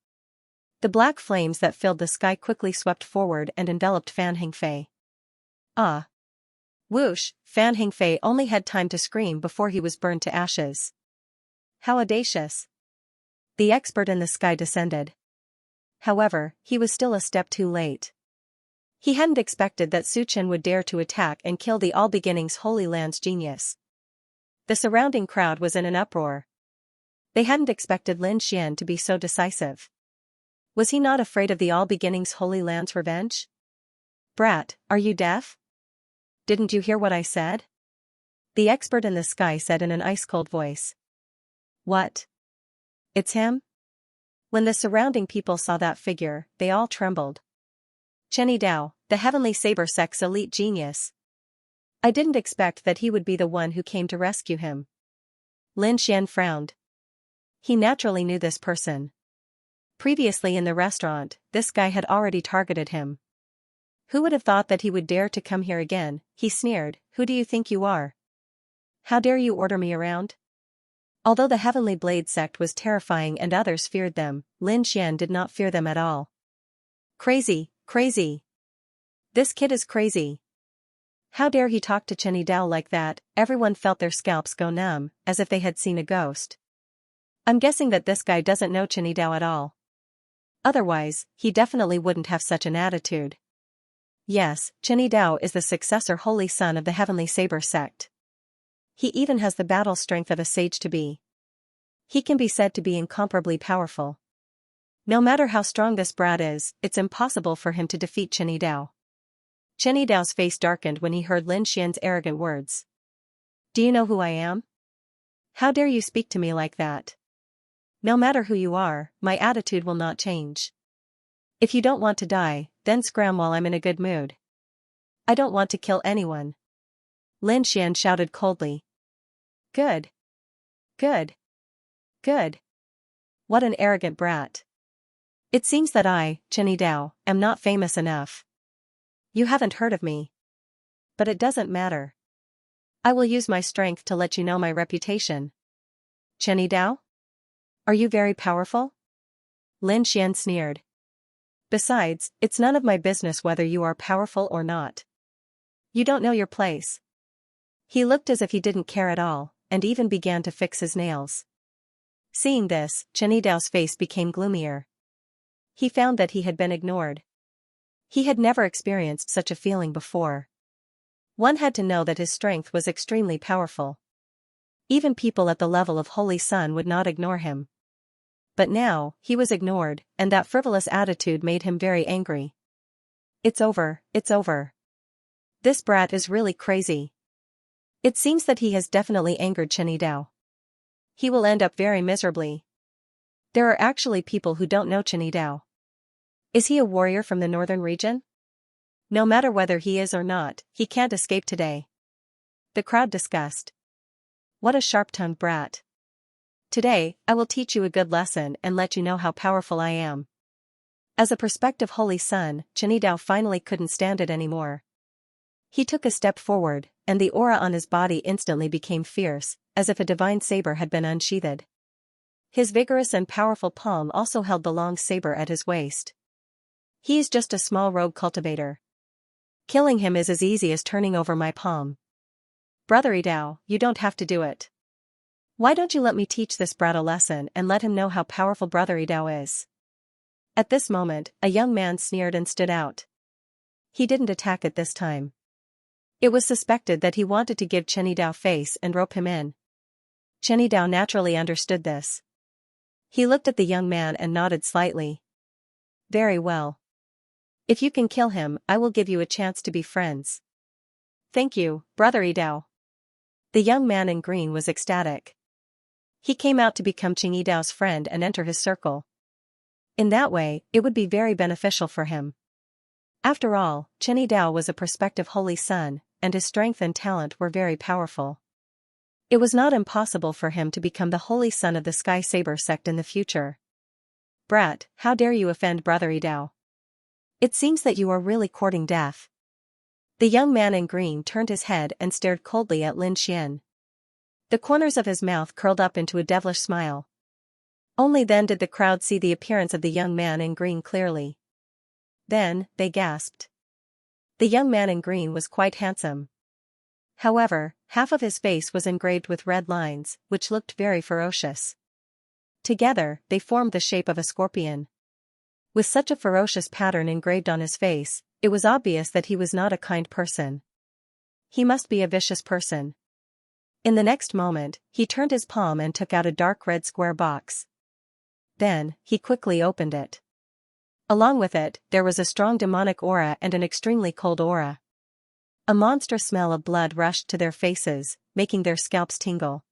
The black flames that filled the sky quickly swept forward and enveloped Fan Hengfei. Ah! Whoosh, Fan Hengfei only had time to scream before he was burned to ashes. How audacious! The expert in the sky descended. However, he was still a step too late. He hadn't expected that Su Chen would dare to attack and kill the All Beginnings Holy Land's genius. The surrounding crowd was in an uproar. They hadn't expected Lin Xian to be so decisive. Was he not afraid of the All Beginnings Holy Land's revenge? Brat, are you deaf? Didn't you hear what I said? The expert in the sky said in an ice-cold voice. What? It's him? When the surrounding people saw that figure, they all trembled. Chen Dao, the Heavenly Saber Sect's elite genius. I didn't expect that he would be the one who came to rescue him. Lin Xian frowned. He naturally knew this person. Previously in the restaurant, this guy had already targeted him. Who would have thought that he would dare to come here again? He sneered. Who do you think you are? How dare you order me around? Although the Heavenly Blade sect was terrifying and others feared them, Lin Xian did not fear them at all. Crazy, crazy. This kid is crazy. How dare he talk to Chen Dao like that? Everyone felt their scalps go numb, as if they had seen a ghost. I'm guessing that this guy doesn't know Chen Dao at all. Otherwise, he definitely wouldn't have such an attitude. Yes, Chen Dao is the successor holy son of the Heavenly Saber sect. He even has the battle strength of a sage to be. He can be said to be incomparably powerful. No matter how strong this brat is, it's impossible for him to defeat Chen Dao. Chen Dao's face darkened when he heard Lin Xian's arrogant words. Do you know who I am? How dare you speak to me like that? No matter who you are, my attitude will not change. If you don't want to die, then scram while I'm in a good mood. I don't want to kill anyone. Lin Xian shouted coldly. Good. Good. Good. What an arrogant brat. It seems that I, Chen Dao, am not famous enough. You haven't heard of me. But it doesn't matter. I will use my strength to let you know my reputation. Chen Dao? Are you very powerful? Lin Xian sneered. Besides, it's none of my business whether you are powerful or not. You don't know your place. He looked as if he didn't care at all, and even began to fix his nails. Seeing this, Chen Dao's face became gloomier. He found that he had been ignored. He had never experienced such a feeling before. One had to know that his strength was extremely powerful. Even people at the level of Holy Sun would not ignore him. But now, he was ignored, and that frivolous attitude made him very angry. It's over, it's over. This brat is really crazy. It seems that he has definitely angered Chen Dao. He will end up very miserably. There are actually people who don't know Chen Dao. Is he a warrior from the northern region? No matter whether he is or not, he can't escape today. The crowd discussed. What a sharp-tongued brat. Today, I will teach you a good lesson and let you know how powerful I am. As a prospective holy son, Chen Dao finally couldn't stand it anymore. He took a step forward, and the aura on his body instantly became fierce, as if a divine saber had been unsheathed. His vigorous and powerful palm also held the long saber at his waist. He is just a small rogue cultivator. Killing him is as easy as turning over my palm. Brother Dao, you don't have to do it. Why don't you let me teach this brat a lesson and let him know how powerful Brother Dao is? At this moment, a young man sneered and stood out. He didn't attack at this time. It was suspected that he wanted to give Chen Dao face and rope him in. Chen Dao naturally understood this. He looked at the young man and nodded slightly. Very well. If you can kill him, I will give you a chance to be friends. Thank you, Brother Dao. The young man in green was ecstatic. He came out to become Chen Dao's friend and enter his circle. In that way, it would be very beneficial for him. After all, Chen Dao was a prospective holy son, and his strength and talent were very powerful. It was not impossible for him to become the holy son of the Sky Saber sect in the future. Brat, how dare you offend Brother Dao? It seems that you are really courting death. The young man in green turned his head and stared coldly at Lin Xian. The corners of his mouth curled up into a devilish smile. Only then did the crowd see the appearance of the young man in green clearly. Then, they gasped. The young man in green was quite handsome. However, half of his face was engraved with red lines, which looked very ferocious. Together, they formed the shape of a scorpion. With such a ferocious pattern engraved on his face, It was obvious that he was not a kind person. He must be a vicious person. In the next moment, he turned his palm and took out a dark red square box. Then, he quickly opened it. Along with it, there was a strong demonic aura and an extremely cold aura. A monstrous smell of blood rushed to their faces, making their scalps tingle.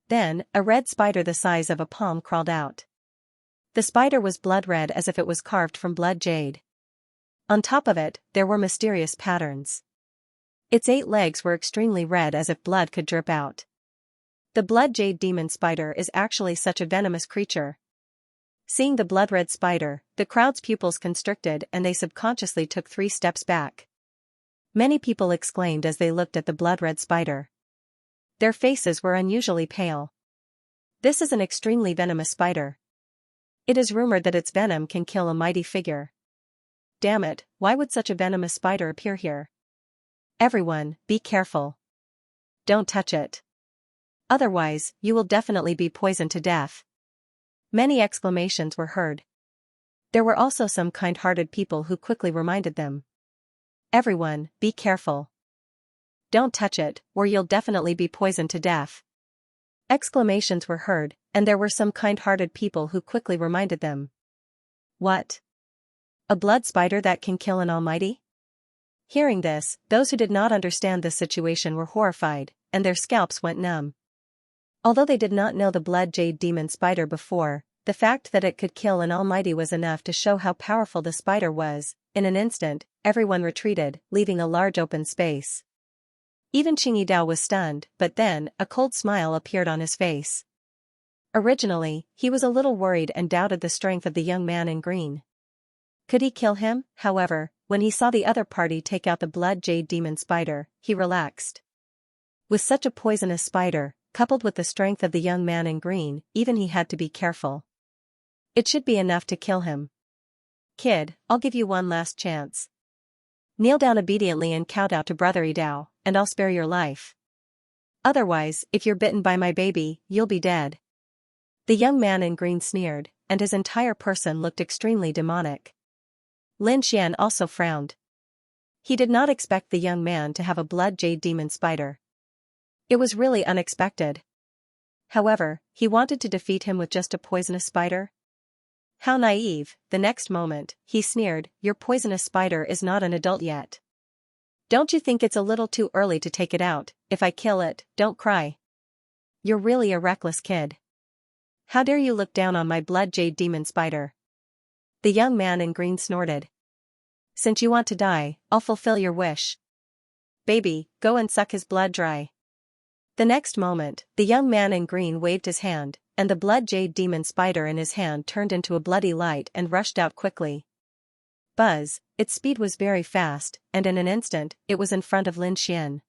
Then, a red spider the size of a palm crawled out. The spider was blood red as if it was carved from blood jade. On top of it, there were mysterious patterns. Its 8 legs were extremely red as if blood could drip out. The blood jade demon spider is actually such a venomous creature. Seeing the blood-red spider, the crowd's pupils constricted and they subconsciously took 3 steps back. Many people exclaimed as they looked at the blood-red spider. Their faces were unusually pale. This is an extremely venomous spider. It is rumored that its venom can kill a mighty figure. Damn it, why would such a venomous spider appear here? Everyone, be careful. Don't touch it. Otherwise, you will definitely be poisoned to death. Many exclamations were heard. There were also some kind-hearted people who quickly reminded them. Everyone, be careful. Don't touch it, or you'll definitely be poisoned to death. Exclamations were heard, and there were some kind-hearted people who quickly reminded them. What? A blood spider that can kill an almighty? Hearing this, those who did not understand this situation were horrified, and their scalps went numb. Although they did not know the blood jade demon spider before, the fact that it could kill an almighty was enough to show how powerful the spider was. In an instant, everyone retreated, leaving a large open space. Even Qing Dao was stunned, but then, a cold smile appeared on his face. Originally, he was a little worried and doubted the strength of the young man in green. Could he kill him? However, when he saw the other party take out the blood jade demon spider, he relaxed. With such a poisonous spider, coupled with the strength of the young man in green, even he had to be careful. It should be enough to kill him. Kid, I'll give you one last chance. Kneel down obediently and kowtow to Brother Dao, and I'll spare your life. Otherwise, if you're bitten by my baby, you'll be dead. The young man in green sneered, and his entire person looked extremely demonic. Lin Xian also frowned. He did not expect the young man to have a blood jade demon spider. It was really unexpected. However, he wanted to defeat him with just a poisonous spider. How naive. The next moment, he sneered, your poisonous spider is not an adult yet. Don't you think it's a little too early to take it out? If I kill it, don't cry. You're really a reckless kid. How dare you look down on my blood jade demon spider? The young man in green snorted. Since you want to die, I'll fulfill your wish. Baby, go and suck his blood dry. The next moment, the young man in green waved his hand, and the blood jade demon spider in his hand turned into a bloody light and rushed out quickly. Buzz, its speed was very fast, and in an instant, it was in front of Lin Xian.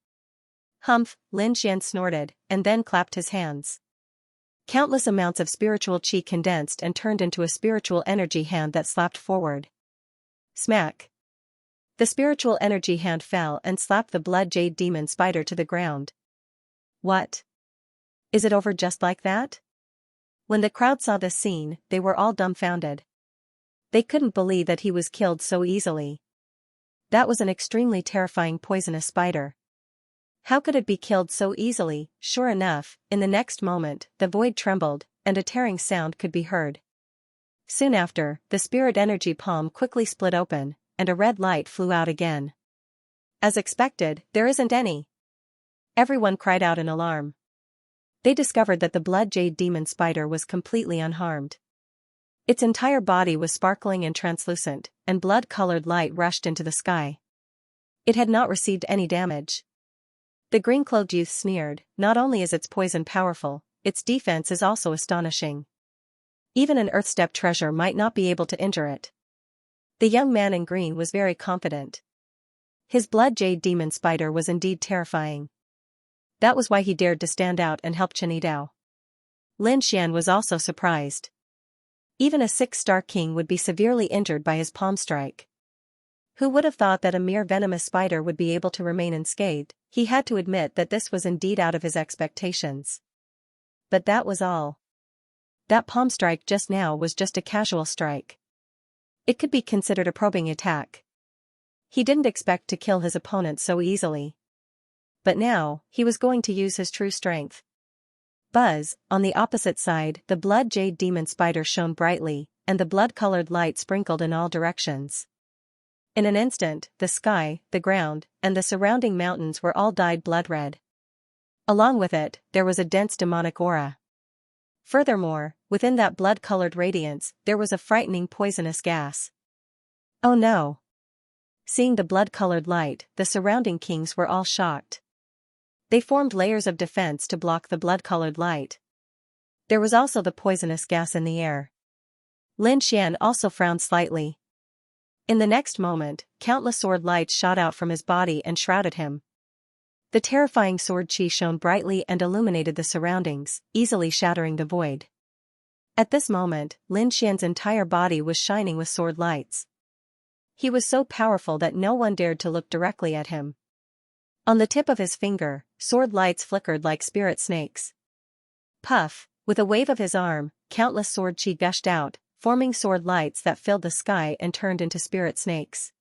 Humph, Lin Xian snorted, and then clapped his hands. Countless amounts of spiritual qi condensed and turned into a spiritual energy hand that slapped forward. Smack! The spiritual energy hand fell and slapped the blood jade demon spider to the ground. What? Is it over just like that? When the crowd saw this scene, they were all dumbfounded. They couldn't believe that he was killed so easily. That was an extremely terrifying poisonous spider. How could it be killed so easily? Sure enough, in the next moment, the void trembled, and a tearing sound could be heard. Soon after, the spirit energy palm quickly split open, and a red light flew out again. As expected, there isn't any. Everyone cried out in alarm. They discovered that the blood jade demon spider was completely unharmed. Its entire body was sparkling and translucent, and blood-colored light rushed into the sky. It had not received any damage. The green-clothed youth sneered, not only is its poison powerful, its defense is also astonishing. Even an earth-step treasure might not be able to injure it. The young man in green was very confident. His blood jade demon spider was indeed terrifying. That was why he dared to stand out and help Chen Yidao. Lin Xian was also surprised. Even a 6-star king would be severely injured by his palm strike. Who would have thought that a mere venomous spider would be able to remain unscathed? He had to admit that this was indeed out of his expectations. But that was all. That palm strike just now was just a casual strike. It could be considered a probing attack. He didn't expect to kill his opponent so easily. But now, he was going to use his true strength. Buzz, on the opposite side, the blood jade demon spider shone brightly, and the blood-colored light sprinkled in all directions. In an instant, the sky, the ground, and the surrounding mountains were all dyed blood-red. Along with it, there was a dense demonic aura. Furthermore, within that blood-colored radiance, there was a frightening poisonous gas. Oh no! Seeing the blood-colored light, the surrounding kings were all shocked. They formed layers of defense to block the blood-colored light. There was also the poisonous gas in the air. Lin Xian also frowned slightly. In the next moment, countless sword lights shot out from his body and shrouded him. The terrifying sword chi shone brightly and illuminated the surroundings, easily shattering the void. At this moment, Lin Xian's entire body was shining with sword lights. He was so powerful that no one dared to look directly at him. On the tip of his finger, sword lights flickered like spirit snakes. Puff, with a wave of his arm, countless sword chi gushed out, forming sword lights that filled the sky and turned into spirit snakes.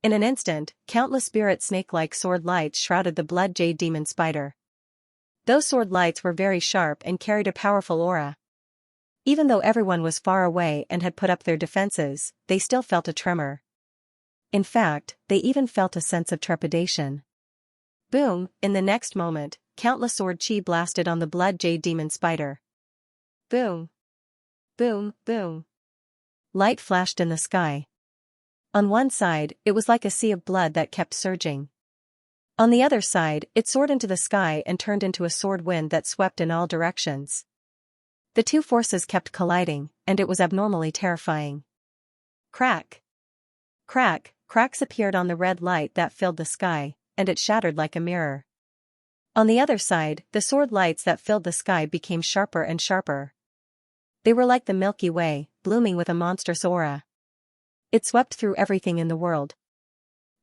In an instant, countless spirit snake-like sword lights shrouded the blood jade demon spider. Those sword lights were very sharp and carried a powerful aura. Even though everyone was far away and had put up their defenses, they still felt a tremor. In fact, they even felt a sense of trepidation. Boom! In the next moment, countless sword chi blasted on the blood jade demon spider. Boom! Boom! Boom! Light flashed in the sky. On one side, it was like a sea of blood that kept surging. On the other side, it soared into the sky and turned into a sword wind that swept in all directions. The two forces kept colliding, and it was abnormally terrifying. Crack! Crack! Cracks appeared on the red light that filled the sky, and it shattered like a mirror. On the other side, the sword lights that filled the sky became sharper and sharper. They were like the Milky Way, blooming with a monstrous aura. It swept through everything in the world.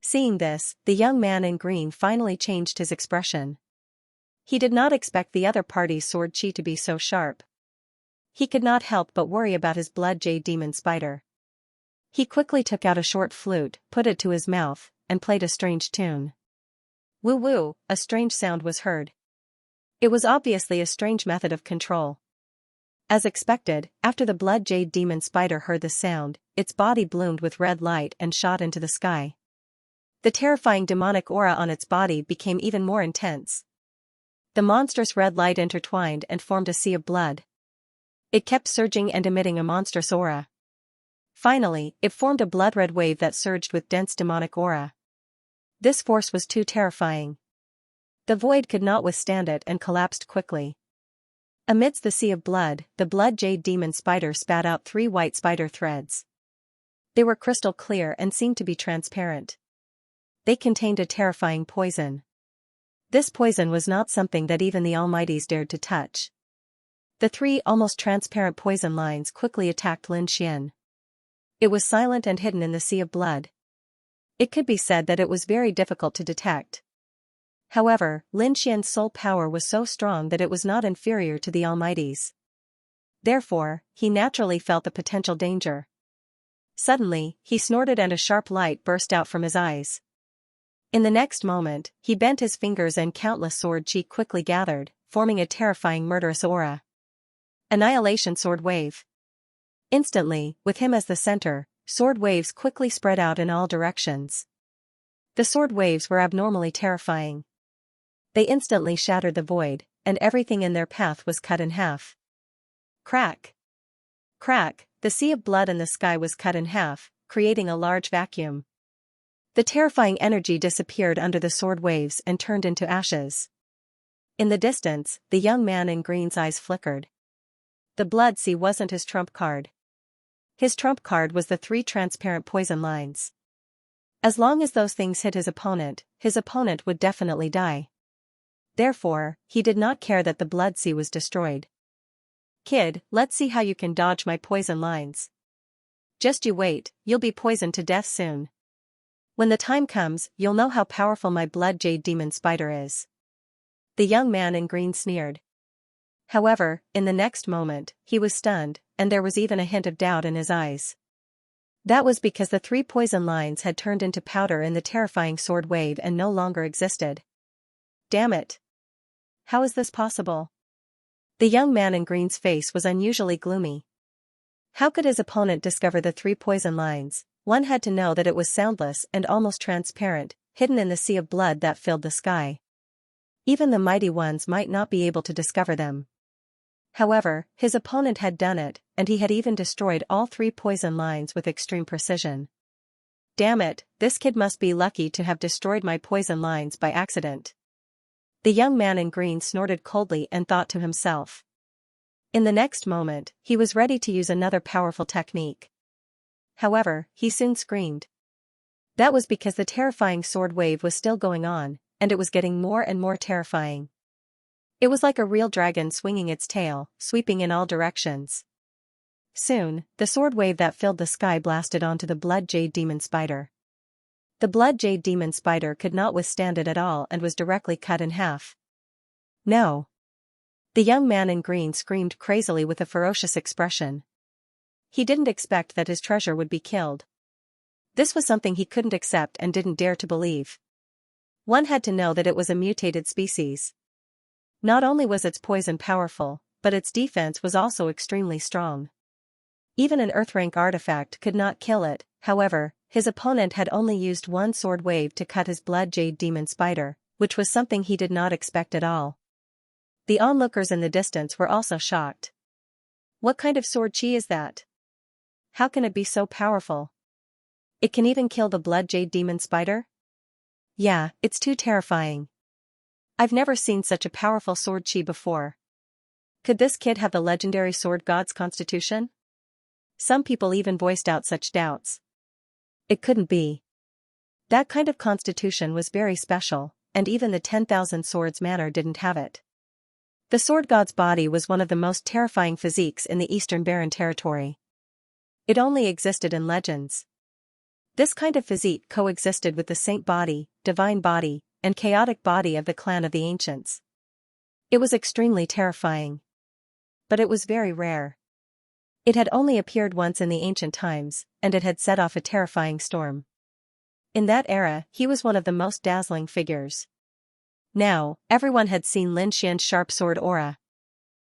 Seeing this, the young man in green finally changed his expression. He did not expect the other party's sword chi to be so sharp. He could not help but worry about his blood jade demon spider. He quickly took out a short flute, put it to his mouth, and played a strange tune. Woo-woo, a strange sound was heard. It was obviously a strange method of control. As expected, after the blood jade demon spider heard the sound, its body bloomed with red light and shot into the sky. The terrifying demonic aura on its body became even more intense. The monstrous red light intertwined and formed a sea of blood. It kept surging and emitting a monstrous aura. Finally, it formed a blood-red wave that surged with dense demonic aura. This force was too terrifying. The void could not withstand it and collapsed quickly. Amidst the sea of blood, the blood jade demon spider spat out 3 white spider threads. They were crystal clear and seemed to be transparent. They contained a terrifying poison. This poison was not something that even the Almighties dared to touch. The 3 almost transparent poison lines quickly attacked Lin Xian. It was silent and hidden in the sea of blood. It could be said that it was very difficult to detect. However, Lin Xian's soul power was so strong that it was not inferior to the Almighty's. Therefore, he naturally felt the potential danger. Suddenly, he snorted and a sharp light burst out from his eyes. In the next moment, he bent his fingers and countless sword chi quickly gathered, forming a terrifying murderous aura. Annihilation sword wave. Instantly, with him as the center, sword waves quickly spread out in all directions. The sword waves were abnormally terrifying. They instantly shattered the void, and everything in their path was cut in half. Crack! Crack! The sea of blood in the sky was cut in half, creating a large vacuum. The terrifying energy disappeared under the sword waves and turned into ashes. In the distance, the young man in green's eyes flickered. The blood sea wasn't his trump card. His trump card was the 3 transparent poison lines. As long as those things hit his opponent would definitely die. Therefore, he did not care that the blood sea was destroyed. Kid, let's see how you can dodge my poison lines. Just you wait, you'll be poisoned to death soon. When the time comes, you'll know how powerful my blood jade demon spider is. The young man in green sneered. However, in the next moment, he was stunned, and there was even a hint of doubt in his eyes. That was because the 3 poison lines had turned into powder in the terrifying sword wave and no longer existed. Damn it! How is this possible? The young man in green's face was unusually gloomy. How could his opponent discover the 3 poison lines? One had to know that it was soundless and almost transparent, hidden in the sea of blood that filled the sky. Even the mighty ones might not be able to discover them. However, his opponent had done it, and he had even destroyed all 3 poison lines with extreme precision. Damn it, this kid must be lucky to have destroyed my poison lines by accident. The young man in green snorted coldly and thought to himself. In the next moment, he was ready to use another powerful technique. However, he soon screamed. That was because the terrifying sword wave was still going on, and it was getting more and more terrifying. It was like a real dragon swinging its tail, sweeping in all directions. Soon, the sword wave that filled the sky blasted onto the blood jade demon spider. The blood jade demon spider could not withstand it at all and was directly cut in half. No! The young man in green screamed crazily with a ferocious expression. He didn't expect that his treasure would be killed. This was something he couldn't accept and didn't dare to believe. One had to know that it was a mutated species. Not only was its poison powerful, but its defense was also extremely strong. Even an Earth-rank artifact could not kill it. However, his opponent had only used one sword wave to cut his blood jade demon spider, which was something he did not expect at all. The onlookers in the distance were also shocked. What kind of sword chi is that? How can it be so powerful? It can even kill the blood jade demon spider? Yeah, it's too terrifying. I've never seen such a powerful sword chi before. Could this kid have the legendary sword god's constitution? Some people even voiced out such doubts. It couldn't be. That kind of constitution was very special, and even the 10,000 swords manner didn't have it. The sword god's body was one of the most terrifying physiques in the Eastern Barren territory. It only existed in legends. This kind of physique coexisted with the saint body, divine body, and chaotic body of the clan of the ancients. It was extremely terrifying. But it was very rare. It had only appeared once in the ancient times, and it had set off a terrifying storm. In that era, he was one of the most dazzling figures. Now, everyone had seen Lin Xian's sharp sword aura.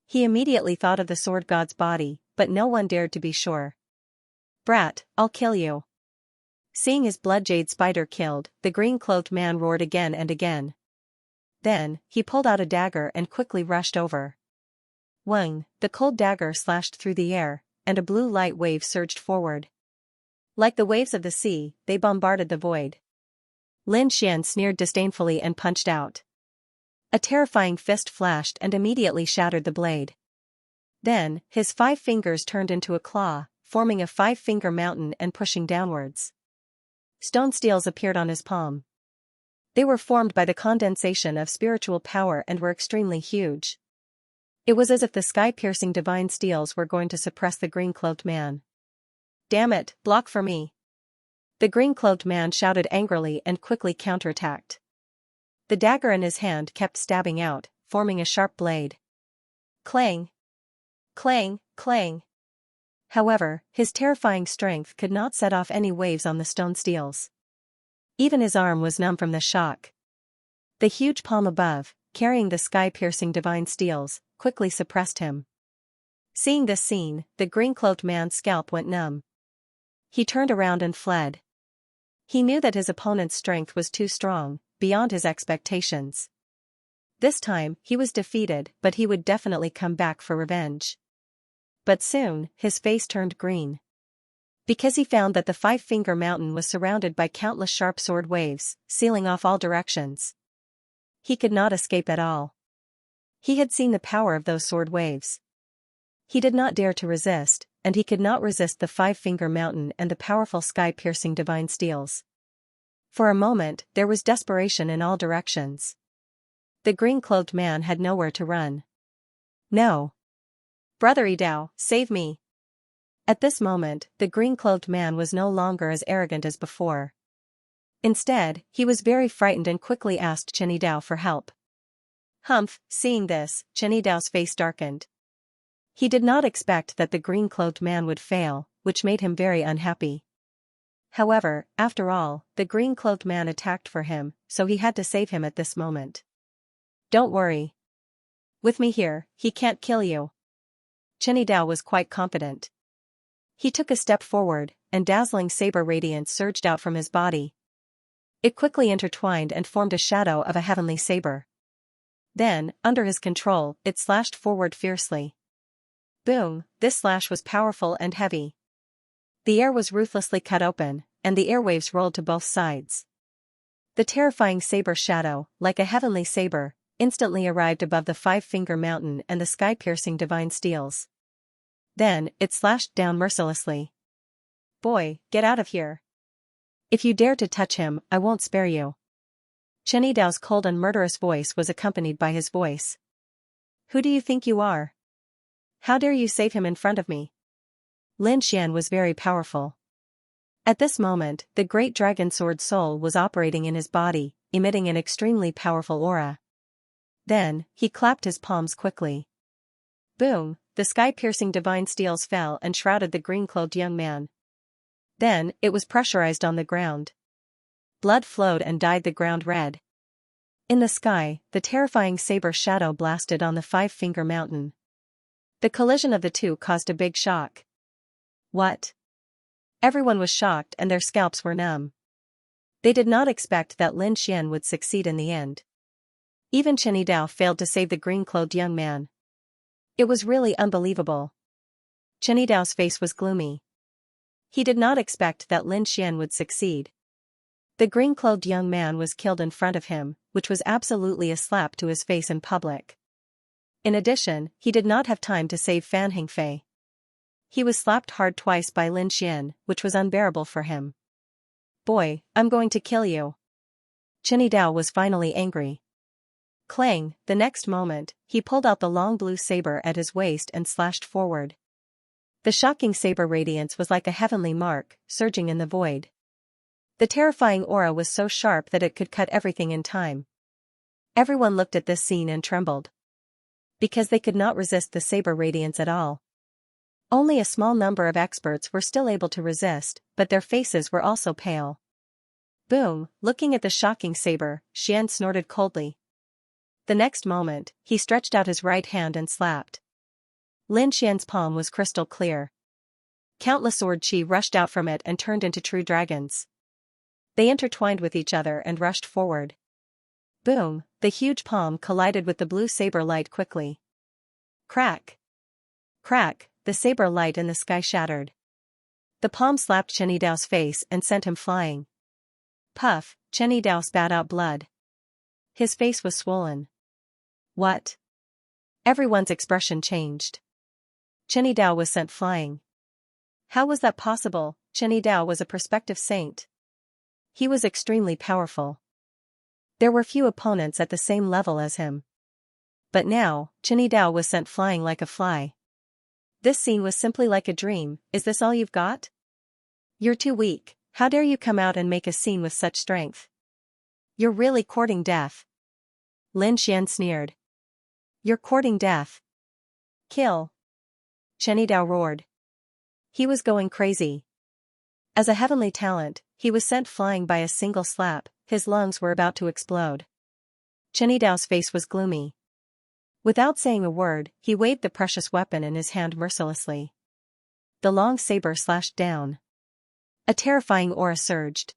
He immediately thought of the sword god's body, but no one dared to be sure. Brat, I'll kill you. Seeing his blood jade spider killed, the green-cloaked man roared again and again. Then, he pulled out a dagger and quickly rushed over. Wang, the cold dagger slashed through the air, and a blue light wave surged forward. Like the waves of the sea, they bombarded the void. Lin Xian sneered disdainfully and punched out. A terrifying fist flashed and immediately shattered the blade. Then, his 5 fingers turned into a claw, forming a 5-finger mountain and pushing downwards. Stone steels appeared on his palm. They were formed by the condensation of spiritual power and were extremely huge. It was as if the sky-piercing divine steels were going to suppress the green-cloaked man. Damn it, block for me. The green-cloaked man shouted angrily and quickly counterattacked. The dagger in his hand kept stabbing out, forming a sharp blade. Clang! Clang, clang! However, his terrifying strength could not set off any waves on the stone steels. Even his arm was numb from the shock. The huge palm above, carrying the sky-piercing divine steels, quickly suppressed him. Seeing this scene, the green-cloaked man's scalp went numb. He turned around and fled. He knew that his opponent's strength was too strong, beyond his expectations. This time, he was defeated, but he would definitely come back for revenge. But soon, his face turned green. Because he found that the 5-finger mountain was surrounded by countless sharp sword waves, sealing off all directions. He could not escape at all. He had seen the power of those sword waves. He did not dare to resist, and he could not resist the 5-finger mountain and the powerful sky-piercing divine steels. For a moment, there was desperation in all directions. The green-cloaked man had nowhere to run. No. Brother Idao, save me. At this moment, the green-cloaked man was no longer as arrogant as before. Instead, he was very frightened and quickly asked Chen Idao for help. Humph, seeing this, Chen Idao's face darkened. He did not expect that the green-cloaked man would fail, which made him very unhappy. However, after all, the green-clothed man attacked for him, so he had to save him at this moment. Don't worry. With me here, he can't kill you. Chen Dao was quite confident. He took a step forward, and dazzling saber radiance surged out from his body. It quickly intertwined and formed a shadow of a heavenly saber. Then, under his control, it slashed forward fiercely. Boom, this slash was powerful and heavy. The air was ruthlessly cut open, and the airwaves rolled to both sides. The terrifying saber shadow, like a heavenly saber, instantly arrived above the five-finger mountain and the sky-piercing divine steels. Then, it slashed down mercilessly. Boy, get out of here. If you dare to touch him, I won't spare you. Chen Dao's cold and murderous voice was accompanied by his voice. Who do you think you are? How dare you save him in front of me? Lin Xian was very powerful. At this moment, the great dragon sword soul was operating in his body, emitting an extremely powerful aura. Then, he clapped his palms quickly. Boom, the sky-piercing divine steels fell and shrouded the green-clothed young man. Then, it was pressurized on the ground. Blood flowed and dyed the ground red. In the sky, the terrifying saber shadow blasted on the five-finger mountain. The collision of the two caused a big shock. What? Everyone was shocked and their scalps were numb. They did not expect that Lin Xian would succeed in the end. Even Chen Dao failed to save the green-clothed young man. It was really unbelievable. Chen Dao's face was gloomy. He did not expect that Lin Xian would succeed. The green-clothed young man was killed in front of him, which was absolutely a slap to his face in public. In addition, he did not have time to save Fan Hingfei. He was slapped hard twice by Lin Xian, which was unbearable for him. Boy, I'm going to kill you. Chen Dao was finally angry. Clang, the next moment, he pulled out the long blue saber at his waist and slashed forward. The shocking saber radiance was like a heavenly mark, surging in the void. The terrifying aura was so sharp that it could cut everything in time. Everyone looked at this scene and trembled. Because they could not resist the saber radiance at all. Only a small number of experts were still able to resist, but their faces were also pale. Boom, looking at the shocking saber, Xian snorted coldly. The next moment, he stretched out his right hand and slapped. Lin Xian's palm was crystal clear. Countless sword chi rushed out from it and turned into true dragons. They intertwined with each other and rushed forward. Boom, the huge palm collided with the blue saber light quickly. Crack! Crack, the saber light in the sky shattered. The palm slapped Chen Dao's face and sent him flying. Puff, Chen Dao spat out blood. His face was swollen. What? Everyone's expression changed. Chen Dao was sent flying. How was that possible? Chen Dao was a prospective saint. He was extremely powerful. There were few opponents at the same level as him. But now, Chen Dao was sent flying like a fly. This scene was simply like a dream. Is this all you've got? You're too weak. How dare you come out and make a scene with such strength? You're really courting death. Lin Xian sneered. You're courting death. Kill. Chen Dao roared. He was going crazy. As a heavenly talent, he was sent flying by a single slap. His lungs were about to explode. Chen Dao's face was gloomy. Without saying a word, he waved the precious weapon in his hand mercilessly. The long saber slashed down. A terrifying aura surged.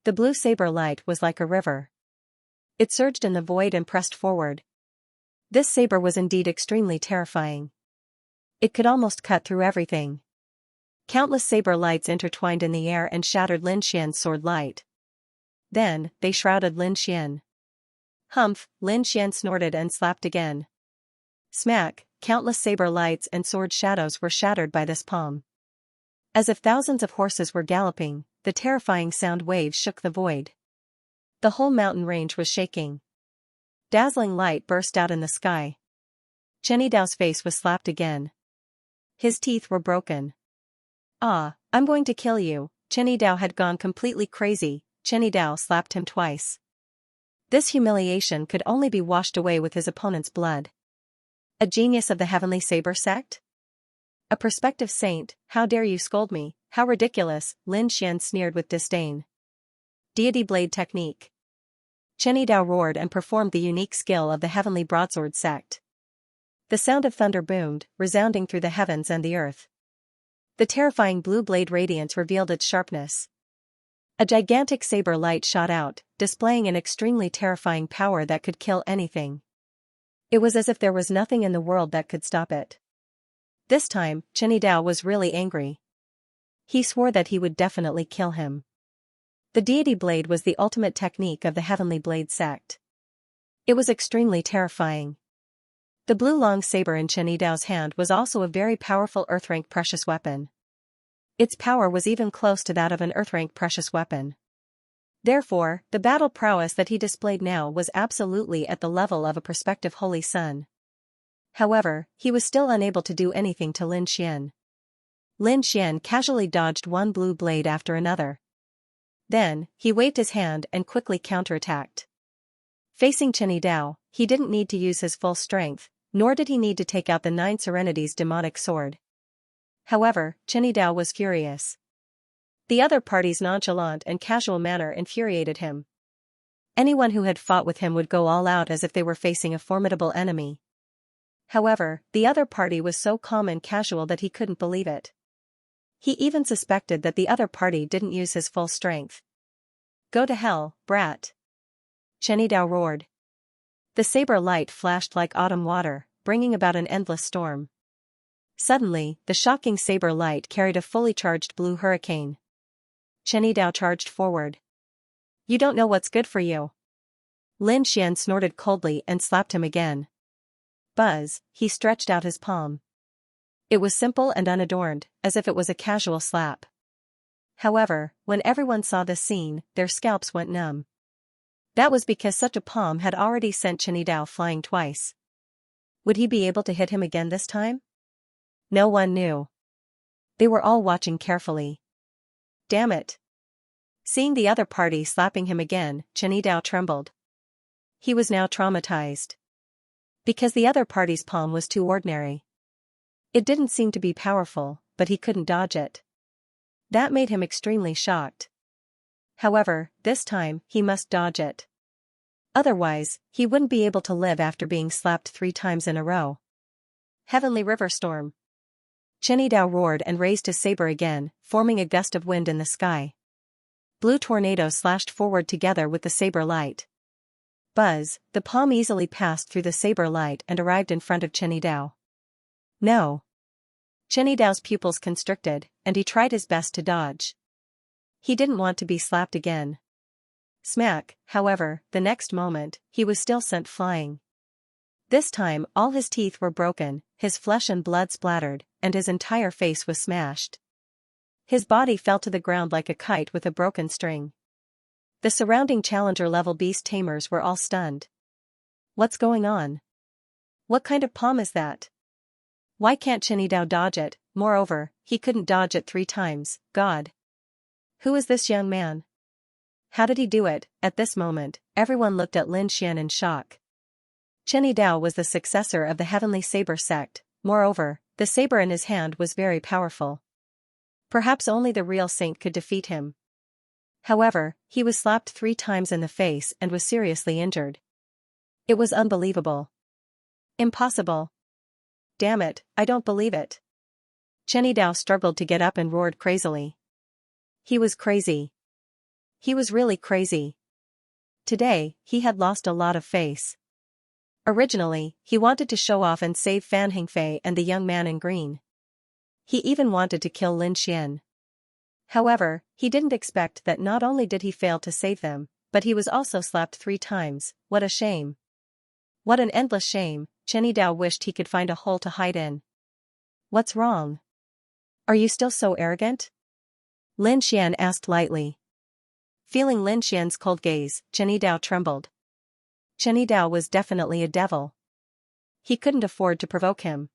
The blue saber light was like a river. It surged in the void and pressed forward. This saber was indeed extremely terrifying. It could almost cut through everything. Countless saber lights intertwined in the air and shattered Lin Xian's sword light. Then, they shrouded Lin Xian. Humph, Lin Xian snorted and slapped again. Smack, countless saber lights and sword shadows were shattered by this palm. As if thousands of horses were galloping, the terrifying sound waves shook the void. The whole mountain range was shaking. Dazzling light burst out in the sky. Chen Dao's face was slapped again. His teeth were broken. Ah, I'm going to kill you. Chen Dao had gone completely crazy. Chen Dao slapped him twice. This humiliation could only be washed away with his opponent's blood. A genius of the Heavenly Saber sect? A prospective saint, how dare you scold me? How ridiculous, Lin Xian sneered with disdain. Deity blade technique. Chen Dao roared and performed the unique skill of the heavenly broadsword sect. The sound of thunder boomed, resounding through the heavens and the earth. The terrifying blue blade radiance revealed its sharpness. A gigantic saber light shot out, displaying an extremely terrifying power that could kill anything. It was as if there was nothing in the world that could stop it. This time, Chen Dao was really angry. He swore that he would definitely kill him. The deity blade was the ultimate technique of the heavenly blade sect. It was extremely terrifying. The blue long saber in Chen Dao's hand was also a very powerful earth-rank precious weapon. Its power was even close to that of an earth-rank precious weapon. Therefore, the battle prowess that he displayed now was absolutely at the level of a prospective holy son. However, he was still unable to do anything to Lin Xian. Lin Xian casually dodged one blue blade after another. Then, he waved his hand and quickly counterattacked. Facing Chen Dao, he didn't need to use his full strength, nor did he need to take out the Nine Serenities demonic sword. However, Chen Dao was furious. The other party's nonchalant and casual manner infuriated him. Anyone who had fought with him would go all out as if they were facing a formidable enemy. However, the other party was so calm and casual that he couldn't believe it. He even suspected that the other party didn't use his full strength. Go to hell, brat! Chen Dao roared. The saber light flashed like autumn water, bringing about an endless storm. Suddenly, the shocking saber light carried a fully charged blue hurricane. Chen Dao charged forward. You don't know what's good for you. Lin Xian snorted coldly and slapped him again. Buzz, he stretched out his palm. It was simple and unadorned, as if it was a casual slap. However, when everyone saw this scene, their scalps went numb. That was because such a palm had already sent Chen Dao flying twice. Would he be able to hit him again this time? No one knew. They were all watching carefully. Damn it! Seeing the other party slapping him again, Chen Dao trembled. He was now traumatized. Because the other party's palm was too ordinary. It didn't seem to be powerful, but he couldn't dodge it. That made him extremely shocked. However, this time, he must dodge it. Otherwise, he wouldn't be able to live after being slapped 3 times in a row. Heavenly River Storm. Chen Dao roared and raised his saber again, forming a gust of wind in the sky. Blue tornadoes slashed forward together with the saber light. Buzz, the palm easily passed through the saber light and arrived in front of Chen Dao. No. Chen Dao's pupils constricted, and he tried his best to dodge. He didn't want to be slapped again. Smack, however, the next moment, he was still sent flying. This time, all his teeth were broken, his flesh and blood splattered, and his entire face was smashed. His body fell to the ground like a kite with a broken string. The surrounding challenger-level beast tamers were all stunned. What's going on? What kind of palm is that? Why can't Chen Dao dodge it? Moreover, he couldn't dodge it 3 times, God. Who is this young man? How did he do it? At this moment, everyone looked at Lin Xian in shock. Chen Dao was the successor of the Heavenly Saber sect, moreover, the saber in his hand was very powerful. Perhaps only the real saint could defeat him. However, he was slapped 3 times in the face and was seriously injured. It was unbelievable. Impossible. Damn it, I don't believe it. Chen Dao struggled to get up and roared crazily. He was crazy. He was really crazy. Today, he had lost a lot of face. Originally, he wanted to show off and save Fan Hingfei and the young man in green. He even wanted to kill Lin Xian. However, he didn't expect that not only did he fail to save them, but he was also slapped 3 times. What a shame. What an endless shame. Chen Dao wished he could find a hole to hide in. What's wrong? Are you still so arrogant? Lin Xian asked lightly. Feeling Lin Xian's cold gaze, Chen Dao trembled. Chen Dao was definitely a devil. He couldn't afford to provoke him.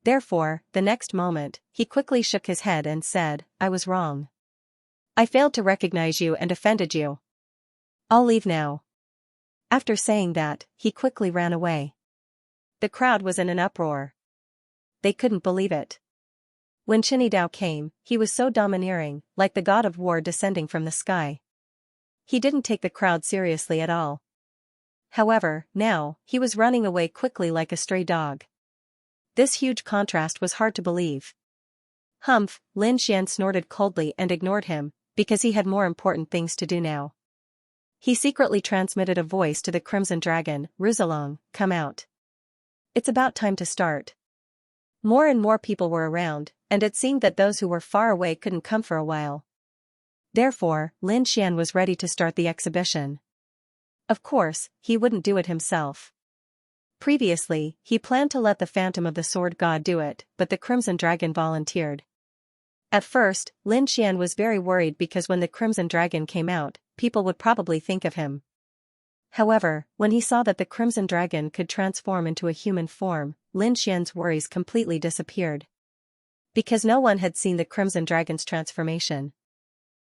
Therefore, the next moment, he quickly shook his head and said, I was wrong. I failed to recognize you and offended you. I'll leave now. After saying that, he quickly ran away. The crowd was in an uproar. They couldn't believe it. When Chinidao came, he was so domineering, like the god of war descending from the sky. He didn't take the crowd seriously at all. However, now, he was running away quickly like a stray dog. This huge contrast was hard to believe. Humph, Lin Xian snorted coldly and ignored him, because he had more important things to do now. He secretly transmitted a voice to the Crimson Dragon, Ruzalong, come out. It's about time to start. More and more people were around, and it seemed that those who were far away couldn't come for a while. Therefore, Lin Xian was ready to start the exhibition. Of course, he wouldn't do it himself. Previously, he planned to let the Phantom of the Sword God do it, but the Crimson Dragon volunteered. At first, Lin Xian was very worried because when the Crimson Dragon came out, people would probably think of him. However, when he saw that the Crimson Dragon could transform into a human form, Lin Xian's worries completely disappeared. Because no one had seen the Crimson Dragon's transformation.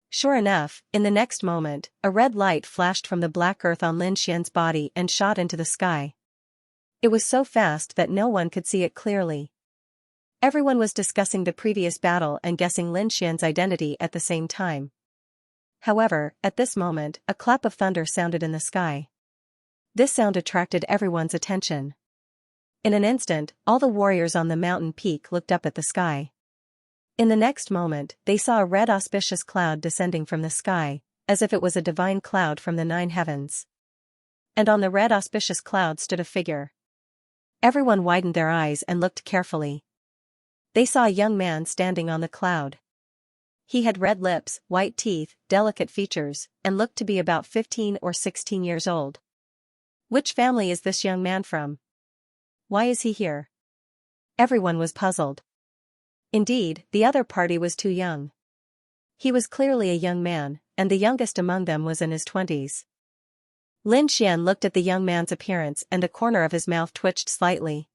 Sure enough, in the next moment, a red light flashed from the black earth on Lin Xian's body and shot into the sky. It was so fast that no one could see it clearly. Everyone was discussing the previous battle and guessing Lin Xian's identity at the same time. However, at this moment, a clap of thunder sounded in the sky. This sound attracted everyone's attention. In an instant, all the warriors on the mountain peak looked up at the sky. In the next moment, they saw a red auspicious cloud descending from the sky, as if it was a divine cloud from the 9 heavens. And on the red auspicious cloud stood a figure. Everyone widened their eyes and looked carefully. They saw a young man standing on the cloud. He had red lips, white teeth, delicate features, and looked to be about 15 or 16 years old. Which family is this young man from? Why is he here? Everyone was puzzled. Indeed, the other party was too young. He was clearly a young man, and the youngest among them was in his 20s. Lin Xian looked at the young man's appearance and the corner of his mouth twitched slightly.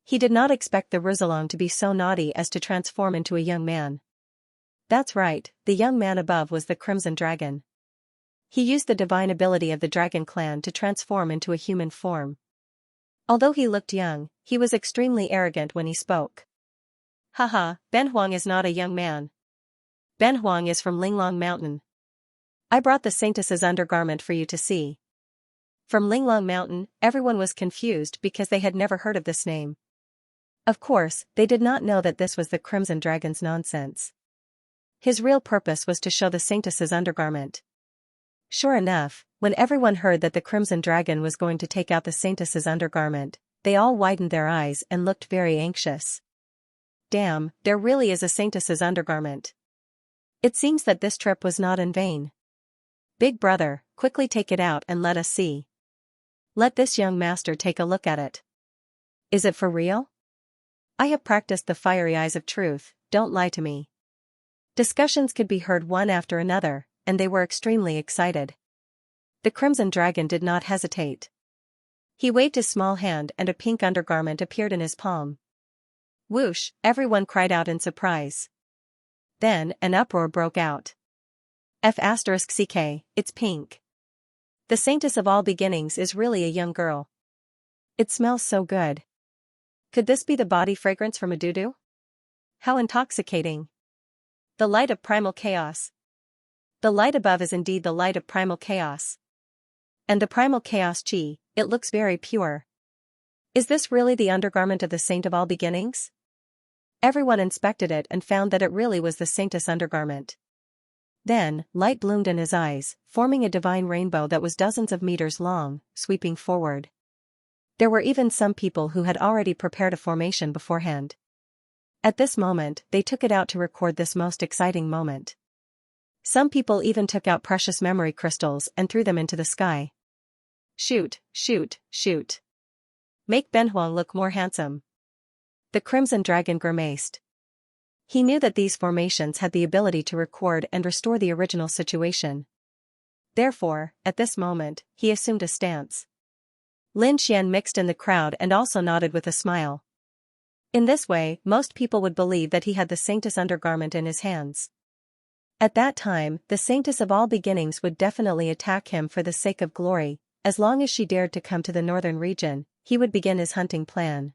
He did not expect the Ruzalong to be so naughty as to transform into a young man. That's right, the young man above was the Crimson Dragon. He used the divine ability of the Dragon Clan to transform into a human form. Although he looked young, he was extremely arrogant when he spoke. Haha, Ben Huang is not a young man. Ben Huang is from Linglong Mountain. I brought the Saintess's undergarment for you to see. From Linglong Mountain, everyone was confused because they had never heard of this name. Of course, they did not know that this was the Crimson Dragon's nonsense. His real purpose was to show the Saintess's undergarment. Sure enough, when everyone heard that the Crimson Dragon was going to take out the Saintess's undergarment, they all widened their eyes and looked very anxious. Damn, there really is a Saintess's undergarment. It seems that this trip was not in vain. Big brother, quickly take it out and let us see. Let this young master take a look at it. Is it for real? I have practiced the fiery eyes of truth, don't lie to me. Discussions could be heard one after another, and they were extremely excited. The Crimson Dragon did not hesitate. He waved his small hand and a pink undergarment appeared in his palm. Whoosh, everyone cried out in surprise. Then, an uproar broke out. F***CK, it's pink. The Saintess of all beginnings is really a young girl. It smells so good. Could this be the body fragrance from a doo-doo? How intoxicating. The light of primal chaos. The light above is indeed the light of primal chaos. And the primal chaos chi, it looks very pure. Is this really the undergarment of the Saint of all beginnings? Everyone inspected it and found that it really was the Saintess undergarment. Then, light bloomed in his eyes, forming a divine rainbow that was dozens of meters long, sweeping forward. There were even some people who had already prepared a formation beforehand. At this moment, they took it out to record this most exciting moment. Some people even took out precious memory crystals and threw them into the sky. Shoot, shoot, shoot. Make Ben Huang look more handsome. The Crimson Dragon grimaced. He knew that these formations had the ability to record and restore the original situation. Therefore, at this moment, he assumed a stance. Lin Xian mixed in the crowd and also nodded with a smile. In this way, most people would believe that he had the Saintess undergarment in his hands. At that time, the Saintess of all beginnings would definitely attack him for the sake of glory. As long as she dared to come to the northern region, he would begin his hunting plan.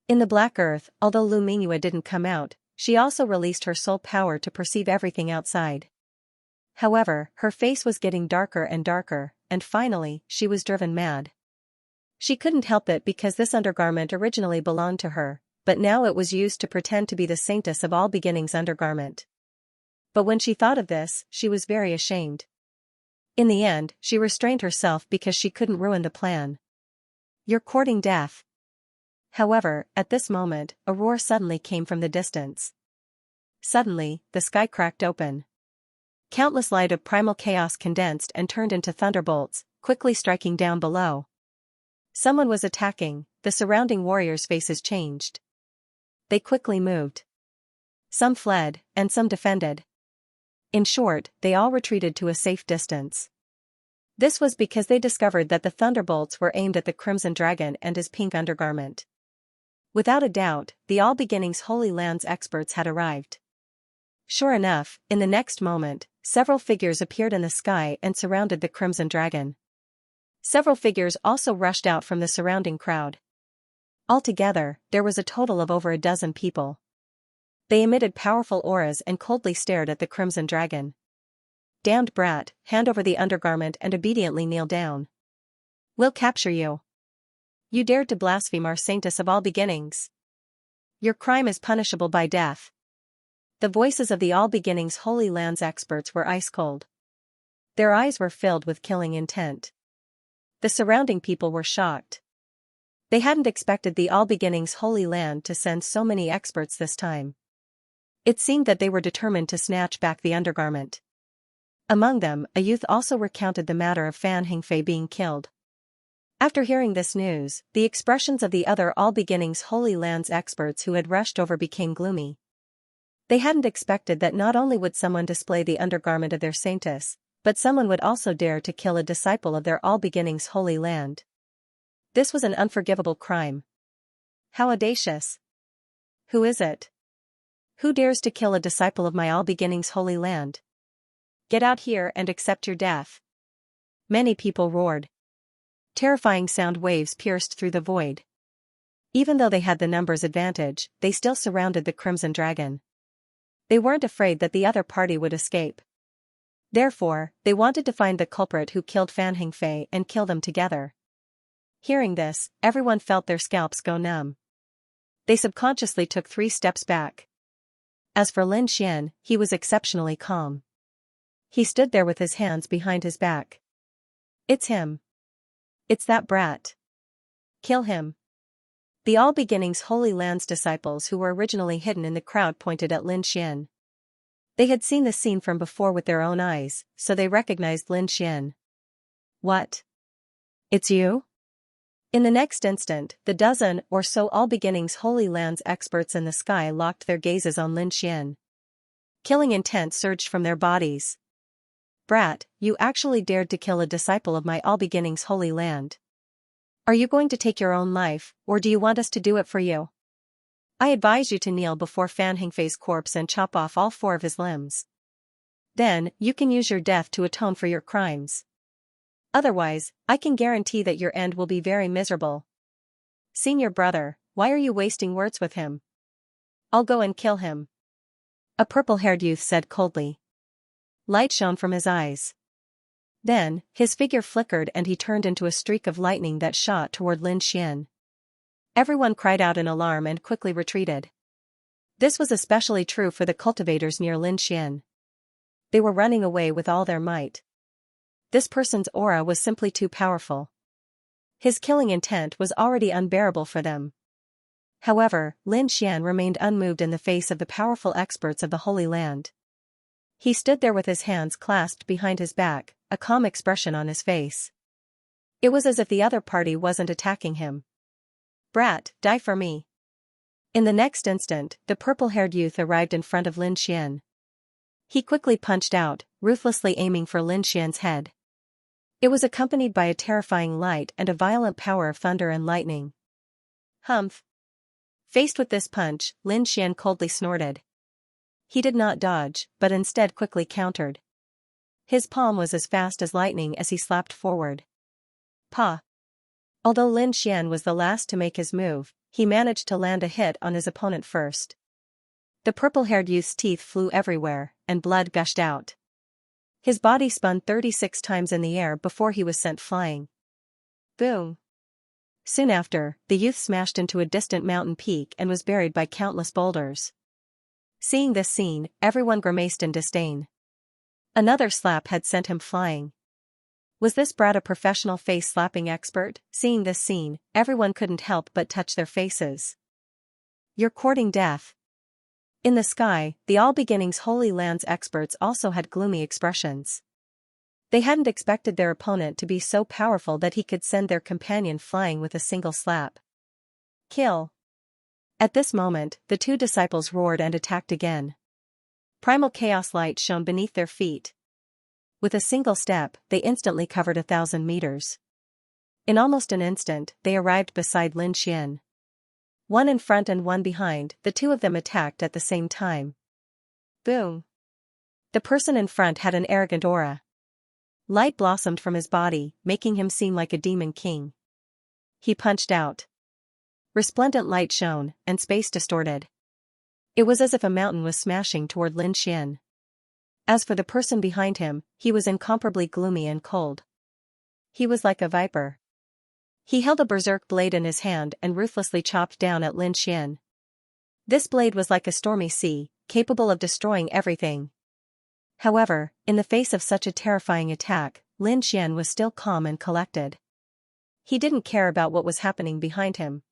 In the Black Earth, although Lu Mingyue didn't come out, She also released her soul power to perceive everything outside. However, her face was getting darker and darker, and finally, she was driven mad. She couldn't help it because this undergarment originally belonged to her, but now it was used to pretend to be the saintess of all beginnings undergarment. But when she thought of this, she was very ashamed. In the end, she restrained herself because she couldn't ruin the plan. "You're courting death." However, at this moment, a roar suddenly came from the distance. Suddenly, the sky cracked open. Countless light of primal chaos condensed and turned into thunderbolts, quickly striking down below. Someone was attacking. The surrounding warriors' faces changed. They quickly moved. Some fled, and some defended. In short, they all retreated to a safe distance. This was because they discovered that the thunderbolts were aimed at the Crimson Dragon and his pink undergarment. Without a doubt, the All Beginnings Holy Lands experts had arrived. Sure enough, in the next moment, several figures appeared in the sky and surrounded the Crimson Dragon. Several figures also rushed out from the surrounding crowd. Altogether, there was a total of over a dozen people. They emitted powerful auras and coldly stared at the Crimson Dragon. "Damned brat, hand over the undergarment and obediently kneel down. We'll capture you. You dared to blaspheme our saintess of all beginnings. Your crime is punishable by death." The voices of the All Beginnings Holy Lands experts were ice cold. Their eyes were filled with killing intent. The surrounding people were shocked. They hadn't expected the All Beginnings Holy Land to send so many experts this time. It seemed that they were determined to snatch back the undergarment. Among them, a youth also recounted the matter of Fan Hingfei being killed. After hearing this news, the expressions of the other All Beginnings Holy Lands experts who had rushed over became gloomy. They hadn't expected that not only would someone display the undergarment of their saintess, but someone would also dare to kill a disciple of their All Beginnings Holy Land. This was an unforgivable crime. How audacious! Who is it? Who dares to kill a disciple of my All Beginnings Holy Land? Get out here and accept your death. Many people roared. Terrifying sound waves pierced through the void. Even though they had the numbers advantage, they still surrounded the Crimson Dragon. They weren't afraid that the other party would escape. Therefore, they wanted to find the culprit who killed Fan Hingfei and kill them together. Hearing this, everyone felt their scalps go numb. They subconsciously took 3 steps back. As for Lin Xian, he was exceptionally calm. He stood there with his hands behind his back. "It's him. It's that brat. Kill him." The All Beginnings Holy Lands disciples who were originally hidden in the crowd pointed at Lin Xian. They had seen the scene from before with their own eyes, so they recognized Lin Xian. "What? It's you?" In the next instant, the dozen or so All Beginnings Holy Lands experts in the sky locked their gazes on Lin Xian. Killing intent surged from their bodies. "Brat, you actually dared to kill a disciple of my All Beginnings Holy Land. Are you going to take your own life, or do you want us to do it for you? I advise you to kneel before Fan Hingfei's corpse and chop off all 4 of his limbs. Then, you can use your death to atone for your crimes. Otherwise, I can guarantee that your end will be very miserable. Senior brother, why are you wasting words with him? I'll go and kill him." A purple-haired youth said coldly. Light shone from his eyes. Then, his figure flickered and he turned into a streak of lightning that shot toward Lin Xian. Everyone cried out in alarm and quickly retreated. This was especially true for the cultivators near Lin Xian. They were running away with all their might. This person's aura was simply too powerful. His killing intent was already unbearable for them. However, Lin Xian remained unmoved in the face of the powerful experts of the Holy Land. He stood there with his hands clasped behind his back, a calm expression on his face. It was as if the other party wasn't attacking him. "Brat, die for me." In the next instant, the purple-haired youth arrived in front of Lin Xian. He quickly punched out, ruthlessly aiming for Lin Xian's head. It was accompanied by a terrifying light and a violent power of thunder and lightning. Humph! Faced with this punch, Lin Xian coldly snorted. He did not dodge, but instead quickly countered. His palm was as fast as lightning as he slapped forward. Pa! Although Lin Xian was the last to make his move, he managed to land a hit on his opponent first. The purple-haired youth's teeth flew everywhere, and blood gushed out. His body spun 36 times in the air before he was sent flying. Boom! Soon after, the youth smashed into a distant mountain peak and was buried by countless boulders. Seeing this scene, everyone grimaced in disdain. Another slap had sent him flying. Was this brat a professional face-slapping expert? Seeing this scene, everyone couldn't help but touch their faces. You're courting death. In the sky, the All Beginnings Holy Lands experts also had gloomy expressions. They hadn't expected their opponent to be so powerful that he could send their companion flying with a single slap. Kill. At this moment, the two disciples roared and attacked again. Primal chaos light shone beneath their feet. With a single step, they instantly covered 1,000 meters. In almost an instant, they arrived beside Lin Xian. One in front and one behind, the two of them attacked at the same time. Boom! The person in front had an arrogant aura. Light blossomed from his body, making him seem like a demon king. He punched out. Resplendent light shone, and space distorted. It was as if a mountain was smashing toward Lin Xian. As for the person behind him, he was incomparably gloomy and cold. He was like a viper. He held a berserk blade in his hand and ruthlessly chopped down at Lin Xian. This blade was like a stormy sea, capable of destroying everything. However, in the face of such a terrifying attack, Lin Xian was still calm and collected. He didn't care about what was happening behind him.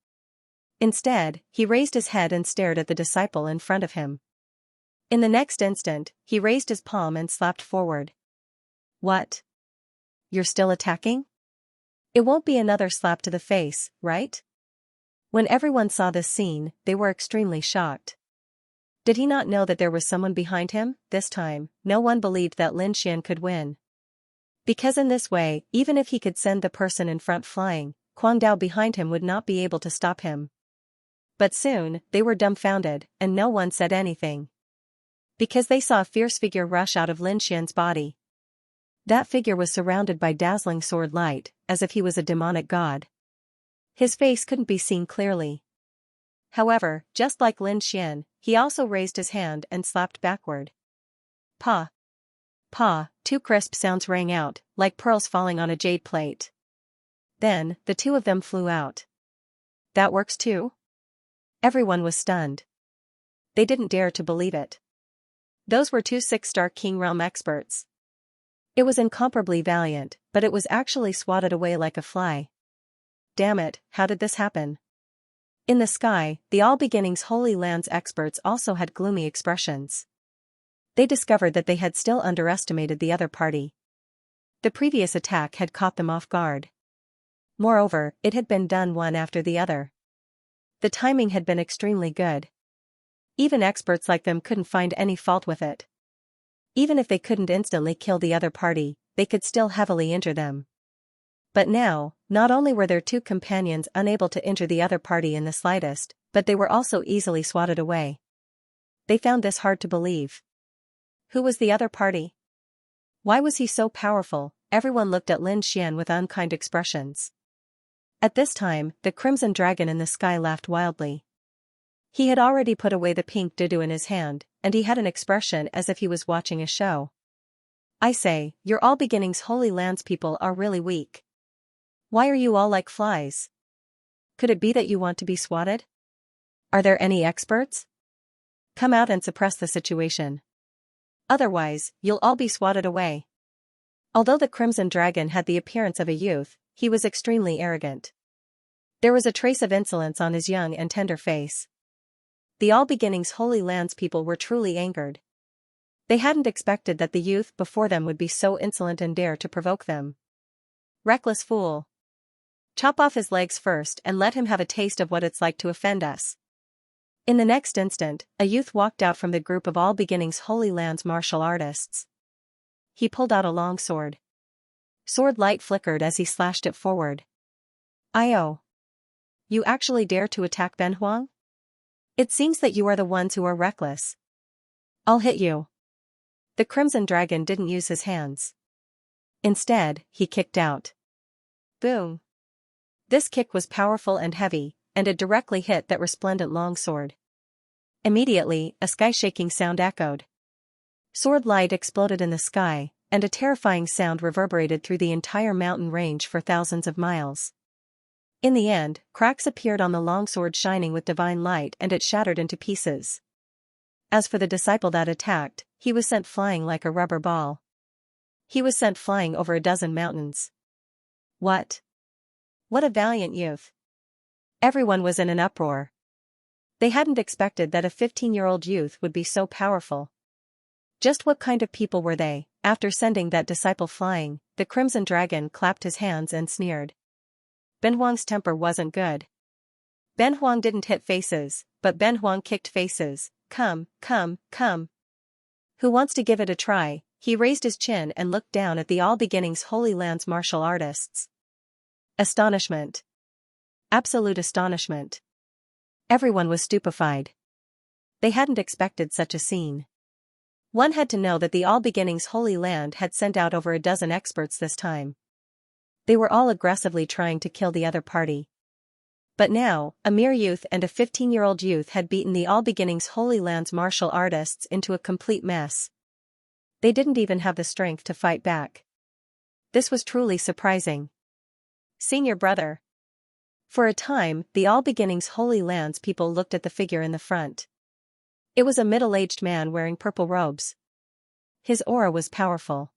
Instead, he raised his head and stared at the disciple in front of him. In the next instant, he raised his palm and slapped forward. What? You're still attacking? It won't be another slap to the face, right? When everyone saw this scene, they were extremely shocked. Did he not know that there was someone behind him? This time, no one believed that Lin Xian could win. Because in this way, even if he could send the person in front flying, Quang Dao behind him would not be able to stop him. But soon, they were dumbfounded, and no one said anything. Because they saw a fierce figure rush out of Lin Xian's body. That figure was surrounded by dazzling sword light, as if he was a demonic god. His face couldn't be seen clearly. However, just like Lin Xian, he also raised his hand and slapped backward. Pa! Pa! Two crisp sounds rang out, like pearls falling on a jade plate. Then, the two of them flew out. That works too? Everyone was stunned. They didn't dare to believe it. Those were two 6-star King Realm experts. It was incomparably valiant, but it was actually swatted away like a fly. Damn it, how did this happen? In the sky, the All Beginnings Holy Lands experts also had gloomy expressions. They discovered that they had still underestimated the other party. The previous attack had caught them off guard. Moreover, it had been done one after the other. The timing had been extremely good. Even experts like them couldn't find any fault with it. Even if they couldn't instantly kill the other party, they could still heavily injure them. But now, not only were their two companions unable to injure the other party in the slightest, but they were also easily swatted away. They found this hard to believe. Who was the other party? Why was he so powerful? Everyone looked at Lin Xian with unkind expressions. At this time, the crimson dragon in the sky laughed wildly. He had already put away the pink doo-doo in his hand, and he had an expression as if he was watching a show. I say, your All Beginnings Holy Lands people are really weak. Why are you all like flies? Could it be that you want to be swatted? Are there any experts? Come out and suppress the situation. Otherwise, you'll all be swatted away. Although the Crimson Dragon had the appearance of a youth, he was extremely arrogant. There was a trace of insolence on his young and tender face. The All Beginnings Holy Lands people were truly angered. They hadn't expected that the youth before them would be so insolent and dare to provoke them. Reckless fool. Chop off his legs first and let him have a taste of what it's like to offend us. In the next instant, a youth walked out from the group of All Beginnings Holy Lands martial artists. He pulled out a long sword. Sword light flickered as he slashed it forward. "Io! You actually dare to attack Ben Huang? It seems that you are the ones who are reckless. I'll hit you." The Crimson Dragon didn't use his hands. Instead, he kicked out. Boom! This kick was powerful and heavy, and it directly hit that resplendent longsword. Immediately, a sky-shaking sound echoed. Sword light exploded in the sky, and a terrifying sound reverberated through the entire mountain range for thousands of miles. In the end, cracks appeared on the longsword shining with divine light and it shattered into pieces. As for the disciple that attacked, he was sent flying like a rubber ball. He was sent flying over a dozen mountains. What? What a valiant youth! Everyone was in an uproar. They hadn't expected that a 15-year-old youth would be so powerful. Just what kind of people were they? After sending that disciple flying, the Crimson Dragon clapped his hands and sneered. Ben Huang's temper wasn't good. Ben Huang didn't hit faces, but Ben Huang kicked faces. Come, come, come. Who wants to give it a try? He raised his chin and looked down at the All Beginnings Holy Land's martial artists. Astonishment. Absolute astonishment. Everyone was stupefied. They hadn't expected such a scene. One had to know that the All Beginnings Holy Land had sent out over a dozen experts this time. They were all aggressively trying to kill the other party. But now, a mere youth and a 15-year-old youth had beaten the All Beginnings Holy Land's martial artists into a complete mess. They didn't even have the strength to fight back. This was truly surprising. Senior brother. For a time, the All Beginnings Holy Land's people looked at the figure in the front. It was a middle-aged man wearing purple robes. His aura was powerful.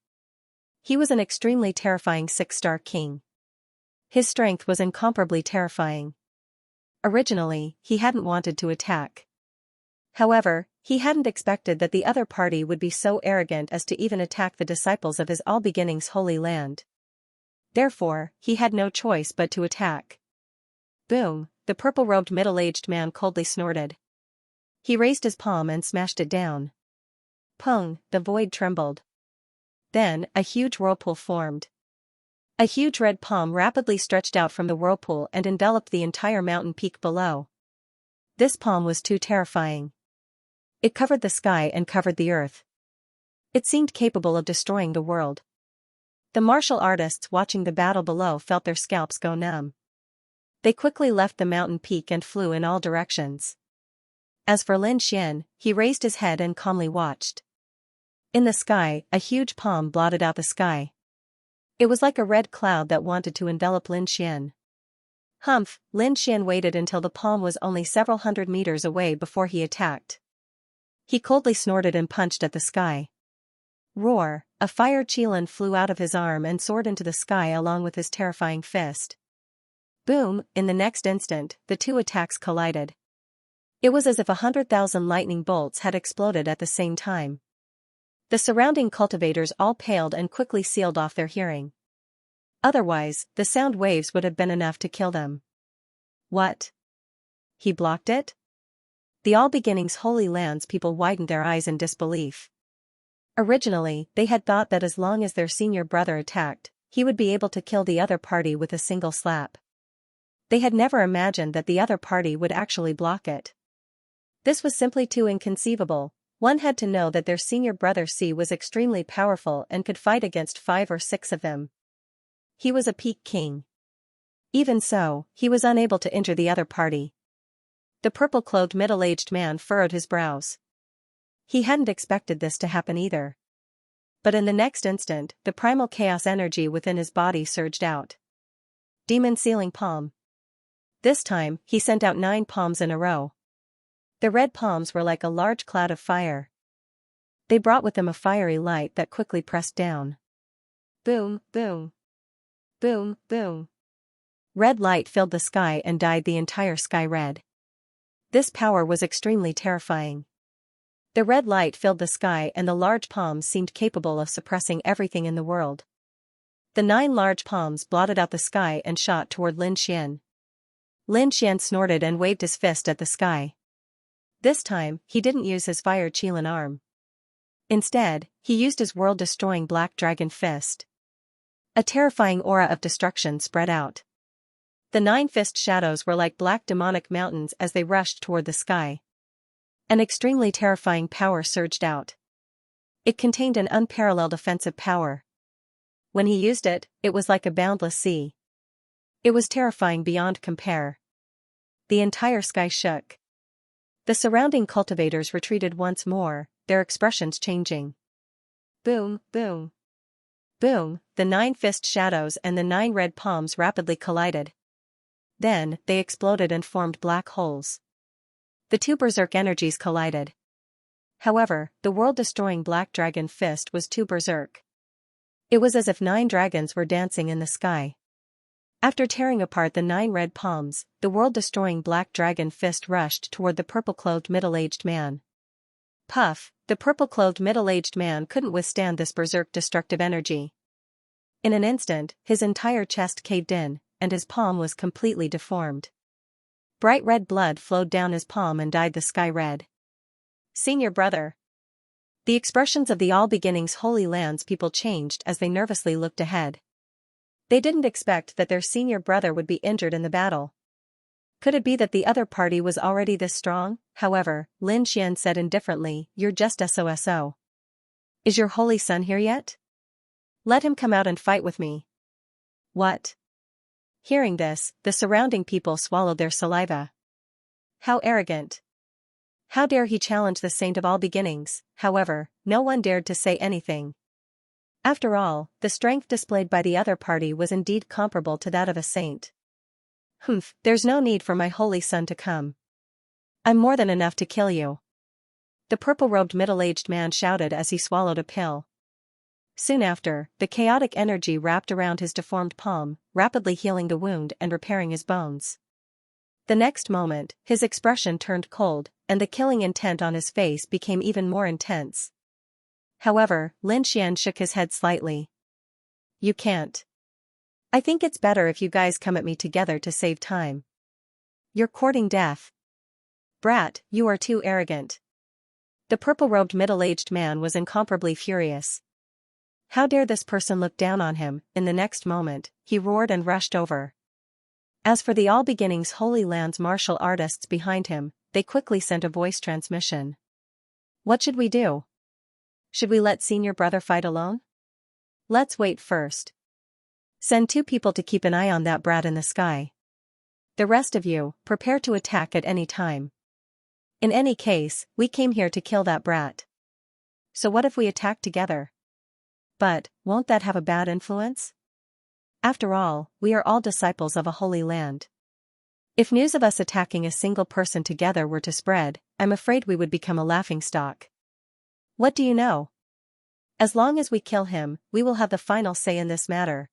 He was an extremely terrifying 6-star king. His strength was incomparably terrifying. Originally, he hadn't wanted to attack. However, he hadn't expected that the other party would be so arrogant as to even attack the disciples of his All Beginnings Holy Land. Therefore, he had no choice but to attack. Boom, the purple-robed middle-aged man coldly snorted. He raised his palm and smashed it down. Pung, the void trembled. Then, a huge whirlpool formed. A huge red palm rapidly stretched out from the whirlpool and enveloped the entire mountain peak below. This palm was too terrifying. It covered the sky and covered the earth. It seemed capable of destroying the world. The martial artists watching the battle below felt their scalps go numb. They quickly left the mountain peak and flew in all directions. As for Lin Xian, he raised his head and calmly watched. In the sky, a huge palm blotted out the sky. It was like a red cloud that wanted to envelop Lin Xian. Humph, Lin Xian waited until the palm was only several hundred meters away before he attacked. He coldly snorted and punched at the sky. Roar, a fire qilin flew out of his arm and soared into the sky along with his terrifying fist. Boom, in the next instant, the two attacks collided. It was as if 100,000 lightning bolts had exploded at the same time. The surrounding cultivators all paled and quickly sealed off their hearing. Otherwise, the sound waves would have been enough to kill them. What? He blocked it? The All Beginnings Holy Land's people widened their eyes in disbelief. Originally, they had thought that as long as their senior brother attacked, he would be able to kill the other party with a single slap. They had never imagined that the other party would actually block it. This was simply too inconceivable. One had to know that their senior brother C was extremely powerful and could fight against 5 or 6 of them. He was a peak king. Even so, he was unable to injure the other party. The purple-clothed middle-aged man furrowed his brows. He hadn't expected this to happen either. But in the next instant, the primal chaos energy within his body surged out. Demon Sealing Palm. This time, he sent out 9 palms in a row. The red palms were like a large cloud of fire. They brought with them a fiery light that quickly pressed down. Boom, boom. Boom, boom. Red light filled the sky and dyed the entire sky red. This power was extremely terrifying. The red light filled the sky and the large palms seemed capable of suppressing everything in the world. The 9 large palms blotted out the sky and shot toward Lin Xian. Lin Xian snorted and waved his fist at the sky. This time, he didn't use his fire qilin arm. Instead, he used his world-destroying black dragon fist. A terrifying aura of destruction spread out. The 9 fist shadows were like black demonic mountains as they rushed toward the sky. An extremely terrifying power surged out. It contained an unparalleled offensive power. When he used it, it was like a boundless sea. It was terrifying beyond compare. The entire sky shook. The surrounding cultivators retreated once more, their expressions changing. Boom, boom. Boom, the 9-fist shadows and the 9 red palms rapidly collided. Then, they exploded and formed black holes. The 2 berserk energies collided. However, the world-destroying black dragon fist was too berserk. It was as if 9 dragons were dancing in the sky. After tearing apart the 9 red palms, the world-destroying black dragon fist rushed toward the purple-clothed middle-aged man. Puff, the purple-clothed middle-aged man couldn't withstand this berserk destructive energy. In an instant, his entire chest caved in, and his palm was completely deformed. Bright red blood flowed down his palm and dyed the sky red. Senior brother. The expressions of the All Beginnings Holy Lands people changed as they nervously looked ahead. They didn't expect that their senior brother would be injured in the battle. Could it be that the other party was already this strong? However, Lin Xian said indifferently, "You're just SOSO. Is your holy son here yet? Let him come out and fight with me." What? Hearing this, the surrounding people swallowed their saliva. How arrogant. How dare he challenge the saint of all beginnings? However, no one dared to say anything. After all, the strength displayed by the other party was indeed comparable to that of a saint. Humph, there's no need for my holy son to come. I'm more than enough to kill you. The purple-robed middle-aged man shouted as he swallowed a pill. Soon after, the chaotic energy wrapped around his deformed palm, rapidly healing the wound and repairing his bones. The next moment, his expression turned cold, and the killing intent on his face became even more intense. However, Lin Xian shook his head slightly. You can't. I think it's better if you guys come at me together to save time. You're courting death. Brat, you are too arrogant. The purple-robed middle-aged man was incomparably furious. How dare this person look down on him? In the next moment, he roared and rushed over. As for the All Beginnings Holy Lands martial artists behind him, they quickly sent a voice transmission. What should we do? Should we let senior brother fight alone? Let's wait first. Send 2 people to keep an eye on that brat in the sky. The rest of you, prepare to attack at any time. In any case, we came here to kill that brat. So what if we attack together? But, won't that have a bad influence? After all, we are all disciples of a holy land. If news of us attacking a single person together were to spread, I'm afraid we would become a laughingstock. What do you know? As long as we kill him, we will have the final say in this matter.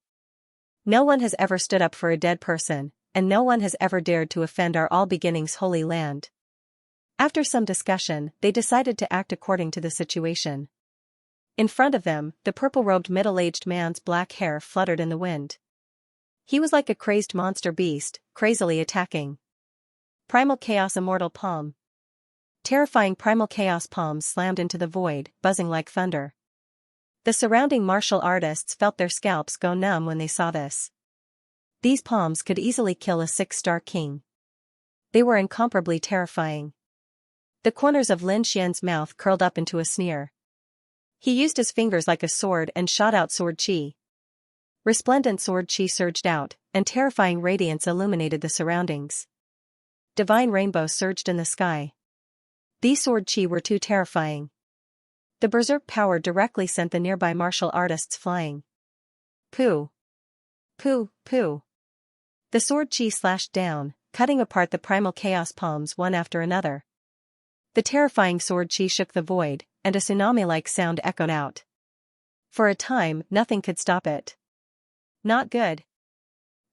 No one has ever stood up for a dead person, and no one has ever dared to offend our All Beginnings Holy Land. After some discussion, they decided to act according to the situation. In front of them, the purple-robed middle-aged man's black hair fluttered in the wind. He was like a crazed monster beast, crazily attacking. Primal Chaos Immortal Palm. Terrifying Primal Chaos palms slammed into the void, buzzing like thunder. The surrounding martial artists felt their scalps go numb when they saw this. These palms could easily kill a 6-star king. They were incomparably terrifying. The corners of Lin Xian's mouth curled up into a sneer. He used his fingers like a sword and shot out sword chi. Resplendent sword chi surged out, and terrifying radiance illuminated the surroundings. Divine rainbow surged in the sky. These sword chi were too terrifying. The berserk power directly sent the nearby martial artists flying. Pooh! Pooh, pooh! The sword chi slashed down, cutting apart the primal chaos palms one after another. The terrifying sword chi shook the void, and a tsunami-like sound echoed out. For a time, nothing could stop it. Not good.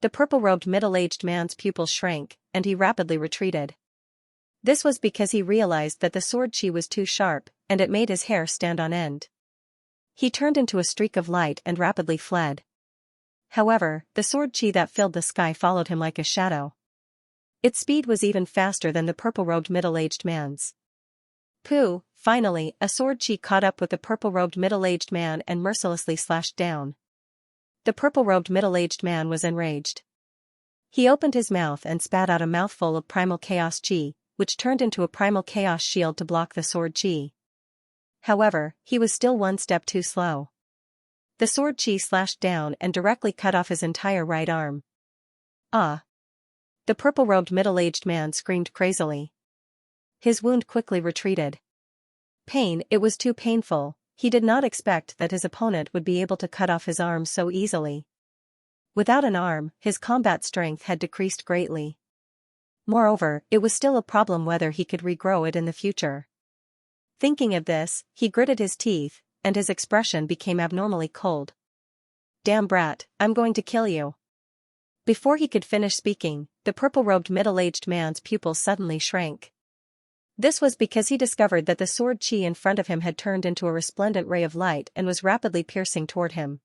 The purple-robed middle-aged man's pupils shrank, and he rapidly retreated. This was because he realized that the sword chi was too sharp, and it made his hair stand on end. He turned into a streak of light and rapidly fled. However, the sword chi that filled the sky followed him like a shadow. Its speed was even faster than the purple-robed middle-aged man's. Pooh! Finally, a sword chi caught up with the purple-robed middle-aged man and mercilessly slashed down. The purple-robed middle-aged man was enraged. He opened his mouth and spat out a mouthful of primal chaos chi, which turned into a primal chaos shield to block the sword chi. However, he was still one step too slow. The sword chi slashed down and directly cut off his entire right arm. Ah! The purple-robed middle-aged man screamed crazily. His wound quickly retreated. Pain, it was too painful. He did not expect that his opponent would be able to cut off his arm so easily. Without an arm, his combat strength had decreased greatly. Moreover, it was still a problem whether he could regrow it in the future. Thinking of this, he gritted his teeth, and his expression became abnormally cold. "Damn brat, I'm going to kill you." Before he could finish speaking, the purple-robed middle-aged man's pupils suddenly shrank. This was because he discovered that the sword chi in front of him had turned into a resplendent ray of light and was rapidly piercing toward him.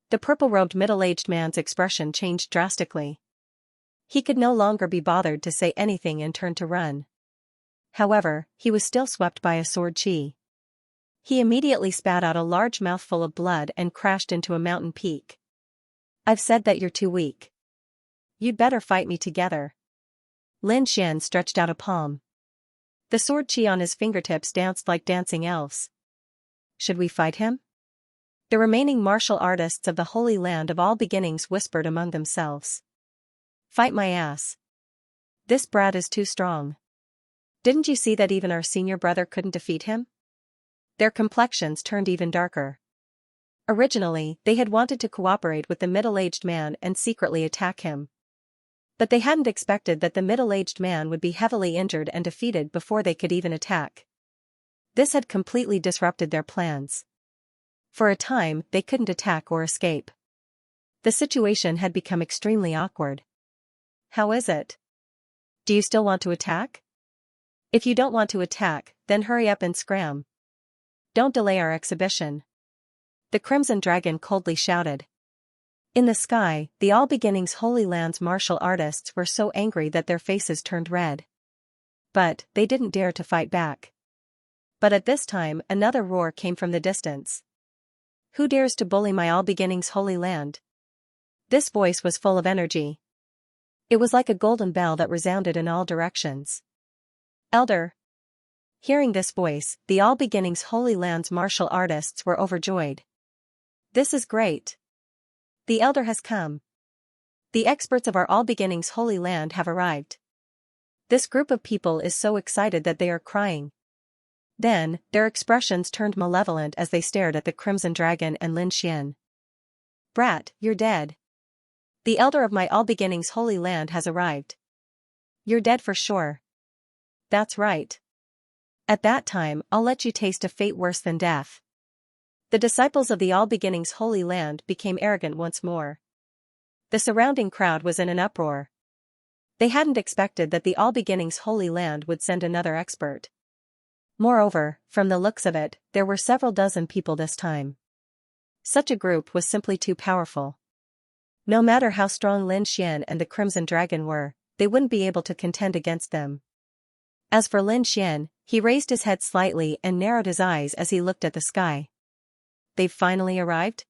The purple-robed middle-aged man's expression changed drastically. He could no longer be bothered to say anything and turned to run. However, he was still swept by a sword chi. He immediately spat out a large mouthful of blood and crashed into a mountain peak. "I've said that you're too weak. You'd better fight me together." Lin Xian stretched out a palm. The sword chi on his fingertips danced like dancing elves. "Should we fight him?" The remaining martial artists of the Holy Land of All Beginnings whispered among themselves. "Fight my ass. This brat is too strong. Didn't you see that even our senior brother couldn't defeat him?" Their complexions turned even darker. Originally, they had wanted to cooperate with the middle-aged man and secretly attack him. But they hadn't expected that the middle-aged man would be heavily injured and defeated before they could even attack. This had completely disrupted their plans. For a time, they couldn't attack or escape. The situation had become extremely awkward. "How is it? Do you still want to attack? If you don't want to attack, then hurry up and scram. Don't delay our exhibition." The Crimson Dragon coldly shouted. In the sky, the All Beginnings Holy Land's martial artists were so angry that their faces turned red. But they didn't dare to fight back. But at this time, another roar came from the distance. "Who dares to bully my All Beginnings Holy Land?" This voice was full of energy. It was like a golden bell that resounded in all directions. "Elder." Hearing this voice, the All Beginnings Holy Land's martial artists were overjoyed. "This is great. The Elder has come. The experts of our All Beginnings Holy Land have arrived." This group of people is so excited that they are crying. Then, their expressions turned malevolent as they stared at the Crimson Dragon and Lin Xian. "Brat, you're dead. The Elder of my All Beginnings Holy Land has arrived. You're dead for sure." "That's right. At that time, I'll let you taste a fate worse than death." The disciples of the All Beginnings Holy Land became arrogant once more. The surrounding crowd was in an uproar. They hadn't expected that the All Beginnings Holy Land would send another expert. Moreover, from the looks of it, there were several dozen people this time. Such a group was simply too powerful. No matter how strong Lin Xian and the Crimson Dragon were, they wouldn't be able to contend against them. As for Lin Xian, he raised his head slightly and narrowed his eyes as he looked at the sky. "They've finally arrived?"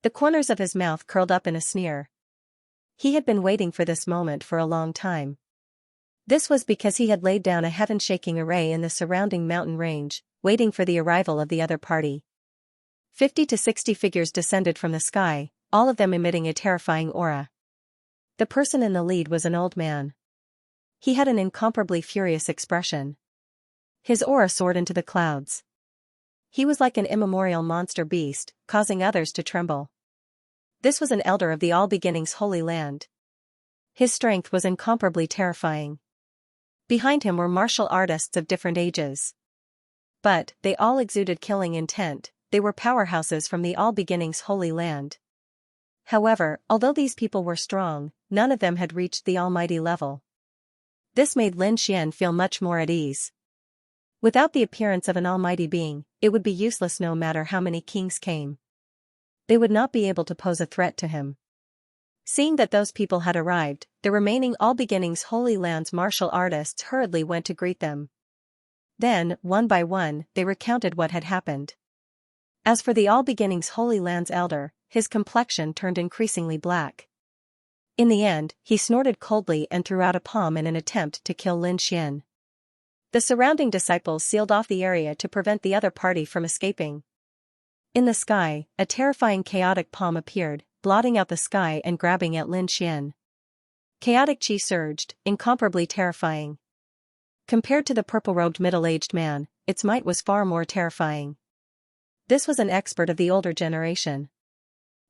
The corners of his mouth curled up in a sneer. He had been waiting for this moment for a long time. This was because he had laid down a heaven-shaking array in the surrounding mountain range, waiting for the arrival of the other party. 50 to 60 figures descended from the sky, all of them emitting a terrifying aura. The person in the lead was an old man. He had an incomparably furious expression. His aura soared into the clouds. He was like an immemorial monster beast, causing others to tremble. This was an elder of the All Beginnings Holy Land. His strength was incomparably terrifying. Behind him were martial artists of different ages. But they all exuded killing intent. They were powerhouses from the All Beginnings Holy Land. However, although these people were strong, none of them had reached the almighty level. This made Lin Xian feel much more at ease. Without the appearance of an almighty being, it would be useless no matter how many kings came. They would not be able to pose a threat to him. Seeing that those people had arrived, the remaining All Beginnings Holy Land's martial artists hurriedly went to greet them. Then, one by one, they recounted what had happened. As for the All Beginnings Holy Land's elder, his complexion turned increasingly black. In the end, he snorted coldly and threw out a palm in an attempt to kill Lin Xian. The surrounding disciples sealed off the area to prevent the other party from escaping. In the sky, a terrifying chaotic palm appeared, blotting out the sky and grabbing at Lin Xian. Chaotic chi surged, incomparably terrifying. Compared to the purple-robed middle-aged man, its might was far more terrifying. This was an expert of the older generation.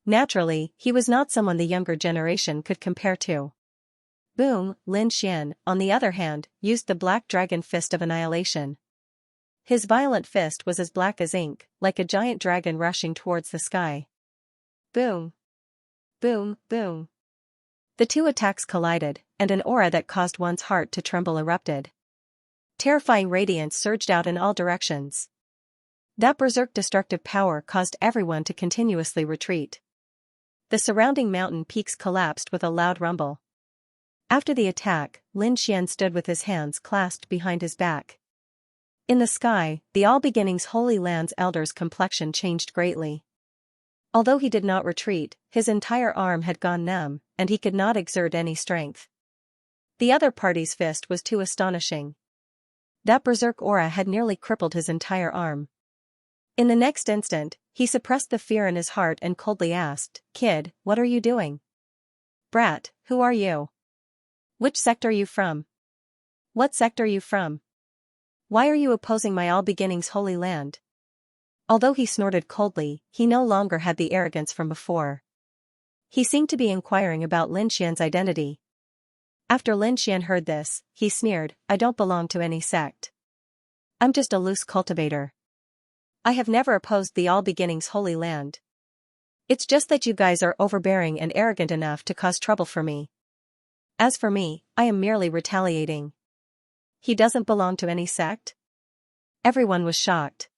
Naturally, he was not someone the younger generation could compare to. Boom, Lin Xian, on the other hand, used the black dragon fist of annihilation. His violent fist was as black as ink, like a giant dragon rushing towards the sky. Boom. Boom, boom. The two attacks collided, and an aura that caused one's heart to tremble erupted. Terrifying radiance surged out in all directions. That berserk destructive power caused everyone to continuously retreat. The surrounding mountain peaks collapsed with a loud rumble. After the attack, Lin Xian stood with his hands clasped behind his back. In the sky, the All Beginnings Holy Land's elder's complexion changed greatly. Although he did not retreat, his entire arm had gone numb, and he could not exert any strength. The other party's fist was too astonishing. That berserk aura had nearly crippled his entire arm. In the next instant, he suppressed the fear in his heart and coldly asked, "Kid, what are you doing?" "Brat, who are you? Which sect are you from? What sect are you from? Why are you opposing my All Beginnings Holy Land?" Although he snorted coldly, he no longer had the arrogance from before. He seemed to be inquiring about Lin Xian's identity. After Lin Xian heard this, he sneered, "I don't belong to any sect. I'm just a loose cultivator. I have never opposed the All Beginnings Holy Land. It's just that you guys are overbearing and arrogant enough to cause trouble for me. As for me, I am merely retaliating." He doesn't belong to any sect? Everyone was shocked.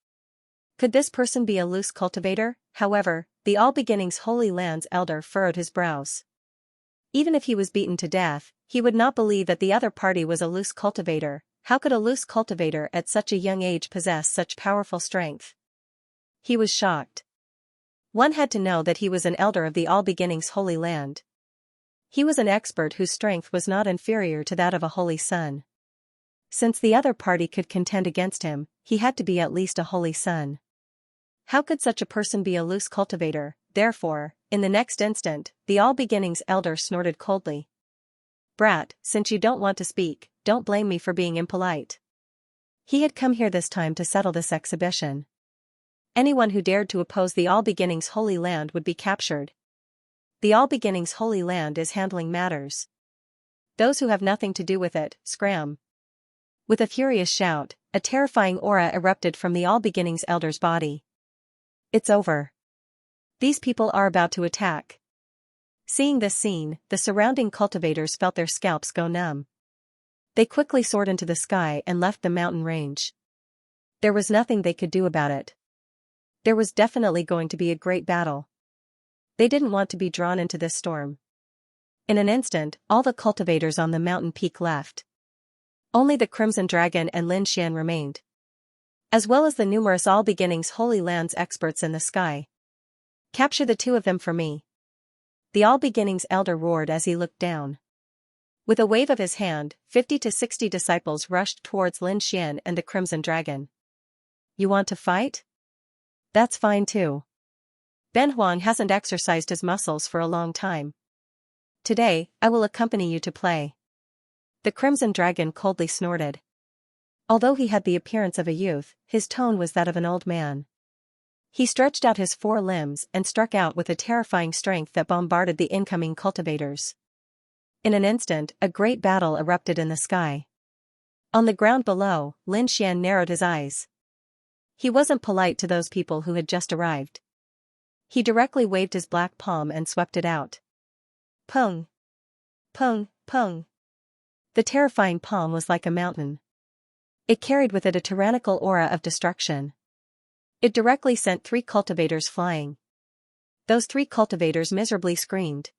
Could this person be a loose cultivator? However, the All Beginnings Holy Land's elder furrowed his brows. Even if he was beaten to death, he would not believe that the other party was a loose cultivator. How could a loose cultivator at such a young age possess such powerful strength? He was shocked. One had to know that he was an elder of the All Beginnings Holy Land. He was an expert whose strength was not inferior to that of a holy son. Since the other party could contend against him, he had to be at least a holy son. How could such a person be a loose cultivator? Therefore, in the next instant, the All Beginnings elder snorted coldly. "Brat, since you don't want to speak, don't blame me for being impolite." He had come here this time to settle this exhibition. Anyone who dared to oppose the All Beginnings Holy Land would be captured. The All Beginnings Holy Land is handling matters. Those who have nothing to do with it, scram. With a furious shout, a terrifying aura erupted from the All Beginnings elder's body. It's over. These people are about to attack. Seeing this scene, the surrounding cultivators felt their scalps go numb. They quickly soared into the sky and left the mountain range. There was nothing they could do about it. There was definitely going to be a great battle. They didn't want to be drawn into this storm. In an instant, all the cultivators on the mountain peak left. Only the Crimson Dragon and Lin Xian remained, as well as the numerous All Beginnings Holy Lands experts in the sky. "Capture the two of them for me," the All Beginnings elder roared as he looked down. With a wave of his hand, 50 to 60 disciples rushed towards Lin Xian and the Crimson Dragon. "You want to fight? That's fine too. Ben Huang hasn't exercised his muscles for a long time. Today, I will accompany you to play." The Crimson Dragon coldly snorted. Although he had the appearance of a youth, his tone was that of an old man. He stretched out his four limbs and struck out with a terrifying strength that bombarded the incoming cultivators. In an instant, a great battle erupted in the sky. On the ground below, Lin Xian narrowed his eyes. He wasn't polite to those people who had just arrived. He directly waved his black palm and swept it out. Pung! Pung! Pung! The terrifying palm was like a mountain. It carried with it a tyrannical aura of destruction. It directly sent 3 cultivators flying. Those 3 cultivators miserably screamed.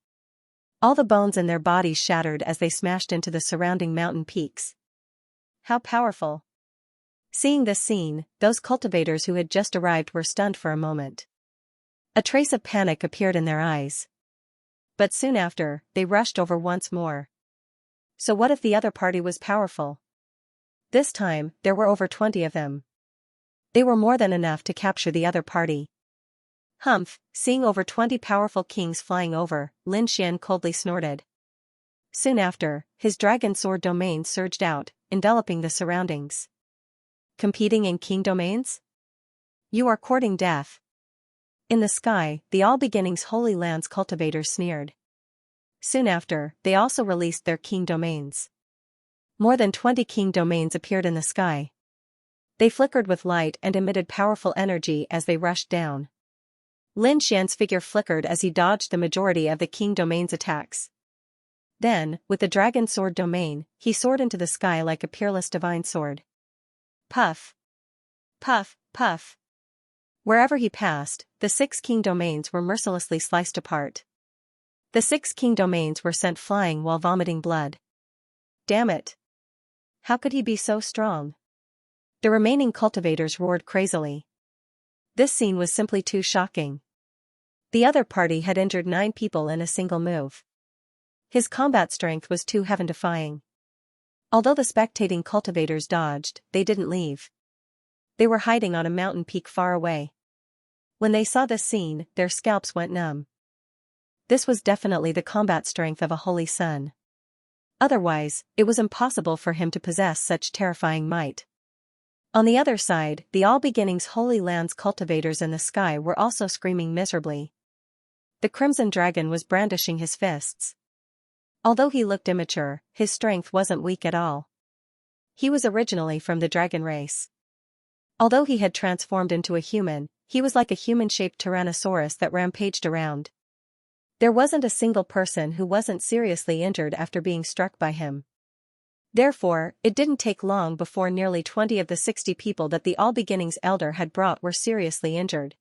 All the bones in their bodies shattered as they smashed into the surrounding mountain peaks. How powerful! Seeing this scene, those cultivators who had just arrived were stunned for a moment. A trace of panic appeared in their eyes. But soon after, they rushed over once more. So what if the other party was powerful? This time, there were over 20 of them. They were more than enough to capture the other party. Humph, seeing over 20 powerful kings flying over, Lin Xian coldly snorted. Soon after, his dragon sword domain surged out, enveloping the surroundings. Competing in king domains? You are courting death. In the sky, the All Beginnings Holy Lands cultivators sneered. Soon after, they also released their king domains. More than 20 king domains appeared in the sky. They flickered with light and emitted powerful energy as they rushed down. Lin Xian's figure flickered as he dodged the majority of the king domain's attacks. Then, with the dragon sword domain, he soared into the sky like a peerless divine sword. Puff! Puff! Puff! Wherever he passed, the 6 king domains were mercilessly sliced apart. The 6 king domains were sent flying while vomiting blood. Damn it! How could he be so strong? The remaining cultivators roared crazily. This scene was simply too shocking. The other party had injured 9 people in a single move. His combat strength was too heaven-defying. Although the spectating cultivators dodged, they didn't leave. They were hiding on a mountain peak far away. When they saw this scene, their scalps went numb. This was definitely the combat strength of a holy son. Otherwise, it was impossible for him to possess such terrifying might. On the other side, the All Beginnings Holy Lands cultivators in the sky were also screaming miserably. The Crimson Dragon was brandishing his fists. Although he looked immature, his strength wasn't weak at all. He was originally from the dragon race. Although he had transformed into a human, he was like a human-shaped Tyrannosaurus that rampaged around. There wasn't a single person who wasn't seriously injured after being struck by him. Therefore, it didn't take long before nearly 20 of the 60 people that the All Beginnings Elder had brought were seriously injured.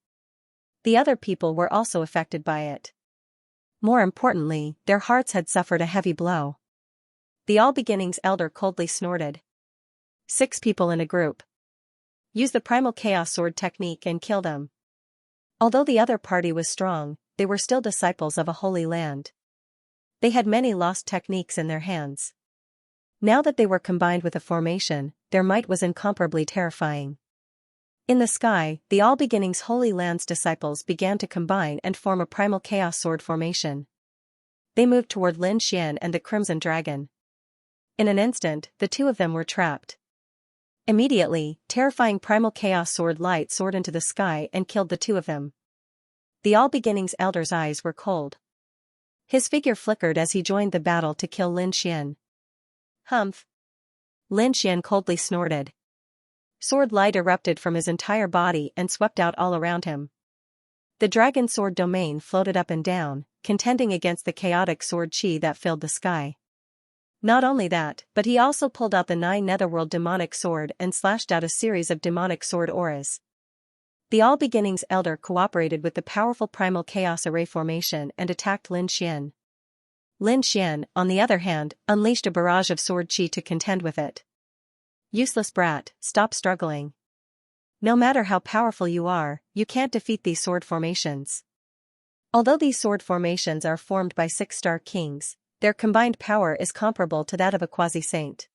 The other people were also affected by it. More importantly, their hearts had suffered a heavy blow. The All Beginnings Elder coldly snorted. 6 people in a group. Use the Primal Chaos Sword technique and kill them. Although the other party was strong, they were still disciples of a holy land. They had many lost techniques in their hands. Now that they were combined with a formation, their might was incomparably terrifying. In the sky, the All Beginnings Holy Lands disciples began to combine and form a Primal Chaos Sword formation. They moved toward Lin Xian and the Crimson Dragon. In an instant, the 2 of them were trapped. Immediately, terrifying Primal Chaos Sword light soared into the sky and killed the 2 of them. The All Beginnings Elder's eyes were cold. His figure flickered as he joined the battle to kill Lin Xian. Humph! Lin Xian coldly snorted. Sword light erupted from his entire body and swept out all around him. The dragon sword domain floated up and down, contending against the chaotic sword chi that filled the sky. Not only that, but he also pulled out the 9 Netherworld demonic sword and slashed out a series of demonic sword auras. The All Beginnings Elder cooperated with the powerful Primal Chaos Array formation and attacked Lin Xian. Lin Xian, on the other hand, unleashed a barrage of sword chi to contend with it. Useless brat, stop struggling. No matter how powerful you are, you can't defeat these sword formations. Although these sword formations are formed by 6-star kings, their combined power is comparable to that of a quasi-saint.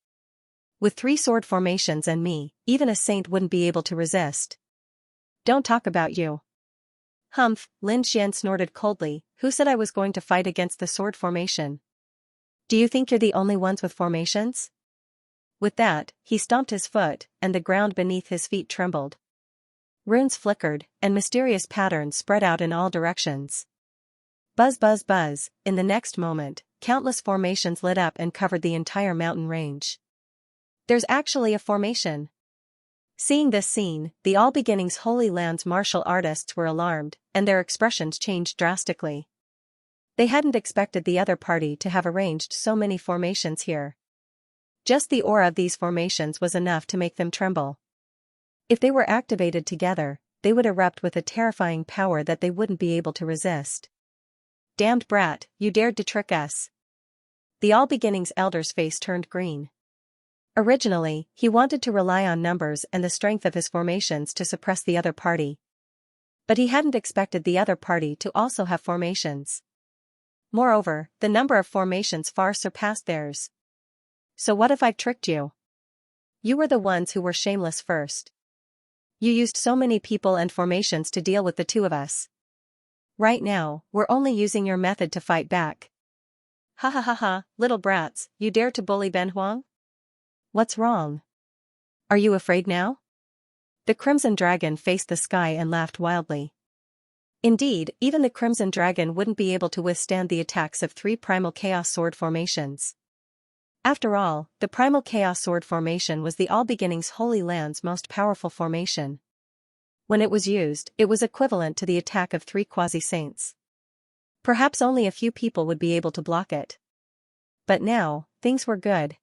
With 3 sword formations and me, even a saint wouldn't be able to resist. Don't talk about you. Humph, Lin Xian snorted coldly, who said I was going to fight against the sword formation? Do you think you're the only ones with formations? With that, he stomped his foot, and the ground beneath his feet trembled. Runes flickered, and mysterious patterns spread out in all directions. Buzz buzz buzz, in the next moment, countless formations lit up and covered the entire mountain range. There's actually a formation. Seeing this scene, the All Beginnings Holy Lands martial artists were alarmed, and their expressions changed drastically. They hadn't expected the other party to have arranged so many formations here. Just the aura of these formations was enough to make them tremble. If they were activated together, they would erupt with a terrifying power that they wouldn't be able to resist. Damned brat, you dared to trick us. The All Beginnings Elder's face turned green. Originally, he wanted to rely on numbers and the strength of his formations to suppress the other party. But he hadn't expected the other party to also have formations. Moreover, the number of formations far surpassed theirs. So what if I've tricked you? You were the ones who were shameless first. You used so many people and formations to deal with the 2 of us. Right now, we're only using your method to fight back. Ha ha ha ha, little brats, you dare to bully Ben Huang? What's wrong? Are you afraid now? The Crimson Dragon faced the sky and laughed wildly. Indeed, even the Crimson Dragon wouldn't be able to withstand the attacks of 3 Primal Chaos Sword formations. After all, the Primal Chaos Sword formation was the All-Beginnings Holy Land's most powerful formation. When it was used, it was equivalent to the attack of 3 Quasi-Saints. Perhaps only a few people would be able to block it. But now, things were good.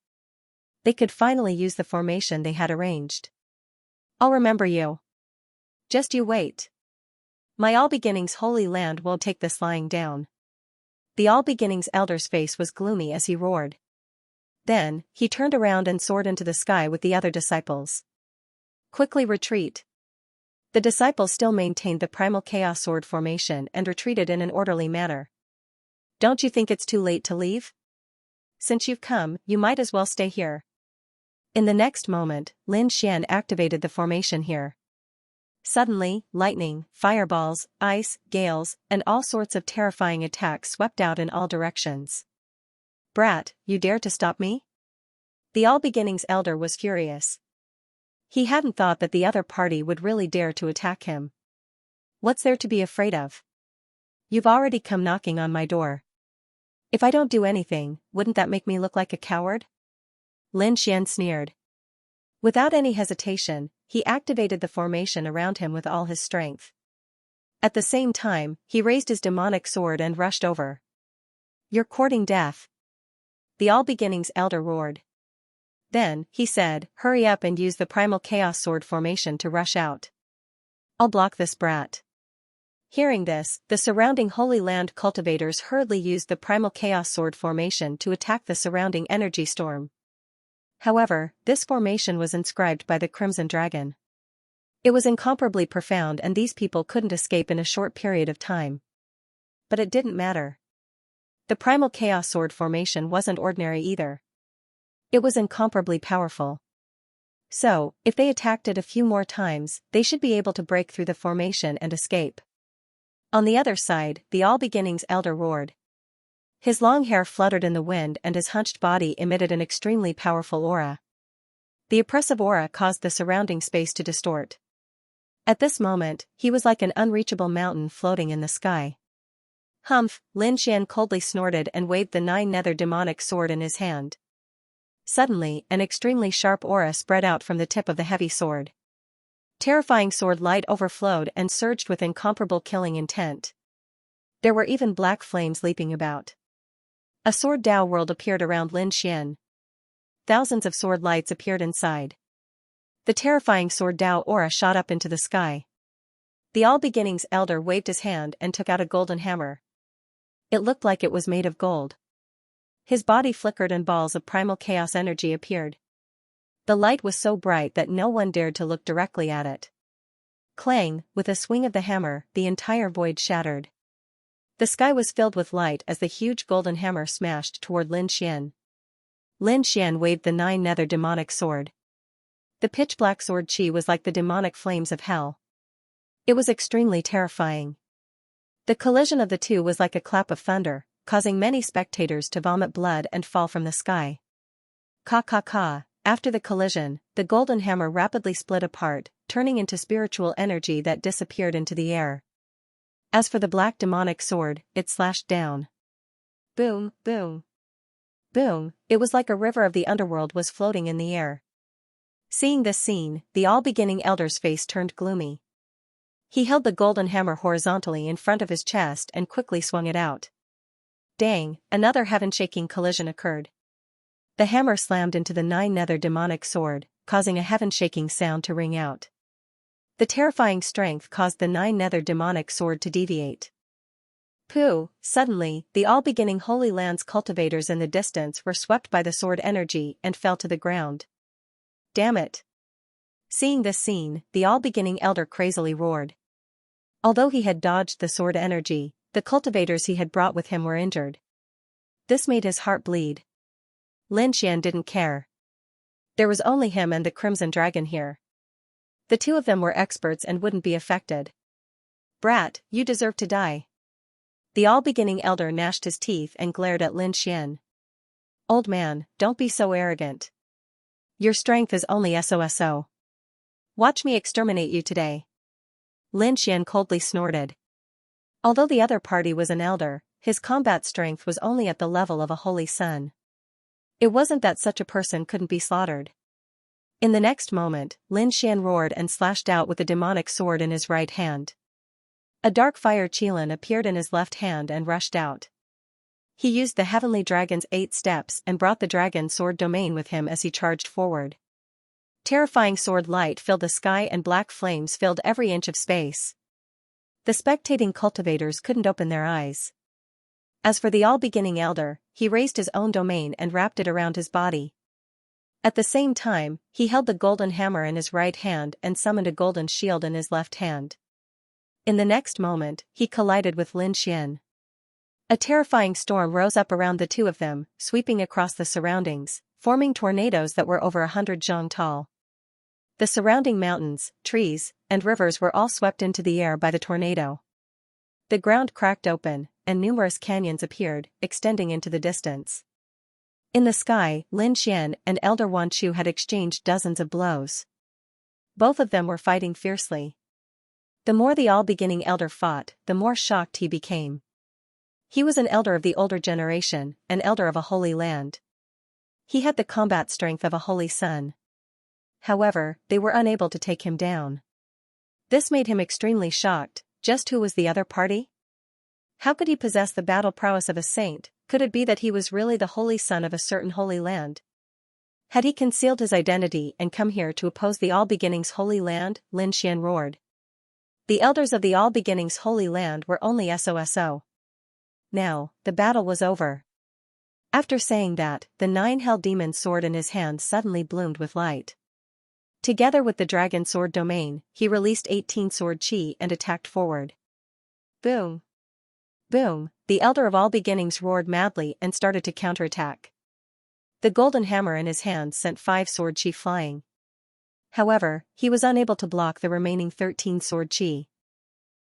They could finally use the formation they had arranged. I'll remember you. Just you wait. My All-Beginnings Holy Land won't take this lying down. The All-Beginnings Elder's face was gloomy as he roared. Then, he turned around and soared into the sky with the other disciples. Quickly retreat. The disciples still maintained the Primal Chaos Sword formation and retreated in an orderly manner. Don't you think it's too late to leave? Since you've come, you might as well stay here. In the next moment, Lin Xian activated the formation here. Suddenly, lightning, fireballs, ice, gales, and all sorts of terrifying attacks swept out in all directions. Brat, you dare to stop me? The All-Beginnings Elder was furious. He hadn't thought that the other party would really dare to attack him. What's there to be afraid of? You've already come knocking on my door. If I don't do anything, wouldn't that make me look like a coward? Lin Xian sneered. Without any hesitation, he activated the formation around him with all his strength. At the same time, he raised his demonic sword and rushed over. You're courting death. The All-Beginnings Elder roared. Then, he said, hurry up and use the Primal Chaos Sword formation to rush out. I'll block this brat. Hearing this, the surrounding Holy Land cultivators hurriedly used the Primal Chaos Sword formation to attack the surrounding energy storm. However, this formation was inscribed by the Crimson Dragon. It was incomparably profound and these people couldn't escape in a short period of time. But it didn't matter. The Primal Chaos Sword formation wasn't ordinary either. It was incomparably powerful. So, if they attacked it a few more times, they should be able to break through the formation and escape. On the other side, the All-Beginnings Elder roared. His long hair fluttered in the wind and his hunched body emitted an extremely powerful aura. The oppressive aura caused the surrounding space to distort. At this moment, he was like an unreachable mountain floating in the sky. Humph, Lin Xian coldly snorted and waved the 9-nether demonic sword in his hand. Suddenly, an extremely sharp aura spread out from the tip of the heavy sword. Terrifying sword light overflowed and surged with incomparable killing intent. There were even black flames leaping about. A sword Dao world appeared around Lin Xian. Thousands of sword lights appeared inside. The terrifying sword Dao aura shot up into the sky. The All-Beginnings Elder waved his hand and took out a golden hammer. It looked like it was made of gold. His body flickered and balls of primal chaos energy appeared. The light was so bright that no one dared to look directly at it. Clang, with a swing of the hammer, the entire void shattered. The sky was filled with light as the huge golden hammer smashed toward Lin Xian. Lin Xian waved the 9-nether demonic sword. The pitch-black sword chi was like the demonic flames of hell. It was extremely terrifying. The collision of the two was like a clap of thunder, causing many spectators to vomit blood and fall from the sky. Ka. After the collision, the golden hammer rapidly split apart, turning into spiritual energy that disappeared into the air. As for the black demonic sword, it slashed down. Boom, boom. Boom, it was like a river of the underworld was floating in the air. Seeing this scene, the All-Beginning Elder's face turned gloomy. He held the golden hammer horizontally in front of his chest and quickly swung it out. Dang, another heaven-shaking collision occurred. The hammer slammed into the 9-nether demonic sword, causing a heaven-shaking sound to ring out. The terrifying strength caused the 9-nether demonic sword to deviate. Pooh! Suddenly, the All-Beginning Holy Land's cultivators in the distance were swept by the sword energy and fell to the ground. Damn it! Seeing this scene, the All-Beginning Elder crazily roared. Although he had dodged the sword energy, the cultivators he had brought with him were injured. This made his heart bleed. Lin Xian didn't care. There was only him and the Crimson Dragon here. The two of them were experts and wouldn't be affected. Brat, you deserve to die. The All-Beginning Elder gnashed his teeth and glared at Lin Xian. Old man, don't be so arrogant. Your strength is only SOSO. Watch me exterminate you today. Lin Xian coldly snorted. Although the other party was an elder, his combat strength was only at the level of a holy sun. It wasn't that such a person couldn't be slaughtered. In the next moment, Lin Xian roared and slashed out with a demonic sword in his right hand. A dark fire qilin appeared in his left hand and rushed out. He used the heavenly dragon's 8 steps and brought the dragon sword domain with him as he charged forward. Terrifying sword light filled the sky and black flames filled every inch of space. The spectating cultivators couldn't open their eyes. As for the all-beginning elder, he raised his own domain and wrapped it around his body. At the same time, he held the golden hammer in his right hand and summoned a golden shield in his left hand. In the next moment, he collided with Lin Xian. A terrifying storm rose up around the two of them, sweeping across the surroundings, forming tornadoes that were over 100 zhang tall. The surrounding mountains, trees, and rivers were all swept into the air by the tornado. The ground cracked open, and numerous canyons appeared, extending into the distance. In the sky, Lin Xian and Elder Wan Chu had exchanged dozens of blows. Both of them were fighting fiercely. The more the all-beginning elder fought, the more shocked he became. He was an elder of the older generation, an elder of a holy land. He had the combat strength of a holy sun. However, they were unable to take him down. This made him extremely shocked. Just who was the other party? How could he possess the battle prowess of a saint? Could it be that he was really the holy son of a certain holy land? Had he concealed his identity and come here to oppose the All-Beginnings Holy Land? Lin Xian roared. The elders of the All-Beginnings Holy Land were only SOSO. Now, the battle was over. After saying that, the 9-hell demon sword in his hand suddenly bloomed with light. Together with the dragon sword domain, he released 18 sword chi and attacked forward. Boom! Boom! The elder of all beginnings roared madly and started to counterattack. The golden hammer in his hand sent 5 sword chi flying. However, he was unable to block the remaining 13 sword chi.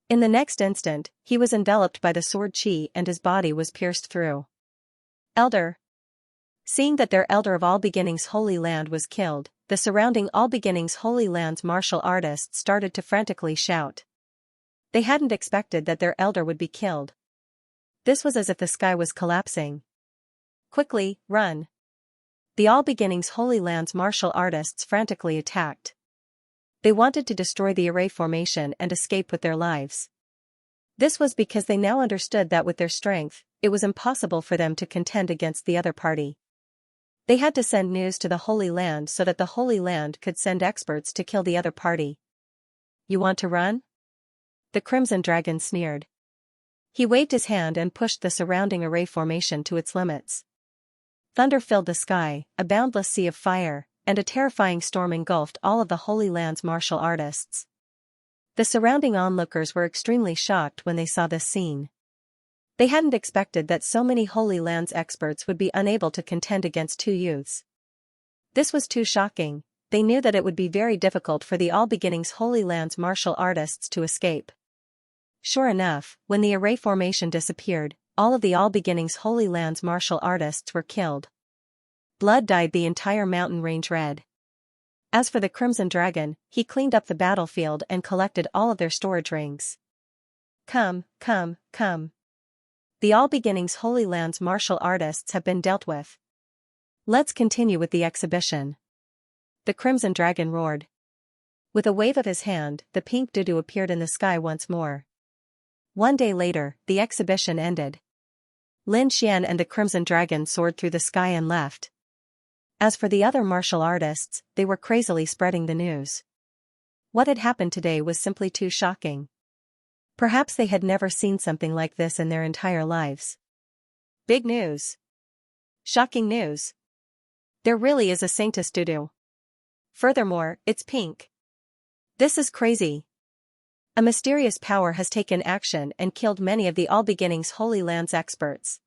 In the next instant, he was enveloped by the sword chi and his body was pierced through. Elder! Seeing that their elder of all beginnings holy land was killed, the surrounding all beginnings holy land's martial artists started to frantically shout. They hadn't expected that their elder would be killed. This was as if the sky was collapsing. Quickly, run! The all beginnings holy land's martial artists frantically attacked. They wanted to destroy the array formation and escape with their lives. This was because they now understood that with their strength, it was impossible for them to contend against the other party. They had to send news to the Holy Land so that the Holy Land could send experts to kill the other party. You want to run? The Crimson Dragon sneered. He waved his hand and pushed the surrounding array formation to its limits. Thunder filled the sky, a boundless sea of fire, and a terrifying storm engulfed all of the Holy Land's martial artists. The surrounding onlookers were extremely shocked when they saw this scene. They hadn't expected that so many Holy Lands experts would be unable to contend against 2 youths. This was too shocking. They knew that it would be very difficult for the All Beginnings Holy Lands martial artists to escape. Sure enough, when the array formation disappeared, all of the All Beginnings Holy Lands martial artists were killed. Blood dyed the entire mountain range red. As for the Crimson Dragon, he cleaned up the battlefield and collected all of their storage rings. Come, come, come. The All Beginnings Holy Lands martial artists have been dealt with. Let's continue with the exhibition. The Crimson Dragon roared. With a wave of his hand, the pink doo-doo appeared in the sky once more. One day later, the exhibition ended. Lin Xian and the Crimson Dragon soared through the sky and left. As for the other martial artists, they were crazily spreading the news. What had happened today was simply too shocking. Perhaps they had never seen something like this in their entire lives. Big news. Shocking news. There really is a Sanctus doo-doo. Furthermore, it's pink. This is crazy. A mysterious power has taken action and killed many of the All Beginnings Holy Lands experts.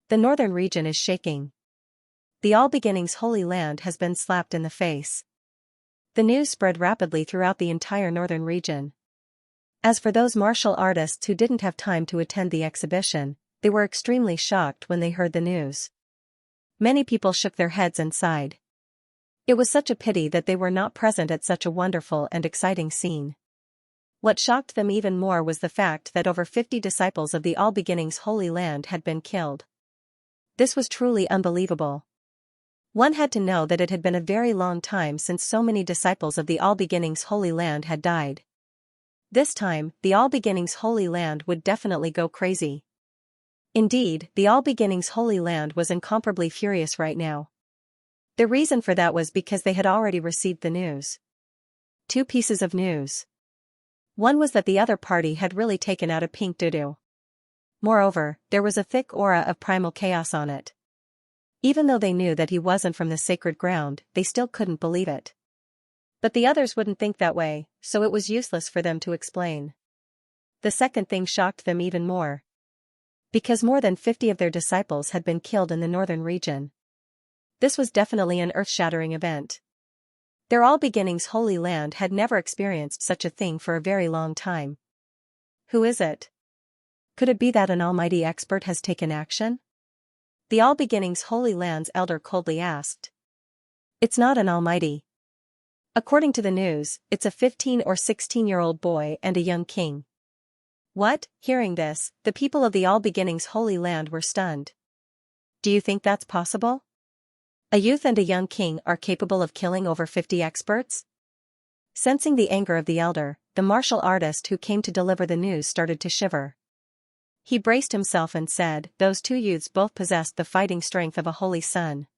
The northern region is shaking. The All Beginnings Holy Land has been slapped in the face. The news spread rapidly throughout the entire northern region. As for those martial artists who didn't have time to attend the exhibition, they were extremely shocked when they heard the news. Many people shook their heads and sighed. It was such a pity that they were not present at such a wonderful and exciting scene. What shocked them even more was the fact that over 50 disciples of the All Beginnings Holy Land had been killed. This was truly unbelievable. One had to know that it had been a very long time since so many disciples of the All Beginnings Holy Land had died. This time, the All Beginnings Holy Land would definitely go crazy. Indeed, the All Beginnings Holy Land was incomparably furious right now. The reason for that was because they had already received the news. Two pieces of news. One was that the other party had really taken out a pink doo-doo. Moreover, there was a thick aura of primal chaos on it. Even though they knew that he wasn't from the sacred ground, they still couldn't believe it. But the others wouldn't think that way, so it was useless for them to explain. The second thing shocked them even more. Because more than 50 of their disciples had been killed in the northern region. This was definitely an earth-shattering event. Their All Beginnings Holy Land had never experienced such a thing for a very long time. Who is it? Could it be that an almighty expert has taken action? The All Beginnings Holy Land's elder coldly asked. It's not an almighty. According to the news, it's a 15 or 16-year-old boy and a young king. What? Hearing this, the people of the All Beginnings Holy Land were stunned. Do you think that's possible? A youth and a young king are capable of killing over 50 experts? Sensing the anger of the elder, the martial artist who came to deliver the news started to shiver. He braced himself and said, those two youths both possessed the fighting strength of a holy sun.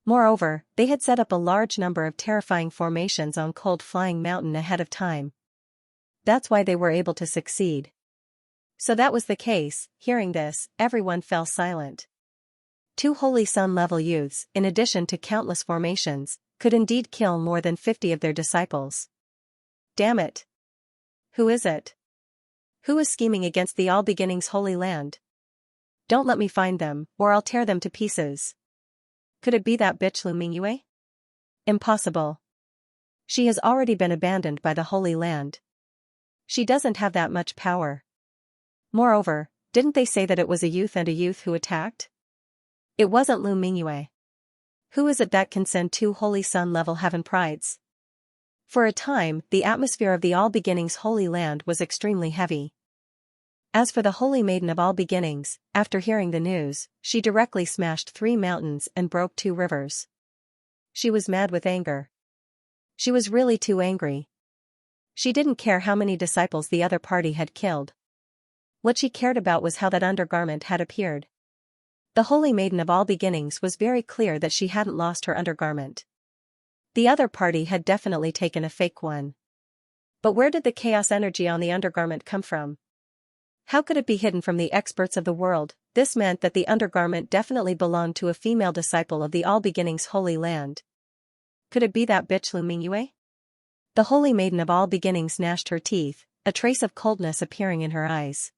Moreover, they had set up a large number of terrifying formations on Cold Flying Mountain ahead of time. That's why they were able to succeed. So that was the case. Hearing this, everyone fell silent. Two Holy Sun-level youths, in addition to countless formations, could indeed kill more than 50 of their disciples. Damn it! Who is it? Who is scheming against the All Beginnings Holy Land? Don't let me find them, or I'll tear them to pieces. Could it be that bitch Lu Mingyue? Impossible. She has already been abandoned by the Holy Land. She doesn't have that much power. Moreover, didn't they say that it was a youth and a youth who attacked? It wasn't Lu Mingyue. Who is it that can send two Holy Sun-level heaven prides? For a time, the atmosphere of the All Beginnings Holy Land was extremely heavy. As for the Holy Maiden of All Beginnings, after hearing the news, she directly smashed 3 mountains and broke 2 rivers. She was mad with anger. She was really too angry. She didn't care how many disciples the other party had killed. What she cared about was how that undergarment had appeared. The Holy Maiden of All Beginnings was very clear that she hadn't lost her undergarment. The other party had definitely taken a fake one. But where did the chaos energy on the undergarment come from? How could it be hidden from the experts of the world? This meant that the undergarment definitely belonged to a female disciple of the All Beginnings Holy Land. Could it be that bitch Lu Mingyue? The Holy Maiden of All Beginnings gnashed her teeth, a trace of coldness appearing in her eyes.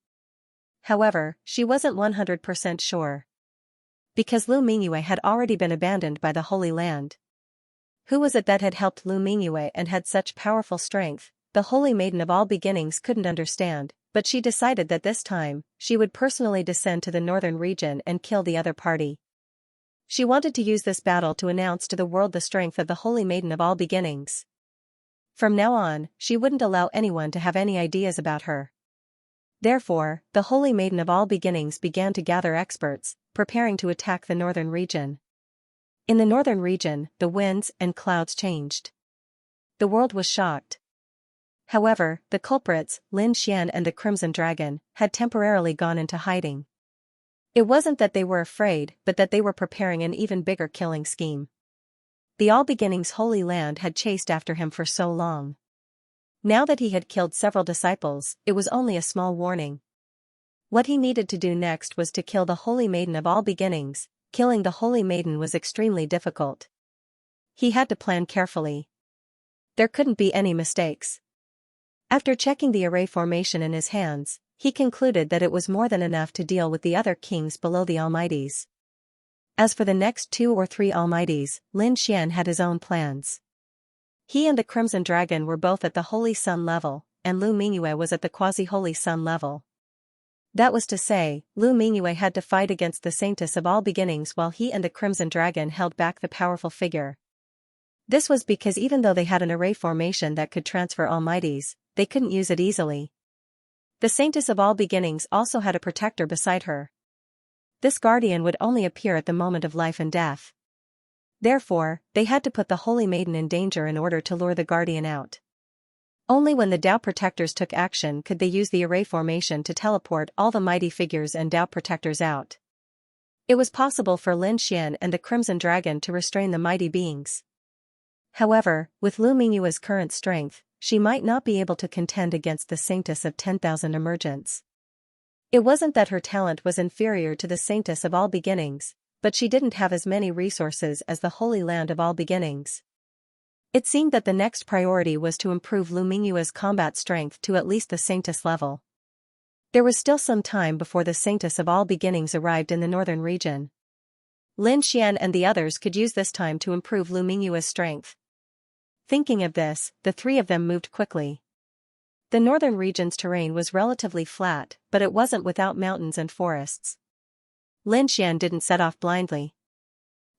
However, she wasn't 100% sure. Because Lu Mingyue had already been abandoned by the Holy Land. Who was it that had helped Lu Mingyue and had such powerful strength? The Holy Maiden of All Beginnings couldn't understand, but she decided that this time, she would personally descend to the northern region and kill the other party. She wanted to use this battle to announce to the world the strength of the Holy Maiden of All Beginnings. From now on, she wouldn't allow anyone to have any ideas about her. Therefore, the Holy Maiden of All Beginnings began to gather experts, preparing to attack the northern region. In the northern region, the winds and clouds changed. The world was shocked. However, the culprits, Lin Xian and the Crimson Dragon, had temporarily gone into hiding. It wasn't that they were afraid, but that they were preparing an even bigger killing scheme. The All Beginnings Holy Land had chased after him for so long. Now that he had killed several disciples, it was only a small warning. What he needed to do next was to kill the Holy Maiden of All Beginnings. Killing the Holy Maiden was extremely difficult. He had to plan carefully. There couldn't be any mistakes. After checking the array formation in his hands, he concluded that it was more than enough to deal with the other kings below the Almighties. As for the next 2 or 3 Almighties, Lin Xian had his own plans. He and the Crimson Dragon were both at the Holy Sun level, and Lu Mingyue was at the Quasi-Holy Sun level. That was to say, Lu Mingyue had to fight against the Saintess of All Beginnings while he and the Crimson Dragon held back the powerful figure. This was because even though they had an array formation that could transfer almighties, they couldn't use it easily. The Saintess of all beginnings also had a protector beside her. This guardian would only appear at the moment of life and death. Therefore, they had to put the Holy Maiden in danger in order to lure the guardian out. Only when the Tao protectors took action could they use the array formation to teleport all the mighty figures and Tao protectors out. It was possible for Lin Xian and the Crimson Dragon to restrain the mighty beings. However, with Lu Mingyue's current strength, she might not be able to contend against the Saintess of 10,000 emergence. It wasn't that her talent was inferior to the Saintess of all beginnings, but she didn't have as many resources as the Holy Land of all beginnings. It seemed that the next priority was to improve Lu Mingyue's combat strength to at least the Saintess level. There was still some time before the Saintess of all beginnings arrived in the northern region. Lin Xian and the others could use this time to improve Lu Mingyue's strength. Thinking of this, the three of them moved quickly. The northern region's terrain was relatively flat, but it wasn't without mountains and forests. Lin Xian didn't set off blindly.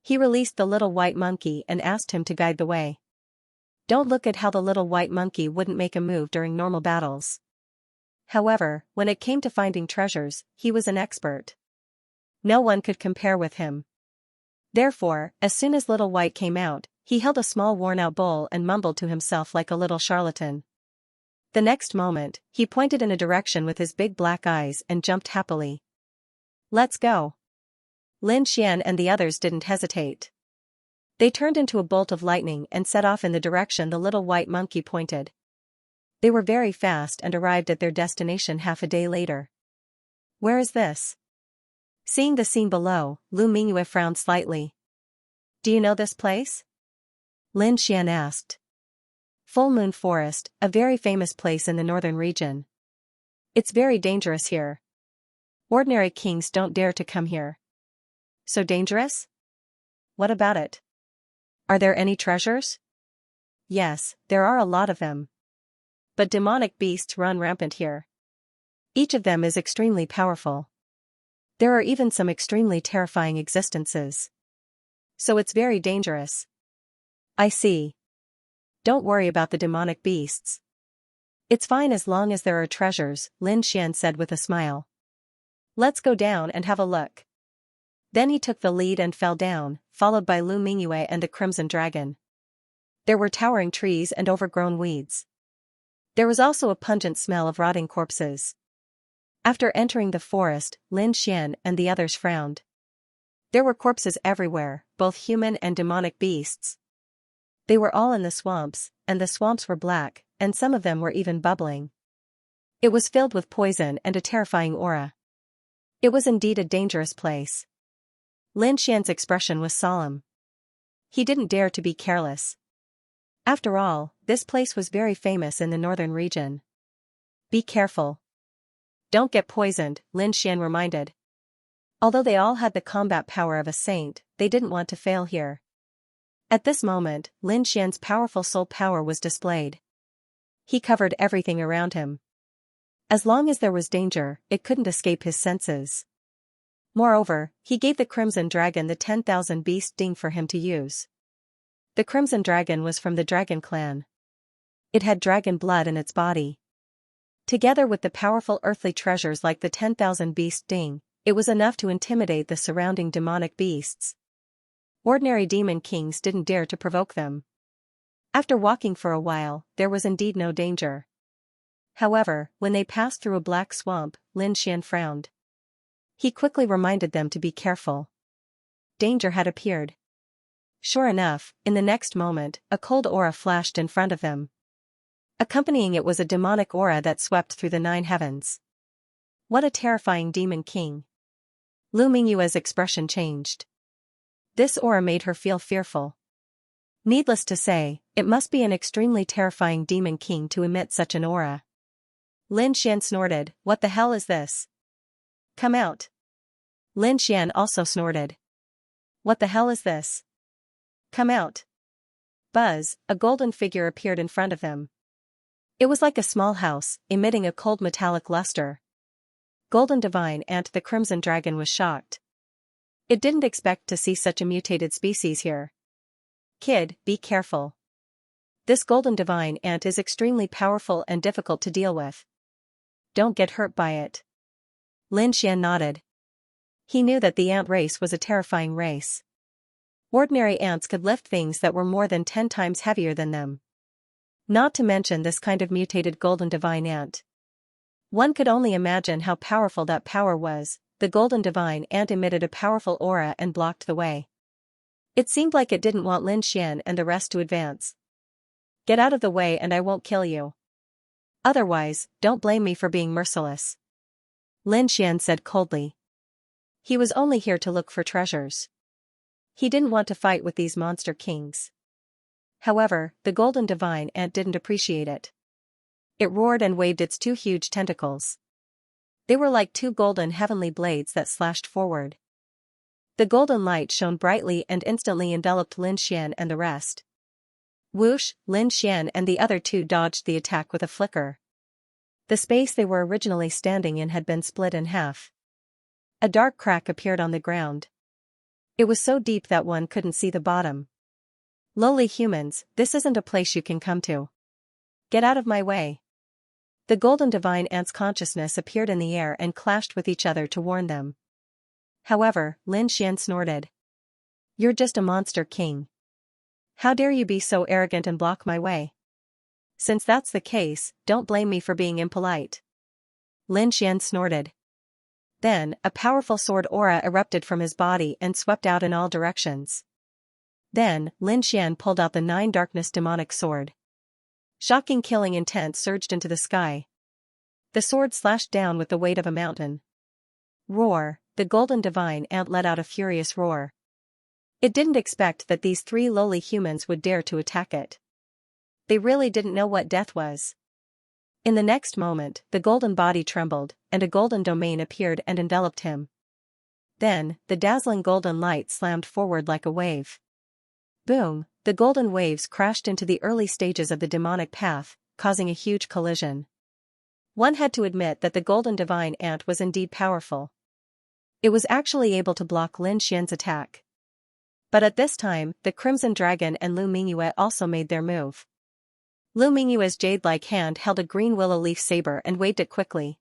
He released the little white monkey and asked him to guide the way. Don't look at how the little white monkey wouldn't make a move during normal battles. However, when it came to finding treasures, he was an expert. No one could compare with him. Therefore, as soon as Little White came out, he held a small worn-out bowl and mumbled to himself like a little charlatan. The next moment, he pointed in a direction with his big black eyes and jumped happily. Let's go. Lin Xian and the others didn't hesitate. They turned into a bolt of lightning and set off in the direction the little white monkey pointed. They were very fast and arrived at their destination half a day later. Where is this? Seeing the scene below, Lu Mingyue frowned slightly. Do you know this place? Lin Xian asked. Full Moon Forest, a very famous place in the northern region. It's very dangerous here. Ordinary kings don't dare to come here. So dangerous? What about it? Are there any treasures? Yes, there are a lot of them. But demonic beasts run rampant here. Each of them is extremely powerful. There are even some extremely terrifying existences. So it's very dangerous. I see. Don't worry about the demonic beasts. It's fine as long as there are treasures, Lin Xian said with a smile. Let's go down and have a look. Then he took the lead and fell down, followed by Lu Mingyue and the Crimson Dragon. There were towering trees and overgrown weeds. There was also a pungent smell of rotting corpses. After entering the forest, Lin Xian and the others frowned. There were corpses everywhere, both human and demonic beasts. They were all in the swamps, and the swamps were black, and some of them were even bubbling. It was filled with poison and a terrifying aura. It was indeed a dangerous place. Lin Xian's expression was solemn. He didn't dare to be careless. After all, this place was very famous in the northern region. Be careful. Don't get poisoned, Lin Xian reminded. Although they all had the combat power of a saint, they didn't want to fail here. At this moment, Lin Xian's powerful soul power was displayed. He covered everything around him. As long as there was danger, it couldn't escape his senses. Moreover, he gave the Crimson Dragon the 10,000 beast ding for him to use. The Crimson Dragon was from the Dragon clan. It had dragon blood in its body. Together with the powerful earthly treasures like the 10,000 beast ding, it was enough to intimidate the surrounding demonic beasts. Ordinary demon kings didn't dare to provoke them. After walking for a while, there was indeed no danger. However, when they passed through a black swamp, Lin Xian frowned. He quickly reminded them to be careful. Danger had appeared. Sure enough, in the next moment, a cold aura flashed in front of them. Accompanying it was a demonic aura that swept through the 9 heavens. What a terrifying demon king. Lu Mingyue's expression changed. This aura made her feel fearful. Needless to say, it must be an extremely terrifying demon king to emit such an aura. Lin Xian snorted, "What the hell is this? Come out." Lin Xian also snorted. "What the hell is this? Come out." Buzz, a golden figure appeared in front of him. It was like a small house, emitting a cold metallic luster. Golden Divine Ant the Crimson Dragon was shocked. It didn't expect to see such a mutated species here. Kid, be careful. This golden divine ant is extremely powerful and difficult to deal with. Don't get hurt by it. Lin Xian nodded. He knew that the ant race was a terrifying race. Ordinary ants could lift things that were more than 10 times heavier than them. Not to mention this kind of mutated golden divine ant. One could only imagine how powerful that power was. The golden divine ant emitted a powerful aura and blocked the way. It seemed like it didn't want Lin Xian and the rest to advance. Get out of the way and I won't kill you. Otherwise, don't blame me for being merciless. Lin Xian said coldly. He was only here to look for treasures. He didn't want to fight with these monster kings. However, the golden divine ant didn't appreciate it. It roared and waved its 2 huge tentacles. They were like 2 golden heavenly blades that slashed forward. The golden light shone brightly and instantly enveloped Lin Xian and the rest. Whoosh, Lin Xian and the other 2 dodged the attack with a flicker. The space they were originally standing in had been split in half. A dark crack appeared on the ground. It was so deep that one couldn't see the bottom. Lowly humans, this isn't a place you can come to. Get out of my way. The golden divine ant's consciousness appeared in the air and clashed with each other to warn them. However, Lin Xian snorted. You're just a monster king. How dare you be so arrogant and block my way? Since that's the case, don't blame me for being impolite. Lin Xian snorted. Then, a powerful sword aura erupted from his body and swept out in all directions. Then, Lin Xian pulled out the 9 darkness demonic sword. Shocking killing intent surged into the sky. The sword slashed down with the weight of a mountain. Roar, the golden divine ant let out a furious roar. It didn't expect that these 3 lowly humans would dare to attack it. They really didn't know what death was. In the next moment, the golden body trembled, and a golden domain appeared and enveloped him. Then, the dazzling golden light slammed forward like a wave. Boom, the golden waves crashed into the early stages of the demonic path, causing a huge collision. One had to admit that the golden divine ant was indeed powerful. It was actually able to block Lin Xian's attack. But at this time, the Crimson Dragon and Lu Mingyue also made their move. Lu Mingyue's jade-like hand held a green willow leaf saber and waved it quickly.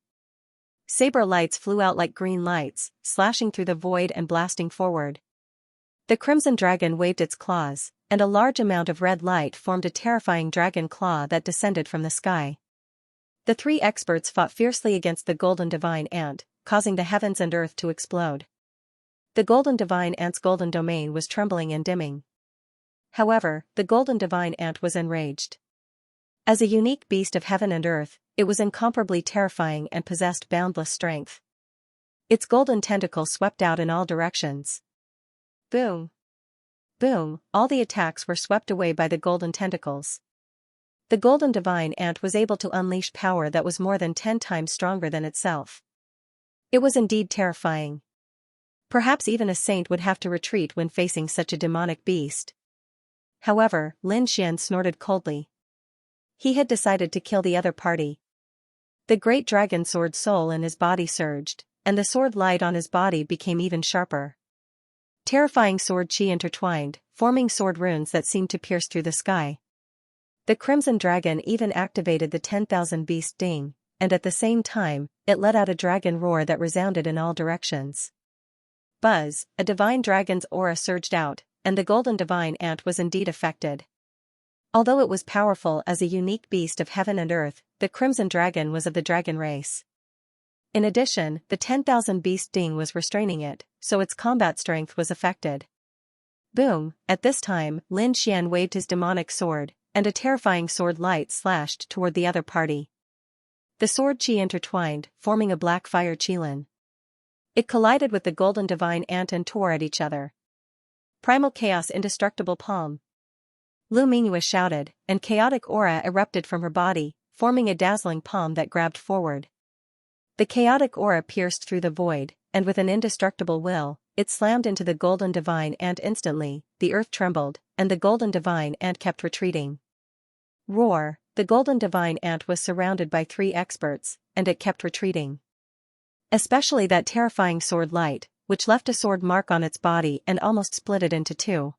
Saber lights flew out like green lights, slashing through the void and blasting forward. The Crimson Dragon waved its claws, and a large amount of red light formed a terrifying dragon claw that descended from the sky. The 3 experts fought fiercely against the golden divine ant, causing the heavens and earth to explode. The golden divine ant's golden domain was trembling and dimming. However, the golden divine ant was enraged. As a unique beast of heaven and earth, it was incomparably terrifying and possessed boundless strength. Its golden tentacle swept out in all directions. Boom! Boom, all the attacks were swept away by the golden tentacles. The golden divine ant was able to unleash power that was more than 10 times stronger than itself. It was indeed terrifying. Perhaps even a saint would have to retreat when facing such a demonic beast. However, Lin Xian snorted coldly. He had decided to kill the other party. The great dragon sword soul in his body surged, and the sword light on his body became even sharper. Terrifying sword chi intertwined, forming sword runes that seemed to pierce through the sky. The Crimson Dragon even activated the 10,000 beast ding, and at the same time, it let out a dragon roar that resounded in all directions. Buzz, a divine dragon's aura surged out, and the golden divine ant was indeed affected. Although it was powerful as a unique beast of heaven and earth, the Crimson Dragon was of the dragon race. In addition, the 10,000 beast ding was restraining it, so its combat strength was affected. Boom, at this time, Lin Xian waved his demonic sword, and a terrifying sword light slashed toward the other party. The sword chi intertwined, forming a black fire qilin. It collided with the golden divine ant and tore at each other. Primal chaos indestructible palm. Lu Mingyue shouted, and chaotic aura erupted from her body, forming a dazzling palm that grabbed forward. The chaotic aura pierced through the void, and with an indestructible will, it slammed into the golden divine ant instantly. The earth trembled, and the golden divine ant kept retreating. Roar, the golden divine ant was surrounded by 3 experts, and it kept retreating. Especially that terrifying sword light, which left a sword mark on its body and almost split it into 2.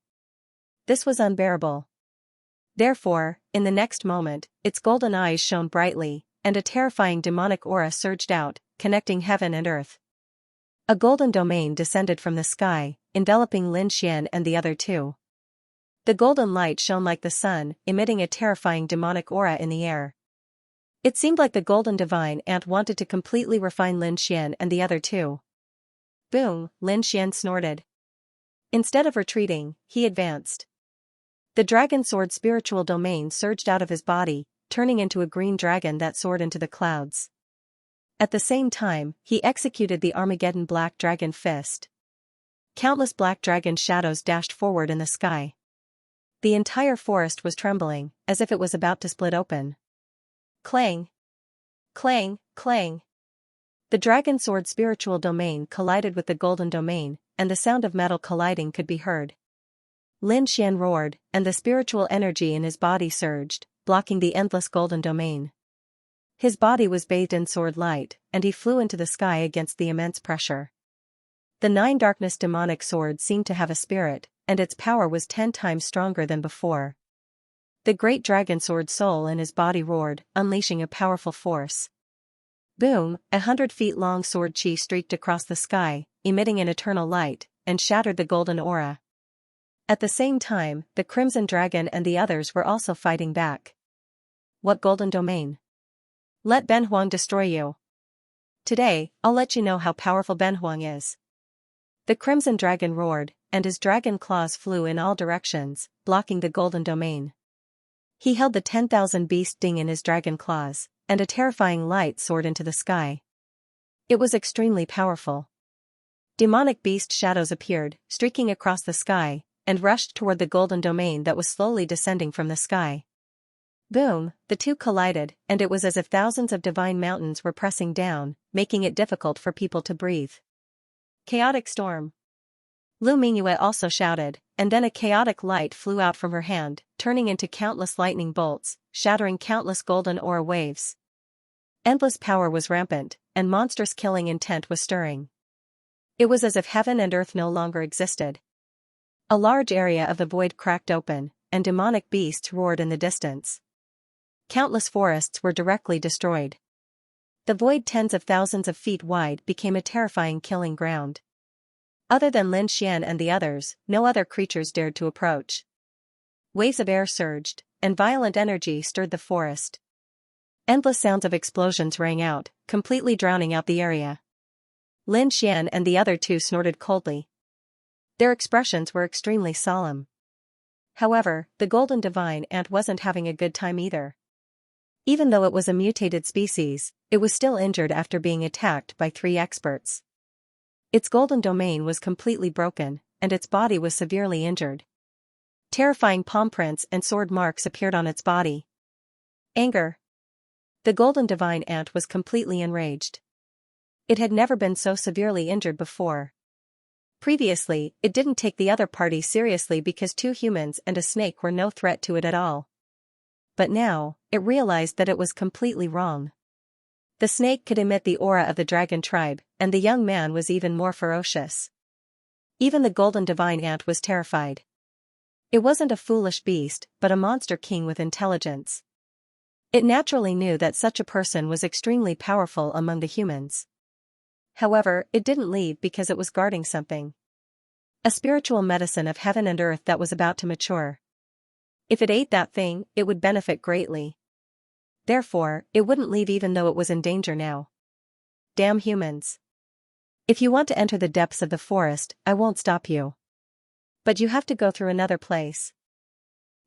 This was unbearable. Therefore, in the next moment, its golden eyes shone brightly, and a terrifying demonic aura surged out, connecting heaven and earth. A golden domain descended from the sky, enveloping Lin Xian and the other two. The golden light shone like the sun, emitting a terrifying demonic aura in the air. It seemed like the golden divine ant wanted to completely refine Lin Xian and the other two. Boom, Lin Xian snorted. Instead of retreating, he advanced. The dragon sword spiritual domain surged out of his body, turning into a green dragon that soared into the clouds. At the same time, he executed the Armageddon Black Dragon Fist. Countless black dragon shadows dashed forward in the sky. The entire forest was trembling, as if it was about to split open. Clang! Clang! Clang! The dragon sword spiritual domain collided with the golden domain, and the sound of metal colliding could be heard. Lin Xian roared, and the spiritual energy in his body surged, blocking the endless golden domain. His body was bathed in sword light, and he flew into the sky against the immense pressure. The 9 darkness demonic sword seemed to have a spirit, and its power was 10 times stronger than before. The great dragon sword soul in his body roared, unleashing a powerful force. Boom, 100 feet long sword chi streaked across the sky, emitting an eternal light, and shattered the golden aura. At the same time, the crimson dragon and the others were also fighting back. What golden domain? Let Benhuang destroy you. Today, I'll let you know how powerful Benhuang is. The crimson dragon roared, and his dragon claws flew in all directions, blocking the golden domain. He held the 10,000 beast ding in his dragon claws, and a terrifying light soared into the sky. It was extremely powerful. Demonic beast shadows appeared, streaking across the sky, and rushed toward the golden domain that was slowly descending from the sky. Boom, the two collided, and it was as if thousands of divine mountains were pressing down, making it difficult for people to breathe. Chaotic storm. Lu Mingyue also shouted, and then a chaotic light flew out from her hand, turning into countless lightning bolts, shattering countless golden aura waves. Endless power was rampant, and monstrous killing intent was stirring. It was as if heaven and earth no longer existed. A large area of the void cracked open, and demonic beasts roared in the distance. Countless forests were directly destroyed. The void tens of thousands of feet wide became a terrifying killing ground. Other than Lin Xian and the others, no other creatures dared to approach. Waves of air surged, and violent energy stirred the forest. Endless sounds of explosions rang out, completely drowning out the area. Lin Xian and the other two snorted coldly. Their expressions were extremely solemn. However, the golden divine ant wasn't having a good time either. Even though it was a mutated species, it was still injured after being attacked by 3 experts. Its golden domain was completely broken, and its body was severely injured. Terrifying palm prints and sword marks appeared on its body. Anger. The golden divine ant was completely enraged. It had never been so severely injured before. Previously, it didn't take the other party seriously because 2 humans and a snake were no threat to it at all. But now, it realized that it was completely wrong. The snake could emit the aura of the dragon tribe, and the young man was even more ferocious. Even the golden divine ant was terrified. It wasn't a foolish beast, but a monster king with intelligence. It naturally knew that such a person was extremely powerful among the humans. However, it didn't leave because it was guarding something. A spiritual medicine of heaven and earth that was about to mature. If it ate that thing, it would benefit greatly. Therefore, it wouldn't leave even though it was in danger now. Damn humans. If you want to enter the depths of the forest, I won't stop you. But you have to go through another place.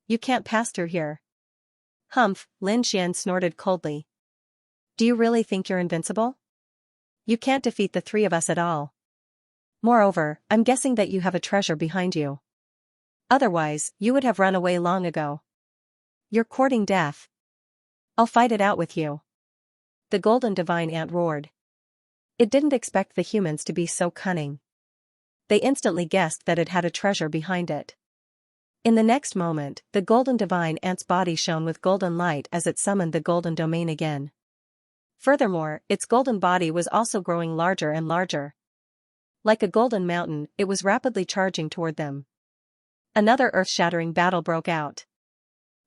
You can't pass through here. Humph, Lin Xian snorted coldly. Do you really think you're invincible? You can't defeat the 3 of us at all. Moreover, I'm guessing that you have a treasure behind you. Otherwise, you would have run away long ago. You're courting death. I'll fight it out with you. The golden divine ant roared. It didn't expect the humans to be so cunning. They instantly guessed that it had a treasure behind it. In the next moment, the golden divine ant's body shone with golden light as it summoned the golden domain again. Furthermore, its golden body was also growing larger and larger. Like a golden mountain, it was rapidly charging toward them. Another earth-shattering battle broke out.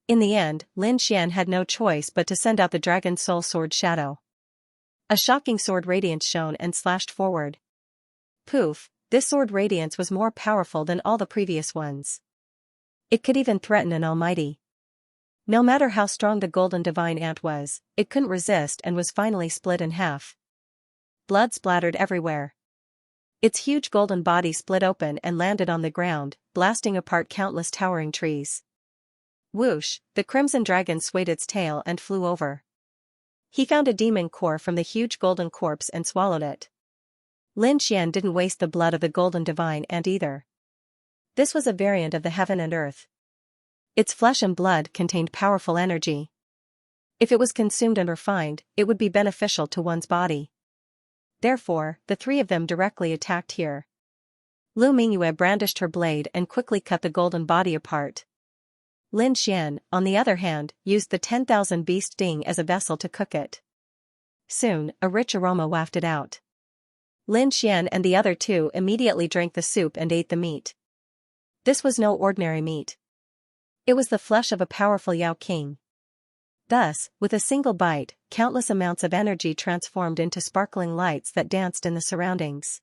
In the end, Lin Xian had no choice but to send out the Dragon Soul Sword Shadow. A shocking sword radiance shone and slashed forward. Poof, this sword radiance was more powerful than all the previous ones. It could even threaten an almighty. No matter how strong the golden divine ant was, it couldn't resist and was finally split in half. Blood splattered everywhere. Its huge golden body split open and landed on the ground, blasting apart countless towering trees. Whoosh, the crimson dragon swayed its tail and flew over. He found a demon core from the huge golden corpse and swallowed it. Lin Xian didn't waste the blood of the golden divine ant either. This was a variant of the heaven and earth. Its flesh and blood contained powerful energy. If it was consumed and refined, it would be beneficial to one's body. Therefore, the three of them directly attacked here. Lu Mingyue brandished her blade and quickly cut the golden body apart. Lin Xian, on the other hand, used the 10,000 beast ding as a vessel to cook it. Soon, a rich aroma wafted out. Lin Xian and the other two immediately drank the soup and ate the meat. This was no ordinary meat. It was the flesh of a powerful Yao King. Thus, with a single bite, countless amounts of energy transformed into sparkling lights that danced in the surroundings.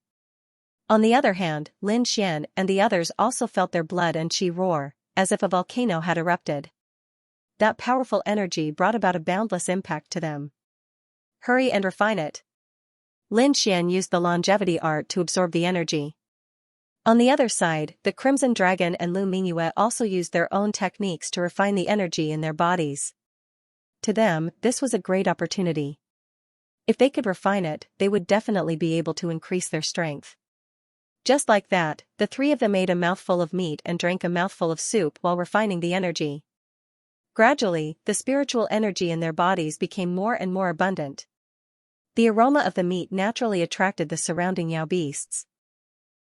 On the other hand, Lin Xian and the others also felt their blood and qi roar, as if a volcano had erupted. That powerful energy brought about a boundless impact to them. Hurry and refine it. Lin Xian used the longevity art to absorb the energy. On the other side, the Crimson Dragon and Lu Mingyue also used their own techniques to refine the energy in their bodies. To them, this was a great opportunity. If they could refine it, they would definitely be able to increase their strength. Just like that, the three of them ate a mouthful of meat and drank a mouthful of soup while refining the energy. Gradually, the spiritual energy in their bodies became more and more abundant. The aroma of the meat naturally attracted the surrounding Yao beasts.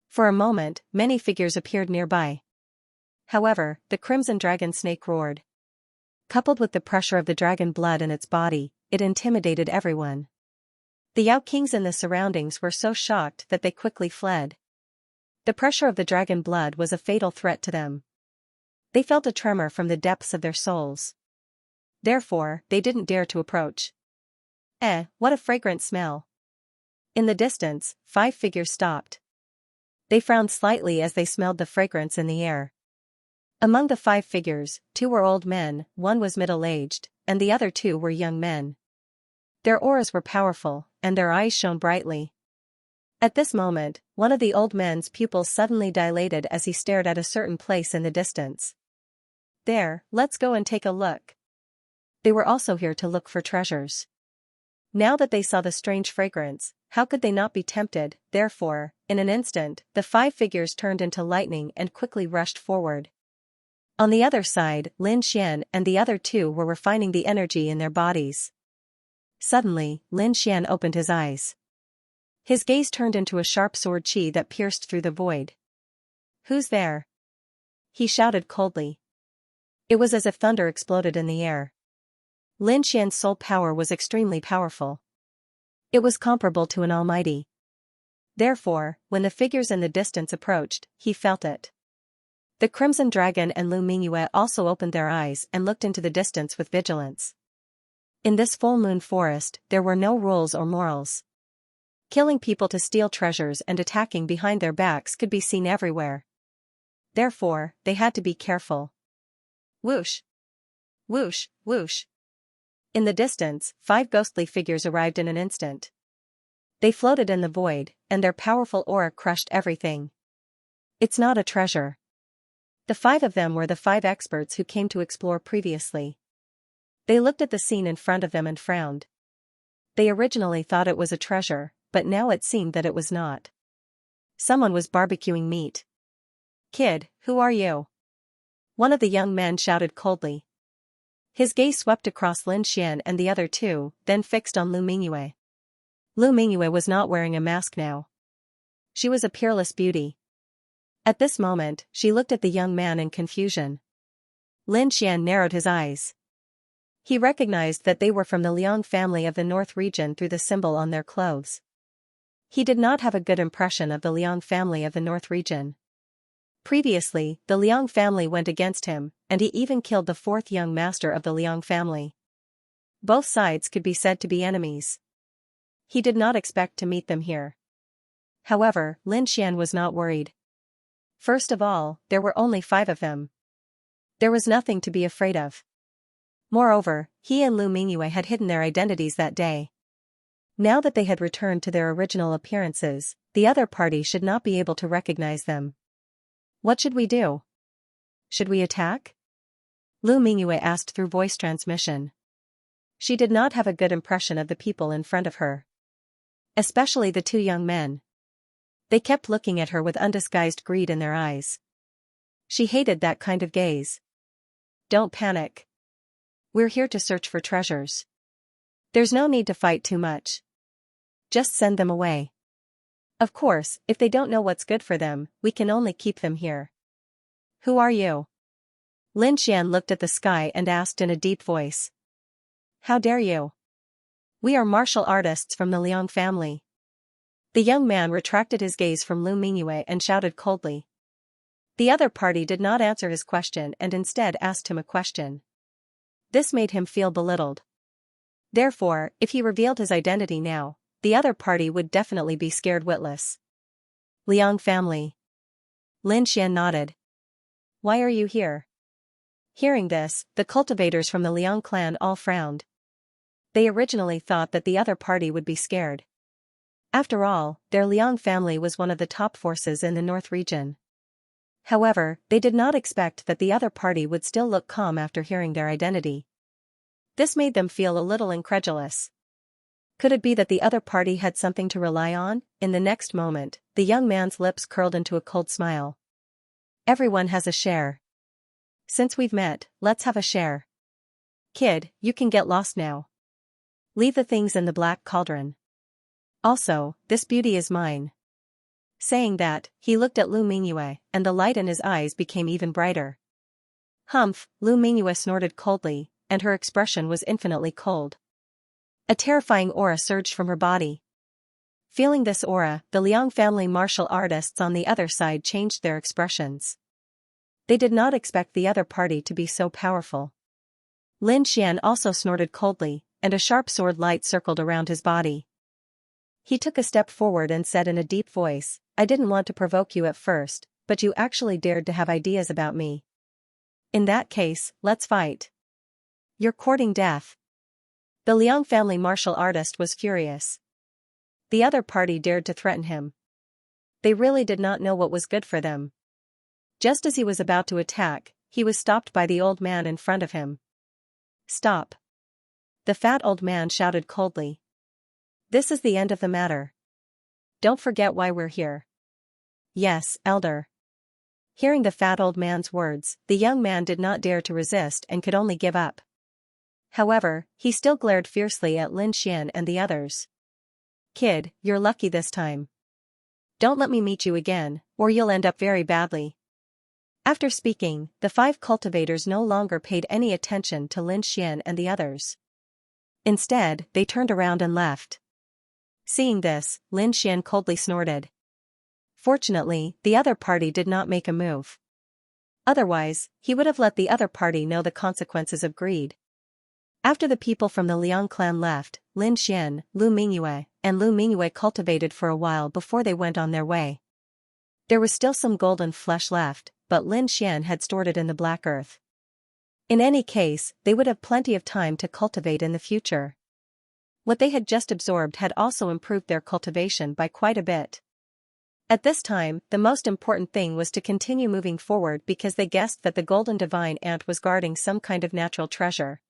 For a moment, many figures appeared nearby. However, the Crimson Dragon snake roared. Coupled with the pressure of the dragon blood in its body, it intimidated everyone. The Yao Kings in the surroundings were so shocked that they quickly fled. The pressure of the dragon blood was a fatal threat to them. They felt a tremor from the depths of their souls. Therefore, they didn't dare to approach. What a fragrant smell. In the distance, 5 figures stopped. They frowned slightly as they smelled the fragrance in the air. Among the 5 figures, 2 were old men, 1 was middle-aged, and the other 2 were young men. Their auras were powerful, and their eyes shone brightly. At this moment, one of the old men's pupils suddenly dilated as he stared at a certain place in the distance. There, let's go and take a look. They were also here to look for treasures. Now that they saw the strange fragrance, how could they not be tempted? Therefore, in an instant, the 5 figures turned into lightning and quickly rushed forward. On the other side, Lin Xian and the other 2 were refining the energy in their bodies. Suddenly, Lin Xian opened his eyes. His gaze turned into a sharp sword qi that pierced through the void. Who's there? He shouted coldly. It was as if thunder exploded in the air. Lin Xian's soul power was extremely powerful. It was comparable to an almighty. Therefore, when the figures in the distance approached, he felt it. The Crimson Dragon and Lu Mingyue also opened their eyes and looked into the distance with vigilance. In this full moon forest, there were no rules or morals. Killing people to steal treasures and attacking behind their backs could be seen everywhere. Therefore, they had to be careful. Whoosh! Whoosh, whoosh! In the distance, 5 ghostly figures arrived in an instant. They floated in the void, and their powerful aura crushed everything. It's not a treasure. The 5 of them were the 5 experts who came to explore previously. They looked at the scene in front of them and frowned. They originally thought it was a treasure, but now it seemed that it was not. Someone was barbecuing meat. Kid, who are you? One of the young men shouted coldly. His gaze swept across Lin Xian and the other 2, then fixed on Lu Mingyue. Lu Mingyue was not wearing a mask now. She was a peerless beauty. At this moment, she looked at the young man in confusion. Lin Xian narrowed his eyes. He recognized that they were from the Liang family of the North region through the symbol on their clothes. He did not have a good impression of the Liang family of the North region. Previously, the Liang family went against him, and he even killed the fourth young master of the Liang family. Both sides could be said to be enemies. He did not expect to meet them here. However, Lin Xian was not worried. First of all, there were only 5 of them. There was nothing to be afraid of. Moreover, he and Lu Mingyue had hidden their identities that day. Now that they had returned to their original appearances, the other party should not be able to recognize them. What should we do? Should we attack? Lu Mingyue asked through voice transmission. She did not have a good impression of the people in front of her. Especially the 2 young men. They kept looking at her with undisguised greed in their eyes. She hated that kind of gaze. Don't panic. We're here to search for treasures. There's no need to fight too much. Just send them away. Of course, if they don't know what's good for them, we can only keep them here. Who are you? Lin Xian looked at the sky and asked in a deep voice. How dare you? We are martial artists from the Liang family. The young man retracted his gaze from Lu Mingyue and shouted coldly. The other party did not answer his question and instead asked him a question. This made him feel belittled. Therefore, if he revealed his identity now, the other party would definitely be scared witless. Liang family. Lin Xian nodded. Why are you here? Hearing this, the cultivators from the Liang clan all frowned. They originally thought that the other party would be scared. After all, their Liang family was one of the top forces in the north region. However, they did not expect that the other party would still look calm after hearing their identity. This made them feel a little incredulous. Could it be that the other party had something to rely on? In the next moment, the young man's lips curled into a cold smile. Everyone has a share. Since we've met, let's have a share. Kid, you can get lost now. Leave the things in the black cauldron. Also, this beauty is mine. Saying that, he looked at Lu Mingyue, and the light in his eyes became even brighter. Humph, Lu Mingyue snorted coldly, and her expression was infinitely cold. A terrifying aura surged from her body. Feeling this aura, the Liang family martial artists on the other side changed their expressions. They did not expect the other party to be so powerful. Lin Xian also snorted coldly, and a sharp sword light circled around his body. He took a step forward and said in a deep voice, I didn't want to provoke you at first, but you actually dared to have ideas about me. In that case, let's fight. You're courting death. The Liang family martial artist was furious. The other party dared to threaten him. They really did not know what was good for them. Just as he was about to attack, he was stopped by the old man in front of him. Stop. The fat old man shouted coldly. This is the end of the matter. Don't forget why we're here. Yes, elder. Hearing the fat old man's words, the young man did not dare to resist and could only give up. However, he still glared fiercely at Lin Xian and the others. Kid, you're lucky this time. Don't let me meet you again, or you'll end up very badly. After speaking, the 5 cultivators no longer paid any attention to Lin Xian and the others. Instead, they turned around and left. Seeing this, Lin Xian coldly snorted. Fortunately, the other party did not make a move. Otherwise, he would have let the other party know the consequences of greed. After the people from the Liang clan left, Lin Xian, Lu Mingyue, and Lu Mingyue cultivated for a while before they went on their way. There was still some golden flesh left, but Lin Xian had stored it in the black earth. In any case, they would have plenty of time to cultivate in the future. What they had just absorbed had also improved their cultivation by quite a bit. At this time, the most important thing was to continue moving forward because they guessed that the golden divine ant was guarding some kind of natural treasure.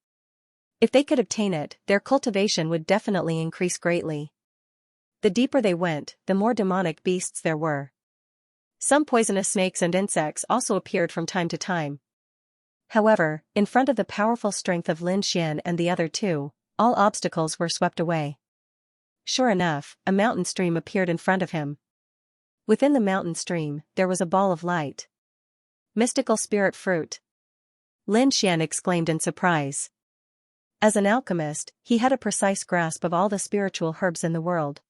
If they could obtain it, their cultivation would definitely increase greatly. The deeper they went, the more demonic beasts there were. Some poisonous snakes and insects also appeared from time to time. However, in front of the powerful strength of Lin Xian and the other 2, all obstacles were swept away. Sure enough, a mountain stream appeared in front of him. Within the mountain stream, there was a ball of light. Mystical spirit fruit. Lin Xian exclaimed in surprise. As an alchemist, he had a precise grasp of all the spiritual herbs in the world.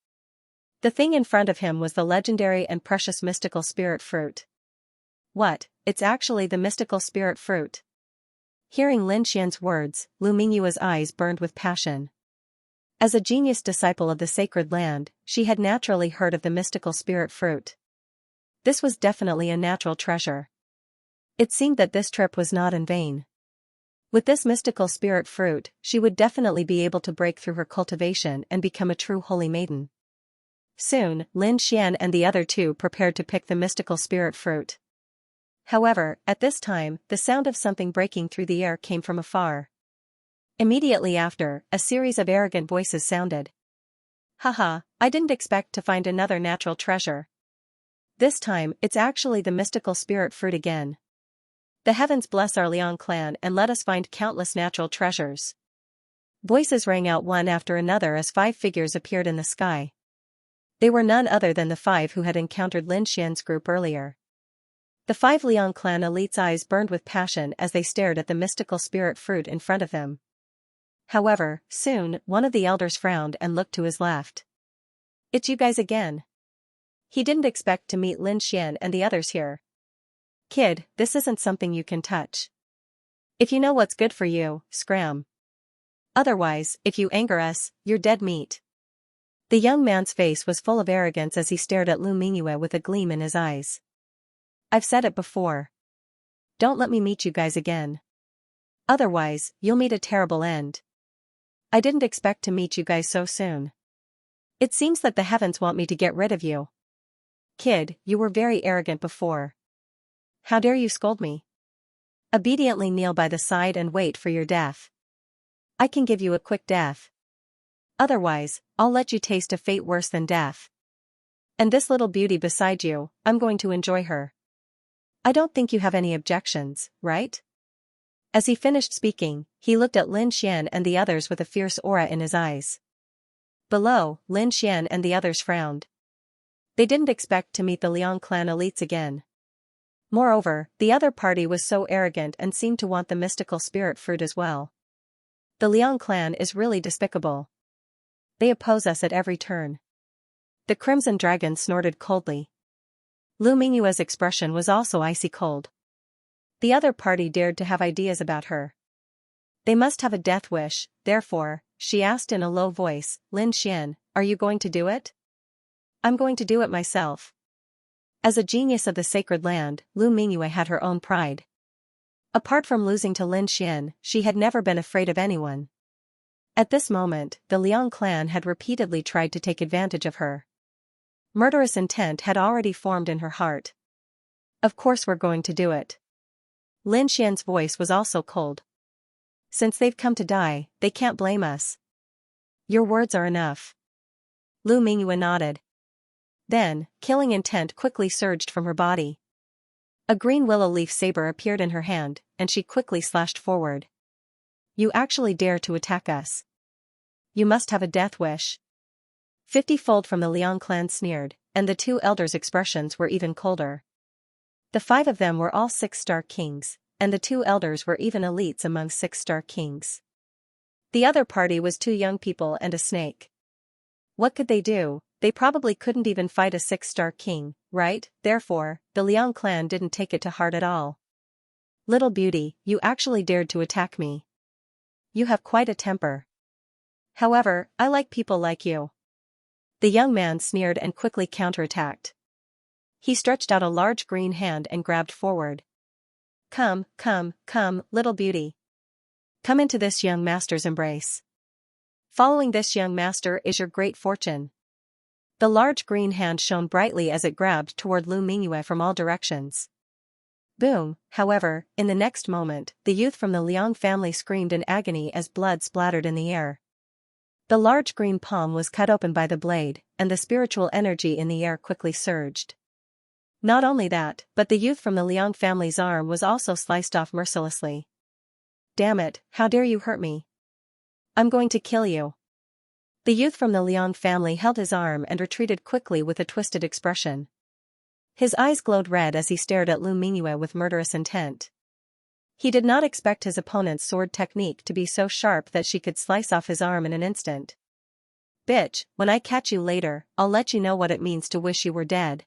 The thing in front of him was the legendary and precious mystical spirit fruit. What, it's actually the mystical spirit fruit. Hearing Lin Xian's words, Lu Mingyue's eyes burned with passion. As a genius disciple of the sacred land, she had naturally heard of the mystical spirit fruit. This was definitely a natural treasure. It seemed that this trip was not in vain. With this mystical spirit fruit, she would definitely be able to break through her cultivation and become a true holy maiden. Soon, Lin Xian and the other two prepared to pick the mystical spirit fruit. However, at this time, the sound of something breaking through the air came from afar. Immediately after, a series of arrogant voices sounded. Haha, I didn't expect to find another natural treasure. This time, it's actually the mystical spirit fruit again. The heavens bless our Liang clan and let us find countless natural treasures. Voices rang out one after another as 5 figures appeared in the sky. They were none other than the 5 who had encountered Lin Xian's group earlier. The 5 Liang clan elites' eyes burned with passion as they stared at the mystical spirit fruit in front of them. However, soon, one of the elders frowned and looked to his left. It's you guys again. He didn't expect to meet Lin Xian and the others here. Kid, this isn't something you can touch. If you know what's good for you, scram. Otherwise, if you anger us, you're dead meat. The young man's face was full of arrogance as he stared at Lu Mingyue with a gleam in his eyes. I've said it before. Don't let me meet you guys again. Otherwise, you'll meet a terrible end. I didn't expect to meet you guys so soon. It seems that the heavens want me to get rid of you. Kid, you were very arrogant before. How dare you scold me? Obediently kneel by the side and wait for your death. I can give you a quick death. Otherwise, I'll let you taste a fate worse than death. And this little beauty beside you, I'm going to enjoy her. I don't think you have any objections, right? As he finished speaking, he looked at Lin Xian and the others with a fierce aura in his eyes. Below, Lin Xian and the others frowned. They didn't expect to meet the Liang clan elites again. Moreover, the other party was so arrogant and seemed to want the mystical spirit fruit as well. The Liang clan is really despicable. They oppose us at every turn. The Crimson Dragon snorted coldly. Lu Mingyue's expression was also icy cold. The other party dared to have ideas about her. They must have a death wish, therefore, she asked in a low voice, Lin Xian, are you going to do it? I'm going to do it myself. As a genius of the sacred land, Lu Mingyue had her own pride. Apart from losing to Lin Xian, she had never been afraid of anyone. At this moment, the Liang clan had repeatedly tried to take advantage of her. Murderous intent had already formed in her heart. Of course we're going to do it. Lin Xian's voice was also cold. Since they've come to die, they can't blame us. Your words are enough. Lu Mingyue nodded. Then, killing intent quickly surged from her body. A green willow leaf saber appeared in her hand, and she quickly slashed forward. You actually dare to attack us. You must have a death wish. 50-fold from the Liang clan sneered, and the 2 elders' expressions were even colder. The 5 of them were all 6-star kings, and the 2 elders were even elites among 6-star kings. The other party was 2 young people and a snake. What could they do? They probably couldn't even fight a 6-star king, right? Therefore, the Liang clan didn't take it to heart at all. Little beauty, you actually dared to attack me. You have quite a temper. However, I like people like you. The young man sneered and quickly counterattacked. He stretched out a large green hand and grabbed forward. Come, little beauty. Come into this young master's embrace. Following this young master is your great fortune. The large green hand shone brightly as it grabbed toward Lu Mingyue from all directions. Boom, however, in the next moment, the youth from the Liang family screamed in agony as blood splattered in the air. The large green palm was cut open by the blade, and the spiritual energy in the air quickly surged. Not only that, but the youth from the Liang family's arm was also sliced off mercilessly. Damn it, how dare you hurt me? I'm going to kill you. The youth from the Liang family held his arm and retreated quickly with a twisted expression. His eyes glowed red as he stared at Lu Mingyue with murderous intent. He did not expect his opponent's sword technique to be so sharp that she could slice off his arm in an instant. Bitch, when I catch you later, I'll let you know what it means to wish you were dead.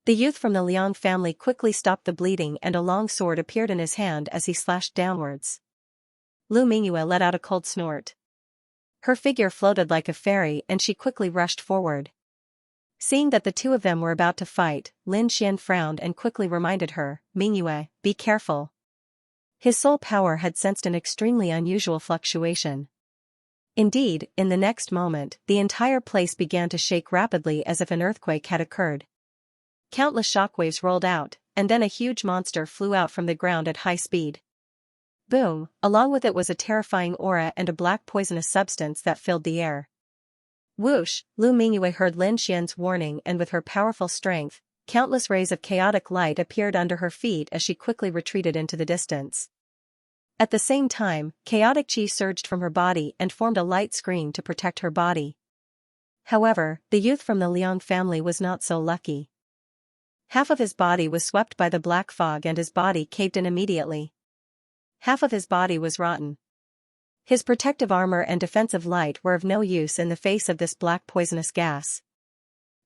The youth from the Liang family quickly stopped the bleeding and a long sword appeared in his hand as he slashed downwards. Lu Mingyue let out a cold snort. Her figure floated like a fairy and she quickly rushed forward. Seeing that the two of them were about to fight, Lin Xian frowned and quickly reminded her, "Mingyue, be careful." His soul power had sensed an extremely unusual fluctuation. Indeed, in the next moment, the entire place began to shake rapidly as if an earthquake had occurred. Countless shockwaves rolled out, and then a huge monster flew out from the ground at high speed. Boom, along with it was a terrifying aura and a black poisonous substance that filled the air. Whoosh, Lu Mingyue heard Lin Xian's warning and with her powerful strength, countless rays of chaotic light appeared under her feet as she quickly retreated into the distance. At the same time, chaotic chi surged from her body and formed a light screen to protect her body. However, the youth from the Liang family was not so lucky. Half of his body was swept by the black fog and his body caved in immediately. Half of his body was rotten. His protective armor and defensive light were of no use in the face of this black poisonous gas.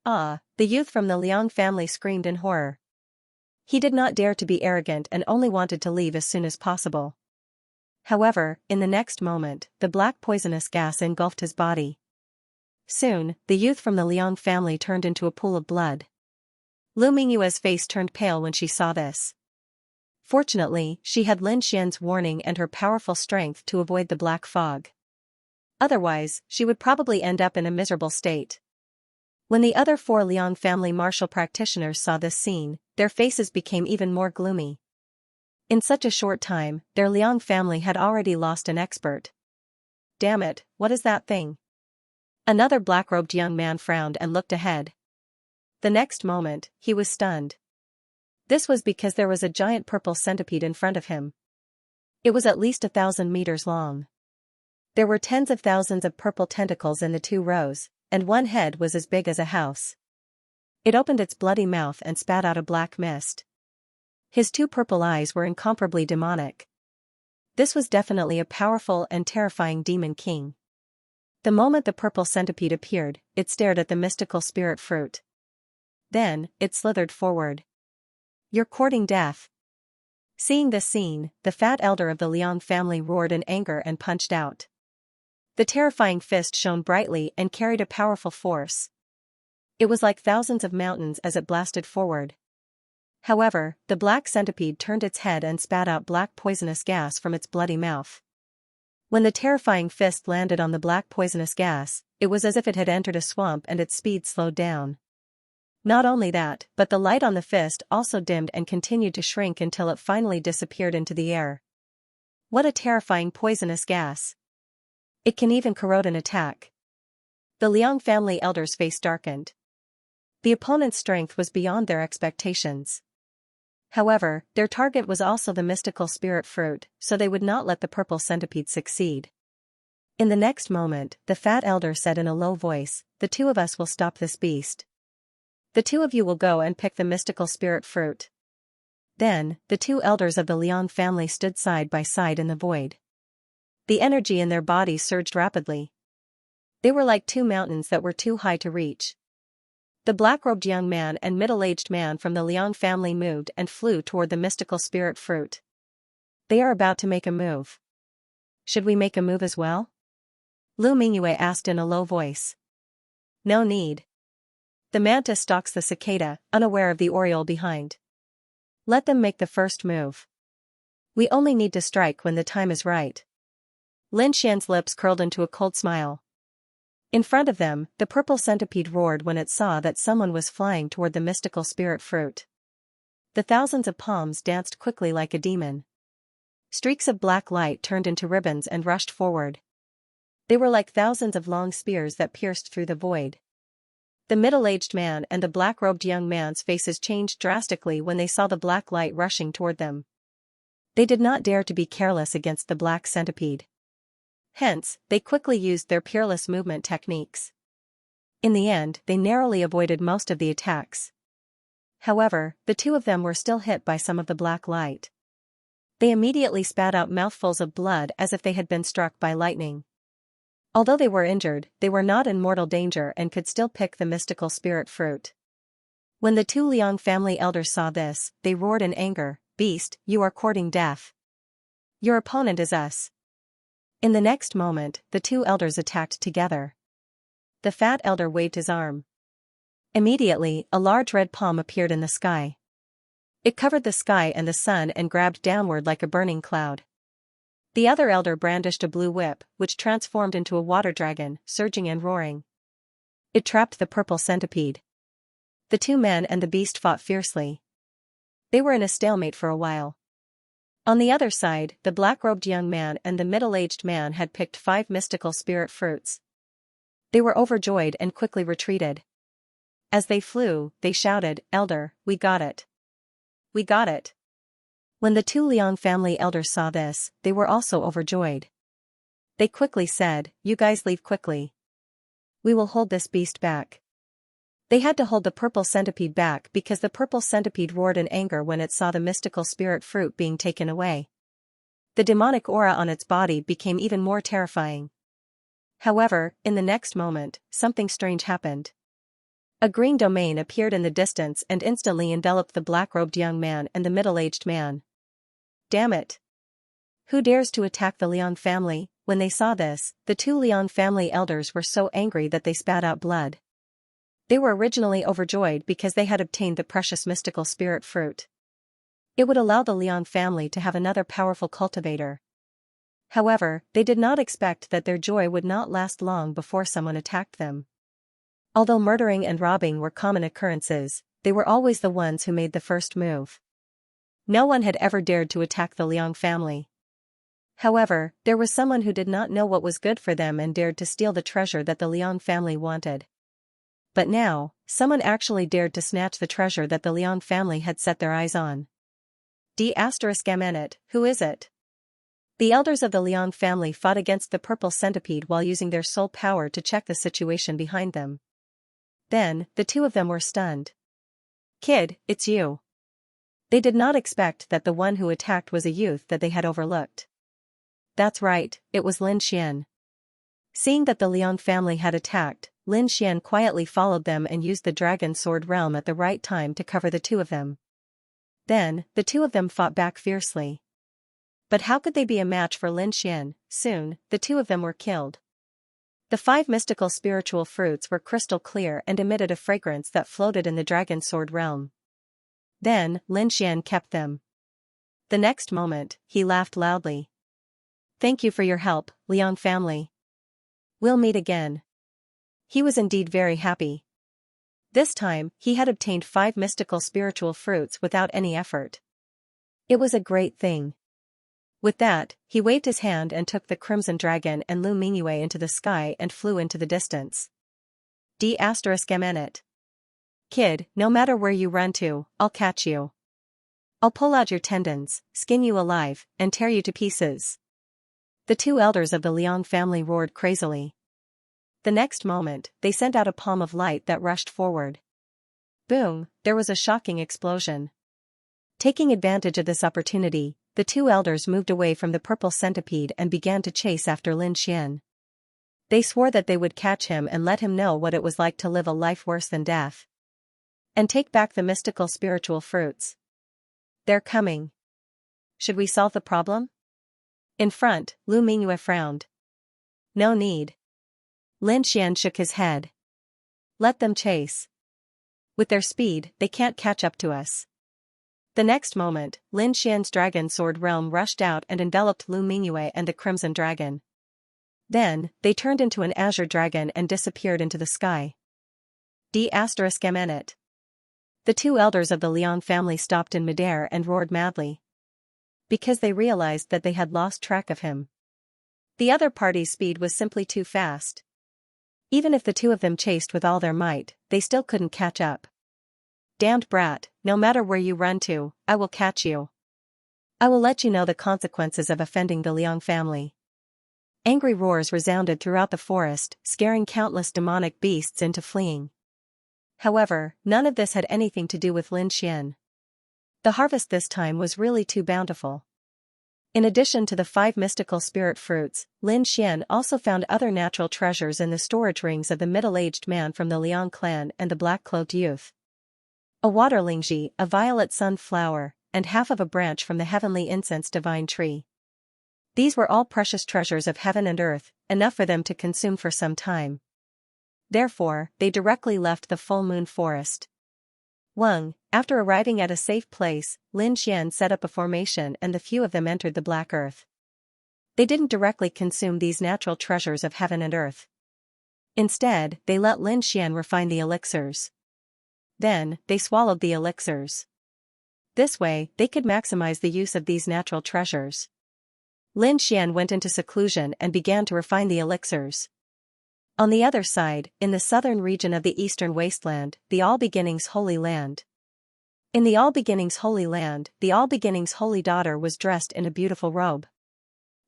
Ah! The youth from the Liang family screamed in horror. He did not dare to be arrogant and only wanted to leave as soon as possible. However, in the next moment, the black poisonous gas engulfed his body. Soon, the youth from the Liang family turned into a pool of blood. Lu Mingyue's face turned pale when she saw this. Fortunately, she had Lin Xian's warning and her powerful strength to avoid the black fog. Otherwise, she would probably end up in a miserable state. When the other 4 Liang family martial practitioners saw this scene, their faces became even more gloomy. In such a short time, their Liang family had already lost an expert. Damn it, what is that thing? Another black-robed young man frowned and looked ahead. The next moment, he was stunned. This was because there was a giant purple centipede in front of him. It was at least 1,000 meters long. There were tens of thousands of purple tentacles in the 2 rows, and one head was as big as a house. It opened its bloody mouth and spat out a black mist. His 2 purple eyes were incomparably demonic. This was definitely a powerful and terrifying demon king. The moment the purple centipede appeared, it stared at the mystical spirit fruit. Then, it slithered forward. "You're courting death." Seeing this scene, the fat elder of the Liang family roared in anger and punched out. The terrifying fist shone brightly and carried a powerful force. It was like thousands of mountains as it blasted forward. However, the black centipede turned its head and spat out black poisonous gas from its bloody mouth. When the terrifying fist landed on the black poisonous gas, it was as if it had entered a swamp and its speed slowed down. Not only that, but the light on the fist also dimmed and continued to shrink until it finally disappeared into the air. What a terrifying poisonous gas! It can even corrode an attack. The Liang family elder's face darkened. The opponent's strength was beyond their expectations. However, their target was also the mystical spirit fruit, so they would not let the purple centipede succeed. In the next moment, the fat elder said in a low voice, "The 2 of us will stop this beast. The 2 of you will go and pick the mystical spirit fruit." Then, the 2 elders of the Liang family stood side by side in the void. The energy in their bodies surged rapidly. They were like 2 mountains that were too high to reach. The black-robed young man and middle-aged man from the Liang family moved and flew toward the mystical spirit fruit. They are about to make a move. Should we make a move as well? Lu Mingyue asked in a low voice. No need. The mantis stalks the cicada, unaware of the oriole behind. Let them make the first move. We only need to strike when the time is right. Lin Xian's lips curled into a cold smile. In front of them, the purple centipede roared when it saw that someone was flying toward the mystical spirit fruit. The thousands of palms danced quickly like a demon. Streaks of black light turned into ribbons and rushed forward. They were like thousands of long spears that pierced through the void. The middle-aged man and the black-robed young man's faces changed drastically when they saw the black light rushing toward them. They did not dare to be careless against the black centipede. Hence, they quickly used their peerless movement techniques. In the end, they narrowly avoided most of the attacks. However, the 2 of them were still hit by some of the black light. They immediately spat out mouthfuls of blood as if they had been struck by lightning. Although they were injured, they were not in mortal danger and could still pick the mystical spirit fruit. When the two Liang family elders saw this, they roared in anger, "Beast, you are courting death. Your opponent is us." In the next moment, the two elders attacked together. The fat elder waved his arm. Immediately, a large red palm appeared in the sky. It covered the sky and the sun and grabbed downward like a burning cloud. The other elder brandished a blue whip, which transformed into a water dragon, surging and roaring. It trapped the purple centipede. The two men and the beast fought fiercely. They were in a stalemate for a while. On the other side, the black-robed young man and the middle-aged man had picked 5 mystical spirit fruits. They were overjoyed and quickly retreated. As they flew, they shouted, "Elder, we got it. We got it." When the two Liang family elders saw this, they were also overjoyed. They quickly said, "You guys leave quickly. We will hold this beast back." They had to hold the purple centipede back because the purple centipede roared in anger when it saw the mystical spirit fruit being taken away. The demonic aura on its body became even more terrifying. However, in the next moment, something strange happened. A green domain appeared in the distance and instantly enveloped the black-robed young man and the middle-aged man. Damn it! Who dares to attack the Liang family? When they saw this, the two Liang family elders were so angry that they spat out blood. They were originally overjoyed because they had obtained the precious mystical spirit fruit. It would allow the Liang family to have another powerful cultivator. However, they did not expect that their joy would not last long before someone attacked them. Although murdering and robbing were common occurrences, they were always the ones who made the first move. No one had ever dared to attack the Liang family. However, there was someone who did not know what was good for them and dared to steal the treasure that the Liang family wanted. But now, someone actually dared to snatch the treasure that the Liang family had set their eyes on. D***it, who is it? The elders of the Liang family fought against the purple centipede while using their soul power to check the situation behind them. Then, the two of them were stunned. "Kid, it's you." They did not expect that the one who attacked was a youth that they had overlooked. That's right, it was Lin Xian. Seeing that the Liang family had attacked, Lin Xian quietly followed them and used the dragon sword realm at the right time to cover the two of them. Then, the two of them fought back fiercely. But how could they be a match for Lin Xian? Soon, the two of them were killed. The 5 mystical spiritual fruits were crystal clear and emitted a fragrance that floated in the dragon sword realm. Then, Lin Xian kept them. The next moment, he laughed loudly. "Thank you for your help, Liang family. We'll meet again." He was indeed very happy. This time, he had obtained 5 mystical spiritual fruits without any effort. It was a great thing. With that, he waved his hand and took the crimson dragon and Lu Mingyue into the sky and flew into the distance. D***it. Kid, no matter where you run to, I'll catch you. I'll pull out your tendons, skin you alive, and tear you to pieces. The two elders of the Liang family roared crazily. The next moment, they sent out a palm of light that rushed forward. Boom, there was a shocking explosion. Taking advantage of this opportunity, the two elders moved away from the purple centipede and began to chase after Lin Xian. They swore that they would catch him and let him know what it was like to live a life worse than death. And take back the mystical spiritual fruits. They're coming. Should we solve the problem? In front, Lu Mingyue frowned. No need. Lin Xian shook his head. Let them chase. With their speed, they can't catch up to us. The next moment, Lin Xian's dragon sword realm rushed out and enveloped Lu Mingyue and the crimson dragon. Then, they turned into an azure dragon and disappeared into the sky. D***it. The two elders of the Liang family stopped in midair and roared madly. Because they realized that they had lost track of him. The other party's speed was simply too fast. Even if the two of them chased with all their might, they still couldn't catch up. Damned brat, no matter where you run to, I will catch you. I will let you know the consequences of offending the Liang family. Angry roars resounded throughout the forest, scaring countless demonic beasts into fleeing. However, none of this had anything to do with Lin Xian. The harvest this time was really too bountiful. In addition to the 5 mystical spirit fruits, Lin Xian also found other natural treasures in the storage rings of the middle-aged man from the Liang clan and the black-cloaked youth. a water lingji, a violet sunflower, and half of a branch from the heavenly incense divine tree. These were all precious treasures of heaven and earth, enough for them to consume for some time. Therefore, they directly left the full moon forest. After arriving at a safe place, Lin Xian set up a formation and the few of them entered the black earth. They didn't directly consume these natural treasures of heaven and earth. Instead, they let Lin Xian refine the elixirs. Then, they swallowed the elixirs. This way, they could maximize the use of these natural treasures. Lin Xian went into seclusion and began to refine the elixirs. On the other side, in the southern region of the eastern wasteland, the All Beginnings Holy Land. In the All Beginnings Holy Land, the All Beginnings Holy Daughter was dressed in a beautiful robe.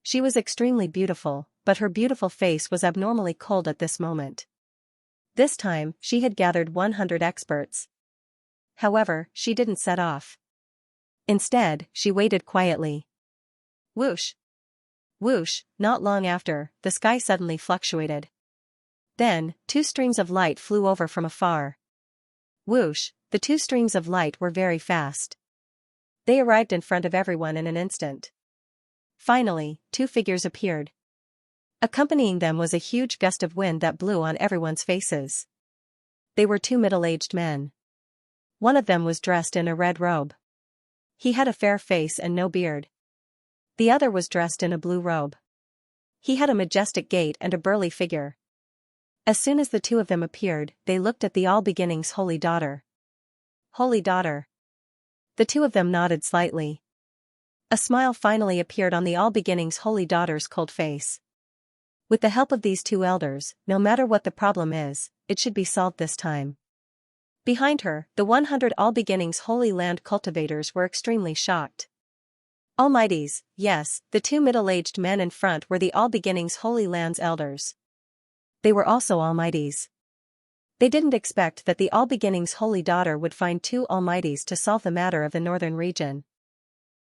She was extremely beautiful, but her beautiful face was abnormally cold at this moment. This time, she had gathered 100 experts. However, she didn't set off. Instead, she waited quietly. Whoosh! Whoosh! Not long after, the sky suddenly fluctuated. Then, 2 streams of light flew over from afar. Whoosh! The 2 streams of light were very fast. They arrived in front of everyone in an instant. Finally, 2 figures appeared. Accompanying them was a huge gust of wind that blew on everyone's faces. They were 2 middle-aged men. One of them was dressed in a red robe. He had a fair face and no beard. The other was dressed in a blue robe. He had a majestic gait and a burly figure. As soon as the 2 of them appeared, they looked at the All Beginnings Holy Daughter. Holy Daughter. The 2 of them nodded slightly. A smile finally appeared on the All Beginnings Holy Daughter's cold face. With the help of these 2 elders, no matter what the problem is, it should be solved this time. Behind her, the 100 All Beginnings Holy Land cultivators were extremely shocked. Almighties, yes, the 2 middle-aged men in front were the All Beginnings Holy Land's elders. They were also Almighties. They didn't expect that the All Beginnings Holy Daughter would find 2 Almighties to solve the matter of the northern region.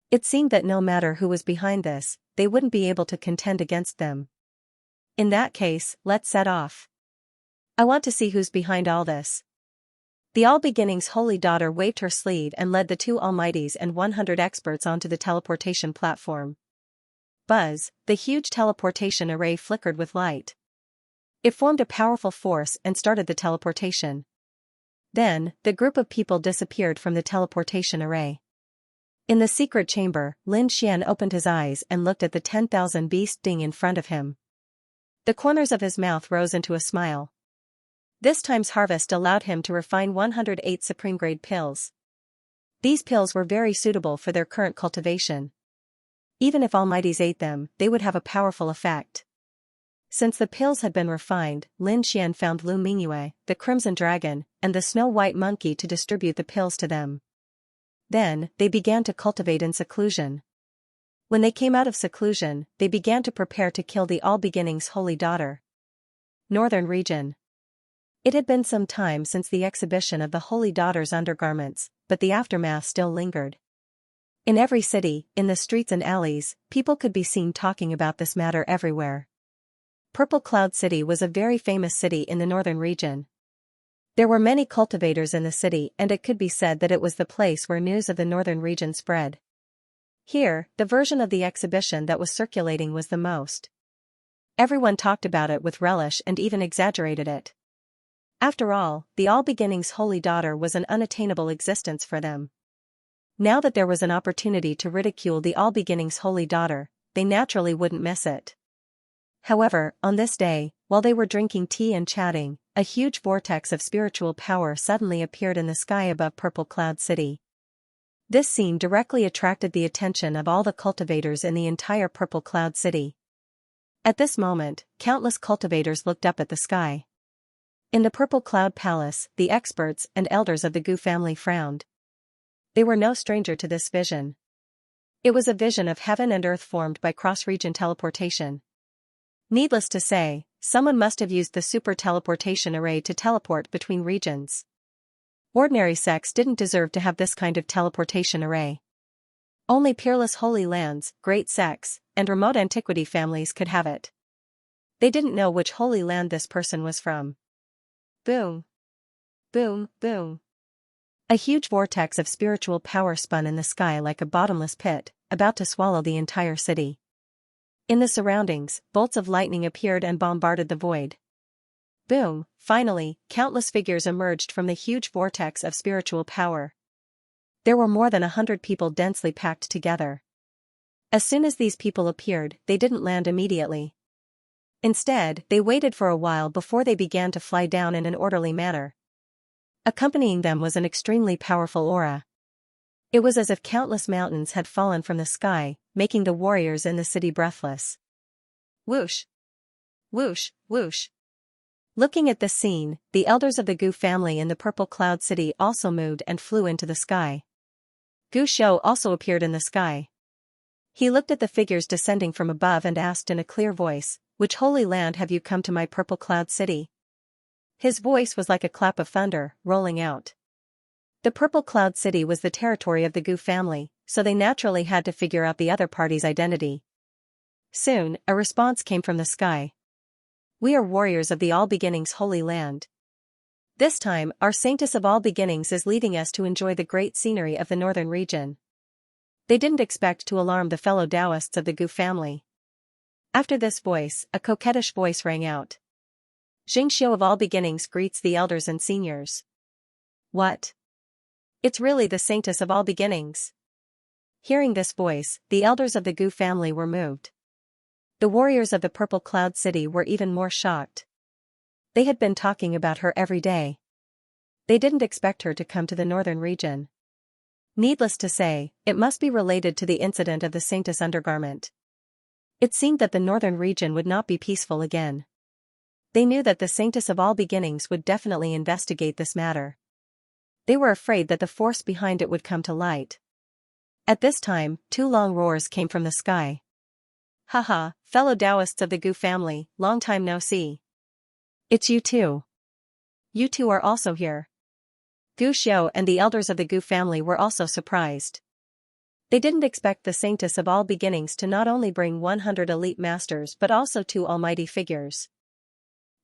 It seemed that no matter who was behind this, they wouldn't be able to contend against them. In that case, let's set off. I want to see who's behind all this. The All Beginnings Holy Daughter waved her sleeve and led the 2 Almighties and 100 experts onto the teleportation platform. Buzz, the huge teleportation array flickered with light. It formed a powerful force and started the teleportation. Then, the group of people disappeared from the teleportation array. In the secret chamber, Lin Xian opened his eyes and looked at the 10,000 beast thing in front of him. The corners of his mouth rose into a smile. This time's harvest allowed him to refine 108 supreme-grade pills. These pills were very suitable for their current cultivation. Even if Almighties ate them, they would have a powerful effect. Since the pills had been refined, Lin Xian found Lu Mingyue, the Crimson Dragon, and the Snow-White Monkey to distribute the pills to them. Then, they began to cultivate in seclusion. When they came out of seclusion, they began to prepare to kill the All Beginnings Holy Daughter. Northern Region. It had been some time since the exhibition of the Holy Daughter's undergarments, but the aftermath still lingered. In every city, in the streets and alleys, people could be seen talking about this matter everywhere. Purple Cloud City was a very famous city in the northern region. There were many cultivators in the city and it could be said that it was the place where news of the northern region spread. Here, the version of the exhibition that was circulating was the most. Everyone talked about it with relish and even exaggerated it. After all, the All Beginnings Holy Daughter was an unattainable existence for them. Now that there was an opportunity to ridicule the All Beginnings Holy Daughter, they naturally wouldn't miss it. However, on this day, while they were drinking tea and chatting, a huge vortex of spiritual power suddenly appeared in the sky above Purple Cloud City. This scene directly attracted the attention of all the cultivators in the entire Purple Cloud City. At this moment, countless cultivators looked up at the sky. In the Purple Cloud Palace, the experts and elders of the Gu family frowned. They were no stranger to this vision. It was a vision of heaven and earth formed by cross-region teleportation. Needless to say, someone must have used the super teleportation array to teleport between regions. Ordinary sects didn't deserve to have this kind of teleportation array. Only peerless holy lands, great sects, and remote antiquity families could have it. They didn't know which holy land this person was from. Boom. Boom, boom. A huge vortex of spiritual power spun in the sky like a bottomless pit, about to swallow the entire city. In the surroundings, bolts of lightning appeared and bombarded the void. Boom! Finally, countless figures emerged from the huge vortex of spiritual power. There were more than 100 people densely packed together. As soon as these people appeared, they didn't land immediately. Instead, they waited for a while before they began to fly down in an orderly manner. Accompanying them was an extremely powerful aura. It was as if countless mountains had fallen from the sky, making the warriors in the city breathless. Whoosh! Whoosh! Whoosh! Looking at this scene, the elders of the Gu family in the Purple Cloud City also moved and flew into the sky. Gu Shou also appeared in the sky. He looked at the figures descending from above and asked in a clear voice, "Which holy land have you come to, my Purple Cloud City?" His voice was like a clap of thunder, rolling out. The Purple Cloud City was the territory of the Gu family, so they naturally had to figure out the other party's identity. Soon, a response came from the sky. "We are warriors of the All Beginnings Holy Land. This time, our Saintess of All Beginnings is leading us to enjoy the great scenery of the northern region." They didn't expect to alarm the fellow Taoists of the Gu family. After this voice, a coquettish voice rang out. "Xianxia of All Beginnings greets the elders and seniors." What? It's really the Saintess of All Beginnings. Hearing this voice, the elders of the Gu family were moved. The warriors of the Purple Cloud City were even more shocked. They had been talking about her every day. They didn't expect her to come to the northern region. Needless to say, it must be related to the incident of the Saintess undergarment. It seemed that the northern region would not be peaceful again. They knew that the Saintess of All Beginnings would definitely investigate this matter. They were afraid that the force behind it would come to light. At this time, two long roars came from the sky. "Haha, fellow Taoists of the Gu family, long time no see. It's you too. You two are also here." Gu Xiu and the elders of the Gu family were also surprised. They didn't expect the Saintess of All Beginnings to not only bring 100 elite masters but also two almighty figures.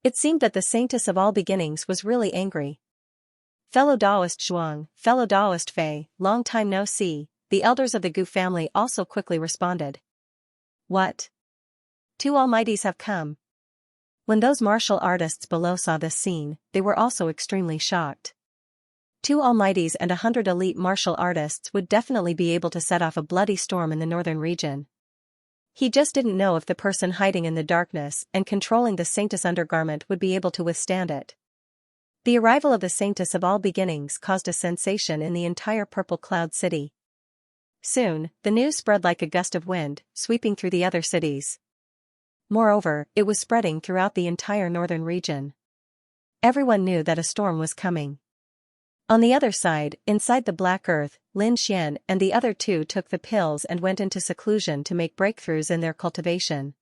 It seemed that the Saintess of All Beginnings was really angry. "Fellow Taoist Zhuang, fellow Taoist Fei, long time no see," the elders of the Gu family also quickly responded. "What? Two almighties have come?" When those martial artists below saw this scene, they were also extremely shocked. Two almighties and 100 elite martial artists would definitely be able to set off a bloody storm in the northern region. He just didn't know if the person hiding in the darkness and controlling the Saintess undergarment would be able to withstand it. The arrival of the Saintess of All Beginnings caused a sensation in the entire Purple Cloud City. Soon, the news spread like a gust of wind, sweeping through the other cities. Moreover, it was spreading throughout the entire northern region. Everyone knew that a storm was coming. On the other side, inside the Black Earth, Lin Xian and the other two took the pills and went into seclusion to make breakthroughs in their cultivation.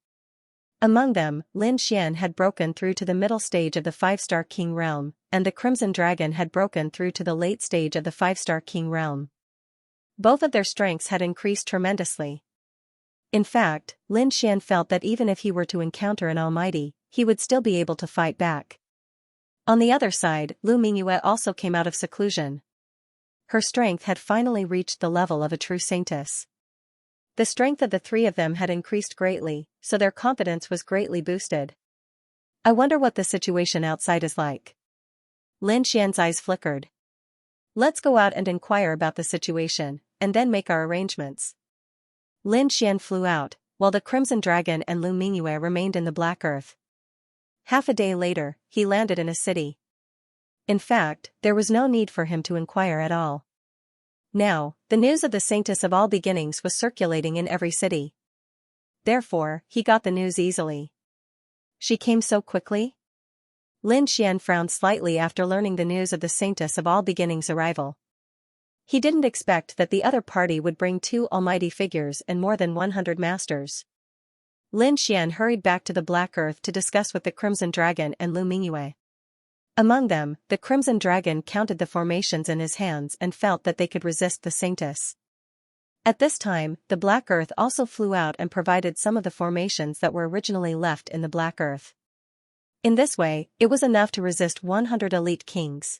Among them, Lin Xian had broken through to the middle stage of the 5-star King realm, and the Crimson Dragon had broken through to the late stage of the 5-star King realm. Both of their strengths had increased tremendously. In fact, Lin Xian felt that even if he were to encounter an almighty, he would still be able to fight back. On the other side, Lu Mingyue also came out of seclusion. Her strength had finally reached the level of a true saintess. The strength of the three of them had increased greatly, so their confidence was greatly boosted. "I wonder what the situation outside is like." Lin Xian's eyes flickered. "Let's go out and inquire about the situation, and then make our arrangements." Lin Xian flew out, while the Crimson Dragon and Lu Mingyue remained in the Black Earth. Half a day later, he landed in a city. In fact, there was no need for him to inquire at all. Now, the news of the Saintess of All Beginnings was circulating in every city. Therefore, he got the news easily. She came so quickly? Lin Xian frowned slightly after learning the news of the Saintess of All Beginnings' arrival. He didn't expect that the other party would bring two almighty figures and more than 100 masters. Lin Xian hurried back to the Black Earth to discuss with the Crimson Dragon and Lu Mingyue. Among them, the Crimson Dragon counted the formations in his hands and felt that they could resist the Saintess. At this time, the Black Earth also flew out and provided some of the formations that were originally left in the Black Earth. In this way, it was enough to resist 100 elite kings.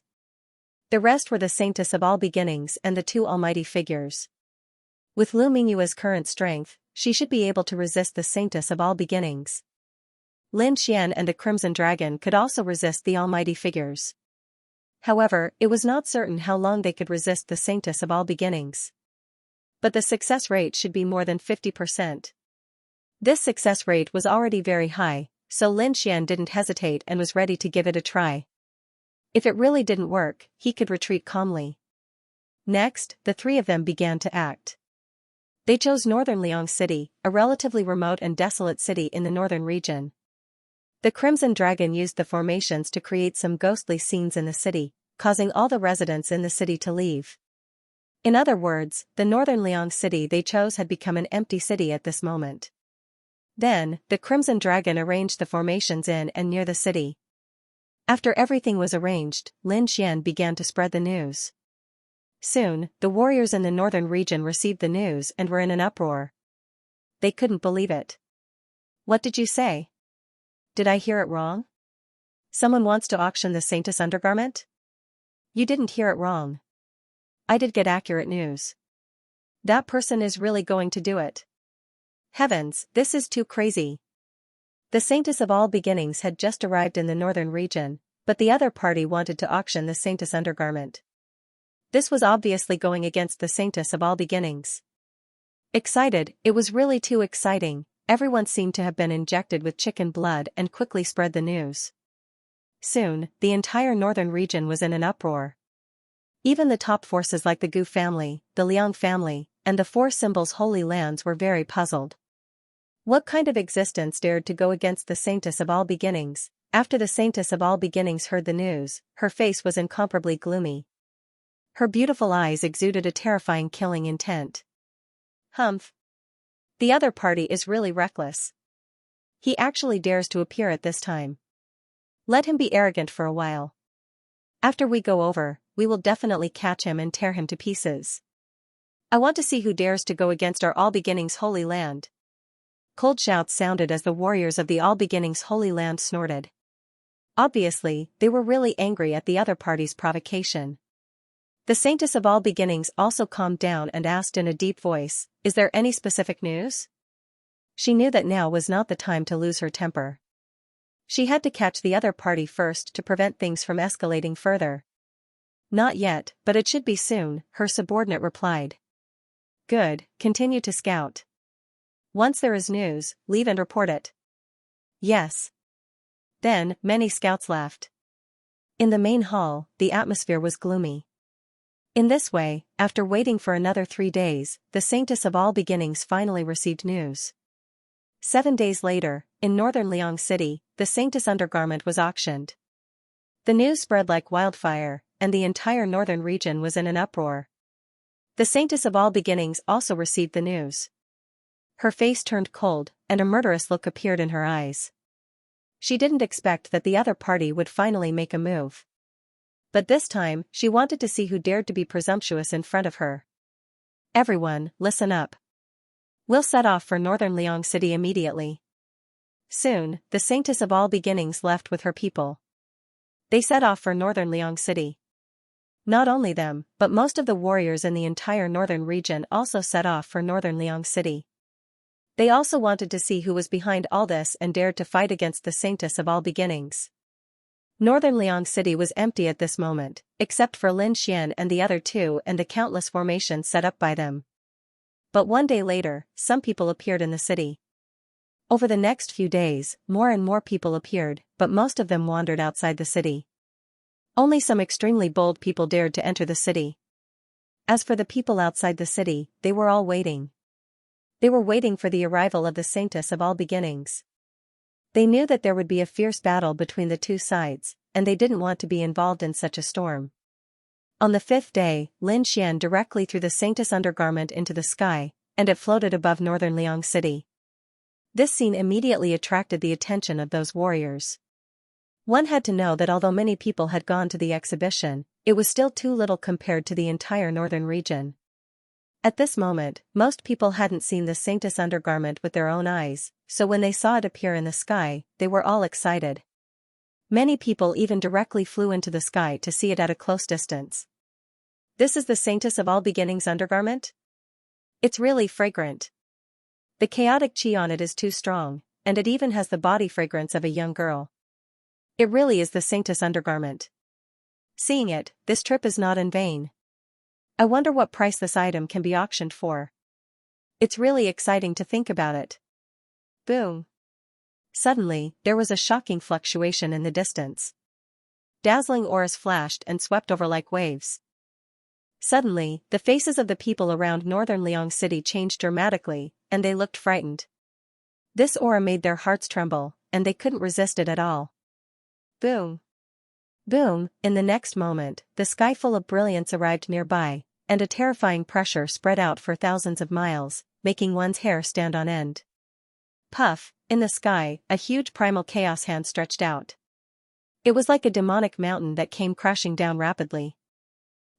The rest were the Saintess of all beginnings and the two almighty figures. With Lu Mingyue's current strength, she should be able to resist the Saintess of all beginnings. Lin Xian and the Crimson Dragon could also resist the almighty figures. However, it was not certain how long they could resist the Saintess of all beginnings. But the success rate should be more than 50%. This success rate was already very high, so Lin Xian didn't hesitate and was ready to give it a try. If it really didn't work, he could retreat calmly. Next, the three of them began to act. They chose northern Liang City, a relatively remote and desolate city in the northern region. The Crimson Dragon used the formations to create some ghostly scenes in the city, causing all the residents in the city to leave. In other words, the northern Liang City they chose had become an empty city at this moment. Then, the Crimson Dragon arranged the formations in and near the city. After everything was arranged, Lin Xian began to spread the news. Soon, the warriors in the northern region received the news and were in an uproar. They couldn't believe it. What did you say? Did I hear it wrong? Someone wants to auction the Saintess undergarment? You didn't hear it wrong. I did get accurate news. That person is really going to do it. Heavens, this is too crazy. The Saintess of all beginnings had just arrived in the northern region, but the other party wanted to auction the Saintess undergarment. This was obviously going against the Saintess of all beginnings. Excited, it was really too exciting. Everyone seemed to have been injected with chicken blood and quickly spread the news. Soon, the entire northern region was in an uproar. Even the top forces like the Gu family, the Liang family, and the Four Symbols Holy Lands were very puzzled. What kind of existence dared to go against the Saintess of all beginnings? After the Saintess of all beginnings heard the news, her face was incomparably gloomy. Her beautiful eyes exuded a terrifying killing intent. Humph. The other party is really reckless. He actually dares to appear at this time. Let him be arrogant for a while. After we go over, we will definitely catch him and tear him to pieces. I want to see who dares to go against our All Beginnings Holy Land. Cold shouts sounded as the warriors of the All Beginnings Holy Land snorted. Obviously, they were really angry at the other party's provocation. The Saintess of all beginnings also calmed down and asked in a deep voice, "Is there any specific news?" She knew that now was not the time to lose her temper. She had to catch the other party first to prevent things from escalating further. "Not yet, but it should be soon," her subordinate replied. "Good, continue to scout. Once there is news, leave and report it." "Yes." Then, many scouts left. In the main hall, the atmosphere was gloomy. In this way, after waiting for another 3 days, the Saintess of all beginnings finally received news. 7 days later, in northern Liang City, the Saintess undergarment was auctioned. The news spread like wildfire, and the entire northern region was in an uproar. The Saintess of all beginnings also received the news. Her face turned cold, and a murderous look appeared in her eyes. She didn't expect that the other party would finally make a move. But this time, she wanted to see who dared to be presumptuous in front of her. "Everyone, listen up. We'll set off for northern Liang City immediately." Soon, the Saintess of all beginnings left with her people. They set off for northern Liang City. Not only them, but most of the warriors in the entire northern region also set off for northern Liang City. They also wanted to see who was behind all this and dared to fight against the Saintess of all beginnings. Northern Liang City was empty at this moment, except for Lin Xian and the other two and the countless formations set up by them. But 1 day later, some people appeared in the city. Over the next few days, more and more people appeared, but most of them wandered outside the city. Only some extremely bold people dared to enter the city. As for the people outside the city, they were all waiting. They were waiting for the arrival of the Saintess of all beginnings. They knew that there would be a fierce battle between the two sides, and they didn't want to be involved in such a storm. On the 5th day, Lin Xian directly threw the Saintess undergarment into the sky, and it floated above northern Liang City. This scene immediately attracted the attention of those warriors. One had to know that although many people had gone to the exhibition, it was still too little compared to the entire northern region. At this moment, most people hadn't seen the Saintess undergarment with their own eyes, so when they saw it appear in the sky, they were all excited. Many people even directly flew into the sky to see it at a close distance. This is the Saintess of All Beginnings undergarment? It's really fragrant. The chaotic chi on it is too strong, and it even has the body fragrance of a young girl. It really is the Saintess undergarment. Seeing it, this trip is not in vain. I wonder what price this item can be auctioned for. It's really exciting to think about it. Boom. Suddenly, there was a shocking fluctuation in the distance. Dazzling auras flashed and swept over like waves. Suddenly, the faces of the people around northern Liang City changed dramatically, and they looked frightened. This aura made their hearts tremble, and they couldn't resist it at all. Boom. Boom, in the next moment, the sky full of brilliance arrived nearby, and a terrifying pressure spread out for thousands of miles, making one's hair stand on end. Puff, in the sky, a huge primal chaos hand stretched out. It was like a demonic mountain that came crashing down rapidly.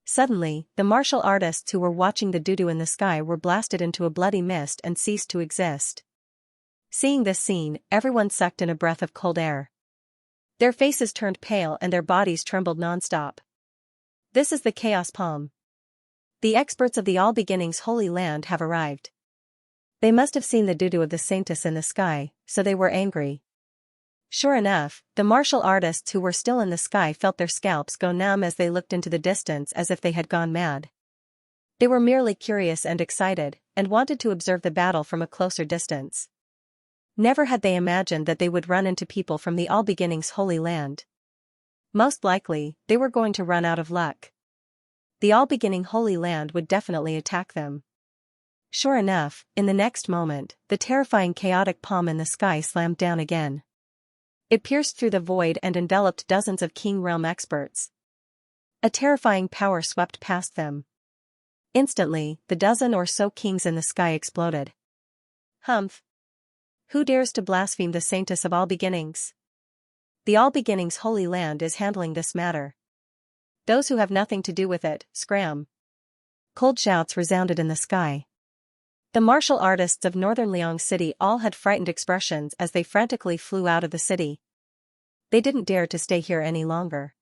Suddenly, the martial artists who were watching the doo-doo in the sky were blasted into a bloody mist and ceased to exist. Seeing this scene, everyone sucked in a breath of cold air. Their faces turned pale and their bodies trembled non-stop. This is the Chaos Palm. The experts of the All Beginnings Holy Land have arrived. They must have seen the doo-doo of the Saintess in the sky, so they were angry. Sure enough, the martial artists who were still in the sky felt their scalps go numb as they looked into the distance as if they had gone mad. They were merely curious and excited, and wanted to observe the battle from a closer distance. Never had they imagined that they would run into people from the All Beginnings Holy Land. Most likely, they were going to run out of luck. The All Beginning Holy Land would definitely attack them. Sure enough, in the next moment, the terrifying chaotic palm in the sky slammed down again. It pierced through the void and enveloped dozens of King Realm experts. A terrifying power swept past them. Instantly, the dozen or so kings in the sky exploded. Humph! Who dares to blaspheme the Saintess of All Beginnings? The All Beginnings Holy Land is handling this matter. Those who have nothing to do with it, scram! Cold shouts resounded in the sky. The martial artists of northern Liang City all had frightened expressions as they frantically flew out of the city. They didn't dare to stay here any longer.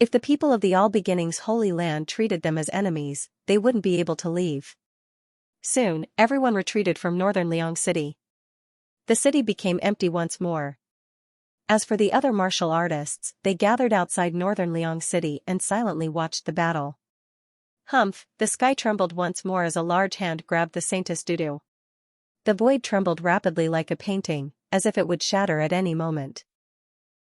If the people of the All Beginnings Holy Land treated them as enemies, they wouldn't be able to leave. Soon, everyone retreated from northern Liang City. The city became empty once more. As for the other martial artists, they gathered outside northern Liang City and silently watched the battle. Humph, the sky trembled once more as a large hand grabbed the Saintess doo-doo. The void trembled rapidly like a painting, as if it would shatter at any moment.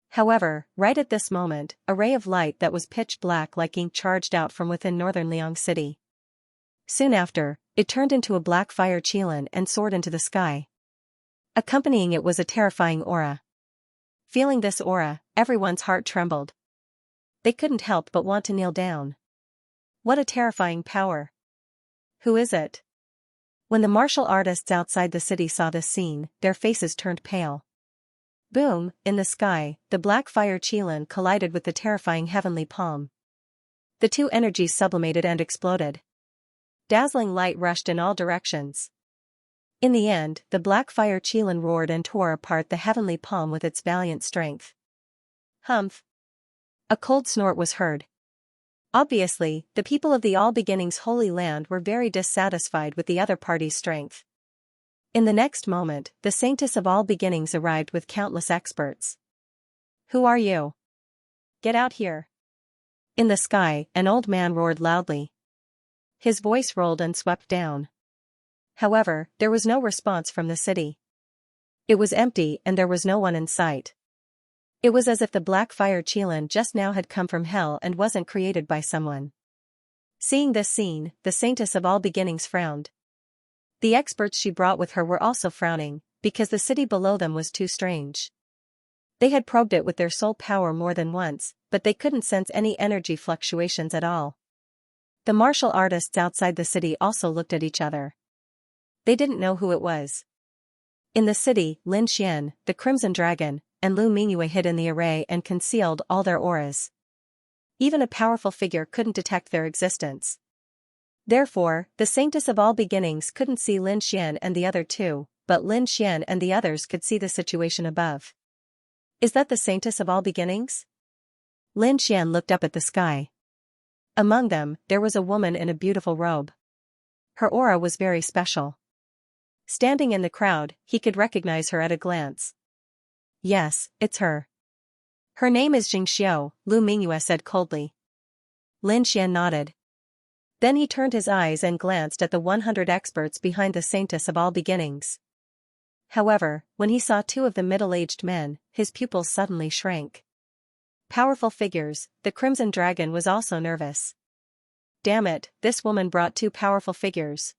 However, right at this moment, a ray of light that was pitch black like ink charged out from within northern Liang City. Soon after, it turned into a black fire qilin and soared into the sky. Accompanying it was a terrifying aura. Feeling this aura, everyone's heart trembled. They couldn't help but want to kneel down. What a terrifying power! Who is it? When the martial artists outside the city saw this scene, their faces turned pale. Boom, in the sky, the black fire qilin collided with the terrifying heavenly palm. The two energies sublimated and exploded. Dazzling light rushed in all directions. In the end, the black fire qilin roared and tore apart the heavenly palm with its valiant strength. Humph! A cold snort was heard. Obviously, the people of the All Beginnings Holy Land were very dissatisfied with the other party's strength. In the next moment, the Saintess of All Beginnings arrived with countless experts. Who are you? Get out here! In the sky, an old man roared loudly. His voice rolled and swept down. However, there was no response from the city. It was empty and there was no one in sight. It was as if the black fire qilin just now had come from hell and wasn't created by someone. Seeing this scene, the Saintess of All Beginnings frowned. The experts she brought with her were also frowning, because the city below them was too strange. They had probed it with their soul power more than once, but they couldn't sense any energy fluctuations at all. The martial artists outside the city also looked at each other. They didn't know who it was. In the city, Lin Xian, the Crimson Dragon, and Lu Mingyue hid in the array and concealed all their auras. Even a powerful figure couldn't detect their existence. Therefore, the Saintess of All Beginnings couldn't see Lin Xian and the other two, but Lin Xian and the others could see the situation above. Is that the saintess of all beginnings? Lin Xian looked up at the sky. Among them, there was a woman in a beautiful robe. Her aura was very special. Standing in the crowd, he could recognize her at a glance. Yes, it's her. Her name is Xianxia, Lu Mingyue said coldly. Lin Xian nodded. Then he turned his eyes and glanced at the 100 experts behind the saintess of all beginnings. However, when he saw two of the middle-aged men, his pupils suddenly shrank. Powerful figures, the Crimson Dragon was also nervous. Damn it, this woman brought two powerful figures.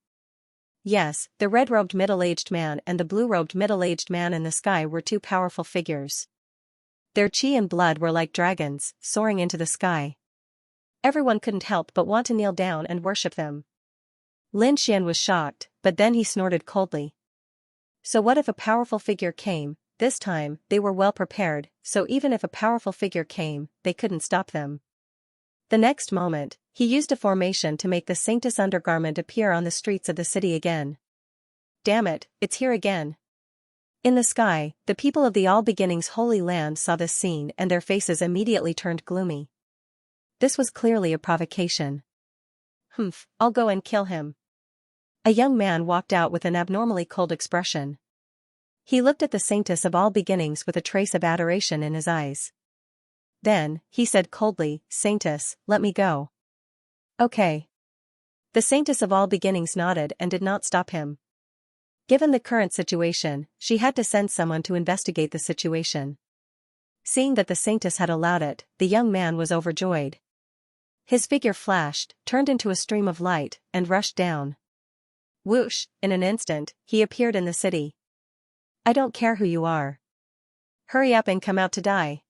Yes, the red-robed middle-aged man and the blue-robed middle-aged man in the sky were two powerful figures. Their chi and blood were like dragons, soaring into the sky. Everyone couldn't help but want to kneel down and worship them. Lin Xian was shocked, but then he snorted coldly. So what if a powerful figure came? This time, they were well prepared, so even if a powerful figure came, they couldn't stop them. The next moment, he used a formation to make the saintess undergarment appear on the streets of the city again. Damn it, it's here again. In the sky, the people of the All Beginnings Holy Land saw this scene and their faces immediately turned gloomy. This was clearly a provocation. Humph, I'll go and kill him. A young man walked out with an abnormally cold expression. He looked at the saintess of all beginnings with a trace of adoration in his eyes. Then, he said coldly, "Saintess, let me go." Okay. The saintess of all beginnings nodded and did not stop him. Given the current situation, she had to send someone to investigate the situation. Seeing that the saintess had allowed it, the young man was overjoyed. His figure flashed, turned into a stream of light, and rushed down. Whoosh, in an instant, he appeared in the city. I don't care who you are. Hurry up and come out to die.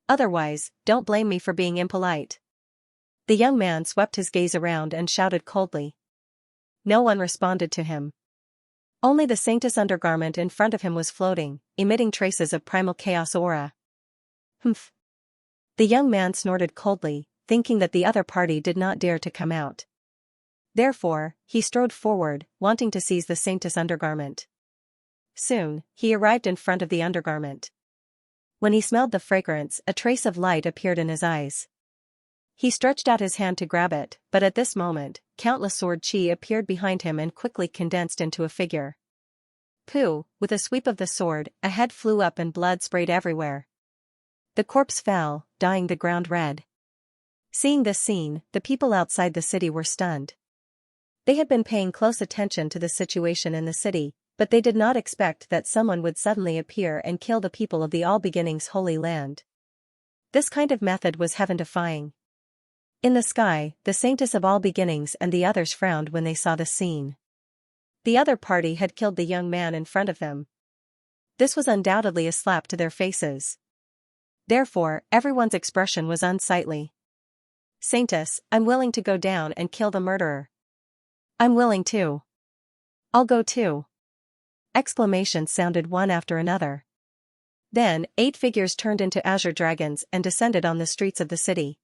Otherwise, don't blame me for being impolite. The young man swept his gaze around and shouted coldly. No one responded to him. Only the saintess undergarment in front of him was floating, emitting traces of primal chaos aura. Humph. The young man snorted coldly, thinking that the other party did not dare to come out. Therefore, he strode forward, wanting to seize the saintess undergarment. Soon, he arrived in front of the undergarment. When he smelled the fragrance, a trace of light appeared in his eyes. He stretched out his hand to grab it, but at this moment, countless sword chi appeared behind him and quickly condensed into a figure. Pooh, with a sweep of the sword, a head flew up and blood sprayed everywhere. The corpse fell, dyeing the ground red. Seeing this scene, the people outside the city were stunned. They had been paying close attention to the situation in the city, but they did not expect that someone would suddenly appear and kill the people of the All Beginnings Holy Land. This kind of method was heaven-defying. In the sky, the saintess of all beginnings and the others frowned when they saw the scene. The other party had killed the young man in front of them. This was undoubtedly a slap to their faces. Therefore, everyone's expression was unsightly. Saintess, I'm willing to go down and kill the murderer. I'm willing too. I'll go too. Exclamations sounded one after another. Then, 8 figures turned into azure dragons and descended on the streets of the city.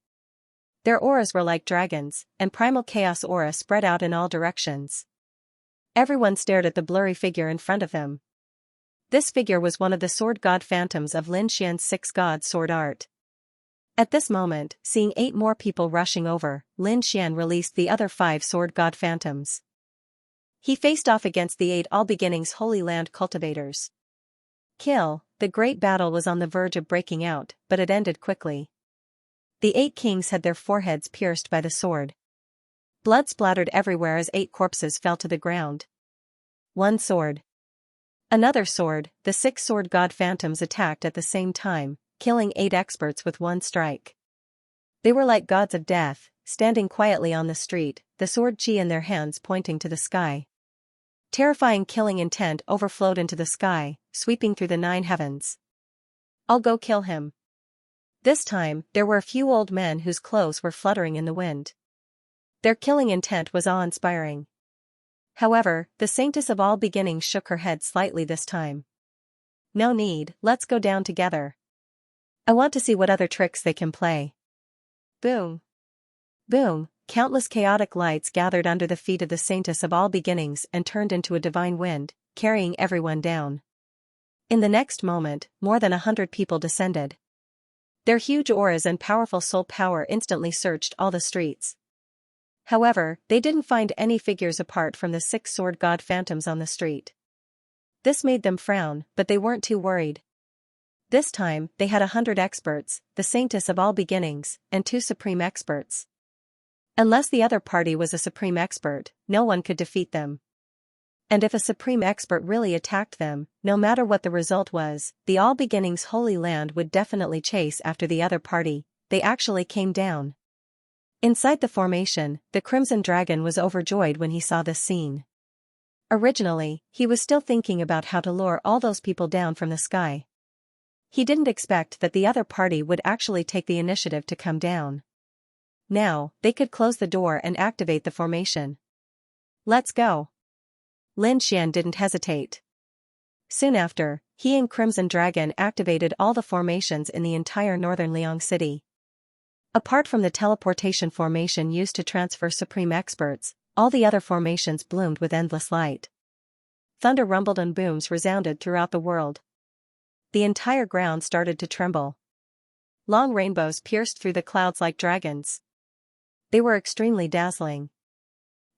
Their auras were like dragons, and primal chaos aura spread out in all directions. Everyone stared at the blurry figure in front of them. This figure was one of the sword god phantoms of Lin Xian's 6 god sword art. At this moment, seeing 8 more people rushing over, Lin Xian released the other 5 sword god phantoms. He faced off against the 8 All Beginnings Holy Land cultivators. Kill, the great battle was on the verge of breaking out, but it ended quickly. The 8 kings had their foreheads pierced by the sword. Blood splattered everywhere as 8 corpses fell to the ground. One sword. Another sword, the 6 sword god phantoms attacked at the same time, killing 8 experts with one strike. They were like gods of death, standing quietly on the street, the sword chi in their hands pointing to the sky. Terrifying killing intent overflowed into the sky, sweeping through the 9 heavens. I'll go kill him. This time, there were a few old men whose clothes were fluttering in the wind. Their killing intent was awe-inspiring. However, the saintess of all beginnings shook her head slightly this time. No need, let's go down together. I want to see what other tricks they can play. Boom. Boom, countless chaotic lights gathered under the feet of the saintess of all beginnings and turned into a divine wind, carrying everyone down. In the next moment, more than 100 people descended. Their huge auras and powerful soul power instantly searched all the streets. However, they didn't find any figures apart from the 6 sword god phantoms on the street. This made them frown, but they weren't too worried. This time, they had 100 experts, the saintess of all beginnings, and 2 supreme experts. Unless the other party was a supreme expert, no one could defeat them. And if a supreme expert really attacked them, no matter what the result was, the All Beginnings Holy Land would definitely chase after the other party. They actually came down. Inside the formation, the Crimson Dragon was overjoyed when he saw this scene. Originally, he was still thinking about how to lure all those people down from the sky. He didn't expect that the other party would actually take the initiative to come down. Now, they could close the door and activate the formation. Let's go. Lin Xian didn't hesitate. Soon after, he and Crimson Dragon activated all the formations in the entire northern Liang City. Apart from the teleportation formation used to transfer supreme experts, all the other formations bloomed with endless light. Thunder rumbled and booms resounded throughout the world. The entire ground started to tremble. Long rainbows pierced through the clouds like dragons. They were extremely dazzling.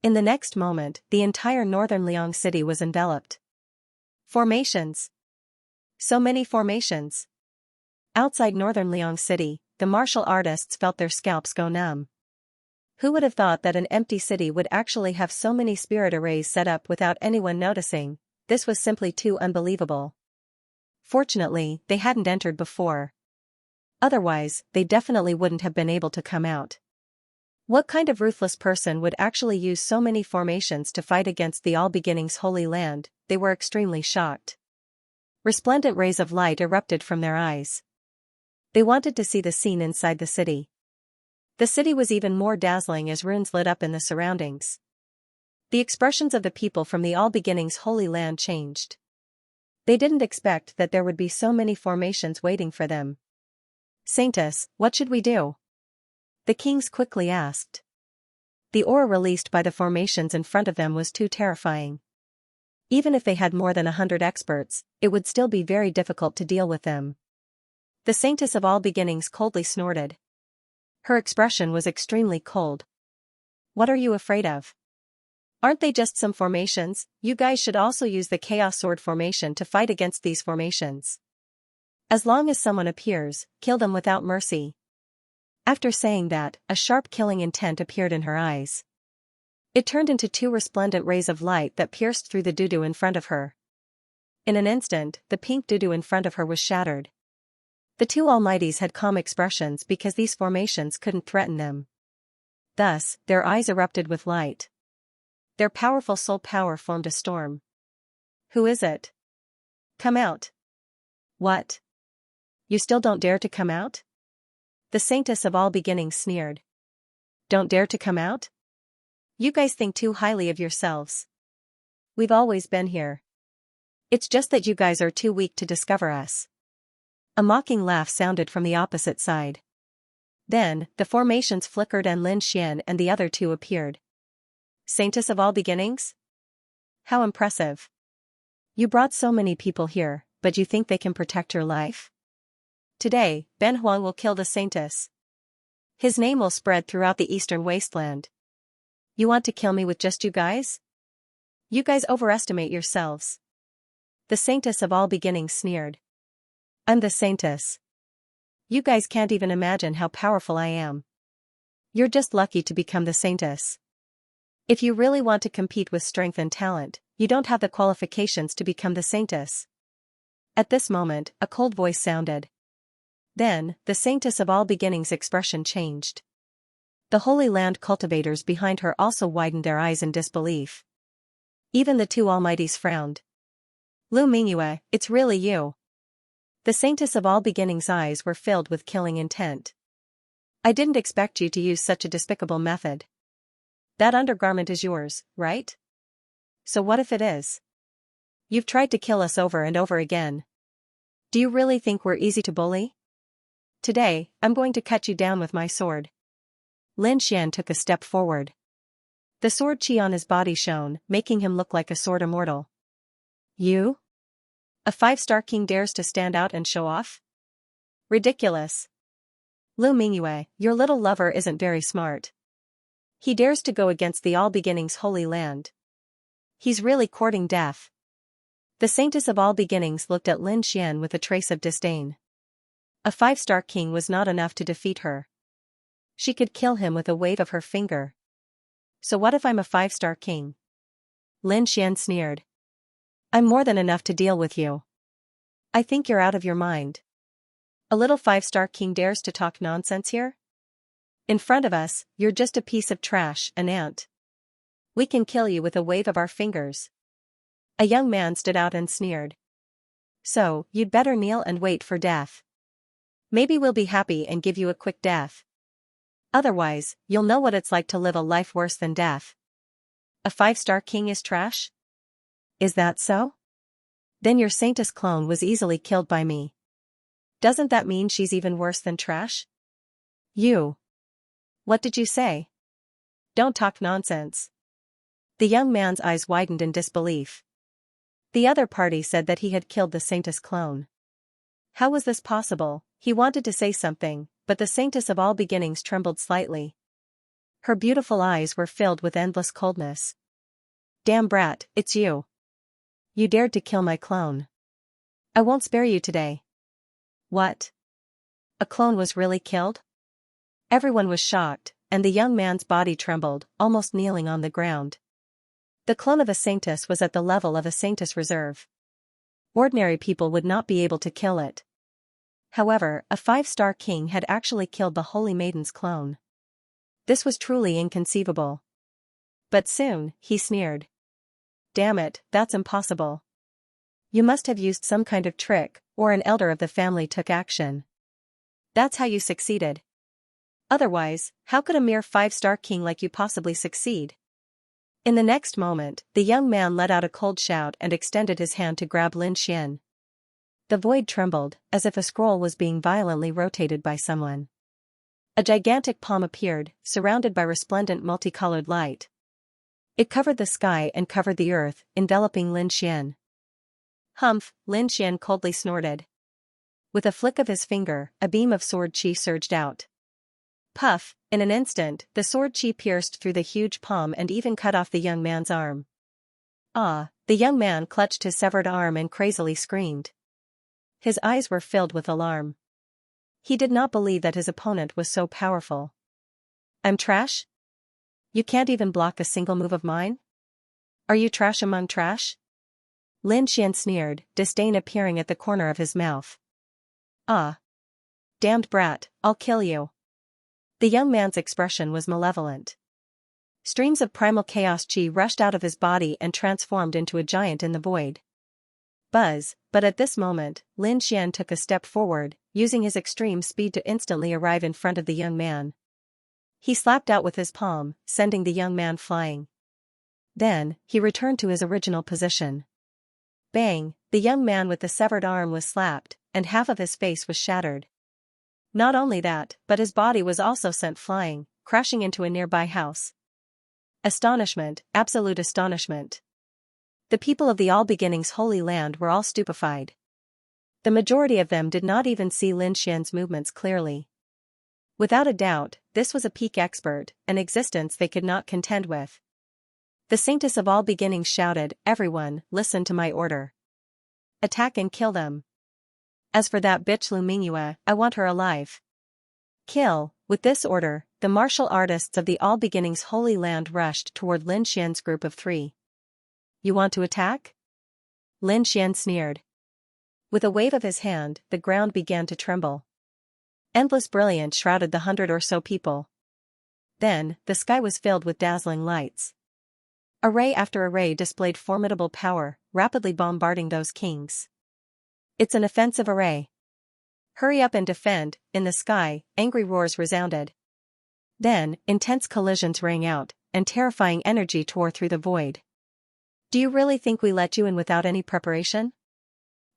In the next moment, the entire northern Liang City was enveloped. Formations. So many formations. Outside northern Liang City, the martial artists felt their scalps go numb. Who would have thought that an empty city would actually have so many spirit arrays set up without anyone noticing? This was simply too unbelievable. Fortunately, they hadn't entered before. Otherwise, they definitely wouldn't have been able to come out. What kind of ruthless person would actually use so many formations to fight against the All Beginnings Holy Land? They were extremely shocked. Resplendent rays of light erupted from their eyes. They wanted to see the scene inside the city. The city was even more dazzling as runes lit up in the surroundings. The expressions of the people from the All Beginnings Holy Land changed. They didn't expect that there would be so many formations waiting for them. Saintess, what should we do? The kings quickly asked. The aura released by the formations in front of them was too terrifying. Even if they had more than 100 experts, it would still be very difficult to deal with them. The saintess of all beginnings coldly snorted. Her expression was extremely cold. What are you afraid of? Aren't they just some formations? You guys should also use the Chaos Sword formation to fight against these formations. As long as someone appears, kill them without mercy. After saying that, a sharp killing intent appeared in her eyes. It turned into 2 resplendent rays of light that pierced through the doo-doo in front of her. In an instant, the pink doo-doo in front of her was shattered. The 2 Almighties had calm expressions because these formations couldn't threaten them. Thus, their eyes erupted with light. Their powerful soul power formed a storm. Who is it? Come out. What? You still don't dare to come out? The saintess of all beginnings sneered. Don't dare to come out? You guys think too highly of yourselves. We've always been here. It's just that you guys are too weak to discover us. A mocking laugh sounded from the opposite side. Then, the formations flickered and Lin Xian and the other 2 appeared. Saintess of all beginnings? How impressive. You brought so many people here, but you think they can protect your life? Today, Ben Huang will kill the saintess. His name will spread throughout the eastern wasteland. You want to kill me with just you guys? You guys overestimate yourselves. The saintess of all beginnings sneered. I'm the saintess. You guys can't even imagine how powerful I am. You're just lucky to become the saintess. If you really want to compete with strength and talent, you don't have the qualifications to become the saintess. At this moment, a cold voice sounded. Then, the saintess of all beginnings' expression changed. The Holy Land cultivators behind her also widened their eyes in disbelief. Even the 2 Almighties frowned. Lu Mingyue, it's really you. The saintess of all beginnings' eyes were filled with killing intent. I didn't expect you to use such a despicable method. That undergarment is yours, right? So what if it is? You've tried to kill us over and over again. Do you really think we're easy to bully? Today, I'm going to cut you down with my sword. Lin Xian took a step forward. The sword chi on his body shone, making him look like a sword immortal. You? A 5-star king dares to stand out and show off? Ridiculous. Lu Mingyue, your little lover isn't very smart. He dares to go against the All Beginnings Holy Land. He's really courting death. The Saintess of All Beginnings looked at Lin Xian with a trace of disdain. A 5-star king was not enough to defeat her. She could kill him with a wave of her finger. So what if I'm a 5-star king? Lin Xian sneered. I'm more than enough to deal with you. I think you're out of your mind. A little 5-star king dares to talk nonsense here? In front of us, you're just a piece of trash, an ant. We can kill you with a wave of our fingers. A young man stood out and sneered. So, you'd better kneel and wait for death. Maybe we'll be happy and give you a quick death. Otherwise, you'll know what it's like to live a life worse than death. A 5-star king is trash? Is that so? Then your Saintess clone was easily killed by me. Doesn't that mean she's even worse than trash? You. What did you say? Don't talk nonsense. The young man's eyes widened in disbelief. The other party said that he had killed the Saintess clone. How was this possible? He wanted to say something, but the Saintess of All Beginnings trembled slightly. Her beautiful eyes were filled with endless coldness. Damn brat, it's you. You dared to kill my clone. I won't spare you today. What? A clone was really killed? Everyone was shocked, and the young man's body trembled, almost kneeling on the ground. The clone of a Saintess was at the level of a Saintess reserve. Ordinary people would not be able to kill it. However, a 5-star king had actually killed the Holy Maiden's clone. This was truly inconceivable. But soon, he sneered. Damn it, that's impossible. You must have used some kind of trick, or an elder of the family took action. That's how you succeeded. Otherwise, how could a mere 5-star king like you possibly succeed? In the next moment, the young man let out a cold shout and extended his hand to grab Lin Xian. The void trembled, as if a scroll was being violently rotated by someone. A gigantic palm appeared, surrounded by resplendent multicolored light. It covered the sky and covered the earth, enveloping Lin Xian. Humph, Lin Xian coldly snorted. With a flick of his finger, a beam of sword chi surged out. Puff, in an instant, the sword chi pierced through the huge palm and even cut off the young man's arm. Ah, the young man clutched his severed arm and crazily screamed. His eyes were filled with alarm. He did not believe that his opponent was so powerful. I'm trash? You can't even block a single move of mine? Are you trash among trash? Lin Xian sneered, disdain appearing at the corner of his mouth. Ah. Damned brat, I'll kill you. The young man's expression was malevolent. Streams of primal chaos chi rushed out of his body and transformed into a giant in the void. Buzz, but at this moment, Lin Xian took a step forward, using his extreme speed to instantly arrive in front of the young man. He slapped out with his palm, sending the young man flying. Then, he returned to his original position. Bang, the young man with the severed arm was slapped, and half of his face was shattered. Not only that, but his body was also sent flying, crashing into a nearby house. Astonishment, absolute astonishment. The people of the All Beginnings Holy Land were all stupefied. The majority of them did not even see Lin Xian's movements clearly. Without a doubt, this was a peak expert, an existence they could not contend with. The Saintess of All Beginnings shouted, "Everyone, listen to my order. Attack and kill them. As for that bitch Lu Mingyue, I want her alive. Kill." With this order, the martial artists of the All Beginnings Holy Land rushed toward Lin Xian's group of 3. You want to attack? Lin Xian sneered. With a wave of his hand, the ground began to tremble. Endless brilliance shrouded the 100 or so people. Then, the sky was filled with dazzling lights. Array after array displayed formidable power, rapidly bombarding those kings. It's an offensive array. Hurry up and defend. In the sky, angry roars resounded. Then, intense collisions rang out, and terrifying energy tore through the void. Do you really think we let you in without any preparation?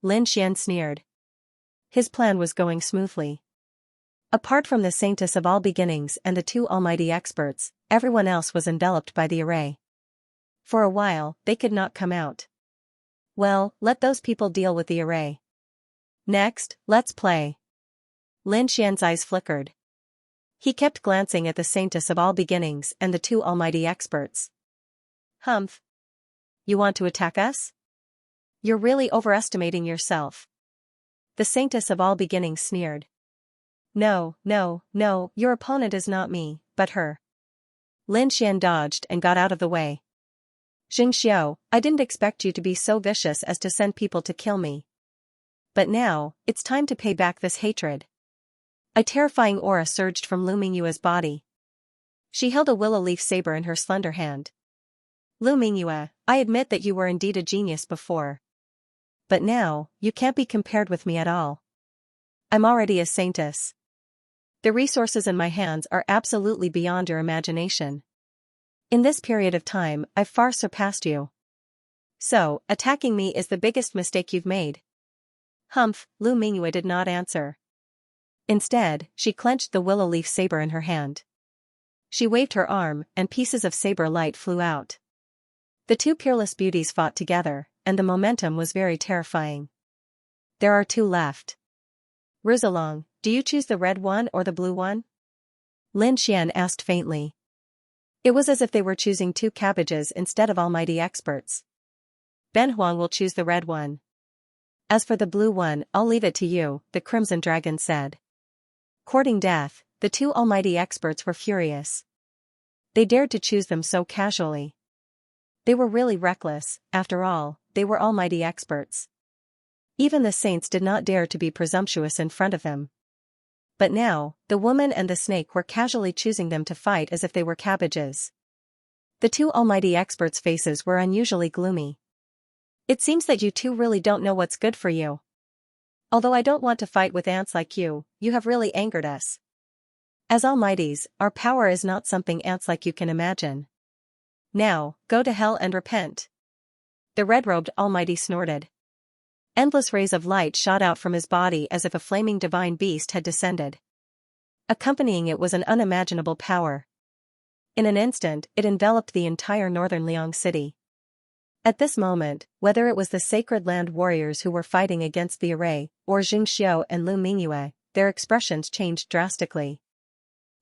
Lin Xian sneered. His plan was going smoothly. Apart from the Saintess of All Beginnings and the 2 almighty experts, everyone else was enveloped by the array. For a while, they could not come out. Well, let those people deal with the array. Next, let's play. Lin Xian's eyes flickered. He kept glancing at the saintess of all beginnings and the two almighty experts. Humph. You want to attack us? You're really overestimating yourself. The saintess of all beginnings sneered. No, no, no, your opponent is not me, but her. Lin Xian dodged and got out of the way. Xianxia, I didn't expect you to be so vicious as to send people to kill me. But now, it's time to pay back this hatred. A terrifying aura surged from Lu Mingyue's body. She held a willow leaf saber in her slender hand. Lu Mingyue, I admit that you were indeed a genius before. But now, you can't be compared with me at all. I'm already a saintess. The resources in my hands are absolutely beyond your imagination. In this period of time, I've far surpassed you. So, attacking me is the biggest mistake you've made. Humph, Lu Mingyue did not answer. Instead, she clenched the willow leaf saber in her hand. She waved her arm, and pieces of saber light flew out. The two peerless beauties fought together, and the momentum was very terrifying. There are two left. Rizalong, do you choose the red one or the blue one? Lin Xian asked faintly. It was as if they were choosing two cabbages instead of almighty experts. Ben Huang will choose the red one. As for the blue one, I'll leave it to you, the Crimson Dragon said. Courting death, the two almighty experts were furious. They dared to choose them so casually. They were really reckless, after all, they were almighty experts. Even the saints did not dare to be presumptuous in front of them. But now, the woman and the snake were casually choosing them to fight as if they were cabbages. The two almighty experts' faces were unusually gloomy. It seems that you two really don't know what's good for you. Although I don't want to fight with ants like you, you have really angered us. As almighties, our power is not something ants like you can imagine. Now, go to hell and repent. The red-robed almighty snorted. Endless rays of light shot out from his body as if a flaming divine beast had descended. Accompanying it was an unimaginable power. In an instant, it enveloped the entire northern Liang city. At this moment, whether it was the sacred land warriors who were fighting against the array, or Xianxia and Lu Mingyue, their expressions changed drastically.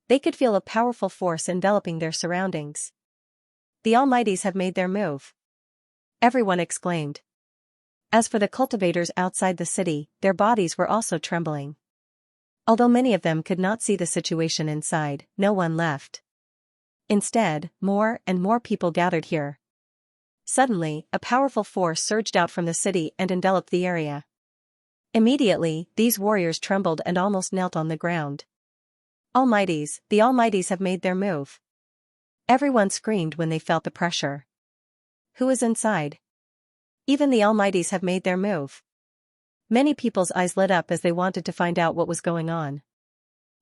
They could feel a powerful force enveloping their surroundings. The Almighties have made their move. Everyone exclaimed. As for the cultivators outside the city, their bodies were also trembling. Although many of them could not see the situation inside, no one left. Instead, more and more people gathered here. Suddenly, a powerful force surged out from the city and enveloped the area. Immediately, these warriors trembled and almost knelt on the ground. Almighties, the Almighties have made their move. Everyone screamed when they felt the pressure. Who is inside? Even the Almighties have made their move. Many people's eyes lit up as they wanted to find out what was going on.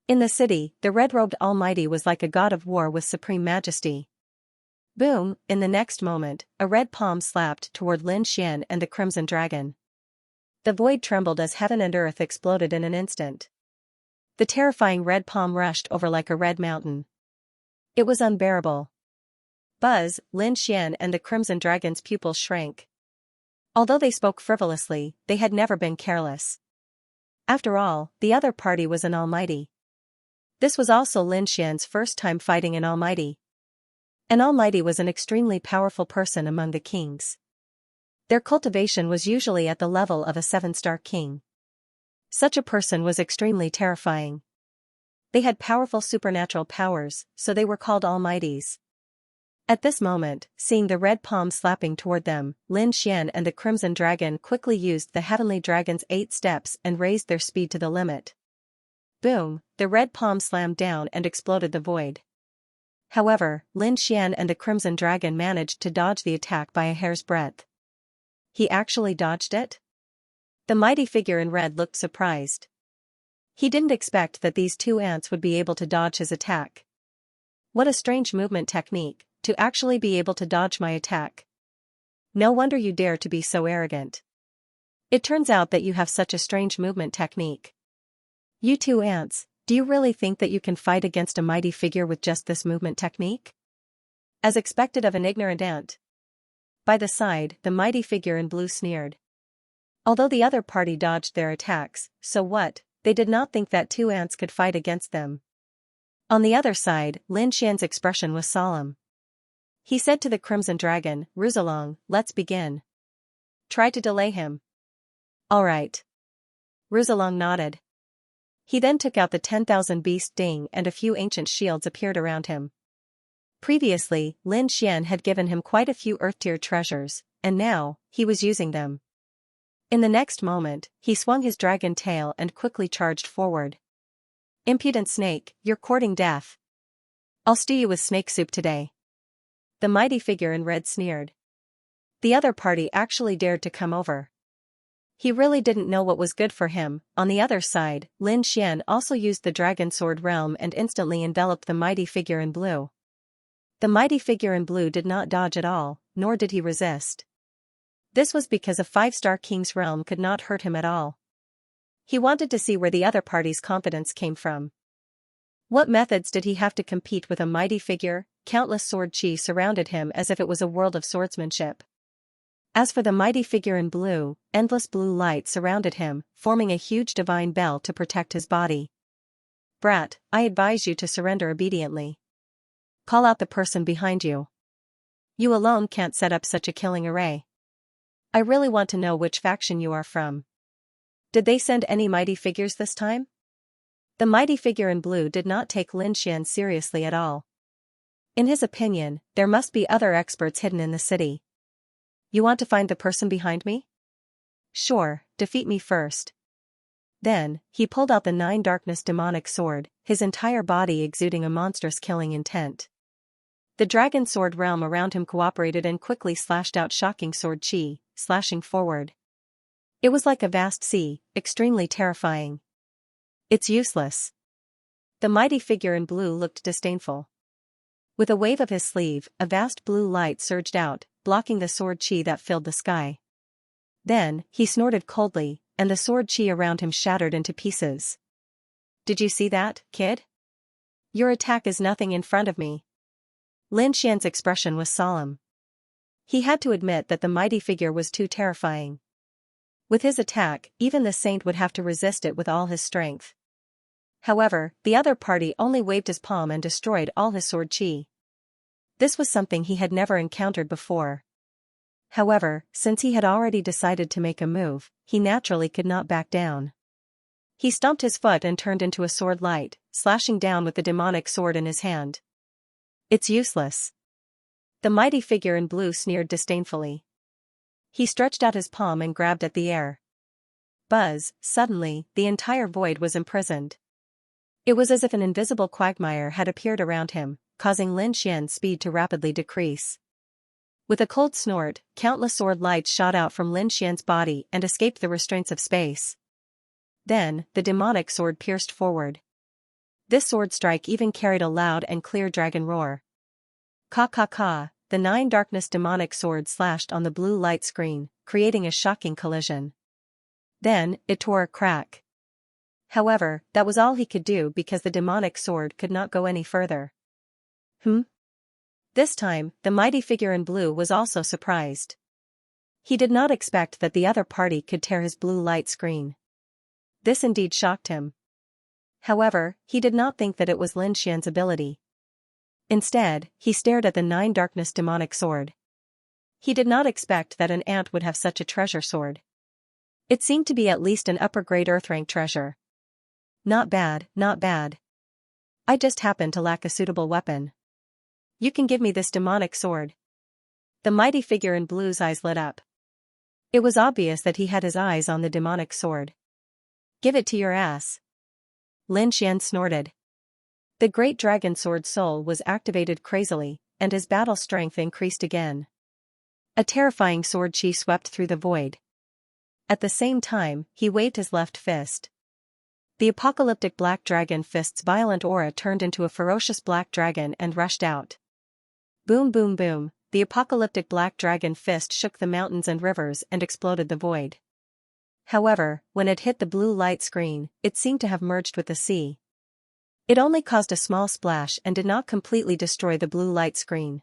In the city, the red-robed Almighty was like a god of war with supreme majesty. Boom, in the next moment, a red palm slapped toward Lin Xian and the Crimson Dragon. The void trembled as heaven and earth exploded in an instant. The terrifying red palm rushed over like a red mountain. It was unbearable. Buzz, Lin Xian and the Crimson Dragon's pupils shrank. Although they spoke frivolously, they had never been careless. After all, the other party was an almighty. This was also Lin Xian's first time fighting an almighty. An almighty was an extremely powerful person among the kings. Their cultivation was usually at the level of a 7-star king. Such a person was extremely terrifying. They had powerful supernatural powers, so they were called almighties. At this moment, seeing the red palm slapping toward them, Lin Xian and the Crimson Dragon quickly used the Heavenly Dragon's 8 steps and raised their speed to the limit. Boom, the red palm slammed down and exploded the void. However, Lin Xian and the Crimson Dragon managed to dodge the attack by a hair's breadth. He actually dodged it? The mighty figure in red looked surprised. He didn't expect that these two ants would be able to dodge his attack. What a strange movement technique, to actually be able to dodge my attack. No wonder you dare to be so arrogant. It turns out that you have such a strange movement technique. You two ants, do you really think that you can fight against a mighty figure with just this movement technique? As expected of an ignorant ant. By the side, the mighty figure in blue sneered. Although the other party dodged their attacks, so what, they did not think that two ants could fight against them. On the other side, Lin Xian's expression was solemn. He said to the Crimson Dragon, "Ruzalong, let's begin. Try to delay him." "All right." Ruzalong nodded. He then took out the 10,000 beast ding and a few ancient shields appeared around him. Previously, Lin Xian had given him quite a few earth-tier treasures, and now, he was using them. In the next moment, he swung his dragon tail and quickly charged forward. "Impudent snake, you're courting death. I'll stew you with snake soup today." The mighty figure in red sneered. The other party actually dared to come over. He really didn't know what was good for him. On the other side, Lin Xian also used the dragon sword realm and instantly enveloped the mighty figure in blue. The mighty figure in blue did not dodge at all, nor did he resist. This was because a 5-star king's realm could not hurt him at all. He wanted to see where the other party's confidence came from. What methods did he have to compete with a mighty figure? Countless sword chi surrounded him as if it was a world of swordsmanship. As for the mighty figure in blue, endless blue light surrounded him, forming a huge divine bell to protect his body. "Brat, I advise you to surrender obediently. Call out the person behind you. You alone can't set up such a killing array. I really want to know which faction you are from. Did they send any mighty figures this time?" The mighty figure in blue did not take Lin Xian seriously at all. In his opinion, there must be other experts hidden in the city. "You want to find the person behind me? Sure, defeat me first." Then, he pulled out the 9 darkness demonic sword, his entire body exuding a monstrous killing intent. The dragon sword realm around him cooperated and quickly slashed out shocking sword chi, slashing forward. It was like a vast sea, extremely terrifying. "It's useless." The mighty figure in blue looked disdainful. With a wave of his sleeve, a vast blue light surged out, blocking the sword chi that filled the sky. Then, he snorted coldly, and the sword chi around him shattered into pieces. "Did you see that, kid? Your attack is nothing in front of me." Lin Xian's expression was solemn. He had to admit that the mighty figure was too terrifying. With his attack, even the saint would have to resist it with all his strength. However, the other party only waved his palm and destroyed all his sword chi. This was something he had never encountered before. However, since he had already decided to make a move, he naturally could not back down. He stomped his foot and turned into a sword light, slashing down with the demonic sword in his hand. "It's useless." The mighty figure in blue sneered disdainfully. He stretched out his palm and grabbed at the air. Buzz, suddenly, the entire void was imprisoned. It was as if an invisible quagmire had appeared around him, causing Lin Xian's speed to rapidly decrease. With a cold snort, countless sword lights shot out from Lin Xian's body and escaped the restraints of space. Then, the demonic sword pierced forward. This sword strike even carried a loud and clear dragon roar. Ka ka ka, the 9 darkness demonic sword slashed on the blue light screen, creating a shocking collision. Then, it tore a crack. However, that was all he could do because the demonic sword could not go any further. This time, the mighty figure in blue was also surprised. He did not expect that the other party could tear his blue light screen. This indeed shocked him. However, he did not think that it was Lin Xian's ability. Instead, he stared at the 9 darkness demonic sword. He did not expect that an ant would have such a treasure sword. It seemed to be at least an upper-grade earth-rank treasure. Not bad, not bad. I just happen to lack a suitable weapon. You can give me this demonic sword. The mighty figure in blue's eyes lit up. It was obvious that he had his eyes on the demonic sword. Give it to your ass. Lin Xian snorted. The great dragon sword soul was activated crazily, and his battle strength increased again. A terrifying sword chi swept through the void. At the same time, he waved his left fist. The apocalyptic black dragon fist's violent aura turned into a ferocious black dragon and rushed out. Boom boom boom, the apocalyptic black dragon fist shook the mountains and rivers and exploded the void. However, when it hit the blue light screen, it seemed to have merged with the sea. It only caused a small splash and did not completely destroy the blue light screen.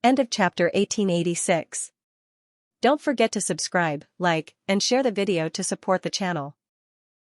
End of chapter 1886. Don't forget to subscribe, like, and share the video to support the channel.